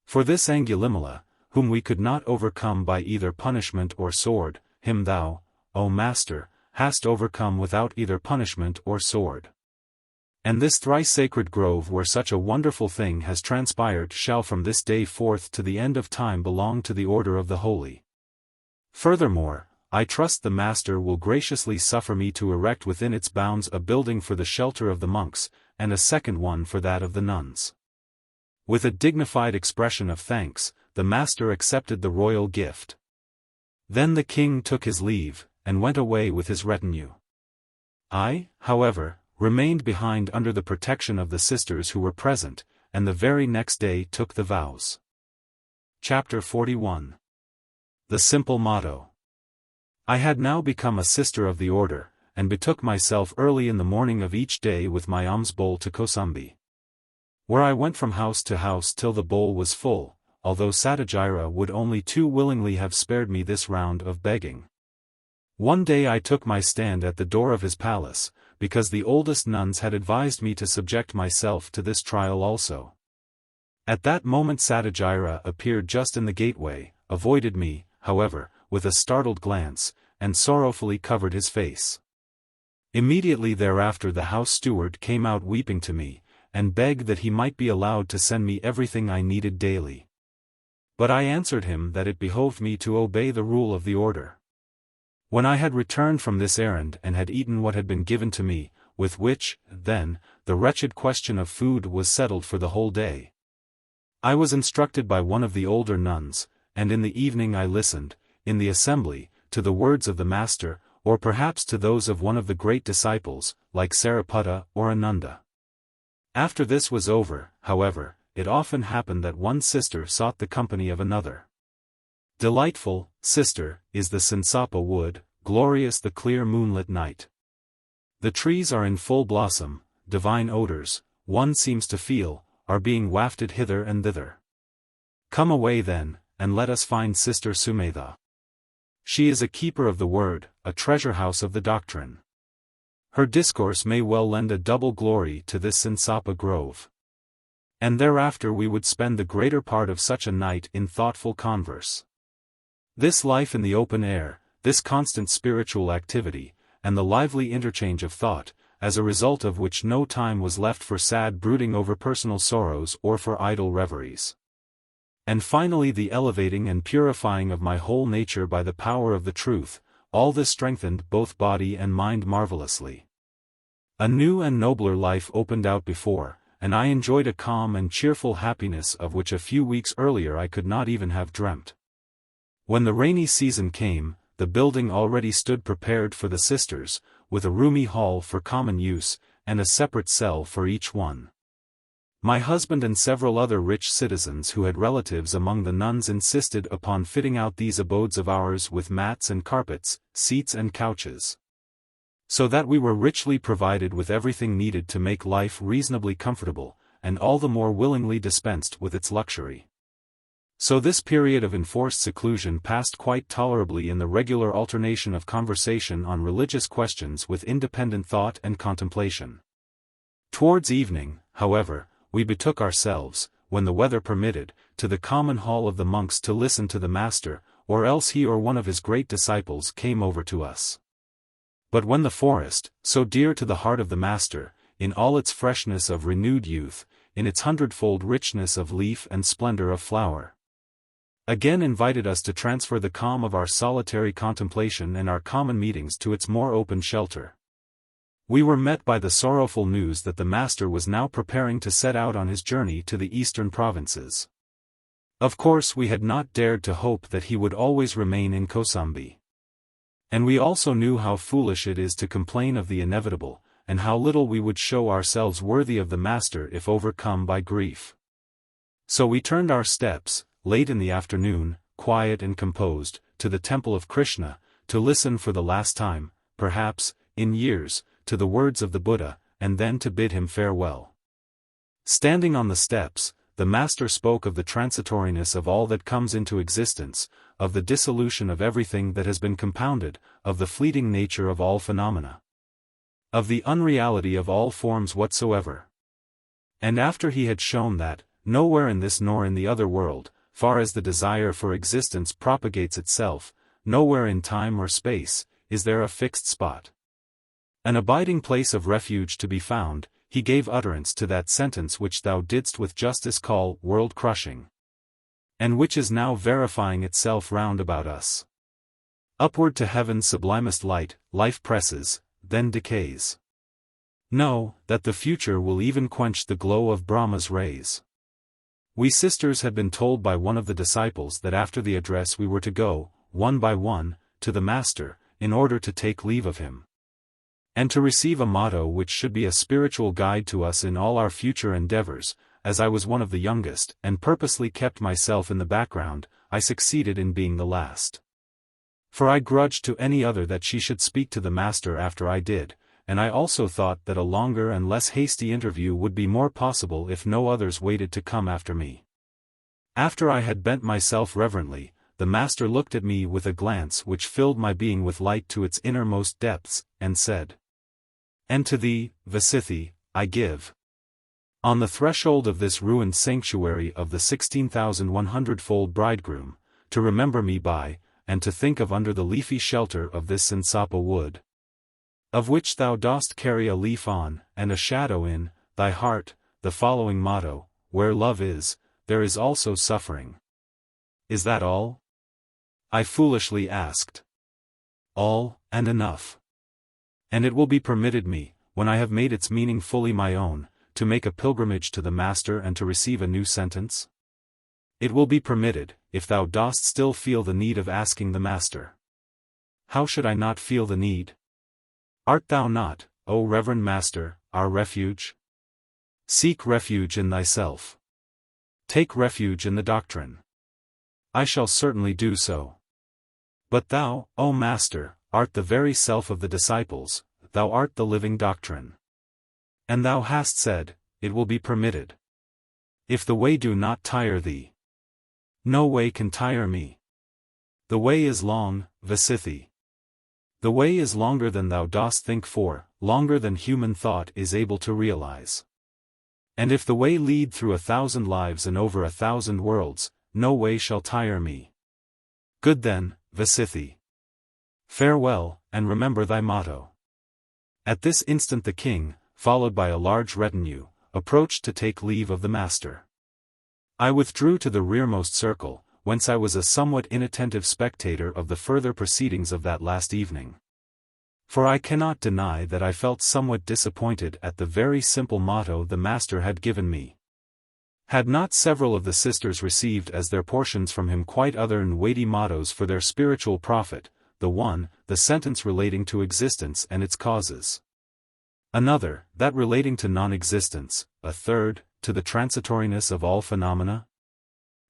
For this Angulimala, whom we could not overcome by either punishment or sword, him thou, O Master, hast overcome without either punishment or sword. And this thrice sacred grove where such a wonderful thing has transpired shall from this day forth to the end of time belong to the order of the holy. Furthermore, I trust the Master will graciously suffer me to erect within its bounds a building for the shelter of the monks, and a second one for that of the nuns. With a dignified expression of thanks, the Master accepted the royal gift. Then the king took his leave, and went away with his retinue. I, however, remained behind under the protection of the sisters who were present, and the very next day took the vows. Chapter 41. The Simple Motto. I had now become a sister of the order, and betook myself early in the morning of each day with my alms bowl to Kosambi, where I went from house to house till the bowl was full, although Satyajira would only too willingly have spared me this round of begging. One day I took my stand at the door of his palace, because the oldest nuns had advised me to subject myself to this trial also. At that moment Satyajira appeared just in the gateway, avoided me, however, with a startled glance, and sorrowfully covered his face. Immediately thereafter the house steward came out weeping to me, and begged that he might be allowed to send me everything I needed daily. But I answered him that it behoved me to obey the rule of the order. When I had returned from this errand and had eaten what had been given to me, with which, then, the wretched question of food was settled for the whole day, I was instructed by one of the older nuns, and in the evening I listened, in the assembly, to the words of the Master, or perhaps to those of one of the great disciples, like Sariputta or Ananda. After this was over, however, it often happened that one sister sought the company of another. Delightful, sister, is the Sinsapa wood, glorious the clear moonlit night. The trees are in full blossom, divine odors, one seems to feel, are being wafted hither and thither. Come away then, and let us find Sister Sumedha. She is a keeper of the word, a treasure house of the doctrine. Her discourse may well lend a double glory to this Sinsapa grove. And thereafter we would spend the greater part of such a night in thoughtful converse. This life in the open air, this constant spiritual activity, and the lively interchange of thought, as a result of which no time was left for sad brooding over personal sorrows or for idle reveries. And finally the elevating and purifying of my whole nature by the power of the truth, all this strengthened both body and mind marvelously. A new and nobler life opened out before, and I enjoyed a calm and cheerful happiness of which a few weeks earlier I could not even have dreamt. When the rainy season came, the building already stood prepared for the sisters, with a roomy hall for common use, and a separate cell for each one. My husband and several other rich citizens who had relatives among the nuns insisted upon fitting out these abodes of ours with mats and carpets, seats and couches, so that we were richly provided with everything needed to make life reasonably comfortable, and all the more willingly dispensed with its luxury. So this period of enforced seclusion passed quite tolerably in the regular alternation of conversation on religious questions with independent thought and contemplation. Towards evening, however, we betook ourselves, when the weather permitted, to the common hall of the monks to listen to the Master, or else he or one of his great disciples came over to us. But when the forest, so dear to the heart of the Master, in all its freshness of renewed youth, in its hundredfold richness of leaf and splendor of flower. Again invited us to transfer the calm of our solitary contemplation and our common meetings to its more open shelter. We were met by the sorrowful news that the master was now preparing to set out on his journey to the eastern provinces. Of course we had not dared to hope that he would always remain in Kosambi. And we also knew how foolish it is to complain of the inevitable, and how little we would show ourselves worthy of the master if overcome by grief. So we turned our steps, late in the afternoon, quiet and composed, to the temple of Krishna, to listen for the last time, perhaps, in years, to the words of the Buddha, and then to bid him farewell. Standing on the steps, the master spoke of the transitoriness of all that comes into existence, of the dissolution of everything that has been compounded, of the fleeting nature of all phenomena, of the unreality of all forms whatsoever. And after he had shown that, nowhere in this nor in the other world, far as the desire for existence propagates itself, nowhere in time or space, is there a fixed spot, an abiding place of refuge to be found, he gave utterance to that sentence which thou didst with justice call world-crushing, and which is now verifying itself round about us. Upward to heaven's sublimest light, life presses, then decays. Know, that the future will even quench the glow of Brahma's rays. We sisters had been told by one of the disciples that after the address we were to go, one by one, to the master, in order to take leave of him, and to receive a motto which should be a spiritual guide to us in all our future endeavors. As I was one of the youngest, and purposely kept myself in the background, I succeeded in being the last. For I grudged to any other that she should speak to the master after I did, and I also thought that a longer and less hasty interview would be more possible if no others waited to come after me. After I had bent myself reverently, the master looked at me with a glance which filled my being with light to its innermost depths, and said, "And to thee, VIII, I give, on the threshold of this ruined sanctuary of the 16,100-fold bridegroom, to remember me by, and to think of under the leafy shelter of this Sinsapa wood, of which thou dost carry a leaf on, and a shadow in, thy heart, the following motto, where love is, there is also suffering." Is that all? I foolishly asked. All, and enough. And it will be permitted me, when I have made its meaning fully my own, to make a pilgrimage to the master and to receive a new sentence? It will be permitted, if thou dost still feel the need of asking the master. How should I not feel the need? Art thou not, O Reverend Master, our refuge? Seek refuge in thyself. Take refuge in the doctrine. I shall certainly do so. But thou, O Master, art the very self of the disciples, thou art the living doctrine. And thou hast said, it will be permitted. If the way do not tire thee. No way can tire me. The way is long, VIII. The way is longer than thou dost think for, longer than human thought is able to realize. And if the way lead through 1,000 lives and over 1,000 worlds, no way shall tire me. Good then, VIII. Farewell, and remember thy motto. At this instant the king, followed by a large retinue, approached to take leave of the master. I withdrew to the rearmost circle, whence I was a somewhat inattentive spectator of the further proceedings of that last evening. For I cannot deny that I felt somewhat disappointed at the very simple motto the master had given me. Had not several of the sisters received as their portions from him quite other and weighty mottos for their spiritual profit, the one, the sentence relating to existence and its causes, another, that relating to non-existence, a third, to the transitoriness of all phenomena?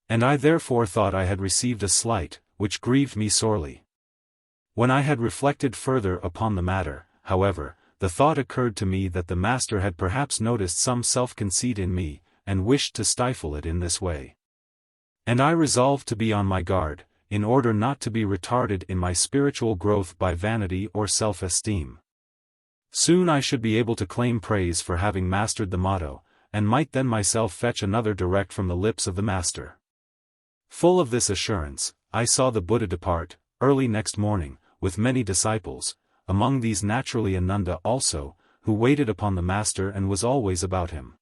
And I therefore thought I had received a slight, which grieved me sorely. When I had reflected further upon the matter, however, the thought occurred to me that the master had perhaps noticed some self-conceit in me, and wished to stifle it in this way. And I resolved to be on my guard, in order not to be retarded in my spiritual growth by vanity or self-esteem. Soon I should be able to claim praise for having mastered the motto, and might then myself fetch another direct from the lips of the master. Full of this assurance, I saw the Buddha depart, early next morning, with many disciples, among these naturally Ananda also, who waited upon the master and was always about him.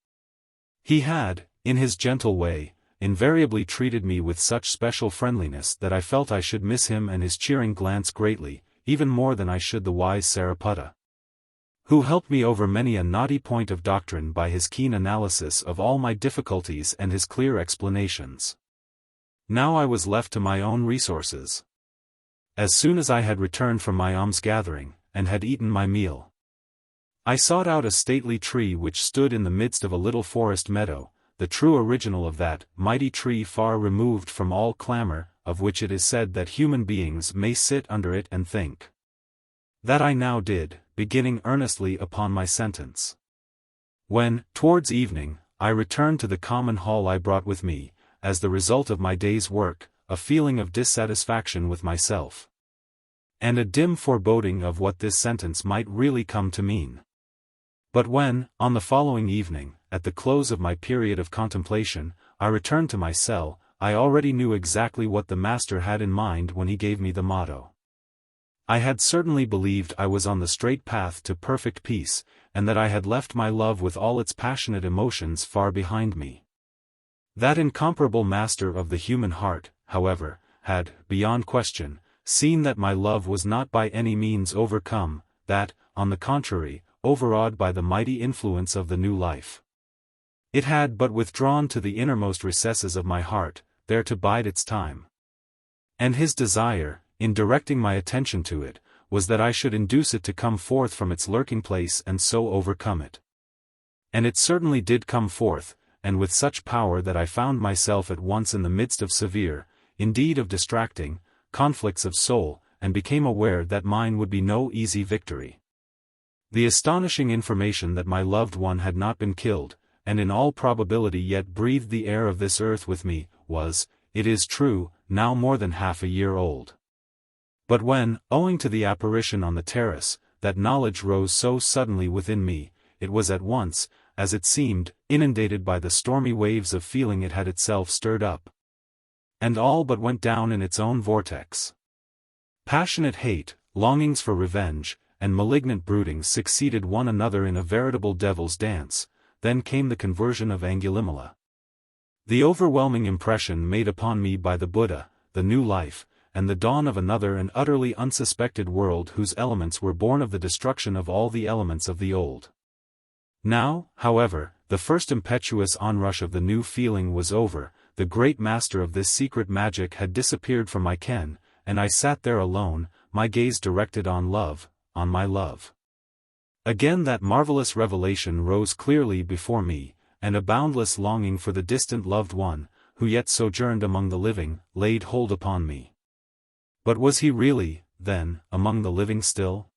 He had, in his gentle way, invariably treated me with such special friendliness that I felt I should miss him and his cheering glance greatly, even more than I should the wise Sariputta, who helped me over many a knotty point of doctrine by his keen analysis of all my difficulties and his clear explanations. Now I was left to my own resources. As soon as I had returned from my alms-gathering, and had eaten my meal, I sought out a stately tree which stood in the midst of a little forest meadow, the true original of that mighty tree far removed from all clamor, of which it is said that human beings may sit under it and think. That I now did, beginning earnestly upon my sentence. When, towards evening, I returned to the common hall, I brought with me, as the result of my day's work, a feeling of dissatisfaction with myself, and a dim foreboding of what this sentence might really come to mean. But when, on the following evening, at the close of my period of contemplation, I returned to my cell, I already knew exactly what the master had in mind when he gave me the motto. I had certainly believed I was on the straight path to perfect peace, and that I had left my love with all its passionate emotions far behind me. That incomparable master of the human heart, however, had, beyond question, seen that my love was not by any means overcome, that, on the contrary, overawed by the mighty influence of the new life, it had but withdrawn to the innermost recesses of my heart, there to bide its time. And his desire, in directing my attention to it, was that I should induce it to come forth from its lurking place and so overcome it. And it certainly did come forth, and with such power that I found myself at once in the midst of severe, indeed of distracting, conflicts of soul, and became aware that mine would be no easy victory. The astonishing information that my loved one had not been killed, and in all probability yet breathed the air of this earth with me, was, it is true, now more than half a year old. But when, owing to the apparition on the terrace, that knowledge rose so suddenly within me, it was at once, as it seemed, inundated by the stormy waves of feeling it had itself stirred up, and all but went down in its own vortex. Passionate hate, longings for revenge, and malignant broodings succeeded one another in a veritable devil's dance. Then came the conversion of Angulimala. The overwhelming impression made upon me by the Buddha, the new life, and the dawn of another and utterly unsuspected world whose elements were born of the destruction of all the elements of the old. Now, however, the first impetuous onrush of the new feeling was over, the great master of this secret magic had disappeared from my ken, and I sat there alone, my gaze directed on love, on my love. Again that marvelous revelation rose clearly before me, and a boundless longing for the distant loved one, who yet sojourned among the living, laid hold upon me. But was he really, then, among the living still?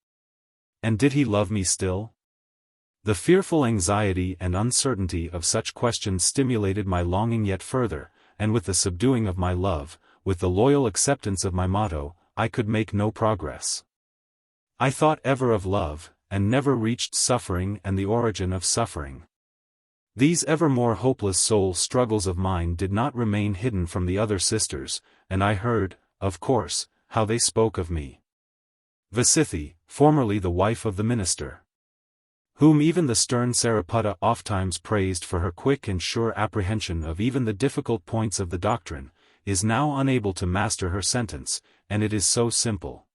And did he love me still? The fearful anxiety and uncertainty of such questions stimulated my longing yet further, and with the subduing of my love, with the loyal acceptance of my motto, I could make no progress. I thought ever of love, and never reached suffering and the origin of suffering. These ever more hopeless soul struggles of mine did not remain hidden from the other sisters, and I heard, of course, how they spoke of me. VIII, formerly the wife of the minister, whom even the stern Sariputta ofttimes praised for her quick and sure apprehension of even the difficult points of the doctrine, is now unable to master her sentence, and it is so simple.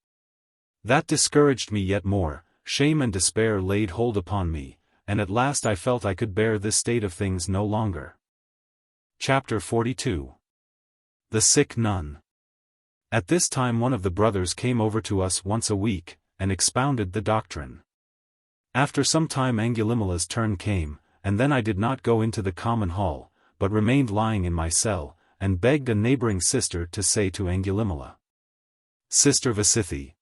That discouraged me yet more, shame and despair laid hold upon me, and at last I felt I could bear this state of things no longer. Chapter 42. The Sick Nun. At this time one of the brothers came over to us once a week, and expounded the doctrine. After some time Angulimala's turn came, and then I did not go into the common hall, but remained lying in my cell, and begged a neighboring sister to say to Angulimala, "Sister VIII,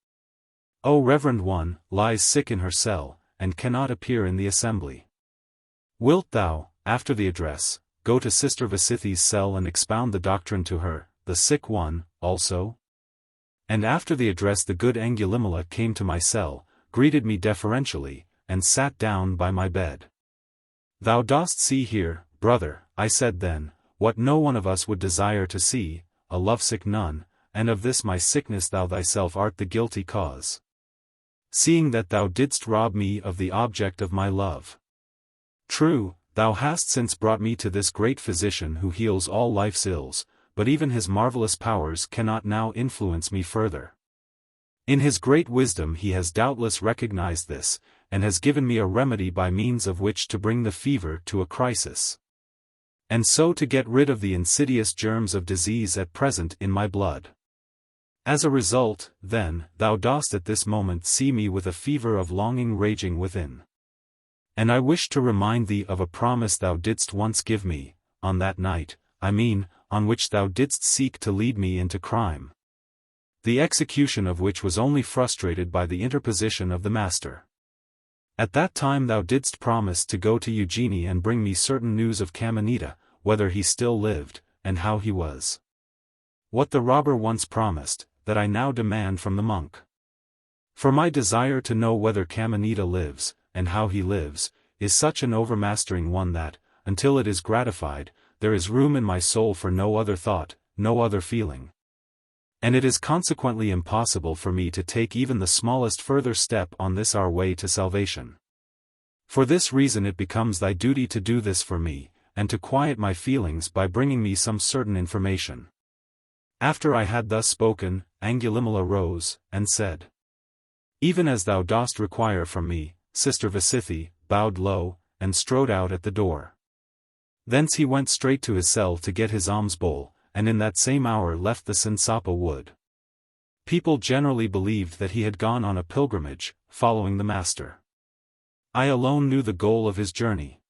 O Reverend One, lies sick in her cell, and cannot appear in the assembly. Wilt thou, after the address, go to Sister VIII's cell and expound the doctrine to her, the sick one, also?" And after the address the good Angulimala came to my cell, greeted me deferentially, and sat down by my bed. "Thou dost see here, brother," I said then, "what no one of us would desire to see, a lovesick nun, and of this my sickness thou thyself art the guilty cause, seeing that thou didst rob me of the object of my love. True, thou hast since brought me to this great physician who heals all life's ills, but even his marvelous powers cannot now influence me further. In his great wisdom he has doubtless recognized this, and has given me a remedy by means of which to bring the fever to a crisis, and so to get rid of the insidious germs of disease at present in my blood. As a result, then, thou dost at this moment see me with a fever of longing raging within. And I wish to remind thee of a promise thou didst once give me, on that night, I mean, on which thou didst seek to lead me into crime, the execution of which was only frustrated by the interposition of the Master. At that time thou didst promise to go to Eugenie and bring me certain news of Kamanita, whether he still lived, and how he was. What the robber once promised, that I now demand from the monk. For my desire to know whether Kamanita lives, and how he lives, is such an overmastering one that, until it is gratified, there is room in my soul for no other thought, no other feeling. And it is consequently impossible for me to take even the smallest further step on this our way to salvation. For this reason it becomes thy duty to do this for me, and to quiet my feelings by bringing me some certain information. After I had thus spoken, Angulimala rose, and said, Even as thou dost require from me, Sister VIII, bowed low, and strode out at the door. Thence he went straight to his cell to get his alms bowl, and in that same hour left the Sinsapa wood. People generally believed that he had gone on a pilgrimage, following the Master. I alone knew the goal of his journey.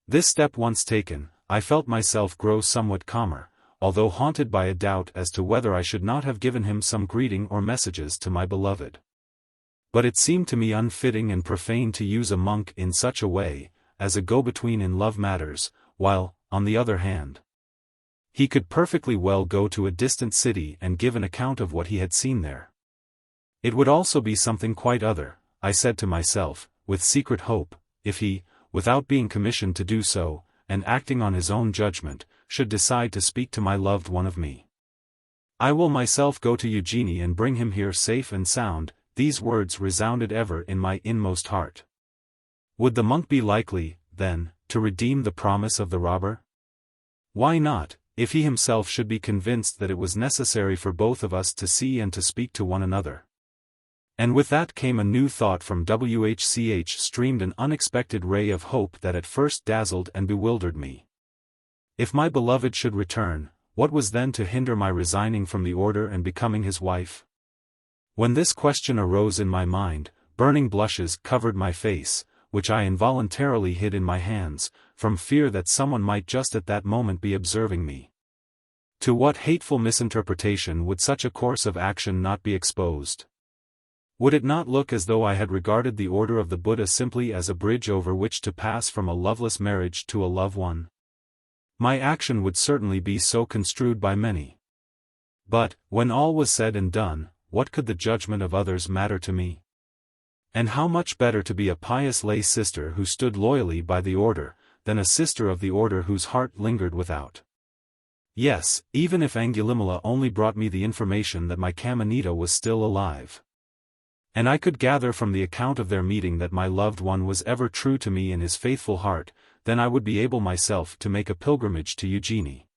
This step once taken, I felt myself grow somewhat calmer, although haunted by a doubt as to whether I should not have given him some greeting or messages to my beloved. But it seemed to me unfitting and profane to use a monk in such a way, as a go-between in love matters, while, on the other hand, he could perfectly well go to a distant city and give an account of what he had seen there. It would also be something quite other, I said to myself, with secret hope, if he, without being commissioned to do so, and acting on his own judgment, should decide to speak to my loved one of me. I will myself go to Eugenie and bring him here safe and sound. These words resounded ever in my inmost heart. Would the monk be likely, then, to redeem the promise of the robber? Why not, if he himself should be convinced that it was necessary for both of us to see and to speak to one another? And with that came a new thought from WHCH streamed an unexpected ray of hope that at first dazzled and bewildered me. If my beloved should return, what was then to hinder my resigning from the order and becoming his wife? When this question arose in my mind, burning blushes covered my face, which I involuntarily hid in my hands, from fear that someone might just at that moment be observing me. To what hateful misinterpretation would such a course of action not be exposed? Would it not look as though I had regarded the order of the Buddha simply as a bridge over which to pass from a loveless marriage to a loved one? My action would certainly be so construed by many. But, when all was said and done, what could the judgment of others matter to me? And how much better to be a pious lay sister who stood loyally by the order, than a sister of the order whose heart lingered without. Yes, even if Angulimala only brought me the information that my Kamanita was still alive. And I could gather from the account of their meeting that my loved one was ever true to me in his faithful heart, then I would be able myself to make a pilgrimage to Eugenie.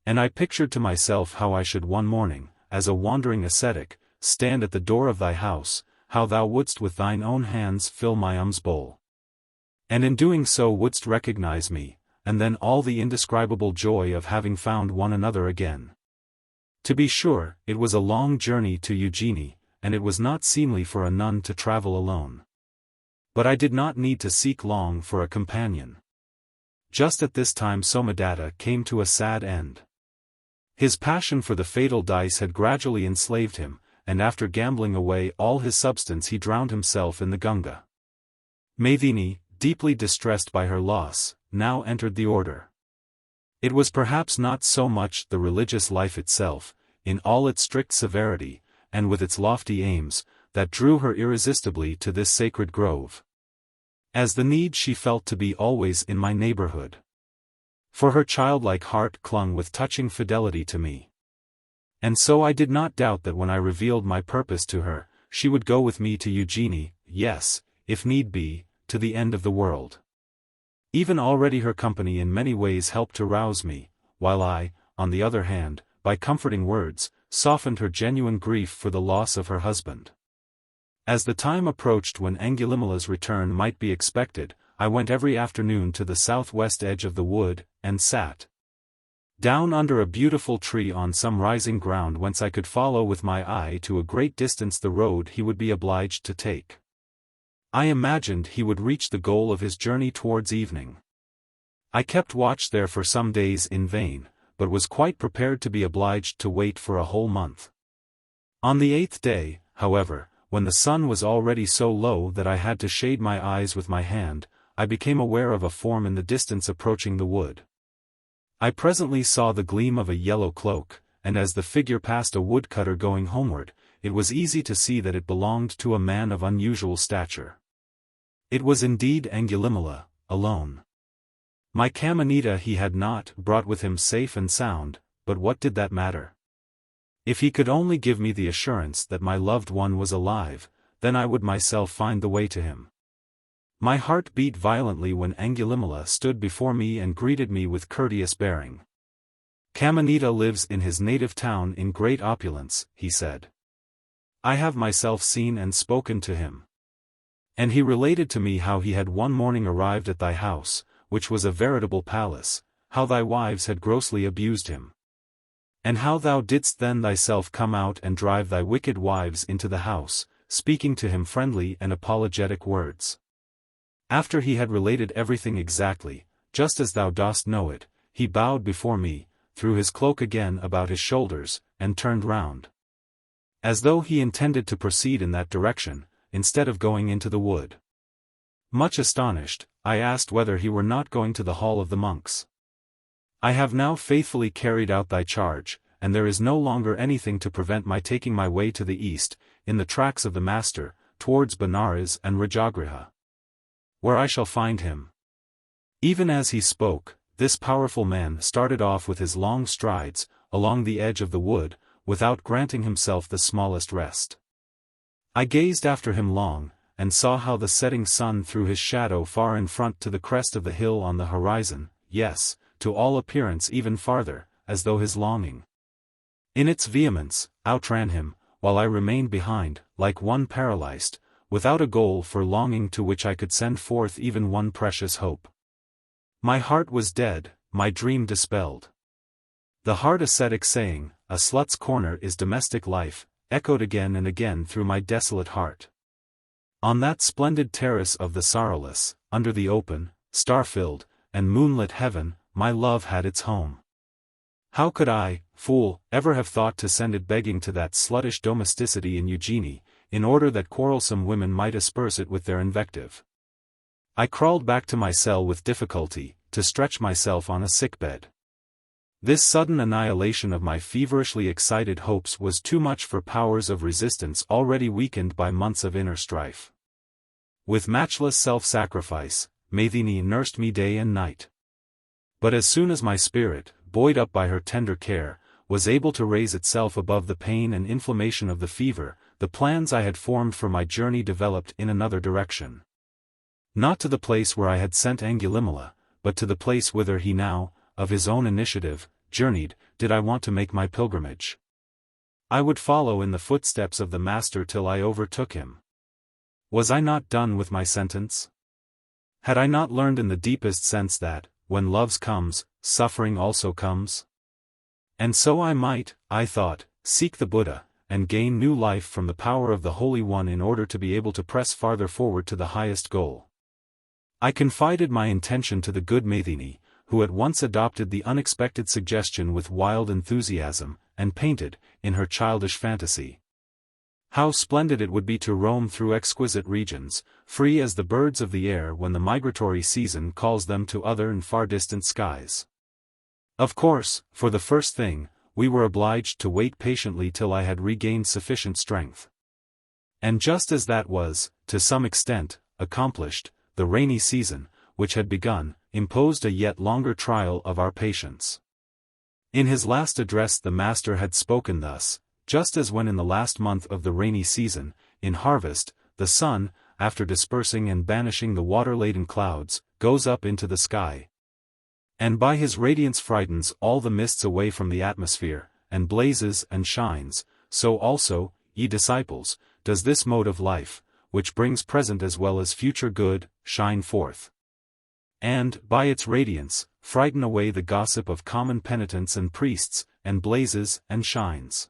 And I pictured to myself how I should one morning, as a wandering ascetic, stand at the door of thy house, how thou wouldst with thine own hands fill my alms bowl. And in doing so wouldst recognize me, and then all the indescribable joy of having found one another again. To be sure, it was a long journey to Eugenie, and it was not seemly for a nun to travel alone. But I did not need to seek long for a companion. Just at this time Somadatta came to a sad end. His passion for the fatal dice had gradually enslaved him, and after gambling away all his substance he drowned himself in the Gunga. Maidini, deeply distressed by her loss, now entered the order. It was perhaps not so much the religious life itself, in all its strict severity, and with its lofty aims, that drew her irresistibly to this sacred grove, as the need she felt to be always in my neighborhood. For her childlike heart clung with touching fidelity to me. And so I did not doubt that when I revealed my purpose to her, she would go with me to Eugenie, yes, if need be, to the end of the world. Even already her company in many ways helped to rouse me, while I, on the other hand, by comforting words, softened her genuine grief for the loss of her husband. As the time approached when Angulimala's return might be expected, I went every afternoon to the southwest edge of the wood, and sat down under a beautiful tree on some rising ground whence I could follow with my eye to a great distance the road he would be obliged to take. I imagined he would reach the goal of his journey towards evening. I kept watch there for some days in vain, but was quite prepared to be obliged to wait for a whole month. On the 8th day, however, when the sun was already so low that I had to shade my eyes with my hand, I became aware of a form in the distance approaching the wood. I presently saw the gleam of a yellow cloak, and as the figure passed a woodcutter going homeward, it was easy to see that it belonged to a man of unusual stature. It was indeed Angulimala, alone. My Kamanita he had not brought with him safe and sound, but what did that matter? If he could only give me the assurance that my loved one was alive, then I would myself find the way to him. My heart beat violently when Angulimala stood before me and greeted me with courteous bearing. Kamanita lives in his native town in great opulence, he said. I have myself seen and spoken to him. And he related to me how he had one morning arrived at thy house, which was a veritable palace, how thy wives had grossly abused him. And how thou didst then thyself come out and drive thy wicked wives into the house, speaking to him friendly and apologetic words. After he had related everything exactly, just as thou dost know it, he bowed before me, threw his cloak again about his shoulders, and turned round, as though he intended to proceed in that direction, instead of going into the wood. Much astonished, I asked whether he were not going to the hall of the monks. I have now faithfully carried out thy charge, and there is no longer anything to prevent my taking my way to the east, in the tracks of the master, towards Benares and Rajagraha, where I shall find him. Even as he spoke, this powerful man started off with his long strides, along the edge of the wood, without granting himself the smallest rest. I gazed after him long, and saw how the setting sun threw his shadow far in front to the crest of the hill on the horizon, yes, to all appearance even farther, as though his longing, in its vehemence, outran him, while I remained behind, like one paralyzed, without a goal for longing to which I could send forth even one precious hope. My heart was dead, my dream dispelled. The hard ascetic saying, "A slut's corner is domestic life," echoed again and again through my desolate heart. On that splendid terrace of the Sorrowless, under the open, star-filled, and moonlit heaven, my love had its home. How could I, fool, ever have thought to send it begging to that sluttish domesticity in Eugenie, in order that quarrelsome women might asperse it with their invective? I crawled back to my cell with difficulty, to stretch myself on a sick-bed. This sudden annihilation of my feverishly excited hopes was too much for powers of resistance already weakened by months of inner strife. With matchless self-sacrifice, Maiden nursed me day and night. But as soon as my spirit, buoyed up by her tender care, was able to raise itself above the pain and inflammation of the fever, the plans I had formed for my journey developed in another direction. Not to the place where I had sent Angulimala, but to the place whither he now, of his own initiative, journeyed, did I want to make my pilgrimage. I would follow in the footsteps of the Master till I overtook him. Was I not done with my sentence? Had I not learned in the deepest sense that, when love comes, suffering also comes? And so I might, I thought, seek the Buddha, and gain new life from the power of the Holy One in order to be able to press farther forward to the highest goal. I confided my intention to the good Maiden, who at once adopted the unexpected suggestion with wild enthusiasm, and painted, in her childish fantasy, how splendid it would be to roam through exquisite regions, free as the birds of the air when the migratory season calls them to other and far distant skies. Of course, for the first thing, we were obliged to wait patiently till I had regained sufficient strength. And just as that was, to some extent, accomplished, the rainy season, which had begun, imposed a yet longer trial of our patience. In his last address the Master had spoken thus: just as when in the last month of the rainy season, in harvest, the sun, after dispersing and banishing the water-laden clouds, goes up into the sky. And by his radiance frightens all the mists away from the atmosphere, and blazes and shines, so also, ye disciples, does this mode of life, which brings present as well as future good, shine forth. And, by its radiance, frighten away the gossip of common penitents and priests, and blazes and shines.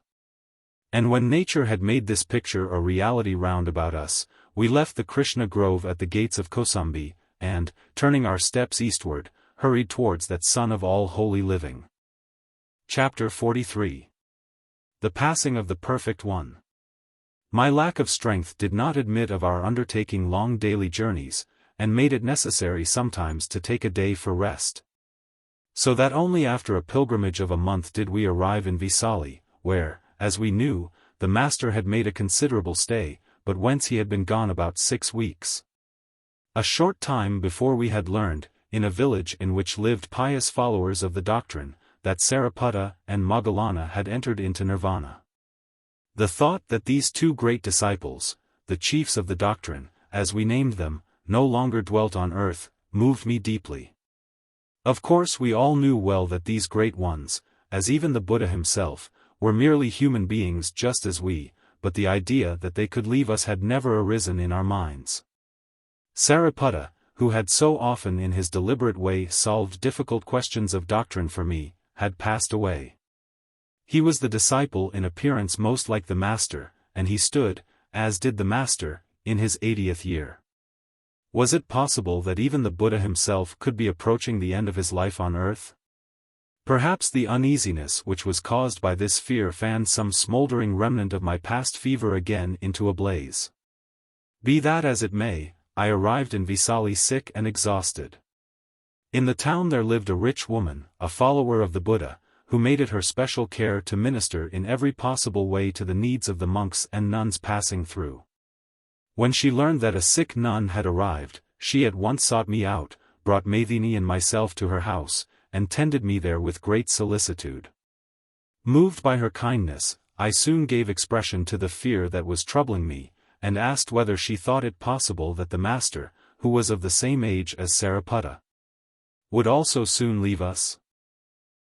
And when nature had made this picture a reality round about us, we left the Krishna grove at the gates of Kosambi, and, turning our steps eastward, hurried towards that sun of all holy living. Chapter 43. The Passing of the Perfect One. My lack of strength did not admit of our undertaking long daily journeys, and made it necessary sometimes to take a day for rest. So that only after a pilgrimage of a month did we arrive in VIII, where, as we knew, the master had made a considerable stay, but whence he had been gone about 6 weeks. A short time before we had learned, in a village in which lived pious followers of the doctrine, that Sariputta and Moggallana had entered into nirvana. The thought that these two great disciples, the chiefs of the doctrine, as we named them, no longer dwelt on earth, moved me deeply. Of course we all knew well that these great ones, as even the Buddha himself, were merely human beings just as we, but the idea that they could leave us had never arisen in our minds. Sariputta, who had so often in his deliberate way solved difficult questions of doctrine for me, had passed away. He was the disciple in appearance most like the master, and he stood, as did the master, in his 80th year. Was it possible that even the Buddha himself could be approaching the end of his life on earth? Perhaps the uneasiness which was caused by this fear fanned some smoldering remnant of my past fever again into a blaze. Be that as it may, I arrived in VIII sick and exhausted. In the town there lived a rich woman, a follower of the Buddha, who made it her special care to minister in every possible way to the needs of the monks and nuns passing through. When she learned that a sick nun had arrived, she at once sought me out, brought Maiden and myself to her house, and tended me there with great solicitude. Moved by her kindness, I soon gave expression to the fear that was troubling me, and asked whether she thought it possible that the master, who was of the same age as Sariputta, would also soon leave us.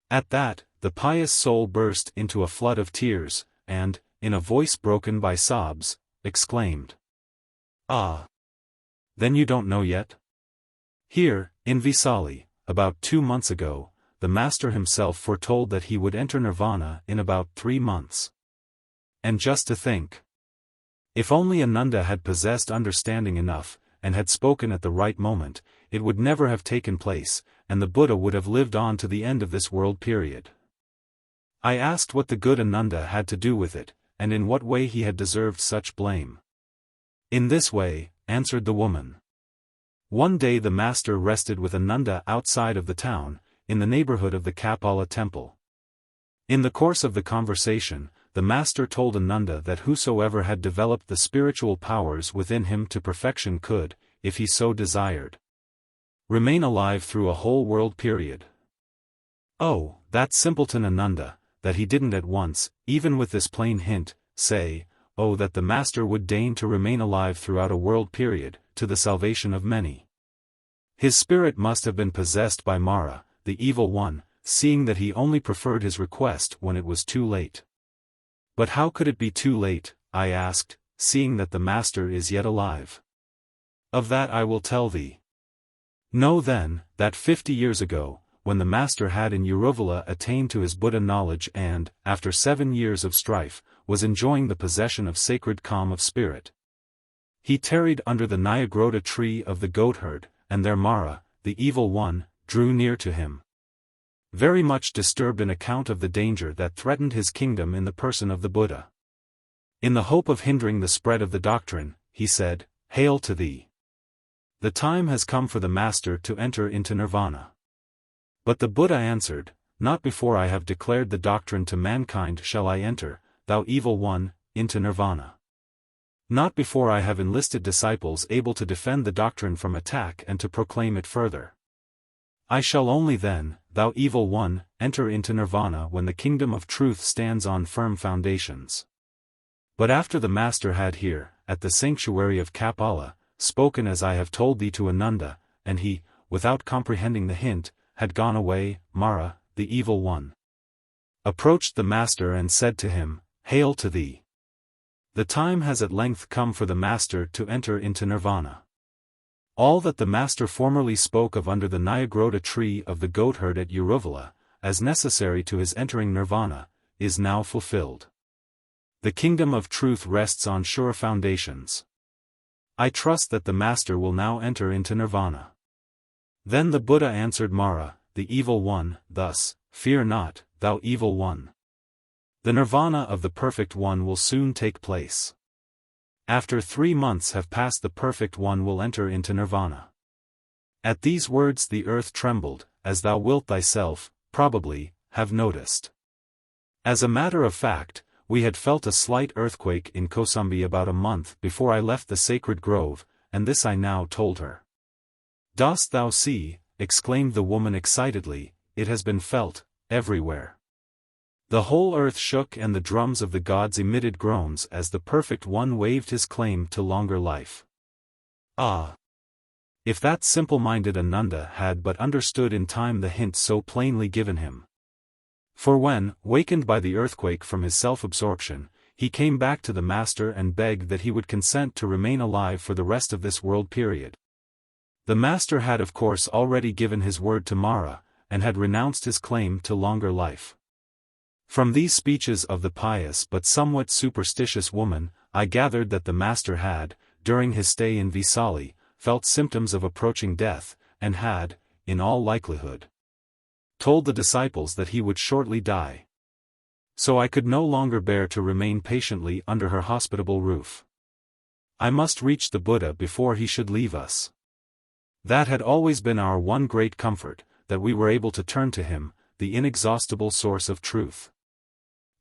At that, the pious soul burst into a flood of tears, and, in a voice broken by sobs, exclaimed, "Ah! Then you don't know yet?" Here, in VIII, about 2 months ago, the master himself foretold that he would enter nirvana in about 3 months. And just to think. If only Ananda had possessed understanding enough, and had spoken at the right moment, it would never have taken place, and the Buddha would have lived on to the end of this world period. I asked what the good Ananda had to do with it, and in what way he had deserved such blame. In this way, answered the woman. One day the master rested with Ananda outside of the town, in the neighborhood of the Kapala temple. In the course of the conversation, the master told Ananda that whosoever had developed the spiritual powers within him to perfection could, if he so desired, remain alive through a whole world period. Oh, that simpleton Ananda, that he didn't at once, even with this plain hint, say, oh that the master would deign to remain alive throughout a world period, to the salvation of many. His spirit must have been possessed by Mara, the evil one, seeing that he only preferred his request when it was too late. But how could it be too late, I asked, seeing that the master is yet alive? Of that I will tell thee. Know then, that 50 years ago, when the master had in Uruvala attained to his Buddha knowledge and, after 7 years of strife, was enjoying the possession of sacred calm of spirit, he tarried under the Nyagroda tree of the goatherd, and there Mara, the evil one, drew near to him, very much disturbed on account of the danger that threatened his kingdom in the person of the Buddha. In the hope of hindering the spread of the doctrine, he said, "Hail to thee! The time has come for the master to enter into nirvana." But the Buddha answered, "Not before I have declared the doctrine to mankind shall I enter, thou evil one, into nirvana. Not before I have enlisted disciples able to defend the doctrine from attack and to proclaim it further. I shall only then, thou evil one, enter into nirvana when the kingdom of truth stands on firm foundations." But after the master had here, at the sanctuary of Kapala, spoken as I have told thee to Ananda, and he, without comprehending the hint, had gone away. Mara, the evil one, approached the master and said to him, "Hail to thee! The time has at length come for the master to enter into nirvana. All that the master formerly spoke of under the Nyagroda tree of the goatherd at Uruvala, as necessary to his entering nirvana, is now fulfilled. The kingdom of truth rests on sure foundations. I trust that the master will now enter into nirvana." Then the Buddha answered Mara, the evil one, thus, "Fear not, thou evil one. The nirvana of the perfect one will soon take place. After 3 months have passed, the perfect one will enter into nirvana." At these words the earth trembled, as thou wilt thyself, probably, have noticed. As a matter of fact, we had felt a slight earthquake in Kosambi about a month before I left the sacred grove, and this I now told her. "Dost thou see?" exclaimed the woman excitedly, "it has been felt, everywhere. The whole earth shook and the drums of the gods emitted groans as the perfect one waved his claim to longer life. Ah! If that simple-minded Ananda had but understood in time the hint so plainly given him. For when, wakened by the earthquake from his self-absorption, he came back to the master and begged that he would consent to remain alive for the rest of this world period. The master had of course already given his word to Mara, and had renounced his claim to longer life. From these speeches of the pious but somewhat superstitious woman, I gathered that the master had, during his stay in VIII, felt symptoms of approaching death, and had, in all likelihood, told the disciples that he would shortly die. So I could no longer bear to remain patiently under her hospitable roof. I must reach the Buddha before he should leave us. That had always been our one great comfort, that we were able to turn to him, the inexhaustible source of truth.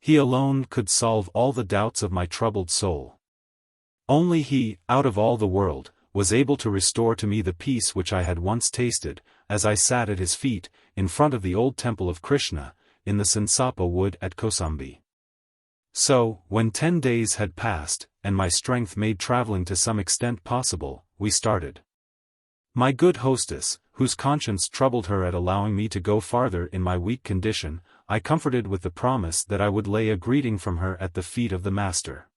He alone could solve all the doubts of my troubled soul. Only he, out of all the world, was able to restore to me the peace which I had once tasted, as I sat at his feet, in front of the old temple of Krishna, in the Sinsapa wood at Kosambi. So, when 10 days had passed, and my strength made traveling to some extent possible, we started. My good hostess, whose conscience troubled her at allowing me to go farther in my weak condition, I comforted with the promise that I would lay a greeting from her at the feet of the master.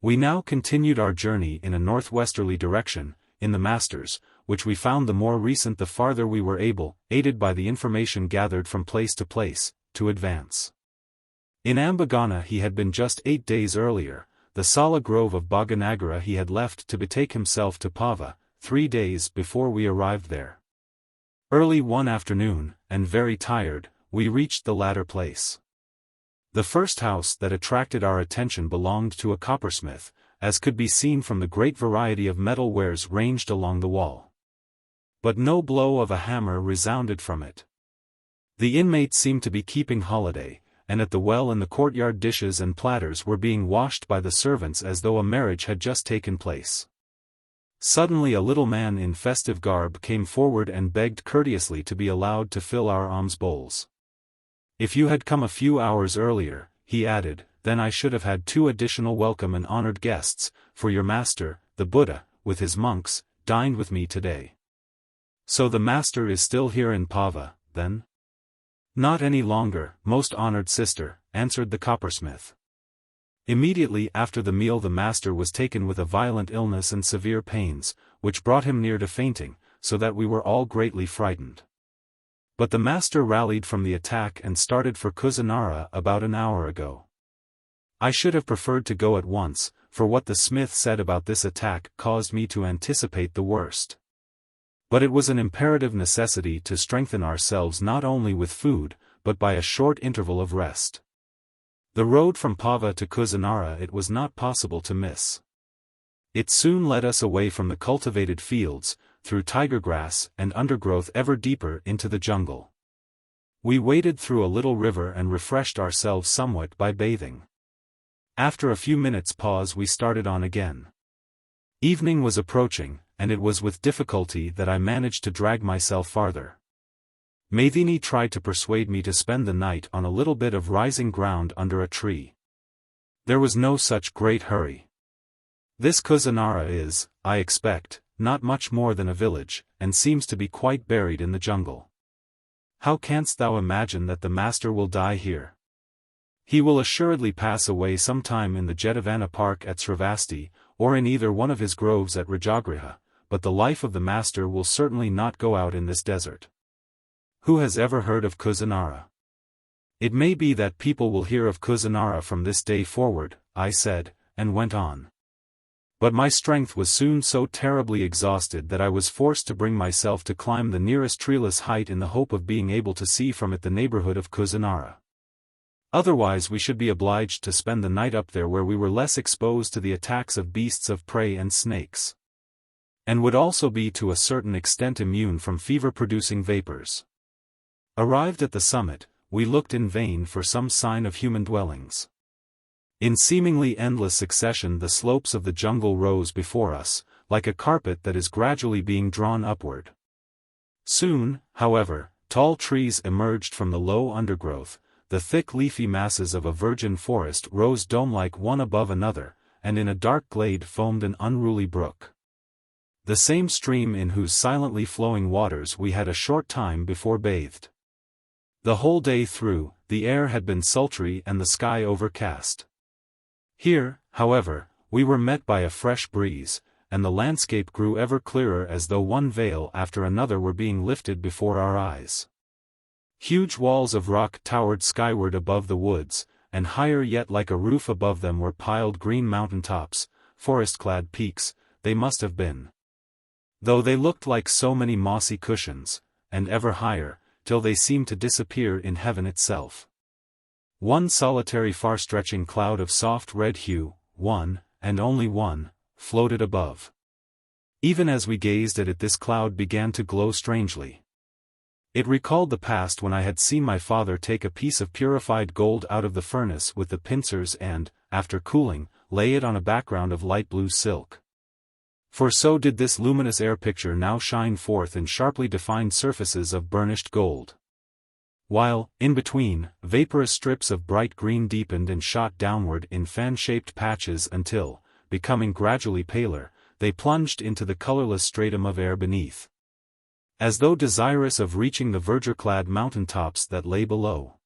We now continued our journey in a northwesterly direction, in the master's, which we found the more recent the farther we were able, aided by the information gathered from place to place, to advance. In Ambagana he had been just 8 days earlier, the Sala Grove of Bhaganagara he had left to betake himself to Pava, 3 days before we arrived there. Early one afternoon, and very tired, we reached the latter place. The first house that attracted our attention belonged to a coppersmith, as could be seen from the great variety of metal wares ranged along the wall. But no blow of a hammer resounded from it. The inmates seemed to be keeping holiday, and at the well in the courtyard dishes and platters were being washed by the servants as though a marriage had just taken place. Suddenly a little man in festive garb came forward and begged courteously to be allowed to fill our alms bowls. "If you had come a few hours earlier," he added, "then I should have had 2 additional welcome and honored guests, for your master, the Buddha, with his monks, dined with me today." "So the master is still here in Pava, then?" "Not any longer, most honored sister," answered the coppersmith. Immediately after the meal the master was taken with a violent illness and severe pains, which brought him near to fainting, so that we were all greatly frightened. But the master rallied from the attack and started for Kusinara about an hour ago. I should have preferred to go at once, for what the smith said about this attack caused me to anticipate the worst. But it was an imperative necessity to strengthen ourselves not only with food, but by a short interval of rest. The road from Pava to Kusinara it was not possible to miss. It soon led us away from the cultivated fields, through tiger grass and undergrowth ever deeper into the jungle. We waded through a little river and refreshed ourselves somewhat by bathing. After a few minutes' pause we started on again. Evening was approaching, and it was with difficulty that I managed to drag myself farther. Maidini tried to persuade me to spend the night on a little bit of rising ground under a tree. There was no such great hurry. This Kusinara is, I expect, not much more than a village, and seems to be quite buried in the jungle. How canst thou imagine that the master will die here? He will assuredly pass away some time in the Jetavana Park at Sravasti, or in either one of his groves at Rajagraha, but the life of the master will certainly not go out in this desert. Who has ever heard of Kusinara? It may be that people will hear of Kusinara from this day forward, I said, and went on. But my strength was soon so terribly exhausted that I was forced to bring myself to climb the nearest treeless height in the hope of being able to see from it the neighborhood of Kusinara. Otherwise we should be obliged to spend the night up there where we were less exposed to the attacks of beasts of prey and snakes. And would also be to a certain extent immune from fever-producing vapors. Arrived at the summit, we looked in vain for some sign of human dwellings. In seemingly endless succession the slopes of the jungle rose before us, like a carpet that is gradually being drawn upward. Soon, however, tall trees emerged from the low undergrowth, the thick leafy masses of a virgin forest rose dome-like one above another, and in a dark glade foamed an unruly brook. The same stream in whose silently flowing waters we had a short time before bathed. The whole day through, the air had been sultry and the sky overcast. Here, however, we were met by a fresh breeze, and the landscape grew ever clearer as though one veil after another were being lifted before our eyes. Huge walls of rock towered skyward above the woods, and higher yet like a roof above them were piled green mountain tops, forest-clad peaks, they must have been. Though they looked like so many mossy cushions, and ever higher, till they seemed to disappear in heaven itself. One solitary far-stretching cloud of soft red hue, one, and only one, floated above. Even as we gazed at it this cloud began to glow strangely. It recalled the past when I had seen my father take a piece of purified gold out of the furnace with the pincers and, after cooling, lay it on a background of light blue silk. For so did this luminous air picture now shine forth in sharply defined surfaces of burnished gold. While, in between, vaporous strips of bright green deepened and shot downward in fan-shaped patches until, becoming gradually paler, they plunged into the colorless stratum of air beneath. As though desirous of reaching the verdure-clad mountain-tops that lay below.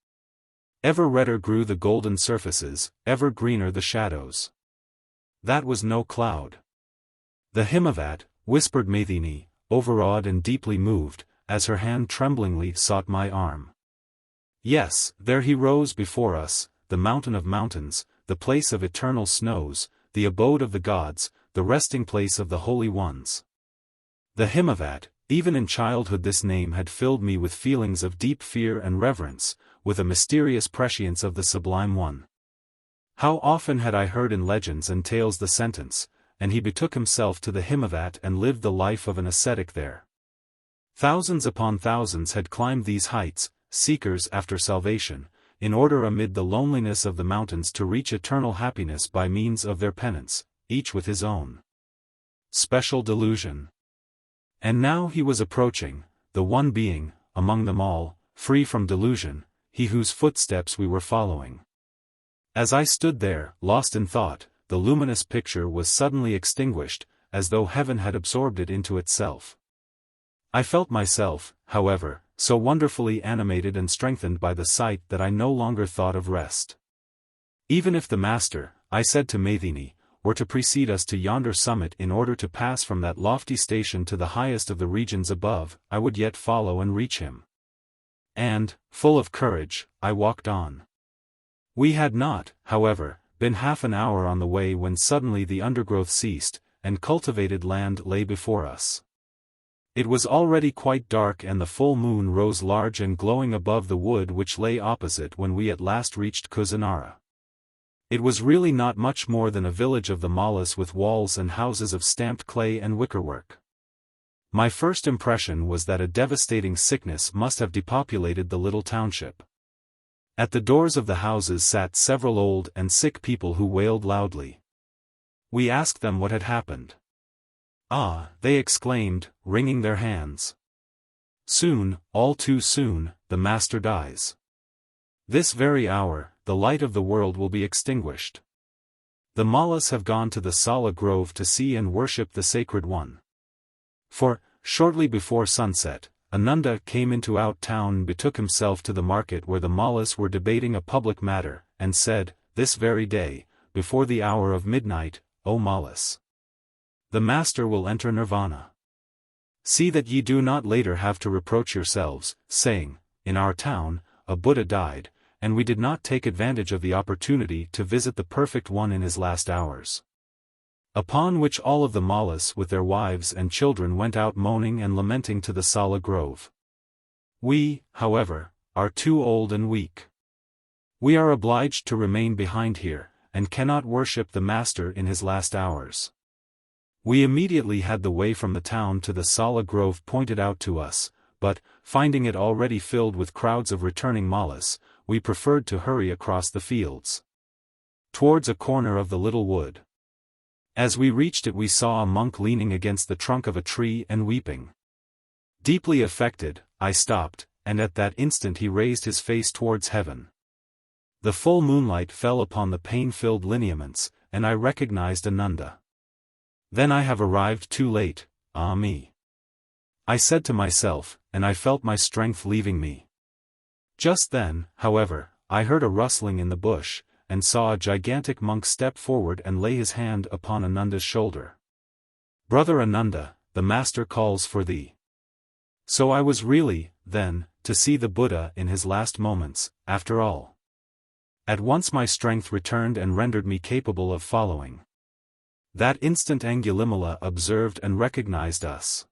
Ever redder grew the golden surfaces, ever greener the shadows. That was no cloud. The Himavat, whispered Maithini, overawed and deeply moved, as her hand tremblingly sought my arm. Yes, there he rose before us, the mountain of mountains, the place of eternal snows, the abode of the gods, the resting place of the holy ones. The Himavat. Even in childhood this name had filled me with feelings of deep fear and reverence, with a mysterious prescience of the Sublime One. How often had I heard in legends and tales the sentence, and he betook himself to the Himavat and lived the life of an ascetic there. Thousands upon thousands had climbed these heights, seekers after salvation, in order amid the loneliness of the mountains to reach eternal happiness by means of their penance, each with his own special delusion. And now he was approaching, the one being, among them all, free from delusion, he whose footsteps we were following. As I stood there, lost in thought, the luminous picture was suddenly extinguished, as though heaven had absorbed it into itself. I felt myself, however, so wonderfully animated and strengthened by the sight that I no longer thought of rest. Even if the master, I said to Maithini, were to precede us to yonder summit in order to pass from that lofty station to the highest of the regions above, I would yet follow and reach him. And, full of courage, I walked on. We had not, however, been half an hour on the way when suddenly the undergrowth ceased, and cultivated land lay before us. It was already quite dark and the full moon rose large and glowing above the wood which lay opposite when we at last reached Kusinara. It was really not much more than a village of the Mallas with walls and houses of stamped clay and wickerwork. My first impression was that a devastating sickness must have depopulated the little township. At the doors of the houses sat several old and sick people who wailed loudly. We asked them what had happened. Ah, they exclaimed, wringing their hands. Soon, all too soon, the master dies. This very hour, the light of the world will be extinguished. The Mallas have gone to the Sala Grove to see and worship the Sacred One. For, shortly before sunset, Ananda came into out town and betook himself to the market where the Mallas were debating a public matter, and said, "This very day, before the hour of midnight, O Mallas, the Master will enter Nirvana. See that ye do not later have to reproach yourselves, saying, in our town, a Buddha died, and we did not take advantage of the opportunity to visit the Perfect One in his last hours." Upon which all of the Mallas with their wives and children went out moaning and lamenting to the Sala Grove. We, however, are too old and weak. We are obliged to remain behind here, and cannot worship the Master in his last hours. We immediately had the way from the town to the Sala Grove pointed out to us, but, finding it already filled with crowds of returning Mallas, we preferred to hurry across the fields towards a corner of the little wood. As we reached it we saw a monk leaning against the trunk of a tree and weeping. Deeply affected, I stopped, and at that instant he raised his face towards heaven. The full moonlight fell upon the pain-filled lineaments, and I recognized Ananda. Then I have arrived too late, ah me, I said to myself, and I felt my strength leaving me. Just then, however, I heard a rustling in the bush, and saw a gigantic monk step forward and lay his hand upon Ananda's shoulder. "Brother Ananda, the Master calls for thee." So I was really, then, to see the Buddha in his last moments, after all. At once my strength returned and rendered me capable of following. That instant Angulimala observed and recognized us.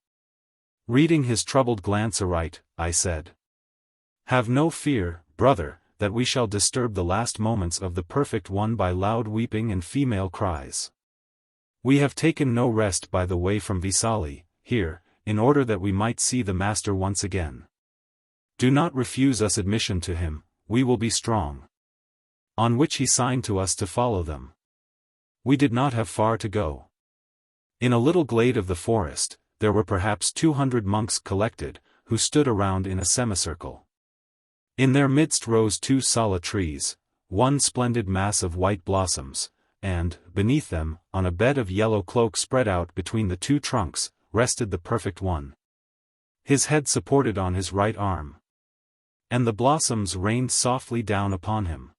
Reading his troubled glance aright, I said, "Have no fear, brother, that we shall disturb the last moments of the Perfect One by loud weeping and female cries. We have taken no rest by the way from VIII, here, in order that we might see the Master once again. Do not refuse us admission to him, we will be strong." On which he signed to us to follow them. We did not have far to go. In a little glade of the forest, there were perhaps 200 monks collected, who stood around in a semicircle. In their midst rose 2 sala trees, one splendid mass of white blossoms, and, beneath them, on a bed of yellow cloak spread out between the 2 trunks, rested the Perfect One. His head supported on his right arm. And the blossoms rained softly down upon him.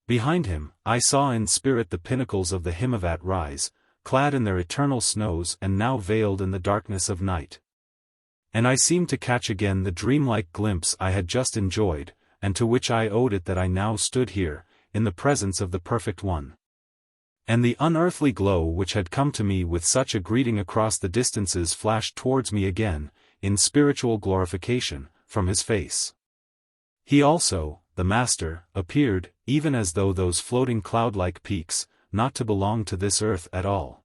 Behind him, I saw in spirit the pinnacles of the Himavat rise, clad in their eternal snows and now veiled in the darkness of night. And I seemed to catch again the dreamlike glimpse I had just enjoyed, and to which I owed it that I now stood here, in the presence of the Perfect One. And the unearthly glow which had come to me with such a greeting across the distances flashed towards me again, in spiritual glorification, from his face. He also, the Master, appeared, even as though those floating cloud-like peaks, not to belong to this earth at all.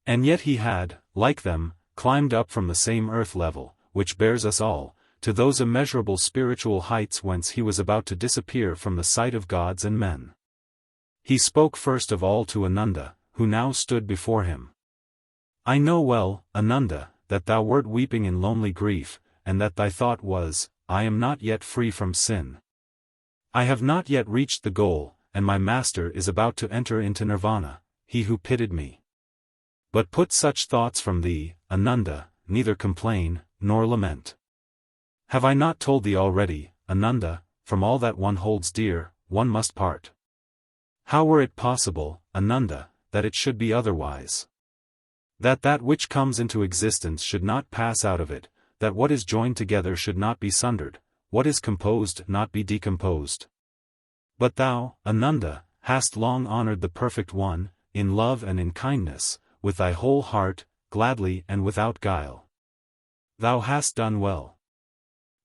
And yet he had, like them, climbed up from the same earth level, which bears us all, to those immeasurable spiritual heights whence he was about to disappear from the sight of gods and men. He spoke first of all to Ananda, who now stood before him. "I know well, Ananda, that thou wert weeping in lonely grief, and that thy thought was, I am not yet free from sin. I have not yet reached the goal, and my Master is about to enter into Nirvana, he who pitied me. But put such thoughts from thee, Ananda, neither complain, nor lament. Have I not told thee already, Ananda, from all that one holds dear, one must part? How were it possible, Ananda, that it should be otherwise? That which comes into existence should not pass out of it, that what is joined together should not be sundered, what is composed not be decomposed. But thou, Ananda, hast long honored the Perfect One, in love and in kindness, with thy whole heart, gladly and without guile. Thou hast done well.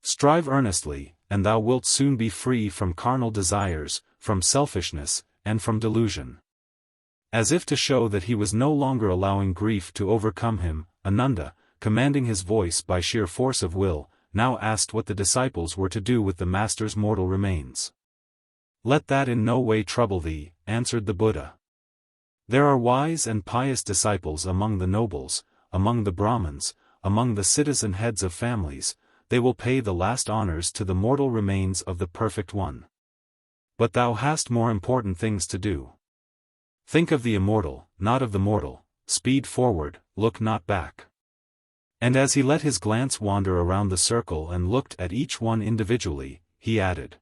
Strive earnestly, and thou wilt soon be free from carnal desires, from selfishness, and from delusion." As if to show that he was no longer allowing grief to overcome him, Ananda, commanding his voice by sheer force of will, now asked what the disciples were to do with the Master's mortal remains. "Let that in no way trouble thee," answered the Buddha. "There are wise and pious disciples among the nobles, among the Brahmins, among the citizen heads of families, they will pay the last honors to the mortal remains of the Perfect One. But thou hast more important things to do. Think of the immortal, not of the mortal, speed forward, look not back. And as he let his glance wander around the circle and looked at each one individually, he added,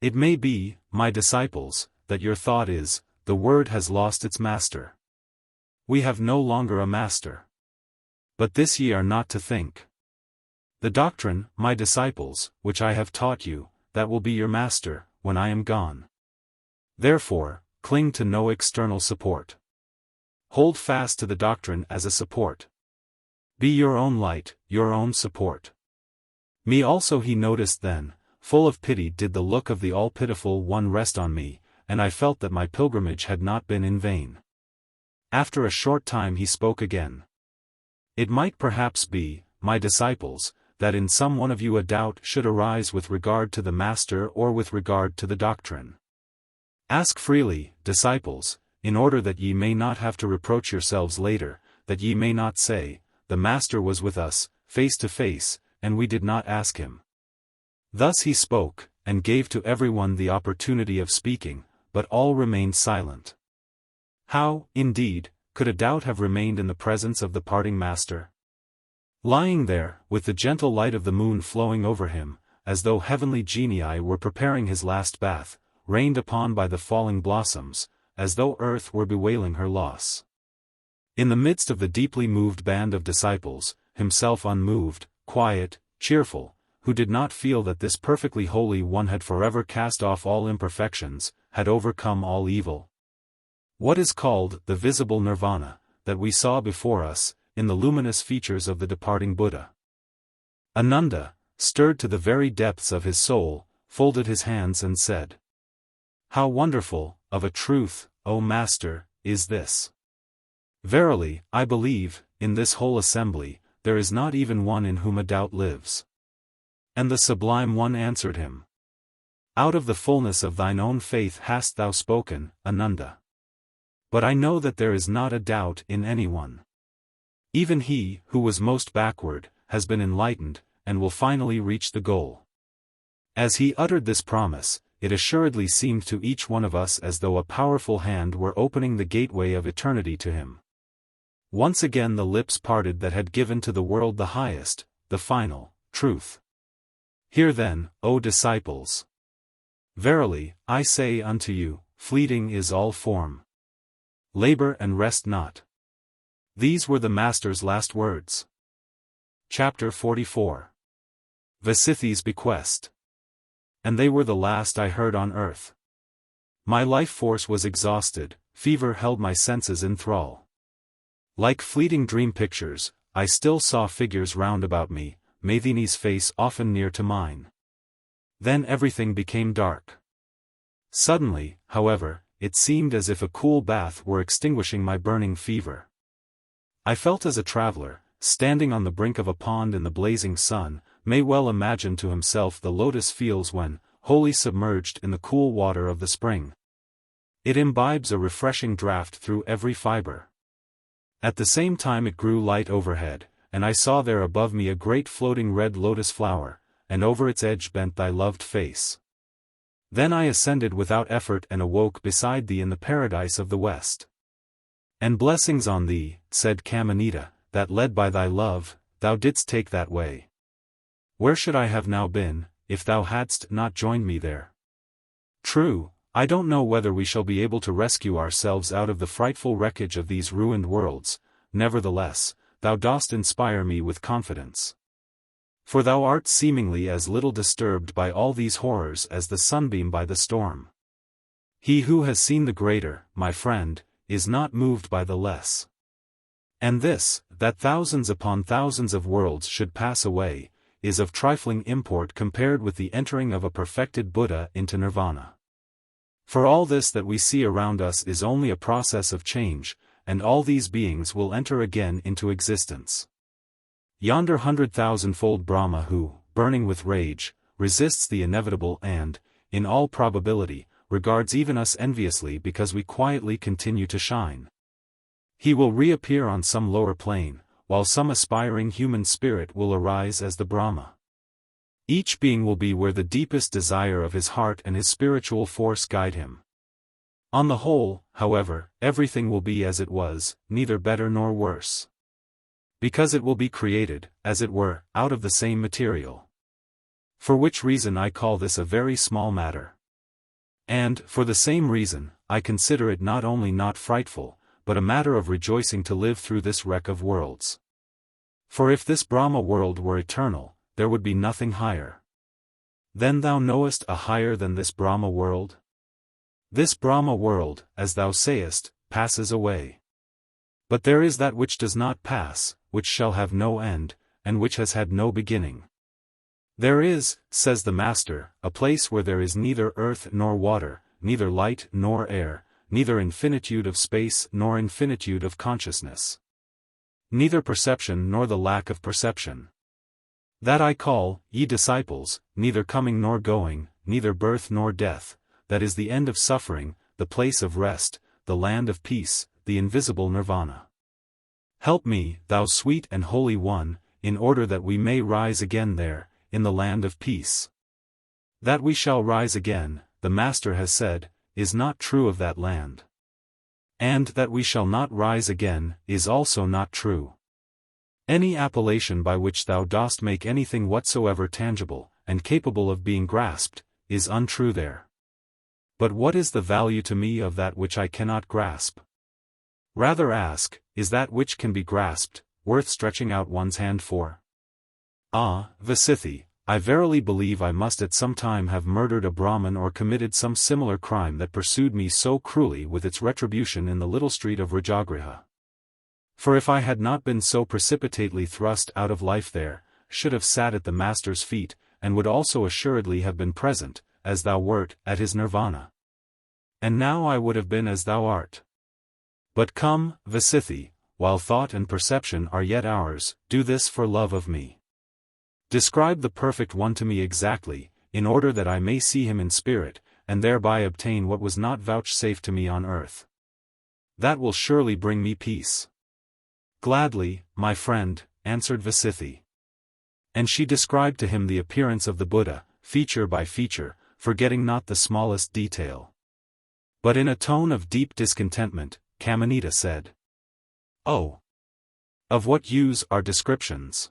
"It may be, my disciples, that your thought is, the word has lost its master. We have no longer a master. But this ye are not to think. The doctrine, my disciples, which I have taught you, that will be your master, when I am gone. Therefore, cling to no external support. Hold fast to the doctrine as a support. Be your own light, your own support." Me also he noticed then, full of pity did the look of the all-pitiful one rest on me, and I felt that my pilgrimage had not been in vain. After a short time he spoke again. "It might perhaps be, my disciples, that in some one of you a doubt should arise with regard to the Master or with regard to the doctrine. Ask freely, disciples, in order that ye may not have to reproach yourselves later, that ye may not say, the Master was with us, face to face, and we did not ask him." Thus he spoke, and gave to everyone the opportunity of speaking, but all remained silent. How, indeed, could a doubt have remained in the presence of the parting Master? Lying there, with the gentle light of the moon flowing over him, as though heavenly genii were preparing his last bath, rained upon by the falling blossoms, as though earth were bewailing her loss. In the midst of the deeply moved band of disciples, himself unmoved, quiet, cheerful, who did not feel that this perfectly holy one had forever cast off all imperfections, had overcome all evil. What is called the visible nirvana, that we saw before us, in the luminous features of the departing Buddha. Ananda, stirred to the very depths of his soul, folded his hands and said, "How wonderful, of a truth, O Master, is this! Verily, I believe, in this whole assembly, there is not even one in whom a doubt lives." And the Sublime One answered him, "Out of the fullness of thine own faith hast thou spoken, Ananda. But I know that there is not a doubt in anyone. Even he, who was most backward, has been enlightened, and will finally reach the goal." As he uttered this promise, it assuredly seemed to each one of us as though a powerful hand were opening the gateway of eternity to him. Once again the lips parted that had given to the world the highest, the final, truth. Hear then, O disciples. Verily, I say unto you, fleeting is all form. Labor and rest not. These were the Master's last words. Chapter 44. Vasithi's Bequest. And they were the last I heard on earth. My life force was exhausted, fever held my senses in thrall. Like fleeting dream pictures, I still saw figures round about me, Maithini's face often near to mine. Then everything became dark. Suddenly, however, it seemed as if a cool bath were extinguishing my burning fever. I felt as a traveler, standing on the brink of a pond in the blazing sun, may well imagine to himself the lotus feels when, wholly submerged in the cool water of the spring. It imbibes a refreshing draught through every fiber. At the same time it grew light overhead, and I saw there above me a great floating red lotus flower, and over its edge bent thy loved face. Then I ascended without effort and awoke beside thee in the paradise of the West. And blessings on thee, said Kamanita, that led by thy love, thou didst take that way. Where should I have now been, if thou hadst not joined me there? True, I don't know whether we shall be able to rescue ourselves out of the frightful wreckage of these ruined worlds, nevertheless, thou dost inspire me with confidence. For thou art seemingly as little disturbed by all these horrors as the sunbeam by the storm. He who has seen the greater, my friend, is not moved by the less. And this, that thousands upon thousands of worlds should pass away, is of trifling import compared with the entering of a perfected Buddha into nirvana. For all this that we see around us is only a process of change, and all these beings will enter again into existence. Yonder 100,000-fold Brahma who, burning with rage, resists the inevitable and, in all probability, regards even us enviously because we quietly continue to shine. He will reappear on some lower plane, while some aspiring human spirit will arise as the Brahma. Each being will be where the deepest desire of his heart and his spiritual force guide him. On the whole, however, everything will be as it was, neither better nor worse. Because it will be created, as it were, out of the same material. For which reason I call this a very small matter. And, for the same reason, I consider it not only not frightful, but a matter of rejoicing to live through this wreck of worlds. For if this Brahma world were eternal, there would be nothing higher. Then thou knowest a higher than this Brahma world? This Brahma world, as thou sayest, passes away. But there is that which does not pass, which shall have no end, and which has had no beginning. There is, says the Master, a place where there is neither earth nor water, neither light nor air, neither infinitude of space nor infinitude of consciousness. Neither perception nor the lack of perception. That I call, ye disciples, neither coming nor going, neither birth nor death, that is the end of suffering, the place of rest, the land of peace, the invisible nirvana. Help me, thou sweet and holy one, in order that we may rise again there, in the land of peace. That we shall rise again, the Master has said, is not true of that land. And that we shall not rise again, is also not true. Any appellation by which thou dost make anything whatsoever tangible, and capable of being grasped, is untrue there. But what is the value to me of that which I cannot grasp? Rather ask, is that which can be grasped, worth stretching out one's hand for? Ah, VIII, I verily believe I must at some time have murdered a Brahmin or committed some similar crime that pursued me so cruelly with its retribution in the little street of Rajagriha. For if I had not been so precipitately thrust out of life there, should have sat at the Master's feet, and would also assuredly have been present, as thou wert, at his nirvana. And now I would have been as thou art. But come, VIII, while thought and perception are yet ours, do this for love of me. Describe the Perfect One to me exactly, in order that I may see him in spirit, and thereby obtain what was not vouchsafed to me on earth. That will surely bring me peace. Gladly, my friend, answered VIII. And she described to him the appearance of the Buddha, feature by feature, forgetting not the smallest detail. But in a tone of deep discontentment, Kamanita said, "Oh! Of what use are descriptions?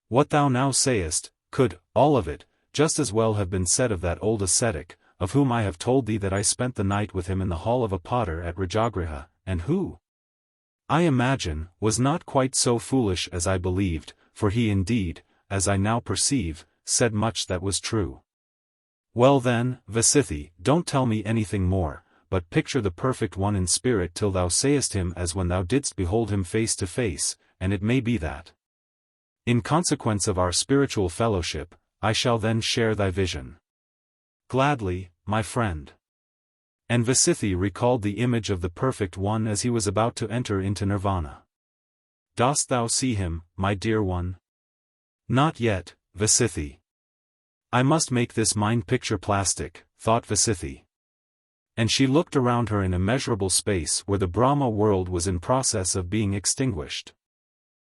What thou now sayest, could, all of it, just as well have been said of that old ascetic, of whom I have told thee that I spent the night with him in the hall of a potter at Rajagriha, and who, I imagine, was not quite so foolish as I believed, for he indeed, as I now perceive, said much that was true. Well then, VIII, don't tell me anything more, but picture the Perfect One in spirit till thou sayest him as when thou didst behold him face to face, and it may be that, in consequence of our spiritual fellowship, I shall then share thy vision." "Gladly, my friend." And VIII recalled the image of the Perfect One as he was about to enter into nirvana. "Dost thou see him, my dear one?" "Not yet, VIII. I must make this mind picture plastic," thought VIII. And she looked around her in immeasurable space where the Brahma world was in process of being extinguished.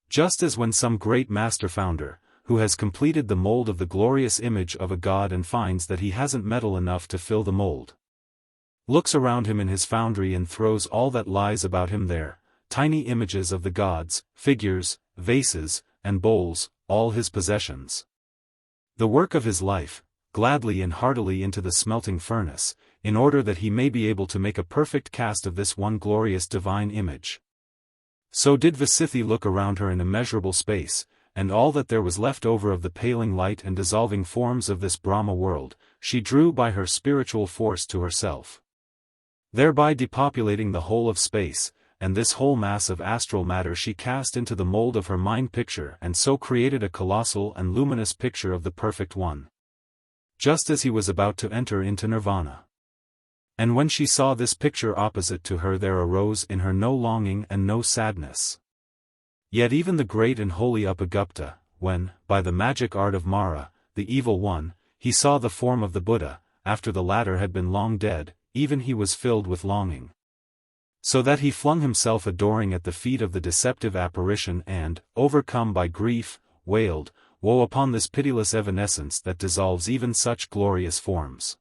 Just as when some great master founder, who has completed the mold of the glorious image of a god and finds that he hasn't metal enough to fill the mold, looks around him in his foundry and throws all that lies about him there, tiny images of the gods, figures, vases, and bowls, all his possessions, the work of his life, gladly and heartily into the smelting furnace, in order that he may be able to make a perfect cast of this one glorious divine image. So did VIII look around her in immeasurable space, and all that there was left over of the paling light and dissolving forms of this Brahma world, she drew by her spiritual force to herself, thereby depopulating the whole of space, and this whole mass of astral matter she cast into the mold of her mind picture and so created a colossal and luminous picture of the Perfect One, just as he was about to enter into nirvana. And when she saw this picture opposite to her there arose in her no longing and no sadness. Yet even the great and holy Upagupta, when, by the magic art of Mara, the evil one, he saw the form of the Buddha, after the latter had been long dead, even he was filled with longing. So that he flung himself adoring at the feet of the deceptive apparition and, overcome by grief, wailed, "Woe upon this pitiless evanescence that dissolves even such glorious forms."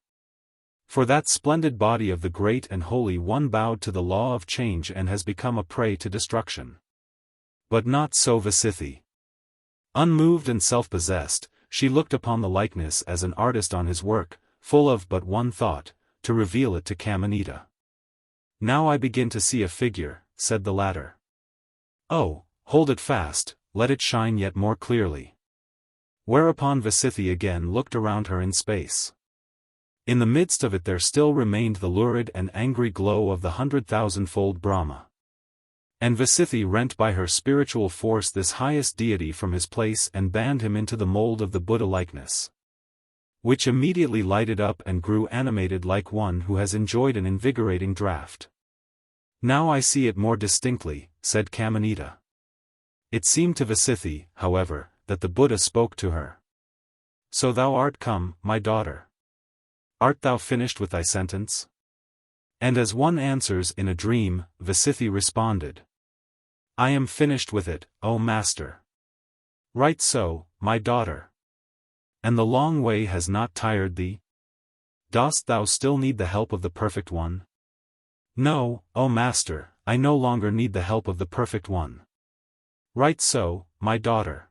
For that splendid body of the great and holy one bowed to the law of change and has become a prey to destruction. But not so VIII. Unmoved and self-possessed, she looked upon the likeness as an artist on his work, full of but one thought, to reveal it to Kamanita. "Now I begin to see a figure," said the latter. "Oh, hold it fast, let it shine yet more clearly." Whereupon VIII again looked around her in space. In the midst of it there still remained the lurid and angry glow of the 100,000-fold Brahma. And VIII rent by her spiritual force this highest deity from his place and banned him into the mold of the Buddha likeness, which immediately lighted up and grew animated like one who has enjoyed an invigorating draught. "Now I see it more distinctly," said Kamanita. It seemed to VIII, however, that the Buddha spoke to her. "So thou art come, my daughter. Art thou finished with thy sentence?" And as one answers in a dream, VIII responded, "I am finished with it, O Master." "Right so, my daughter. And the long way has not tired thee? Dost thou still need the help of the Perfect One?" "No, O Master, I no longer need the help of the Perfect One." "Right so, my daughter.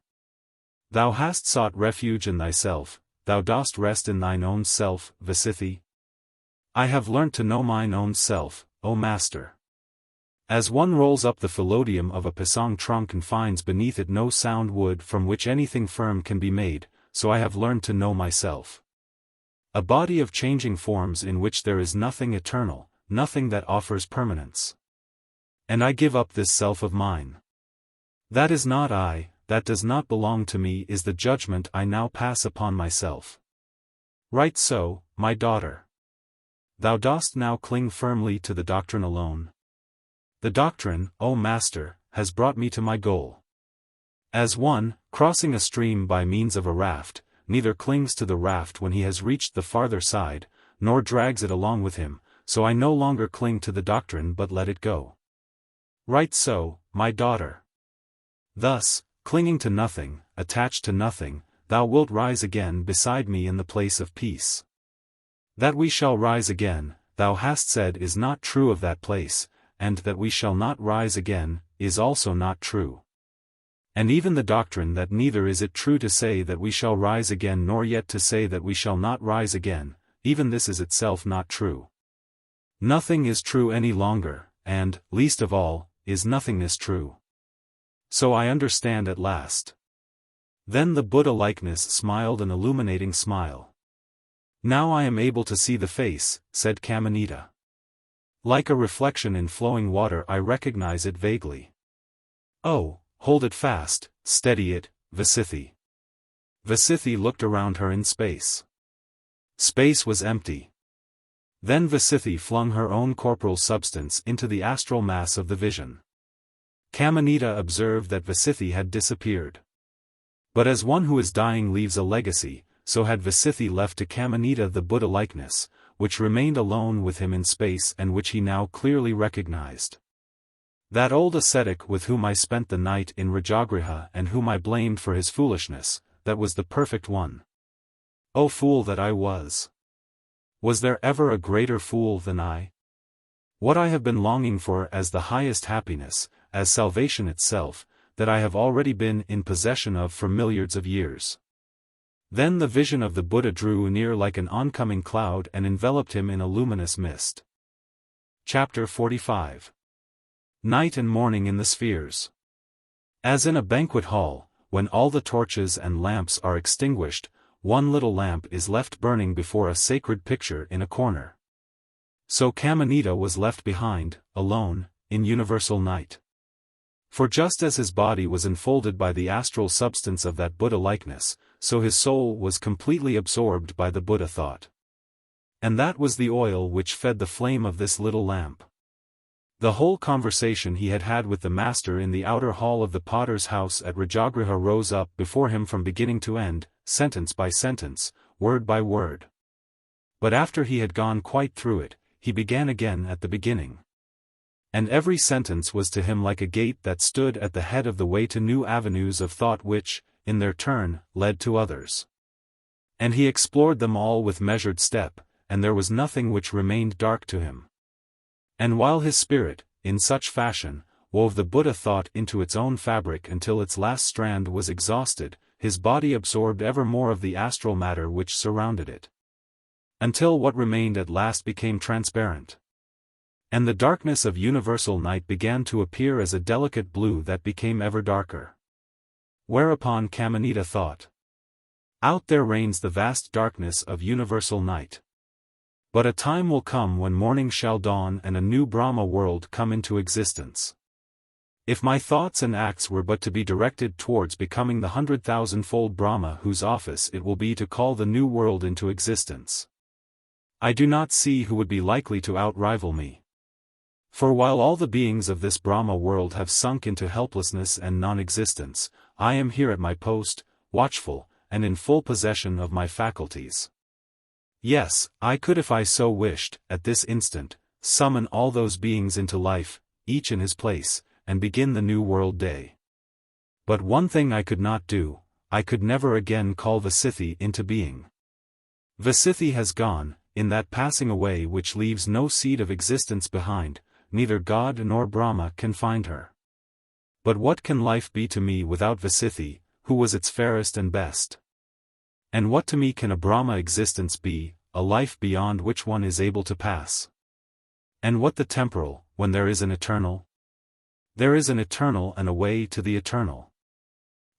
Thou hast sought refuge in thyself, thou dost rest in thine own self, VIII." "I have learnt to know mine own self, O Master. As one rolls up the phyllodeum of a pisang trunk and finds beneath it no sound wood from which anything firm can be made, so I have learned to know myself. A body of changing forms in which there is nothing eternal, nothing that offers permanence. And I give up this self of mine. That is not I, that does not belong to me is the judgment I now pass upon myself." "Right so, my daughter. Thou dost now cling firmly to the doctrine alone." "The doctrine, O Master, has brought me to my goal. As one, crossing a stream by means of a raft, neither clings to the raft when he has reached the farther side, nor drags it along with him, so I no longer cling to the doctrine but let it go." "Right so, my daughter. Thus, clinging to nothing, attached to nothing, thou wilt rise again beside me in the place of peace. That we shall rise again, thou hast said is not true of that place, and that we shall not rise again, is also not true. And even the doctrine that neither is it true to say that we shall rise again nor yet to say that we shall not rise again, even this is itself not true. Nothing is true any longer, and, least of all, is nothingness true. So I understand at last." Then the Buddha likeness smiled an illuminating smile. "Now I am able to see the face," said Kamanita. "Like a reflection in flowing water I recognize it vaguely." "Oh, hold it fast, steady it, VIII." VIII looked around her in space. Space was empty. Then VIII flung her own corporal substance into the astral mass of the vision. Kamanita observed that VIII had disappeared. But as one who is dying leaves a legacy, so had VIII left to Kamanita the Buddha likeness, which remained alone with him in space and which he now clearly recognized. "That old ascetic with whom I spent the night in Rajagraha and whom I blamed for his foolishness, that was the Perfect One. O fool that I was! Was there ever a greater fool than I? What I have been longing for as the highest happiness, as salvation itself, that I have already been in possession of for milliards of years." Then the vision of the Buddha drew near like an oncoming cloud and enveloped him in a luminous mist. Chapter 45. Night and Morning in the Spheres. As in a banquet hall, when all the torches and lamps are extinguished, one little lamp is left burning before a sacred picture in a corner. So Kamanita was left behind, alone, in universal night. For just as his body was enfolded by the astral substance of that Buddha likeness, so his soul was completely absorbed by the Buddha thought. And that was the oil which fed the flame of this little lamp. The whole conversation he had had with the master in the outer hall of the potter's house at Rajagraha rose up before him from beginning to end, sentence by sentence, word by word. But after he had gone quite through it, he began again at the beginning. And every sentence was to him like a gate that stood at the head of the way to new avenues of thought which, in their turn, led to others. And he explored them all with measured step, and there was nothing which remained dark to him. And while his spirit, in such fashion, wove the Buddha thought into its own fabric until its last strand was exhausted, his body absorbed ever more of the astral matter which surrounded it. Until what remained at last became transparent. And the darkness of universal night began to appear as a delicate blue that became ever darker. Whereupon Kamanita thought, "Out there reigns the vast darkness of universal night. But a time will come when morning shall dawn and a new Brahma world come into existence. If my thoughts and acts were but to be directed towards becoming the 100,000-fold Brahma whose office it will be to call the new world into existence, I do not see who would be likely to outrival me. For while all the beings of this Brahma world have sunk into helplessness and non-existence, I am here at my post, watchful, and in full possession of my faculties. Yes, I could if I so wished, at this instant, summon all those beings into life, each in his place, and begin the new world day. But one thing I could not do, I could never again call VIII into being. VIII has gone, in that passing away which leaves no seed of existence behind, neither God nor Brahma can find her. But what can life be to me without VIII, who was its fairest and best? And what to me can a Brahma existence be, a life beyond which one is able to pass? And what the temporal, when there is an eternal? There is an eternal and a way to the eternal.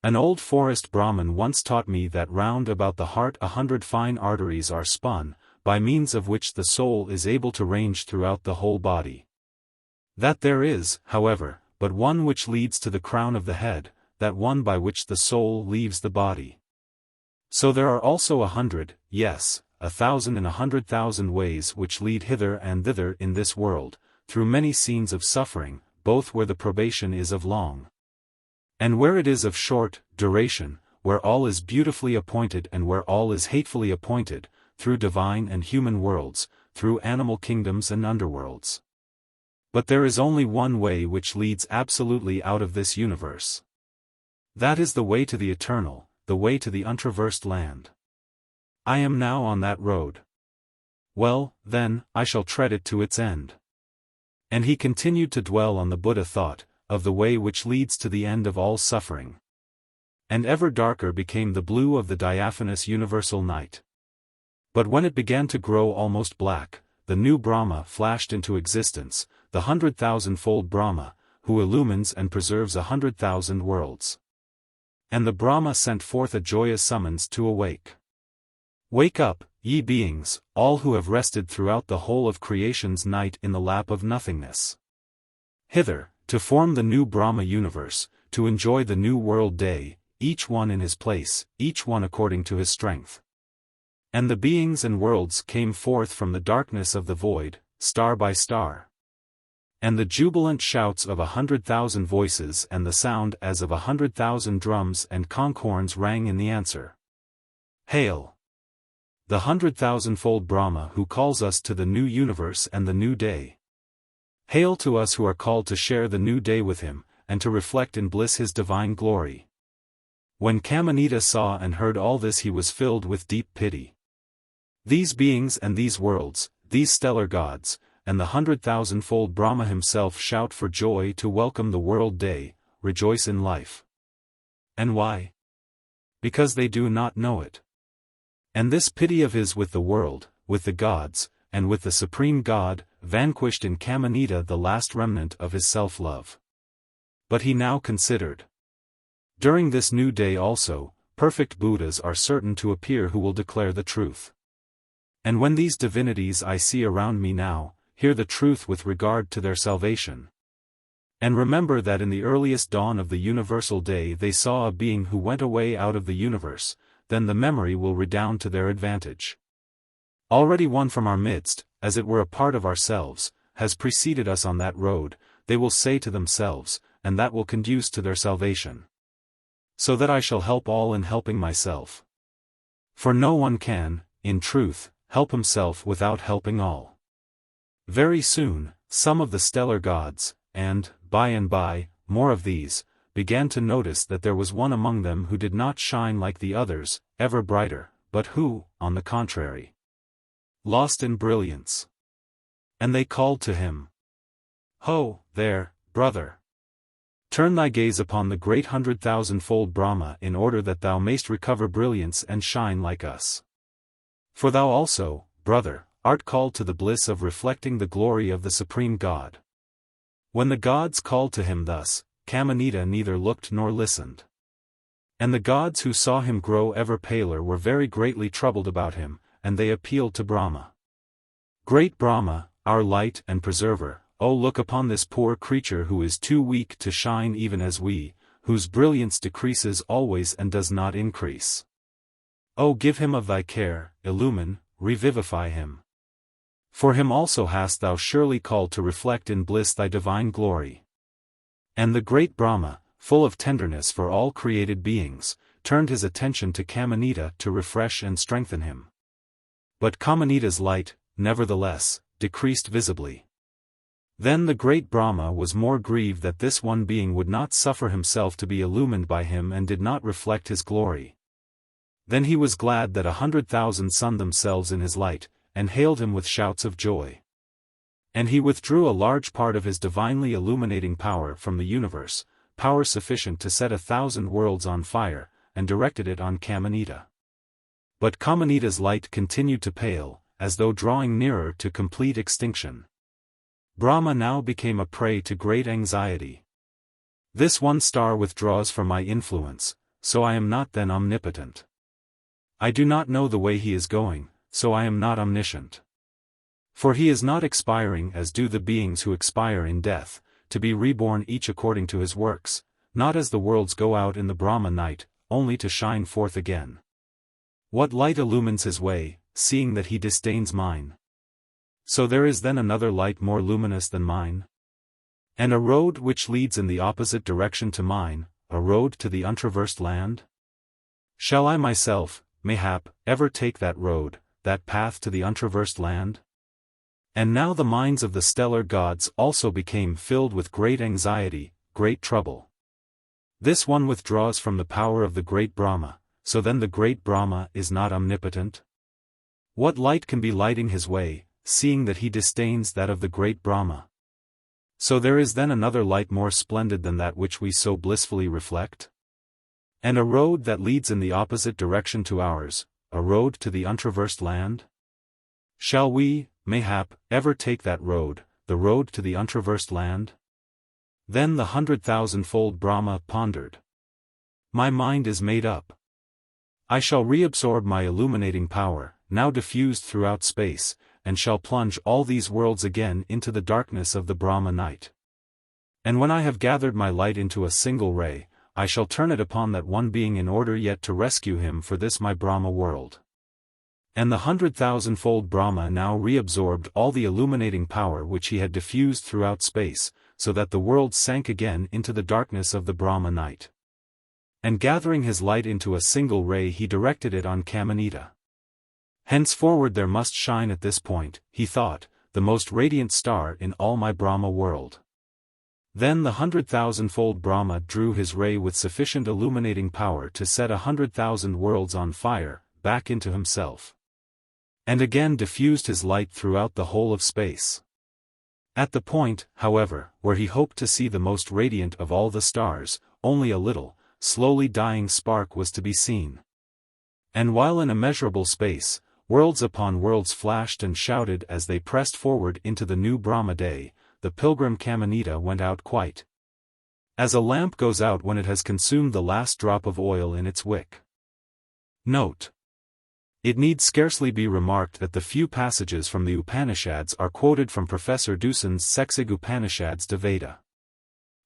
An old forest Brahmin once taught me that round about the heart 100 fine arteries are spun, by means of which the soul is able to range throughout the whole body. That there is, however, but one which leads to the crown of the head, that one by which the soul leaves the body. So there are also 100, yes, 1,000 and 100,000 ways which lead hither and thither in this world, through many scenes of suffering, both where the probation is of long, and where it is of short duration, where all is beautifully appointed and where all is hatefully appointed, through divine and human worlds, through animal kingdoms and underworlds. But there is only one way which leads absolutely out of this universe. That is the way to the eternal, the way to the untraversed land. I am now on that road. Well, then, I shall tread it to its end." And he continued to dwell on the Buddha thought, of the way which leads to the end of all suffering. And ever darker became the blue of the diaphanous universal night. But when it began to grow almost black, the new Brahma flashed into existence, the 100,000-fold Brahma, who illumines and preserves 100,000 worlds. And the Brahma sent forth a joyous summons to awake. "Wake up, ye beings, all who have rested throughout the whole of creation's night in the lap of nothingness. Hither, to form the new Brahma universe, to enjoy the new world day, each one in his place, each one according to his strength." And the beings and worlds came forth from the darkness of the void, star by star. And the jubilant shouts of 100,000 voices and the sound as of 100,000 drums and conch horns rang in the answer. Hail! The 100,000-fold Brahma who calls us to the new universe and the new day. Hail to us who are called to share the new day with him, and to reflect in bliss his divine glory. When Kamanita saw and heard all this, he was filled with deep pity. These beings and these worlds, these stellar gods, and the 100,000-fold Brahma himself shout for joy to welcome the world day, rejoice in life. And why? Because they do not know it. And this pity of his with the world, with the gods, and with the Supreme God, vanquished in Kamanita the last remnant of his self-love. But he now considered. During this new day also, perfect Buddhas are certain to appear who will declare the truth. And when these divinities I see around me now, hear the truth with regard to their salvation. And remember that in the earliest dawn of the universal day they saw a being who went away out of the universe, then the memory will redound to their advantage. Already one from our midst, as it were a part of ourselves, has preceded us on that road, they will say to themselves, and that will conduce to their salvation. So that I shall help all in helping myself. For no one can, in truth, help himself without helping all. Very soon, some of the stellar gods, and, by and by, more of these, began to notice that there was one among them who did not shine like the others, ever brighter, but who, on the contrary, lost in brilliance. And they called to him, "Ho, there, brother! Turn thy gaze upon the great 100,000-fold Brahma in order that thou mayst recover brilliance and shine like us. For thou also, brother, art called to the bliss of reflecting the glory of the Supreme God. When the gods called to him thus, Kamanita neither looked nor listened. And the gods who saw him grow ever paler were very greatly troubled about him, and they appealed to Brahma. Great Brahma, our light and preserver, O look upon this poor creature who is too weak to shine even as we, whose brilliance decreases always and does not increase. O give him of thy care, illumine, revivify him. For him also hast thou surely called to reflect in bliss thy divine glory. And the great Brahma, full of tenderness for all created beings, turned his attention to Kamanita to refresh and strengthen him. But Kamanita's light, nevertheless, decreased visibly. Then the great Brahma was more grieved that this one being would not suffer himself to be illumined by him and did not reflect his glory. Then he was glad that 100,000 sunned themselves in his light, and hailed him with shouts of joy. And he withdrew a large part of his divinely illuminating power from the universe, power sufficient to set 1,000 worlds on fire, and directed it on Kamanita. But Kamanita's light continued to pale, as though drawing nearer to complete extinction. Brahma now became a prey to great anxiety. This one star withdraws from my influence, so I am not then omnipotent. I do not know the way he is going, so I am not omniscient. For he is not expiring as do the beings who expire in death, to be reborn each according to his works, not as the worlds go out in the Brahma night, only to shine forth again. What light illumines his way, seeing that he disdains mine? So there is then another light more luminous than mine? And a road which leads in the opposite direction to mine, a road to the untraversed land? Shall I myself, mayhap, ever take that road, that path to the untraversed land? And now the minds of the stellar gods also became filled with great anxiety, great trouble. This one withdraws from the power of the great Brahma, so then the great Brahma is not omnipotent? What light can be lighting his way, seeing that he disdains that of the great Brahma? So there is then another light more splendid than that which we so blissfully reflect? And a road that leads in the opposite direction to ours, a road to the untraversed land? Shall we, mayhap, ever take that road, the road to the untraversed land? Then the 100,000-fold Brahma pondered. My mind is made up. I shall reabsorb my illuminating power, now diffused throughout space, and shall plunge all these worlds again into the darkness of the Brahma night. And when I have gathered my light into a single ray, I shall turn it upon that one being in order yet to rescue him for this my Brahma world. And the 100,000-fold Brahma now reabsorbed all the illuminating power which he had diffused throughout space, so that the world sank again into the darkness of the Brahma night. And gathering his light into a single ray he directed it on Kamanita. Henceforward there must shine at this point, he thought, the most radiant star in all my Brahma world. Then the 100,000-fold Brahma drew his ray with sufficient illuminating power to set 100,000 worlds on fire, back into himself. And again diffused his light throughout the whole of space. At the point, however, where he hoped to see the most radiant of all the stars, only a little, slowly dying spark was to be seen. And while in immeasurable space, worlds upon worlds flashed and shouted as they pressed forward into the new Brahma day, the Pilgrim Kamanita went out quite as a lamp goes out when it has consumed the last drop of oil in its wick. Note: it need scarcely be remarked that the few passages from the Upanishads are quoted from Professor Duson's XIII Upanishads de Veda.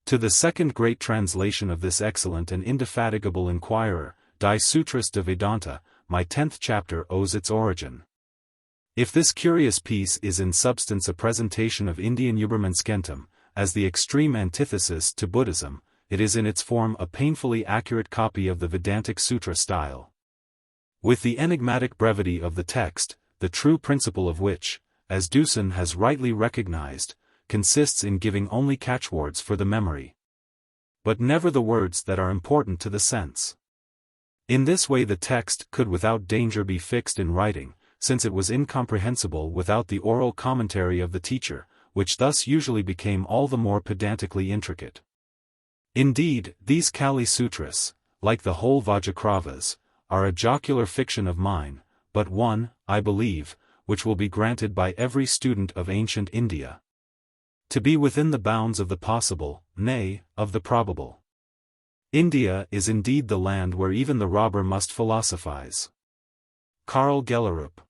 To the second great translation of this excellent and indefatigable inquirer, Die Sutras de Vedanta, my 10th chapter owes its origin. If this curious piece is in substance a presentation of Indian Ubermenschentum, as the extreme antithesis to Buddhism, it is in its form a painfully accurate copy of the Vedantic Sutra style. With the enigmatic brevity of the text, the true principle of which, as Duson has rightly recognized, consists in giving only catchwords for the memory, but never the words that are important to the sense. In this way the text could without danger be fixed in writing, since it was incomprehensible without the oral commentary of the teacher, which thus usually became all the more pedantically intricate. Indeed, these Kali Sutras, like the whole Vajaçravas, are a jocular fiction of mine, but one, I believe, which will be granted by every student of ancient India. To be within the bounds of the possible, nay, of the probable. India is indeed the land where even the robber must philosophize. Karl Gjellerup.